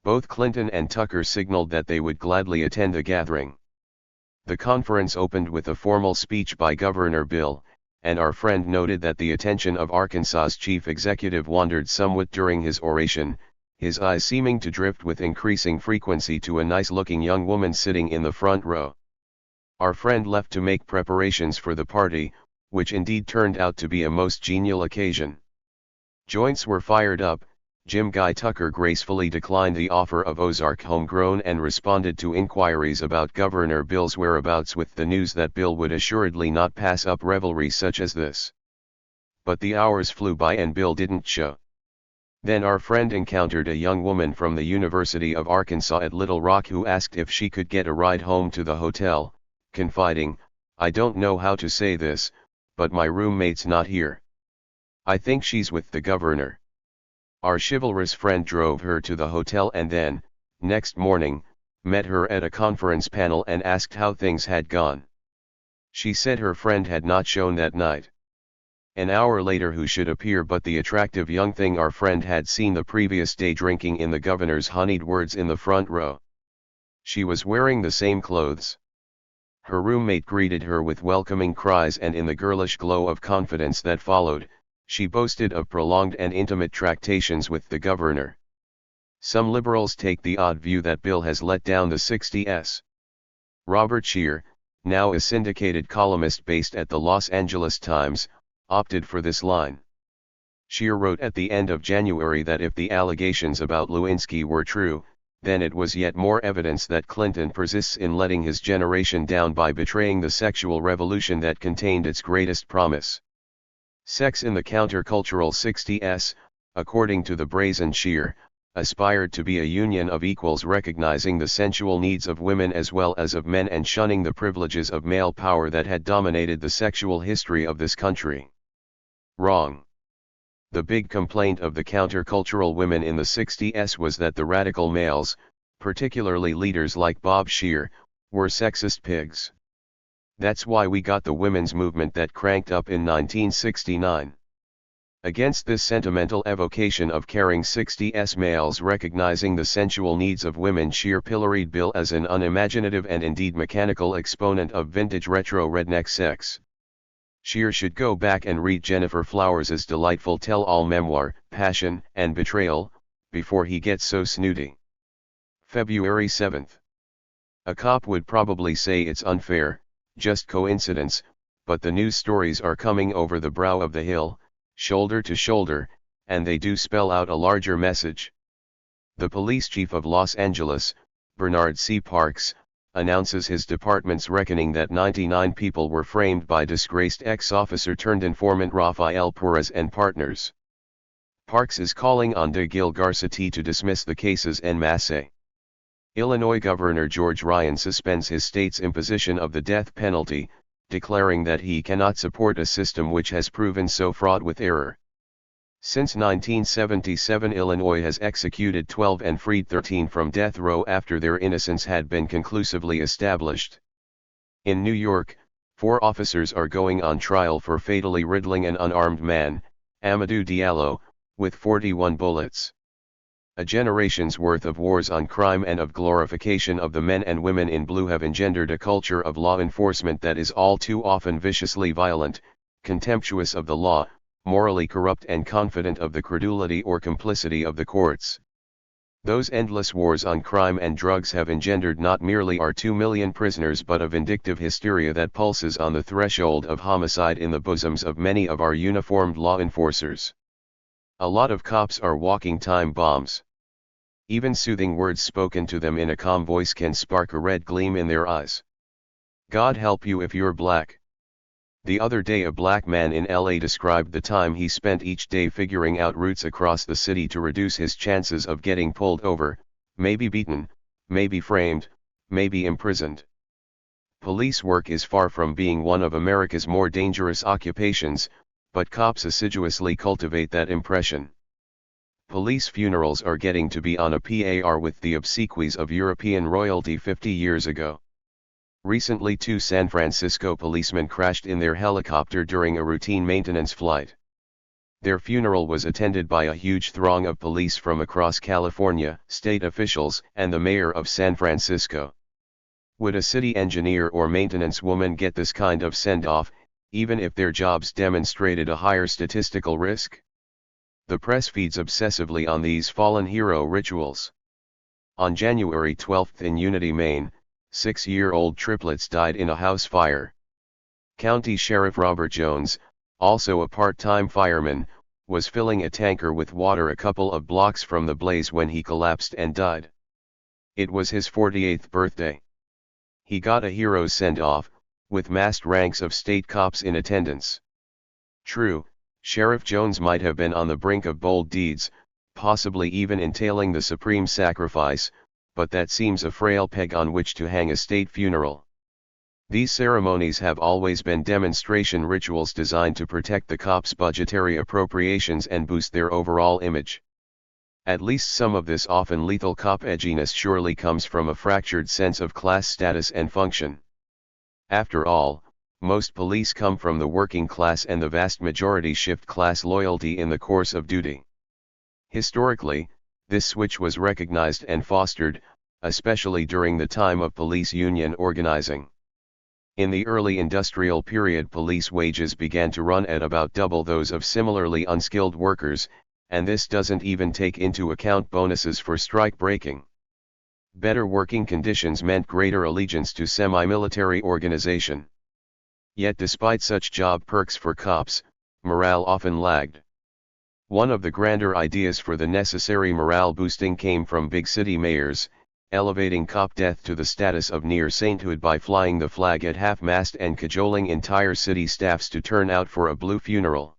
A: Both Clinton and Tucker signaled that they would gladly attend the gathering. The conference opened with a formal speech by Governor Bill, and our friend noted that the attention of Arkansas's chief executive wandered somewhat during his oration, his eyes seeming to drift with increasing frequency to a nice-looking young woman sitting in the front row. Our friend left to make preparations for the party, which indeed turned out to be a most genial occasion. Joints were fired up. Jim Guy Tucker gracefully declined the offer of Ozark homegrown and responded to inquiries about Governor Bill's whereabouts with the news that Bill would assuredly not pass up revelry such as this. But the hours flew by and Bill didn't show. Then our friend encountered a young woman from the University of Arkansas at Little Rock who asked if she could get a ride home to the hotel, confiding, "I don't know how to say this, but my roommate's not here. I think she's with the governor." Our chivalrous friend drove her to the hotel and then, next morning, met her at a conference panel and asked how things had gone. She said her friend had not shown that night. An hour later who should appear but the attractive young thing our friend had seen the previous day drinking in the governor's honeyed words in the front row. She was wearing the same clothes. Her roommate greeted her with welcoming cries, and in the girlish glow of confidence that followed, she boasted of prolonged and intimate tractations with the governor. Some liberals take the odd view that Bill has let down the 60s. Robert Scheer, now a syndicated columnist based at the Los Angeles Times, opted for this line. Scheer wrote at the end of January that if the allegations about Lewinsky were true, then it was yet more evidence that Clinton persists in letting his generation down by betraying the sexual revolution that contained its greatest promise. Sex in the countercultural 60s, according to the brazen Scheer, aspired to be a union of equals recognizing the sensual needs of women as well as of men and shunning the privileges of male power that had dominated the sexual history of this country. Wrong. The big complaint of the countercultural women in the 60s was that the radical males, particularly leaders like Bob Scheer, were sexist pigs. That's why we got the women's movement that cranked up in 1969. Against this sentimental evocation of caring 60s males recognizing the sensual needs of women, Scheer pilloried Bill as an unimaginative and indeed mechanical exponent of vintage retro redneck sex. Scheer should go back and read Jennifer Flowers's delightful tell-all memoir, Passion and Betrayal, before he gets so snooty. February 7. A cop would probably say it's unfair, just coincidence, but the news stories are coming over the brow of the hill, shoulder to shoulder, and they do spell out a larger message. The police chief of Los Angeles, Bernard C. Parks, announces his department's reckoning that 99 people were framed by disgraced ex-officer turned informant Rafael Perez and partners. Parks is calling on de Gil Garcetti to dismiss the cases en masse. Illinois Governor George Ryan suspends his state's imposition of the death penalty, declaring that he cannot support a system which has proven so fraught with error. Since 1977, Illinois has executed 12 and freed 13 from death row after their innocence had been conclusively established. In New York, 4 officers are going on trial for fatally riddling an unarmed man, Amadou Diallo, with 41 bullets. A generation's worth of wars on crime and of glorification of the men and women in blue have engendered a culture of law enforcement that is all too often viciously violent, contemptuous of the law, morally corrupt and confident of the credulity or complicity of the courts. Those endless wars on crime and drugs have engendered not merely our 2 million prisoners but a vindictive hysteria that pulses on the threshold of homicide in the bosoms of many of our uniformed law enforcers. A lot of cops are walking time bombs. Even soothing words spoken to them in a calm voice can spark a red gleam in their eyes. God help you if you're black. The other day a black man in LA described the time he spent each day figuring out routes across the city to reduce his chances of getting pulled over, maybe beaten, maybe framed, maybe imprisoned. Police work is far from being one of America's more dangerous occupations, but cops assiduously cultivate that impression. Police funerals are getting to be on a par with the obsequies of European royalty 50 years ago. Recently 2 San Francisco policemen crashed in their helicopter during a routine maintenance flight. Their funeral was attended by a huge throng of police from across California, state officials, and the mayor of San Francisco. Would a city engineer or maintenance woman get this kind of send-off, even if their jobs demonstrated a higher statistical risk? The press feeds obsessively on these fallen hero rituals. On January 12 in Unity, Maine, 6-year-old triplets died in a house fire. County Sheriff Robert Jones, also a part-time fireman, was filling a tanker with water a couple of blocks from the blaze when he collapsed and died. It was his 48th birthday. He got a hero's send-off, with massed ranks of state cops in attendance. True, Sheriff Jones might have been on the brink of bold deeds, possibly even entailing the supreme sacrifice, but that seems a frail peg on which to hang a state funeral. These ceremonies have always been demonstration rituals designed to protect the cops' budgetary appropriations and boost their overall image. At least some of this often lethal cop edginess surely comes from a fractured sense of class status and function. After all, most police come from the working class and the vast majority shift class loyalty in the course of duty. Historically, this switch was recognized and fostered, especially during the time of police union organizing. In the early industrial period, police wages began to run at about double those of similarly unskilled workers, and this doesn't even take into account bonuses for strike breaking. Better working conditions meant greater allegiance to semi-military organization. Yet despite such job perks for cops, morale often lagged. One of the grander ideas for the necessary morale boosting came from big city mayors, elevating cop death to the status of near sainthood by flying the flag at half-mast and cajoling entire city staffs to turn out for a blue funeral.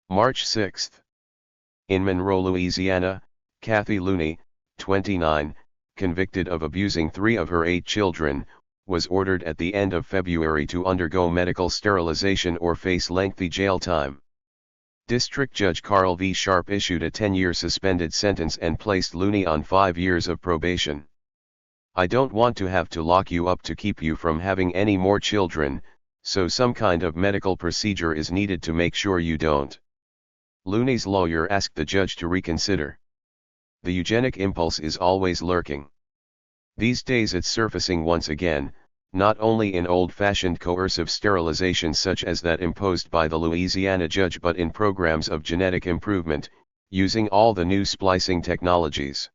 A: March 6. In Monroe, Louisiana, Kathy Looney, 29, convicted of abusing 3 of her 8 children, was ordered at the end of February to undergo medical sterilization or face lengthy jail time. District Judge Carl V. Sharp issued a 10-year suspended sentence and placed Looney on 5 years of probation. I don't want to have to lock you up to keep you from having any more children, so some kind of medical procedure is needed to make sure you don't. Looney's lawyer asked the judge to reconsider. The eugenic impulse is always lurking. These days it's surfacing once again, not only in old-fashioned coercive sterilization such as that imposed by the Louisiana judge but in programs of genetic improvement, using all the new splicing technologies.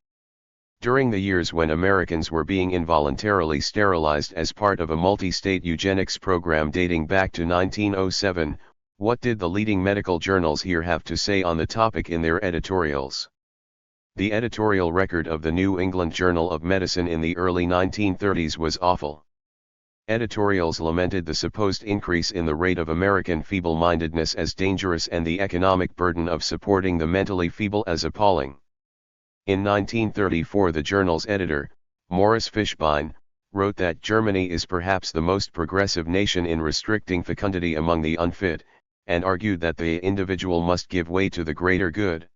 A: During the years when Americans were being involuntarily sterilized as part of a multi-state eugenics program dating back to 1907, what did the leading medical journals here have to say on the topic in their editorials? The editorial record of the New England Journal of Medicine in the early 1930s was awful. Editorials lamented the supposed increase in the rate of American feeble-mindedness as dangerous and the economic burden of supporting the mentally feeble as appalling. In 1934 the journal's editor, Morris Fishbein, wrote that Germany is perhaps the most progressive nation in restricting fecundity among the unfit, and argued that the individual must give way to the greater good.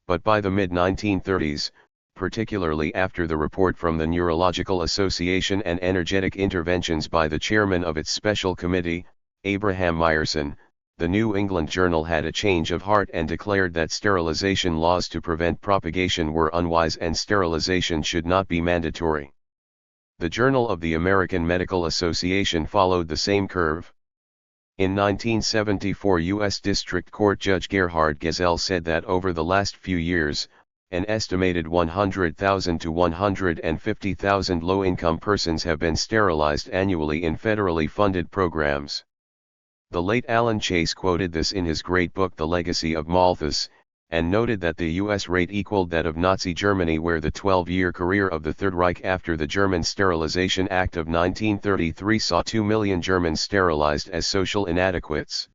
A: But by the mid-1930s, particularly after the report from the Neurological Association and energetic interventions by the chairman of its special committee, Abraham Myerson, the New England Journal had a change of heart and declared that sterilization laws to prevent propagation were unwise and sterilization should not be mandatory. The Journal of the American Medical Association followed the same curve. In 1974 U.S. District Court Judge Gerhard Gesell said that over the last few years, an estimated 100,000 to 150,000 low-income persons have been sterilized annually in federally funded programs. The late Alan Chase quoted this in his great book The Legacy of Malthus, and noted that the U.S. rate equaled that of Nazi Germany, where the 12-year career of the Third Reich after the German Sterilization Act of 1933 saw 2 million Germans sterilized as social inadequates.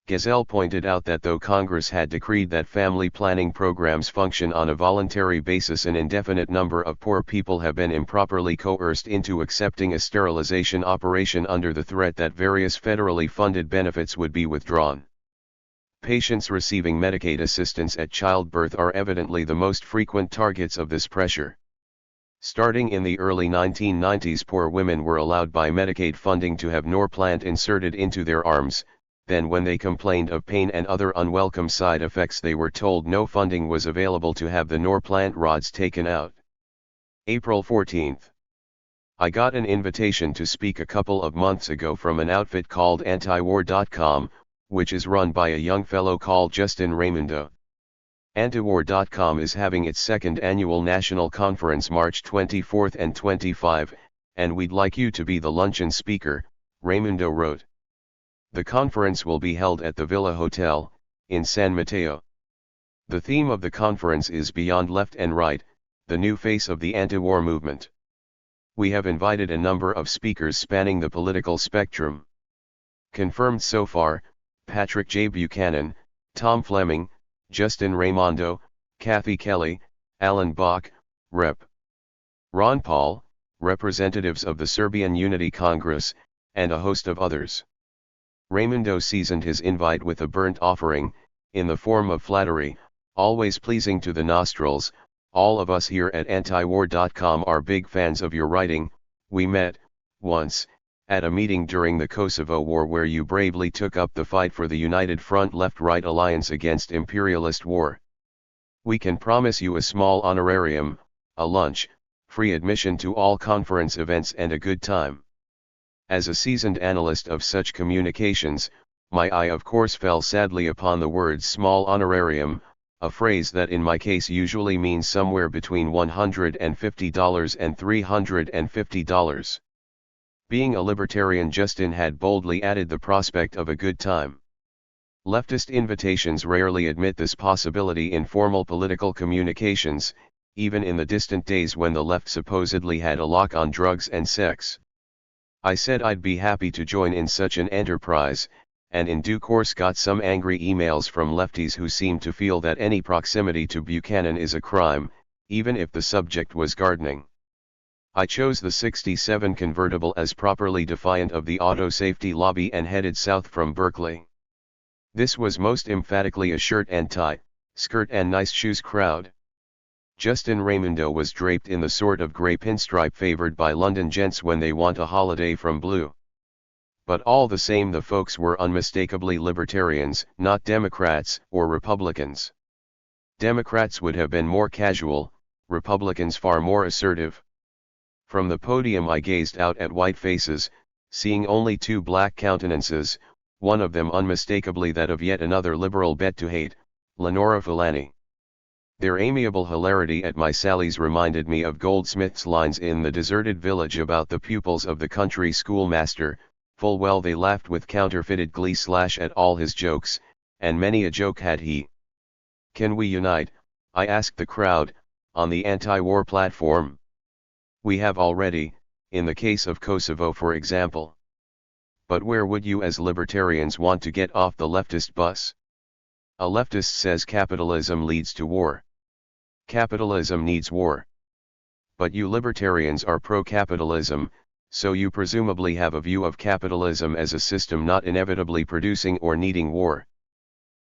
A: Gesell pointed out that though Congress had decreed that family planning programs function on a voluntary basis, an indefinite number of poor people have been improperly coerced into accepting a sterilization operation under the threat that various federally funded benefits would be withdrawn. Patients receiving Medicaid assistance at childbirth are evidently the most frequent targets of this pressure. Starting in the early 1990s, poor women were allowed by Medicaid funding to have Norplant inserted into their arms. Then when they complained of pain and other unwelcome side effects, they were told no funding was available to have the Norplant rods taken out. April 14. I got an invitation to speak a couple of months ago from an outfit called antiwar.com, which is run by a young fellow called Justin Raimundo. Antiwar.com is having its second annual national conference March 24 and 25, and we'd like you to be the luncheon speaker, Raimundo wrote. The conference will be held at the Villa Hotel, in San Mateo. The theme of the conference is Beyond Left and Right, the new face of the anti-war movement. We have invited a number of speakers spanning the political spectrum. Confirmed so far: Patrick J. Buchanan, Tom Fleming, Justin Raimondo, Kathy Kelly, Alan Bach, Rep. Ron Paul, representatives of the Serbian Unity Congress, and a host of others. Raimundo seasoned his invite with a burnt offering, in the form of flattery, always pleasing to the nostrils. All of us here at antiwar.com are big fans of your writing. We met, once, at a meeting during the Kosovo War where you bravely took up the fight for the United Front Left-Right Alliance against imperialist war. We can promise you a small honorarium, a lunch, free admission to all conference events and a good time. As a seasoned analyst of such communications, my eye of course fell sadly upon the words small honorarium, a phrase that in my case usually means somewhere between $150 and $350. Being a libertarian, Justin had boldly added the prospect of a good time. Leftist invitations rarely admit this possibility in formal political communications, even in the distant days when the left supposedly had a lock on drugs and sex. I said I'd be happy to join in such an enterprise, and in due course got some angry emails from lefties who seemed to feel that any proximity to Buchanan is a crime, even if the subject was gardening. I chose the '67 convertible as properly defiant of the auto safety lobby and headed south from Berkeley. This was most emphatically a shirt and tie, skirt and nice shoes crowd. Justin Raimundo was draped in the sort of grey pinstripe favored by London gents when they want a holiday from blue. But all the same the folks were unmistakably libertarians, not Democrats or Republicans. Democrats would have been more casual, Republicans far more assertive. From the podium I gazed out at white faces, seeing only two black countenances, one of them unmistakably that of yet another liberal bet to hate, Lenora Fulani. Their amiable hilarity at my sallies reminded me of Goldsmith's lines in The Deserted Village about the pupils of the country schoolmaster. Full well they laughed with counterfeited glee / at all his jokes, and many a joke had he. Can we unite, I asked the crowd, on the anti-war platform? We have already, in the case of Kosovo for example. But where would you as libertarians want to get off the leftist bus? A leftist says capitalism leads to war. Capitalism needs war. But you libertarians are pro-capitalism, so you presumably have a view of capitalism as a system not inevitably producing or needing war.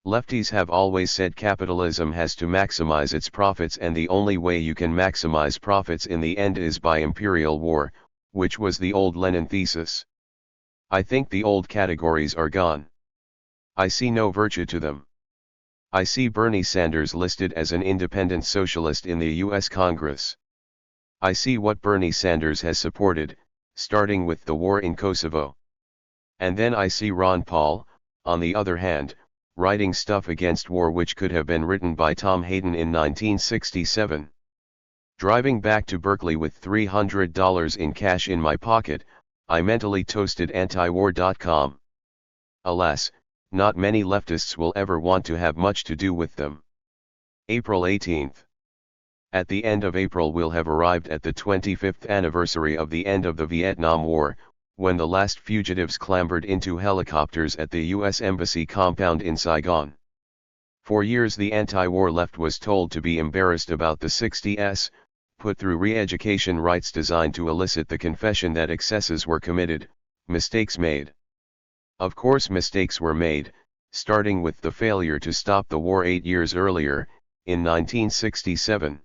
A: Lefties have always said capitalism has to maximize its profits, and the only way you can maximize profits in the end is by imperial war, which was the old Lenin thesis. I think the old categories are gone. I see no virtue to them. I see Bernie Sanders listed as an independent socialist in the US Congress. I see what Bernie Sanders has supported, starting with the war in Kosovo. And then I see Ron Paul, on the other hand, writing stuff against war which could have been written by Tom Hayden in 1967. Driving back to Berkeley with $300 in cash in my pocket, I mentally toasted antiwar.com. Alas, not many leftists will ever want to have much to do with them. April 18th. At the end of April we'll have arrived at the 25th anniversary of the end of the Vietnam War, when the last fugitives clambered into helicopters at the U.S. Embassy compound in Saigon. For years the anti-war left was told to be embarrassed about the 60s, put through re-education rites designed to elicit the confession that excesses were committed, mistakes made. Of course mistakes were made, starting with the failure to stop the war 8 years earlier, in 1967.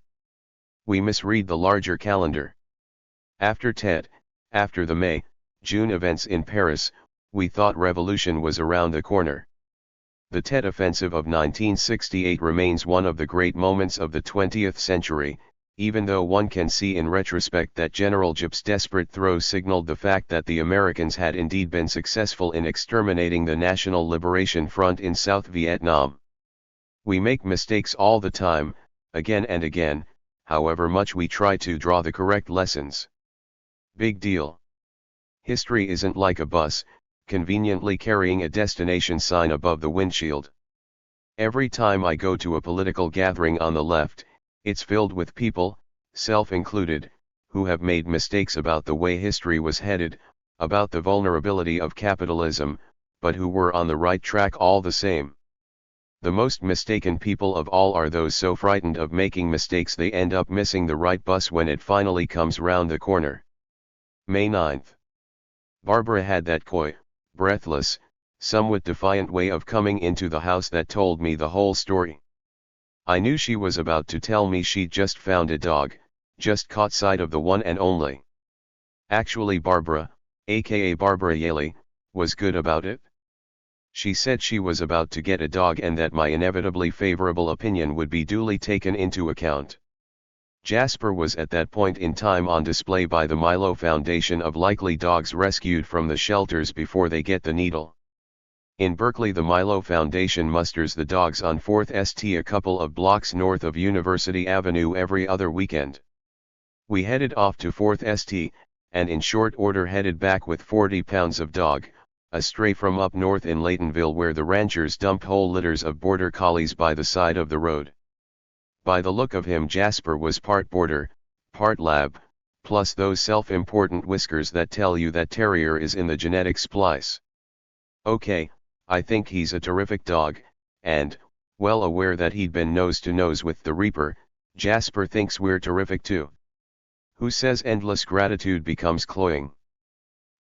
A: We misread the larger calendar. After TED, after the May-June events in Paris, we thought revolution was around the corner. The TED offensive of 1968 remains one of the great moments of the 20th century, even though one can see in retrospect that General Gipp's desperate throw signaled the fact that the Americans had indeed been successful in exterminating the National Liberation Front in South Vietnam. We make mistakes all the time, again and again, however much we try to draw the correct lessons. Big deal. History isn't like a bus, conveniently carrying a destination sign above the windshield. Every time I go to a political gathering on the left, it's filled with people, self included, who have made mistakes about the way history was headed, about the vulnerability of capitalism, but who were on the right track all the same. The most mistaken people of all are those so frightened of making mistakes they end up missing the right bus when it finally comes round the corner. May 9th. Barbara had that coy, breathless, somewhat defiant way of coming into the house that told me the whole story. I knew she was about to tell me she'd just found a dog, just caught sight of the one and only. Actually Barbara, aka Barbara Yaley, was good about it. She said she was about to get a dog and that my inevitably favorable opinion would be duly taken into account. Jasper was at that point in time on display by the Milo Foundation of likely dogs rescued from the shelters before they get the needle. In Berkeley the Milo Foundation musters the dogs on 4th St, a couple of blocks north of University Avenue, every other weekend. We headed off to 4th St, and in short order headed back with 40 pounds of dog, a stray from up north in Laytonville where the ranchers dump whole litters of border collies by the side of the road. By the look of him Jasper was part border, part lab, plus those self-important whiskers that tell you that terrier is in the genetic splice. Okay, I think he's a terrific dog, and, well aware that he'd been nose to nose with the Reaper, Jasper thinks we're terrific too. Who says endless gratitude becomes cloying?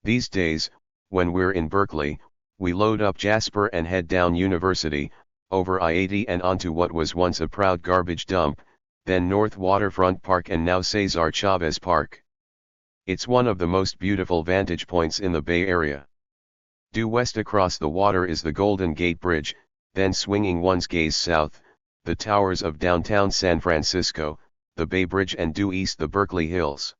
A: These days, when we're in Berkeley, we load up Jasper and head down University, over I-80 and onto what was once a proud garbage dump, then North Waterfront Park and now Cesar Chavez Park. It's one of the most beautiful vantage points in the Bay Area. Due west across the water is the Golden Gate Bridge, then swinging one's gaze south, the towers of downtown San Francisco, the Bay Bridge, and due east the Berkeley Hills.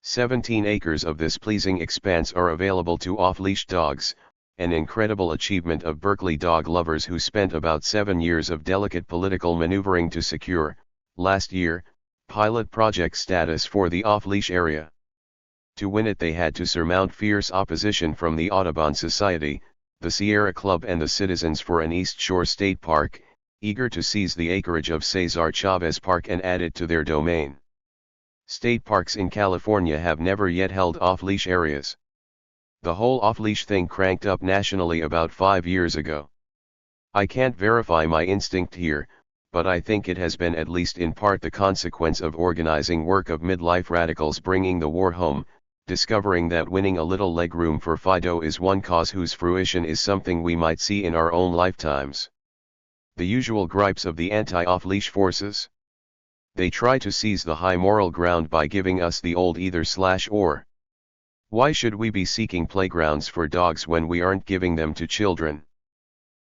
A: 17 acres of this pleasing expanse are available to off-leash dogs, an incredible achievement of Berkeley dog lovers who spent about 7 years of delicate political maneuvering to secure, last year, pilot project status for the off-leash area. To win it they had to surmount fierce opposition from the Audubon Society, the Sierra Club, and the Citizens for an East Shore State Park, eager to seize the acreage of Cesar Chavez Park and add it to their domain. State parks in California have never yet held off-leash areas. The whole off-leash thing cranked up nationally about 5 years ago. I can't verify my instinct here, but I think it has been at least in part the consequence of organizing work of midlife radicals bringing the war home, discovering that winning a little legroom for Fido is one cause whose fruition is something we might see in our own lifetimes. The usual gripes of the anti-off-leash forces? They try to seize the high moral ground by giving us the old either/or. Why should we be seeking playgrounds for dogs when we aren't giving them to children?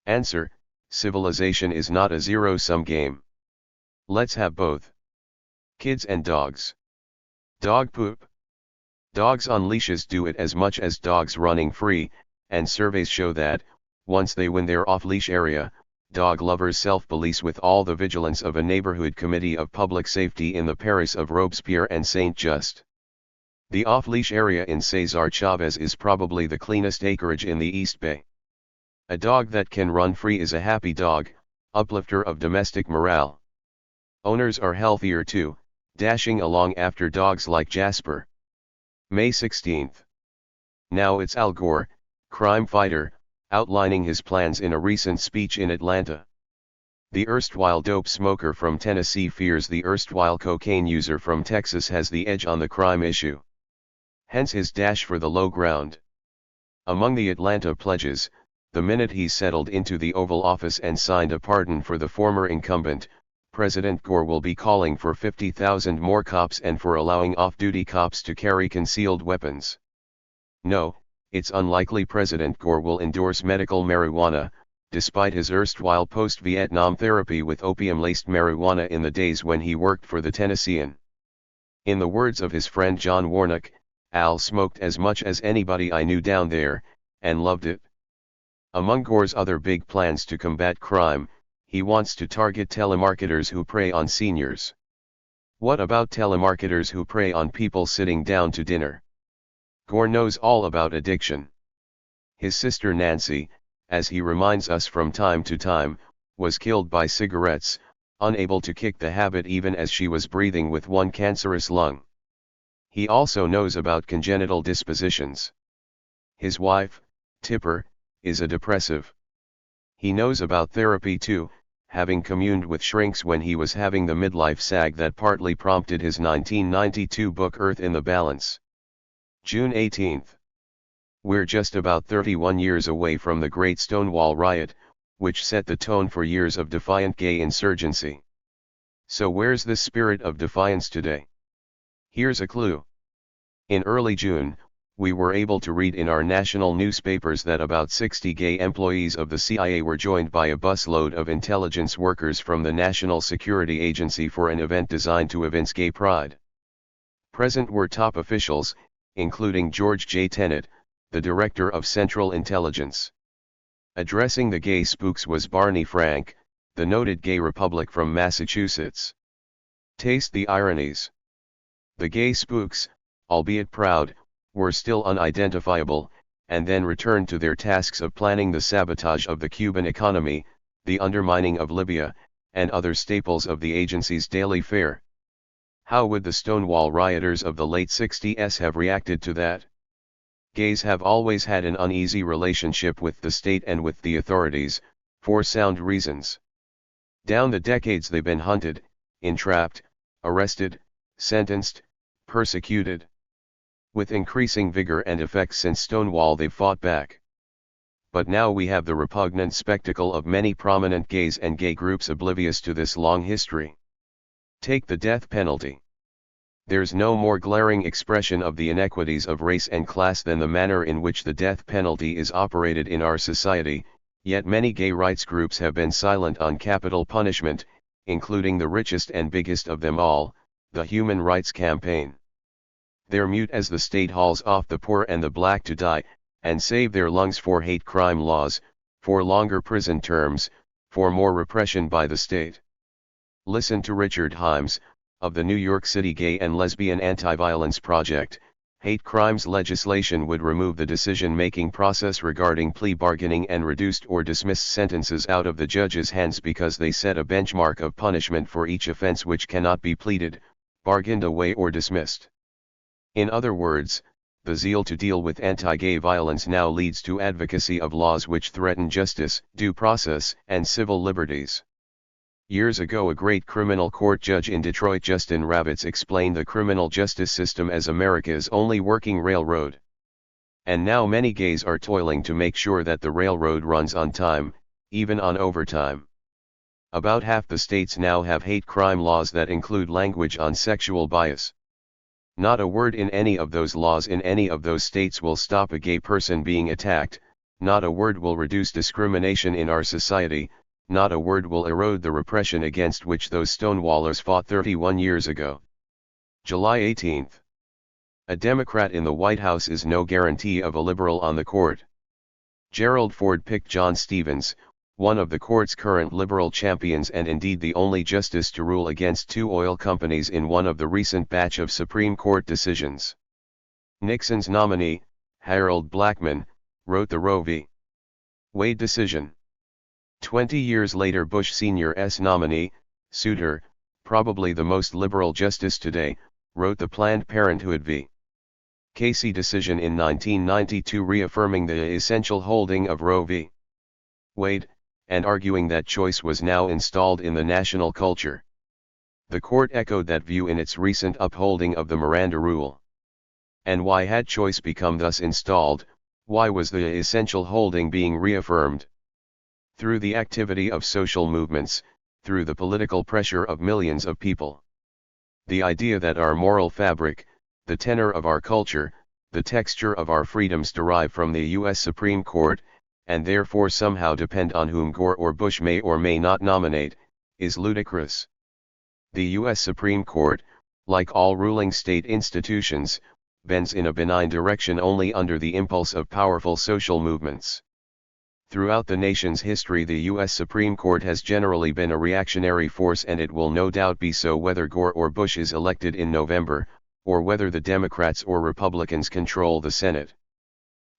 A: Answer: civilization is not a zero-sum game. Let's have both. Kids and dogs. Dog poop. Dogs on leashes do it as much as dogs running free, and surveys show that, once they win their off-leash area, dog lovers self-police with all the vigilance of a neighborhood committee of public safety in the Paris of Robespierre and Saint-Just. The off-leash area in Cesar Chavez is probably the cleanest acreage in the East Bay. A dog that can run free is a happy dog, uplifter of domestic morale. Owners are healthier too, dashing along after dogs like Jasper. May 16. Now it's Al Gore, crime fighter, outlining his plans in a recent speech in Atlanta. The erstwhile dope smoker from Tennessee fears the erstwhile cocaine user from Texas has the edge on the crime issue. Hence his dash for the low ground. Among the Atlanta pledges, the minute he settled into the Oval Office and signed a pardon for the former incumbent, President Gore will be calling for 50,000 more cops and for allowing off-duty cops to carry concealed weapons. No, it's unlikely President Gore will endorse medical marijuana, despite his erstwhile post-Vietnam therapy with opium-laced marijuana in the days when he worked for the Tennessean. In the words of his friend John Warnock, Al smoked as much as anybody I knew down there, and loved it. Among Gore's other big plans to combat crime, he wants to target telemarketers who prey on seniors. What about telemarketers who prey on people sitting down to dinner? Gore knows all about addiction. His sister Nancy, as he reminds us from time to time, was killed by cigarettes, unable to kick the habit even as she was breathing with one cancerous lung. He also knows about congenital dispositions. His wife, Tipper, is a depressive. He knows about therapy too, having communed with shrinks when he was having the midlife sag that partly prompted his 1992 book Earth in the Balance. June 18. We're just about 31 years away from the Great Stonewall Riot, which set the tone for years of defiant gay insurgency. So where's the spirit of defiance today? Here's a clue. In early June, we were able to read in our national newspapers that about 60 gay employees of the CIA were joined by a busload of intelligence workers from the National Security Agency for an event designed to evince gay pride. Present were top officials, including George J. Tenet, the Director of Central Intelligence. Addressing the gay spooks was Barney Frank, the noted gay republic from Massachusetts. Taste the ironies. The gay spooks, albeit proud, were still unidentifiable, and then returned to their tasks of planning the sabotage of the Cuban economy, the undermining of Libya, and other staples of the agency's daily fare. How would the Stonewall rioters of the late 60s have reacted to that? Gays have always had an uneasy relationship with the state and with the authorities, for sound reasons. Down the decades they've been hunted, entrapped, arrested, sentenced, persecuted. With increasing vigor and effect since Stonewall they've fought back. But now we have the repugnant spectacle of many prominent gays and gay groups oblivious to this long history. Take the death penalty. There's no more glaring expression of the inequities of race and class than the manner in which the death penalty is operated in our society, yet many gay rights groups have been silent on capital punishment, including the richest and biggest of them all, the Human Rights Campaign. They're mute as the state hauls off the poor and the black to die, and save their lungs for hate crime laws, for longer prison terms, for more repression by the state. Listen to Richard Himes, of the New York City Gay and Lesbian Anti-Violence Project. Hate crimes legislation would remove the decision-making process regarding plea bargaining and reduced or dismissed sentences out of the judge's hands because they set a benchmark of punishment for each offense which cannot be pleaded, bargained away or dismissed. In other words, the zeal to deal with anti-gay violence now leads to advocacy of laws which threaten justice, due process, and civil liberties. Years ago, a great criminal court judge in Detroit, Justin Ravitz, explained the criminal justice system as America's only working railroad. And now many gays are toiling to make sure that the railroad runs on time, even on overtime. About half the states now have hate crime laws that include language on sexual bias. Not a word in any of those laws in any of those states will stop a gay person being attacked, not a word will reduce discrimination in our society, not a word will erode the repression against which those Stonewallers fought 31 years ago. July 18. A Democrat in the White House is no guarantee of a liberal on the court. Gerald Ford picked John Stevens, one of the court's current liberal champions and indeed the only justice to rule against two oil companies in one of the recent batch of Supreme Court decisions. Nixon's nominee, Harold Blackmun, wrote the Roe v. Wade decision. 20 years later, Bush Sr.'s nominee, Souter, probably the most liberal justice today, wrote the Planned Parenthood v. Casey decision in 1992, reaffirming the essential holding of Roe v. Wade, and arguing that choice was now installed in the national culture. The court echoed that view in its recent upholding of the Miranda Rule. And why had choice become thus installed? Why was the essential holding being reaffirmed? Through the activity of social movements, through the political pressure of millions of people. The idea that our moral fabric, the tenor of our culture, the texture of our freedoms derive from the U.S. Supreme Court, and therefore somehow depend on whom Gore or Bush may or may not nominate, is ludicrous. The U.S. Supreme Court, like all ruling state institutions, bends in a benign direction only under the impulse of powerful social movements. Throughout the nation's history, the U.S. Supreme Court has generally been a reactionary force, and it will no doubt be so whether Gore or Bush is elected in November, or whether the Democrats or Republicans control the Senate.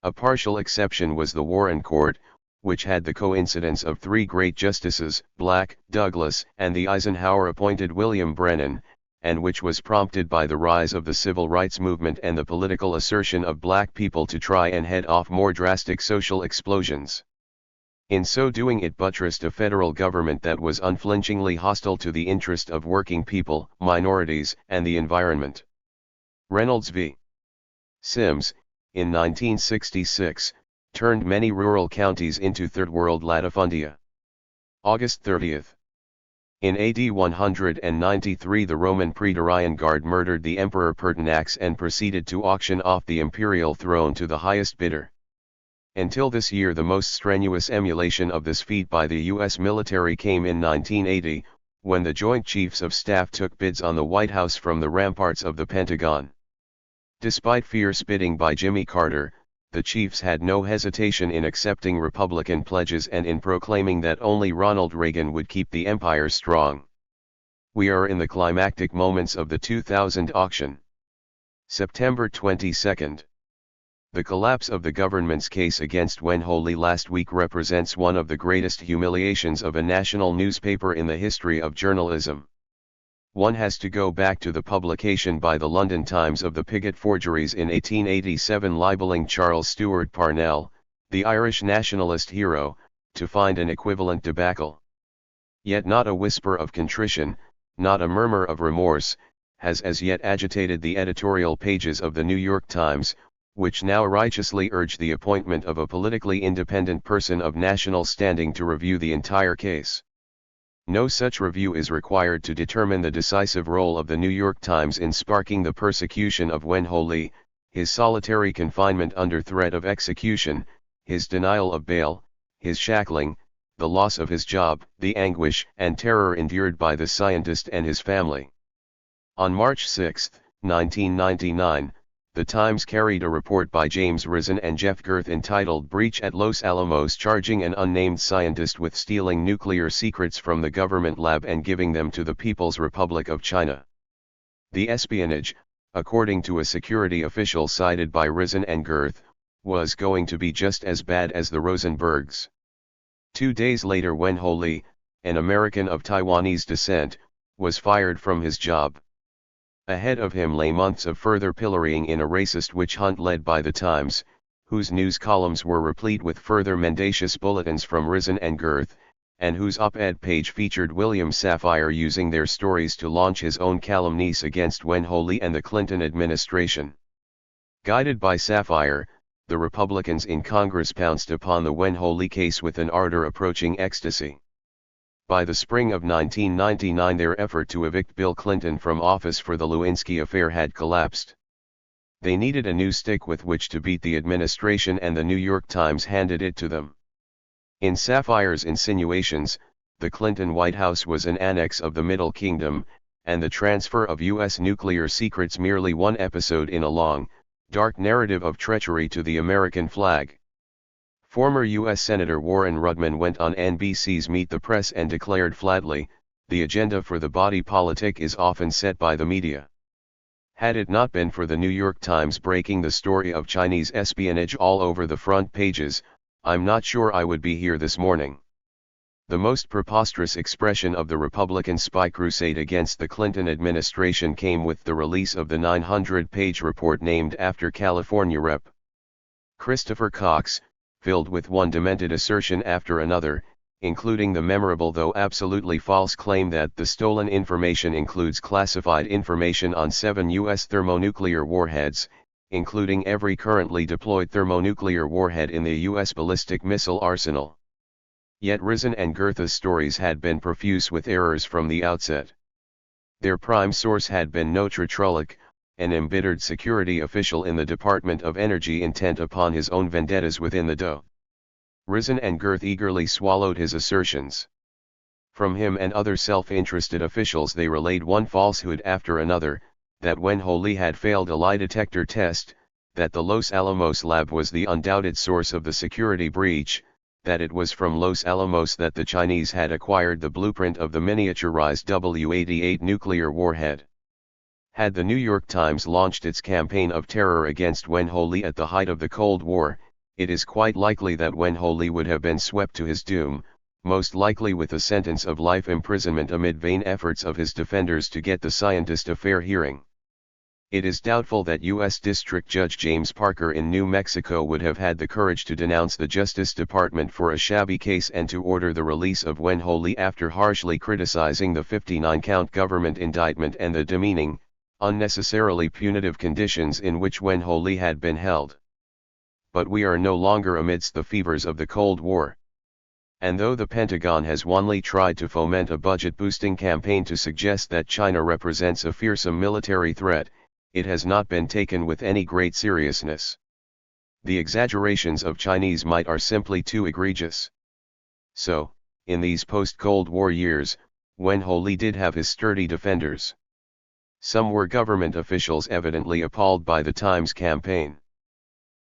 A: A partial exception was the Warren Court, which had the coincidence of three great justices, Black, Douglas, and the Eisenhower-appointed William Brennan, and which was prompted by the rise of the civil rights movement and the political assertion of black people to try and head off more drastic social explosions. In so doing, it buttressed a federal government that was unflinchingly hostile to the interest of working people, minorities, and the environment. Reynolds v. Sims, in 1966, turned many rural counties into Third World latifundia. August 30. In AD 193, the Roman Praetorian Guard murdered the Emperor Pertinax and proceeded to auction off the imperial throne to the highest bidder. Until this year, the most strenuous emulation of this feat by the U.S. military came in 1980, when the Joint Chiefs of Staff took bids on the White House from the ramparts of the Pentagon. Despite fierce bidding by Jimmy Carter, the chiefs had no hesitation in accepting Republican pledges and in proclaiming that only Ronald Reagan would keep the empire strong. We are in the climactic moments of the 2000 auction. September 22. The collapse of the government's case against Wenholy last week represents one of the greatest humiliations of a national newspaper in the history of journalism. One has to go back to the publication by the London Times of the Pigot forgeries in 1887 libeling Charles Stewart Parnell, the Irish nationalist hero, to find an equivalent debacle. Yet not a whisper of contrition, not a murmur of remorse, has as yet agitated the editorial pages of the New York Times, which now righteously urge the appointment of a politically independent person of national standing to review the entire case. No such review is required to determine the decisive role of the New York Times in sparking the persecution of Wen Ho Lee, his solitary confinement under threat of execution, his denial of bail, his shackling, the loss of his job, the anguish and terror endured by the scientist and his family. On March 6, 1999, The Times carried a report by James Risen and Jeff Gerth entitled "Breach at Los Alamos," charging an unnamed scientist with stealing nuclear secrets from the government lab and giving them to the People's Republic of China. The espionage, according to a security official cited by Risen and Gerth, was going to be just as bad as the Rosenbergs. 2 days later, Wen Ho Lee, an American of Taiwanese descent, was fired from his job. Ahead of him lay months of further pillorying in a racist witch hunt led by the Times, whose news columns were replete with further mendacious bulletins from Risen and Gerth, and whose op-ed page featured William Safire using their stories to launch his own calumnies against Wen Ho Lee and the Clinton administration. Guided by Safire, the Republicans in Congress pounced upon the Wen Ho Lee case with an ardor approaching ecstasy. By the spring of 1999, their effort to evict Bill Clinton from office for the Lewinsky affair had collapsed. They needed a new stick with which to beat the administration, and the New York Times handed it to them. In Safire's insinuations, the Clinton White House was an annex of the Middle Kingdom, and the transfer of U.S. nuclear secrets merely one episode in a long, dark narrative of treachery to the American flag. Former U.S. Senator Warren Rudman went on NBC's Meet the Press and declared flatly, "The agenda for the body politic is often set by the media." Had it not been for the New York Times breaking the story of Chinese espionage all over the front pages, I'm not sure I would be here this morning. The most preposterous expression of the Republican spy crusade against the Clinton administration came with the release of the 900-page report named after California Rep. Christopher Cox, filled with one demented assertion after another, including the memorable though absolutely false claim that the stolen information includes classified information on 7 U.S. thermonuclear warheads, including every currently deployed thermonuclear warhead in the U.S. ballistic missile arsenal. Yet Risen and Gerth's stories had been profuse with errors from the outset. Their prime source had been Notre Trullick, an embittered security official in the Department of Energy intent upon his own vendettas within the DOE. Risen and Gerth eagerly swallowed his assertions. From him and other self-interested officials they relayed one falsehood after another, that Wen Ho Lee had failed a lie detector test, that the Los Alamos lab was the undoubted source of the security breach, that it was from Los Alamos that the Chinese had acquired the blueprint of the miniaturized W-88 nuclear warhead. Had the New York Times launched its campaign of terror against Wen Ho Lee at the height of the Cold War, it is quite likely that Wen Ho Lee would have been swept to his doom, most likely with a sentence of life imprisonment amid vain efforts of his defenders to get the scientist a fair hearing. It is doubtful that U.S. District Judge James Parker in New Mexico would have had the courage to denounce the Justice Department for a shabby case and to order the release of Wen Ho Lee after harshly criticizing the 59-count government indictment and the demeaning, unnecessarily punitive conditions in which Wen Ho Lee had been held. But we are no longer amidst the fevers of the Cold War. And though the Pentagon has wanly tried to foment a budget-boosting campaign to suggest that China represents a fearsome military threat, it has not been taken with any great seriousness. The exaggerations of Chinese might are simply too egregious. So, in these post-Cold War years, Wen Ho Lee did have his sturdy defenders. Some were government officials evidently appalled by the Times campaign.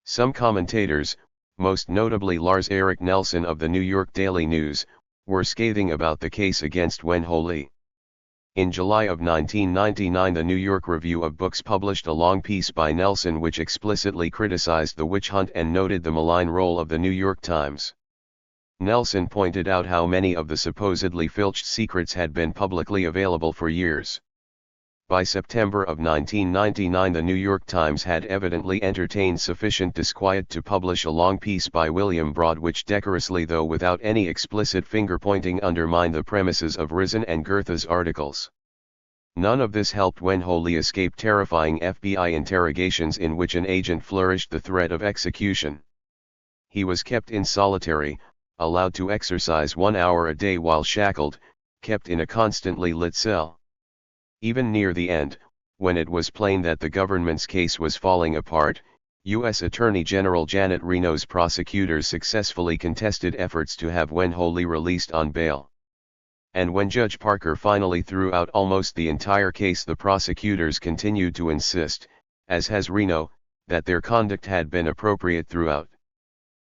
A: Some commentators, most notably Lars Erik Nelson of the New York Daily News, were scathing about the case against Wen Ho Lee. In July of 1999, the New York Review of Books published a long piece by Nelson which explicitly criticized the witch hunt and noted the malign role of the New York Times. Nelson pointed out how many of the supposedly filched secrets had been publicly available for years. By September of 1999, the New York Times had evidently entertained sufficient disquiet to publish a long piece by William Broad which decorously, though without any explicit finger-pointing, undermined the premises of Risen and Gerth's articles. None of this helped Wen Ho Lee escape terrifying FBI interrogations in which an agent flourished the threat of execution. He was kept in solitary, allowed to exercise 1 hour a day while shackled, kept in a constantly lit cell. Even near the end, when it was plain that the government's case was falling apart, U.S. Attorney General Janet Reno's prosecutors successfully contested efforts to have Wen-Ho Lee released on bail. And when Judge Parker finally threw out almost the entire case, the prosecutors continued to insist, as has Reno, that their conduct had been appropriate throughout.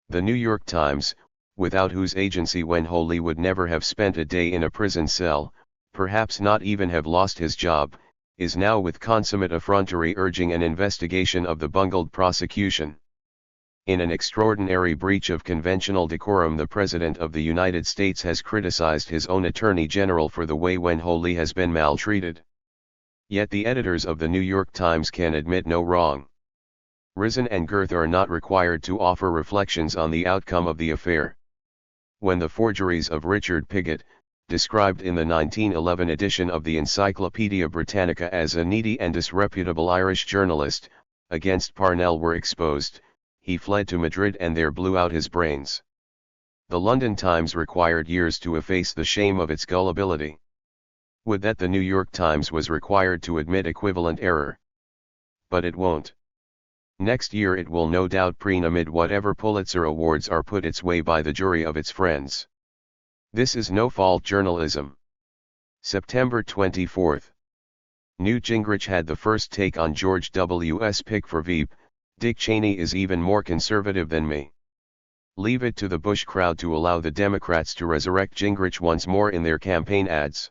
A: The New York Times, without whose agency Wen-Ho Lee would never have spent a day in a prison cell, perhaps not even have lost his job, is now with consummate effrontery urging an investigation of the bungled prosecution. In an extraordinary breach of conventional decorum, the President of the United States has criticized his own Attorney General for the way Wen-Ho Lee has been maltreated. Yet the editors of the New York Times can admit no wrong. Risen and Girth are not required to offer reflections on the outcome of the affair. When the forgeries of Richard Pigott, described in the 1911 edition of the Encyclopaedia Britannica as a needy and disreputable Irish journalist, against Parnell were exposed, he fled to Madrid and there blew out his brains. The London Times required years to efface the shame of its gullibility. Would that the New York Times was required to admit equivalent error. But it won't. Next year it will no doubt preen amid whatever Pulitzer Awards are put its way by the jury of its friends. This is no-fault journalism. September 24. Newt Gingrich had the first take on George W.'s pick for Veep. Dick Cheney is even more conservative than me. Leave it to the Bush crowd to allow the Democrats to resurrect Gingrich once more in their campaign ads.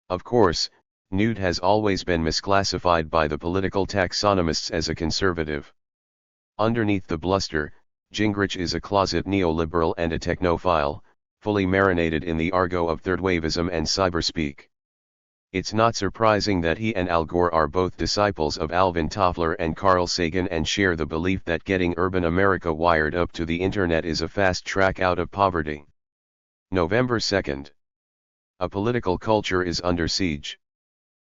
A: Of course, Newt has always been misclassified by the political taxonomists as a conservative. Underneath the bluster, Gingrich is a closet neoliberal and a technophile, fully marinated in the argot of third-wavism and cyberspeak. It's not surprising that he and Al Gore are both disciples of Alvin Toffler and Carl Sagan and share the belief that getting urban America wired up to the internet is a fast track out of poverty. November 2nd. A political culture is under siege.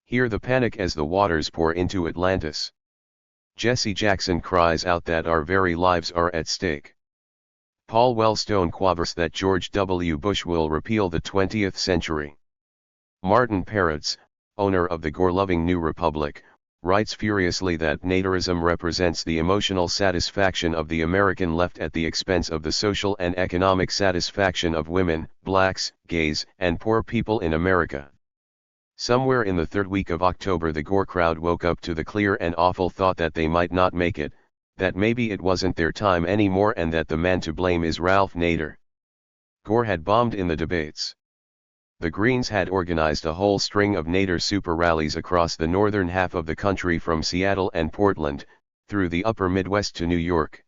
A: Hear the panic as the waters pour into Atlantis. Jesse Jackson cries out that our very lives are at stake. Paul Wellstone quavers that George W. Bush will repeal the 20th century. Martin Peretz, owner of the Gore-loving New Republic, writes furiously that nativism represents the emotional satisfaction of the American left at the expense of the social and economic satisfaction of women, blacks, gays, and poor people in America. Somewhere in the third week of October the Gore crowd woke up to the clear and awful thought that they might not make it, that maybe it wasn't their time anymore and that the man to blame is Ralph Nader. Gore had bombed in the debates. The Greens had organized a whole string of Nader super rallies across the northern half of the country from Seattle and Portland, through the upper Midwest to New York.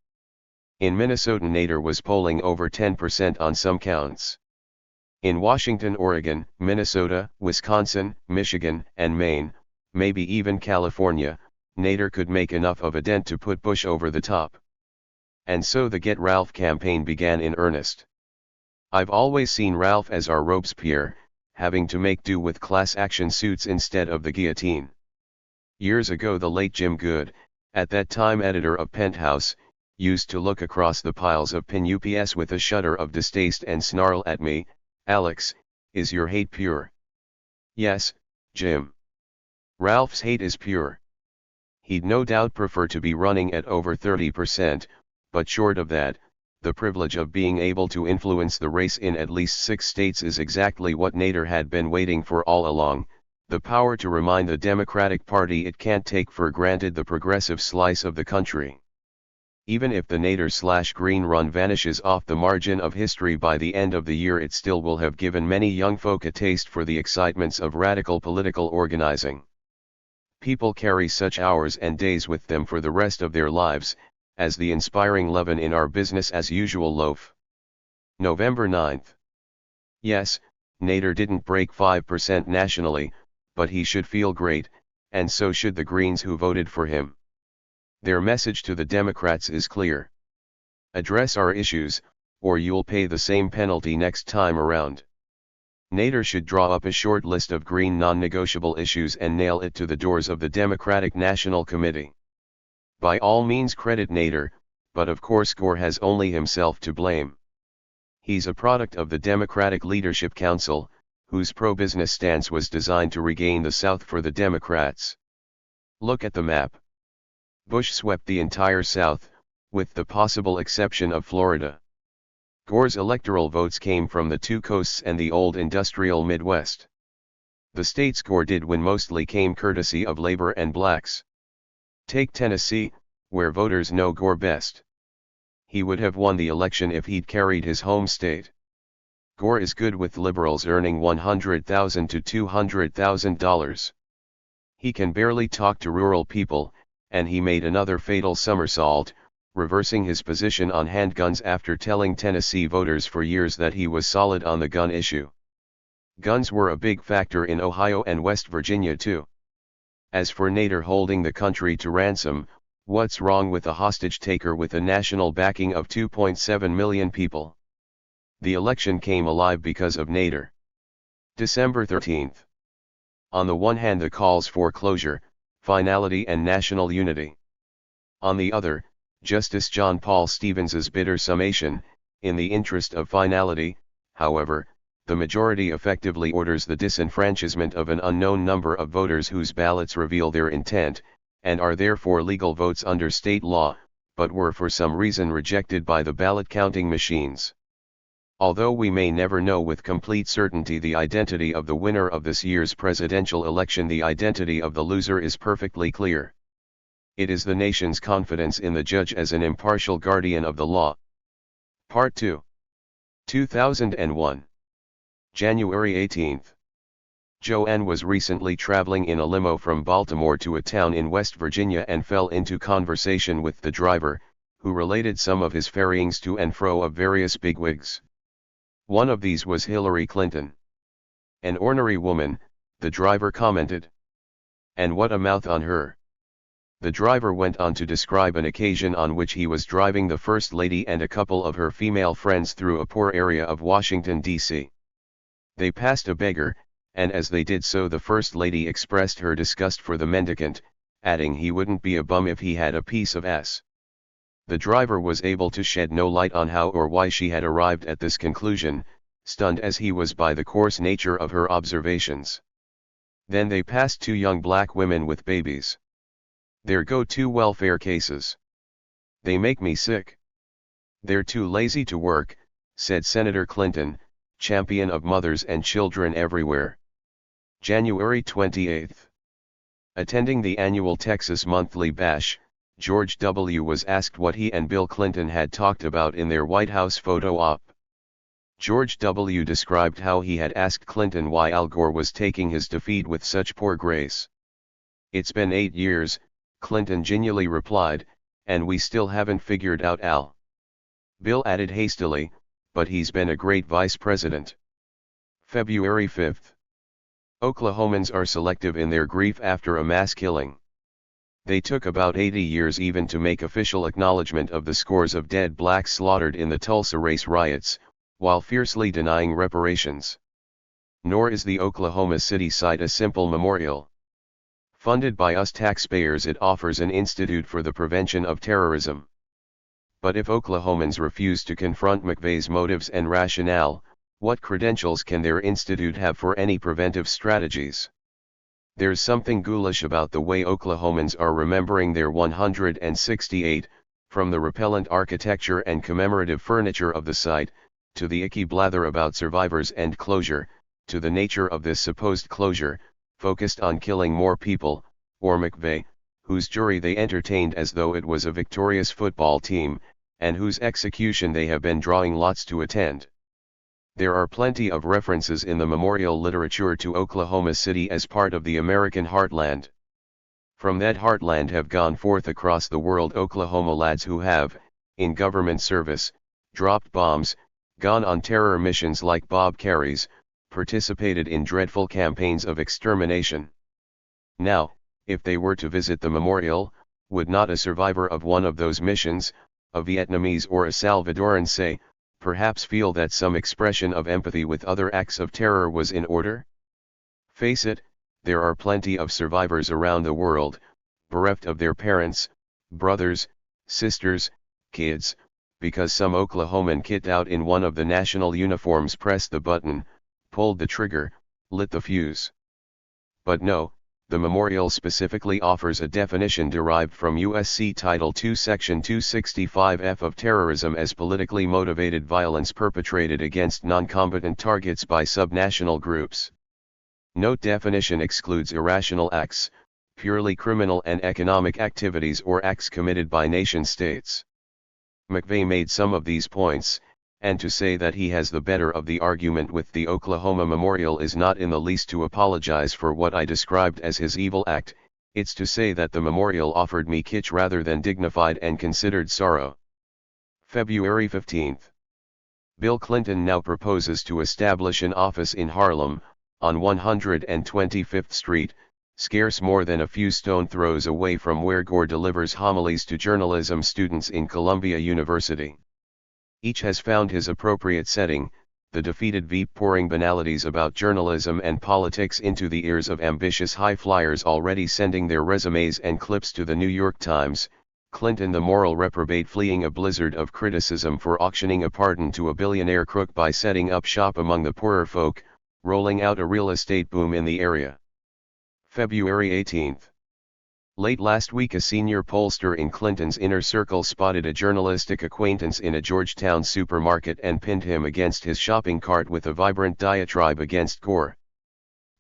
A: In Minnesota Nader was polling over 10% on some counts. In Washington, Oregon, Minnesota, Wisconsin, Michigan, and Maine, maybe even California, Nader could make enough of a dent to put Bush over the top. And so the Get Ralph campaign began in earnest. I've always seen Ralph as our Robespierre, having to make do with class action suits instead of the guillotine. Years ago the late Jim Good, at that time editor of Penthouse, used to look across the piles of pin UPS with a shudder of distaste and snarl at me, "Alex, is your hate pure?" "Yes, Jim. Ralph's hate is pure. He'd no doubt prefer to be running at over 30%, but short of that, the privilege of being able to influence the race in at least 6 states is exactly what Nader had been waiting for all along, the power to remind the Democratic Party it can't take for granted the progressive slice of the country. Even if the Nader/Green run vanishes off the margin of history by the end of the year, it still will have given many young folk a taste for the excitements of radical political organizing. People carry such hours and days with them for the rest of their lives, as the inspiring leaven in our business as usual loaf. November 9th. Yes, Nader didn't break 5% nationally, but he should feel great, and so should the Greens who voted for him. Their message to the Democrats is clear. Address our issues, or you'll pay the same penalty next time around. Nader should draw up a short list of Green non-negotiable issues and nail it to the doors of the Democratic National Committee. By all means credit Nader, but of course Gore has only himself to blame. He's a product of the Democratic Leadership Council, whose pro-business stance was designed to regain the South for the Democrats. Look at the map. Bush swept the entire South, with the possible exception of Florida. Gore's electoral votes came from the two coasts and the old industrial Midwest. The states Gore did win mostly came courtesy of labor and blacks. Take Tennessee, where voters know Gore best. He would have won the election if he'd carried his home state. Gore is good with liberals earning $100,000 to $200,000. He can barely talk to rural people, and he made another fatal somersault, reversing his position on handguns after telling Tennessee voters for years that he was solid on the gun issue. Guns were a big factor in Ohio and West Virginia too. As for Nader holding the country to ransom, what's wrong with a hostage taker with a national backing of 2.7 million people? The election came alive because of Nader. December 13th. On the one hand, the calls for closure, finality and national unity. On the other, Justice John Paul Stevens's bitter summation: in the interest of finality, however, the majority effectively orders the disenfranchisement of an unknown number of voters whose ballots reveal their intent, and are therefore legal votes under state law, but were for some reason rejected by the ballot counting machines. Although we may never know with complete certainty the identity of the winner of this year's presidential election, the identity of the loser is perfectly clear. It is the nation's confidence in the judge as an impartial guardian of the law. Part 2. 2001. January 18th. Joanne was recently traveling in a limo from Baltimore to a town in West Virginia and fell into conversation with the driver, who related some of his ferryings to and fro of various bigwigs. One of these was Hillary Clinton. "An ornery woman," the driver commented. "And what a mouth on her." The driver went on to describe an occasion on which he was driving the First Lady and a couple of her female friends through a poor area of Washington, D.C. They passed a beggar, and as they did so the First Lady expressed her disgust for the mendicant, adding he wouldn't be a bum if he had a piece of ass. The driver was able to shed no light on how or why she had arrived at this conclusion, stunned as he was by the coarse nature of her observations. Then they passed two young black women with babies. "There go two welfare cases. They make me sick. They're too lazy to work," said Senator Clinton, champion of mothers and children everywhere. January 28th. Attending the annual Texas Monthly Bash, George W. was asked what he and Bill Clinton had talked about in their White House photo op. George W. described how he had asked Clinton why Al Gore was taking his defeat with such poor grace. "It's been 8 years, Clinton genially replied, "and we still haven't figured out Al." Bill added hastily, "But he's been a great vice president." February 5th. Oklahomans are selective in their grief after a mass killing. They took about 80 years even to make official acknowledgement of the scores of dead blacks slaughtered in the Tulsa race riots, while fiercely denying reparations. Nor is the Oklahoma City site a simple memorial. Funded by us taxpayers, it offers an institute for the prevention of terrorism. But if Oklahomans refuse to confront McVeigh's motives and rationale, what credentials can their institute have for any preventive strategies? There's something ghoulish about the way Oklahomans are remembering their 168, from the repellent architecture and commemorative furniture of the site, to the icky blather about survivors and closure, to the nature of this supposed closure, focused on killing more people, or McVeigh, whose jury they entertained as though it was a victorious football team, and whose execution they have been drawing lots to attend. There are plenty of references in the memorial literature to Oklahoma City as part of the American heartland. From that heartland have gone forth across the world Oklahoma lads who have, in government service, dropped bombs, gone on terror missions like Bob Carey's, participated in dreadful campaigns of extermination. Now, if they were to visit the memorial, would not a survivor of one of those missions, a Vietnamese or a Salvadoran say, perhaps feel that some expression of empathy with other acts of terror was in order? Face it, there are plenty of survivors around the world, bereft of their parents, brothers, sisters, kids, because some Oklahoman kid out in one of the national uniforms pressed the button, pulled the trigger, lit the fuse. But no, the memorial specifically offers a definition derived from USC Title II Section 265F of terrorism as politically motivated violence perpetrated against non-combatant targets by subnational groups. Note definition excludes irrational acts, purely criminal and economic activities or acts committed by nation-states. McVeigh made some of these points, and to say that he has the better of the argument with the Oklahoma Memorial is not in the least to apologize for what I described as his evil act, it's to say that the memorial offered me kitsch rather than dignified and considered sorrow. February 15. Bill Clinton now proposes to establish an office in Harlem, on 125th Street, scarce more than a few stone throws away from where Gore delivers homilies to journalism students in Columbia University. Each has found his appropriate setting, the defeated Veep pouring banalities about journalism and politics into the ears of ambitious high flyers already sending their resumes and clips to the New York Times, Clinton the moral reprobate fleeing a blizzard of criticism for auctioning a pardon to a billionaire crook by setting up shop among the poorer folk, rolling out a real estate boom in the area. February 18. Late last week a senior pollster in Clinton's inner circle spotted a journalistic acquaintance in a Georgetown supermarket and pinned him against his shopping cart with a vibrant diatribe against Gore.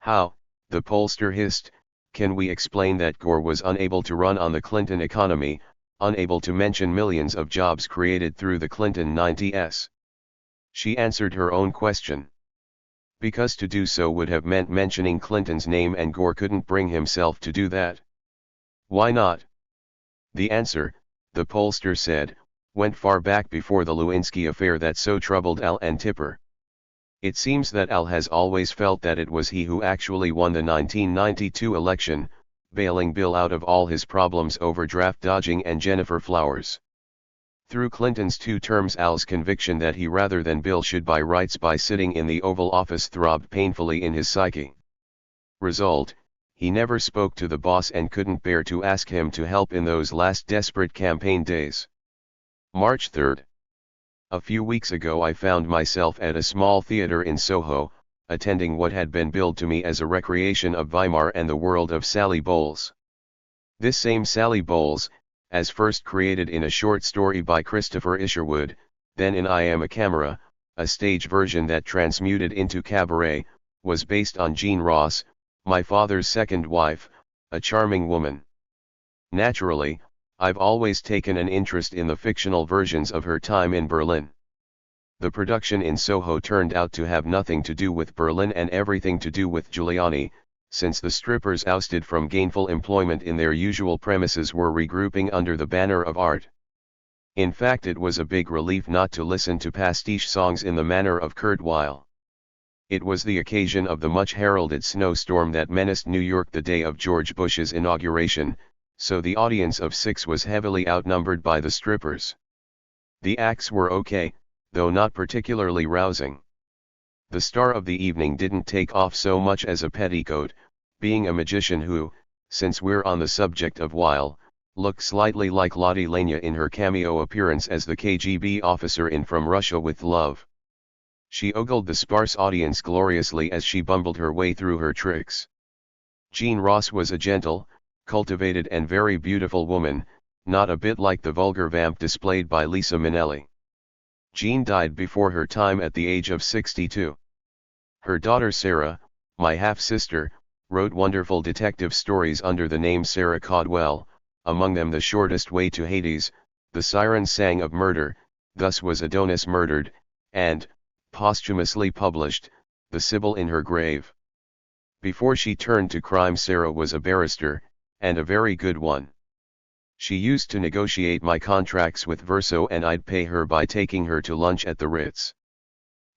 A: "How," the pollster hissed, "can we explain that Gore was unable to run on the Clinton economy, unable to mention millions of jobs created through the Clinton 90s?" She answered her own question. Because to do so would have meant mentioning Clinton's name and Gore couldn't bring himself to do that. Why not? The answer, the pollster said, went far back before the Lewinsky affair that so troubled Al and Tipper. It seems that Al has always felt that it was he who actually won the 1992 election, bailing Bill out of all his problems over draft dodging and Gennifer Flowers. Through Clinton's 2 terms, Al's conviction that he rather than Bill should buy rights by sitting in the Oval Office throbbed painfully in his psyche. Result, he never spoke to the boss and couldn't bear to ask him to help in those last desperate campaign days. March 3. A few weeks ago I found myself at a small theater in Soho, attending what had been billed to me as a recreation of Weimar and the world of Sally Bowles. This same Sally Bowles, as first created in a short story by Christopher Isherwood, then in I Am a Camera, a stage version that transmuted into cabaret, was based on Jean Ross, my father's second wife, a charming woman. Naturally, I've always taken an interest in the fictional versions of her time in Berlin. The production in Soho turned out to have nothing to do with Berlin and everything to do with Giuliani, since the strippers ousted from gainful employment in their usual premises were regrouping under the banner of art. In fact, it was a big relief not to listen to pastiche songs in the manner of Kurt Weill. It was the occasion of the much-heralded snowstorm that menaced New York the day of George Bush's inauguration, so the audience of 6 was heavily outnumbered by the strippers. The acts were okay, though not particularly rousing. The star of the evening didn't take off so much as a petticoat, being a magician who, since we're on the subject of Weill, looked slightly like Lotte Lenya in her cameo appearance as the KGB officer in From Russia with Love. She ogled the sparse audience gloriously as she bumbled her way through her tricks. Jean Ross was a gentle, cultivated and very beautiful woman, not a bit like the vulgar vamp displayed by Lisa Minnelli. Jean died before her time at the age of 62. Her daughter Sarah, my half-sister, wrote wonderful detective stories under the name Sarah Caldwell, among them The Shortest Way to Hades, The Siren Sang of Murder, Thus Was Adonis Murdered, and, posthumously published, The Sibyl in Her Grave. Before she turned to crime, Sarah was a barrister, and a very good one. She used to negotiate my contracts with Verso and I'd pay her by taking her to lunch at the Ritz.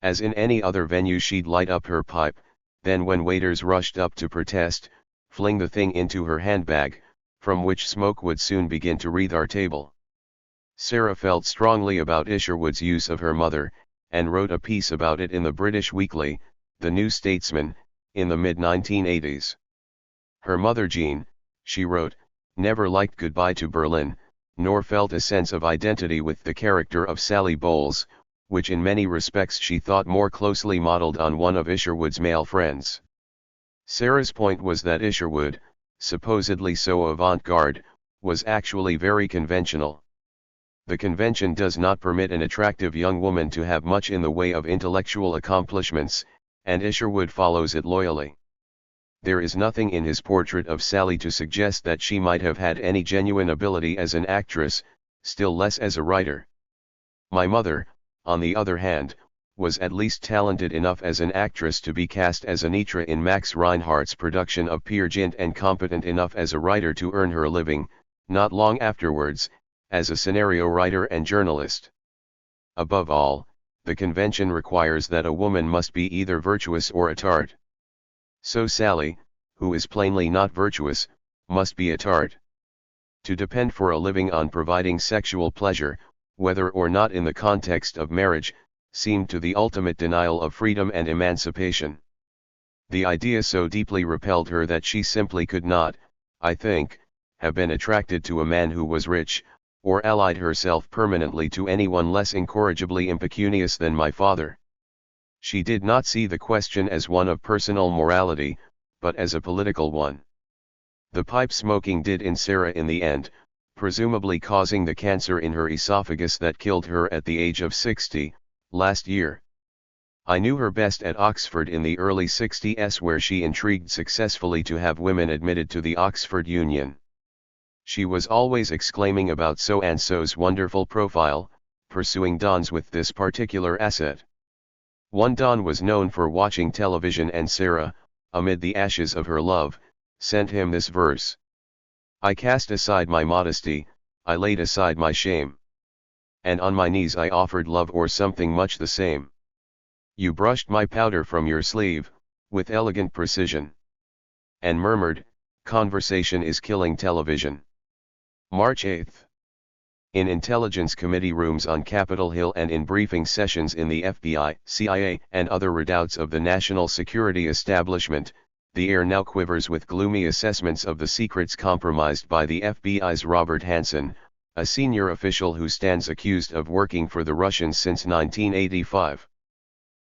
A: As in any other venue, she'd light up her pipe, then when waiters rushed up to protest, fling the thing into her handbag, from which smoke would soon begin to wreath our table. Sarah felt strongly about Isherwood's use of her mother, and wrote a piece about it in the British weekly, The New Statesman, in the mid-1980s. Her mother Jean, she wrote, never liked Goodbye to Berlin, nor felt a sense of identity with the character of Sally Bowles, which in many respects she thought more closely modeled on one of Isherwood's male friends. Sarah's point was that Isherwood, supposedly so avant-garde, was actually very conventional. The convention does not permit an attractive young woman to have much in the way of intellectual accomplishments, and Isherwood follows it loyally. There is nothing in his portrait of Sally to suggest that she might have had any genuine ability as an actress, still less as a writer. My mother, on the other hand, was at least talented enough as an actress to be cast as Anitra in Max Reinhardt's production of Peer Gynt, and competent enough as a writer to earn her living, not long afterwards, as a scenario writer and journalist. Above all, the convention requires that a woman must be either virtuous or a tart. So Sally, who is plainly not virtuous, must be a tart. To depend for a living on providing sexual pleasure, whether or not in the context of marriage, seemed to the ultimate denial of freedom and emancipation. The idea so deeply repelled her that she simply could not, I think, have been attracted to a man who was rich, or allied herself permanently to anyone less incorrigibly impecunious than my father. She did not see the question as one of personal morality, but as a political one. The pipe smoking did in Sarah in the end, presumably causing the cancer in her esophagus that killed her at the age of 60, last year. I knew her best at Oxford in the early 60s, where she intrigued successfully to have women admitted to the Oxford Union. She was always exclaiming about so-and-so's wonderful profile, pursuing dons with this particular asset. One don was known for watching television, and Sarah, amid the ashes of her love, sent him this verse. I cast aside my modesty, I laid aside my shame. And on my knees I offered love, or something much the same. You brushed my powder from your sleeve, with elegant precision. And murmured, conversation is killing television. March 8. In Intelligence Committee rooms on Capitol Hill and in briefing sessions in the FBI, CIA, and other redoubts of the national security establishment, the air now quivers with gloomy assessments of the secrets compromised by the FBI's Robert Hanssen, a senior official who stands accused of working for the Russians since 1985.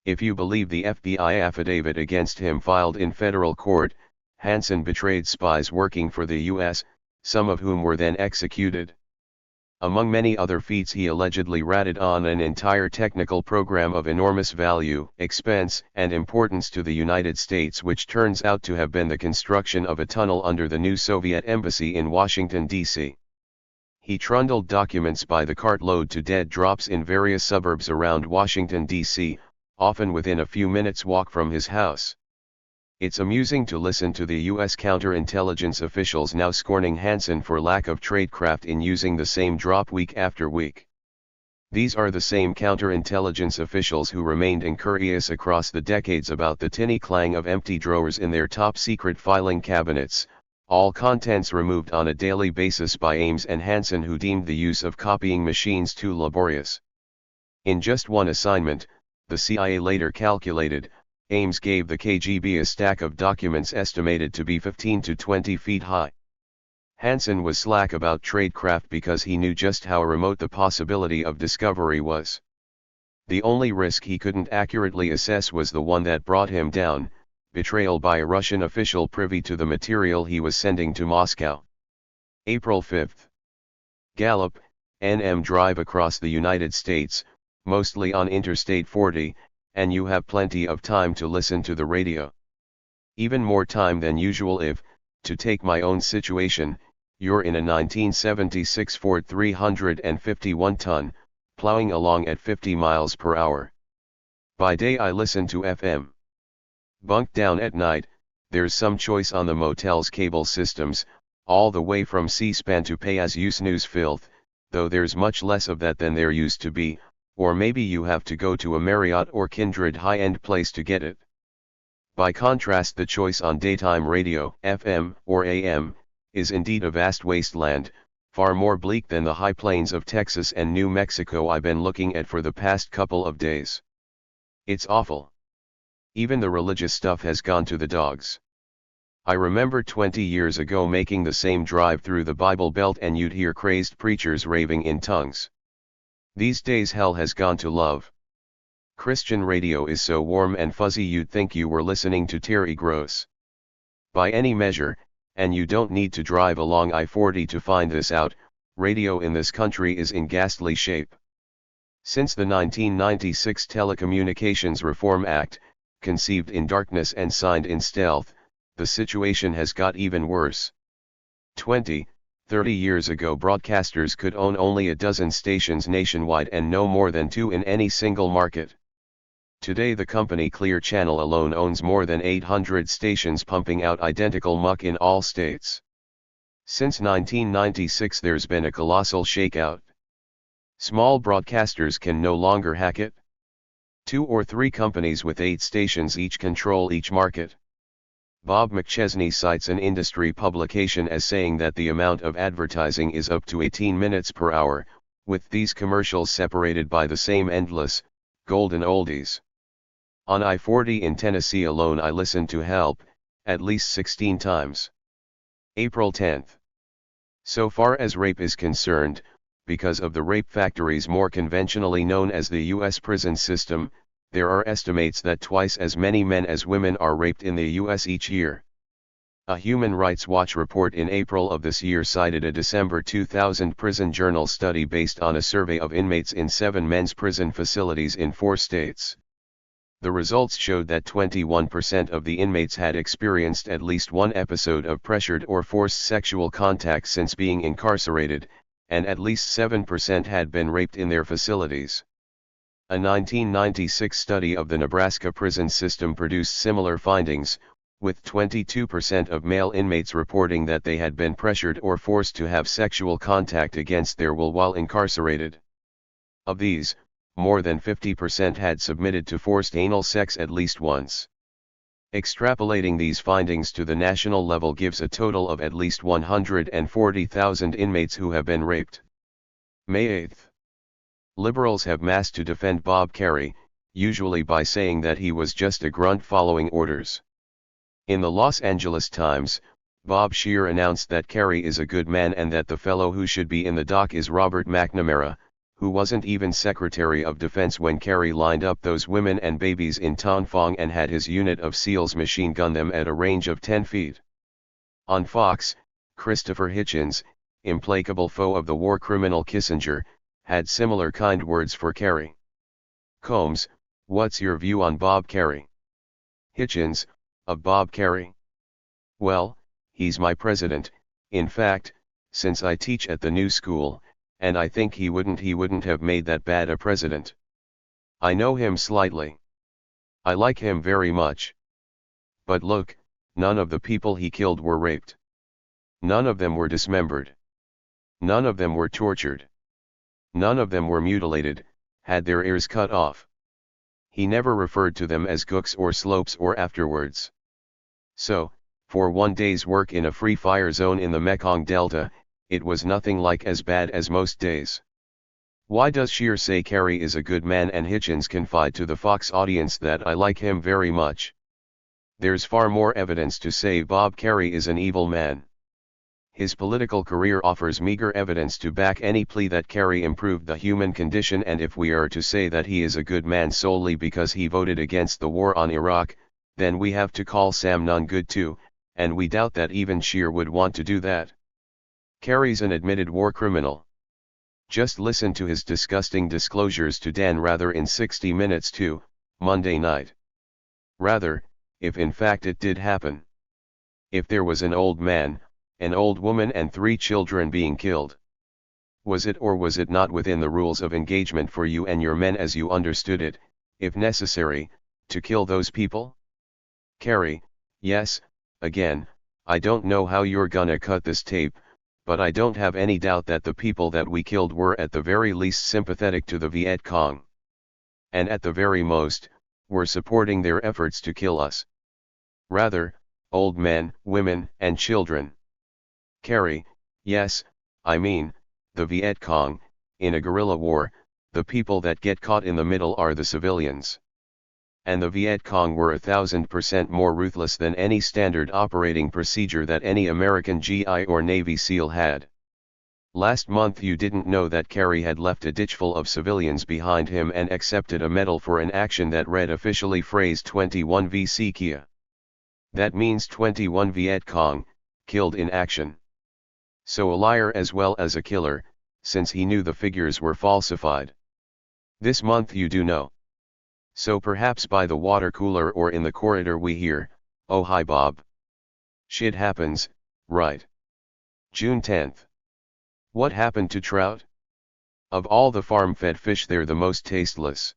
A: If you believe the FBI affidavit against him filed in federal court, Hanssen betrayed spies working for the U.S., some of whom were then executed. Among many other feats, he allegedly ratted on an entire technical program of enormous value, expense, and importance to the United States, which turns out to have been the construction of a tunnel under the new Soviet embassy in Washington, D.C. He trundled documents by the cartload to dead drops in various suburbs around Washington, D.C., often within a few minutes' walk from his house. It's amusing to listen to the U.S. counterintelligence officials now scorning Hanssen for lack of tradecraft in using the same drop week after week. These are the same counterintelligence officials who remained incurious across the decades about the tinny clang of empty drawers in their top-secret filing cabinets, all contents removed on a daily basis by Ames and Hanssen, who deemed the use of copying machines too laborious. In just one assignment, the CIA later calculated, Ames gave the KGB a stack of documents estimated to be 15 to 20 feet high. Hanssen was slack about tradecraft because he knew just how remote the possibility of discovery was. The only risk he couldn't accurately assess was the one that brought him down, betrayal by a Russian official privy to the material he was sending to Moscow. April 5. Gallup, NM drive across the United States, mostly on Interstate 40, and you have plenty of time to listen to the radio. Even more time than usual if, to take my own situation, you're in a 1976 Ford 351-ton, plowing along at 50 miles per hour. By day I listen to FM. Bunked down at night, there's some choice on the motel's cable systems, all the way from C-SPAN to pay-as-you snooze filth, though there's much less of that than there used to be, or maybe you have to go to a Marriott or kindred high-end place to get it. By contrast, the choice on daytime radio, FM or AM, is indeed a vast wasteland, far more bleak than the high plains of Texas and New Mexico I've been looking at for the past couple of days. It's awful. Even the religious stuff has gone to the dogs. I remember 20 years ago making the same drive through the Bible Belt and you'd hear crazed preachers raving in tongues. These days hell has gone to love. Christian radio is so warm and fuzzy you'd think you were listening to Terry Gross. By any measure, and you don't need to drive along I-40 to find this out, radio in this country is in ghastly shape. Since the 1996 Telecommunications Reform Act, conceived in darkness and signed in stealth, the situation has got even worse. 20, 30 years ago broadcasters could own only a dozen stations nationwide and no more than 2 in any single market. Today the company Clear Channel alone owns more than 800 stations pumping out identical muck in all states. Since 1996 there's been a colossal shakeout. Small broadcasters can no longer hack it. 2 or 3 companies with 8 stations each control each market. Bob McChesney cites an industry publication as saying that the amount of advertising is up to 18 minutes per hour, with these commercials separated by the same endless, golden oldies. On I-40 in Tennessee alone I listened to Help, at least 16 times. April 10th. So far as rape is concerned, because of the rape factories more conventionally known as the U.S. prison system, there are estimates that twice as many men as women are raped in the U.S. each year. A Human Rights Watch report in April of this year cited a December 2000 Prison Journal study based on a survey of inmates in 7 men's prison facilities in 4 states. The results showed that 21% of the inmates had experienced at least one episode of pressured or forced sexual contact since being incarcerated, and at least 7% had been raped in their facilities. A 1996 study of the Nebraska prison system produced similar findings, with 22% of male inmates reporting that they had been pressured or forced to have sexual contact against their will while incarcerated. Of these, more than 50% had submitted to forced anal sex at least once. Extrapolating these findings to the national level gives a total of at least 140,000 inmates who have been raped. May 8. Liberals have massed to defend Bob Kerrey, usually by saying that he was just a grunt following orders. In the Los Angeles Times, Bob Scheer announced that Kerrey is a good man and that the fellow who should be in the dock is Robert McNamara, who wasn't even Secretary of Defense when Kerrey lined up those women and babies in Tonfong and had his unit of SEALs machine gun them at a range of 10 feet. On Fox, Christopher Hitchens, implacable foe of the war criminal Kissinger, had similar kind words for Kerrey. Combs, what's your view on Bob Kerrey? Hitchens, of Bob Kerrey? Well, he's my president, in fact, since I teach at the new school, and I think he wouldn't have made that bad a president. I know him slightly. I like him very much. But look, none of the people he killed were raped. None of them were dismembered. None of them were tortured. None of them were mutilated, had their ears cut off. He never referred to them as gooks or slopes or afterwards. So, for one day's work in a free fire zone in the Mekong Delta, it was nothing like as bad as most days. Why does Scheer say Kerrey is a good man and Hitchens confide to the Fox audience that I like him very much? There's far more evidence to say Bob Kerrey is an evil man. His political career offers meager evidence to back any plea that Kerrey improved the human condition, and if we are to say that he is a good man solely because he voted against the war on Iraq, then we have to call Sam Nunn good too, and we doubt that even Scheer would want to do that. Kerrey's an admitted war criminal. Just listen to his disgusting disclosures to Dan Rather in 60 Minutes too, Monday night. Rather, if in fact it did happen. If there was an old man, an old woman and 3 children being killed. Was it or was it not within the rules of engagement for you and your men as you understood it, if necessary, to kill those people? Kerrey, yes, again, I don't know how you're gonna cut this tape, but I don't have any doubt that the people that we killed were at the very least sympathetic to the Viet Cong. And at the very most, were supporting their efforts to kill us. Rather, old men, women, and children. Kerrey, yes, I mean, the Viet Cong, in a guerrilla war, the people that get caught in the middle are the civilians. And the Viet Cong were 1,000% more ruthless than any standard operating procedure that any American GI or Navy SEAL had. Last month you didn't know that Kerry had left a ditch full of civilians behind him and accepted a medal for an action that read officially phrased 21 VC Kia. That means 21 Viet Cong, killed in action. So a liar as well as a killer, since he knew the figures were falsified. This month you do know. So perhaps by the water cooler or in the corridor we hear, "Oh hi Bob. Shit happens, right?" June 10th. What happened to trout? Of all the farm-fed fish they're the most tasteless.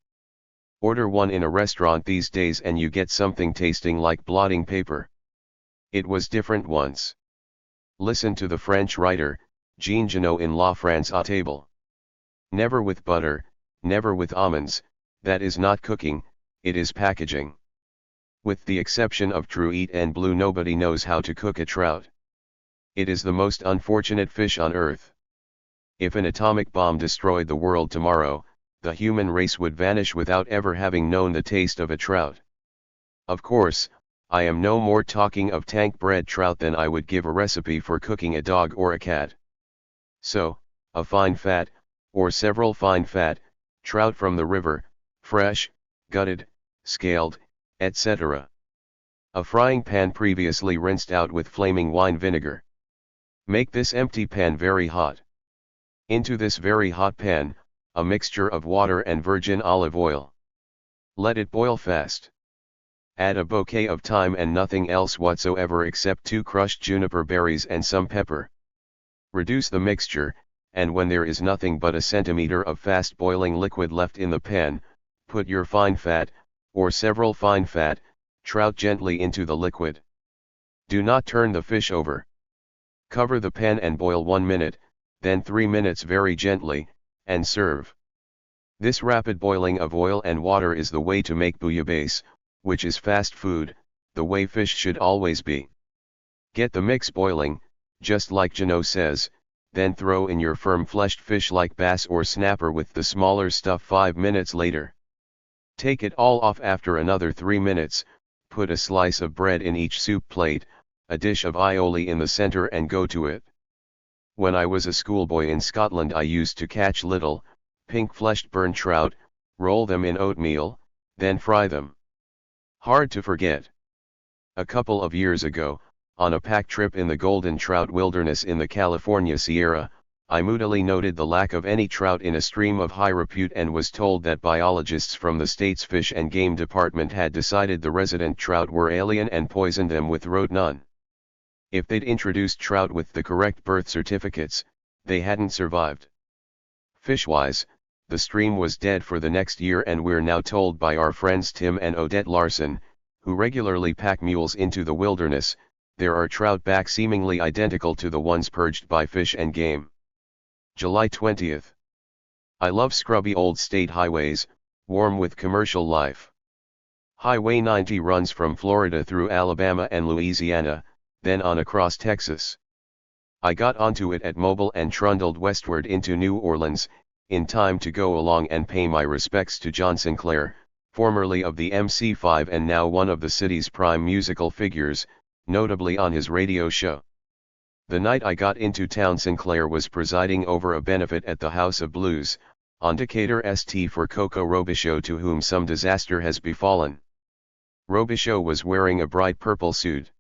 A: Order one in a restaurant these days and you get something tasting like blotting paper. It was different once. Listen to the French writer, Jean Genot in La France à table. Never with butter, never with almonds, that is not cooking, it is packaging. With the exception of True Eat and Blue, nobody knows how to cook a trout. It is the most unfortunate fish on earth. If an atomic bomb destroyed the world tomorrow, the human race would vanish without ever having known the taste of a trout. Of course, I am no more talking of tank-bred trout than I would give a recipe for cooking a dog or a cat. So, a fine fat, or several fine fat, trout from the river, fresh, gutted, scaled, etc. A frying pan previously rinsed out with flaming wine vinegar. Make this empty pan very hot. Into this very hot pan, a mixture of water and virgin olive oil. Let it boil fast. Add a bouquet of thyme and nothing else whatsoever except 2 crushed juniper berries and some pepper. Reduce the mixture, and when there is nothing but a centimeter of fast boiling liquid left in the pan, put your fine fat, or several fine fat, trout gently into the liquid. Do not turn the fish over. Cover the pan and boil 1 minute, then 3 minutes very gently, and serve. This rapid boiling of oil and water is the way to make bouillabaisse, which is fast food, the way fish should always be. Get the mix boiling, just like Genot says, then throw in your firm-fleshed fish like bass or snapper with the smaller stuff 5 minutes later. Take it all off after another 3 minutes, put a slice of bread in each soup plate, a dish of aioli in the center and go to it. When I was a schoolboy in Scotland I used to catch little, pink-fleshed burnt trout, roll them in oatmeal, then fry them. Hard to forget. A couple of years ago, on a pack trip in the Golden Trout Wilderness in the California Sierra, I moodily noted the lack of any trout in a stream of high repute and was told that biologists from the state's Fish and Game Department had decided the resident trout were alien and poisoned them with rotenone. If they'd introduced trout with the correct birth certificates, they hadn't survived. Fish-wise, the stream was dead for the next year, and we're now told by our friends Tim and Odette Larson, who regularly pack mules into the wilderness, there are trout back seemingly identical to the ones purged by Fish and Game. July 20th. I love scrubby old state highways, warm with commercial life. Highway 90 runs from Florida through Alabama and Louisiana, then on across Texas. I got onto it at Mobile and trundled westward into New Orleans, in time to go along and pay my respects to John Sinclair, formerly of the MC5 and now one of the city's prime musical figures, notably on his radio show. The night I got into town Sinclair was presiding over a benefit at the House of Blues, on Decatur St. for Coco Robichaud, to whom some disaster has befallen. Robichaud was wearing a bright purple suit.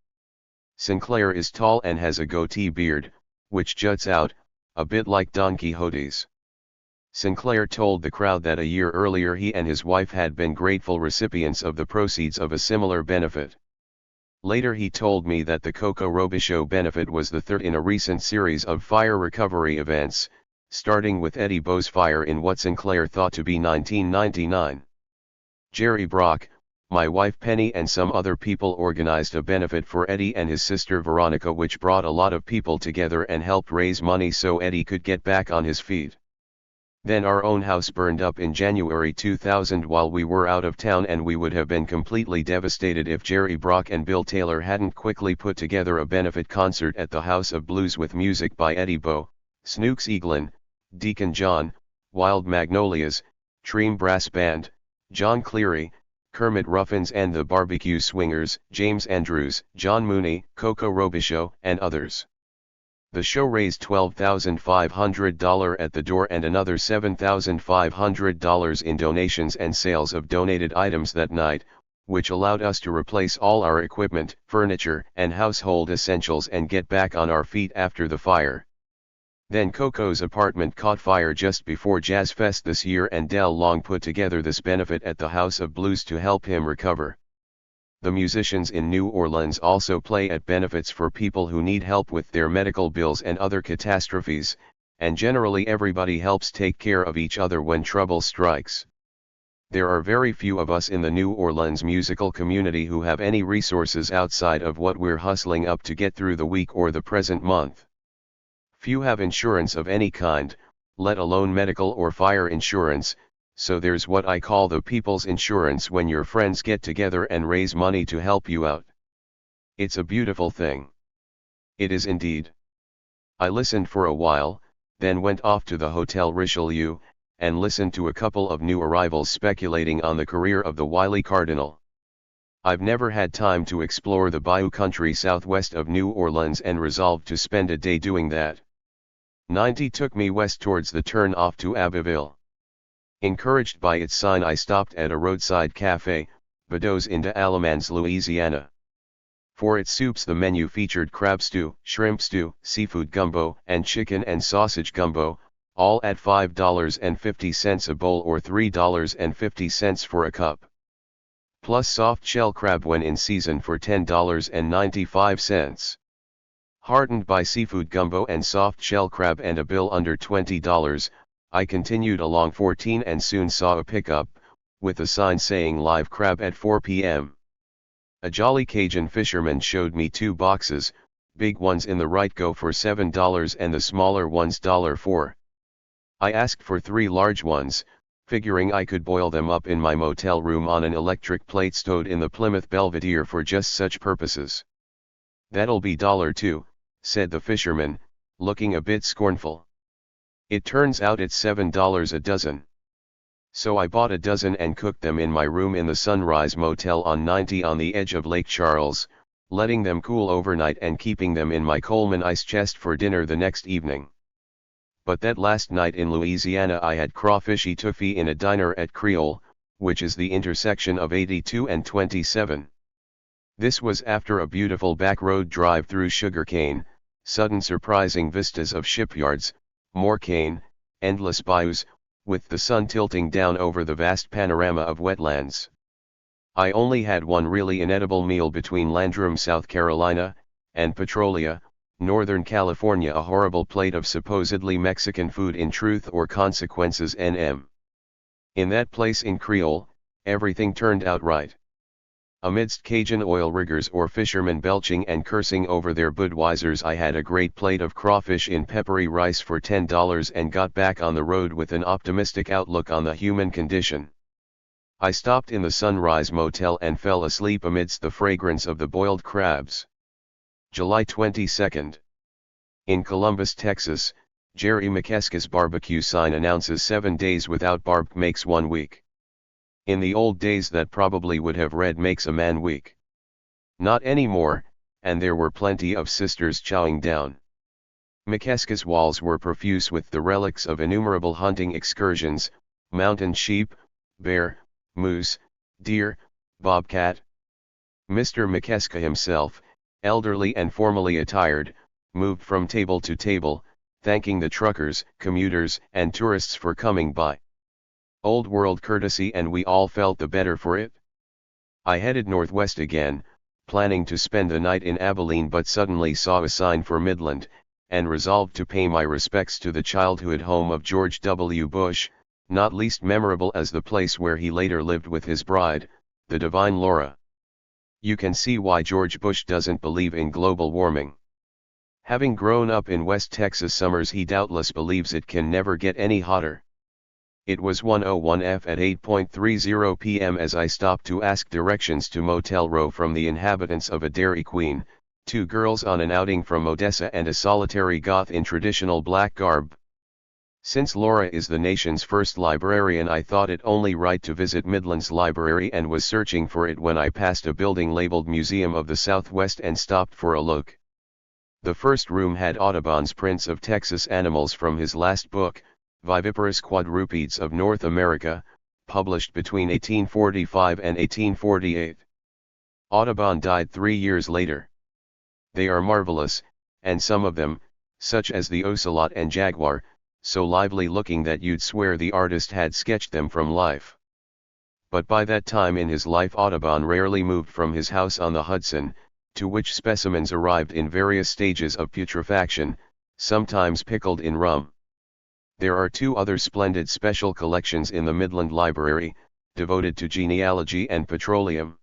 A: Sinclair is tall and has a goatee beard, which juts out, a bit like Don Quixote's. Sinclair told the crowd that a year earlier he and his wife had been grateful recipients of the proceeds of a similar benefit. Later he told me that the Coco Robichaud benefit was the third in a recent series of fire recovery events, starting with Eddie Beau's fire in what Sinclair thought to be 1999. Jerry Brock, my wife Penny and some other people organized a benefit for Eddie and his sister Veronica, which brought a lot of people together and helped raise money so Eddie could get back on his feet. Then our own house burned up in January 2000 while we were out of town, and we would have been completely devastated if Jerry Brock and Bill Taylor hadn't quickly put together a benefit concert at the House of Blues with music by Eddie Beau, Snooks Eaglin, Deacon John, Wild Magnolias, Treem Brass Band, John Cleary, Kermit Ruffins and the Barbecue Swingers, James Andrews, John Mooney, Coco Robichaud, and others. The show raised $12,500 at the door and another $7,500 in donations and sales of donated items that night, which allowed us to replace all our equipment, furniture, and household essentials and get back on our feet after the fire. Then Coco's apartment caught fire just before Jazz Fest this year, and Del Long put together this benefit at the House of Blues to help him recover. The musicians in New Orleans also play at benefits for people who need help with their medical bills and other catastrophes, and generally everybody helps take care of each other when trouble strikes. There are very few of us in the New Orleans musical community who have any resources outside of what we're hustling up to get through the week or the present month. Few have insurance of any kind, let alone medical or fire insurance, so there's what I call the people's insurance when your friends get together and raise money to help you out. It's a beautiful thing. It is indeed. I listened for a while, then went off to the Hotel Richelieu, and listened to a couple of new arrivals speculating on the career of the wily Cardinal. I've never had time to explore the Bayou country southwest of New Orleans and resolved to spend a day doing that. 90 took me west towards the turn off to Abbeville. Encouraged by its sign, I stopped at a roadside cafe, Bedeau's in Alamance, Louisiana. For its soups the menu featured crab stew, shrimp stew, seafood gumbo, and chicken and sausage gumbo, all at $5.50 a bowl or $3.50 for a cup. Plus soft shell crab when in season for $10.95. Heartened by seafood gumbo and soft shell crab and a bill under $20, I continued along 14 and soon saw a pickup, with a sign saying live crab at 4 p.m. A jolly Cajun fisherman showed me 2 boxes, big ones in the right go for $7 and the smaller ones $4. I asked for 3 large ones, figuring I could boil them up in my motel room on an electric plate stowed in the Plymouth Belvedere for just such purposes. "That'll be $2," said the fisherman, looking a bit scornful. "It turns out it's $7 a dozen." So I bought a dozen and cooked them in my room in the Sunrise Motel on 90 on the edge of Lake Charles, letting them cool overnight and keeping them in my Coleman ice chest for dinner the next evening. But that last night in Louisiana I had crawfish etouffee in a diner at Creole, which is the intersection of 82 and 27. This was after a beautiful back road drive through sugarcane, sudden surprising vistas of shipyards, more cane, endless bayous, with the sun tilting down over the vast panorama of wetlands. I only had one really inedible meal between Landrum, South Carolina, and Petrolia, Northern California, a horrible plate of supposedly Mexican food in Truth or Consequences NM. In that place in Creole, everything turned out right. Amidst Cajun oil riggers or fishermen belching and cursing over their Budweisers, I had a great plate of crawfish in peppery rice for $10 and got back on the road with an optimistic outlook on the human condition. I stopped in the Sunrise Motel and fell asleep amidst the fragrance of the boiled crabs. July 22. In Columbus, Texas, Jerry McKeskey's barbecue sign announces 7 days without barb makes 1 week. In the old days that probably would have read makes a man weak. Not anymore, and there were plenty of sisters chowing down. McKeskey's walls were profuse with the relics of innumerable hunting excursions, mountain sheep, bear, moose, deer, bobcat. Mr. McKeskey himself, elderly and formally attired, moved from table to table, thanking the truckers, commuters, and tourists for coming by. Old world courtesy, and we all felt the better for it. I headed northwest again, planning to spend the night in Abilene, but suddenly saw a sign for Midland, and resolved to pay my respects to the childhood home of George W. Bush, not least memorable as the place where he later lived with his bride, the divine Laura. You can see why George Bush doesn't believe in global warming. Having grown up in West Texas summers, he doubtless believes it can never get any hotter. It was 1:01 F at 8:30 p.m. as I stopped to ask directions to Motel Row from the inhabitants of a Dairy Queen, 2 girls on an outing from Odessa, and a solitary goth in traditional black garb. Since Laura is the nation's first librarian, I thought it only right to visit Midland's library, and was searching for it when I passed a building labeled Museum of the Southwest and stopped for a look. The first room had Audubon's prints of Texas animals from his last book, Viviparous Quadrupeds of North America, published between 1845 and 1848. Audubon died 3 years later. They are marvelous, and some of them, such as the ocelot and jaguar, so lively looking that you'd swear the artist had sketched them from life. But by that time in his life Audubon rarely moved from his house on the Hudson, to which specimens arrived in various stages of putrefaction, sometimes pickled in rum. There are 2 other splendid special collections in the Midland Library, devoted to genealogy and petroleum.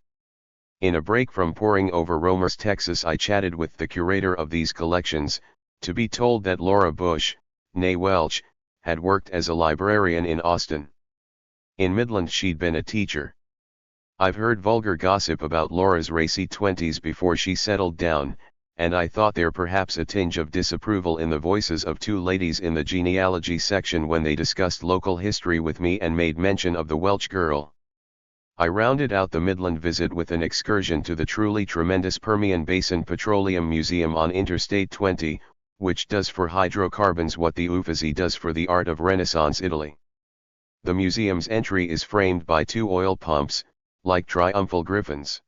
A: In a break from poring over Romer's Texas, I chatted with the curator of these collections, to be told that Laura Bush, née Welch, had worked as a librarian in Austin. In Midland she'd been a teacher. I've heard vulgar gossip about Laura's racy 20s before she settled down, and I thought there perhaps a tinge of disapproval in the voices of 2 ladies in the genealogy section when they discussed local history with me and made mention of the Welch girl. I rounded out the Midland visit with an excursion to the truly tremendous Permian Basin Petroleum Museum on Interstate 20, which does for hydrocarbons what the Uffizi does for the art of Renaissance Italy. The museum's entry is framed by 2 oil pumps, like triumphal griffins.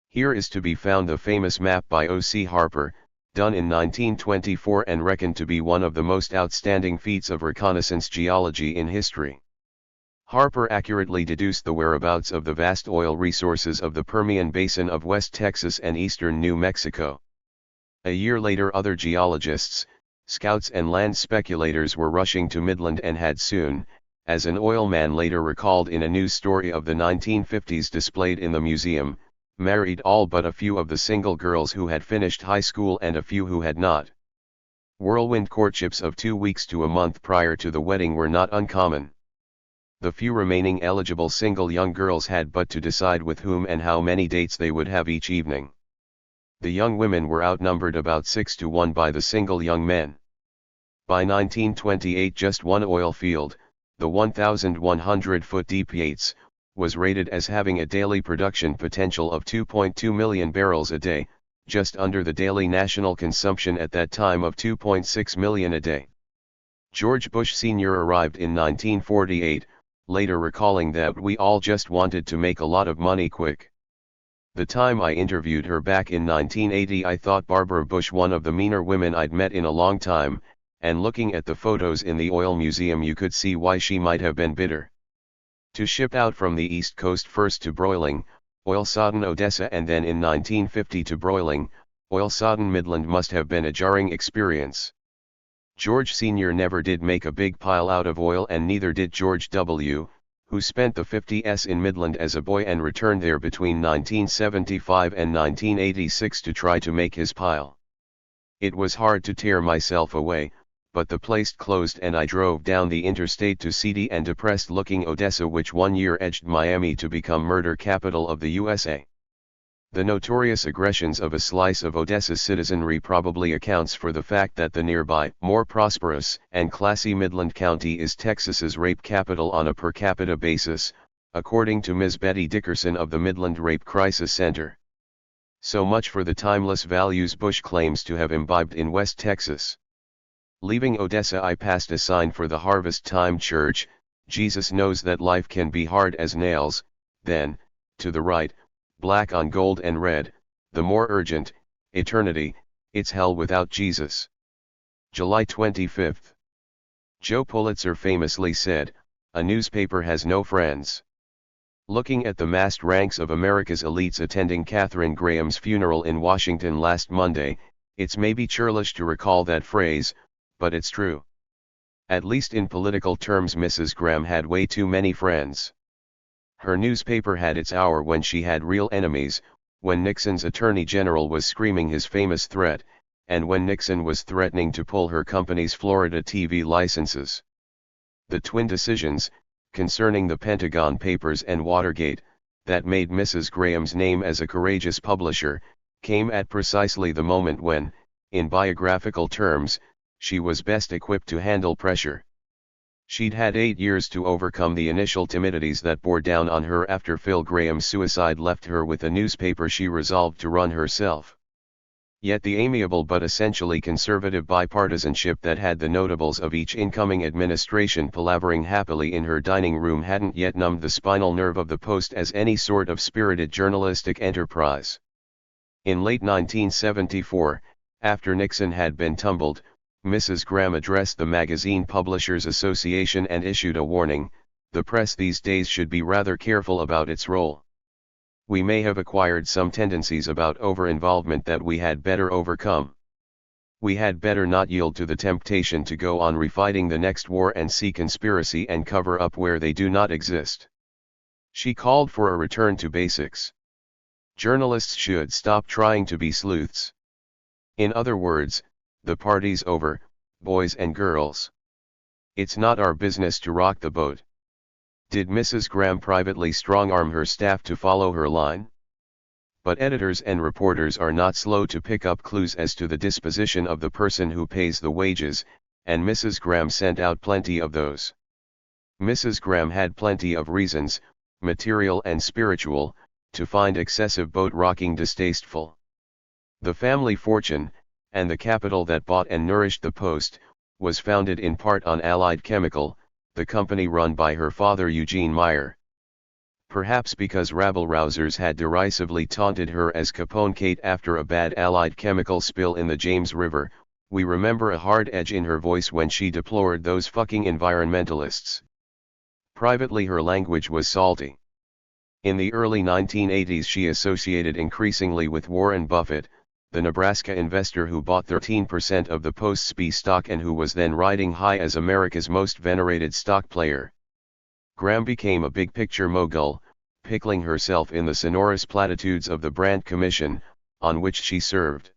A: Here is to be found the famous map by O.C. Harper, done in 1924 and reckoned to be one of the most outstanding feats of reconnaissance geology in history. Harper accurately deduced the whereabouts of the vast oil resources of the Permian Basin of West Texas and eastern New Mexico. A year later other geologists, scouts and land speculators were rushing to Midland and had soon, as an oil man later recalled in a news story of the 1950s displayed in the museum, married all but a few of the single girls who had finished high school and a few who had not. Whirlwind courtships of 2 weeks to a month prior to the wedding were not uncommon. The few remaining eligible single young girls had but to decide with whom and how many dates they would have each evening. The young women were outnumbered about 6 to 1 by the single young men. By 1928 just one oil field, the 1,100-foot Deep Yates, was rated as having a daily production potential of 2.2 million barrels a day, just under the daily national consumption at that time of 2.6 million a day. George Bush Sr. arrived in 1948, later recalling that we all just wanted to make a lot of money quick. The time I interviewed her back in 1980 I thought Barbara Bush one of the meaner women I'd met in a long time, and looking at the photos in the oil museum you could see why she might have been bitter. To ship out from the East Coast first to broiling, oil-sodden Odessa and then in 1950 to broiling, oil-sodden Midland must have been a jarring experience. George Sr. never did make a big pile out of oil and neither did George W., who spent the 50s in Midland as a boy and returned there between 1975 and 1986 to try to make his pile. It was hard to tear myself away, but the place closed and I drove down the interstate to seedy and depressed-looking Odessa, which one year edged Miami to become murder capital of the USA. The notorious aggressions of a slice of Odessa's citizenry probably accounts for the fact that the nearby, more prosperous and classy Midland County is Texas's rape capital on a per capita basis, according to Ms. Betty Dickerson of the Midland Rape Crisis Center. So much for the timeless values Bush claims to have imbibed in West Texas. Leaving Odessa I passed a sign for the Harvest Time Church, Jesus knows that life can be hard as nails, then, to the right, black on gold and red, the more urgent, eternity, it's hell without Jesus. July 25. Joe Pulitzer famously said, "A newspaper has no friends." Looking at the massed ranks of America's elites attending Katharine Graham's funeral in Washington last Monday, it's maybe churlish to recall that phrase, but it's true. At least in political terms Mrs. Graham had way too many friends. Her newspaper had its hour when she had real enemies, when Nixon's Attorney General was screaming his famous threat, and when Nixon was threatening to pull her company's Florida TV licenses. The twin decisions, concerning the Pentagon Papers and Watergate, that made Mrs. Graham's name as a courageous publisher, came at precisely the moment when, in biographical terms, she was best equipped to handle pressure. She'd had 8 years to overcome the initial timidities that bore down on her after Phil Graham's suicide left her with a newspaper she resolved to run herself. Yet the amiable but essentially conservative bipartisanship that had the notables of each incoming administration palavering happily in her dining room hadn't yet numbed the spinal nerve of the Post as any sort of spirited journalistic enterprise. In late 1974, after Nixon had been tumbled, Mrs. Graham addressed the Magazine Publishers Association and issued a warning: the press these days should be rather careful about its role. We may have acquired some tendencies about over-involvement that we had better overcome. We had better not yield to the temptation to go on refighting the next war and see conspiracy and cover up where they do not exist. She called for a return to basics. Journalists should stop trying to be sleuths. In other words, the party's over, boys and girls. It's not our business to rock the boat. Did Mrs. Graham privately strong-arm her staff to follow her line? But editors and reporters are not slow to pick up clues as to the disposition of the person who pays the wages, and Mrs. Graham sent out plenty of those. Mrs. Graham had plenty of reasons, material and spiritual, to find excessive boat-rocking distasteful. The family fortune, and the capital that bought and nourished the Post, was founded in part on Allied Chemical, the company run by her father Eugene Meyer. Perhaps because rabble-rousers had derisively taunted her as Capone Kate after a bad Allied Chemical spill in the James River, we remember a hard edge in her voice when she deplored those fucking environmentalists. Privately her language was salty. In the early 1980s she associated increasingly with Warren Buffett, the Nebraska investor who bought 13% of the Post's B stock and who was then riding high as America's most venerated stock player. Graham became a big-picture mogul, pickling herself in the sonorous platitudes of the Brandt Commission, on which she served.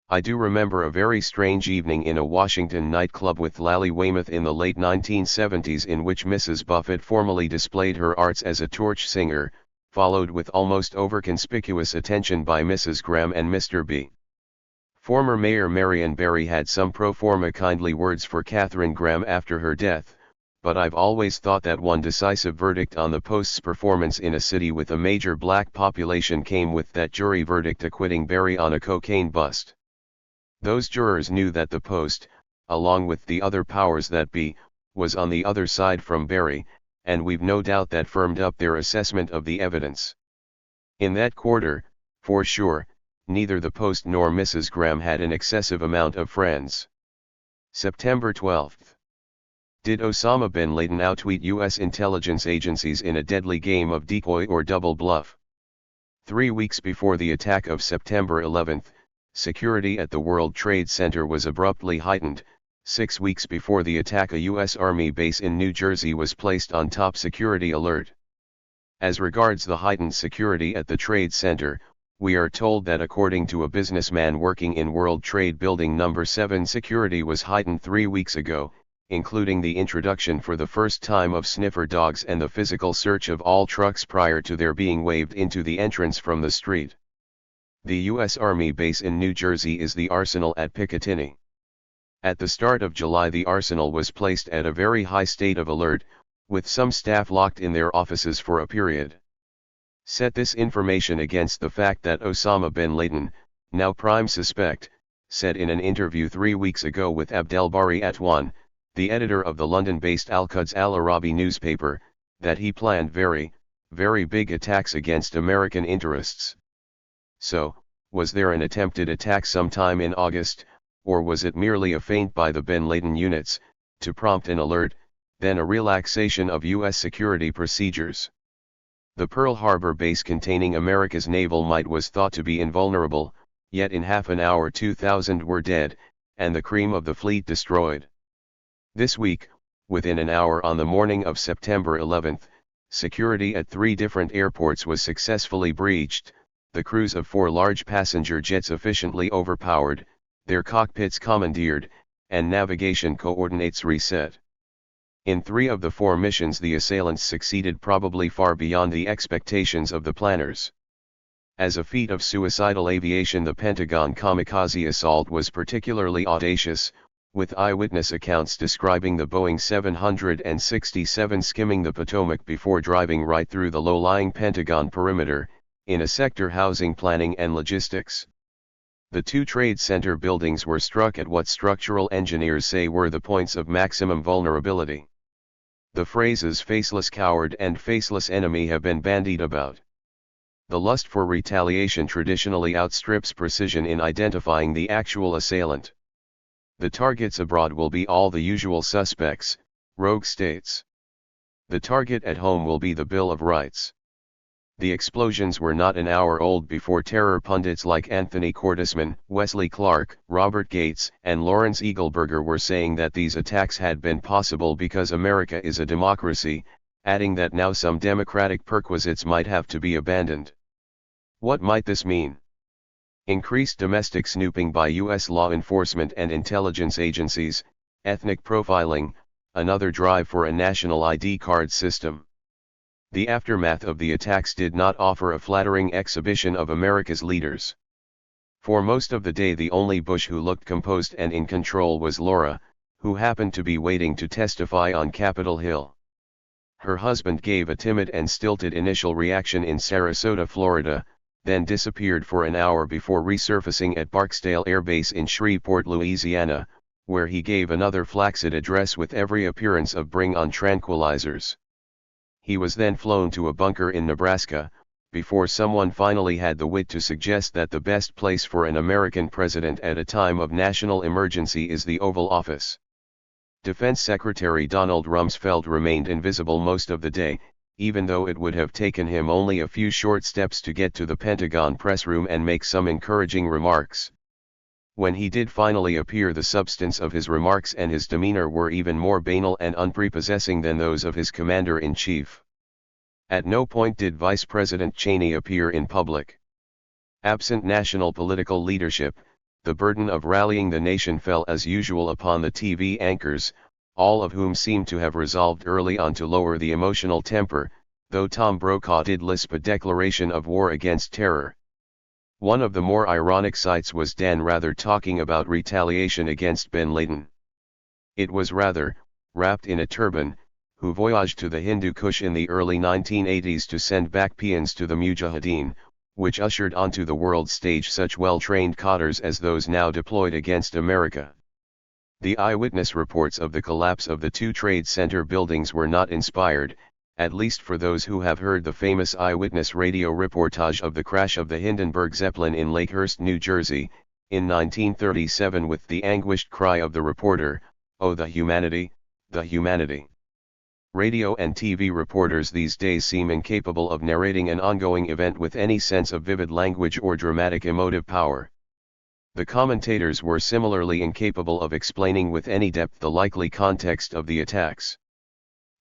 A: I do remember a very strange evening in a Washington nightclub with Lally Weymouth in the late 1970s in which Mrs. Buffett formally displayed her arts as a torch singer, followed with almost over-conspicuous attention by Mrs. Graham and Mr. B. Former Mayor Marion Barry had some pro forma kindly words for Katharine Graham after her death, but I've always thought that one decisive verdict on the Post's performance in a city with a major black population came with that jury verdict acquitting Barry on a cocaine bust. Those jurors knew that the Post, along with the other powers that be, was on the other side from Barry, and we've no doubt that firmed up their assessment of the evidence. In that quarter, for sure, neither the Post nor Mrs. Graham had an excessive amount of friends. September 12. Did Osama bin Laden outwit U.S. intelligence agencies in a deadly game of decoy or double bluff? 3 weeks before the attack of September 11, security at the World Trade Center was abruptly heightened. 6 weeks before the attack, a U.S. Army base in New Jersey was placed on top security alert. As regards the heightened security at the Trade Center, we are told that according to a businessman working in World Trade Building No. 7, security was heightened 3 weeks ago, including the introduction for the first time of sniffer dogs and the physical search of all trucks prior to their being waved into the entrance from the street. The U.S. Army base in New Jersey is the Arsenal at Picatinny. At the start of July, the Arsenal was placed at a very high state of alert, with some staff locked in their offices for a period. Set this information against the fact that Osama bin Laden, now prime suspect, said in an interview 3 weeks ago with Abdelbari Atwan, the editor of the London-based Al-Quds Al-Arabi newspaper, that he planned very, very big attacks against American interests. So, was there an attempted attack sometime in August, or was it merely a feint by the bin Laden units, to prompt an alert, then a relaxation of U.S. security procedures? The Pearl Harbor base containing America's naval might was thought to be invulnerable, yet in half an hour 2,000 were dead, and the cream of the fleet destroyed. This week, within an hour on the morning of September 11, security at 3 different airports was successfully breached, the crews of 4 large passenger jets efficiently overpowered, their cockpits commandeered, and navigation coordinates reset. In 3 of the 4 missions the assailants succeeded probably far beyond the expectations of the planners. As a feat of suicidal aviation, the Pentagon kamikaze assault was particularly audacious, with eyewitness accounts describing the Boeing 767 skimming the Potomac before driving right through the low-lying Pentagon perimeter, in a sector housing planning and logistics. The two trade center buildings were struck at what structural engineers say were the points of maximum vulnerability. The phrases faceless coward and faceless enemy have been bandied about. The lust for retaliation traditionally outstrips precision in identifying the actual assailant. The targets abroad will be all the usual suspects, Rogue states. The target at home will be the Bill of Rights. The explosions were not an hour old before terror pundits like Anthony Cordesman, Wesley Clark, Robert Gates, and Lawrence Eagleburger were saying that these attacks had been possible because America is a democracy, adding that now some democratic perquisites might have to be abandoned. What might this mean? Increased domestic snooping by U.S. law enforcement and intelligence agencies, ethnic profiling, another drive for a national ID card system. The aftermath of the attacks did not offer a flattering exhibition of America's leaders. For most of the day the only Bush who looked composed and in control was Laura, who happened to be waiting to testify on Capitol Hill. Her husband gave a timid and stilted initial reaction in Sarasota, Florida, then disappeared for an hour before resurfacing at Barksdale Air Base in Shreveport, Louisiana, where he gave another flaccid address with every appearance of bring on tranquilizers. He was then flown to a bunker in Nebraska, before someone finally had the wit to suggest that the best place for an American president at a time of national emergency is the Oval Office. Defense Secretary Donald Rumsfeld remained invisible most of the day, even though it would have taken him only a few short steps to get to the Pentagon press room and make some encouraging remarks. When he did finally appear, the substance of his remarks and his demeanor were even more banal and unprepossessing than those of his commander-in-chief. At no point did Vice President Cheney appear in public. Absent national political leadership, the burden of rallying the nation fell as usual upon the TV anchors, all of whom seemed to have resolved early on to lower the emotional temper, though Tom Brokaw did lisp a declaration of war against terror. One of the more ironic sights was Dan Rather talking about retaliation against bin Laden. It was Rather, wrapped in a turban, who voyaged to the Hindu Kush in the early 1980s to send back peons to the Mujahideen, which ushered onto the world stage such well-trained cotters as those now deployed against America. The eyewitness reports of the collapse of the two trade center buildings were not inspired, at least for those who have heard the famous eyewitness radio reportage of the crash of the Hindenburg Zeppelin in Lakehurst, New Jersey, in 1937, with the anguished cry of the reporter, "Oh, the humanity, the humanity." Radio and TV reporters these days seem incapable of narrating an ongoing event with any sense of vivid language or dramatic emotive power. The commentators were similarly incapable of explaining with any depth the likely context of the attacks.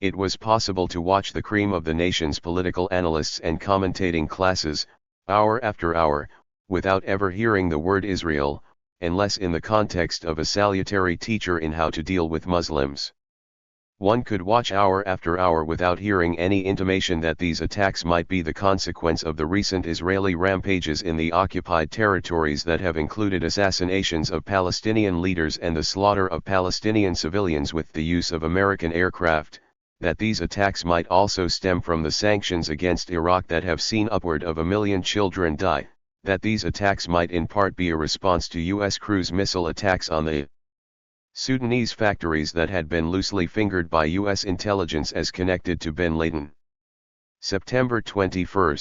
A: It was possible to watch the cream of the nation's political analysts and commentating classes, hour after hour, without ever hearing the word Israel, unless in the context of a salutary teacher in how to deal with Muslims. One could watch hour after hour without hearing any intimation that these attacks might be the consequence of the recent Israeli rampages in the occupied territories that have included assassinations of Palestinian leaders and the slaughter of Palestinian civilians with the use of American aircraft, that these attacks might also stem from the sanctions against Iraq that have seen upward of 1 million children die, that these attacks might in part be a response to U.S. cruise missile attacks on the Sudanese factories that had been loosely fingered by U.S. intelligence as connected to bin Laden. September 21.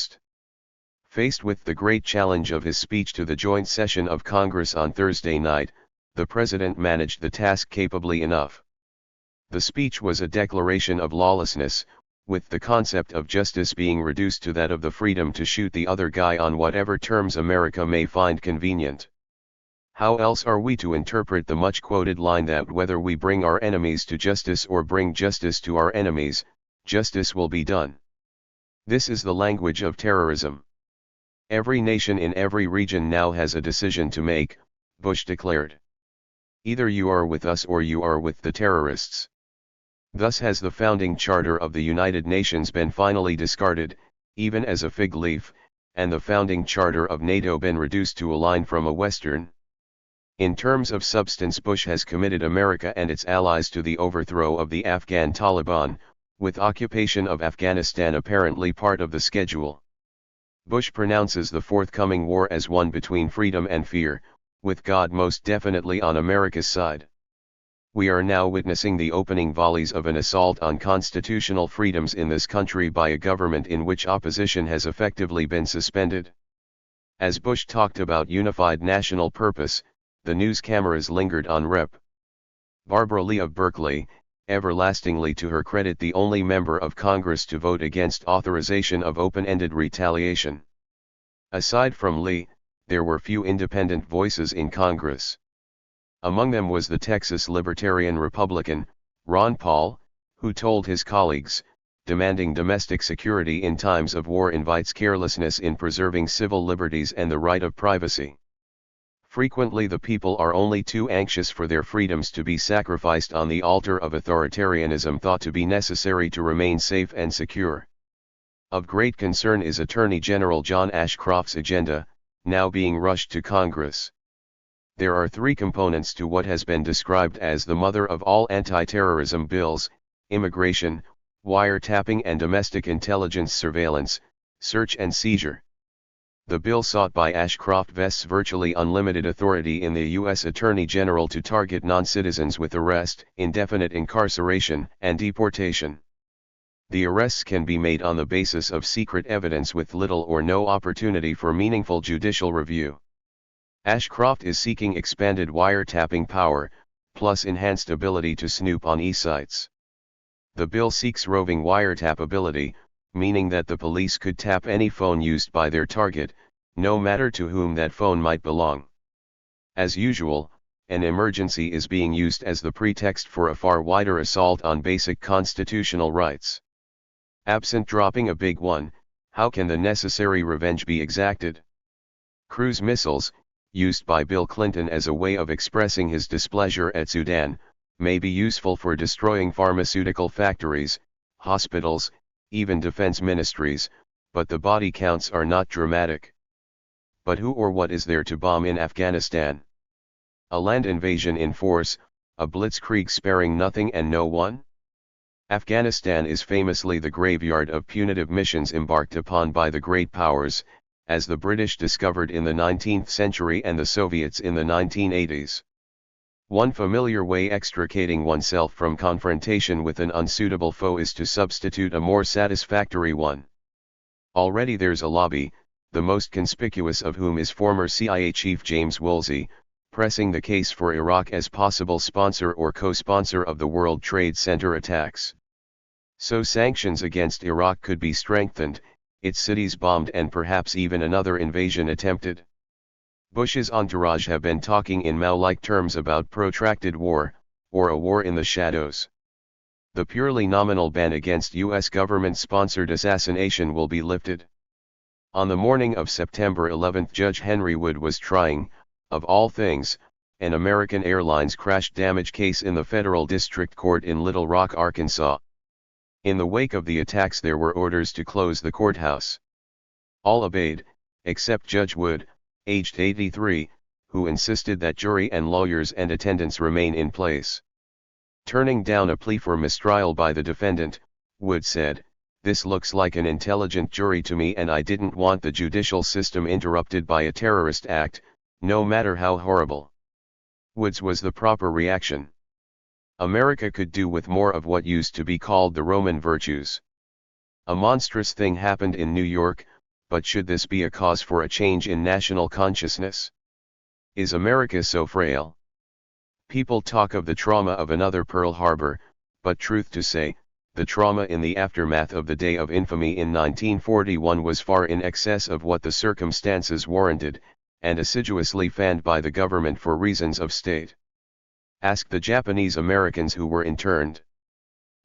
A: Faced with the great challenge of his speech to the joint session of Congress on Thursday night, the president managed the task capably enough. The speech was a declaration of lawlessness, with the concept of justice being reduced to that of the freedom to shoot the other guy on whatever terms America may find convenient. How else are we to interpret the much-quoted line that whether we bring our enemies to justice or bring justice to our enemies, justice will be done? This is the language of terrorism. Every nation in every region now has a decision to make, Bush declared. Either you are with us or you are with the terrorists. Thus has the founding charter of the United Nations been finally discarded, even as a fig leaf, and the founding charter of NATO been reduced to a line from a Western. In terms of substance, Bush has committed America and its allies to the overthrow of the Afghan Taliban, with occupation of Afghanistan apparently part of the schedule. Bush pronounces the forthcoming war as one between freedom and fear, with God most definitely on America's side. We are now witnessing the opening volleys of an assault on constitutional freedoms in this country by a government in which opposition has effectively been suspended. As Bush talked about unified national purpose, the news cameras lingered on Rep. Barbara Lee of Berkeley, everlastingly to her credit the only member of Congress to vote against authorization of open-ended retaliation. Aside from Lee, there were few independent voices in Congress. Among them was the Texas Libertarian Republican, Ron Paul, who told his colleagues, demanding domestic security in times of war invites carelessness in preserving civil liberties and the right of privacy. Frequently the people are only too anxious for their freedoms to be sacrificed on the altar of authoritarianism thought to be necessary to remain safe and secure. Of great concern is Attorney General John Ashcroft's agenda, now being rushed to Congress. There are three components to what has been described as the mother of all anti-terrorism bills: immigration, wiretapping and domestic intelligence surveillance, search and seizure. The bill sought by Ashcroft vests virtually unlimited authority in the U.S. Attorney General to target non-citizens with arrest, indefinite incarceration, and deportation. The arrests can be made on the basis of secret evidence with little or no opportunity for meaningful judicial review. Ashcroft is seeking expanded wiretapping power, plus enhanced ability to snoop on e-sites. The bill seeks roving wiretapability, meaning that the police could tap any phone used by their target, no matter to whom that phone might belong. As usual, an emergency is being used as the pretext for a far wider assault on basic constitutional rights. Absent dropping a big one, how can the necessary revenge be exacted? Cruise missiles, used by Bill Clinton as a way of expressing his displeasure at Sudan, may be useful for destroying pharmaceutical factories, hospitals, even defense ministries, but the body counts are not dramatic. But who or what is there to bomb in Afghanistan? A land invasion in force, a blitzkrieg sparing nothing and no one? Afghanistan is famously the graveyard of punitive missions embarked upon by the great powers, as the British discovered in the 19th century and the Soviets in the 1980s. One familiar way extricating oneself from confrontation with an unsuitable foe is to substitute a more satisfactory one. Already there's a lobby, the most conspicuous of whom is former CIA Chief James Woolsey, pressing the case for Iraq as possible sponsor or co-sponsor of the World Trade Center attacks. So sanctions against Iraq could be strengthened, its cities bombed and perhaps even another invasion attempted. Bush's entourage have been talking in Mao-like terms about protracted war, or a war in the shadows. The purely nominal ban against U.S. government-sponsored assassination will be lifted. On the morning of September 11, Judge Henry Wood was trying, of all things, an American Airlines crash damage case in the Federal District Court in Little Rock, Arkansas. In the wake of the attacks there were orders to close the courthouse. All obeyed, except Judge Wood, aged 83, who insisted that jury and lawyers and attendants remain in place. Turning down a plea for mistrial by the defendant, Wood said, "This looks like an intelligent jury to me and I didn't want the judicial system interrupted by a terrorist act, no matter how horrible." Wood's was the proper reaction. America could do with more of what used to be called the Roman virtues. A monstrous thing happened in New York, but should this be a cause for a change in national consciousness? Is America so frail? People talk of the trauma of another Pearl Harbor, but truth to say, the trauma in the aftermath of the Day of Infamy in 1941 was far in excess of what the circumstances warranted, and assiduously fanned by the government for reasons of state. Ask the Japanese Americans who were interned.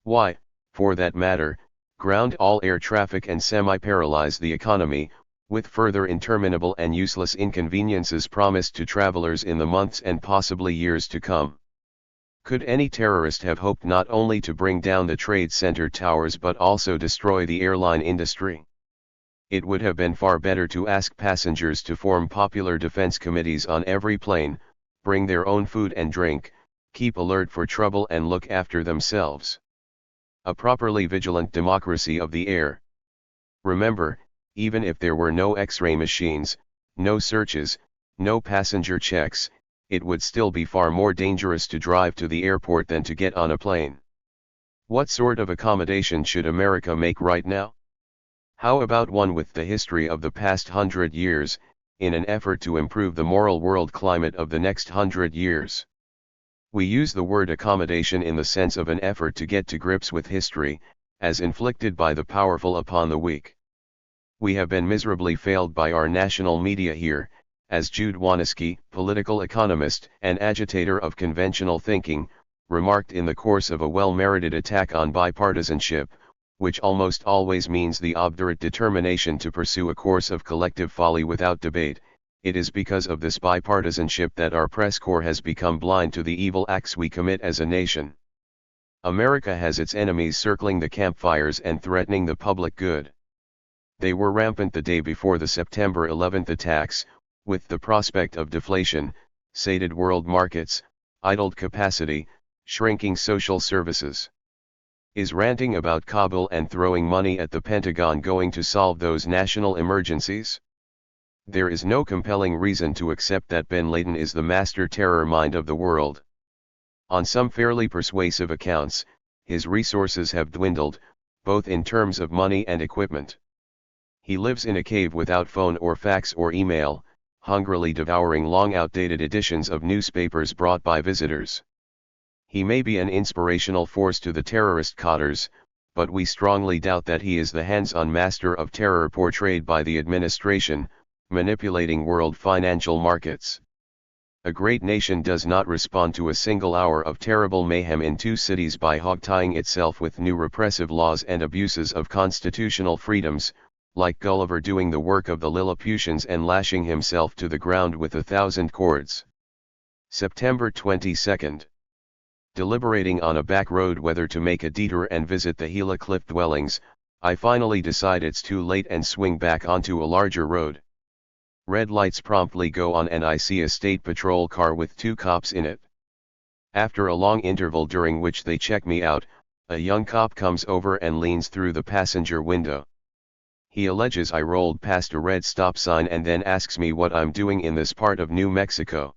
A: Why, for that matter, ground all air traffic and semi-paralyze the economy, with further interminable and useless inconveniences promised to travelers in the months and possibly years to come. Could any terrorist have hoped not only to bring down the Trade Center towers but also destroy the airline industry? It would have been far better to ask passengers to form popular defense committees on every plane, bring their own food and drink, keep alert for trouble and look after themselves. A properly vigilant democracy of the air. Remember, even if there were no X-ray machines, no searches, No passenger checks, it would still be far more dangerous to drive to the airport than to get on a plane. What sort of accommodation should America make right now? How about one with the history of the past 100 years, in an effort to improve the moral world climate of the next 100 years? We use the word accommodation in the sense of an effort to get to grips with history, as inflicted by the powerful upon the weak. We have been miserably failed by our national media here, as Jude Wanniski, political economist and agitator of conventional thinking, remarked in the course of a well-merited attack on bipartisanship, which almost always means the obdurate determination to pursue a course of collective folly without debate. It is because of this bipartisanship that our press corps has become blind to the evil acts we commit as a nation. America has its enemies circling the campfires and threatening the public good. They were rampant the day before the September 11th attacks, with the prospect of deflation, sated world markets, idled capacity, shrinking social services. Is ranting about Kabul and throwing money at the Pentagon going to solve those national emergencies? There is no compelling reason to accept that bin Laden is the master terror mind of the world. On some fairly persuasive accounts, his resources have dwindled, both in terms of money and equipment. He lives in a cave without phone or fax or email, hungrily devouring long outdated editions of newspapers brought by visitors. He may be an inspirational force to the terrorist codders, but we strongly doubt that he is the hands-on master of terror portrayed by the administration, manipulating world financial markets. A great nation does not respond to a single hour of terrible mayhem in two cities by hog-tying itself with new repressive laws and abuses of constitutional freedoms, like Gulliver doing the work of the Lilliputians and lashing himself to the ground with 1,000 cords. September 22. Deliberating on a back road whether to make a detour and visit the Gila Cliff dwellings, I finally decide it's too late and swing back onto a larger road. Red lights promptly go on and I see a state patrol car with 2 cops in it. After a long interval during which they check me out, a young cop comes over and leans through the passenger window. He alleges I rolled past a red stop sign and then asks me what I'm doing in this part of New Mexico.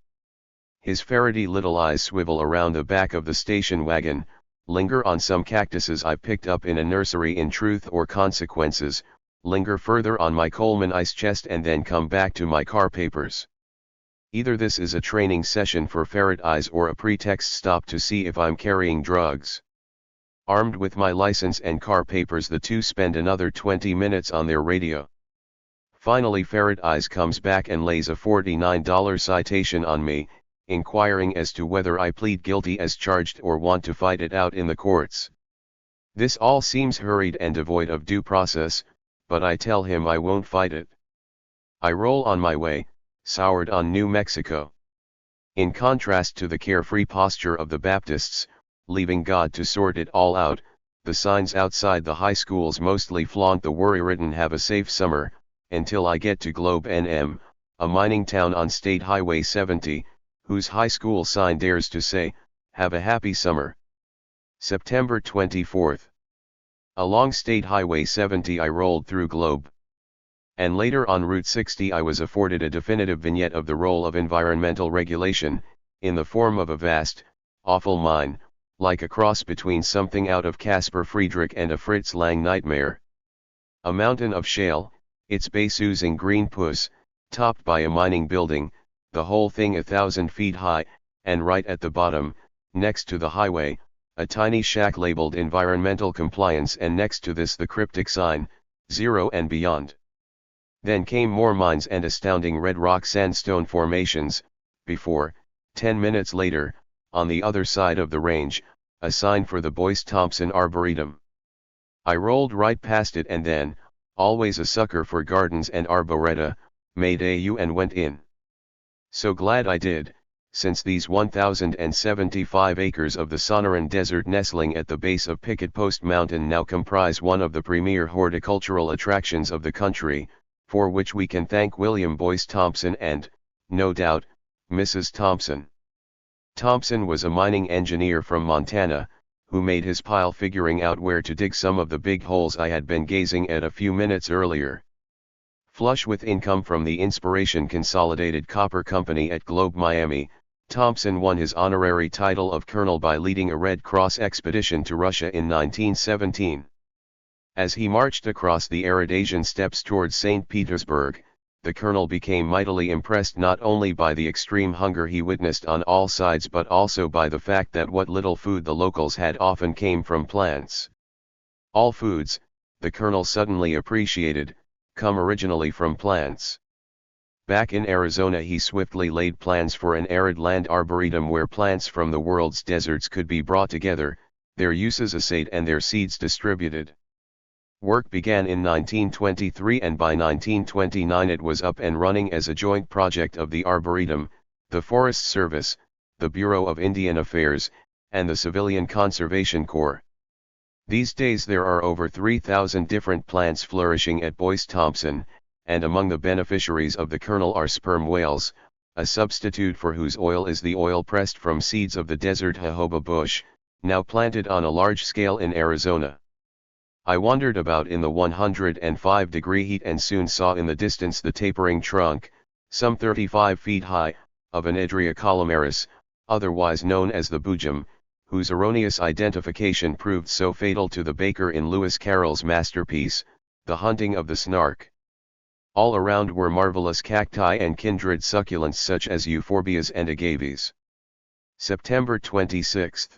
A: His ferrety little eyes swivel around the back of the station wagon, linger on some cactuses I picked up in a nursery in Truth or Consequences, linger further on my Coleman ice chest and then come back to my car papers. Either this is a training session for ferret eyes or a pretext stop to see if I'm carrying drugs. Armed with my license and car papers, the two spend another 20 minutes on their radio. Finally Ferret Eyes comes back and lays a $49 citation on me, inquiring as to whether I plead guilty as charged or want to fight it out in the courts. This all seems hurried and devoid of due process, but I tell him I won't fight it. I roll on my way, soured on New Mexico. In contrast to the carefree posture of the Baptists, leaving God to sort it all out, the signs outside the high schools mostly flaunt the worry-ridden "Have a safe summer," until I get to Globe NM, a mining town on State Highway 70, whose high school sign dares to say, "Have a happy summer." September 24. Along State Highway 70 I rolled through Globe. And later on Route 60 I was afforded a definitive vignette of the role of environmental regulation, in the form of a vast, awful mine, like a cross between something out of Caspar Friedrich and a Fritz Lang nightmare. A mountain of shale, its base oozing green pus, topped by a mining building, the whole thing 1,000 feet high, and right at the bottom, next to the highway, a tiny shack labeled environmental compliance, and next to this the cryptic sign, "Zero and Beyond." Then came more mines and astounding red rock sandstone formations, before, 10 minutes later, on the other side of the range, a sign for the Boyce Thompson Arboretum. I rolled right past it and then, always a sucker for gardens and arboreta, made a U and went in. So glad I did, since these 1,075 acres of the Sonoran Desert nestling at the base of Picket Post Mountain now comprise one of the premier horticultural attractions of the country, for which we can thank William Boyce Thompson and, no doubt, Mrs. Thompson. Thompson was a mining engineer from Montana, who made his pile figuring out where to dig some of the big holes I had been gazing at a few minutes earlier. Flush with income from the Inspiration Consolidated Copper Company at Globe Miami, Thompson won his honorary title of colonel by leading a Red Cross expedition to Russia in 1917. As he marched across the arid Asian steppes towards St. Petersburg, the colonel became mightily impressed not only by the extreme hunger he witnessed on all sides but also by the fact that what little food the locals had often came from plants. All foods, the colonel suddenly appreciated, come originally from plants. Back in Arizona he swiftly laid plans for an arid land arboretum where plants from the world's deserts could be brought together, their uses assayed and their seeds distributed. Work began in 1923 and by 1929 it was up and running as a joint project of the Arboretum, the Forest Service, the Bureau of Indian Affairs, and the Civilian Conservation Corps. These days there are over 3,000 different plants flourishing at Boyce Thompson, and among the beneficiaries of the kernel are sperm whales, a substitute for whose oil is the oil pressed from seeds of the desert jojoba bush, now planted on a large scale in Arizona. I wandered about in the 105-degree heat and soon saw in the distance the tapering trunk, some 35 feet high, of an Idria colomaris, otherwise known as the boojum, whose erroneous identification proved so fatal to the baker in Lewis Carroll's masterpiece, The Hunting of the Snark. All around were marvelous cacti and kindred succulents such as euphorbias and agaves. September 26.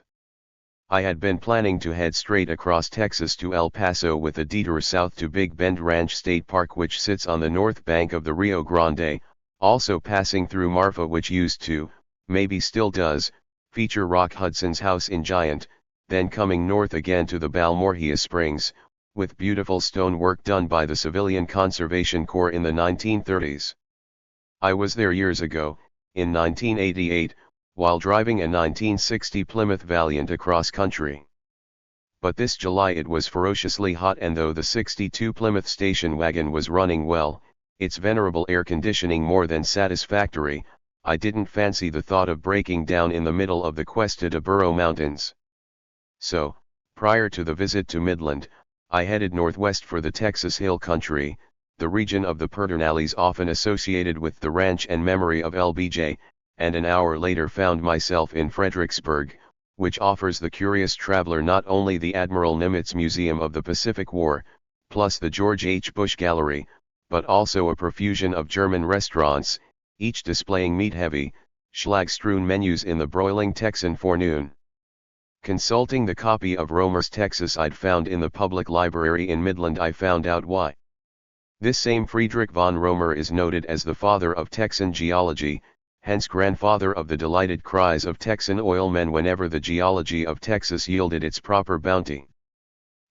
A: I had been planning to head straight across Texas to El Paso with a detour south to Big Bend Ranch State Park which sits on the north bank of the Rio Grande, also passing through Marfa which used to, maybe still does, feature Rock Hudson's house in Giant, then coming north again to the Balmorhea Springs, with beautiful stone work done by the Civilian Conservation Corps in the 1930s. I was there years ago, in 1988, while driving a 1960 Plymouth Valiant across country. But this July it was ferociously hot and though the 62 Plymouth station wagon was running well, its venerable air conditioning more than satisfactory, I didn't fancy the thought of breaking down in the middle of the Cuesta de Burro Mountains. So, prior to the visit to Midland, I headed northwest for the Texas Hill Country, the region of the Pedernales often associated with the ranch and memory of LBJ, and an hour later found myself in Fredericksburg, which offers the curious traveler not only the Admiral Nimitz Museum of the Pacific War, plus the George H. Bush Gallery, but also a profusion of German restaurants, each displaying meat-heavy, schlag-strewn menus in the broiling Texan forenoon. Consulting the copy of Romer's Texas I'd found in the public library in Midland I found out why. This same Friedrich von Romer is noted as the father of Texan geology, hence grandfather of the delighted cries of Texan oilmen whenever the geology of Texas yielded its proper bounty.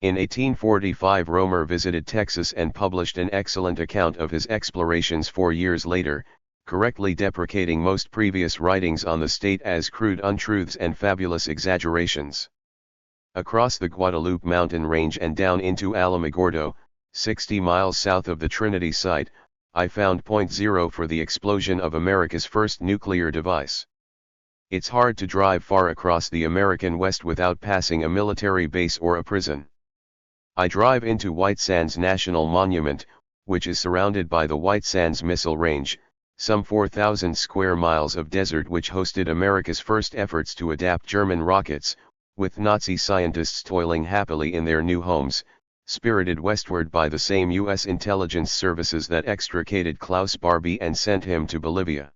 A: In 1845 Romer visited Texas and published an excellent account of his explorations 4 years later, correctly deprecating most previous writings on the state as crude untruths and fabulous exaggerations. Across the Guadalupe mountain range and down into Alamogordo, 60 miles south of the Trinity site, I found point zero for the explosion of America's first nuclear device. It's hard to drive far across the American West without passing a military base or a prison. I drive into White Sands National Monument, which is surrounded by the White Sands Missile Range, some 4,000 square miles of desert which hosted America's first efforts to adapt German rockets, with Nazi scientists toiling happily in their new homes, spirited westward by the same U.S. intelligence services that extricated Klaus Barbie and sent him to Bolivia.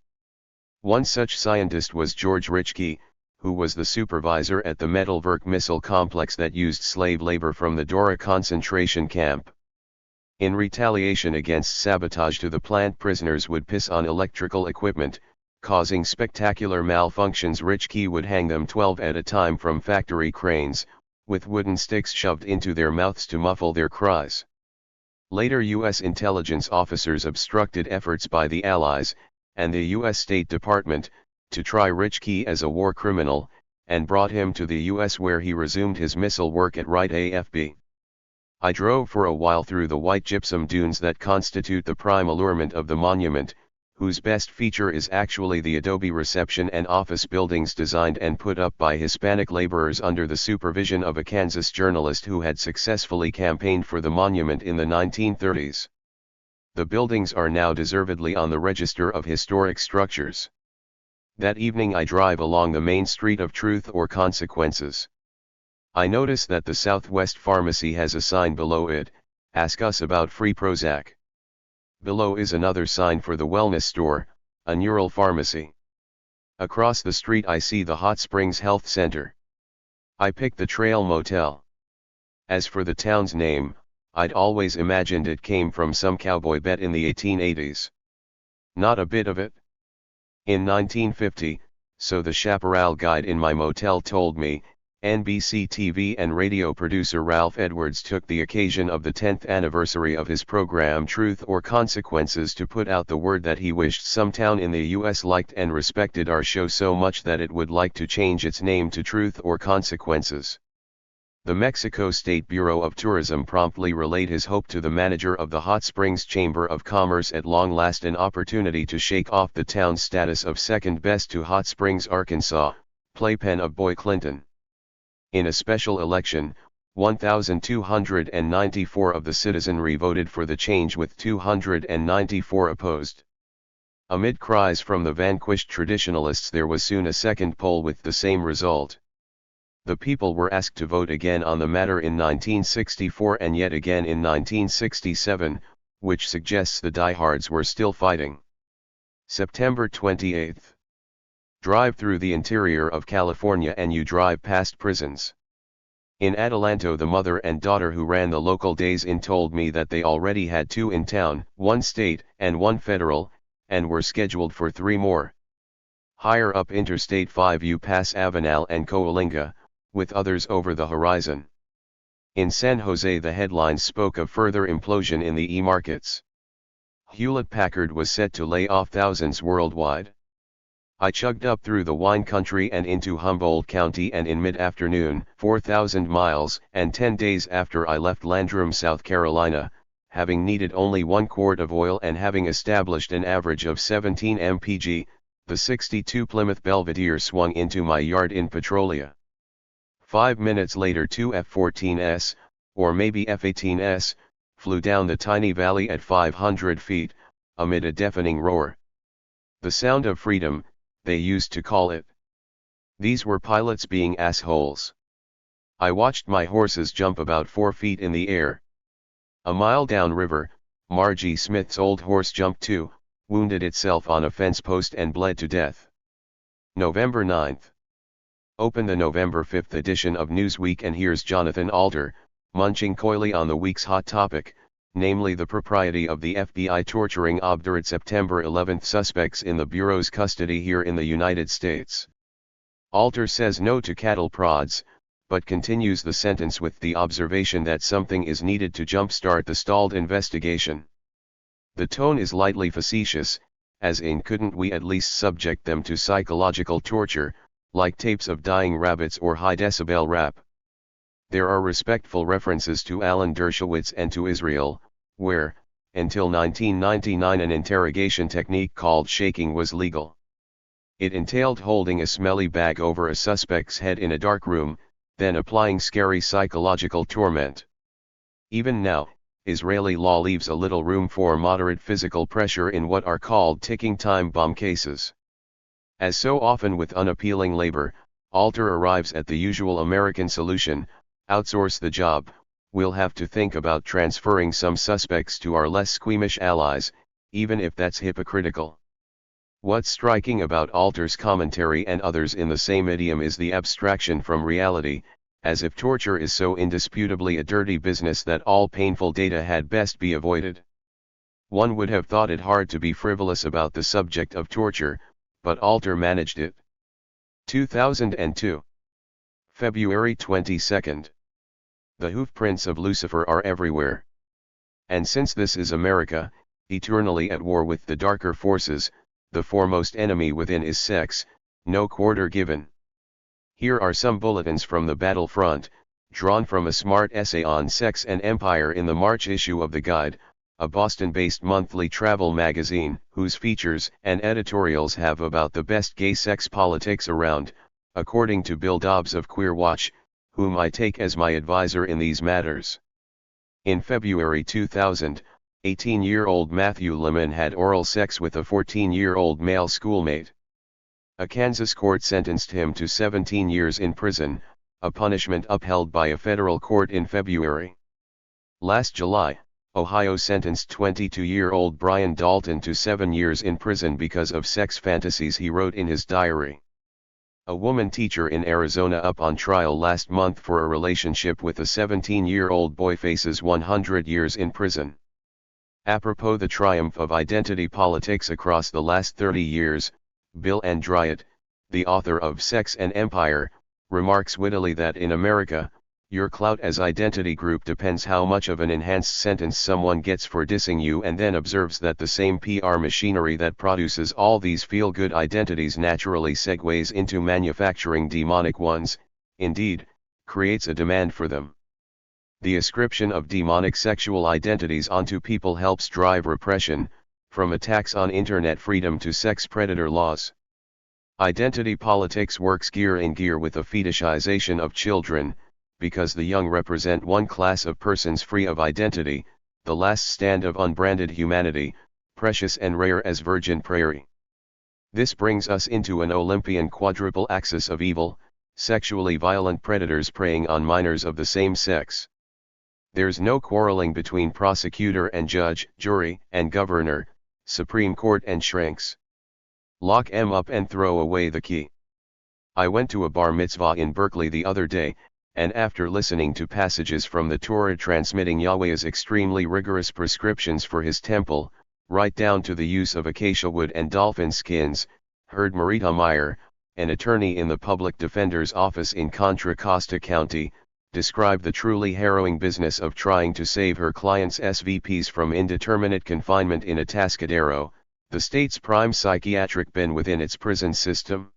A: One such scientist was George Richke, who was the supervisor at the Metalwerk missile complex that used slave labor from the Dora concentration camp. In retaliation against sabotage to the plant, prisoners would piss on electrical equipment, causing spectacular malfunctions. Richke would hang them 12 at a time from factory cranes, with wooden sticks shoved into their mouths to muffle their cries. Later U.S. intelligence officers obstructed efforts by the Allies, and the U.S. State Department, to try Richke as a war criminal, and brought him to the U.S. where he resumed his missile work at Wright AFB. I drove for a while through the white gypsum dunes that constitute the prime allurement of the monument, whose best feature is actually the adobe reception and office buildings designed and put up by Hispanic laborers under the supervision of a Kansas journalist who had successfully campaigned for the monument in the 1930s. The buildings are now deservedly on the register of historic structures. That evening I drive along the main street of Truth or Consequences. I notice that the Southwest Pharmacy has a sign below it, "Ask us about free Prozac." Below is another sign for the wellness store, a neural pharmacy. Across the street I see the Hot Springs Health Center. I pick the Trail Motel. As for the town's name, I'd always imagined it came from some cowboy bet in the 1880s. Not a bit of it. In 1950, so the chaparral guide in my motel told me, NBC TV and radio producer Ralph Edwards took the occasion of the 10th anniversary of his program Truth or Consequences to put out the word that he wished some town in the US liked and respected our show so much that it would like to change its name to Truth or Consequences. The Mexico State Bureau of Tourism promptly relayed his hope to the manager of the Hot Springs Chamber of Commerce, at long last an opportunity to shake off the town's status of second best to Hot Springs, Arkansas, playpen of Boy Clinton. In a special election, 1,294 of the citizenry voted for the change with 294 opposed. Amid cries from the vanquished traditionalists, there was soon a second poll with the same result. The people were asked to vote again on the matter in 1964 and yet again in 1967, which suggests the diehards were still fighting. September 28. Drive through the interior of California and you drive past prisons. In Adelanto, the mother and daughter who ran the local Days Inn told me that they already had 2 in town, 1 state and 1 federal, and were scheduled for 3 more. Higher up Interstate 5 you pass Avenal and Coalinga, with others over the horizon. In San Jose the headlines spoke of further implosion in the e-markets. Hewlett-Packard was set to lay off thousands worldwide. I chugged up through the wine country and into Humboldt County, and in mid-afternoon, 4,000 miles and 10 days after I left Landrum, South Carolina, having needed only 1 quart of oil and having established an average of 17 mpg, the 62 Plymouth Belvedere swung into my yard in Petrolia. 5 minutes later 2 F-14s, or maybe F-18s, flew down the tiny valley at 500 feet, amid a deafening roar. The sound of freedom, they used to call it. These were pilots being assholes. I watched my horses jump about 4 feet in the air. A mile downriver, Margie Smith's old horse jumped too, wounded itself on a fence post and bled to death. November 9th. Open the November 5th edition of Newsweek and here's Jonathan Alter, munching coyly on the week's hot topic, namely the propriety of the FBI torturing obdurate September 11 suspects in the Bureau's custody here in the United States. Alter says no to cattle prods, but continues the sentence with the observation that something is needed to jumpstart the stalled investigation. The tone is lightly facetious, as in couldn't we at least subject them to psychological torture, like tapes of dying rabbits or high-decibel rap. There are respectful references to Alan Dershowitz and to Israel, where, until 1999 an interrogation technique called shaking was legal. It entailed holding a smelly bag over a suspect's head in a dark room, then applying scary psychological torment. Even now, Israeli law leaves a little room for moderate physical pressure in what are called ticking time bomb cases. As so often with unappealing labor, Alter arrives at the usual American solution: outsource the job. We'll have to think about transferring some suspects to our less squeamish allies, even if that's hypocritical. What's striking about Alter's commentary and others in the same idiom is the abstraction from reality, as if torture is so indisputably a dirty business that all painful data had best be avoided. One would have thought it hard to be frivolous about the subject of torture, but Alter managed it. 2002. February 22. The hoofprints of Lucifer are everywhere. And since this is America, eternally at war with the darker forces, the foremost enemy within is sex, no quarter given. Here are some bulletins from the battlefront, drawn from a smart essay on sex and empire in the March issue of The Guide, a Boston-based monthly travel magazine, whose features and editorials have about the best gay sex politics around, according to Bill Dobbs of Queer Watch, whom I take as my advisor in these matters. In February 2000, 18-year-old Matthew Lemon had oral sex with a 14-year-old male schoolmate. A Kansas court sentenced him to 17 years in prison, a punishment upheld by a federal court in February. Last July, Ohio sentenced 22-year-old Brian Dalton to 7 years in prison because of sex fantasies he wrote in his diary. A woman teacher in Arizona up on trial last month for a relationship with a 17-year-old boy faces 100 years in prison. Apropos the triumph of identity politics across the last 30 years, Bill Andriott, the author of Sex and Empire, remarks wittily that in America, your clout as identity group depends how much of an enhanced sentence someone gets for dissing you, and then observes that the same PR machinery that produces all these feel-good identities naturally segues into manufacturing demonic ones, indeed, creates a demand for them. The ascription of demonic sexual identities onto people helps drive repression, from attacks on internet freedom to sex predator laws. Identity politics works gear in gear with the fetishization of children, because the young represent one class of persons free of identity, the last stand of unbranded humanity, precious and rare as virgin prairie. This brings us into an Olympian quadruple axis of evil, sexually violent predators preying on minors of the same sex. There's no quarreling between prosecutor and judge, jury and governor, Supreme Court and shrinks. Lock 'em up and throw away the key. I went to a bar mitzvah in Berkeley the other day, and after listening to passages from the Torah transmitting Yahweh's extremely rigorous prescriptions for his temple, right down to the use of acacia wood and dolphin skins, heard Marita Meyer, an attorney in the public defender's office in Contra Costa County, describe the truly harrowing business of trying to save her clients' SVPs from indeterminate confinement in Atascadero, the state's prime psychiatric bin within its prison system.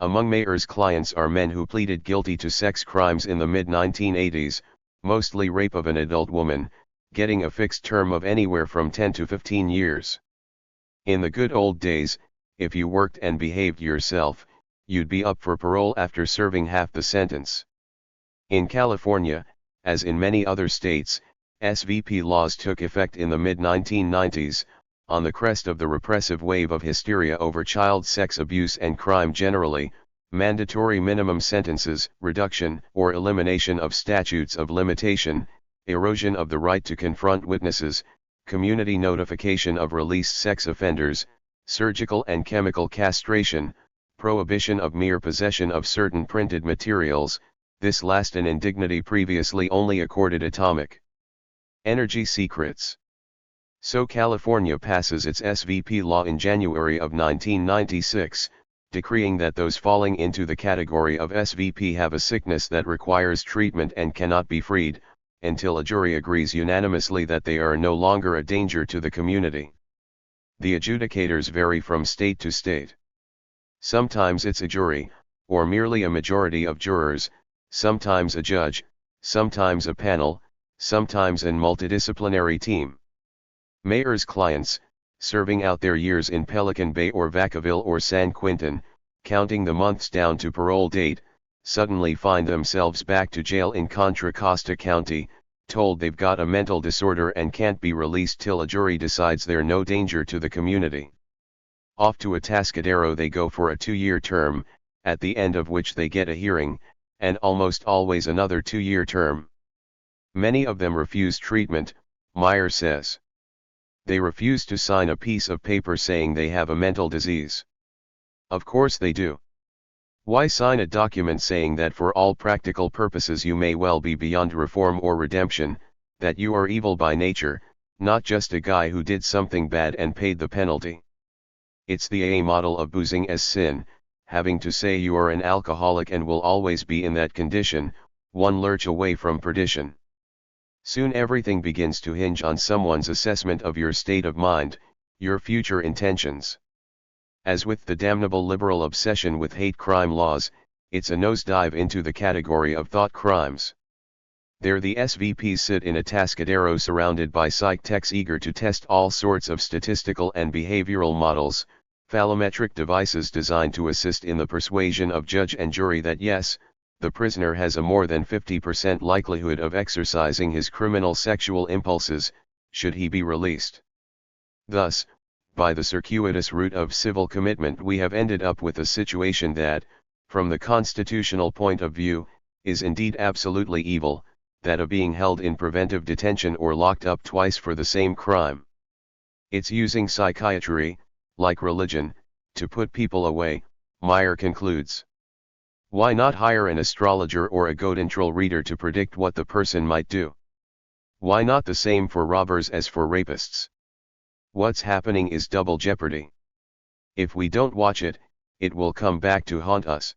A: Among Mayer's clients are men who pleaded guilty to sex crimes in the mid-1980s, mostly rape of an adult woman, getting a fixed term of anywhere from 10 to 15 years. In the good old days, if you worked and behaved yourself, you'd be up for parole after serving half the sentence. In California, as in many other states, SVP laws took effect in the mid-1990s, on the crest of the repressive wave of hysteria over child sex abuse and crime generally. Mandatory minimum sentences, reduction or elimination of statutes of limitation, erosion of the right to confront witnesses, community notification of released sex offenders, surgical and chemical castration, prohibition of mere possession of certain printed materials, this last an indignity previously only accorded atomic energy secrets. So California passes its SVP law in January of 1996, decreeing that those falling into the category of SVP have a sickness that requires treatment and cannot be freed, until a jury agrees unanimously that they are no longer a danger to the community. The adjudicators vary from state to state. Sometimes it's a jury, or merely a majority of jurors, sometimes a judge, sometimes a panel, sometimes an multidisciplinary team. Mayer's clients, serving out their years in Pelican Bay or Vacaville or San Quentin, counting the months down to parole date, suddenly find themselves back to jail in Contra Costa County, told they've got a mental disorder and can't be released till a jury decides they're no danger to the community. Off to Atascadero they go for a 2-year term, at the end of which they get a hearing, and almost always another 2-year term. Many of them refuse treatment, Meyer says. They refuse to sign a piece of paper saying they have a mental disease. Of course they do. Why sign a document saying that for all practical purposes you may well be beyond reform or redemption, that you are evil by nature, not just a guy who did something bad and paid the penalty? It's the AA model of boozing as sin, having to say you are an alcoholic and will always be in that condition, one lurch away from perdition. Soon everything begins to hinge on someone's assessment of your state of mind, your future intentions. As with the damnable liberal obsession with hate crime laws, it's a nosedive into the category of thought crimes. There the SVPs sit in Atascadero surrounded by psych techs eager to test all sorts of statistical and behavioral models, phallometric devices designed to assist in the persuasion of judge and jury that yes, the prisoner has a more than 50% likelihood of exercising his criminal sexual impulses, should he be released. Thus, by the circuitous route of civil commitment we have ended up with a situation that, from the constitutional point of view, is indeed absolutely evil, that of being held in preventive detention or locked up twice for the same crime. It's using psychiatry, like religion, to put people away, Meyer concludes. Why not hire an astrologer or a Godintrol reader to predict what the person might do? Why not the same for robbers as for rapists? What's happening is double jeopardy. If we don't watch it, it will come back to haunt us.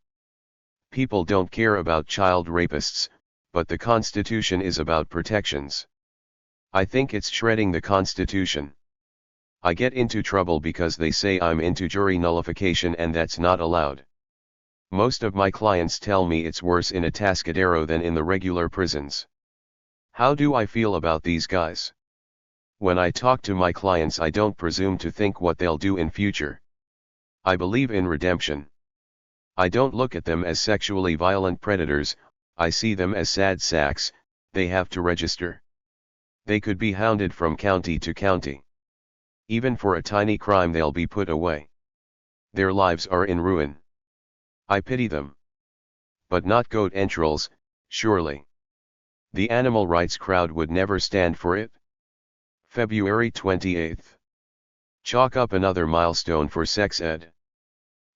A: People don't care about child rapists, but the Constitution is about protections. I think it's shredding the Constitution. I get into trouble because they say I'm into jury nullification and that's not allowed. Most of my clients tell me it's worse in Atascadero than in the regular prisons. How do I feel about these guys? When I talk to my clients I don't presume to think what they'll do in future. I believe in redemption. I don't look at them as sexually violent predators, I see them as sad sacks, they have to register. They could be hounded from county to county. Even for a tiny crime they'll be put away. Their lives are in ruin. I pity them. But not goat entrails, surely. The animal rights crowd would never stand for it. February 28. Chalk up another milestone for sex ed.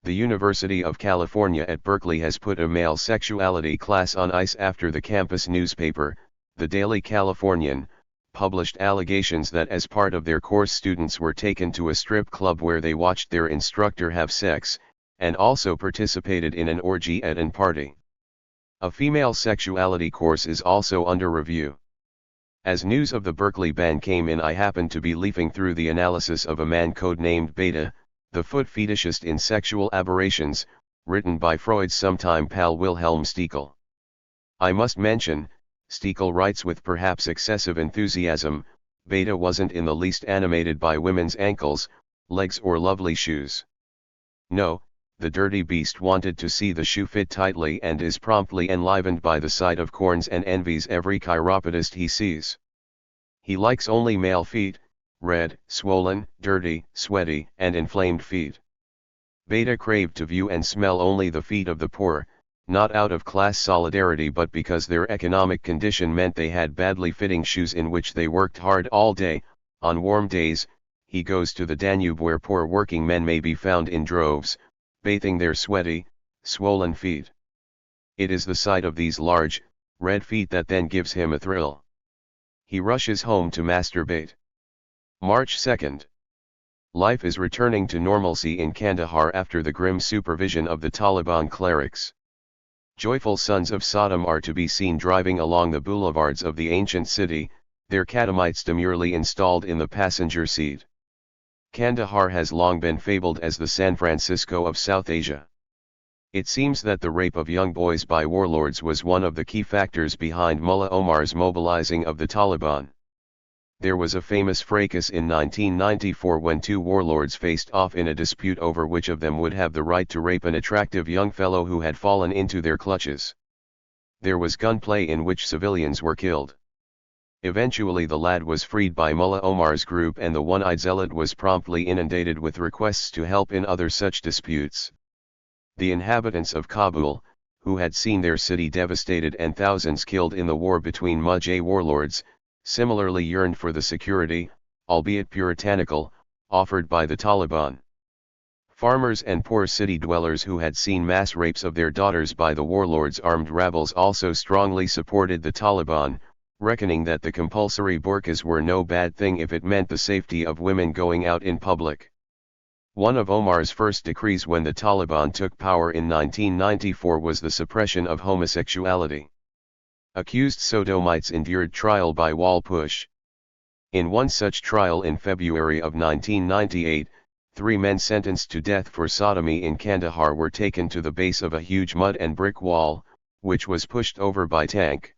A: The University of California at Berkeley has put a male sexuality class on ice after the campus newspaper, the Daily Californian, published allegations that as part of their course students were taken to a strip club where they watched their instructor have sex, and also participated in an orgy at an party. A female sexuality course is also under review. As news of the Berkeley ban came in I happened to be leafing through the analysis of a man codenamed Beta, the foot fetishist in Sexual Aberrations, written by Freud's sometime pal Wilhelm Stekel. I must mention, Stekel writes with perhaps excessive enthusiasm, Beta wasn't in the least animated by women's ankles, legs or lovely shoes. No, the dirty beast wanted to see the shoe fit tightly and is promptly enlivened by the sight of corns and envies every chiropodist he sees. He likes only male feet, red, swollen, dirty, sweaty, and inflamed feet. Beta craved to view and smell only the feet of the poor, not out of class solidarity but because their economic condition meant they had badly fitting shoes in which they worked hard all day. On warm days, he goes to the Danube where poor working men may be found in droves, bathing their sweaty, swollen feet. It is the sight of these large, red feet that then gives him a thrill. He rushes home to masturbate. March 2nd. Life is returning to normalcy in Kandahar after the grim supervision of the Taliban clerics. Joyful sons of Sodom are to be seen driving along the boulevards of the ancient city, their catamites demurely installed in the passenger seat. Kandahar has long been fabled as the San Francisco of South Asia. It seems that the rape of young boys by warlords was one of the key factors behind Mullah Omar's mobilizing of the Taliban. There was a famous fracas in 1994 when two warlords faced off in a dispute over which of them would have the right to rape an attractive young fellow who had fallen into their clutches. There was gunplay in which civilians were killed. Eventually the lad was freed by Mullah Omar's group and the one-eyed zealot was promptly inundated with requests to help in other such disputes. The inhabitants of Kabul, who had seen their city devastated and thousands killed in the war between Mujahid warlords, similarly yearned for the security, albeit puritanical, offered by the Taliban. Farmers and poor city dwellers who had seen mass rapes of their daughters by the warlords' armed rabbles also strongly supported the Taliban, reckoning that the compulsory burqas were no bad thing if it meant the safety of women going out in public. One of Omar's first decrees when the Taliban took power in 1994 was the suppression of homosexuality. Accused sodomites endured trial by wall push. In one such trial in February of 1998, 3 men sentenced to death for sodomy in Kandahar were taken to the base of a huge mud and brick wall, which was pushed over by tank.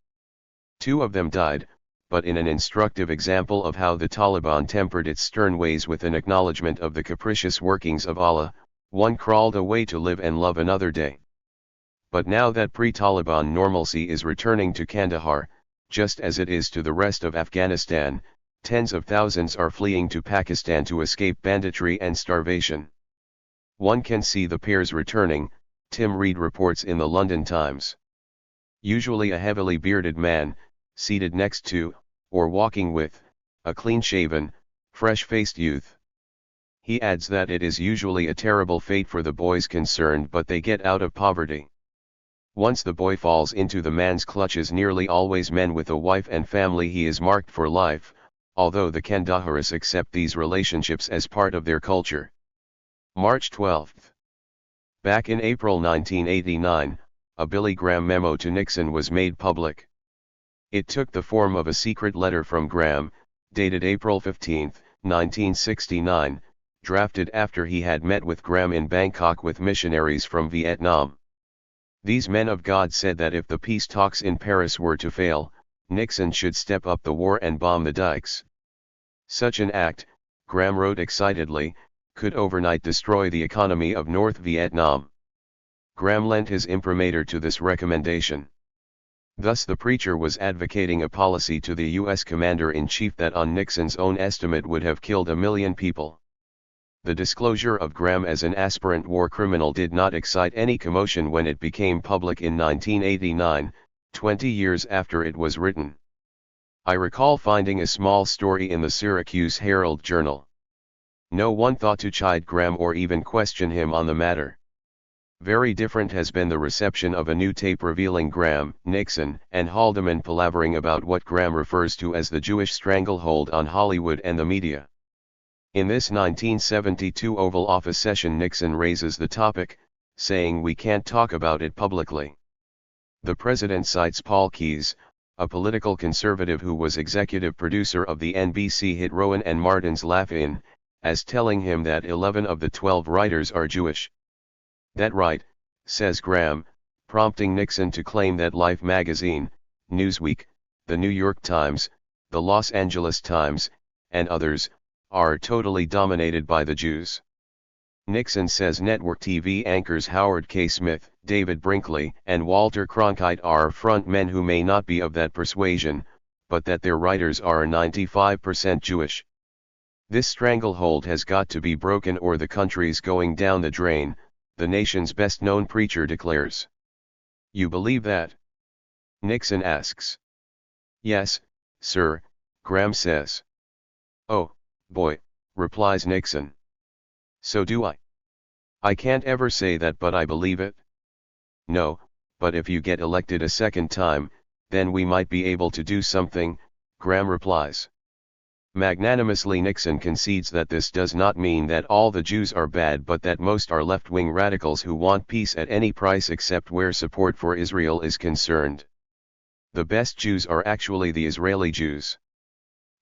A: 2 of them died, but in an instructive example of how the Taliban tempered its stern ways with an acknowledgement of the capricious workings of Allah, one crawled away to live and love another day. But now that pre-Taliban normalcy is returning to Kandahar, just as it is to the rest of Afghanistan, Tens of thousands are fleeing to Pakistan to escape banditry and starvation. One can see the pairs returning, Tim Reed reports in the London Times. Usually a heavily bearded man, seated next to, or walking with, a clean-shaven, fresh-faced youth. He adds that it is usually a terrible fate for the boys concerned, but they get out of poverty. Once the boy falls into the man's clutches, nearly always men with a wife and family, he is marked for life, although the Kandaharis accept these relationships as part of their culture. March 12. Back in April 1989, a Billy Graham memo to Nixon was made public. It took the form of a secret letter from Graham, dated April 15, 1969, drafted after he had met with Graham in Bangkok with missionaries from Vietnam. These men of God said that if the peace talks in Paris were to fail, Nixon should step up the war and bomb the dikes. Such an act, Graham wrote excitedly, could overnight destroy the economy of North Vietnam. Graham lent his imprimatur to this recommendation. Thus the preacher was advocating a policy to the U.S. Commander-in-Chief that on Nixon's own estimate would have killed 1 million people. The disclosure of Graham as an aspirant war criminal did not excite any commotion when it became public in 1989, 20 years after it was written. I recall finding a small story in the Syracuse Herald-Journal. No one thought to chide Graham or even question him on the matter. Very different has been the reception of a new tape revealing Graham, Nixon, and Haldeman palavering about what Graham refers to as the Jewish stranglehold on Hollywood and the media. In this 1972 Oval Office session, Nixon raises the topic, saying we can't talk about it publicly. The president cites Paul Keyes, a political conservative who was executive producer of the NBC hit Rowan and Martin's Laugh-In, as telling him that 11 of the 12 writers are Jewish. That right, says Graham, prompting Nixon to claim that Life magazine, Newsweek, the New York Times, the Los Angeles Times, and others, are totally dominated by the Jews. Nixon says network TV anchors Howard K. Smith, David Brinkley, and Walter Cronkite are front men who may not be of that persuasion, but that their writers are 95% Jewish. This stranglehold has got to be broken or the country's going down the drain, the nation's best-known preacher declares. You believe that? Nixon asks. Yes, sir, Graham says. Oh, boy, replies Nixon. So do I. I can't ever say that, but I believe it. No, but if you get elected a second time, then we might be able to do something, Graham replies. Magnanimously Nixon concedes that this does not mean that all the Jews are bad, but that most are left-wing radicals who want peace at any price except where support for Israel is concerned. The best Jews are actually the Israeli Jews.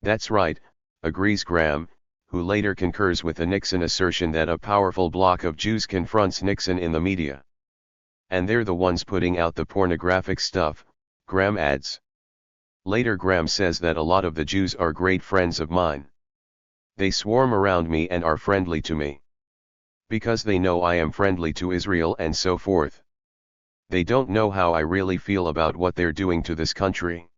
A: That's right, agrees Graham, who later concurs with the Nixon assertion that a powerful bloc of Jews confronts Nixon in the media. And they're the ones putting out the pornographic stuff, Graham adds. Later Graham says that a lot of the Jews are great friends of mine. They swarm around me and are friendly to me. Because they know I am friendly to Israel and so forth. They don't know how I really feel about what they're doing to this country.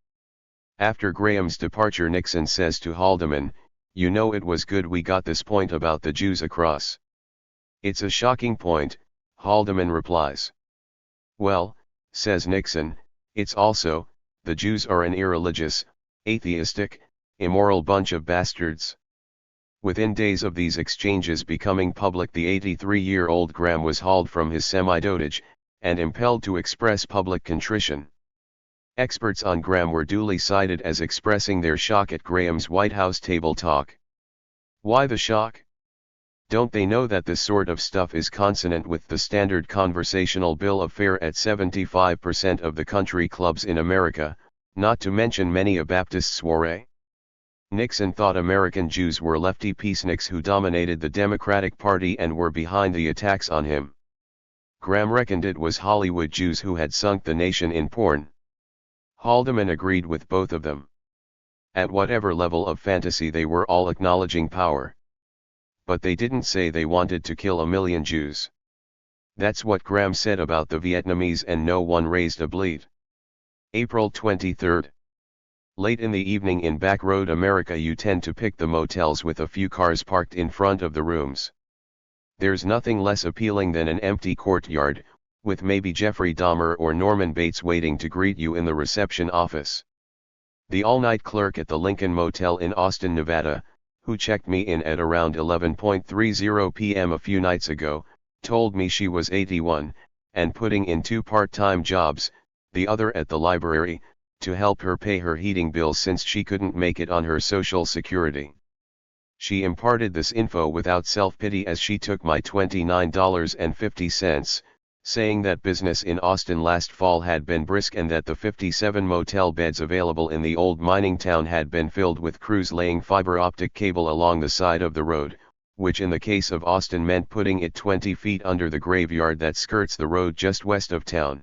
A: After Graham's departure, Nixon says to Haldeman, you know, it was good we got this point about the Jews across. It's a shocking point, Haldeman replies. Well, says Nixon, it's also, the Jews are an irreligious, atheistic, immoral bunch of bastards. Within days of these exchanges becoming public, the 83-year-old Graham was hauled from his semi-dotage, and impelled to express public contrition. Experts on Graham were duly cited as expressing their shock at Graham's White House table talk. Why the shock? Don't they know that this sort of stuff is consonant with the standard conversational bill of fare at 75% of the country clubs in America, not to mention many a Baptist soiree? Nixon thought American Jews were lefty peaceniks who dominated the Democratic Party and were behind the attacks on him. Graham reckoned it was Hollywood Jews who had sunk the nation in porn. Haldeman agreed with both of them. At whatever level of fantasy, they were all acknowledging power. But they didn't say they wanted to kill 1 million Jews. That's what Graham said about the Vietnamese, and no one raised a bleat. April 23. Late in the evening in backroad America you tend to pick the motels with a few cars parked in front of the rooms. There's nothing less appealing than an empty courtyard, with maybe Jeffrey Dahmer or Norman Bates waiting to greet you in the reception office. The all-night clerk at the Lincoln Motel in Austin, Nevada, who checked me in at around 11:30 p.m. a few nights ago, told me she was 81, and putting in 2 part-time jobs, the other at the library, to help her pay her heating bills since she couldn't make it on her Social Security. She imparted this info without self-pity as she took my $29.50, saying that business in Austin last fall had been brisk and that the 57 motel beds available in the old mining town had been filled with crews laying fiber optic cable along the side of the road, which in the case of Austin meant putting it 20 feet under the graveyard that skirts the road just west of town.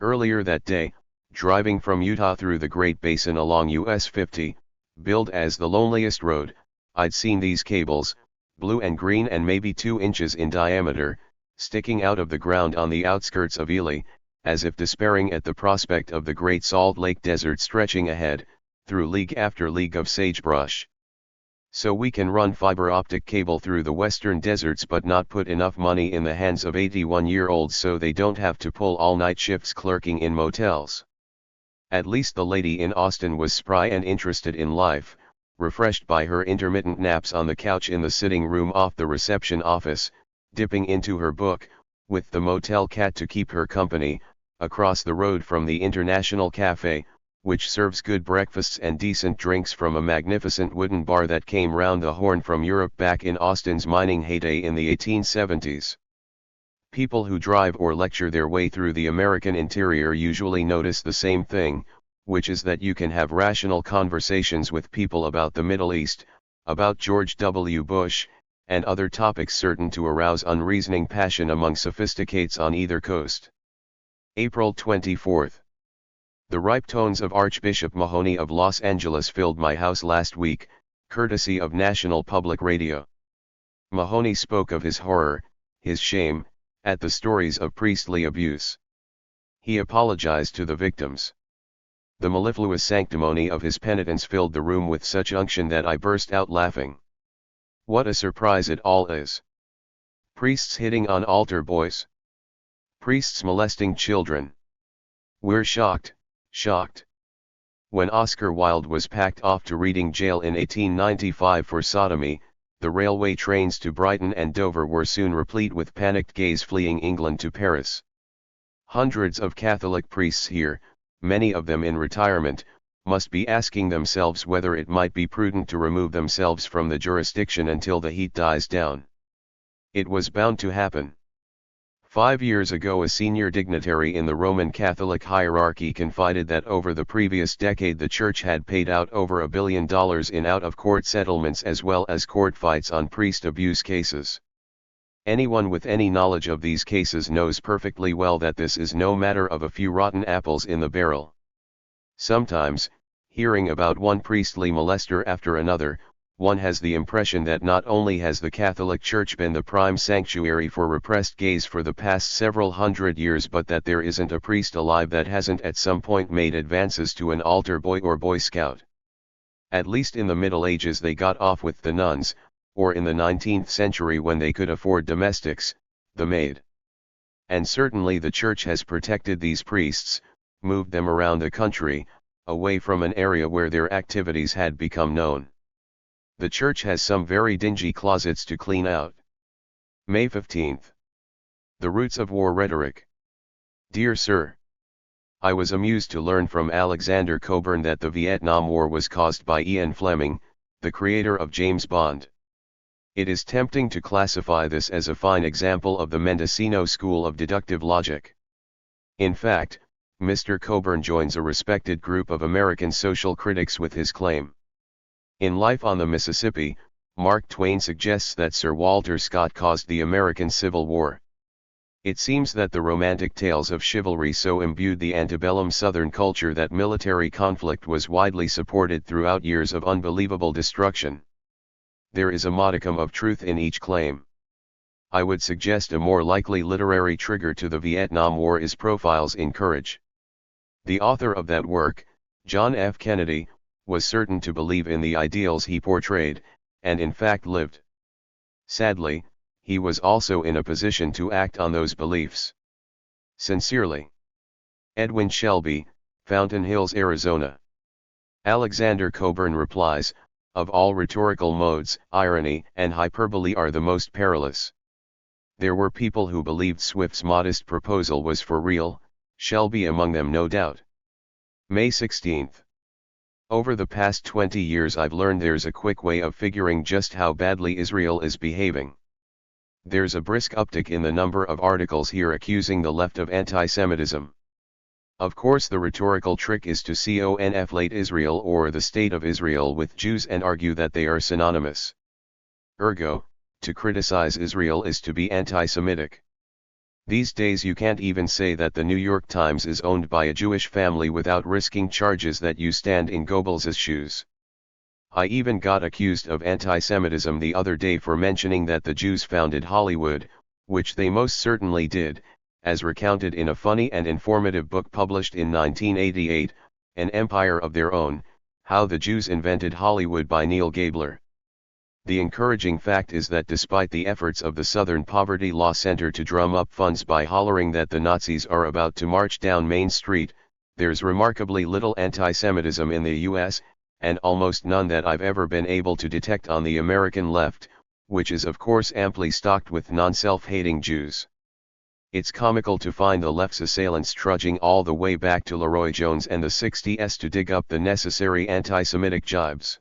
A: Earlier that day, driving from Utah through the Great Basin along US 50, billed as the loneliest road, I'd seen these cables, blue and green and maybe 2 inches in diameter, sticking out of the ground on the outskirts of Ely, as if despairing at the prospect of the Great Salt Lake Desert stretching ahead, through league after league of sagebrush. So we can run fiber optic cable through the western deserts but not put enough money in the hands of 81-year-olds so they don't have to pull all-night shifts clerking in motels. At least the lady in Austin was spry and interested in life, refreshed by her intermittent naps on the couch in the sitting room off the reception office, dipping into her book, with the motel cat to keep her company, across the road from the International Cafe, which serves good breakfasts and decent drinks from a magnificent wooden bar that came round the horn from Europe back in Austin's mining heyday in the 1870s. People who drive or lecture their way through the American interior usually notice the same thing, which is that you can have rational conversations with people about the Middle East, about George W. Bush, and other topics certain to arouse unreasoning passion among sophisticates on either coast. April 24. The ripe tones of Archbishop Mahoney of Los Angeles filled my house last week, courtesy of National Public Radio. Mahoney spoke of his horror, his shame, at the stories of priestly abuse. He apologized to the victims. The mellifluous sanctimony of his penitence filled the room with such unction that I burst out laughing. What a surprise it all is. Priests hitting on altar boys. Priests molesting children. We're shocked, shocked. When Oscar Wilde was packed off to Reading Jail in 1895 for sodomy, the railway trains to Brighton and Dover were soon replete with panicked gays fleeing England to Paris. Hundreds of Catholic priests here, many of them in retirement, must be asking themselves whether it might be prudent to remove themselves from the jurisdiction until the heat dies down. It was bound to happen. 5 years ago a senior dignitary in the Roman Catholic hierarchy confided that over the previous decade the Church had paid out over $1 billion in out-of-court settlements as well as court fights on priest abuse cases. Anyone with any knowledge of these cases knows perfectly well that this is no matter of a few rotten apples in the barrel. Sometimes, hearing about one priestly molester after another, one has the impression that not only has the Catholic Church been the prime sanctuary for repressed gays for the past several hundred years but that there isn't a priest alive that hasn't at some point made advances to an altar boy or Boy Scout. At least in the Middle Ages they got off with the nuns, or in the 19th century when they could afford domestics, the maid. And certainly the Church has protected these priests, moved them around the country, away from an area where their activities had become known. The Church has some very dingy closets to clean out. May 15. The Roots of War Rhetoric. Dear Sir, I was amused to learn from Alexander Cockburn that the Vietnam War was caused by Ian Fleming, the creator of James Bond. It is tempting to classify this as a fine example of the Mendocino school of deductive logic. In fact, Mr. Cockburn joins a respected group of American social critics with his claim. In Life on the Mississippi, Mark Twain suggests that Sir Walter Scott caused the American Civil War. It seems that the romantic tales of chivalry so imbued the antebellum Southern culture that military conflict was widely supported throughout years of unbelievable destruction. There is a modicum of truth in each claim. I would suggest a more likely literary trigger to the Vietnam War is Profiles in Courage. The author of that work, John F. Kennedy was certain to believe in the ideals he portrayed, and in fact lived. Sadly, he was also in a position to act on those beliefs. Sincerely, Edwin Shelby, Fountain Hills, Arizona. Alexander Cockburn replies, of all rhetorical modes, irony and hyperbole are the most perilous. There were people who believed Swift's modest proposal was for real, Shelby among them no doubt. May 16. Over the past 20 years I've learned there's a quick way of figuring just how badly Israel is behaving. There's a brisk uptick in the number of articles here accusing the left of anti-Semitism. Of course the rhetorical trick is to conflate Israel or the State of Israel with Jews and argue that they are synonymous. Ergo, to criticize Israel is to be anti-Semitic. These days you can't even say that the New York Times is owned by a Jewish family without risking charges that you stand in Goebbels' shoes. I even got accused of anti-Semitism the other day for mentioning that the Jews founded Hollywood, which they most certainly did, as recounted in a funny and informative book published in 1988, An Empire of Their Own, How the Jews Invented Hollywood by Neil Gabler. The encouraging fact is that despite the efforts of the Southern Poverty Law Center to drum up funds by hollering that the Nazis are about to march down Main Street, there's remarkably little anti-Semitism in the US, and almost none that I've ever been able to detect on the American left, which is of course amply stocked with non-self-hating Jews. It's comical to find the left's assailants trudging all the way back to Leroy Jones and the 60s to dig up the necessary anti-Semitic jibes.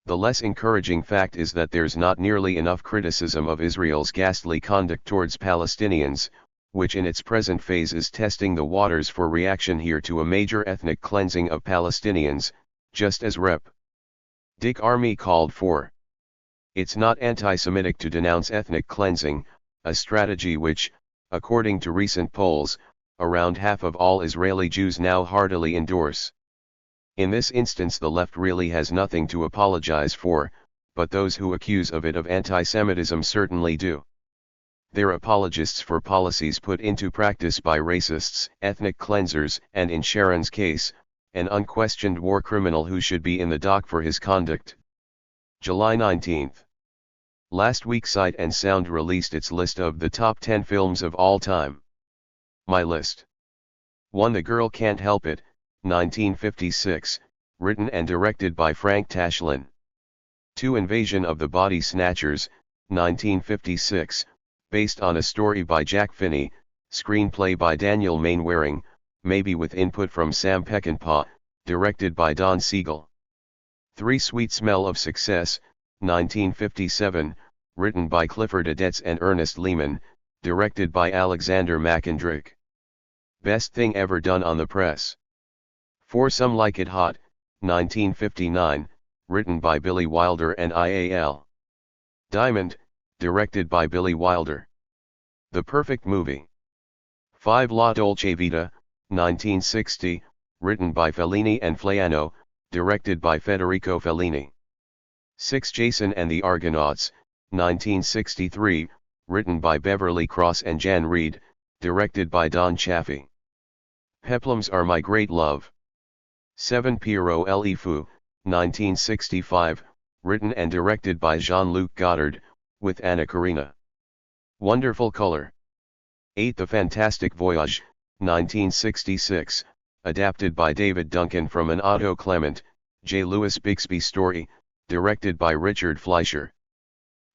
A: The less encouraging fact is that there's not nearly enough criticism of Israel's ghastly conduct towards Palestinians, which in its present phase is testing the waters for reaction here to a major ethnic cleansing of Palestinians, just as Rep. Dick Armey called for. It's not anti-Semitic to denounce ethnic cleansing, a strategy which, according to recent polls, around half of all Israeli Jews now heartily endorse. In this instance the left really has nothing to apologize for, but those who accuse of it of anti-Semitism certainly do. They're apologists for policies put into practice by racists, ethnic cleansers, and in Sharon's case, an unquestioned war criminal who should be in the dock for his conduct. July 19. Last week Sight and Sound released its list of the top 10 films of all time. My list. 1. The Girl Can't Help It, 1956, written and directed by Frank Tashlin. 2. Invasion of the Body Snatchers, 1956, based on a story by Jack Finney, screenplay by Daniel Mainwaring, maybe with input from Sam Peckinpah, directed by Don Siegel. 3. Sweet Smell of Success, 1957, written by Clifford Odets and Ernest Lehman, directed by Alexander McIndrick. Best Thing Ever Done on the Press. 4. Some Like It Hot, 1959, written by Billy Wilder and IAL. Diamond, directed by Billy Wilder. The Perfect Movie. 5. La Dolce Vita, 1960, written by Fellini and Flaiano, directed by Federico Fellini. 6. Jason and the Argonauts, 1963, written by Beverly Cross and Jan Reed, directed by Don Chaffee. Peplums Are My Great Love. 7. Pierrot l'Fou, 1965, written and directed by Jean-Luc Godard, with Anna Karina. Wonderful Color. 8. The Fantastic Voyage, 1966, adapted by David Duncan from an Otto Clement, J. Louis Bixby story, directed by Richard Fleischer.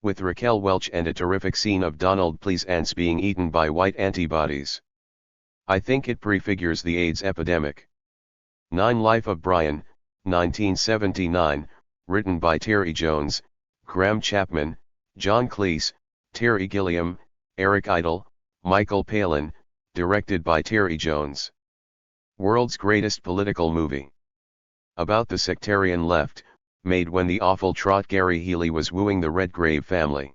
A: With Raquel Welch and a terrific scene of Donald Pleasance being eaten by white antibodies. I think it prefigures the AIDS epidemic. 9. Life of Brian, 1979, written by Terry Jones, Graham Chapman, John Cleese, Terry Gilliam, Eric Idle, Michael Palin, directed by Terry Jones. World's Greatest Political Movie. About the sectarian left, made when the awful trot Gary Healy was wooing the Redgrave family.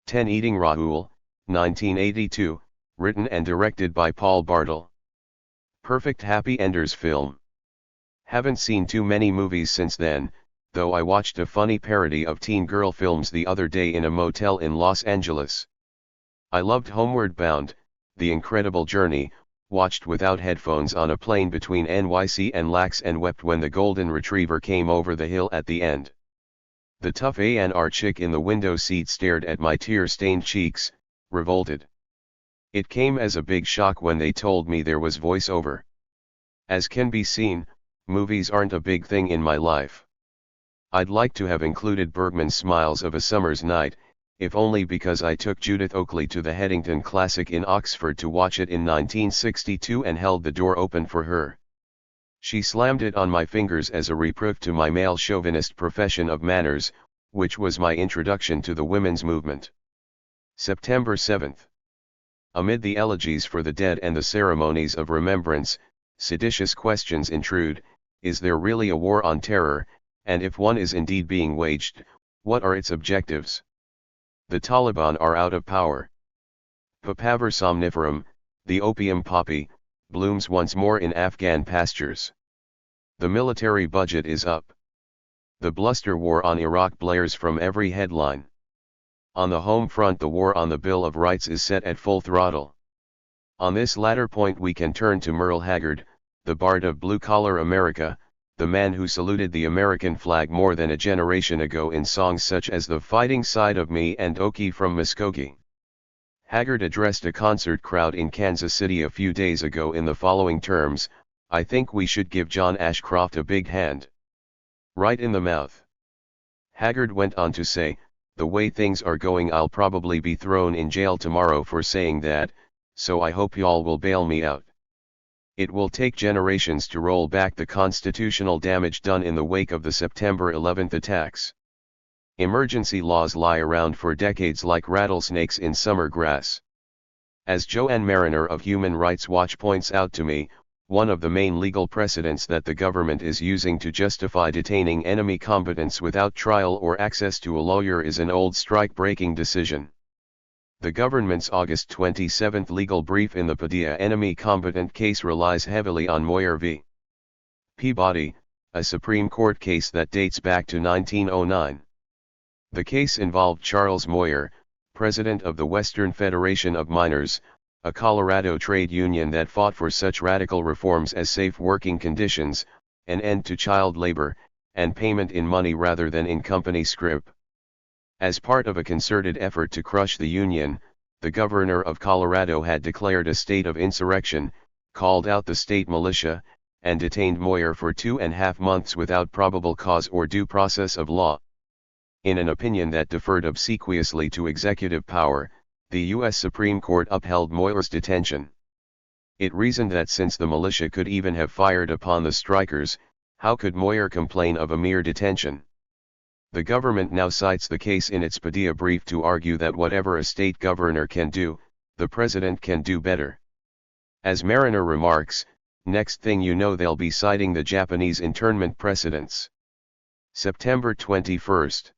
A: 10. Eating Raoul, 1982, written and directed by Paul Bartle. Perfect Happy Enders film. Haven't seen too many movies since then, though I watched a funny parody of teen girl films the other day in a motel in Los Angeles. I loved Homeward Bound, The Incredible Journey, watched without headphones on a plane between NYC and LAX and wept when the golden retriever came over the hill at the end. The tough A&R chick in the window seat stared at my tear-stained cheeks, revolted. It came as a big shock when they told me there was voiceover. As can be seen, movies aren't a big thing in my life. I'd like to have included Bergman's Smiles of a Summer's Night, if only because I took Judith Oakley to the Headington Classic in Oxford to watch it in 1962 and held the door open for her. She slammed it on my fingers as a reproof to my male chauvinist profession of manners, which was my introduction to the women's movement. September 7th. Amid the elegies for the dead and the ceremonies of remembrance, seditious questions intrude: is there really a war on terror, and if one is indeed being waged, what are its objectives? The Taliban are out of power. Papaver somniferum, the opium poppy, blooms once more in Afghan pastures. The military budget is up. The bluster war on Iraq blares from every headline. On the home front, the war on the Bill of Rights is set at full throttle. On this latter point we can turn to Merle Haggard, the bard of blue-collar America, the man who saluted the American flag more than a generation ago in songs such as The Fighting Side of Me and Okie from Muskogee. Haggard addressed a concert crowd in Kansas City a few days ago in the following terms: I think we should give John Ashcroft a big hand. Right in the mouth. Haggard went on to say, the way things are going, I'll probably be thrown in jail tomorrow for saying that, so I hope y'all will bail me out. It will take generations to roll back the constitutional damage done in the wake of the September 11th attacks. Emergency laws lie around for decades like rattlesnakes in summer grass. As Joanne Mariner of Human Rights Watch points out to me, one of the main legal precedents that the government is using to justify detaining enemy combatants without trial or access to a lawyer is an old strike-breaking decision. The government's August 27 legal brief in the Padilla enemy combatant case relies heavily on Moyer v. Peabody, a Supreme Court case that dates back to 1909. The case involved Charles Moyer, president of the Western Federation of Miners, a Colorado trade union that fought for such radical reforms as safe working conditions, an end to child labor, and payment in money rather than in company scrip. As part of a concerted effort to crush the union, the governor of Colorado had declared a state of insurrection, called out the state militia, and detained Moyer for 2.5 months without probable cause or due process of law. In an opinion that deferred obsequiously to executive power, the U.S. Supreme Court upheld Moyer's detention. It reasoned that since the militia could even have fired upon the strikers, how could Moyer complain of a mere detention? The government now cites the case in its Padilla brief to argue that whatever a state governor can do, the president can do better. As Mariner remarks, next thing you know they'll be citing the Japanese internment precedents. September 21st.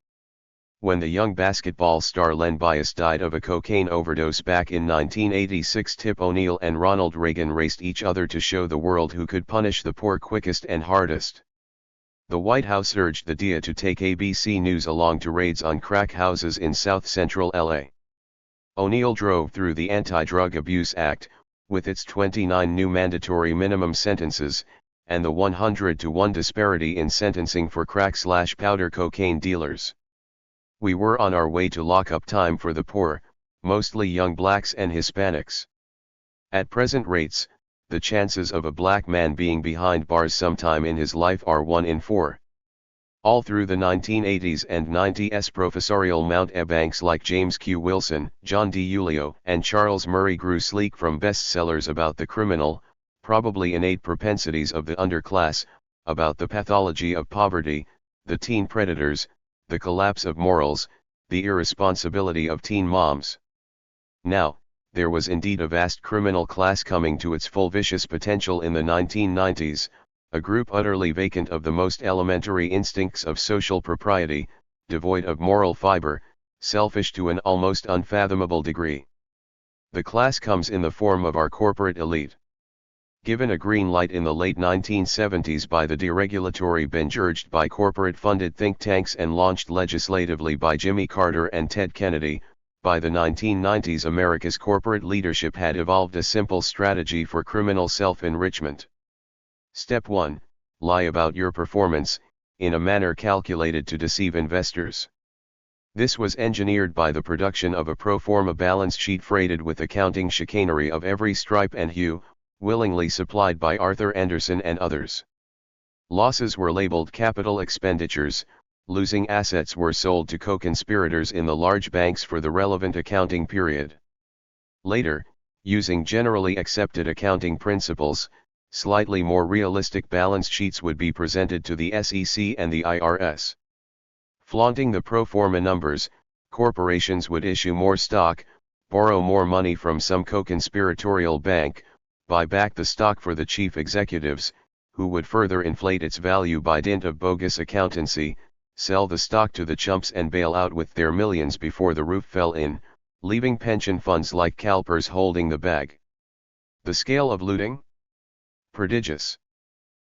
A: When the young basketball star Len Bias died of a cocaine overdose back in 1986, Tip O'Neill and Ronald Reagan raced each other to show the world who could punish the poor quickest and hardest. The White House urged the DA to take ABC News along to raids on crack houses in south-central LA. O'Neill drove through the Anti-Drug Abuse Act, with its 29 new mandatory minimum sentences, and the 100-to-1 disparity in sentencing for crack/powder cocaine dealers. We were on our way to lockup time for the poor, mostly young blacks and Hispanics. At present rates, the chances of a black man being behind bars sometime in his life are 1 in 4. All through the 1980s and 90s, professorial mountebanks like James Q. Wilson, John D. Julio, and Charles Murray grew sleek from bestsellers about the criminal, probably innate propensities of the underclass, about the pathology of poverty, the teen predators, the collapse of morals, the irresponsibility of teen moms. Now, there was indeed a vast criminal class coming to its full vicious potential in the 1990s, a group utterly vacant of the most elementary instincts of social propriety, devoid of moral fiber, selfish to an almost unfathomable degree. The class comes in the form of our corporate elite. Given a green light in the late 1970s by the deregulatory binge urged by corporate-funded think tanks and launched legislatively by Jimmy Carter and Ted Kennedy, By the 1990s, America's corporate leadership had evolved a simple strategy for criminal self-enrichment. Step 1. Lie about your performance, in a manner calculated to deceive investors. This was engineered by the production of a pro forma balance sheet freighted with accounting chicanery of every stripe and hue, willingly supplied by Arthur Andersen and others. Losses were labeled capital expenditures, losing assets were sold to co-conspirators in the large banks for the relevant accounting period. Later, using generally accepted accounting principles, slightly more realistic balance sheets would be presented to the SEC and the IRS. Flaunting the pro forma numbers, corporations would issue more stock, borrow more money from some co-conspiratorial bank, buy back the stock for the chief executives, who would further inflate its value by dint of bogus accountancy, sell the stock to the chumps and bail out with their millions before the roof fell in, leaving pension funds like CalPERS holding the bag. The scale of looting? Prodigious.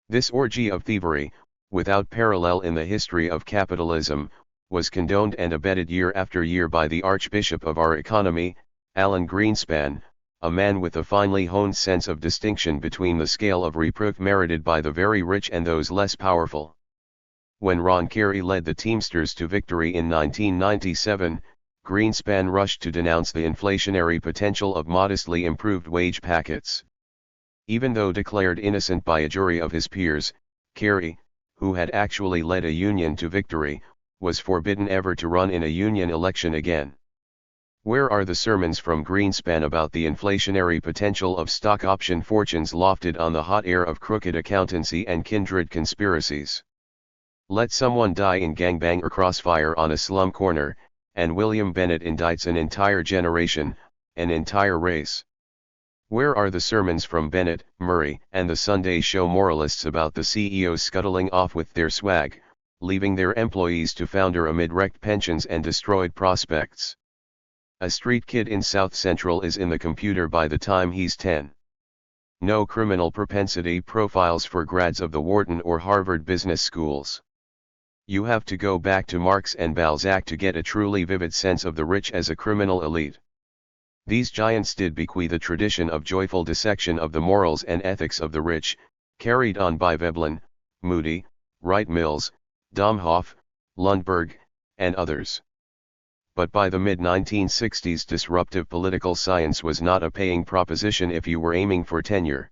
A: This orgy of thievery, without parallel in the history of capitalism, was condoned and abetted year after year by the Archbishop of our economy, Alan Greenspan, a man with a finely honed sense of distinction between the scale of reproof merited by the very rich and those less powerful. When Ron Carey led the Teamsters to victory in 1997, Greenspan rushed to denounce the inflationary potential of modestly improved wage packets. Even though declared innocent by a jury of his peers, Carey, who had actually led a union to victory, was forbidden ever to run in a union election again. Where are the sermons from Greenspan about the inflationary potential of stock option fortunes lofted on the hot air of crooked accountancy and kindred conspiracies? Let someone die in gangbang or crossfire on a slum corner, and William Bennett indicts an entire generation, an entire race. Where are the sermons from Bennett, Murray, and the Sunday show moralists about the CEOs scuttling off with their swag, leaving their employees to founder amid wrecked pensions and destroyed prospects? A street kid in South Central is in the computer by the time he's 10. No criminal propensity profiles for grads of the Wharton or Harvard business schools. You have to go back to Marx and Balzac to get a truly vivid sense of the rich as a criminal elite. These giants did bequeath a tradition of joyful dissection of the morals and ethics of the rich, carried on by Veblen, Moody, Wright Mills, Domhoff, Lundberg, and others. But by the mid-1960s, disruptive political science was not a paying proposition if you were aiming for tenure.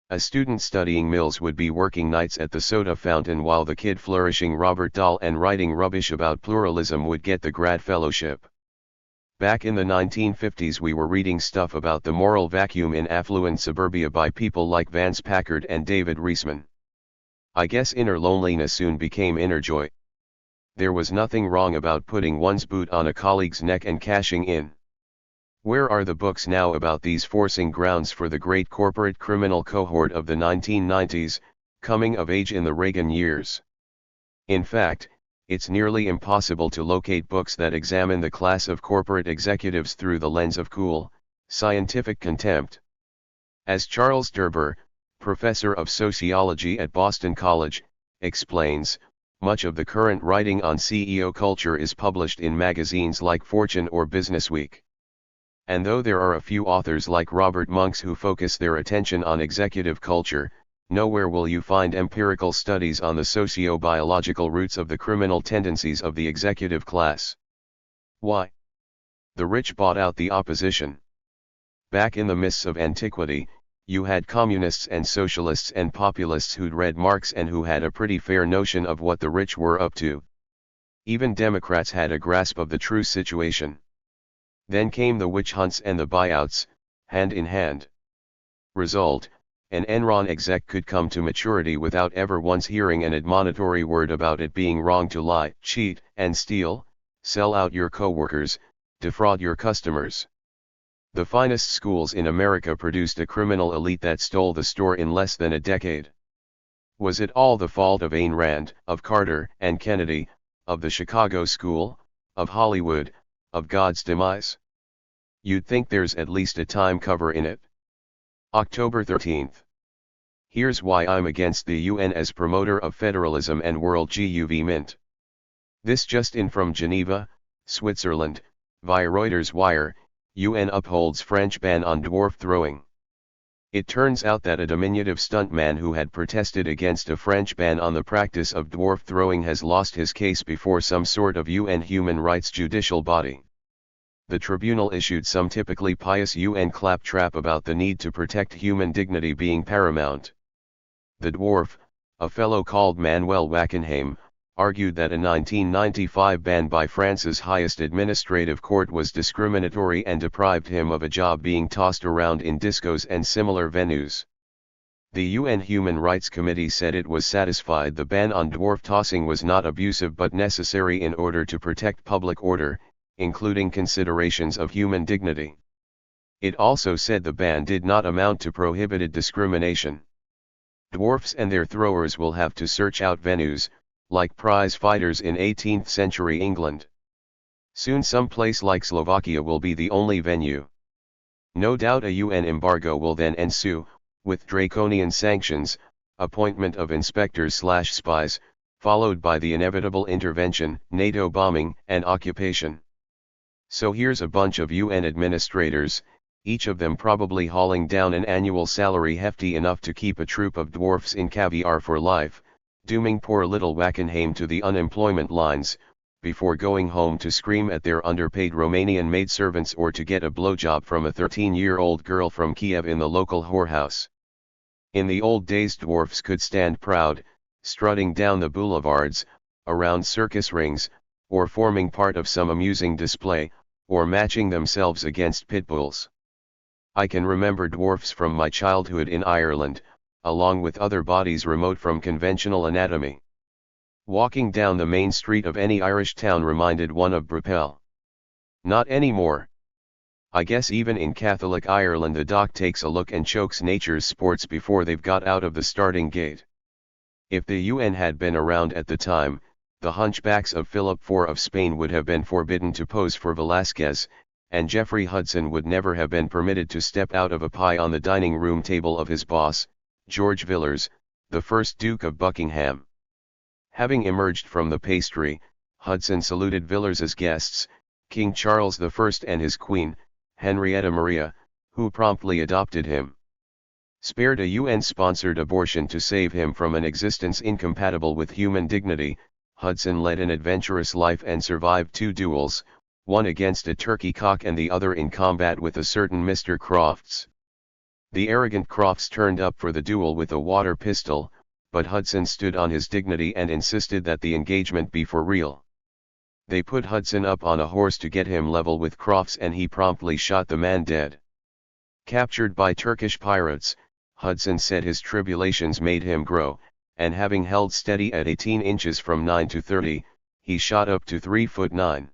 A: A student studying Mills would be working nights at the soda fountain, while the kid flourishing Robert Dahl and writing rubbish about pluralism would get the grad fellowship. Back in the 1950s, we were reading stuff about the moral vacuum in affluent suburbia by people like Vance Packard and David Reisman. I guess inner loneliness soon became inner joy. There was nothing wrong about putting one's boot on a colleague's neck and cashing in. Where are the books now about these forcing grounds for the great corporate criminal cohort of the 1990s, coming of age in the Reagan years? In fact, it's nearly impossible to locate books that examine the class of corporate executives through the lens of cool, scientific contempt. As Charles Derber, professor of sociology at Boston College, explains, much of the current writing on CEO culture is published in magazines like Fortune or Businessweek. And though there are a few authors like Robert Monks who focus their attention on executive culture, nowhere will you find empirical studies on the socio-biological roots of the criminal tendencies of the executive class. Why? The rich bought out the opposition. Back in the mists of antiquity, you had communists and socialists and populists who'd read Marx and who had a pretty fair notion of what the rich were up to. Even Democrats had a grasp of the true situation. Then came the witch hunts and the buyouts, hand in hand. Result, an Enron exec could come to maturity without ever once hearing an admonitory word about it being wrong to lie, cheat, and steal, sell out your coworkers, defraud your customers. The finest schools in America produced a criminal elite that stole the store in less than a decade. Was it all the fault of Ayn Rand, of Carter and Kennedy, of the Chicago School, of Hollywood, of God's demise? You'd think there's at least a time cover in it. October 13th. Here's why I'm against the UN as promoter of federalism and world government. This just in from Geneva, Switzerland, Via Reuters Wire, UN upholds French ban on dwarf throwing. It turns out that a diminutive stuntman who had protested against a French ban on the practice of dwarf throwing has lost his case before some sort of UN human rights judicial body. The tribunal issued some typically pious UN claptrap about the need to protect human dignity being paramount. The dwarf, a fellow called Manuel Wackenheim, argued that a 1995 ban by France's highest administrative court was discriminatory and deprived him of a job being tossed around in discos and similar venues. The UN Human Rights Committee said it was satisfied the ban on dwarf tossing was not abusive but necessary in order to protect public order, including considerations of human dignity. It also said the ban did not amount to prohibited discrimination. Dwarfs and their throwers will have to search out venues, like prize fighters in 18th century England. Soon some place like Slovakia will be the only venue. No doubt a UN embargo will then ensue, with draconian sanctions, appointment of inspectors/spies, followed by the inevitable intervention, NATO bombing, and occupation. So here's a bunch of UN administrators, each of them probably hauling down an annual salary hefty enough to keep a troop of dwarfs in caviar for life, dooming poor little Wackenheim to the unemployment lines, before going home to scream at their underpaid Romanian maidservants or to get a blowjob from a 13-year-old girl from Kiev in the local whorehouse. In the old days dwarfs could stand proud, strutting down the boulevards, around circus rings, or forming part of some amusing display, or matching themselves against pit bulls. I can remember dwarfs from my childhood in Ireland, along with other bodies remote from conventional anatomy. Walking down the main street of any Irish town reminded one of Brapel. Not anymore. I guess even in Catholic Ireland the doc takes a look and chokes nature's sports before they've got out of the starting gate. If the UN had been around at the time, the hunchbacks of Philip IV of Spain would have been forbidden to pose for Velázquez, and Geoffrey Hudson would never have been permitted to step out of a pie on the dining room table of his boss, George Villiers, the first Duke of Buckingham. Having emerged from the pastry, Hudson saluted Villers's guests, King Charles I and his queen, Henrietta Maria, who promptly adopted him. Spared a UN-sponsored abortion to save him from an existence incompatible with human dignity, Hudson led an adventurous life and survived 2 duels, one against a turkey cock and the other in combat with a certain Mr. Crofts. The arrogant Crofts turned up for the duel with a water pistol, but Hudson stood on his dignity and insisted that the engagement be for real. They put Hudson up on a horse to get him level with Crofts and he promptly shot the man dead. Captured by Turkish pirates, Hudson said his tribulations made him grow, and having held steady at 18 inches from 9 to 30, he shot up to 3 foot 9.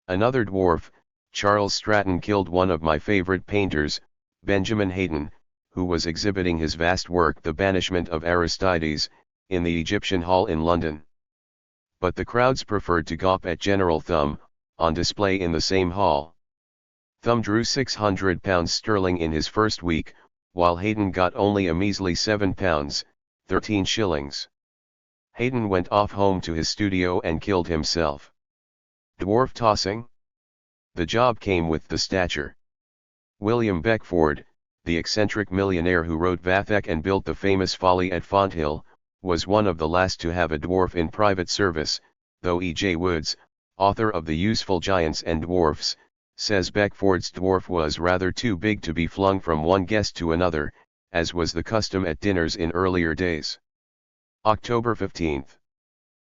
A: Another dwarf, Charles Stratton, killed one of my favorite painters, Benjamin Hayton, who was exhibiting his vast work The Banishment of Aristides, in the Egyptian Hall in London. But the crowds preferred to gawp at General Thumb, on display in the same hall. Thumb drew £600 sterling in his first week, while Hayton got only a measly £7, 13 shillings. Hayton went off home to his studio and killed himself. Dwarf tossing? The job came with the stature. William Beckford, the eccentric millionaire who wrote Vathek and built the famous Folly at Fonthill, was one of the last to have a dwarf in private service, though E.J. Woods, author of The Useful Giants and Dwarfs, says Beckford's dwarf was rather too big to be flung from one guest to another, as was the custom at dinners in earlier days. October 15.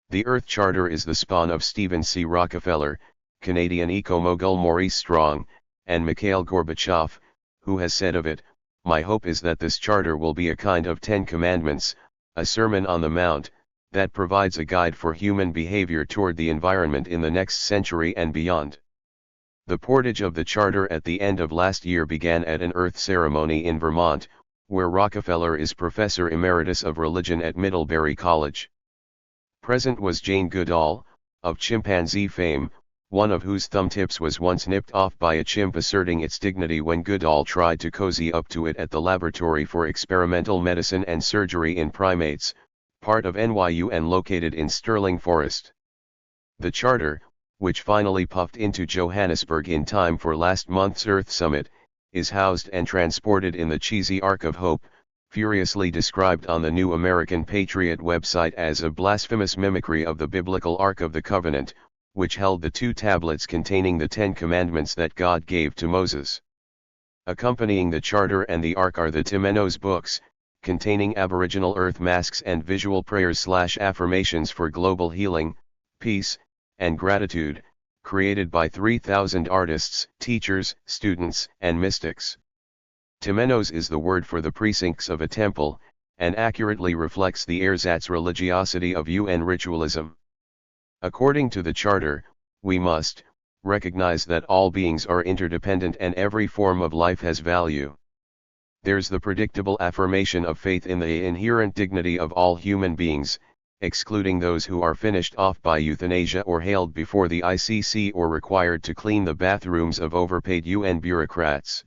A: The Earth Charter is the spawn of Stephen C. Rockefeller, Canadian eco-mogul Maurice Strong, and Mikhail Gorbachev, who has said of it, "My hope is that this charter will be a kind of 10 Commandments, a Sermon on the Mount, that provides a guide for human behavior toward the environment in the next century and beyond." The portage of the charter at the end of last year began at an earth ceremony in Vermont, where Rockefeller is Professor Emeritus of Religion at Middlebury College. Present was Jane Goodall, of chimpanzee fame, one of whose thumb tips was once nipped off by a chimp asserting its dignity when Goodall tried to cozy up to it at the Laboratory for Experimental Medicine and Surgery in Primates, part of NYU and located in Sterling Forest. The charter, which finally puffed into Johannesburg in time for last month's Earth Summit, is housed and transported in the cheesy Ark of Hope, furiously described on the New American Patriot website as a blasphemous mimicry of the biblical Ark of the Covenant, which held the 2 tablets containing the 10 commandments that God gave to Moses. Accompanying the charter and the Ark are the Temenos books, containing Aboriginal earth masks and visual prayers/affirmations for global healing, peace, and gratitude, created by 3,000 artists, teachers, students, and mystics. Temenos is the word for the precincts of a temple, and accurately reflects the ersatz religiosity of UN ritualism. According to the Charter, we must recognize that all beings are interdependent and every form of life has value. There's the predictable affirmation of faith in the inherent dignity of all human beings, excluding those who are finished off by euthanasia or haled before the ICC or required to clean the bathrooms of overpaid UN bureaucrats.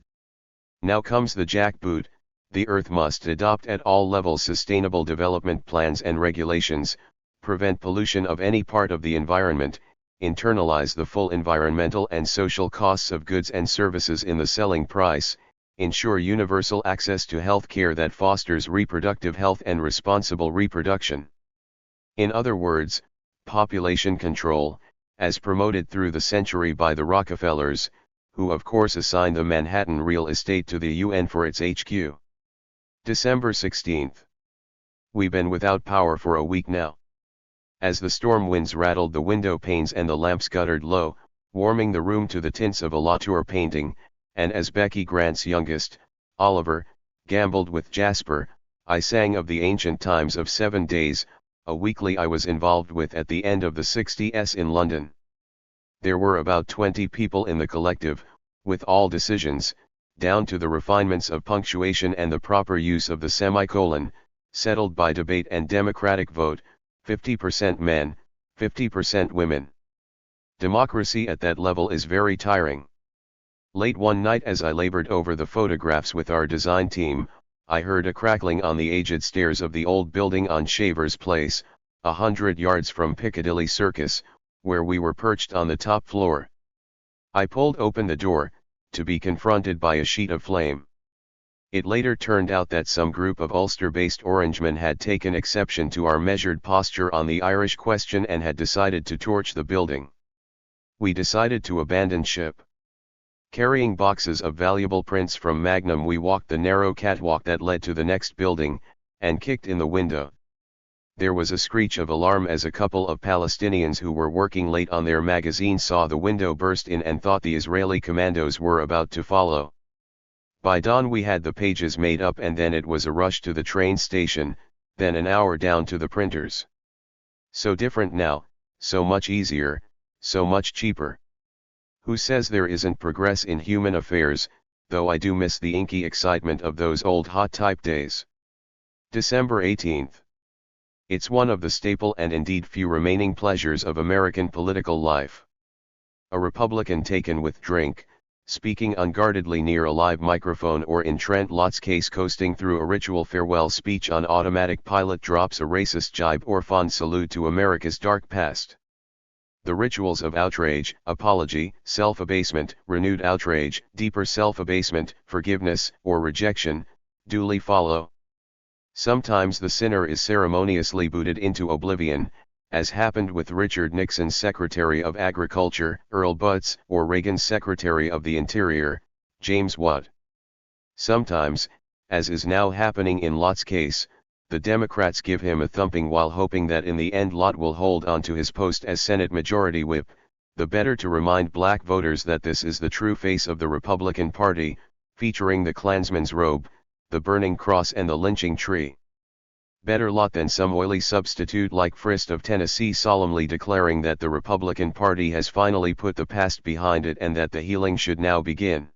A: Now comes the jackboot: the Earth must adopt at all levels sustainable development plans and regulations, prevent pollution of any part of the environment, internalize the full environmental and social costs of goods and services in the selling price, ensure universal access to health care that fosters reproductive health and responsible reproduction. In other words, population control, as promoted through the century by the Rockefellers, who of course assigned the Manhattan real estate to the UN for its HQ. December 16. We've been without power for a week now. As the storm winds rattled the window panes and the lamps guttered low, warming the room to the tints of a Latour painting, and as Becky Grant's youngest, Oliver, gambled with Jasper, I sang of the ancient times of 7 days, a weekly I was involved with at the end of the 60s in London. There were about 20 people in the collective, with all decisions, down to the refinements of punctuation and the proper use of the semicolon, settled by debate and democratic vote, 50% men, 50% women. Democracy at that level is very tiring. Late one night as I labored over the photographs with our design team, I heard a crackling on the aged stairs of the old building on Shaver's Place, 100 yards from Piccadilly Circus, where we were perched on the top floor. I pulled open the door, to be confronted by a sheet of flame. It later turned out that some group of Ulster-based Orangemen had taken exception to our measured posture on the Irish question and had decided to torch the building. We decided to abandon ship. Carrying boxes of valuable prints from Magnum, we walked the narrow catwalk that led to the next building, and kicked in the window. There was a screech of alarm as a couple of Palestinians who were working late on their magazine saw the window burst in and thought the Israeli commandos were about to follow. By dawn we had the pages made up, and then it was a rush to the train station, then an hour down to the printers. So different now, so much easier, so much cheaper. Who says there isn't progress in human affairs, though I do miss the inky excitement of those old hot type days. December 18. It's one of the staple and indeed few remaining pleasures of American political life. A Republican taken with drink, speaking unguardedly near a live microphone, or in Trent Lott's case coasting through a ritual farewell speech on automatic pilot, drops a racist jibe or fond salute to America's dark past. The rituals of outrage, apology, self-abasement, renewed outrage, deeper self-abasement, forgiveness, or rejection, duly follow. Sometimes the sinner is ceremoniously booted into oblivion, as happened with Richard Nixon's Secretary of Agriculture, Earl Butz, or Reagan's Secretary of the Interior, James Watt. Sometimes, as is now happening in Lott's case, the Democrats give him a thumping while hoping that in the end Lott will hold on to his post as Senate Majority Whip, the better to remind black voters that this is the true face of the Republican Party, featuring the Klansman's robe, the burning cross and the lynching tree. Better Lott than some oily substitute like Frist of Tennessee solemnly declaring that the Republican Party has finally put the past behind it and that the healing should now begin.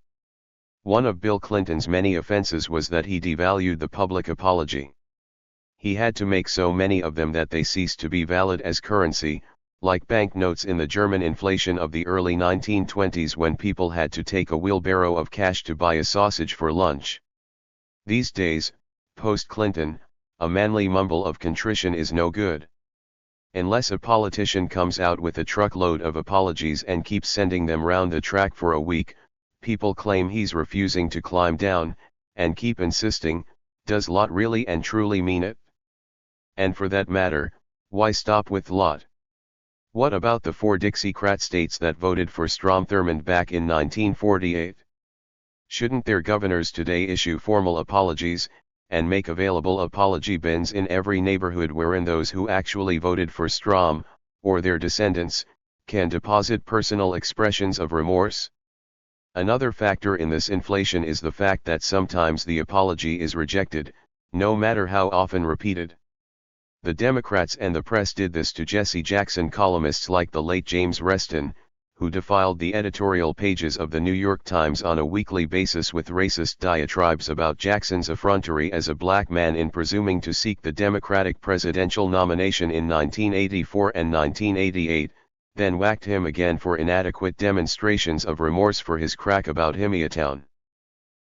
A: One of Bill Clinton's many offenses was that he devalued the public apology. He had to make so many of them that they ceased to be valid as currency, like banknotes in the German inflation of the early 1920s when people had to take a wheelbarrow of cash to buy a sausage for lunch. These days, post-Clinton, a manly mumble of contrition is no good. Unless a politician comes out with a truckload of apologies and keeps sending them round the track for a week, people claim he's refusing to climb down, and keep insisting, does Lot really and truly mean it? And for that matter, why stop with Lot? What about the 4 Dixiecrat states that voted for Strom Thurmond back in 1948? Shouldn't their governors today issue formal apologies, and make available apology bins in every neighborhood wherein those who actually voted for Strom, or their descendants, can deposit personal expressions of remorse? Another factor in this inflation is the fact that sometimes the apology is rejected, no matter how often repeated. The Democrats and the press did this to Jesse Jackson columnists like the late James Reston, who defiled the editorial pages of the New York Times on a weekly basis with racist diatribes about Jackson's effrontery as a black man in presuming to seek the Democratic presidential nomination in 1984 and 1988, then whacked him again for inadequate demonstrations of remorse for his crack about Himmiatown.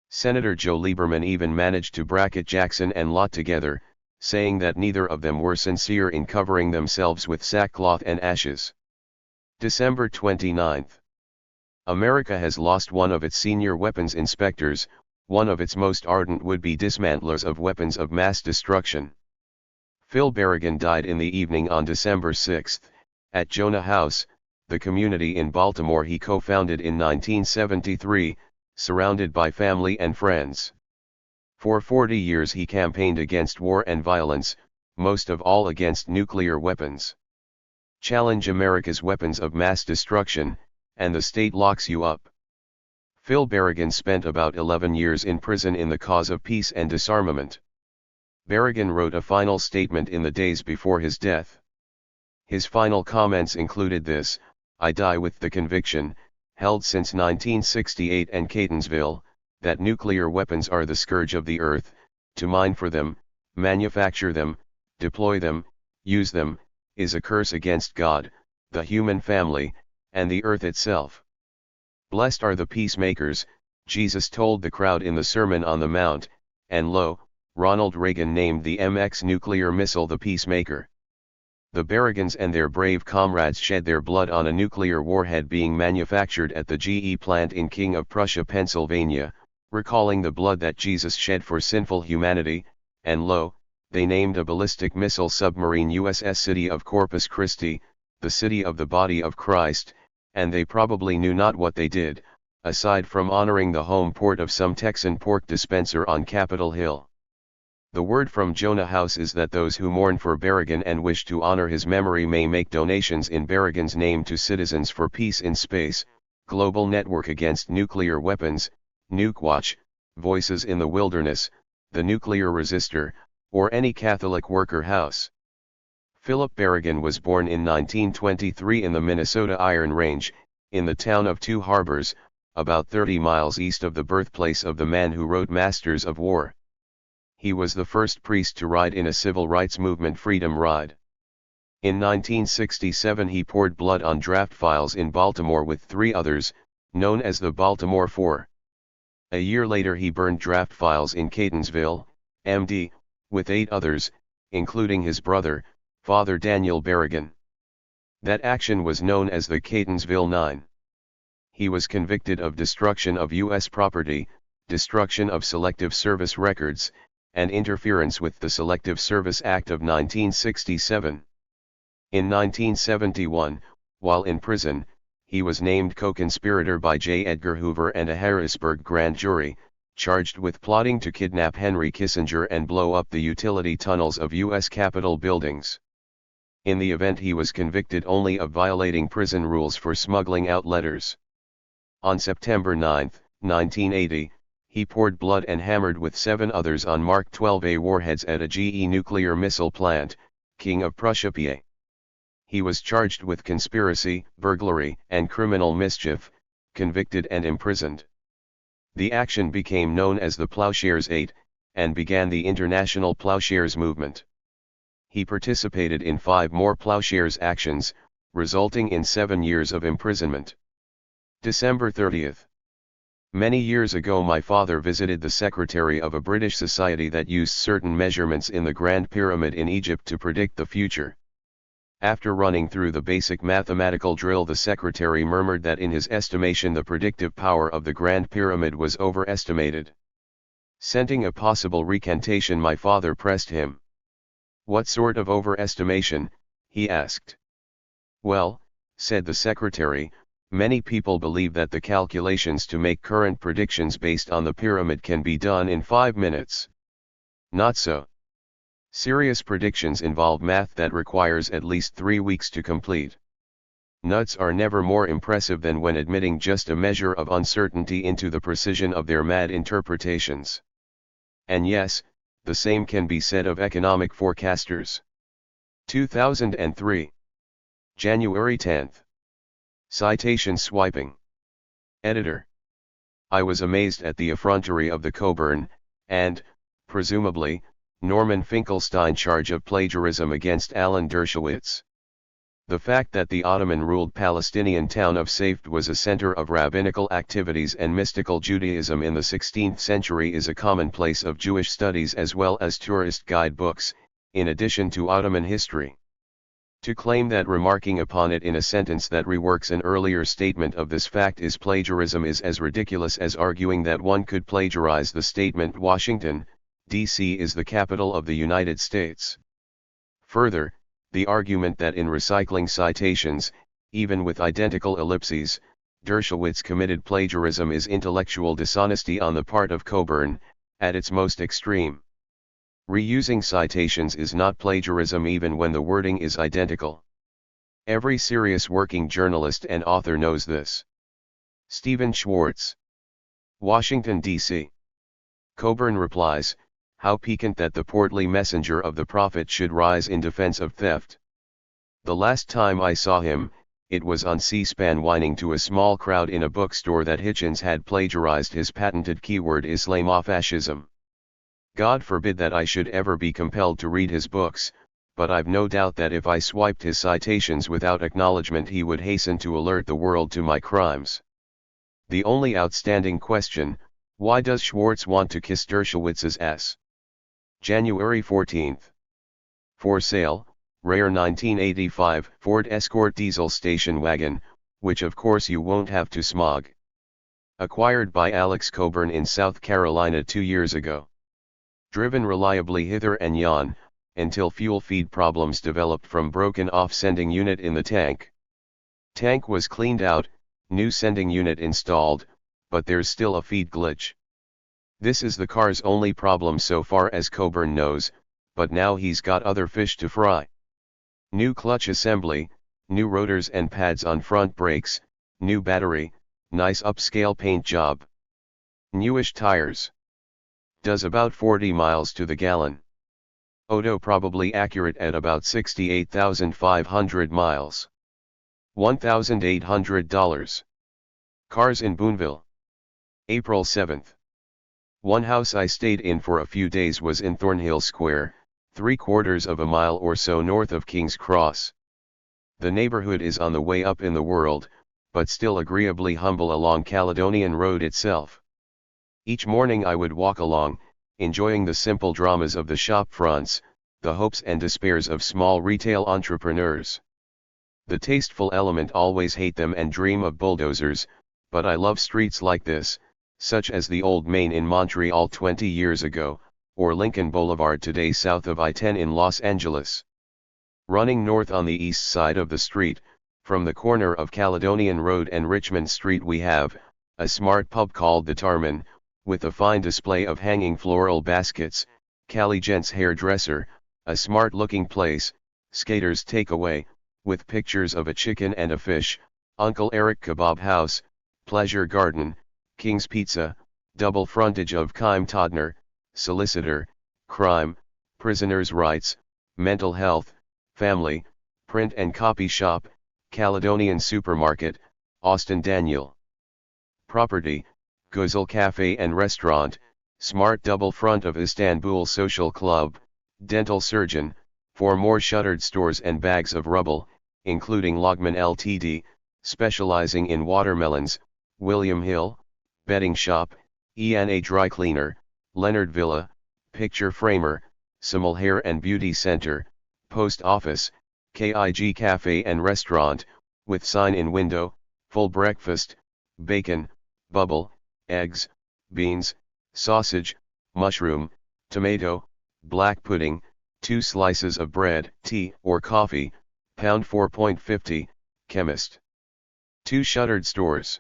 A: Senator Joe Lieberman even managed to bracket Jackson and Lott together, saying that neither of them were sincere in covering themselves with sackcloth and ashes. December 29. America has lost one of its senior weapons inspectors, one of its most ardent would-be dismantlers of weapons of mass destruction. Phil Berrigan died in the evening on December 6, at Jonah House, the community in Baltimore he co-founded in 1973, surrounded by family and friends. For 40 years he campaigned against war and violence, most of all against nuclear weapons. Challenge America's weapons of mass destruction, and the state locks you up. Phil Berrigan spent about 11 years in prison in the cause of peace and disarmament. Berrigan wrote a final statement in the days before his death. His final comments included this: "I die with the conviction, held since 1968 and Catonsville, that nuclear weapons are the scourge of the earth. To mine for them, manufacture them, deploy them, use them, is a curse against God, the human family, and the earth itself. Blessed are the peacemakers," Jesus told the crowd in the Sermon on the Mount, and lo, Ronald Reagan named the MX nuclear missile the Peacemaker. The Berrigans and their brave comrades shed their blood on a nuclear warhead being manufactured at the GE plant in King of Prussia, Pennsylvania, recalling the blood that Jesus shed for sinful humanity, and lo, they named a ballistic missile submarine USS City of Corpus Christi, the city of the body of Christ, and they probably knew not what they did, aside from honoring the home port of some Texan pork dispenser on Capitol Hill. The word from Jonah House is that those who mourn for Berrigan and wish to honor his memory may make donations in Berrigan's name to Citizens for Peace in Space, Global Network Against Nuclear Weapons, Nukewatch, Voices in the Wilderness, the Nuclear Resistor, or any Catholic worker house. Philip Berrigan was born in 1923 in the Minnesota Iron Range, in the town of Two Harbors, about 30 miles east of the birthplace of the man who wrote Masters of War. He was the first priest to ride in a civil rights movement freedom ride. In 1967 he poured blood on draft files in Baltimore with 3 others, known as the Baltimore Four. A year later he burned draft files in Catonsville, MD, with 8 others, including his brother, Father Daniel Berrigan. That action was known as the Catonsville Nine. He was convicted of destruction of U.S. property, destruction of Selective Service records, and interference with the Selective Service Act of 1967. In 1971, while in prison, he was named co-conspirator by J. Edgar Hoover and a Harrisburg grand jury, charged with plotting to kidnap Henry Kissinger and blow up the utility tunnels of U.S. Capitol buildings. In the event he was convicted only of violating prison rules for smuggling out letters. On September 9, 1980, he poured blood and hammered with 7 others on Mark 12A warheads at a GE nuclear missile plant, King of Prussia, PA. He was charged with conspiracy, burglary, and criminal mischief, convicted and imprisoned. The action became known as the Plowshares 8, and began the International Plowshares movement. He participated in 5 more Plowshares actions, resulting in 7 years of imprisonment. December 30. Many years ago my father visited the secretary of a British society that used certain measurements in the Grand Pyramid in Egypt to predict the future. After running through the basic mathematical drill, the secretary murmured that in his estimation the predictive power of the Grand Pyramid was overestimated. Scenting a possible recantation, my father pressed him. "What sort of overestimation?" he asked. "Well," said the secretary, "many people believe that the calculations to make current predictions based on the pyramid can be done in 5 minutes. Not so. Serious predictions involve math that requires at least 3 weeks to complete. Nuts are never more impressive than when admitting just a measure of uncertainty into the precision of their mad interpretations. And yes, the same can be said of economic forecasters." 2003. January 10. Citation swiping. Editor. I was amazed at the effrontery of the Cockburn, and, presumably, Norman Finkelstein charge of plagiarism against Alan Dershowitz. The fact that the Ottoman-ruled Palestinian town of Safed was a center of rabbinical activities and mystical Judaism in the 16th century is a commonplace of Jewish studies as well as tourist guidebooks, in addition to Ottoman history. To claim that remarking upon it in a sentence that reworks an earlier statement of this fact is plagiarism is as ridiculous as arguing that one could plagiarize the statement Washington, D.C. is the capital of the United States. Further, the argument that in recycling citations, even with identical ellipses, Dershowitz committed plagiarism is intellectual dishonesty on the part of Cockburn, at its most extreme. Reusing citations is not plagiarism even when the wording is identical. Every serious working journalist and author knows this. Stephen Schwartz. Washington, D.C. Cockburn replies, "How piquant that the portly messenger of the prophet should rise in defense of theft. The last time I saw him, it was on C-SPAN whining to a small crowd in a bookstore that Hitchens had plagiarized his patented keyword Islamofascism. God forbid that I should ever be compelled to read his books, but I've no doubt that if I swiped his citations without acknowledgement he would hasten to alert the world to my crimes." The only outstanding question, why does Schwartz want to kiss Dershowitz's ass? January 14. For sale, rare 1985 Ford Escort diesel station wagon, which of course you won't have to smog. Acquired by Alex Cockburn in South Carolina 2 years ago. Driven reliably hither and yon, until fuel feed problems developed from broken off sending unit in the tank. Tank was cleaned out, new sending unit installed, but there's still a feed glitch. This is the car's only problem so far as Cockburn knows, but now he's got other fish to fry. New clutch assembly, new rotors and pads on front brakes, new battery, nice upscale paint job. Newish tires. Does about 40 miles to the gallon. Odo probably accurate at about 68,500 miles. $1,800. Cars in Boonville. April 7. One house I stayed in for a few days was in Thornhill Square, 3/4 of a mile or so north of King's Cross. The neighborhood is on the way up in the world, but still agreeably humble along Caledonian Road itself. Each morning I would walk along, enjoying the simple dramas of the shop fronts, the hopes and despairs of small retail entrepreneurs. The tasteful element always hate them and dream of bulldozers, but I love streets like this, such as the Old Main in Montreal 20 years ago, or Lincoln Boulevard today south of I-10 in Los Angeles. Running north on the east side of the street, from the corner of Caledonian Road and Richmond Street we have, a smart pub called the Tarman, with a fine display of hanging floral baskets, Cali Gents hairdresser, a smart-looking place, Skaters Takeaway, with pictures of a chicken and a fish, Uncle Eric Kebab House, Pleasure Garden, King's Pizza, double frontage of Kime Todner, solicitor, crime, prisoners' rights, mental health, family, print and copy shop, Caledonian Supermarket, Austin Daniel. Property, Güzel Cafe and Restaurant, smart double front of Istanbul Social Club, dental surgeon, 4 more shuttered stores and bags of rubble, including Logman Ltd., specializing in watermelons, William Hill, bedding shop, ENA dry cleaner, Leonard Villa, picture framer, Simul Hair and Beauty Center, post office, KIG Cafe and Restaurant, with sign in window, full breakfast, bacon, bubble, eggs, beans, sausage, mushroom, tomato, black pudding, 2 slices of bread, tea or coffee, pound 4.50, chemist. 2 shuttered stores.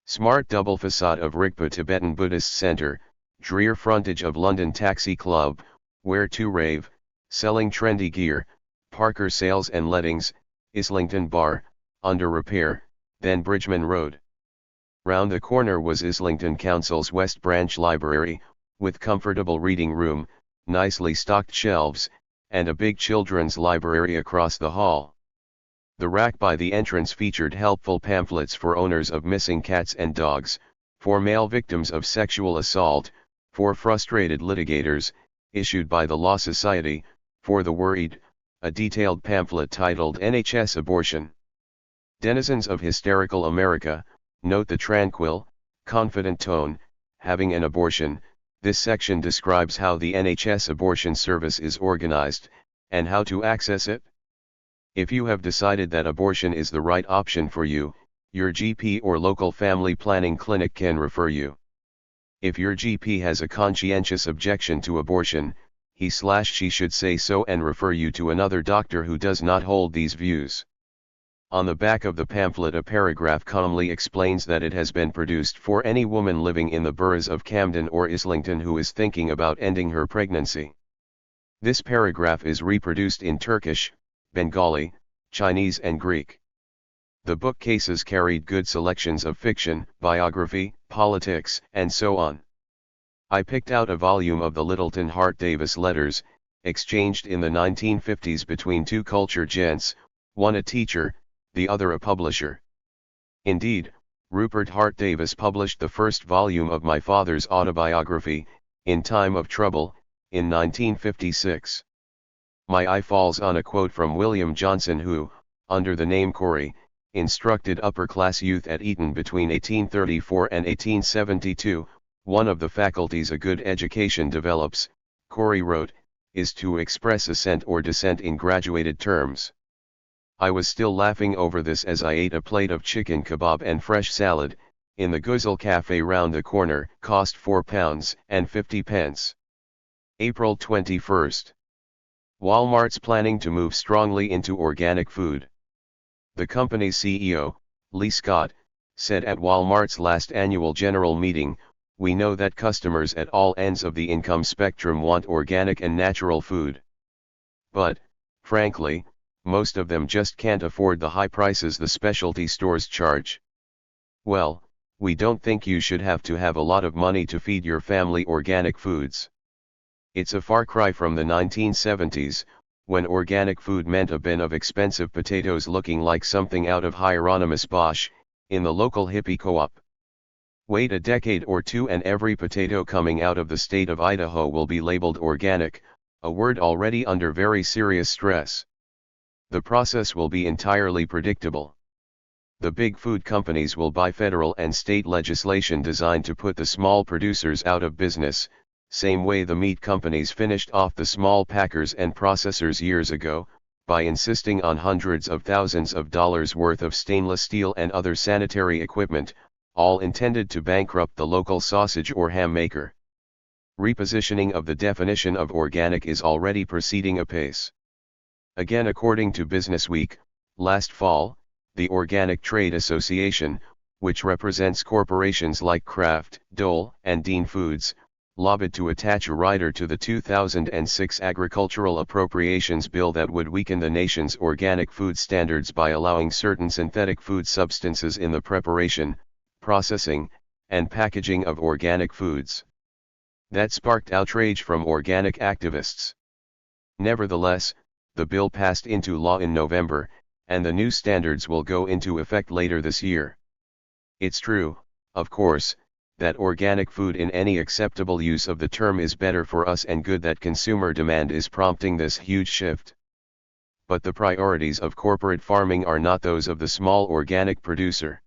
A: Smart double facade of Rigpa Tibetan Buddhist Center, drear frontage of London Taxi Club, where to rave, selling trendy gear, Parker Sales and Lettings, Islington Bar, under repair, then Bridgeman Road. Round the corner was Islington Council's West Branch Library, with comfortable reading room, nicely stocked shelves, and a big children's library across the hall. The rack by the entrance featured helpful pamphlets for owners of missing cats and dogs, for male victims of sexual assault, for frustrated litigators, issued by the Law Society, for the worried, a detailed pamphlet titled NHS Abortion. Denizens of hysterical America, note the tranquil, confident tone. Having an abortion, this section describes how the NHS abortion service is organized, and how to access it. If you have decided that abortion is the right option for you, your GP or local family planning clinic can refer you. If your GP has a conscientious objection to abortion, he/she should say so and refer you to another doctor who does not hold these views. On the back of the pamphlet a paragraph calmly explains that it has been produced for any woman living in the boroughs of Camden or Islington who is thinking about ending her pregnancy. This paragraph is reproduced in Turkish, Bengali, Chinese and Greek. The bookcases carried good selections of fiction, biography, politics, and so on. I picked out a volume of the Littleton Hart Davis letters, exchanged in the 1950s between 2 culture gents, one a teacher, the other a publisher. Indeed, Rupert Hart Davis published the first volume of my father's autobiography, In Time of Trouble, in 1956. My eye falls on a quote from William Johnson who, under the name Corey, instructed upper-class youth at Eton between 1834 and 1872, one of the faculties a good education develops, Corey wrote, is to express assent or dissent in graduated terms. I was still laughing over this as I ate a plate of chicken kebab and fresh salad, in the Guzzle Cafe round the corner, cost £4.50. April 21. Walmart's planning to move strongly into organic food. The company's CEO, Lee Scott, said at Walmart's last annual general meeting, "We know that customers at all ends of the income spectrum want organic and natural food. But, frankly, most of them just can't afford the high prices the specialty stores charge. Well, we don't think you should have to have a lot of money to feed your family organic foods." It's a far cry from the 1970s, when organic food meant a bin of expensive potatoes looking like something out of Hieronymus Bosch, in the local hippie co-op. Wait a decade or two and every potato coming out of the state of Idaho will be labeled organic, a word already under very serious stress. The process will be entirely predictable. The big food companies will buy federal and state legislation designed to put the small producers out of business, same way the meat companies finished off the small packers and processors years ago, by insisting on hundreds of thousands of dollars worth of stainless steel and other sanitary equipment, all intended to bankrupt the local sausage or ham maker. Repositioning of the definition of organic is already proceeding apace. Again, according to Businessweek, last fall, the Organic Trade Association, which represents corporations like Kraft, Dole, and Dean Foods, lobbied to attach a rider to the 2006 Agricultural Appropriations Bill that would weaken the nation's organic food standards by allowing certain synthetic food substances in the preparation, processing, and packaging of organic foods. That sparked outrage from organic activists. Nevertheless, the bill passed into law in November, and the new standards will go into effect later this year. It's true, of course, that organic food in any acceptable use of the term is better for us and good that consumer demand is prompting this huge shift. But the priorities of corporate farming are not those of the small organic producer.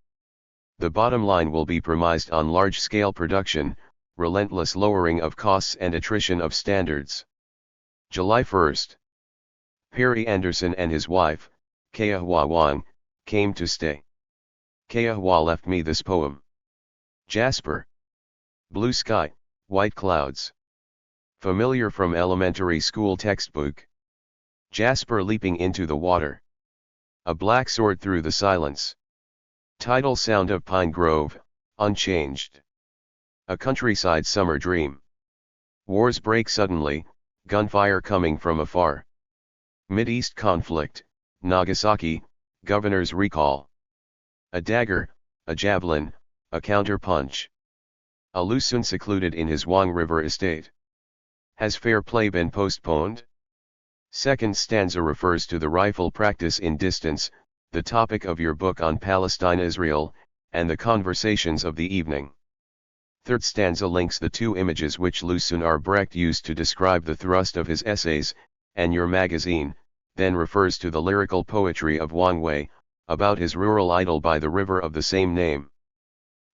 A: The bottom line will be premised on large-scale production, relentless lowering of costs and attrition of standards. July 1. Perry Anderson and his wife, Keahua Wang, came to stay. Keahua left me this poem. Jasper. Blue sky, white clouds. Familiar from elementary school textbook. Jasper leaping into the water. A black sword through the silence. Tidal sound of Pine Grove, unchanged. A countryside summer dream. Wars break suddenly, gunfire coming from afar. Mideast conflict, Nagasaki, governor's recall. A dagger, a javelin, a counter-punch. A Lusun secluded in his Wang River estate. Has fair play been postponed? Second stanza refers to the rifle practice in distance, the topic of your book on Palestine-Israel, and the conversations of the evening. Third stanza links the two images which Lusun Arbrecht used to describe the thrust of his essays, and your magazine, then refers to the lyrical poetry of Wang Wei, about his rural idyll by the river of the same name.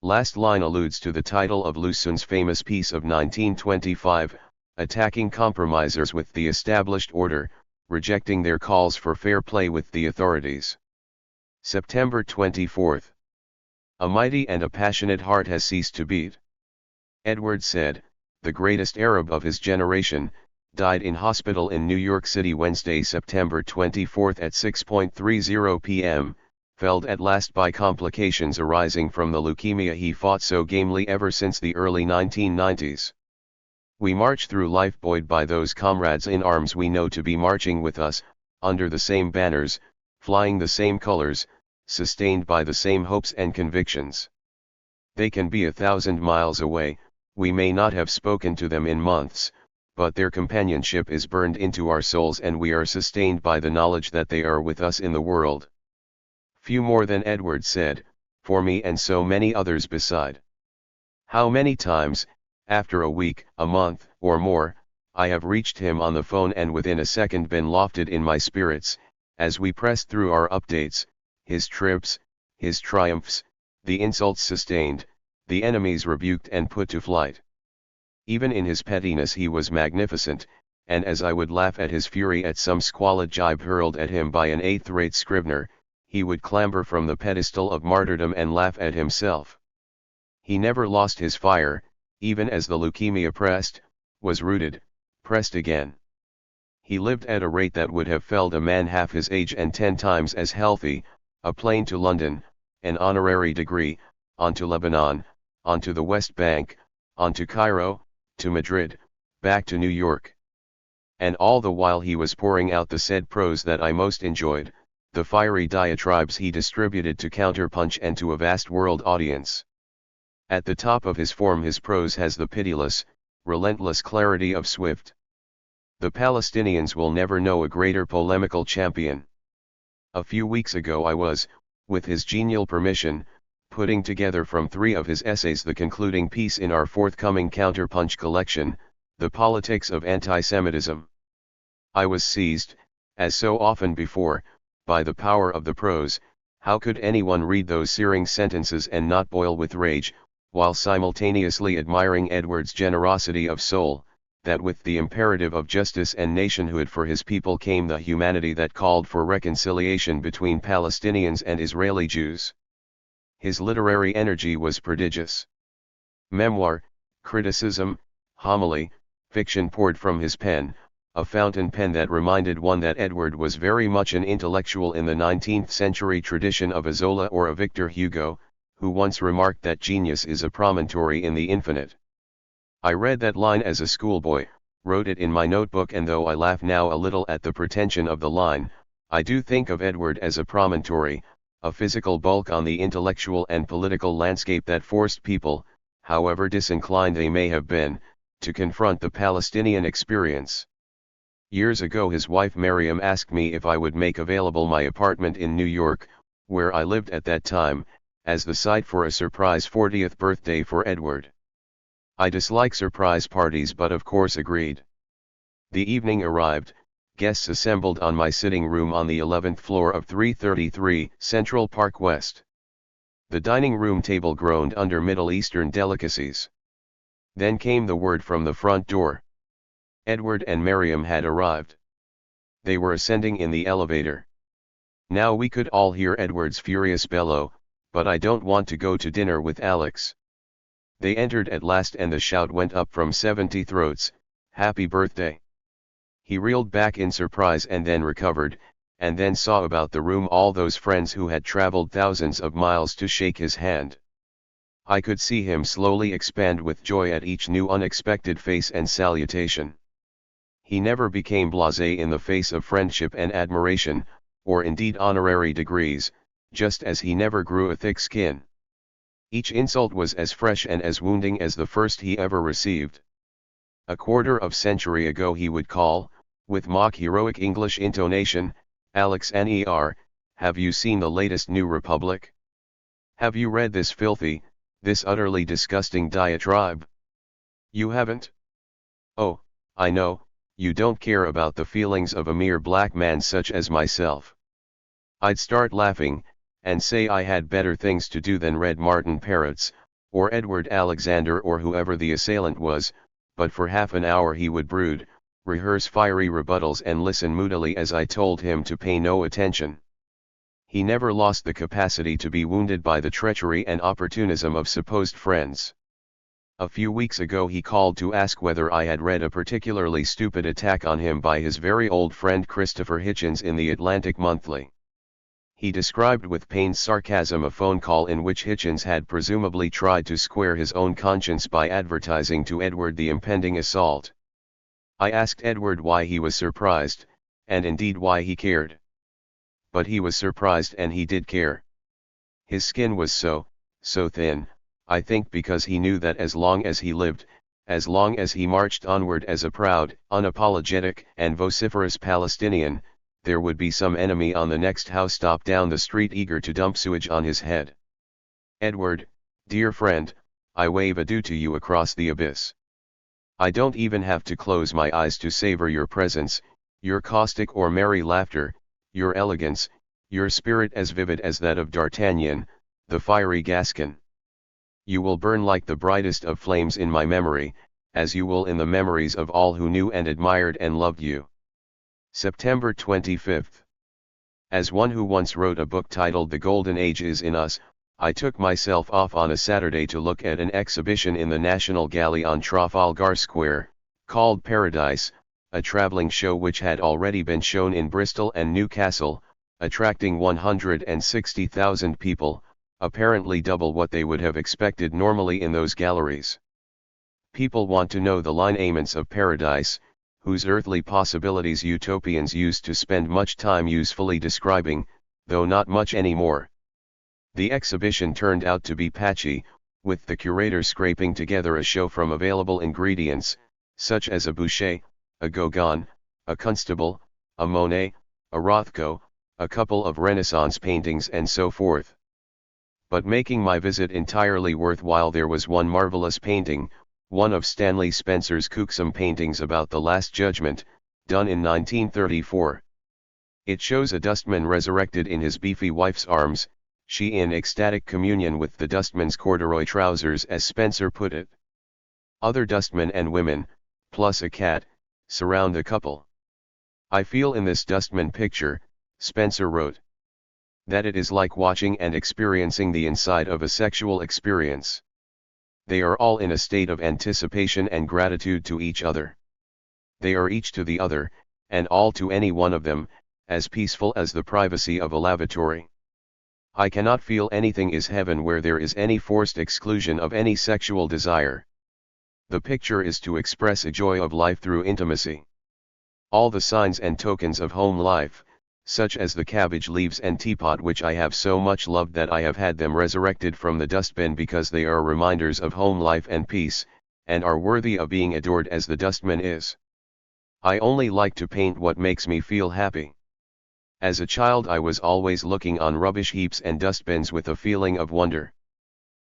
A: Last line alludes to the title of Lusun's famous piece of 1925, attacking compromisers with the established order, rejecting their calls for fair play with the authorities. September 24. A mighty and a passionate heart has ceased to beat. Edward Said, the greatest Arab of his generation, died in hospital in New York City Wednesday, September 24 at 6:30 p.m., felled at last by complications arising from the leukemia he fought so gamely ever since the early 1990s. We march through life buoyed by those comrades in arms we know to be marching with us, under the same banners, flying the same colors, sustained by the same hopes and convictions. They can be 1,000 miles away, we may not have spoken to them in months, but their companionship is burned into our souls and we are sustained by the knowledge that they are with us in the world. Few more than Edward Said, for me and so many others beside. How many times, after a week, a month, or more, I have reached him on the phone and within a second been lofted in my spirits, as we pressed through our updates, his trips, his triumphs, the insults sustained, the enemies rebuked and put to flight. Even in his pettiness he was magnificent, and as I would laugh at his fury at some squalid jibe hurled at him by an eighth-rate scrivener, he would clamber from the pedestal of martyrdom and laugh at himself. He never lost his fire, even as the leukemia pressed, was rooted, pressed again. He lived at a rate that would have felled a man half his age and 10 times as healthy, a plane to London, an honorary degree, on to Lebanon, on to the West Bank, on to Cairo, to Madrid, back to New York. And all the while he was pouring out the said prose that I most enjoyed, the fiery diatribes he distributed to counterpunch and to a vast world audience. At the top of his form his prose has the pitiless, relentless clarity of Swift. The Palestinians will never know a greater polemical champion. A few weeks ago I was, with his genial permission, putting together from 3 of his essays the concluding piece in our forthcoming counterpunch collection, The Politics of Antisemitism. I was seized, as so often before, by the power of the prose. How could anyone read those searing sentences and not boil with rage, while simultaneously admiring Edward's generosity of soul, that with the imperative of justice and nationhood for his people came the humanity that called for reconciliation between Palestinians and Israeli Jews. His literary energy was prodigious. Memoir, criticism, homily, fiction poured from his pen, a fountain pen that reminded one that Edward was very much an intellectual in the 19th century tradition of a Zola or a Victor Hugo, who once remarked that genius is a promontory in the infinite. I read that line as a schoolboy, wrote it in my notebook, and though I laugh now a little at the pretension of the line, I do think of Edward as a promontory, a physical bulk on the intellectual and political landscape that forced people, however disinclined they may have been, to confront the Palestinian experience. Years ago his wife Miriam asked me if I would make available my apartment in New York, where I lived at that time, as the site for a surprise 40th birthday for Edward. I dislike surprise parties but of course agreed. The evening arrived, guests assembled on my sitting room on the 11th floor of 333 Central Park West. The dining room table groaned under Middle Eastern delicacies. Then came the word from the front door. Edward and Miriam had arrived. They were ascending in the elevator. Now we could all hear Edward's furious bellow, "But I don't want to go to dinner with Alex." They entered at last and the shout went up from 70 throats, "Happy birthday!" He reeled back in surprise and then recovered, and then saw about the room all those friends who had traveled thousands of miles to shake his hand. I could see him slowly expand with joy at each new unexpected face and salutation. He never became blasé in the face of friendship and admiration, or indeed honorary degrees, just as he never grew a thick skin. Each insult was as fresh and as wounding as the first he ever received. A quarter of century ago he would call, with mock heroic English intonation, "Alex Ner, have you seen the latest New Republic? Have you read this filthy, this utterly disgusting diatribe? You haven't? Oh, I know, you don't care about the feelings of a mere black man such as myself." I'd start laughing, and say I had better things to do than read Martin Parrots, or Edward Alexander or whoever the assailant was, but for half an hour he would brood, rehearse fiery rebuttals and listen moodily as I told him to pay no attention. He never lost the capacity to be wounded by the treachery and opportunism of supposed friends. A few weeks ago he called to ask whether I had read a particularly stupid attack on him by his very old friend Christopher Hitchens in the Atlantic Monthly. He described with pained sarcasm a phone call in which Hitchens had presumably tried to square his own conscience by advertising to Edward the impending assault. I asked Edward why he was surprised, and indeed why he cared. But he was surprised and he did care. His skin was so thin, I think because he knew that as long as he lived, as long as he marched onward as a proud, unapologetic and vociferous Palestinian, there would be some enemy on the next housetop down the street eager to dump sewage on his head. "Edward, dear friend, I wave adieu to you across the abyss. I don't even have to close my eyes to savor your presence, your caustic or merry laughter, your elegance, your spirit as vivid as that of D'Artagnan, the fiery Gascon. You will burn like the brightest of flames in my memory, as you will in the memories of all who knew and admired and loved you." September 25. As one who once wrote a book titled The Golden Age is in Us, I took myself off on a Saturday to look at an exhibition in the National Gallery on Trafalgar Square, called Paradise, a traveling show which had already been shown in Bristol and Newcastle, attracting 160,000 people, apparently double what they would have expected normally in those galleries. People want to know the lineaments of paradise, whose earthly possibilities utopians used to spend much time usefully describing, though not much anymore. The exhibition turned out to be patchy, with the curator scraping together a show from available ingredients, such as a Boucher, a Gauguin, a Constable, a Monet, a Rothko, a couple of Renaissance paintings and so forth. But making my visit entirely worthwhile, there was one marvelous painting, one of Stanley Spencer's Cooksome paintings about the Last Judgment, done in 1934. It shows a dustman resurrected in his beefy wife's arms, she in ecstatic communion with the dustman's corduroy trousers, as Spencer put it. Other dustmen and women, plus a cat, surround the couple. "I feel in this dustman picture," Spencer wrote, "that it is like watching and experiencing the inside of a sexual experience. They are all in a state of anticipation and gratitude to each other. They are each to the other, and all to any one of them, as peaceful as the privacy of a lavatory. I cannot feel anything is heaven where there is any forced exclusion of any sexual desire. The picture is to express a joy of life through intimacy. All the signs and tokens of home life, such as the cabbage leaves and teapot which I have so much loved that I have had them resurrected from the dustbin because they are reminders of home life and peace, and are worthy of being adored as the dustman is. I only like to paint what makes me feel happy. As a child I was always looking on rubbish heaps and dustbins with a feeling of wonder.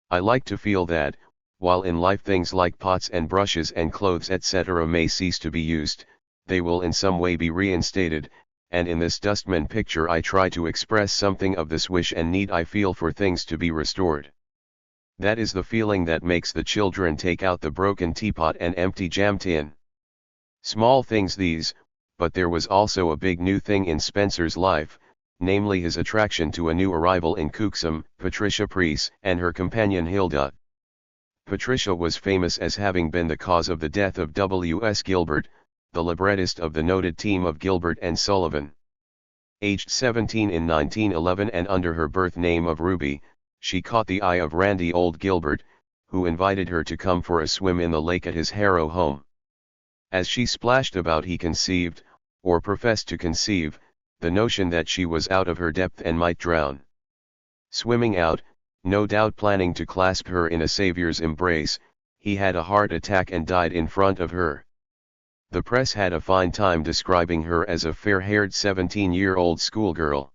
A: I like to feel that, while in life things like pots and brushes and clothes etc. may cease to be used, they will in some way be reinstated, and in this dustman picture I try to express something of this wish and need I feel for things to be restored. That is the feeling that makes the children take out the broken teapot and empty jam tin. Small things these, but there was also a big new thing in Spencer's life, namely his attraction to a new arrival in Cuxham, Patricia Preece, and her companion Hilda. Patricia was famous as having been the cause of the death of W.S. Gilbert, the librettist of the noted team of Gilbert and Sullivan. Aged 17 in 1911 and under her birth name of Ruby, she caught the eye of randy old Gilbert, who invited her to come for a swim in the lake at his Harrow home. As she splashed about he conceived, or professed to conceive, the notion that she was out of her depth and might drown. Swimming out, no doubt planning to clasp her in a savior's embrace, he had a heart attack and died in front of her. The press had a fine time describing her as a fair-haired 17-year-old schoolgirl.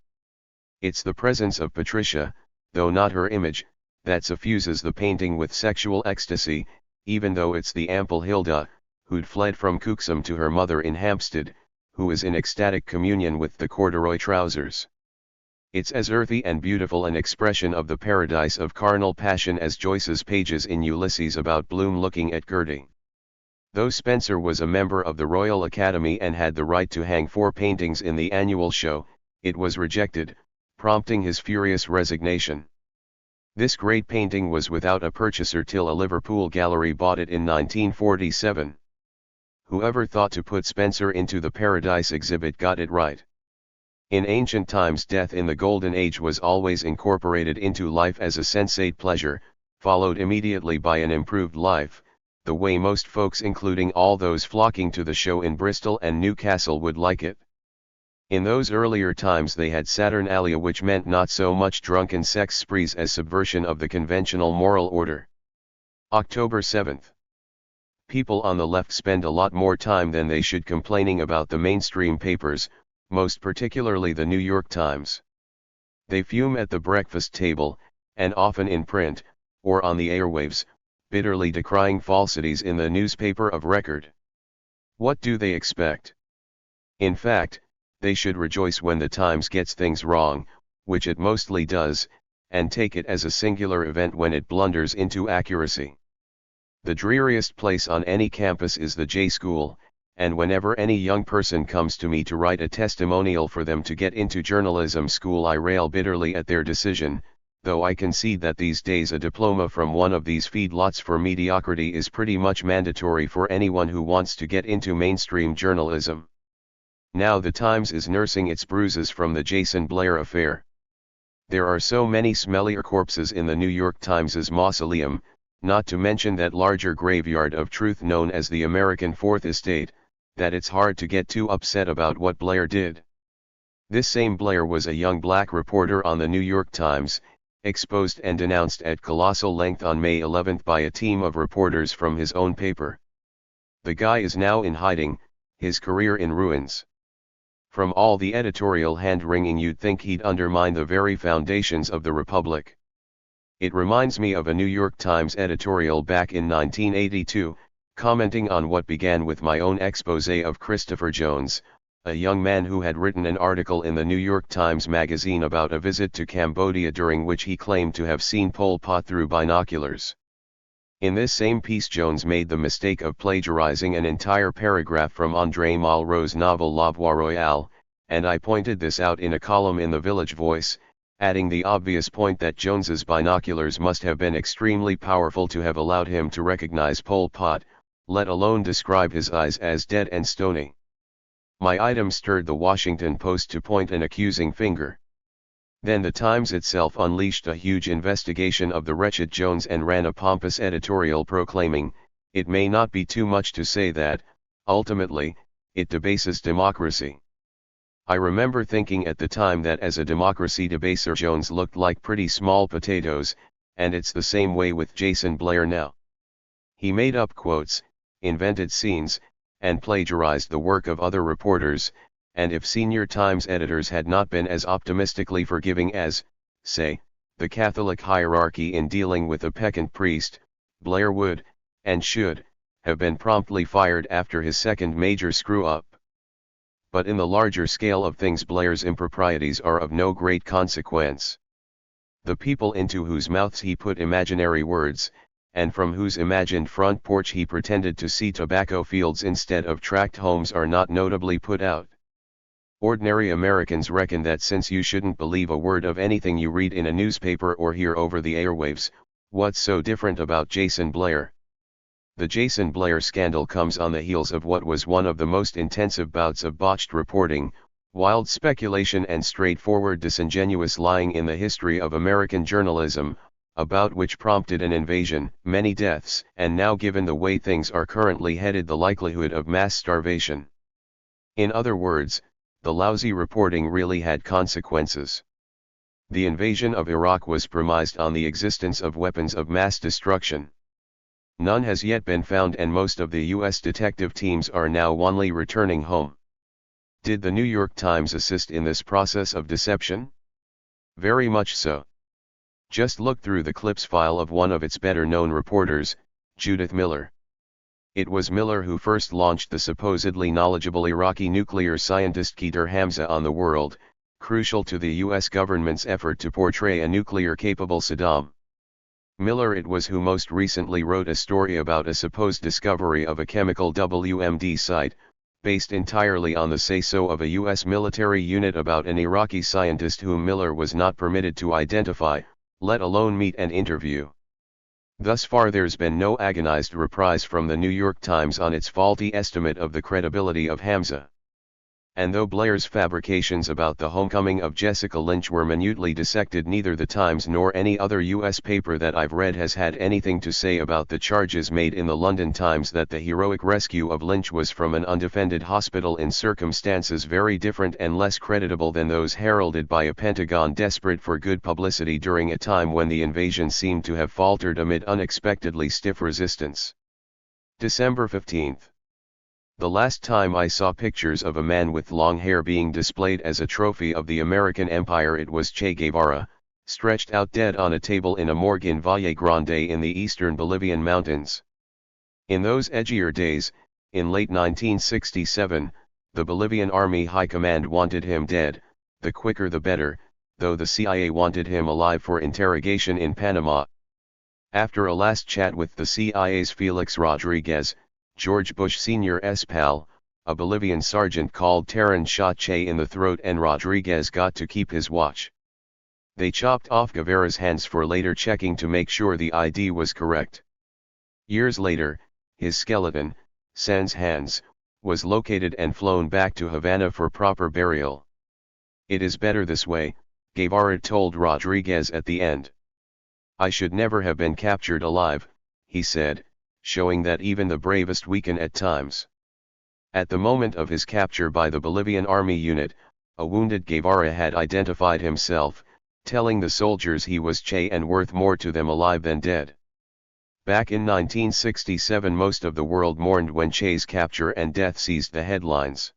A: It's the presence of Patricia, though not her image, that suffuses the painting with sexual ecstasy, even though it's the ample Hilda, who'd fled from Cuxham to her mother in Hampstead, who is in ecstatic communion with the corduroy trousers. It's as earthy and beautiful an expression of the paradise of carnal passion as Joyce's pages in Ulysses about Bloom looking at Gertie. Though Spencer was a member of the Royal Academy and had the right to hang 4 paintings in the annual show, it was rejected, prompting his furious resignation. This great painting was without a purchaser till a Liverpool gallery bought it in 1947. Whoever thought to put Spencer into the Paradise exhibit got it right. In ancient times death in the Golden Age was always incorporated into life as a sensate pleasure, followed immediately by an improved life, the way most folks including all those flocking to the show in Bristol and Newcastle would like it. In those earlier times they had Saturnalia, which meant not so much drunken sex sprees as subversion of the conventional moral order. October 7th. People on the left spend a lot more time than they should complaining about the mainstream papers, most particularly the New York Times. They fume at the breakfast table, and often in print, or on the airwaves, bitterly decrying falsities in the newspaper of record. What do they expect? In fact, they should rejoice when the Times gets things wrong, which it mostly does, and take it as a singular event when it blunders into accuracy. The dreariest place on any campus is the J School, and whenever any young person comes to me to write a testimonial for them to get into journalism school I rail bitterly at their decision, though I concede that these days a diploma from one of these feedlots for mediocrity is pretty much mandatory for anyone who wants to get into mainstream journalism. Now the Times is nursing its bruises from the Jason Blair affair. There are so many smellier corpses in the New York Times's mausoleum, not to mention that larger graveyard of truth known as the American Fourth Estate, that it's hard to get too upset about what Blair did. This same Blair was a young black reporter on the New York Times, exposed and denounced at colossal length on May 11 by a team of reporters from his own paper. The guy is now in hiding, his career in ruins. From all the editorial hand-wringing you'd think he'd undermine the very foundations of the Republic. It reminds me of a New York Times editorial back in 1982, commenting on what began with my own exposé of Christopher Jones, a young man who had written an article in the New York Times magazine about a visit to Cambodia during which he claimed to have seen Pol Pot through binoculars. In this same piece Jones made the mistake of plagiarizing an entire paragraph from André Malraux's novel La Voie Royale, and I pointed this out in a column in the Village Voice, adding the obvious point that Jones's binoculars must have been extremely powerful to have allowed him to recognize Pol Pot, let alone describe his eyes as dead and stony. My item stirred the Washington Post to point an accusing finger. Then the Times itself unleashed a huge investigation of the wretched Jones and ran a pompous editorial proclaiming, "It may not be too much to say that, ultimately, it debases democracy." I remember thinking at the time that as a democracy debaser Jones looked like pretty small potatoes, and it's the same way with Jason Blair now. He made up quotes, invented scenes, and plagiarized the work of other reporters, and if senior Times editors had not been as optimistically forgiving as, say, the Catholic hierarchy in dealing with a peccant priest, Blair would, and should, have been promptly fired after his second major screw-up. But in the larger scale of things Blair's improprieties are of no great consequence. The people into whose mouths he put imaginary words, and from whose imagined front porch he pretended to see tobacco fields instead of tract homes, are not notably put out. Ordinary Americans reckon that since you shouldn't believe a word of anything you read in a newspaper or hear over the airwaves, what's so different about Jason Blair? The Jason Blair scandal comes on the heels of what was one of the most intensive bouts of botched reporting, wild speculation and straightforward disingenuous lying in the history of American journalism, about which prompted an invasion, many deaths, and now, given the way things are currently headed, the likelihood of mass starvation. In other words, the lousy reporting really had consequences. The invasion of Iraq was premised on the existence of weapons of mass destruction. None has yet been found, and most of the U.S. detective teams are now wanly returning home. Did the New York Times assist in this process of deception? Very much so. Just look through the clips file of one of its better-known reporters, Judith Miller. It was Miller who first launched the supposedly knowledgeable Iraqi nuclear scientist Qadir Hamza on the world, crucial to the U.S. government's effort to portray a nuclear-capable Saddam. Miller it was who most recently wrote a story about a supposed discovery of a chemical WMD site, based entirely on the say-so of a U.S. military unit, about an Iraqi scientist whom Miller was not permitted to identify, let alone meet and interview. Thus far there's been no agonized reprise from the New York Times on its faulty estimate of the credibility of Hamza. And though Blair's fabrications about the homecoming of Jessica Lynch were minutely dissected, neither the Times nor any other U.S. paper that I've read has had anything to say about the charges made in the London Times that the heroic rescue of Lynch was from an undefended hospital in circumstances very different and less creditable than those heralded by a Pentagon desperate for good publicity during a time when the invasion seemed to have faltered amid unexpectedly stiff resistance. December 15. The last time I saw pictures of a man with long hair being displayed as a trophy of the American empire, it was Che Guevara, stretched out dead on a table in a morgue in Valle Grande in the eastern Bolivian mountains. In those edgier days, in late 1967, the Bolivian Army High Command wanted him dead, the quicker the better, though the CIA wanted him alive for interrogation in Panama. After a last chat with the CIA's Felix Rodriguez, George Bush Sr.'s pal, a Bolivian sergeant called Terran shot Che in the throat, and Rodriguez got to keep his watch. They chopped off Guevara's hands for later checking to make sure the ID was correct. Years later, his skeleton, sans hands, was located and flown back to Havana for proper burial. "It is better this way," Guevara told Rodriguez at the end. "I should never have been captured alive," he said, showing that even the bravest weaken at times. At the moment of his capture by the Bolivian Army unit, a wounded Guevara had identified himself, telling the soldiers he was Che and worth more to them alive than dead. Back in 1967, most of the world mourned when Che's capture and death seized the headlines.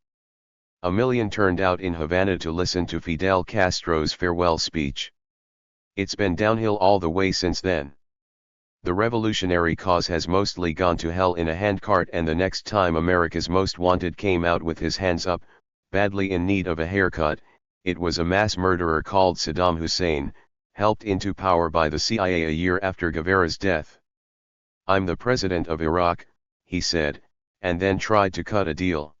A: 1 million turned out in Havana to listen to Fidel Castro's farewell speech. It's been downhill all the way since then. The revolutionary cause has mostly gone to hell in a handcart, and the next time America's Most Wanted came out with his hands up, badly in need of a haircut, it was a mass murderer called Saddam Hussein, helped into power by the CIA a year after Guevara's death. "I'm the president of Iraq," he said, and then tried to cut a deal.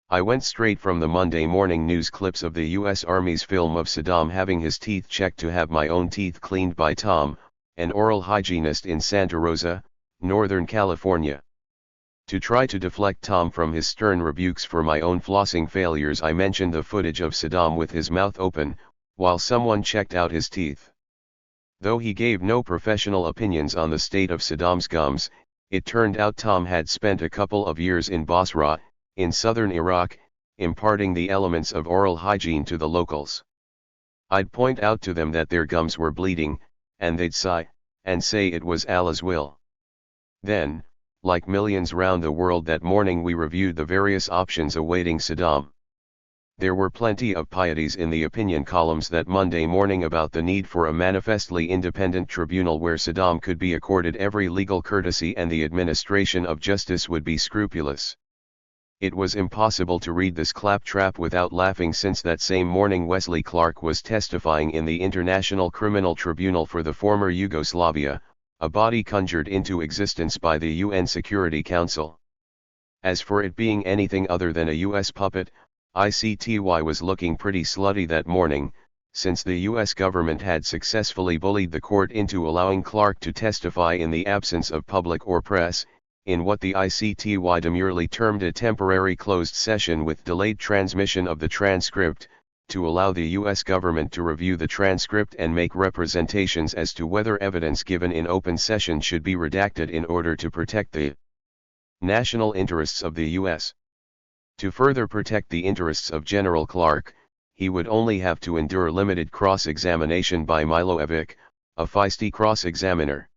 A: I went straight from the Monday morning news clips of the U.S. Army's film of Saddam having his teeth checked to have my own teeth cleaned by Tom, an oral hygienist in Santa Rosa, Northern California. To try to deflect Tom from his stern rebukes for my own flossing failures, I mentioned the footage of Saddam with his mouth open, while someone checked out his teeth. Though he gave no professional opinions on the state of Saddam's gums, it turned out Tom had spent a couple of years in Basra, in southern Iraq, imparting the elements of oral hygiene to the locals. I'd point out to them that their gums were bleeding, and they'd sigh, and say it was Allah's will. Then, like millions round the world that morning, we reviewed the various options awaiting Saddam. There were plenty of pieties in the opinion columns that Monday morning about the need for a manifestly independent tribunal where Saddam could be accorded every legal courtesy and the administration of justice would be scrupulous. It was impossible to read this claptrap without laughing, since that same morning Wesley Clark was testifying in the International Criminal Tribunal for the former Yugoslavia, a body conjured into existence by the UN Security Council. As for it being anything other than a US puppet, ICTY was looking pretty slutty that morning, since the US government had successfully bullied the court into allowing Clark to testify in the absence of public or press, in what the ICTY demurely termed a temporary closed session with delayed transmission of the transcript, to allow the US government to review the transcript and make representations as to whether evidence given in open session should be redacted in order to protect the national interests of the US. To further protect the interests of General Clark, he would only have to endure limited cross-examination by Milojevic, a feisty cross-examiner.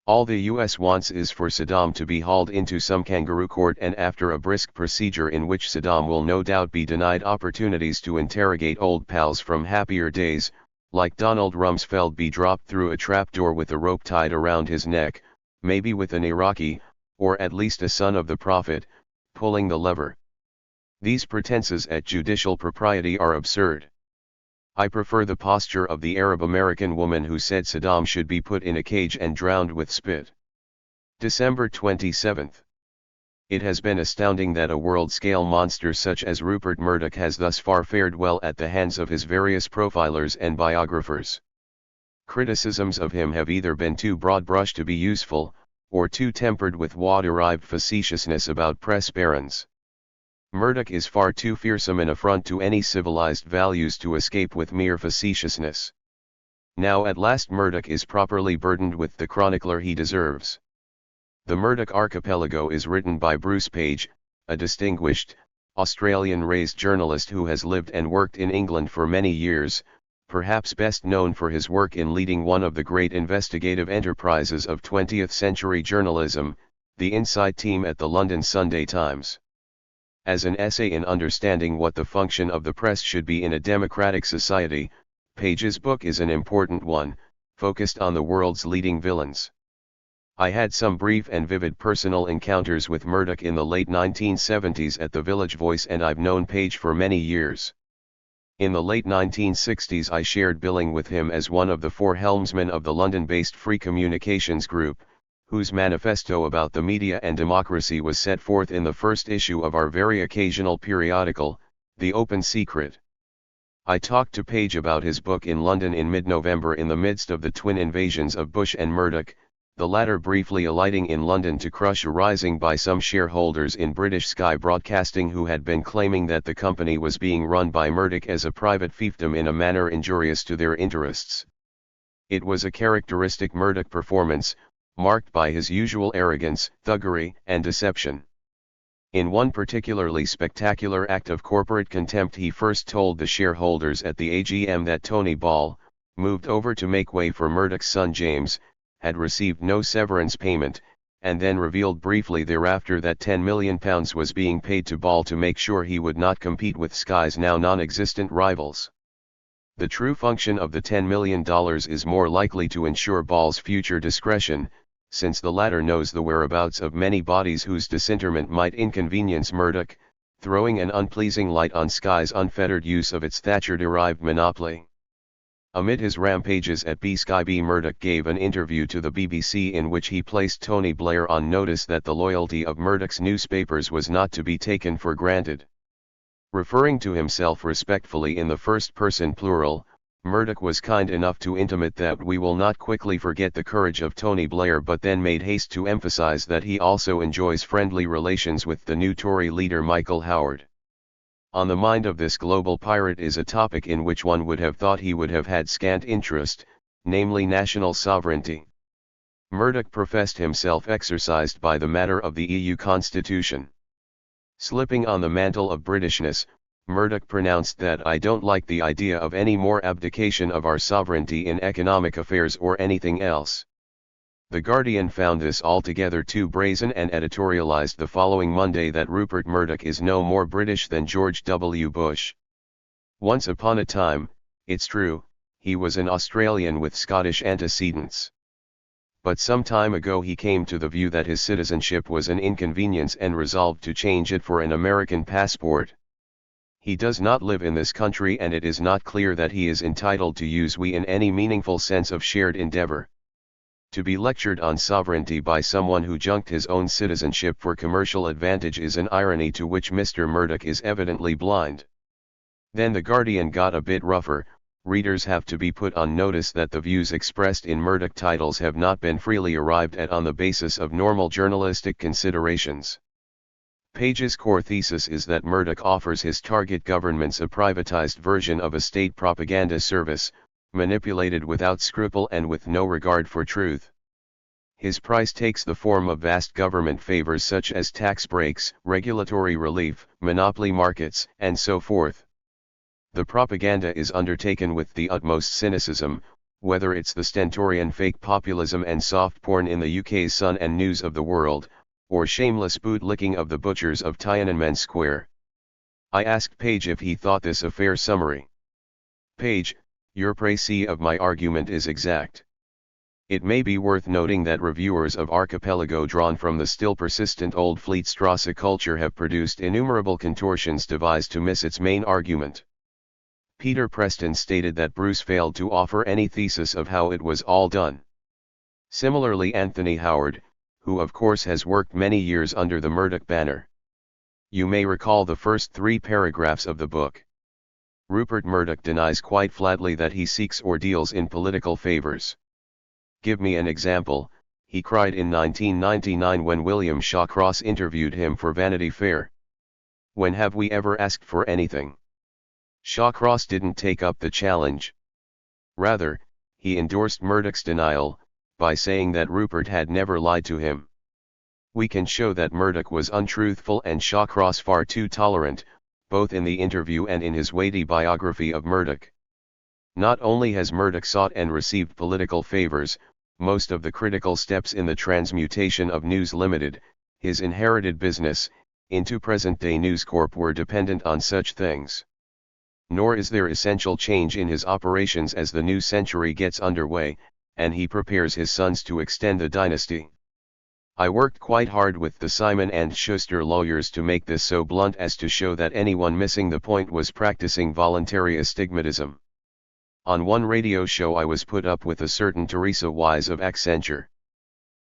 A: All the US wants is for Saddam to be hauled into some kangaroo court, and after a brisk procedure in which Saddam will no doubt be denied opportunities to interrogate old pals from happier days, like Donald Rumsfeld, be dropped through a trapdoor with a rope tied around his neck, maybe with an Iraqi, or at least a son of the Prophet, pulling the lever. These pretenses at judicial propriety are absurd. I prefer the posture of the Arab-American woman who said Saddam should be put in a cage and drowned with spit. December 27. It has been astounding that a world-scale monster such as Rupert Murdoch has thus far fared well at the hands of his various profilers and biographers. Criticisms of him have either been too broad-brushed to be useful, or too tempered with war-derived facetiousness about press barons. Murdoch is far too fearsome an affront to any civilized values to escape with mere facetiousness. Now at last Murdoch is properly burdened with the chronicler he deserves. The Murdoch Archipelago is written by Bruce Page, a distinguished, Australian-raised journalist who has lived and worked in England for many years, perhaps best known for his work in leading one of the great investigative enterprises of 20th-century journalism, the Inside Team at the London Sunday Times. As an essay in understanding what the function of the press should be in a democratic society, Page's book is an important one, focused on the world's leading villains. I had some brief and vivid personal encounters with Murdoch in the late 1970s at the Village Voice, and I've known Page for many years. In the late 1960s I shared billing with him as one of the four helmsmen of the London-based Free Communications Group, whose manifesto about the media and democracy was set forth in the first issue of our very occasional periodical, The Open Secret. I talked to Page about his book in London in mid-November in the midst of the twin invasions of Bush and Murdoch, the latter briefly alighting in London to crush a rising by some shareholders in British Sky Broadcasting who had been claiming that the company was being run by Murdoch as a private fiefdom in a manner injurious to their interests. It was a characteristic Murdoch performance, marked by his usual arrogance, thuggery, and deception. In one particularly spectacular act of corporate contempt he first told the shareholders at the AGM that Tony Ball, moved over to make way for Murdoch's son James, had received no severance payment, and then revealed briefly thereafter that £10 million was being paid to Ball to make sure he would not compete with Sky's now non-existent rivals. The true function of the $10 million is more likely to ensure Ball's future discretion, since the latter knows the whereabouts of many bodies whose disinterment might inconvenience Murdoch, throwing an unpleasing light on Sky's unfettered use of its Thatcher-derived monopoly. Amid his rampages at Sky, Murdoch gave an interview to the BBC in which he placed Tony Blair on notice that the loyalty of Murdoch's newspapers was not to be taken for granted. Referring to himself respectfully in the first-person plural, Murdoch was kind enough to intimate that we will not quickly forget the courage of Tony Blair, but then made haste to emphasise that he also enjoys friendly relations with the new Tory leader Michael Howard. On the mind of this global pirate is a topic in which one would have thought he would have had scant interest, namely national sovereignty. Murdoch professed himself exercised by the matter of the EU constitution. Slipping on the mantle of Britishness, Murdoch pronounced that I don't like the idea of any more abdication of our sovereignty in economic affairs or anything else. The Guardian found this altogether too brazen and editorialized the following Monday that Rupert Murdoch is no more British than George W. Bush. Once upon a time, it's true, he was an Australian with Scottish antecedents. But some time ago he came to the view that his citizenship was an inconvenience and resolved to change it for an American passport. He does not live in this country, and it is not clear that he is entitled to use "we" in any meaningful sense of shared endeavor. To be lectured on sovereignty by someone who junked his own citizenship for commercial advantage is an irony to which Mr. Murdoch is evidently blind. Then The Guardian got a bit rougher. Readers have to be put on notice that the views expressed in Murdoch titles have not been freely arrived at on the basis of normal journalistic considerations. Page's core thesis is that Murdoch offers his target governments a privatized version of a state propaganda service, manipulated without scruple and with no regard for truth. His price takes the form of vast government favors such as tax breaks, regulatory relief, monopoly markets, and so forth. The propaganda is undertaken with the utmost cynicism, whether it's the stentorian fake populism and soft porn in the UK's Sun and News of the World, or shameless boot-licking of the butchers of Tiananmen Square. I asked Page if he thought this a fair summary. Page, your précis of my argument is exact. It may be worth noting that reviewers of Archipelago drawn from the still persistent old Fleetstrasse culture have produced innumerable contortions devised to miss its main argument. Peter Preston stated that Bruce failed to offer any thesis of how it was all done. Similarly, Anthony Howard, who of course has worked many years under the Murdoch banner. You may recall the first 3 paragraphs of the book. Rupert Murdoch denies quite flatly that he seeks or deals in political favors. Give me an example, he cried in 1999 when William Shawcross interviewed him for Vanity Fair. When have we ever asked for anything? Shawcross didn't take up the challenge. Rather, he endorsed Murdoch's denial, by saying that Rupert had never lied to him. We can show that Murdoch was untruthful and Shawcross far too tolerant, both in the interview and in his weighty biography of Murdoch. Not only has Murdoch sought and received political favors, most of the critical steps in the transmutation of News Limited, his inherited business, into present-day News Corp were dependent on such things. Nor is there essential change in his operations as the new century gets underway, and he prepares his sons to extend the dynasty. I worked quite hard with the Simon & Schuster lawyers to make this so blunt as to show that anyone missing the point was practicing voluntary astigmatism. On one radio show I was put up with a certain Teresa Wise of Accenture.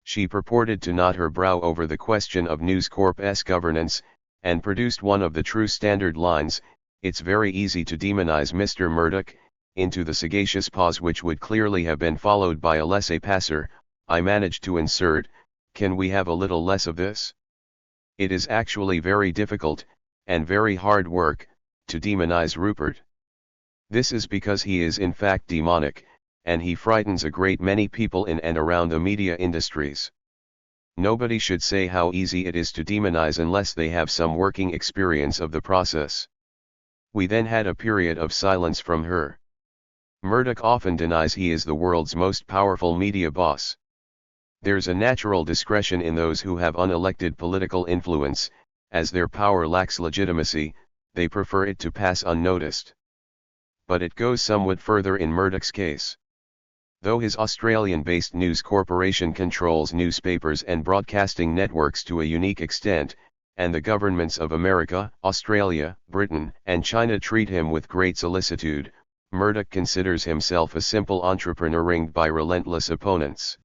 A: She purported to knot her brow over the question of News Corp's governance, and produced one of the true standard lines, "It's very easy to demonize Mr. Murdoch," into the sagacious pause which would clearly have been followed by a laissez-passer. I managed to insert, "Can we have a little less of this? It is actually very difficult, and very hard work, to demonize Rupert. This is because he is in fact demonic, and he frightens a great many people in and around the media industries. Nobody should say how easy it is to demonize unless they have some working experience of the process." We then had a period of silence from her. Murdoch often denies he is the world's most powerful media boss. There's a natural discretion in those who have unelected political influence, as their power lacks legitimacy, they prefer it to pass unnoticed. But it goes somewhat further in Murdoch's case. Though his Australian-based News Corporation controls newspapers and broadcasting networks to a unique extent, and the governments of America, Australia, Britain, and China treat him with great solicitude, Murdoch considers himself a simple entrepreneur ringed by relentless opponents.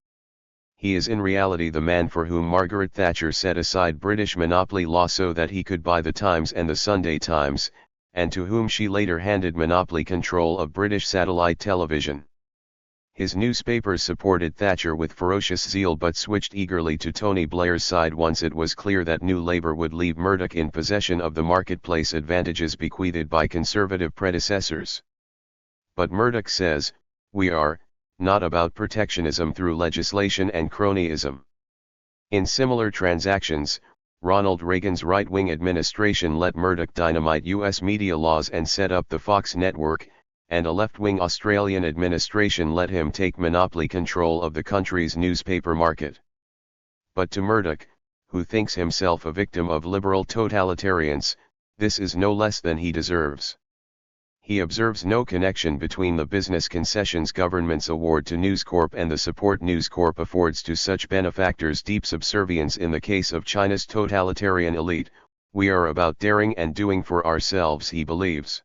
A: He is in reality the man for whom Margaret Thatcher set aside British monopoly law so that he could buy the Times and the Sunday Times, and to whom she later handed monopoly control of British satellite television. His newspapers supported Thatcher with ferocious zeal but switched eagerly to Tony Blair's side once it was clear that New Labour would leave Murdoch in possession of the marketplace advantages bequeathed by Conservative predecessors. But Murdoch says, "We are not about protectionism through legislation and cronyism." In similar transactions, Ronald Reagan's right-wing administration let Murdoch dynamite U.S. media laws and set up the Fox network, and a left-wing Australian administration let him take monopoly control of the country's newspaper market. But to Murdoch, who thinks himself a victim of liberal totalitarians, this is no less than he deserves. He observes no connection between the business concessions government's award to News Corp and the support News Corp affords to such benefactors. Deep subservience in the case of China's totalitarian elite. We are about daring and doing for ourselves, he believes.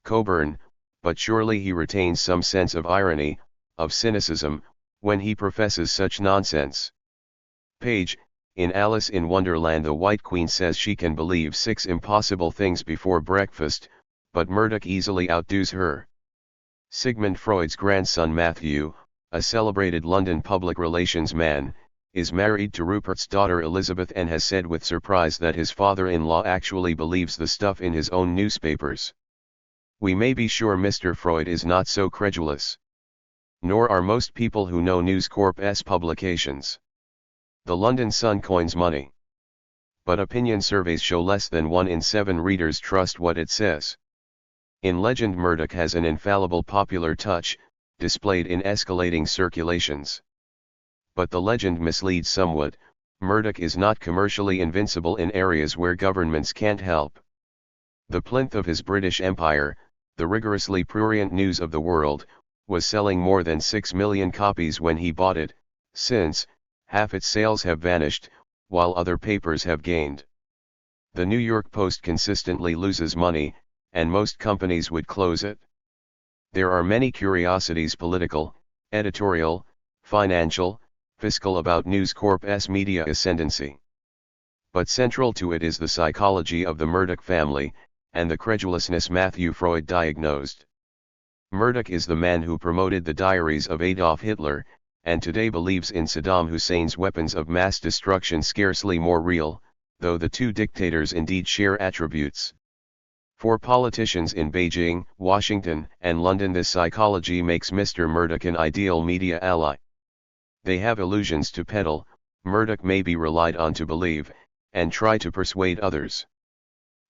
A: Cockburn, but surely he retains some sense of irony, of cynicism, when he professes such nonsense. Page, in Alice in Wonderland the White Queen says she can believe 6 impossible things before breakfast, but Murdoch easily outdoes her. Sigmund Freud's grandson Matthew, a celebrated London public relations man, is married to Rupert's daughter Elizabeth and has said with surprise that his father-in-law actually believes the stuff in his own newspapers. We may be sure Mr. Freud is not so credulous. Nor are most people who know News Corp's publications. The London Sun coins money. But opinion surveys show less than 1 in 7 readers trust what it says. In legend Murdoch has an infallible popular touch, displayed in escalating circulations. But the legend misleads somewhat. Murdoch is not commercially invincible in areas where governments can't help. The plinth of his British Empire, the rigorously prurient News of the World, was selling more than 6 million copies when he bought it. Since, half its sales have vanished, while other papers have gained. The New York Post consistently loses money, and most companies would close it. There are many curiosities, political, editorial, financial, fiscal, about News Corp's media ascendancy. But central to it is the psychology of the Murdoch family, and the credulousness Matthew Freud diagnosed. Murdoch is the man who promoted the diaries of Adolf Hitler, and today believes in Saddam Hussein's weapons of mass destruction, scarcely more real, though the two dictators indeed share attributes. For politicians in Beijing, Washington, and London, this psychology makes Mr. Murdoch an ideal media ally. They have illusions to peddle. Murdoch may be relied on to believe, and try to persuade others.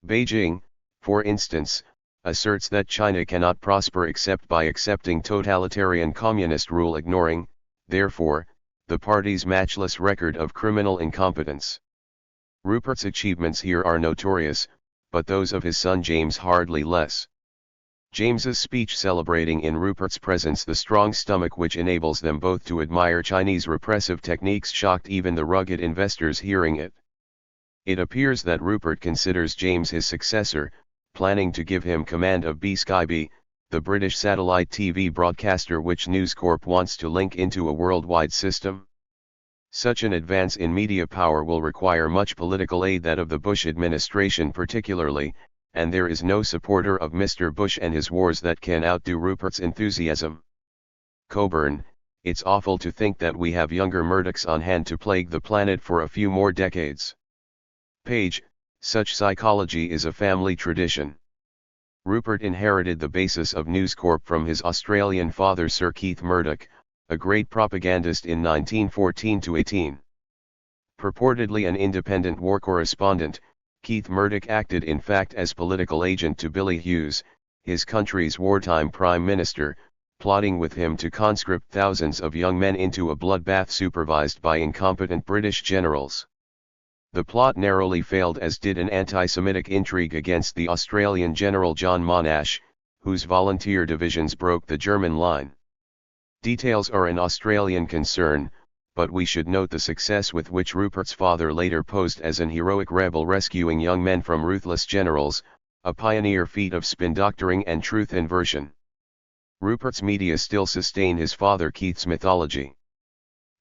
A: Beijing, for instance, asserts that China cannot prosper except by accepting totalitarian communist rule, ignoring, therefore, the party's matchless record of criminal incompetence. Rupert's achievements here are notorious, but those of his son James hardly less. James's speech celebrating in Rupert's presence the strong stomach which enables them both to admire Chinese repressive techniques shocked even the rugged investors hearing it. It appears that Rupert considers James his successor, planning to give him command of Sky B, the British satellite TV broadcaster which News Corp wants to link into a worldwide system. Such an advance in media power will require much political aid, that of the Bush administration particularly, and there is no supporter of Mr. Bush and his wars that can outdo Rupert's enthusiasm. Cockburn, it's awful to think that we have younger Murdochs on hand to plague the planet for a few more decades. Page, such psychology is a family tradition. Rupert inherited the basis of News Corp from his Australian father Sir Keith Murdoch, a great propagandist in 1914-18. Purportedly an independent war correspondent, Keith Murdoch acted in fact as political agent to Billy Hughes, his country's wartime prime minister, plotting with him to conscript thousands of young men into a bloodbath supervised by incompetent British generals. The plot narrowly failed, as did an anti-Semitic intrigue against the Australian General John Monash, whose volunteer divisions broke the German line. Details are an Australian concern, but we should note the success with which Rupert's father later posed as an heroic rebel rescuing young men from ruthless generals, a pioneer feat of spin doctoring and truth inversion. Rupert's media still sustain his father Keith's mythology.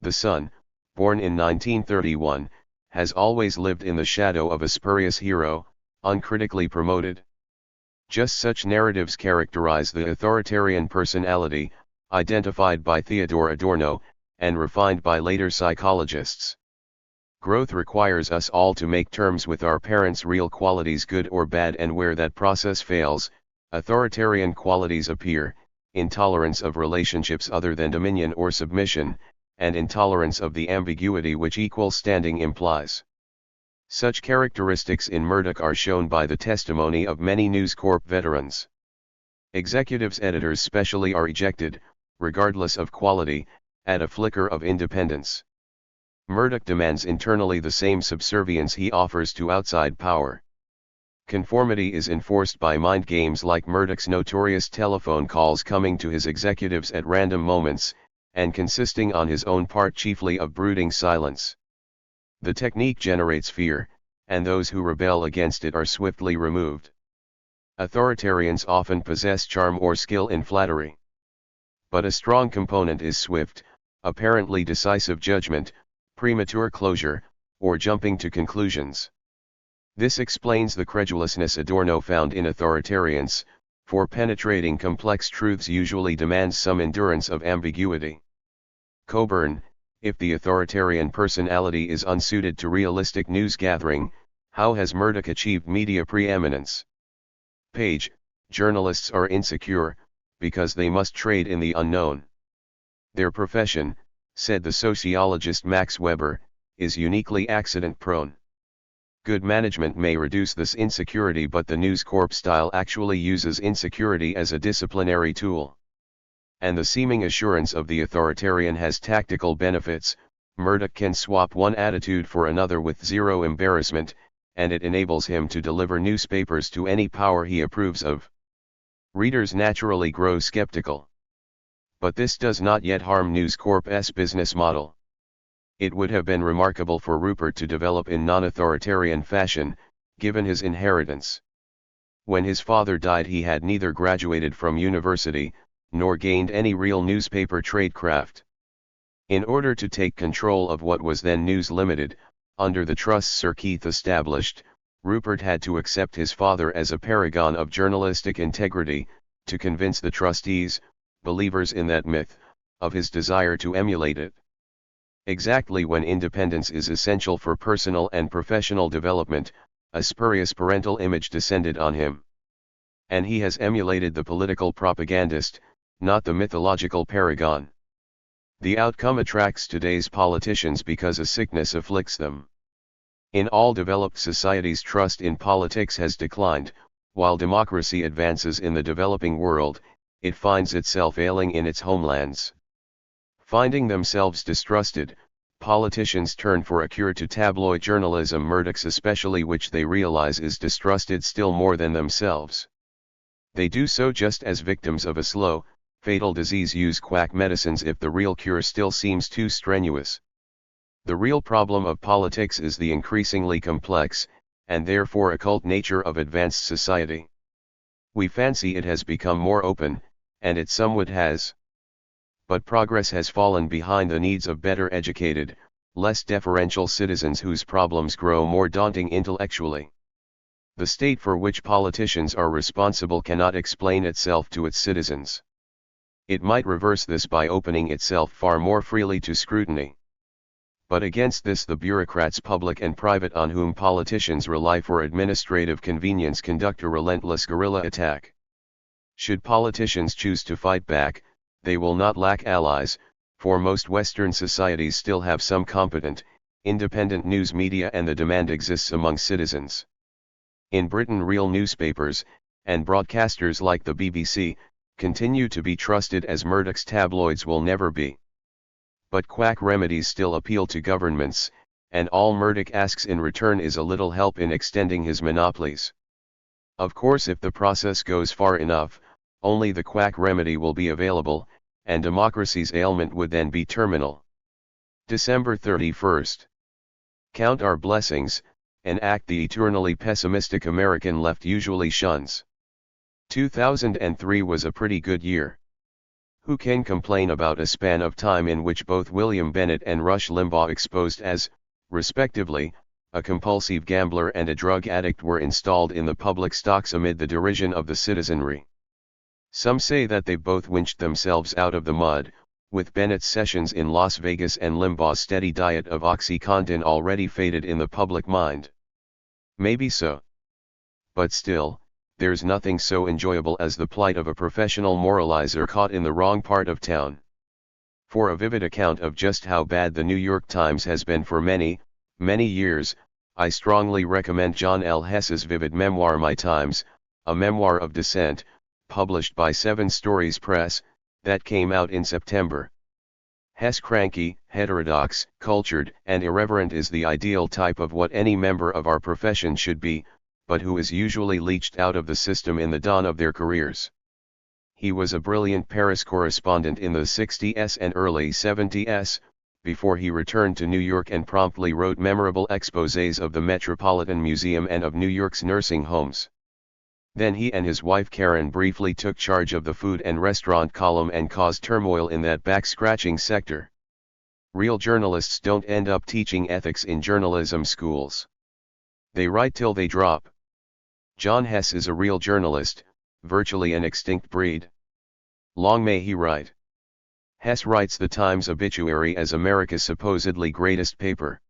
A: The son, born in 1931, has always lived in the shadow of a spurious hero, uncritically promoted. Just such narratives characterize the authoritarian personality, identified by Theodore Adorno, and refined by later psychologists. Growth requires us all to make terms with our parents' real qualities, good or bad, and where that process fails, authoritarian qualities appear: intolerance of relationships other than dominion or submission, and intolerance of the ambiguity which equal standing implies. Such characteristics in Murdoch are shown by the testimony of many News Corp veterans. Executives, editors specially, are ejected, regardless of quality, at a flicker of independence. Murdoch demands internally the same subservience he offers to outside power. Conformity is enforced by mind games like Murdoch's notorious telephone calls coming to his executives at random moments, and consisting on his own part chiefly of brooding silence. The technique generates fear, and those who rebel against it are swiftly removed. Authoritarians often possess charm or skill in flattery. But a strong component is swift, apparently decisive judgment, premature closure, or jumping to conclusions. This explains the credulousness Adorno found in authoritarians, for penetrating complex truths usually demands some endurance of ambiguity. Cockburn, if the authoritarian personality is unsuited to realistic news gathering, how has Murdoch achieved media preeminence? Page, journalists are insecure, because they must trade in the unknown. Their profession, said the sociologist Max Weber, is uniquely accident-prone. Good management may reduce this insecurity, but the News Corp style actually uses insecurity as a disciplinary tool. And the seeming assurance of the authoritarian has tactical benefits. Murdoch can swap one attitude for another with zero embarrassment, and it enables him to deliver newspapers to any power he approves of. Readers naturally grow skeptical. But this does not yet harm News Corp's business model. It would have been remarkable for Rupert to develop in non-authoritarian fashion, given his inheritance. When his father died, he had neither graduated from university, nor gained any real newspaper tradecraft. In order to take control of what was then News Limited, under the trusts Sir Keith established, Rupert had to accept his father as a paragon of journalistic integrity, to convince the trustees, believers in that myth, of his desire to emulate it. Exactly when independence is essential for personal and professional development, a spurious parental image descended on him. And he has emulated the political propagandist, not the mythological paragon. The outcome attracts today's politicians because a sickness afflicts them. In all developed societies, trust in politics has declined. While democracy advances in the developing world, it finds itself ailing in its homelands. Finding themselves distrusted, politicians turn for a cure to tabloid journalism, Murdoch's especially, which they realize is distrusted still more than themselves. They do so just as victims of a slow, fatal disease use quack medicines if the real cure still seems too strenuous. The real problem of politics is the increasingly complex, and therefore occult nature of advanced society. We fancy it has become more open, and it somewhat has. But progress has fallen behind the needs of better educated, less deferential citizens whose problems grow more daunting intellectually. The state for which politicians are responsible cannot explain itself to its citizens. It might reverse this by opening itself far more freely to scrutiny. But against this, the bureaucrats, public and private, on whom politicians rely for administrative convenience, conduct a relentless guerrilla attack. Should politicians choose to fight back, they will not lack allies, for most Western societies still have some competent, independent news media, and the demand exists among citizens. In Britain, real newspapers, and broadcasters like the BBC, continue to be trusted as Murdoch's tabloids will never be. But quack remedies still appeal to governments, and all Murdoch asks in return is a little help in extending his monopolies. Of course, if the process goes far enough, only the quack remedy will be available, and democracy's ailment would then be terminal. December 31st. Count our blessings, an act the eternally pessimistic American left usually shuns. 2003 was a pretty good year. Who can complain about a span of time in which both William Bennett and Rush Limbaugh, exposed as, respectively, a compulsive gambler and a drug addict, were installed in the public stocks amid the derision of the citizenry? Some say that they both winched themselves out of the mud, with Bennett's sessions in Las Vegas and Limbaugh's steady diet of OxyContin already faded in the public mind. Maybe so. But still, there's nothing so enjoyable as the plight of a professional moralizer caught in the wrong part of town. For a vivid account of just how bad the New York Times has been for many, many years, I strongly recommend John L. Hess's vivid memoir My Times, a memoir of dissent, published by 7 Stories Press, that came out in September. Hess, cranky, heterodox, cultured, and irreverent, is the ideal type of what any member of our profession should be, but who is usually leached out of the system in the dawn of their careers. He was a brilliant Paris correspondent in the 60s and early 70s, before he returned to New York and promptly wrote memorable exposés of the Metropolitan Museum and of New York's nursing homes. Then he and his wife Karen briefly took charge of the food and restaurant column and caused turmoil in that back-scratching sector. Real journalists don't end up teaching ethics in journalism schools. They write till they drop. John Hess is a real journalist, virtually an extinct breed. Long may he write. Hess writes the Times obituary as America's supposedly greatest paper.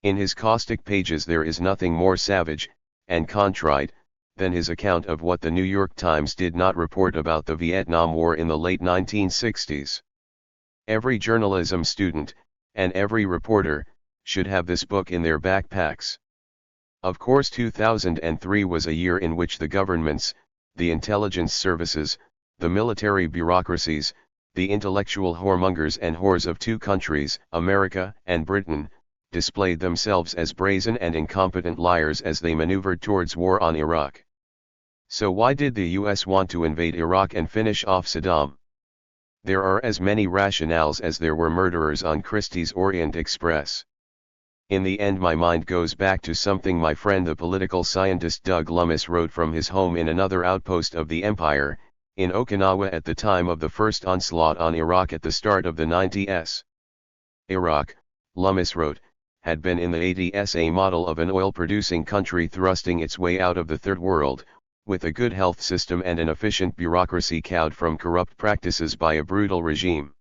A: In his caustic pages there is nothing more savage, and contrite, than his account of what the New York Times did not report about the Vietnam War in the late 1960s. Every journalism student, and every reporter, should have this book in their backpacks. Of course 2003 was a year in which the governments, the intelligence services, the military bureaucracies, the intellectual whoremongers and whores of two countries, America and Britain, displayed themselves as brazen and incompetent liars as they maneuvered towards war on Iraq. So why did the US want to invade Iraq and finish off Saddam? There are as many rationales as there were murderers on Christie's Orient Express. In the end my mind goes back to something my friend the political scientist Doug Lummis wrote from his home in another outpost of the empire, in Okinawa at the time of the first onslaught on Iraq at the start of the 90s. Iraq, Lummis wrote, had been in the 80s a model of an oil-producing country thrusting its way out of the Third World, with a good health system and an efficient bureaucracy cowed from corrupt practices by a brutal regime.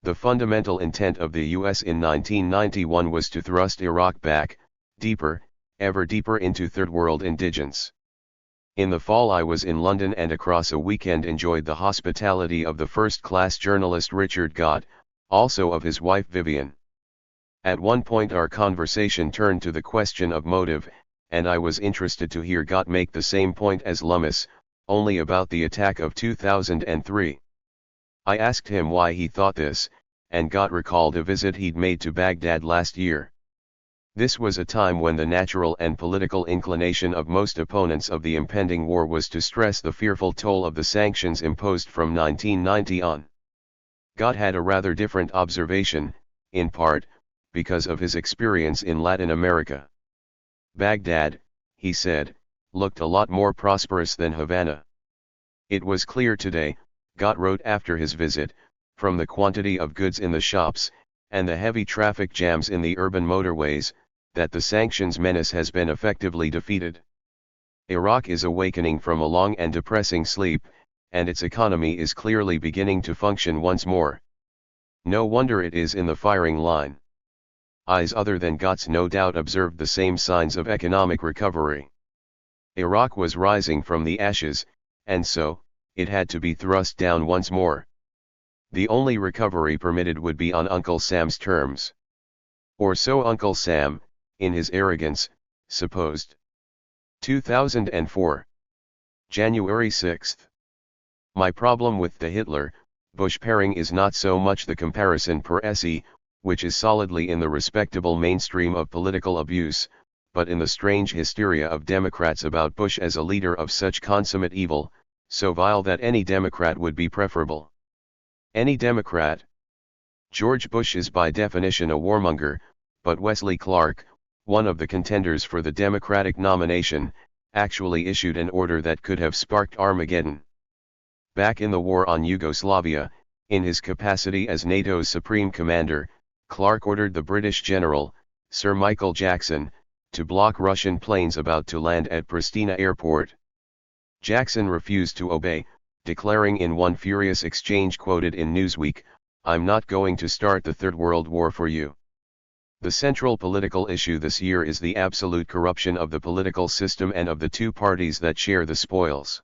A: The fundamental intent of the US in 1991 was to thrust Iraq back, deeper, ever deeper into Third World indigence. In the fall I was in London and across a weekend enjoyed the hospitality of the first-class journalist Richard Gott, also of his wife Vivian. At one point our conversation turned to the question of motive, and I was interested to hear Gott make the same point as Lummis, only about the attack of 2003. I asked him why he thought this, and Gott recalled a visit he'd made to Baghdad last year. This was a time when the natural and political inclination of most opponents of the impending war was to stress the fearful toll of the sanctions imposed from 1990 on. Gott had a rather different observation, in part, because of his experience in Latin America. Baghdad, he said, looked a lot more prosperous than Havana. It was clear today, Gott wrote after his visit, from the quantity of goods in the shops, and the heavy traffic jams in the urban motorways, that the sanctions menace has been effectively defeated. Iraq is awakening from a long and depressing sleep, and its economy is clearly beginning to function once more. No wonder it is in the firing line. Eyes other than Gott's no doubt observed the same signs of economic recovery. Iraq was rising from the ashes, and so, it had to be thrust down once more. The only recovery permitted would be on Uncle Sam's terms. Or so Uncle Sam, in his arrogance, supposed. 2004. January 6. My problem with the Hitler-Bush pairing is not so much the comparison per se, which is solidly in the respectable mainstream of political abuse, but in the strange hysteria of Democrats about Bush as a leader of such consummate evil, so vile that any Democrat would be preferable. Any Democrat? George Bush is by definition a warmonger, but Wesley Clark, one of the contenders for the Democratic nomination, actually issued an order that could have sparked Armageddon. Back in the war on Yugoslavia, in his capacity as NATO's supreme commander, Clark ordered the British general, Sir Michael Jackson, to block Russian planes about to land at Pristina Airport. Jackson refused to obey, declaring in one furious exchange quoted in Newsweek, "I'm not going to start the Third World War for you." The central political issue this year is the absolute corruption of the political system and of the two parties that share the spoils.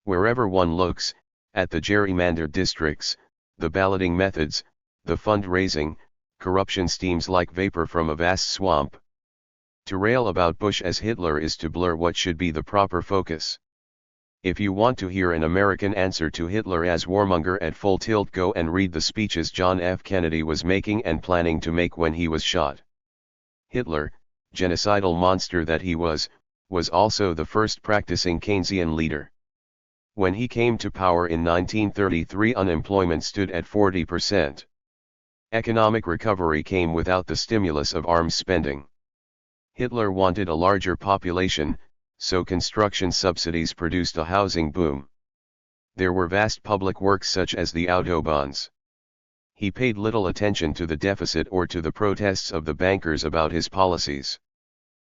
A: Wherever one looks, at the gerrymandered districts, the balloting methods, the fundraising, corruption steams like vapor from a vast swamp. To rail about Bush as Hitler is to blur what should be the proper focus. If you want to hear an American answer to Hitler as warmonger at full tilt, go and read the speeches John F. Kennedy was making and planning to make when he was shot. Hitler, genocidal monster that he was also the first practicing Keynesian leader. When he came to power in 1933, unemployment stood at 40%. Economic recovery came without the stimulus of arms spending. Hitler wanted a larger population, so construction subsidies produced a housing boom. There were vast public works such as the Autobahns. He paid little attention to the deficit or to the protests of the bankers about his policies.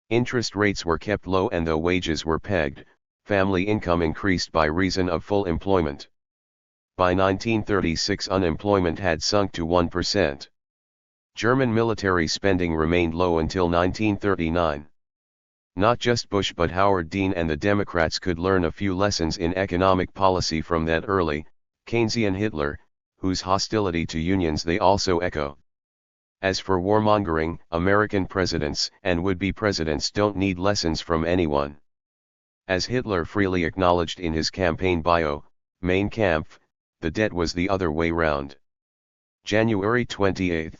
A: Interest rates were kept low, and though wages were pegged, family income increased by reason of full employment. By 1936 unemployment had sunk to 1%. German military spending remained low until 1939. Not just Bush but Howard Dean and the Democrats could learn a few lessons in economic policy from that early, Keynesian Hitler, whose hostility to unions they also echo. As for warmongering, American presidents and would-be presidents don't need lessons from anyone. As Hitler freely acknowledged in his campaign bio, Mein Kampf, the debt was the other way round. January 28.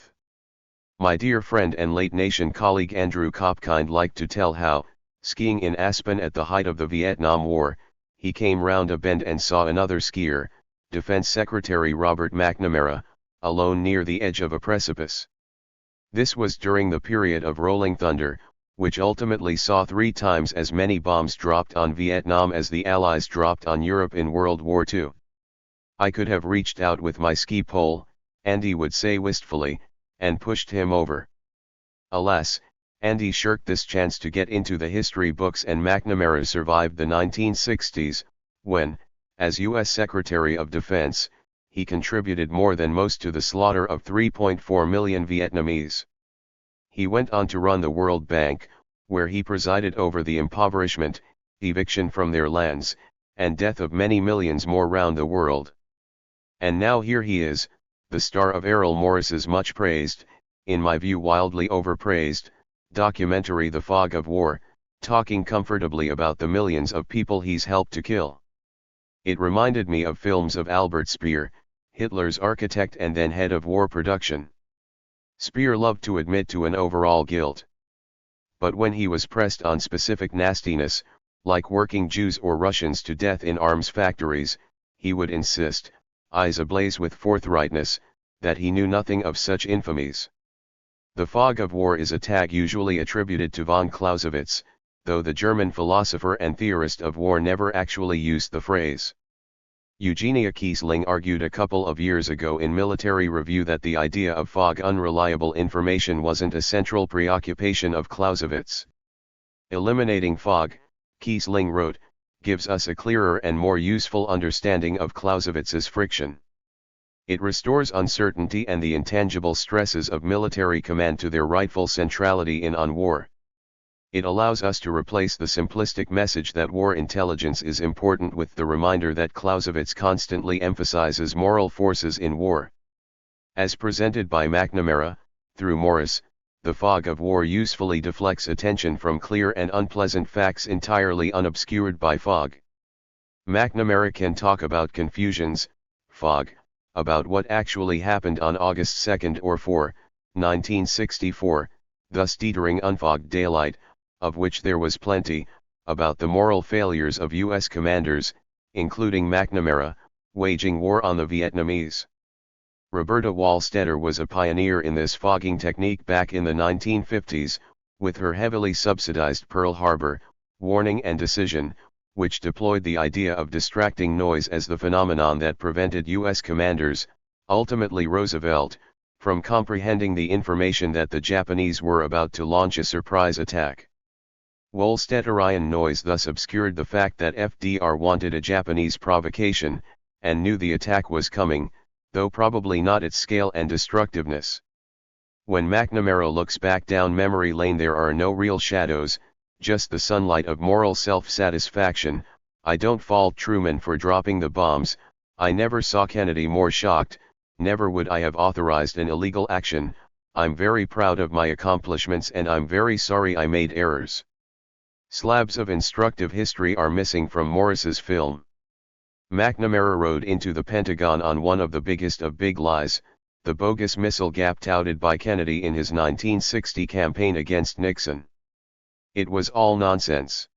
A: My dear friend and late nation colleague Andrew Cockburn liked to tell how, skiing in Aspen at the height of the Vietnam War, he came round a bend and saw another skier, Defense Secretary Robert McNamara, alone near the edge of a precipice. This was during the period of Rolling Thunder, which ultimately saw 3 times as many bombs dropped on Vietnam as the Allies dropped on Europe in World War II. I could have reached out with my ski pole, Andy would say wistfully, and pushed him over. Alas, Andy shirked this chance to get into the history books, and McNamara survived the 1960s, when, as U.S. Secretary of Defense, he contributed more than most to the slaughter of 3.4 million Vietnamese. He went on to run the World Bank, where he presided over the impoverishment, eviction from their lands, and death of many millions more round the world. And now here he is, the star of Errol Morris's much praised, in my view wildly overpraised, documentary The Fog of War, talking comfortably about the millions of people he's helped to kill. It reminded me of films of Albert Speer, Hitler's architect and then head of war production. Speer loved to admit to an overall guilt. But when he was pressed on specific nastiness, like working Jews or Russians to death in arms factories, he would insist, eyes ablaze with forthrightness, that he knew nothing of such infamies. The fog of war is a tag usually attributed to von Clausewitz, though the German philosopher and theorist of war never actually used the phrase. Eugenia Kiesling argued a couple of years ago in Military Review that the idea of fog, unreliable information, wasn't a central preoccupation of Clausewitz. Eliminating fog, Kiesling wrote, gives us a clearer and more useful understanding of Clausewitz's friction. It restores uncertainty and the intangible stresses of military command to their rightful centrality on war. It allows us to replace the simplistic message that war intelligence is important with the reminder that Clausewitz constantly emphasizes moral forces in war. As presented by McNamara, through Morris, the fog of war usefully deflects attention from clear and unpleasant facts entirely unobscured by fog. McNamara can talk about confusions, fog, about what actually happened on August 2 or 4, 1964, thus teetering unfogged daylight, of which there was plenty, about the moral failures of U.S. commanders, including McNamara, waging war on the Vietnamese. Roberta Wallstetter was a pioneer in this fogging technique back in the 1950s, with her heavily subsidized Pearl Harbor, Warning and Decision, which deployed the idea of distracting noise as the phenomenon that prevented U.S. commanders, ultimately Roosevelt, from comprehending the information that the Japanese were about to launch a surprise attack. Wallstetterian noise thus obscured the fact that FDR wanted a Japanese provocation, and knew the attack was coming, though probably not its scale and destructiveness. When McNamara looks back down memory lane, there are no real shadows, just the sunlight of moral self-satisfaction. I don't fault Truman for dropping the bombs, I never saw Kennedy more shocked, never would I have authorized an illegal action. I'm very proud of my accomplishments and I'm very sorry I made errors. Slabs of instructive history are missing from Morris's film. McNamara rode into the Pentagon on one of the biggest of big lies, the bogus missile gap touted by Kennedy in his 1960 campaign against Nixon. It was all nonsense.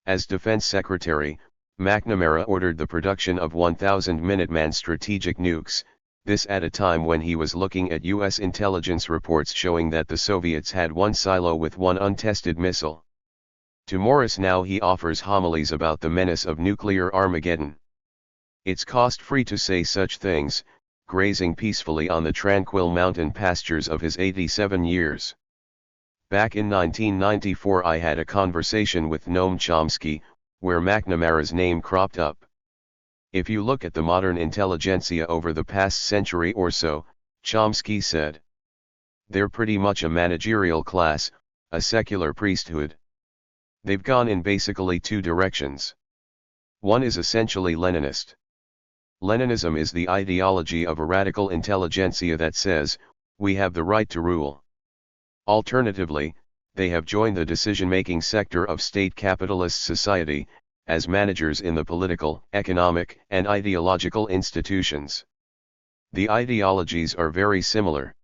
A: As Defense Secretary, McNamara ordered the production of 1,000 Minuteman strategic nukes, this at a time when he was looking at U.S. intelligence reports showing that the Soviets had one silo with one untested missile. To Morris now he offers homilies about the menace of nuclear Armageddon. It's cost-free to say such things, grazing peacefully on the tranquil mountain pastures of his 87 years. Back in 1994 I had a conversation with Noam Chomsky, where McNamara's name cropped up. If you look at the modern intelligentsia over the past century or so, Chomsky said, they're pretty much a managerial class, a secular priesthood. They've gone in basically two directions. One is essentially Leninist. Leninism is the ideology of a radical intelligentsia that says, we have the right to rule. Alternatively, they have joined the decision-making sector of state capitalist society, as managers in the political, economic, and ideological institutions. The ideologies are very similar.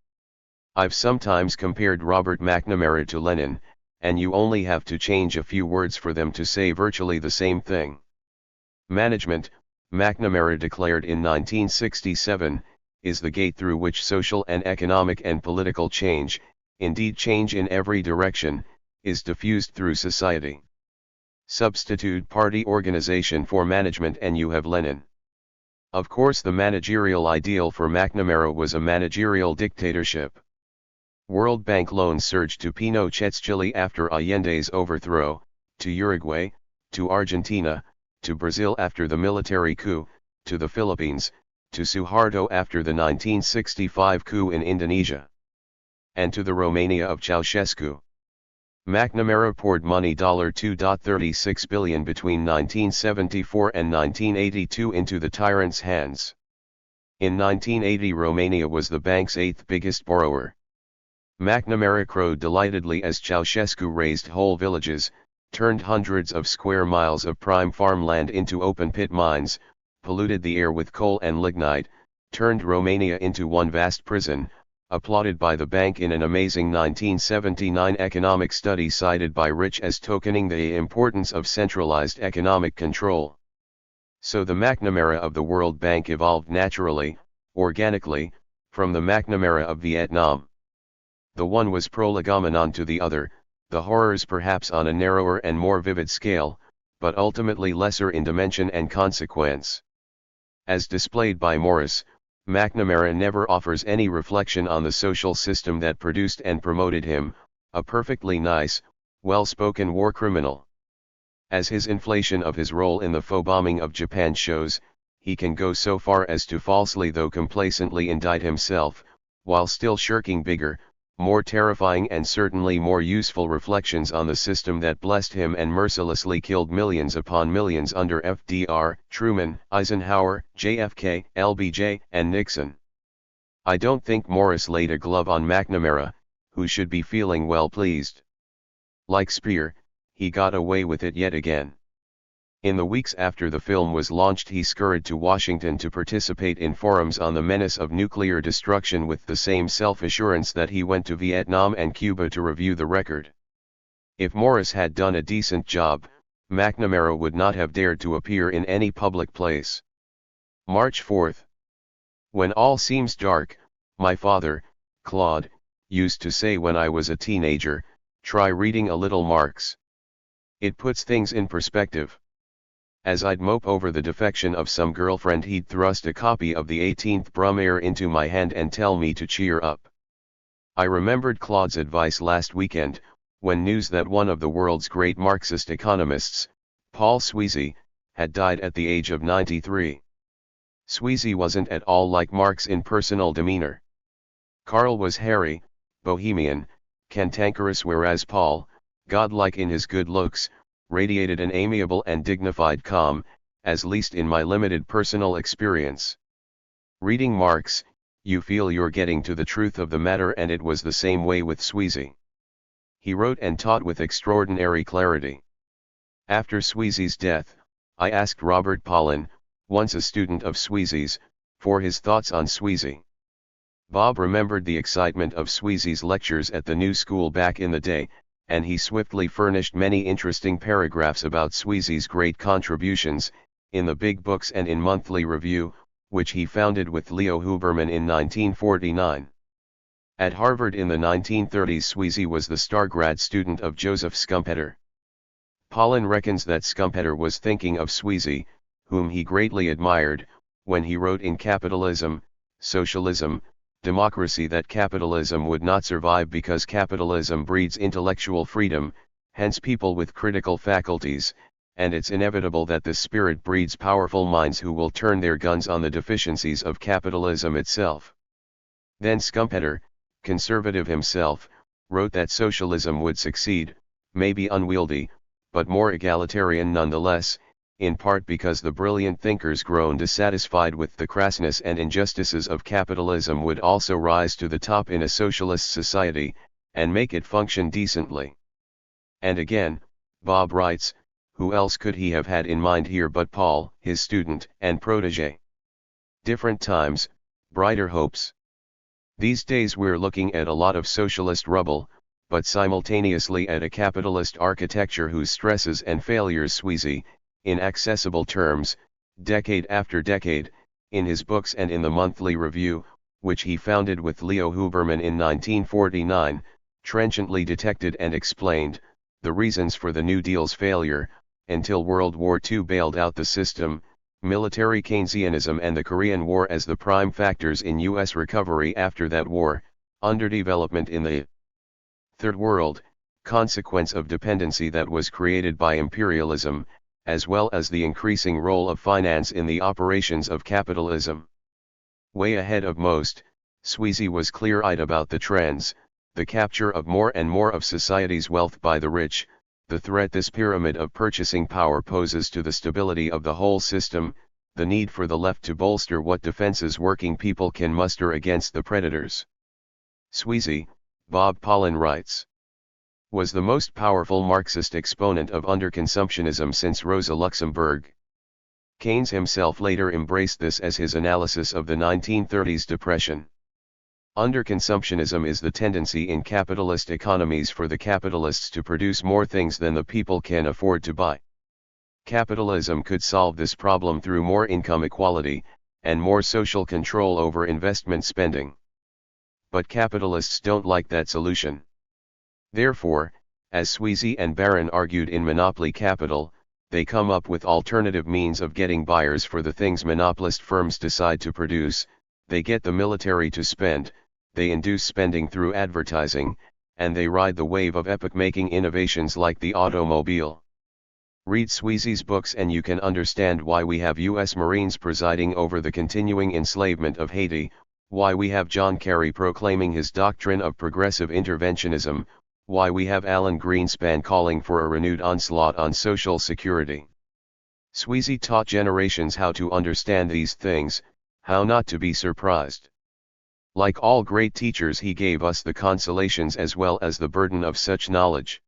A: I've sometimes compared Robert McNamara to Lenin, and you only have to change a few words for them to say virtually the same thing. Management, McNamara declared in 1967, is the gate through which social and economic and political change, indeed change in every direction, is diffused through society. Substitute party organization for management and you have Lenin. Of course the managerial ideal for McNamara was a managerial dictatorship. World Bank loans surged to Pinochet's Chile after Allende's overthrow, to Uruguay, to Argentina, to Brazil after the military coup, to the Philippines, to Suharto after the 1965 coup in Indonesia, and to the Romania of Ceausescu. McNamara poured money $2.36 billion between 1974 and 1982 into the tyrant's hands. In 1980 Romania was the bank's 8th biggest borrower. McNamara crowed delightedly as Ceausescu razed whole villages, turned hundreds of square miles of prime farmland into open-pit mines, polluted the air with coal and lignite, turned Romania into one vast prison, applauded by the bank in an amazing 1979 economic study cited by Rich as tokening the importance of centralized economic control. So the McNamara of the World Bank evolved naturally, organically, from the McNamara of Vietnam. The one was prolegomena to the other, the horrors perhaps on a narrower and more vivid scale, but ultimately lesser in dimension and consequence. As displayed by Morris, McNamara never offers any reflection on the social system that produced and promoted him, a perfectly nice, well-spoken war criminal. As his inflation of his role in the faux bombing of Japan shows, he can go so far as to falsely though complacently indict himself, while still shirking bigger, more terrifying and certainly more useful reflections on the system that blessed him and mercilessly killed millions upon millions under FDR, Truman, Eisenhower, JFK, LBJ, and Nixon. I don't think Morris laid a glove on McNamara, who should be feeling well pleased. Like Speer, he got away with it yet again. In the weeks after the film was launched he scurried to Washington to participate in forums on the menace of nuclear destruction with the same self-assurance that he went to Vietnam and Cuba to review the record. If Morris had done a decent job, McNamara would not have dared to appear in any public place. March 4. When all seems dark, my father, Claude, used to say when I was a teenager, try reading a little Marx. It puts things in perspective. As I'd mope over the defection of some girlfriend he'd thrust a copy of the 18th Brumaire into my hand and tell me to cheer up. I remembered Claude's advice last weekend, when news that one of the world's great Marxist economists, Paul Sweezy, had died at the age of 93. Sweezy wasn't at all like Marx in personal demeanor. Karl was hairy, bohemian, cantankerous whereas Paul, godlike in his good looks, radiated an amiable and dignified calm, at least in my limited personal experience. Reading Marx, you feel you're getting to the truth of the matter, and it was the same way with Sweezy. He wrote and taught with extraordinary clarity. After Sweezy's death, I asked Robert Pollin, once a student of Sweezy's, for his thoughts on Sweezy. Bob remembered the excitement of Sweezy's lectures at the New School back in the day, and he swiftly furnished many interesting paragraphs about Sweezy's great contributions, in the big books and in Monthly Review, which he founded with Leo Huberman in 1949. At Harvard in the 1930s Sweezy was the star grad student of Joseph Schumpeter. Pollin reckons that Schumpeter was thinking of Sweezy, whom he greatly admired, when he wrote in Capitalism, socialism, democracy, that capitalism would not survive because capitalism breeds intellectual freedom, hence people with critical faculties, and it's inevitable that this spirit breeds powerful minds who will turn their guns on the deficiencies of capitalism itself. Then Schumpeter, conservative himself, wrote that socialism would succeed, maybe unwieldy, but more egalitarian nonetheless, in part because the brilliant thinkers grown dissatisfied with the crassness and injustices of capitalism would also rise to the top in a socialist society, and make it function decently. And again, Bob writes, who else could he have had in mind here but Paul, his student and protege? Different times, brighter hopes. These days we're looking at a lot of socialist rubble, but simultaneously at a capitalist architecture whose stresses and failures Sweezy, in accessible terms, decade after decade, in his books and in the Monthly Review, which he founded with Leo Huberman in 1949, trenchantly detected and explained, the reasons for the New Deal's failure, until World War II bailed out the system, military Keynesianism and the Korean War as the prime factors in U.S. recovery after that war, underdevelopment in the Third World, consequence of dependency that was created by imperialism, as well as the increasing role of finance in the operations of capitalism. Way ahead of most, Sweezy was clear-eyed about the trends, the capture of more and more of society's wealth by the rich, the threat this pyramid of purchasing power poses to the stability of the whole system, the need for the left to bolster what defenses working people can muster against the predators. Sweezy, Bob Pollin writes, was the most powerful Marxist exponent of underconsumptionism since Rosa Luxemburg. Keynes himself later embraced this as his analysis of the 1930s depression. Underconsumptionism is the tendency in capitalist economies for the capitalists to produce more things than the people can afford to buy. Capitalism could solve this problem through more income equality, and more social control over investment spending. But capitalists don't like that solution. Therefore, as Sweezy and Barron argued in Monopoly Capital, they come up with alternative means of getting buyers for the things monopolist firms decide to produce. They get the military to spend, they induce spending through advertising, and they ride the wave of epoch-making innovations like the automobile. Read Sweezy's books and you can understand why we have U.S. Marines presiding over the continuing enslavement of Haiti, why we have John Kerry proclaiming his doctrine of progressive interventionism, why we have Alan Greenspan calling for a renewed onslaught on Social Security. Sweezy taught generations how to understand these things, how not to be surprised. Like all great teachers, he gave us the consolations as well as the burden of such knowledge.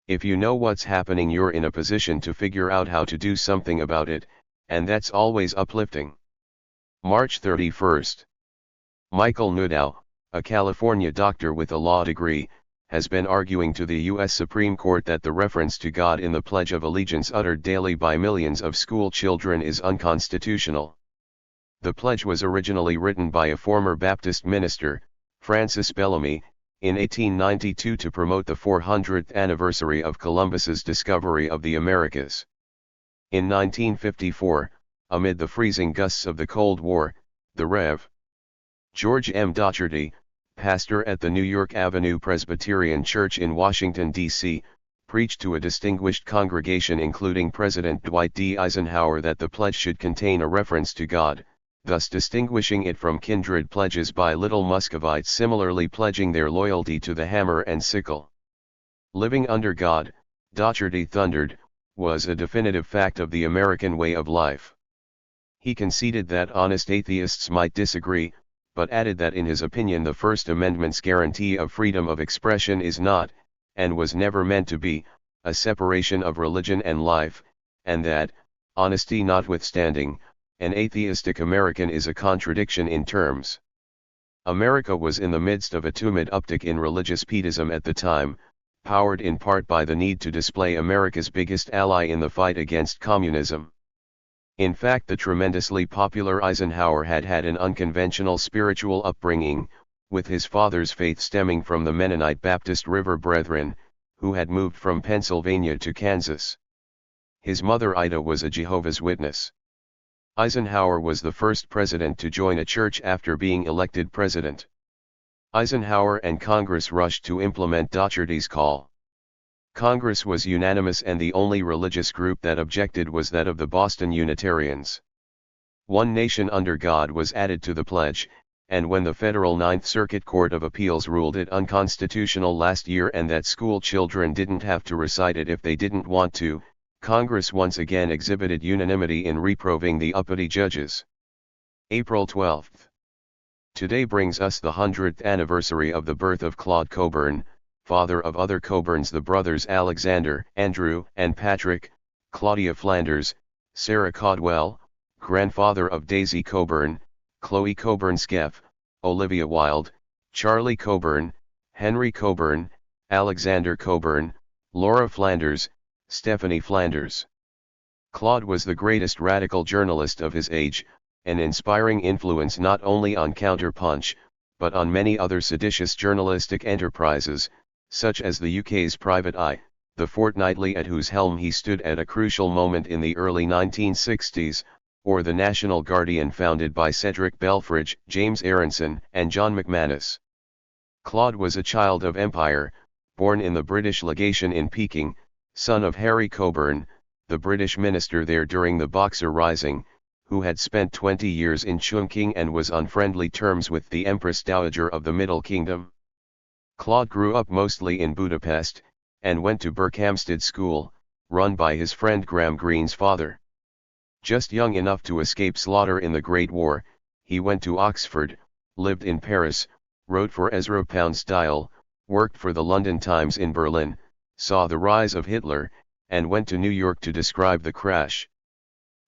A: If you know what's happening, you're in a position to figure out how to do something about it, and that's always uplifting. March 31st. Michael Newdow, a California doctor with a law degree, has been arguing to the U.S. Supreme Court that the reference to God in the Pledge of Allegiance uttered daily by millions of school children is unconstitutional. The pledge was originally written by a former Baptist minister, Francis Bellamy, in 1892 to promote the 400th anniversary of Columbus's discovery of the Americas. In 1954, amid the freezing gusts of the Cold War, the Rev. George M. Dougherty, pastor at the New York Avenue Presbyterian Church in Washington, D.C., preached to a distinguished congregation including President Dwight D. Eisenhower that the pledge should contain a reference to God, thus distinguishing it from kindred pledges by little Muscovites similarly pledging their loyalty to the hammer and sickle. Living under God, Dougherty thundered, was a definitive fact of the American way of life. He conceded that honest atheists might disagree, but added that in his opinion the First Amendment's guarantee of freedom of expression is not, and was never meant to be, a separation of religion and life, and that, honesty notwithstanding, an atheistic American is a contradiction in terms. America was in the midst of a tumid uptick in religious pietism at the time, powered in part by the need to display America's biggest ally in the fight against communism. In fact, the tremendously popular Eisenhower had had an unconventional spiritual upbringing, with his father's faith stemming from the Mennonite Baptist River Brethren, who had moved from Pennsylvania to Kansas. His mother Ida was a Jehovah's Witness. Eisenhower was the first president to join a church after being elected president. Eisenhower and Congress rushed to implement Dougherty's call. Congress was unanimous, and the only religious group that objected was that of the Boston Unitarians. One nation under God was added to the pledge, and when the federal Ninth Circuit Court of Appeals ruled it unconstitutional last year and that school children didn't have to recite it if they didn't want to, Congress once again exhibited unanimity in reproving the uppity judges. April 12. Today brings us the 100th anniversary of the birth of Claude Cockburn, father of other Cockburns, the brothers Alexander, Andrew, and Patrick, Claudia Flanders, Sarah Caldwell, grandfather of Daisy Cockburn, Chloe Cockburn-Skeff, Olivia Wilde, Charlie Cockburn, Henry Cockburn, Alexander Cockburn, Laura Flanders, Stephanie Flanders. Claude was the greatest radical journalist of his age, an inspiring influence not only on Counterpunch, but on many other seditious journalistic enterprises, such as the UK's Private Eye, the Fortnightly at whose helm he stood at a crucial moment in the early 1960s, or the National Guardian founded by Cedric Belfridge, James Aronson, and John McManus. Claude was a child of empire, born in the British legation in Peking, son of Harry Cockburn, the British minister there during the Boxer Rising, who had spent 20 years in Chungking and was on friendly terms with the Empress Dowager of the Middle Kingdom. Claude grew up mostly in Budapest, and went to Berkhamsted School, run by his friend Graham Greene's father. Just young enough to escape slaughter in the Great War, he went to Oxford, lived in Paris, wrote for Ezra Pound Style, worked for the London Times in Berlin, saw the rise of Hitler, and went to New York to describe the crash.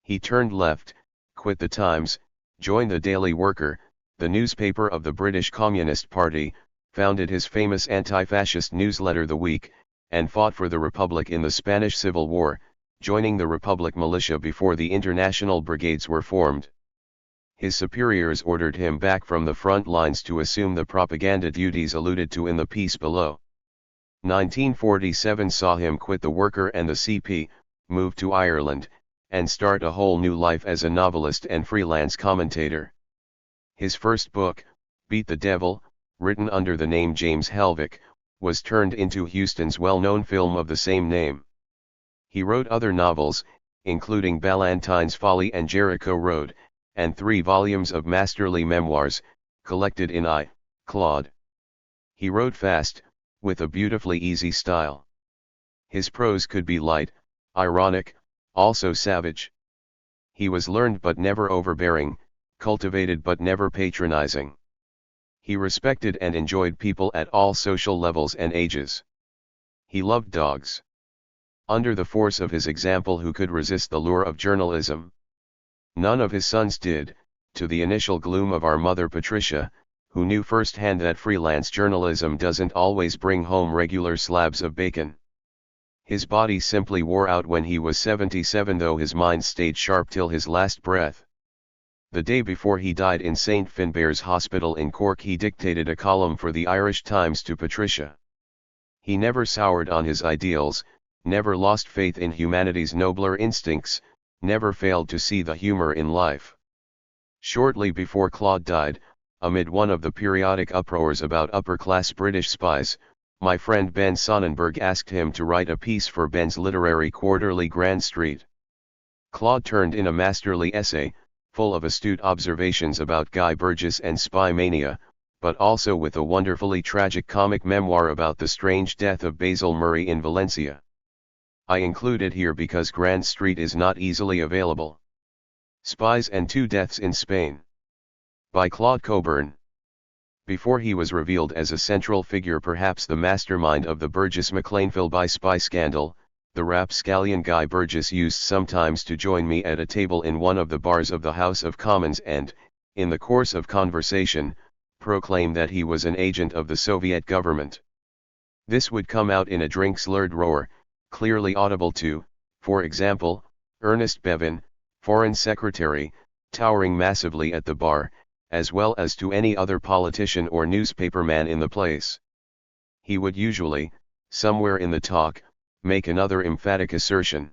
A: He turned left, quit the Times, joined the Daily Worker, the newspaper of the British Communist Party, founded his famous anti-fascist newsletter The Week, and fought for the Republic in the Spanish Civil War, joining the Republic militia before the international brigades were formed. His superiors ordered him back from the front lines to assume the propaganda duties alluded to in the piece below. 1947 saw him quit the Worker and the CP, move to Ireland, and start a whole new life as a novelist and freelance commentator. His first book, Beat the Devil, written under the name James Helvick, was turned into Huston's well-known film of the same name. He wrote other novels, including Ballantyne's Folly and Jericho Road, and 3 volumes of masterly memoirs, collected in I, Claude. He wrote fast, with a beautifully easy style. His prose could be light, ironic, also savage. He was learned but never overbearing, cultivated but never patronizing. He respected and enjoyed people at all social levels and ages. He loved dogs. Under the force of his example, who could resist the lure of journalism? None of his sons did, to the initial gloom of our mother Patricia, who knew firsthand that freelance journalism doesn't always bring home regular slabs of bacon. His body simply wore out when he was 77, though his mind stayed sharp till his last breath. The day before he died in St Finbarr's Hospital in Cork, he dictated a column for the Irish Times to Patricia. He never soured on his ideals, never lost faith in humanity's nobler instincts, never failed to see the humor in life. Shortly before Claude died, amid one of the periodic uproars about upper-class British spies, my friend Ben Sonnenberg asked him to write a piece for Ben's literary quarterly Grand Street. Claude turned in a masterly essay, full of astute observations about Guy Burgess and spy mania, but also with a wonderfully tragic comic memoir about the strange death of Basil Murray in Valencia. I include it here because Grand Street is not easily available. Spies and 2 Deaths in Spain. By Claude Cockburn. Before he was revealed as a central figure, perhaps the mastermind of the Burgess-McLean spy scandal, the rapscallion Guy Burgess used sometimes to join me at a table in one of the bars of the House of Commons and, in the course of conversation, proclaim that he was an agent of the Soviet government. This would come out in a drink-slurred roar, clearly audible to, for example, Ernest Bevin, Foreign Secretary, towering massively at the bar, as well as to any other politician or newspaperman in the place. He would usually, somewhere in the talk, make another emphatic assertion.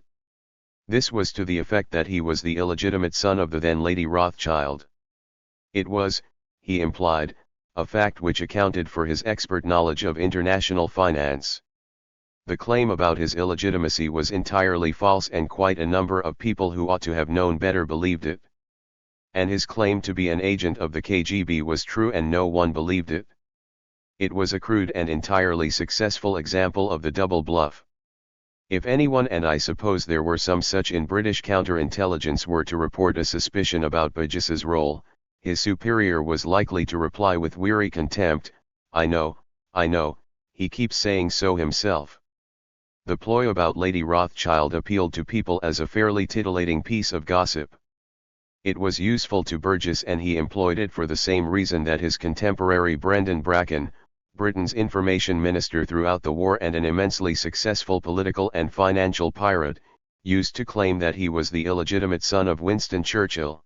A: This was to the effect that he was the illegitimate son of the then Lady Rothschild. It was, he implied, a fact which accounted for his expert knowledge of international finance. The claim about his illegitimacy was entirely false, and quite a number of people who ought to have known better believed it. And his claim to be an agent of the KGB was true, and no one believed it. It was a crude and entirely successful example of the double bluff. If anyone, and I suppose there were some such in British counterintelligence, were to report a suspicion about Burgess's role, his superior was likely to reply with weary contempt, I know, he keeps saying so himself." The ploy about Lady Rothschild appealed to people as a fairly titillating piece of gossip. It was useful to Burgess, and he employed it for the same reason that his contemporary Brendan Bracken, Britain's information minister throughout the war and an immensely successful political and financial pirate, used to claim that he was the illegitimate son of Winston Churchill.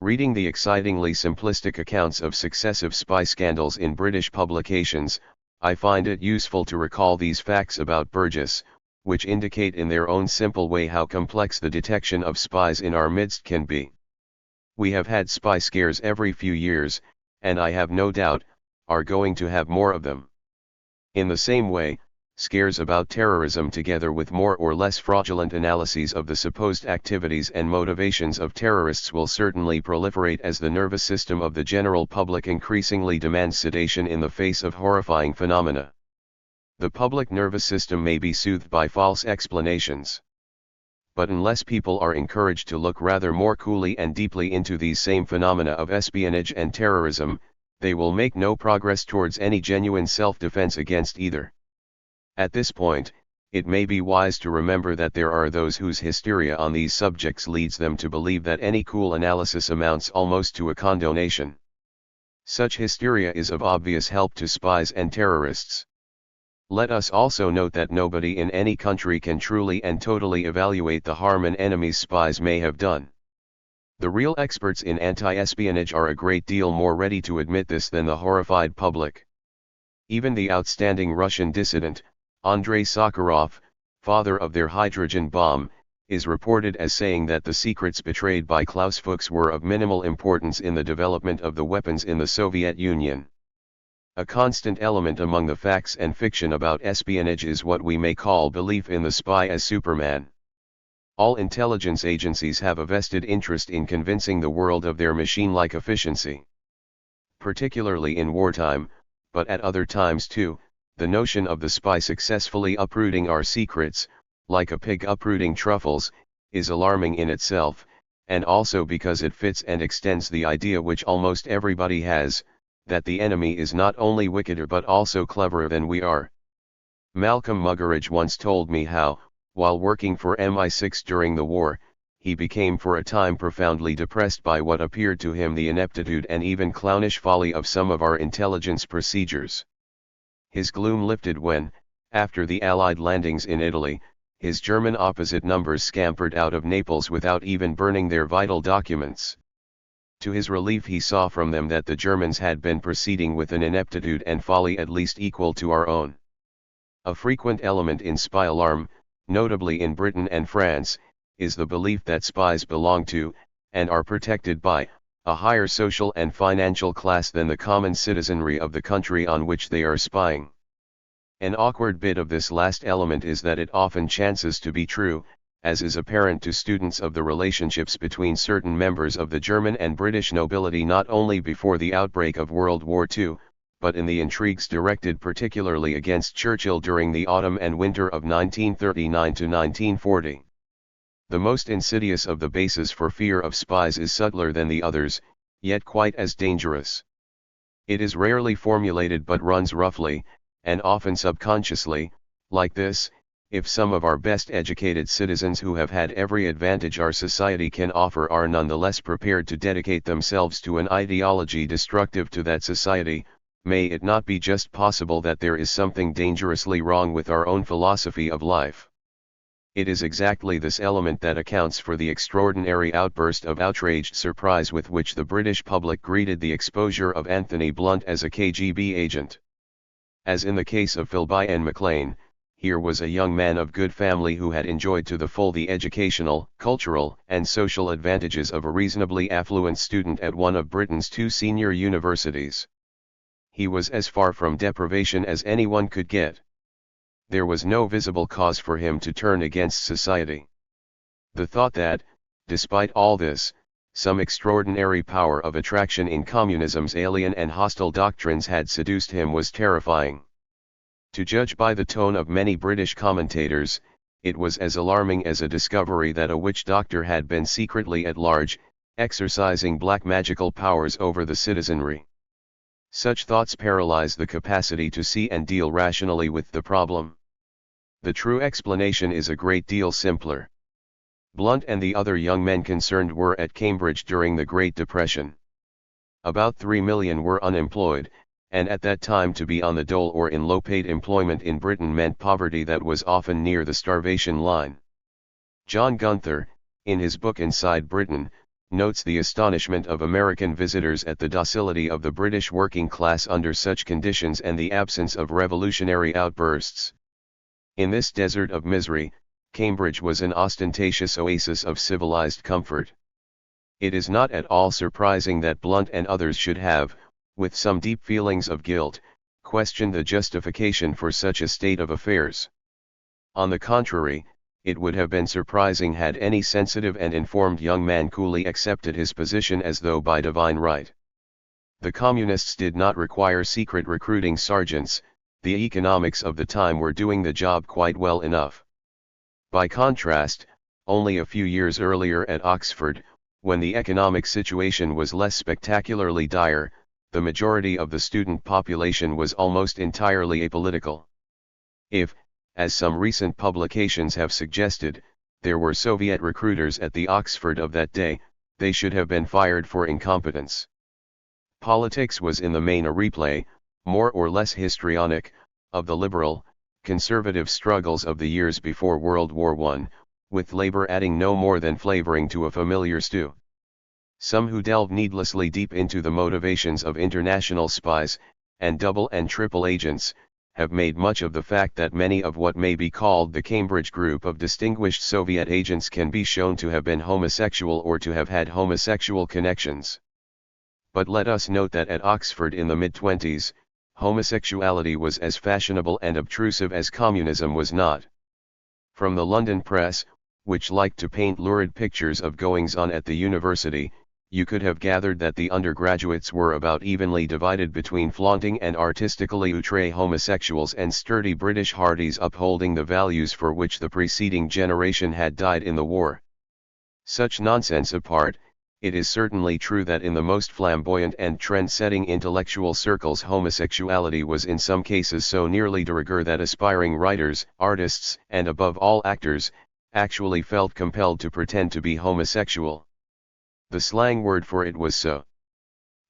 A: Reading the excitingly simplistic accounts of successive spy scandals in British publications, I find it useful to recall these facts about Burgess, which indicate in their own simple way how complex the detection of spies in our midst can be. We have had spy scares every few years, and I have no doubt, are going to have more of them. In the same way, scares about terrorism, together with more or less fraudulent analyses of the supposed activities and motivations of terrorists, will certainly proliferate as the nervous system of the general public increasingly demands sedation in the face of horrifying phenomena. The public nervous system may be soothed by false explanations. But unless people are encouraged to look rather more coolly and deeply into these same phenomena of espionage and terrorism, they will make no progress towards any genuine self-defense against either. At this point, it may be wise to remember that there are those whose hysteria on these subjects leads them to believe that any cool analysis amounts almost to a condonation. Such hysteria is of obvious help to spies and terrorists. Let us also note that nobody in any country can truly and totally evaluate the harm an enemy's spies may have done. The real experts in anti-espionage are a great deal more ready to admit this than the horrified public. Even the outstanding Russian dissident, Andrei Sakharov, father of their hydrogen bomb, is reported as saying that the secrets betrayed by Klaus Fuchs were of minimal importance in the development of the weapons in the Soviet Union. A constant element among the facts and fiction about espionage is what we may call belief in the spy as Superman. All intelligence agencies have a vested interest in convincing the world of their machine-like efficiency. Particularly in wartime, but at other times too, the notion of the spy successfully uprooting our secrets, like a pig uprooting truffles, is alarming in itself, and also because it fits and extends the idea which almost everybody has, that the enemy is not only wickeder but also cleverer than we are. Malcolm Muggeridge once told me how, while working for MI6 during the war, he became for a time profoundly depressed by what appeared to him the ineptitude and even clownish folly of some of our intelligence procedures. His gloom lifted when, after the Allied landings in Italy, his German opposite numbers scampered out of Naples without even burning their vital documents. To his relief, he saw from them that the Germans had been proceeding with an ineptitude and folly at least equal to our own. A frequent element in spy alarm, notably in Britain and France, is the belief that spies belong to, and are protected by, a higher social and financial class than the common citizenry of the country on which they are spying. An awkward bit of this last element is that it often chances to be true, as is apparent to students of the relationships between certain members of the German and British nobility not only before the outbreak of World War II, but in the intrigues directed particularly against Churchill during the autumn and winter of 1939 to 1940. The most insidious of the bases for fear of spies is subtler than the others, yet quite as dangerous. It is rarely formulated but runs roughly, and often subconsciously, like this: if some of our best educated citizens who have had every advantage our society can offer are nonetheless prepared to dedicate themselves to an ideology destructive to that society, may it not be just possible that there is something dangerously wrong with our own philosophy of life? It is exactly this element that accounts for the extraordinary outburst of outraged surprise with which the British public greeted the exposure of Anthony Blunt as a KGB agent. As in the case of Philby and Maclean, here was a young man of good family who had enjoyed to the full the educational, cultural, and social advantages of a reasonably affluent student at one of Britain's two senior universities. He was as far from deprivation as anyone could get. There was no visible cause for him to turn against society. The thought that, despite all this, some extraordinary power of attraction in communism's alien and hostile doctrines had seduced him was terrifying. To judge by the tone of many British commentators, it was as alarming as a discovery that a witch doctor had been secretly at large, exercising black magical powers over the citizenry. Such thoughts paralyze the capacity to see and deal rationally with the problem. The true explanation is a great deal simpler. Blunt and the other young men concerned were at Cambridge during the Great Depression. About 3 million were unemployed, and at that time to be on the dole or in low-paid employment in Britain meant poverty that was often near the starvation line. John Gunther, in his book Inside Britain, notes the astonishment of American visitors at the docility of the British working class under such conditions and the absence of revolutionary outbursts. In this desert of misery, Cambridge was an ostentatious oasis of civilized comfort. It is not at all surprising that Blunt and others should have, with some deep feelings of guilt, questioned the justification for such a state of affairs. On the contrary, it would have been surprising had any sensitive and informed young man coolly accepted his position as though by divine right. The communists did not require secret recruiting sergeants, the economics of the time were doing the job quite well enough. By contrast, only a few years earlier at Oxford, when the economic situation was less spectacularly dire, the majority of the student population was almost entirely apolitical. If, as some recent publications have suggested, there were Soviet recruiters at the Oxford of that day, they should have been fired for incompetence. Politics was in the main a replay, more or less histrionic, of the liberal, conservative struggles of the years before World War I, with labor adding no more than flavoring to a familiar stew. Some who delve needlessly deep into the motivations of international spies, and double and triple agents, have made much of the fact that many of what may be called the Cambridge group of distinguished Soviet agents can be shown to have been homosexual or to have had homosexual connections. But let us note that at Oxford in the mid-20s, homosexuality was as fashionable and obtrusive as communism was not. From the London press, which liked to paint lurid pictures of goings-on at the university, you could have gathered that the undergraduates were about evenly divided between flaunting and artistically outre homosexuals and sturdy British hardies upholding the values for which the preceding generation had died in the war. Such nonsense apart, it is certainly true that in the most flamboyant and trend-setting intellectual circles homosexuality was in some cases so nearly de rigueur that aspiring writers, artists, and above all actors, actually felt compelled to pretend to be homosexual. The slang word for it was so.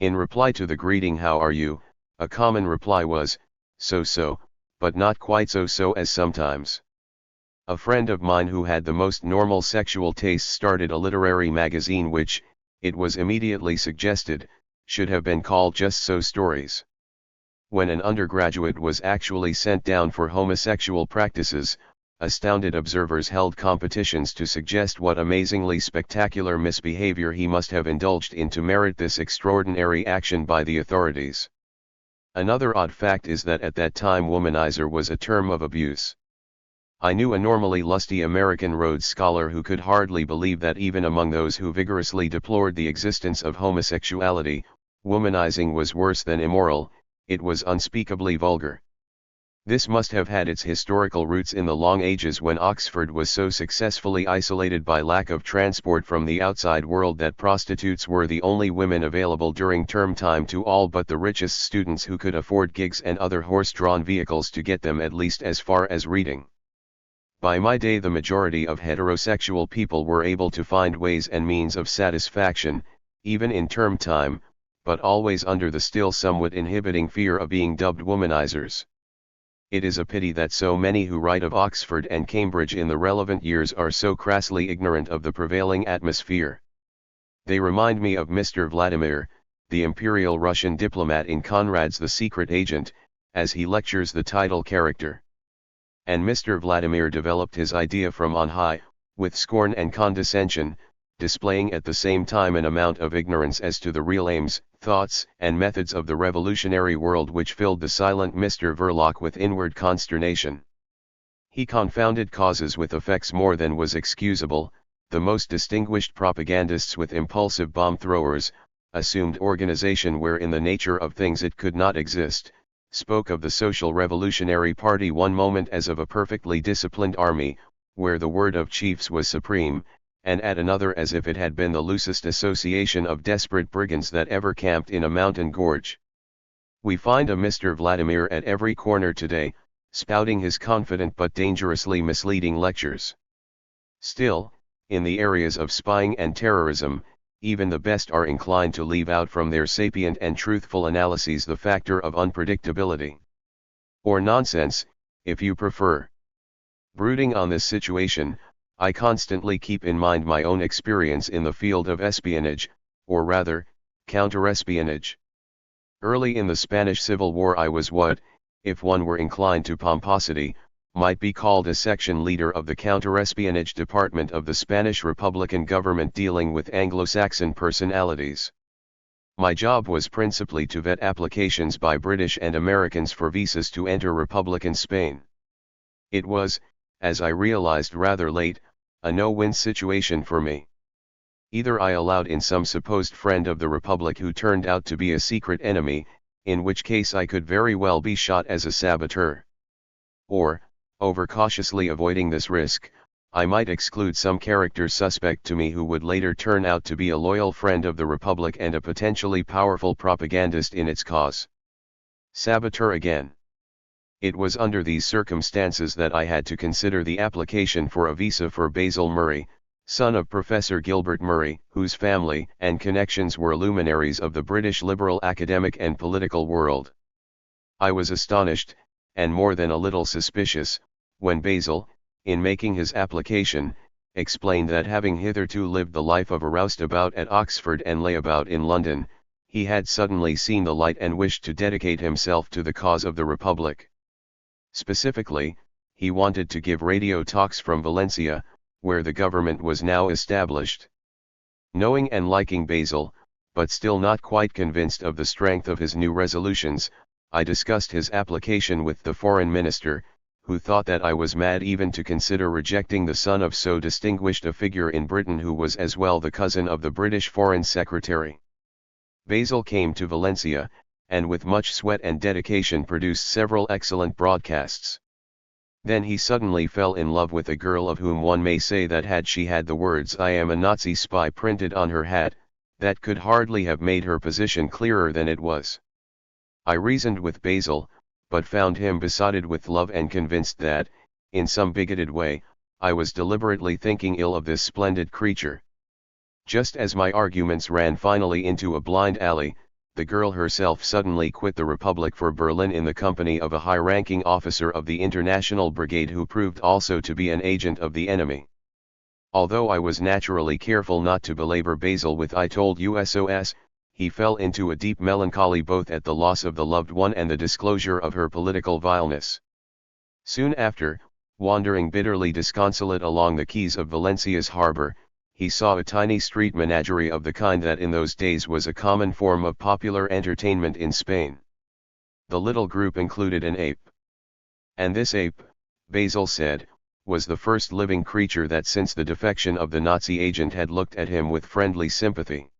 A: In reply to the greeting "How are you?" a common reply was, "So-so, but not quite so-so as sometimes." A friend of mine who had the most normal sexual tastes started a literary magazine which, it was immediately suggested, should have been called Just So Stories. When an undergraduate was actually sent down for homosexual practices, astounded observers held competitions to suggest what amazingly spectacular misbehavior he must have indulged in to merit this extraordinary action by the authorities. Another odd fact is that at that time womanizer was a term of abuse. I knew a normally lusty American Rhodes Scholar who could hardly believe that even among those who vigorously deplored the existence of homosexuality, womanizing was worse than immoral, it was unspeakably vulgar. This must have had its historical roots in the long ages when Oxford was so successfully isolated by lack of transport from the outside world that prostitutes were the only women available during term time to all but the richest students who could afford gigs and other horse-drawn vehicles to get them at least as far as reading. By my day the majority of heterosexual people were able to find ways and means of satisfaction, even in term time, but always under the still somewhat inhibiting fear of being dubbed womanizers. It is a pity that so many who write of Oxford and Cambridge in the relevant years are so crassly ignorant of the prevailing atmosphere. They remind me of Mr. Vladimir, the Imperial Russian diplomat in Conrad's The Secret Agent, as he lectures the title character. and Mr. Vladimir developed his idea from on high, with scorn and condescension, displaying at the same time an amount of ignorance as to the real aims, thoughts, and methods of the revolutionary world which filled the silent Mr. Verloc with inward consternation. He confounded causes with effects more than was excusable. The most distinguished propagandists with impulsive bomb-throwers, assumed organization where in the nature of things it could not exist, spoke of the Social Revolutionary Party one moment as of a perfectly disciplined army, where the word of chiefs was supreme, and at another as if it had been the loosest association of desperate brigands that ever camped in a mountain gorge. We find a Mr. Vladimir at every corner today, spouting his confident but dangerously misleading lectures. Still, in the areas of spying and terrorism, even the best are inclined to leave out from their sapient and truthful analyses the factor of unpredictability. Or nonsense, if you prefer. Brooding on this situation, I constantly keep in mind my own experience in the field of espionage, or rather, counter-espionage. Early in the Spanish Civil War I was what, if one were inclined to pomposity, might be called a section leader of the counter-espionage department of the Spanish Republican government dealing with Anglo-Saxon personalities. My job was principally to vet applications by British and Americans for visas to enter Republican Spain. It was, as I realized rather late, a no-win situation for me. Either I allowed in some supposed friend of the Republic who turned out to be a secret enemy, in which case I could very well be shot as a saboteur. Or, overcautiously avoiding this risk, I might exclude some character suspect to me who would later turn out to be a loyal friend of the Republic and a potentially powerful propagandist in its cause. Saboteur again. It was under these circumstances that I had to consider the application for a visa for Basil Murray, son of Professor Gilbert Murray, whose family and connections were luminaries of the British liberal academic and political world. I was astonished, and more than a little suspicious, when Basil, in making his application, explained that having hitherto lived the life of a roustabout at Oxford and layabout in London, he had suddenly seen the light and wished to dedicate himself to the cause of the Republic. Specifically, he wanted to give radio talks from Valencia, where the government was now established. Knowing and liking Basil, but still not quite convinced of the strength of his new resolutions, I discussed his application with the foreign minister, who thought that I was mad even to consider rejecting the son of so distinguished a figure in Britain who was as well the cousin of the British Foreign Secretary. Basil came to Valencia, and with much sweat and dedication produced several excellent broadcasts. Then he suddenly fell in love with a girl of whom one may say that had she had the words "I am a Nazi spy" printed on her hat, that could hardly have made her position clearer than it was. I reasoned with Basil, but found him besotted with love and convinced that, in some bigoted way, I was deliberately thinking ill of this splendid creature. Just as my arguments ran finally into a blind alley, the girl herself suddenly quit the Republic for Berlin in the company of a high-ranking officer of the International Brigade who proved also to be an agent of the enemy. Although I was naturally careful not to belabor Basil with "I told you SOS," he fell into a deep melancholy both at the loss of the loved one and the disclosure of her political vileness. Soon after, wandering bitterly disconsolate along the quays of Valencia's harbor, he saw a tiny street menagerie of the kind that in those days was a common form of popular entertainment in Spain. The little group included an ape. And this ape, Basil said, was the first living creature that since the defection of the Nazi agent had looked at him with friendly sympathy.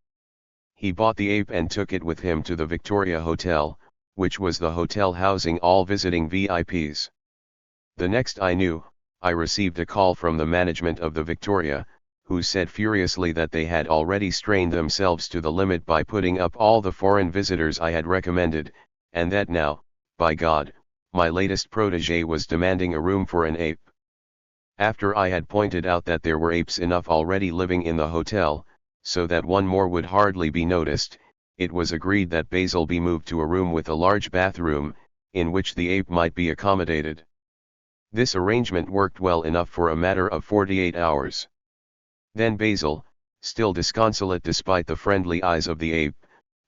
A: He bought the ape and took it with him to the Victoria Hotel, which was the hotel housing all visiting VIPs. The next I knew, I received a call from the management of the Victoria, who said furiously that they had already strained themselves to the limit by putting up all the foreign visitors I had recommended, and that now, by God, my latest protégé was demanding a room for an ape. After I had pointed out that there were apes enough already living in the hotel, so that one more would hardly be noticed, it was agreed that Basil be moved to a room with a large bathroom, in which the ape might be accommodated. This arrangement worked well enough for a matter of 48 hours. Then Basil, still disconsolate despite the friendly eyes of the ape,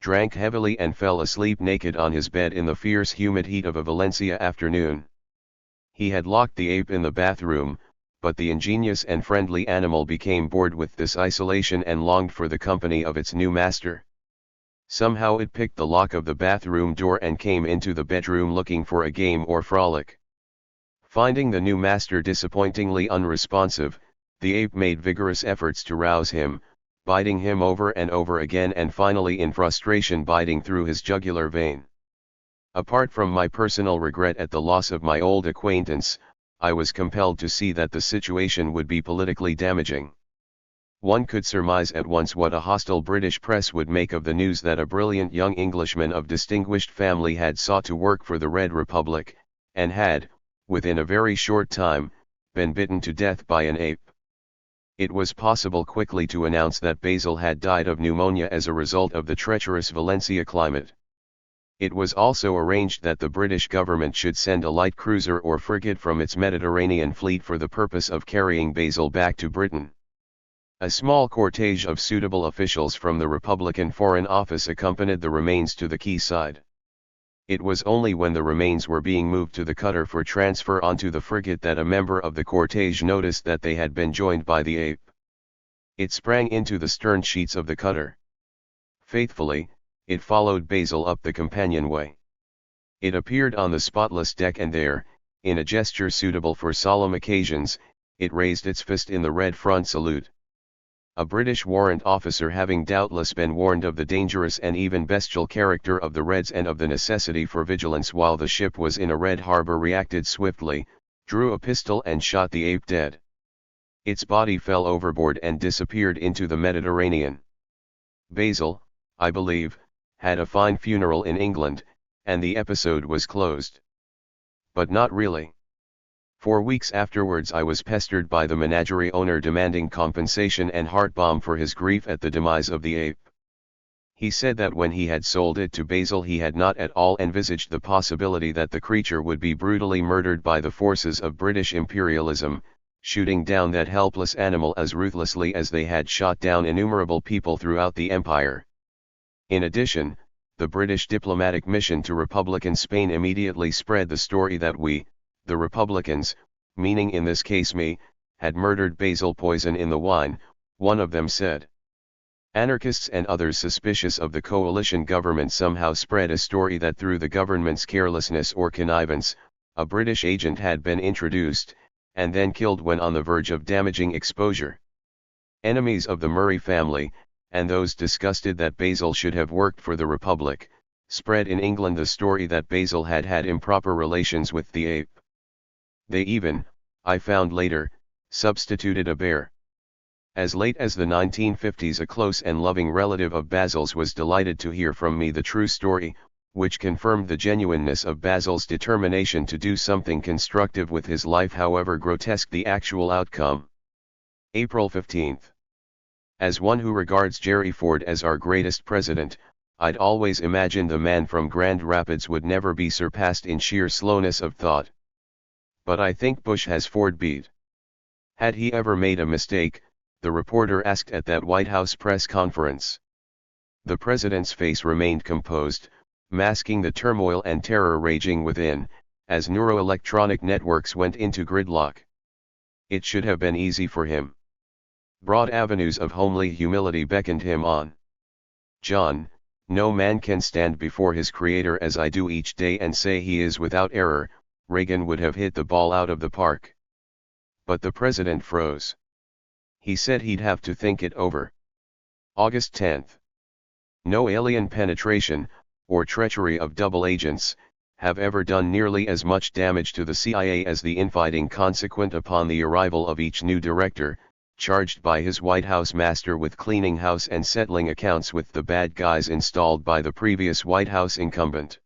A: drank heavily and fell asleep naked on his bed in the fierce humid heat of a Valencia afternoon. He had locked the ape in the bathroom, but the ingenious and friendly animal became bored with this isolation and longed for the company of its new master. Somehow it picked the lock of the bathroom door and came into the bedroom looking for a game or frolic. Finding the new master disappointingly unresponsive, the ape made vigorous efforts to rouse him, biting him over and over again and finally in frustration biting through his jugular vein. Apart from my personal regret at the loss of my old acquaintance, I was compelled to see that the situation would be politically damaging. One could surmise at once what a hostile British press would make of the news that a brilliant young Englishman of distinguished family had sought to work for the Red Republic, and had, within a very short time, been bitten to death by an ape. It was possible quickly to announce that Basil had died of pneumonia as a result of the treacherous Valencia climate. It was also arranged that the British government should send a light cruiser or frigate from its Mediterranean fleet for the purpose of carrying Basil back to Britain. A small cortege of suitable officials from the Republican Foreign Office accompanied the remains to the quayside. It was only when the remains were being moved to the cutter for transfer onto the frigate that a member of the cortege noticed that they had been joined by the ape. It sprang into the stern sheets of the cutter. Faithfully, it followed Basil up the companionway. It appeared on the spotless deck and there, in a gesture suitable for solemn occasions, it raised its fist in the red front salute. A British warrant officer, having doubtless been warned of the dangerous and even bestial character of the Reds and of the necessity for vigilance while the ship was in a red harbor, reacted swiftly, drew a pistol and shot the ape dead. Its body fell overboard and disappeared into the Mediterranean. Basil, I believe, had a fine funeral in England, and the episode was closed. But not really. For weeks afterwards I was pestered by the menagerie owner demanding compensation and heart balm for his grief at the demise of the ape. He said that when he had sold it to Basil he had not at all envisaged the possibility that the creature would be brutally murdered by the forces of British imperialism, shooting down that helpless animal as ruthlessly as they had shot down innumerable people throughout the empire. In addition, the British diplomatic mission to Republican Spain immediately spread the story that we, the Republicans, meaning in this case me, had murdered Basil. Poison in the wine, one of them said. Anarchists and others suspicious of the coalition government somehow spread a story that through the government's carelessness or connivance, a British agent had been introduced, and then killed when on the verge of damaging exposure. Enemies of the Murray family, and those disgusted that Basil should have worked for the Republic, spread in England the story that Basil had had improper relations with the ape. They even, I found later, substituted a bear. As late as the 1950s a close and loving relative of Basil's was delighted to hear from me the true story, which confirmed the genuineness of Basil's determination to do something constructive with his life however grotesque the actual outcome. April 15. As one who regards Jerry Ford as our greatest president, I'd always imagined the man from Grand Rapids would never be surpassed in sheer slowness of thought. But I think Bush has Ford beat. Had he ever made a mistake? The reporter asked at that White House press conference. The president's face remained composed, masking the turmoil and terror raging within, as neuroelectronic networks went into gridlock. It should have been easy for him. Broad avenues of homely humility beckoned him on. John, no man can stand before his Creator as I do each day and say he is without error. Reagan would have hit the ball out of the park. But the president froze. He said he'd have to think it over. August 10. No alien penetration, or treachery of double agents, have ever done nearly as much damage to the CIA as the infighting consequent upon the arrival of each new director, charged by his White House master with cleaning house and settling accounts with the bad guys installed by the previous White House incumbent.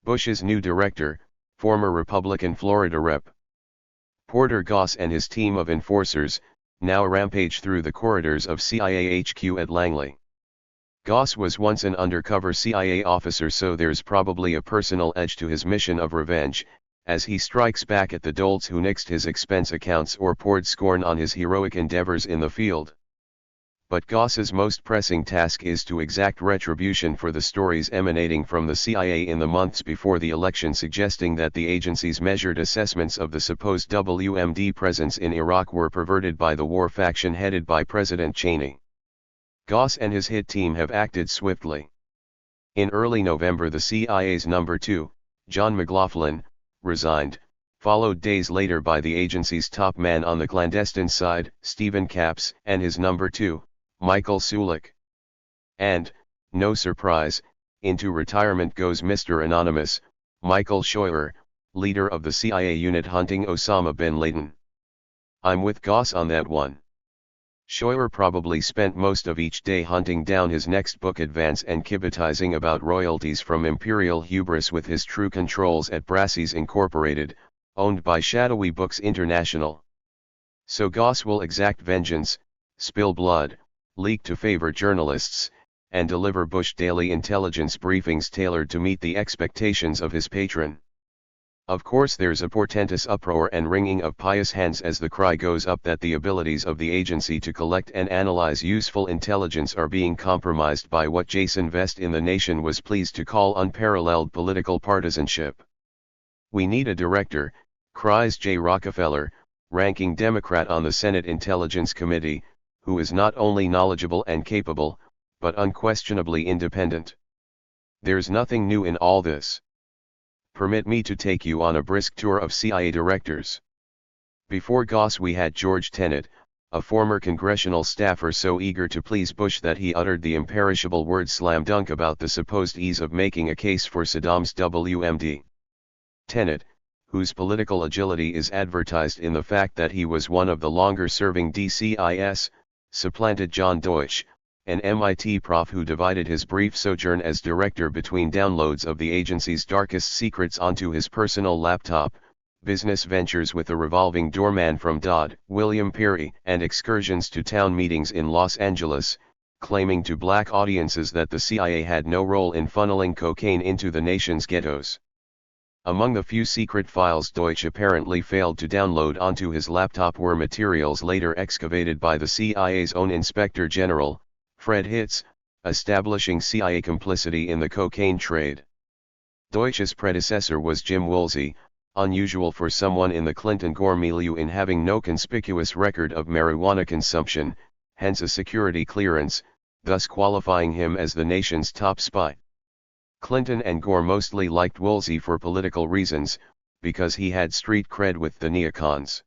A: Bush's new director, former Republican Florida Rep. Porter Goss and his team of enforcers, now rampage through the corridors of CIA HQ at Langley. Goss was once an undercover CIA officer, so there's probably a personal edge to his mission of revenge, as he strikes back at the dolts who nixed his expense accounts or poured scorn on his heroic endeavors in the field. but Goss's most pressing task is to exact retribution for the stories emanating from the CIA in the months before the election suggesting that the agency's measured assessments of the supposed WMD presence in Iraq were perverted by the war faction headed by President Cheney. Goss and his hit team have acted swiftly. In early November, the CIA's number 2, John McLaughlin, resigned, followed days later by the agency's top man on the clandestine side, Stephen Capps, and his number 2, Michael Sulik. And, no surprise, into retirement goes Mr. Anonymous, Michael Scheuer, leader of the CIA unit hunting Osama bin Laden. I'm with Goss on that one. Scheuer probably spent most of each day hunting down his next book advance and kibitizing about royalties from imperial hubris with his true controls at Brassey's Incorporated, owned by Shadowy Books International. So Goss will exact vengeance, spill blood, leak to favor journalists, and deliver Bush daily intelligence briefings tailored to meet the expectations of his patron. Of course, there's a portentous uproar and wringing of pious hands as the cry goes up that the abilities of the agency to collect and analyze useful intelligence are being compromised by what Jason Vest in The Nation was pleased to call unparalleled political partisanship. We need a director, cries J. Rockefeller, ranking Democrat on the Senate Intelligence Committee, who is not only knowledgeable and capable, but unquestionably independent. There's nothing new in all this. Permit me to take you on a brisk tour of CIA directors. Before Goss we had George Tenet, a former congressional staffer so eager to please Bush that he uttered the imperishable word slam dunk about the supposed ease of making a case for Saddam's WMD. Tenet, whose political agility is advertised in the fact that he was one of the longer-serving DCIS, supplanted John Deutsch, an MIT prof who divided his brief sojourn as director between downloads of the agency's darkest secrets onto his personal laptop, business ventures with a revolving doorman from Dodd, William Peary, and excursions to town meetings in Los Angeles, claiming to black audiences that the CIA had no role in funneling cocaine into the nation's ghettos. Among the few secret files Deutsch apparently failed to download onto his laptop were materials later excavated by the CIA's own Inspector General, Fred Hitz, establishing CIA complicity in the cocaine trade. Deutsch's predecessor was Jim Woolsey, unusual for someone in the Clinton-Gore milieu in having no conspicuous record of marijuana consumption, hence a security clearance, thus qualifying him as the nation's top spy. Clinton and Gore mostly liked Woolsey for political reasons, because he had street cred with the neocons.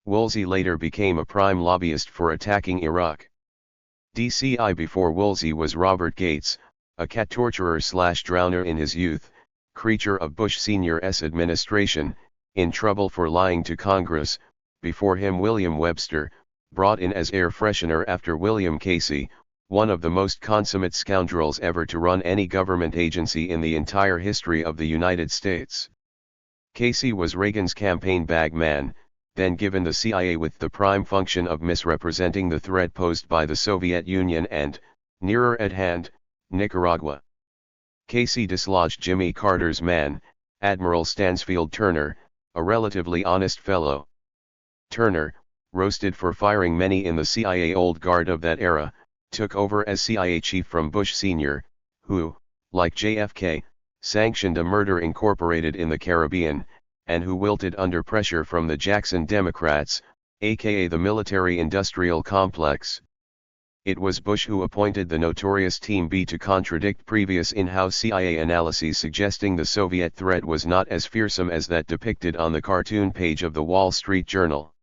A: Woolsey later became a prime lobbyist for attacking Iraq. DCI before Woolsey was Robert Gates, a cat torturer/drowner in his youth, creature of Bush Sr.'s administration, in trouble for lying to Congress. Before him William Webster, brought in as air freshener after William Casey, one of the most consummate scoundrels ever to run any government agency in the entire history of the United States. Casey was Reagan's campaign bag man, then given the CIA with the prime function of misrepresenting the threat posed by the Soviet Union and, nearer at hand, Nicaragua. Casey dislodged Jimmy Carter's man, Admiral Stansfield Turner, a relatively honest fellow. Turner, roasted for firing many in the CIA old guard of that era, took over as CIA chief from Bush Sr., who, like JFK, sanctioned a murder incorporated in the Caribbean, and who wilted under pressure from the Jackson Democrats, aka the military-industrial complex. It was Bush who appointed the notorious Team B to contradict previous in-house CIA analyses suggesting the Soviet threat was not as fearsome as that depicted on the cartoon page of the Wall Street Journal.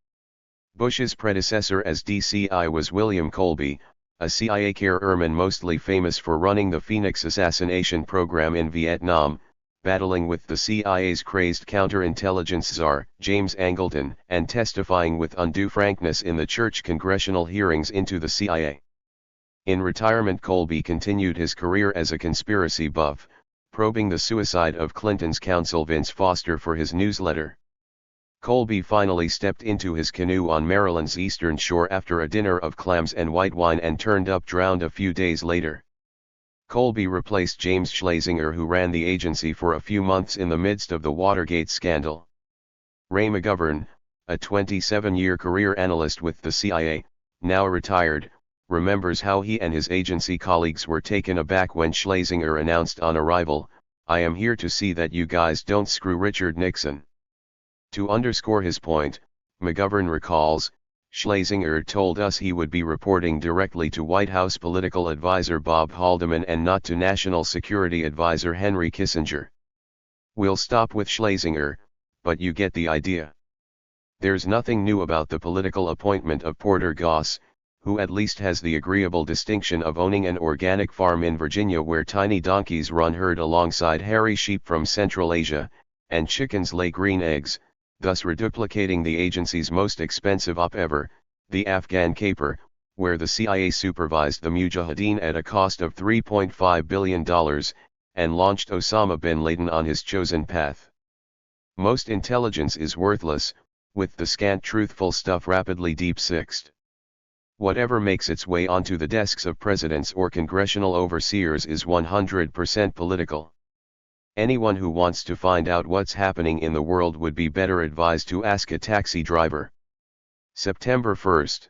A: Bush's predecessor as DCI was William Colby, a CIA careerman mostly famous for running the Phoenix assassination program in Vietnam, battling with the CIA's crazed counterintelligence czar, James Angleton, and testifying with undue frankness in the Church congressional hearings into the CIA. In retirement, Colby continued his career as a conspiracy buff, probing the suicide of Clinton's counsel Vince Foster for his newsletter. Colby finally stepped into his canoe on Maryland's eastern shore after a dinner of clams and white wine and turned up drowned a few days later. Colby replaced James Schlesinger, who ran the agency for a few months in the midst of the Watergate scandal. Ray McGovern, a 27-year career analyst with the CIA, now retired, remembers how he and his agency colleagues were taken aback when Schlesinger announced on arrival, "I am here to see that you guys don't screw Richard Nixon." To underscore his point, McGovern recalls, "Schlesinger told us he would be reporting directly to White House political advisor Bob Haldeman and not to National Security Advisor Henry Kissinger. We'll stop with Schlesinger, but you get the idea." There's nothing new about the political appointment of Porter Goss, who at least has the agreeable distinction of owning an organic farm in Virginia where tiny donkeys run herd alongside hairy sheep from Central Asia, and chickens lay green eggs, thus reduplicating the agency's most expensive op ever, the Afghan caper, where the CIA supervised the Mujahideen at a cost of $3.5 billion, and launched Osama bin Laden on his chosen path. Most intelligence is worthless, with the scant truthful stuff rapidly deep-sixed. Whatever makes its way onto the desks of presidents or congressional overseers is 100% political. Anyone who wants to find out what's happening in the world would be better advised to ask a taxi driver. September 1st.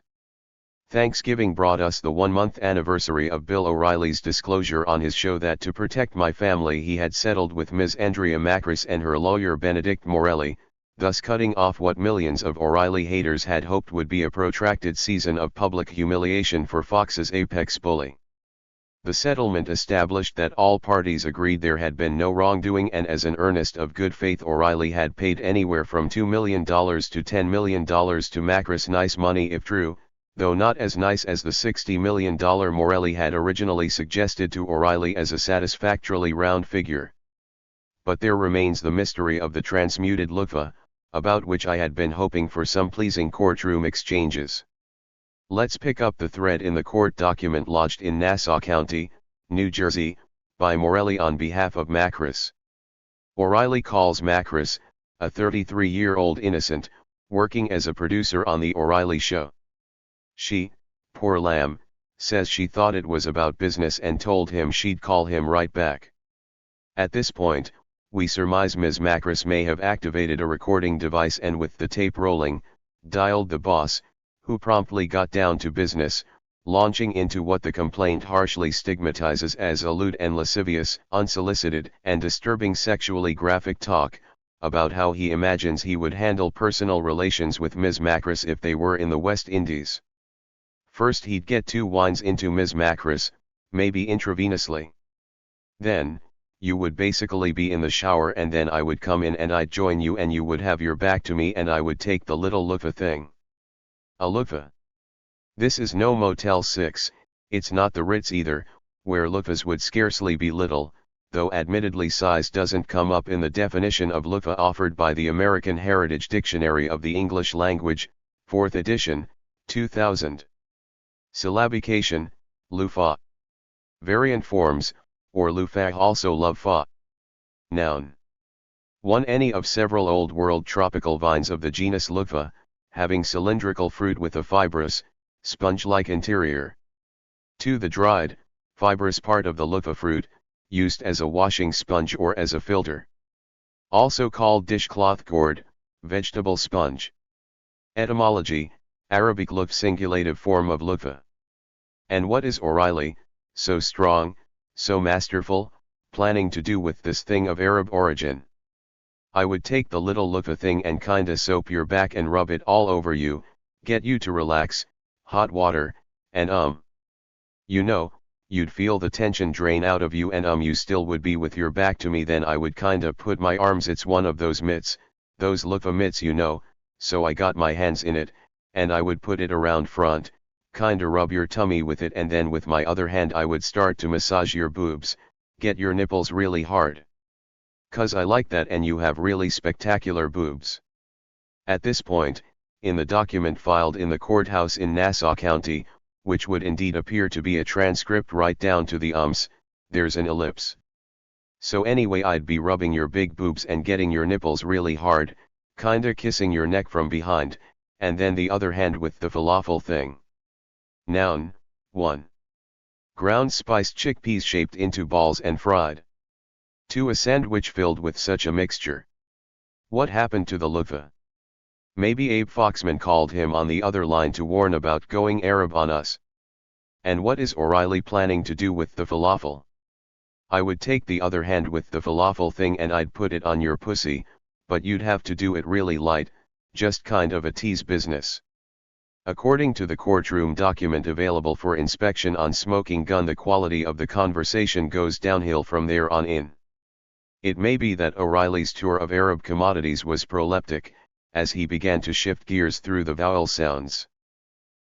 A: Thanksgiving brought us the 1-month anniversary of Bill O'Reilly's disclosure on his show that to protect my family he had settled with Ms. Andrea Macris and her lawyer Benedict Morelli, thus cutting off what millions of O'Reilly haters had hoped would be a protracted season of public humiliation for Fox's apex bully. The settlement established that all parties agreed there had been no wrongdoing, and as an earnest of good faith O'Reilly had paid anywhere from $2 million to $10 million to Macris. Nice money if true, though not as nice as the $60 million Morelli had originally suggested to O'Reilly as a satisfactorily round figure. But there remains the mystery of the transmuted loofah, about which I had been hoping for some pleasing courtroom exchanges. Let's pick up the thread in the court document lodged in Nassau County, New Jersey, by Morelli on behalf of Macris. O'Reilly calls Macris, a 33-year-old innocent, working as a producer on The O'Reilly Show. She, poor lamb, says she thought it was about business and told him she'd call him right back. At this point, we surmise Ms. Macris may have activated a recording device and with the tape rolling, dialed the boss, who promptly got down to business, launching into what the complaint harshly stigmatizes as lewd and lascivious, unsolicited, and disturbing sexually graphic talk, about how he imagines he would handle personal relations with Ms. Macris if they were in the West Indies. First he'd get 2 wines into Ms. Macris, maybe intravenously. Then, you would basically be in the shower and then I would come in and I'd join you and you would have your back to me and I would take the little loofah thing. A loofah. This is no Motel 6, it's not the Ritz either, where loofahs would scarcely be little, though admittedly size doesn't come up in the definition of loofah offered by the American Heritage Dictionary of the English Language, 4th edition, 2000. Syllabication, loofah. Variant forms, or loofah also loofah. Noun. 1. Any of several Old World tropical vines of the genus loofah, having cylindrical fruit with a fibrous, sponge-like interior. 2. The dried, fibrous part of the loofah fruit, used as a washing sponge or as a filter. Also called dishcloth gourd, vegetable sponge. Etymology, Arabic luf singulative form of loofah. And what is O'Reilly, so strong, so masterful, planning to do with this thing of Arab origin? I would take the little loofah thing and kinda soap your back and rub it all over you, get you to relax, hot water, and you know, you'd feel the tension drain out of you and you still would be with your back to me. Then I would kinda put my arms, it's one of those mitts, those loofah mitts you know, so I got my hands in it, and I would put it around front, kinda rub your tummy with it and then with my other hand I would start to massage your boobs, get your nipples really hard. 'Cause I like that and you have really spectacular boobs. At this point, in the document filed in the courthouse in Nassau County, which would indeed appear to be a transcript right down to the there's an ellipse. So anyway, I'd be rubbing your big boobs and getting your nipples really hard, kinda kissing your neck from behind, and then the other hand with the falafel thing. Noun, 1. Ground spiced chickpeas shaped into balls and fried. 2. A sandwich filled with such a mixture. What happened to the loofah? Maybe Abe Foxman called him on the other line to warn about going Arab on us. And what is O'Reilly planning to do with the falafel? I would take the other hand with the falafel thing and I'd put it on your pussy, but you'd have to do it really light, just kind of a tease business. According to the courtroom document available for inspection on smoking gun, the quality of the conversation goes downhill from there on in. It may be that O'Reilly's tour of Arab commodities was proleptic, as he began to shift gears through the vowel sounds.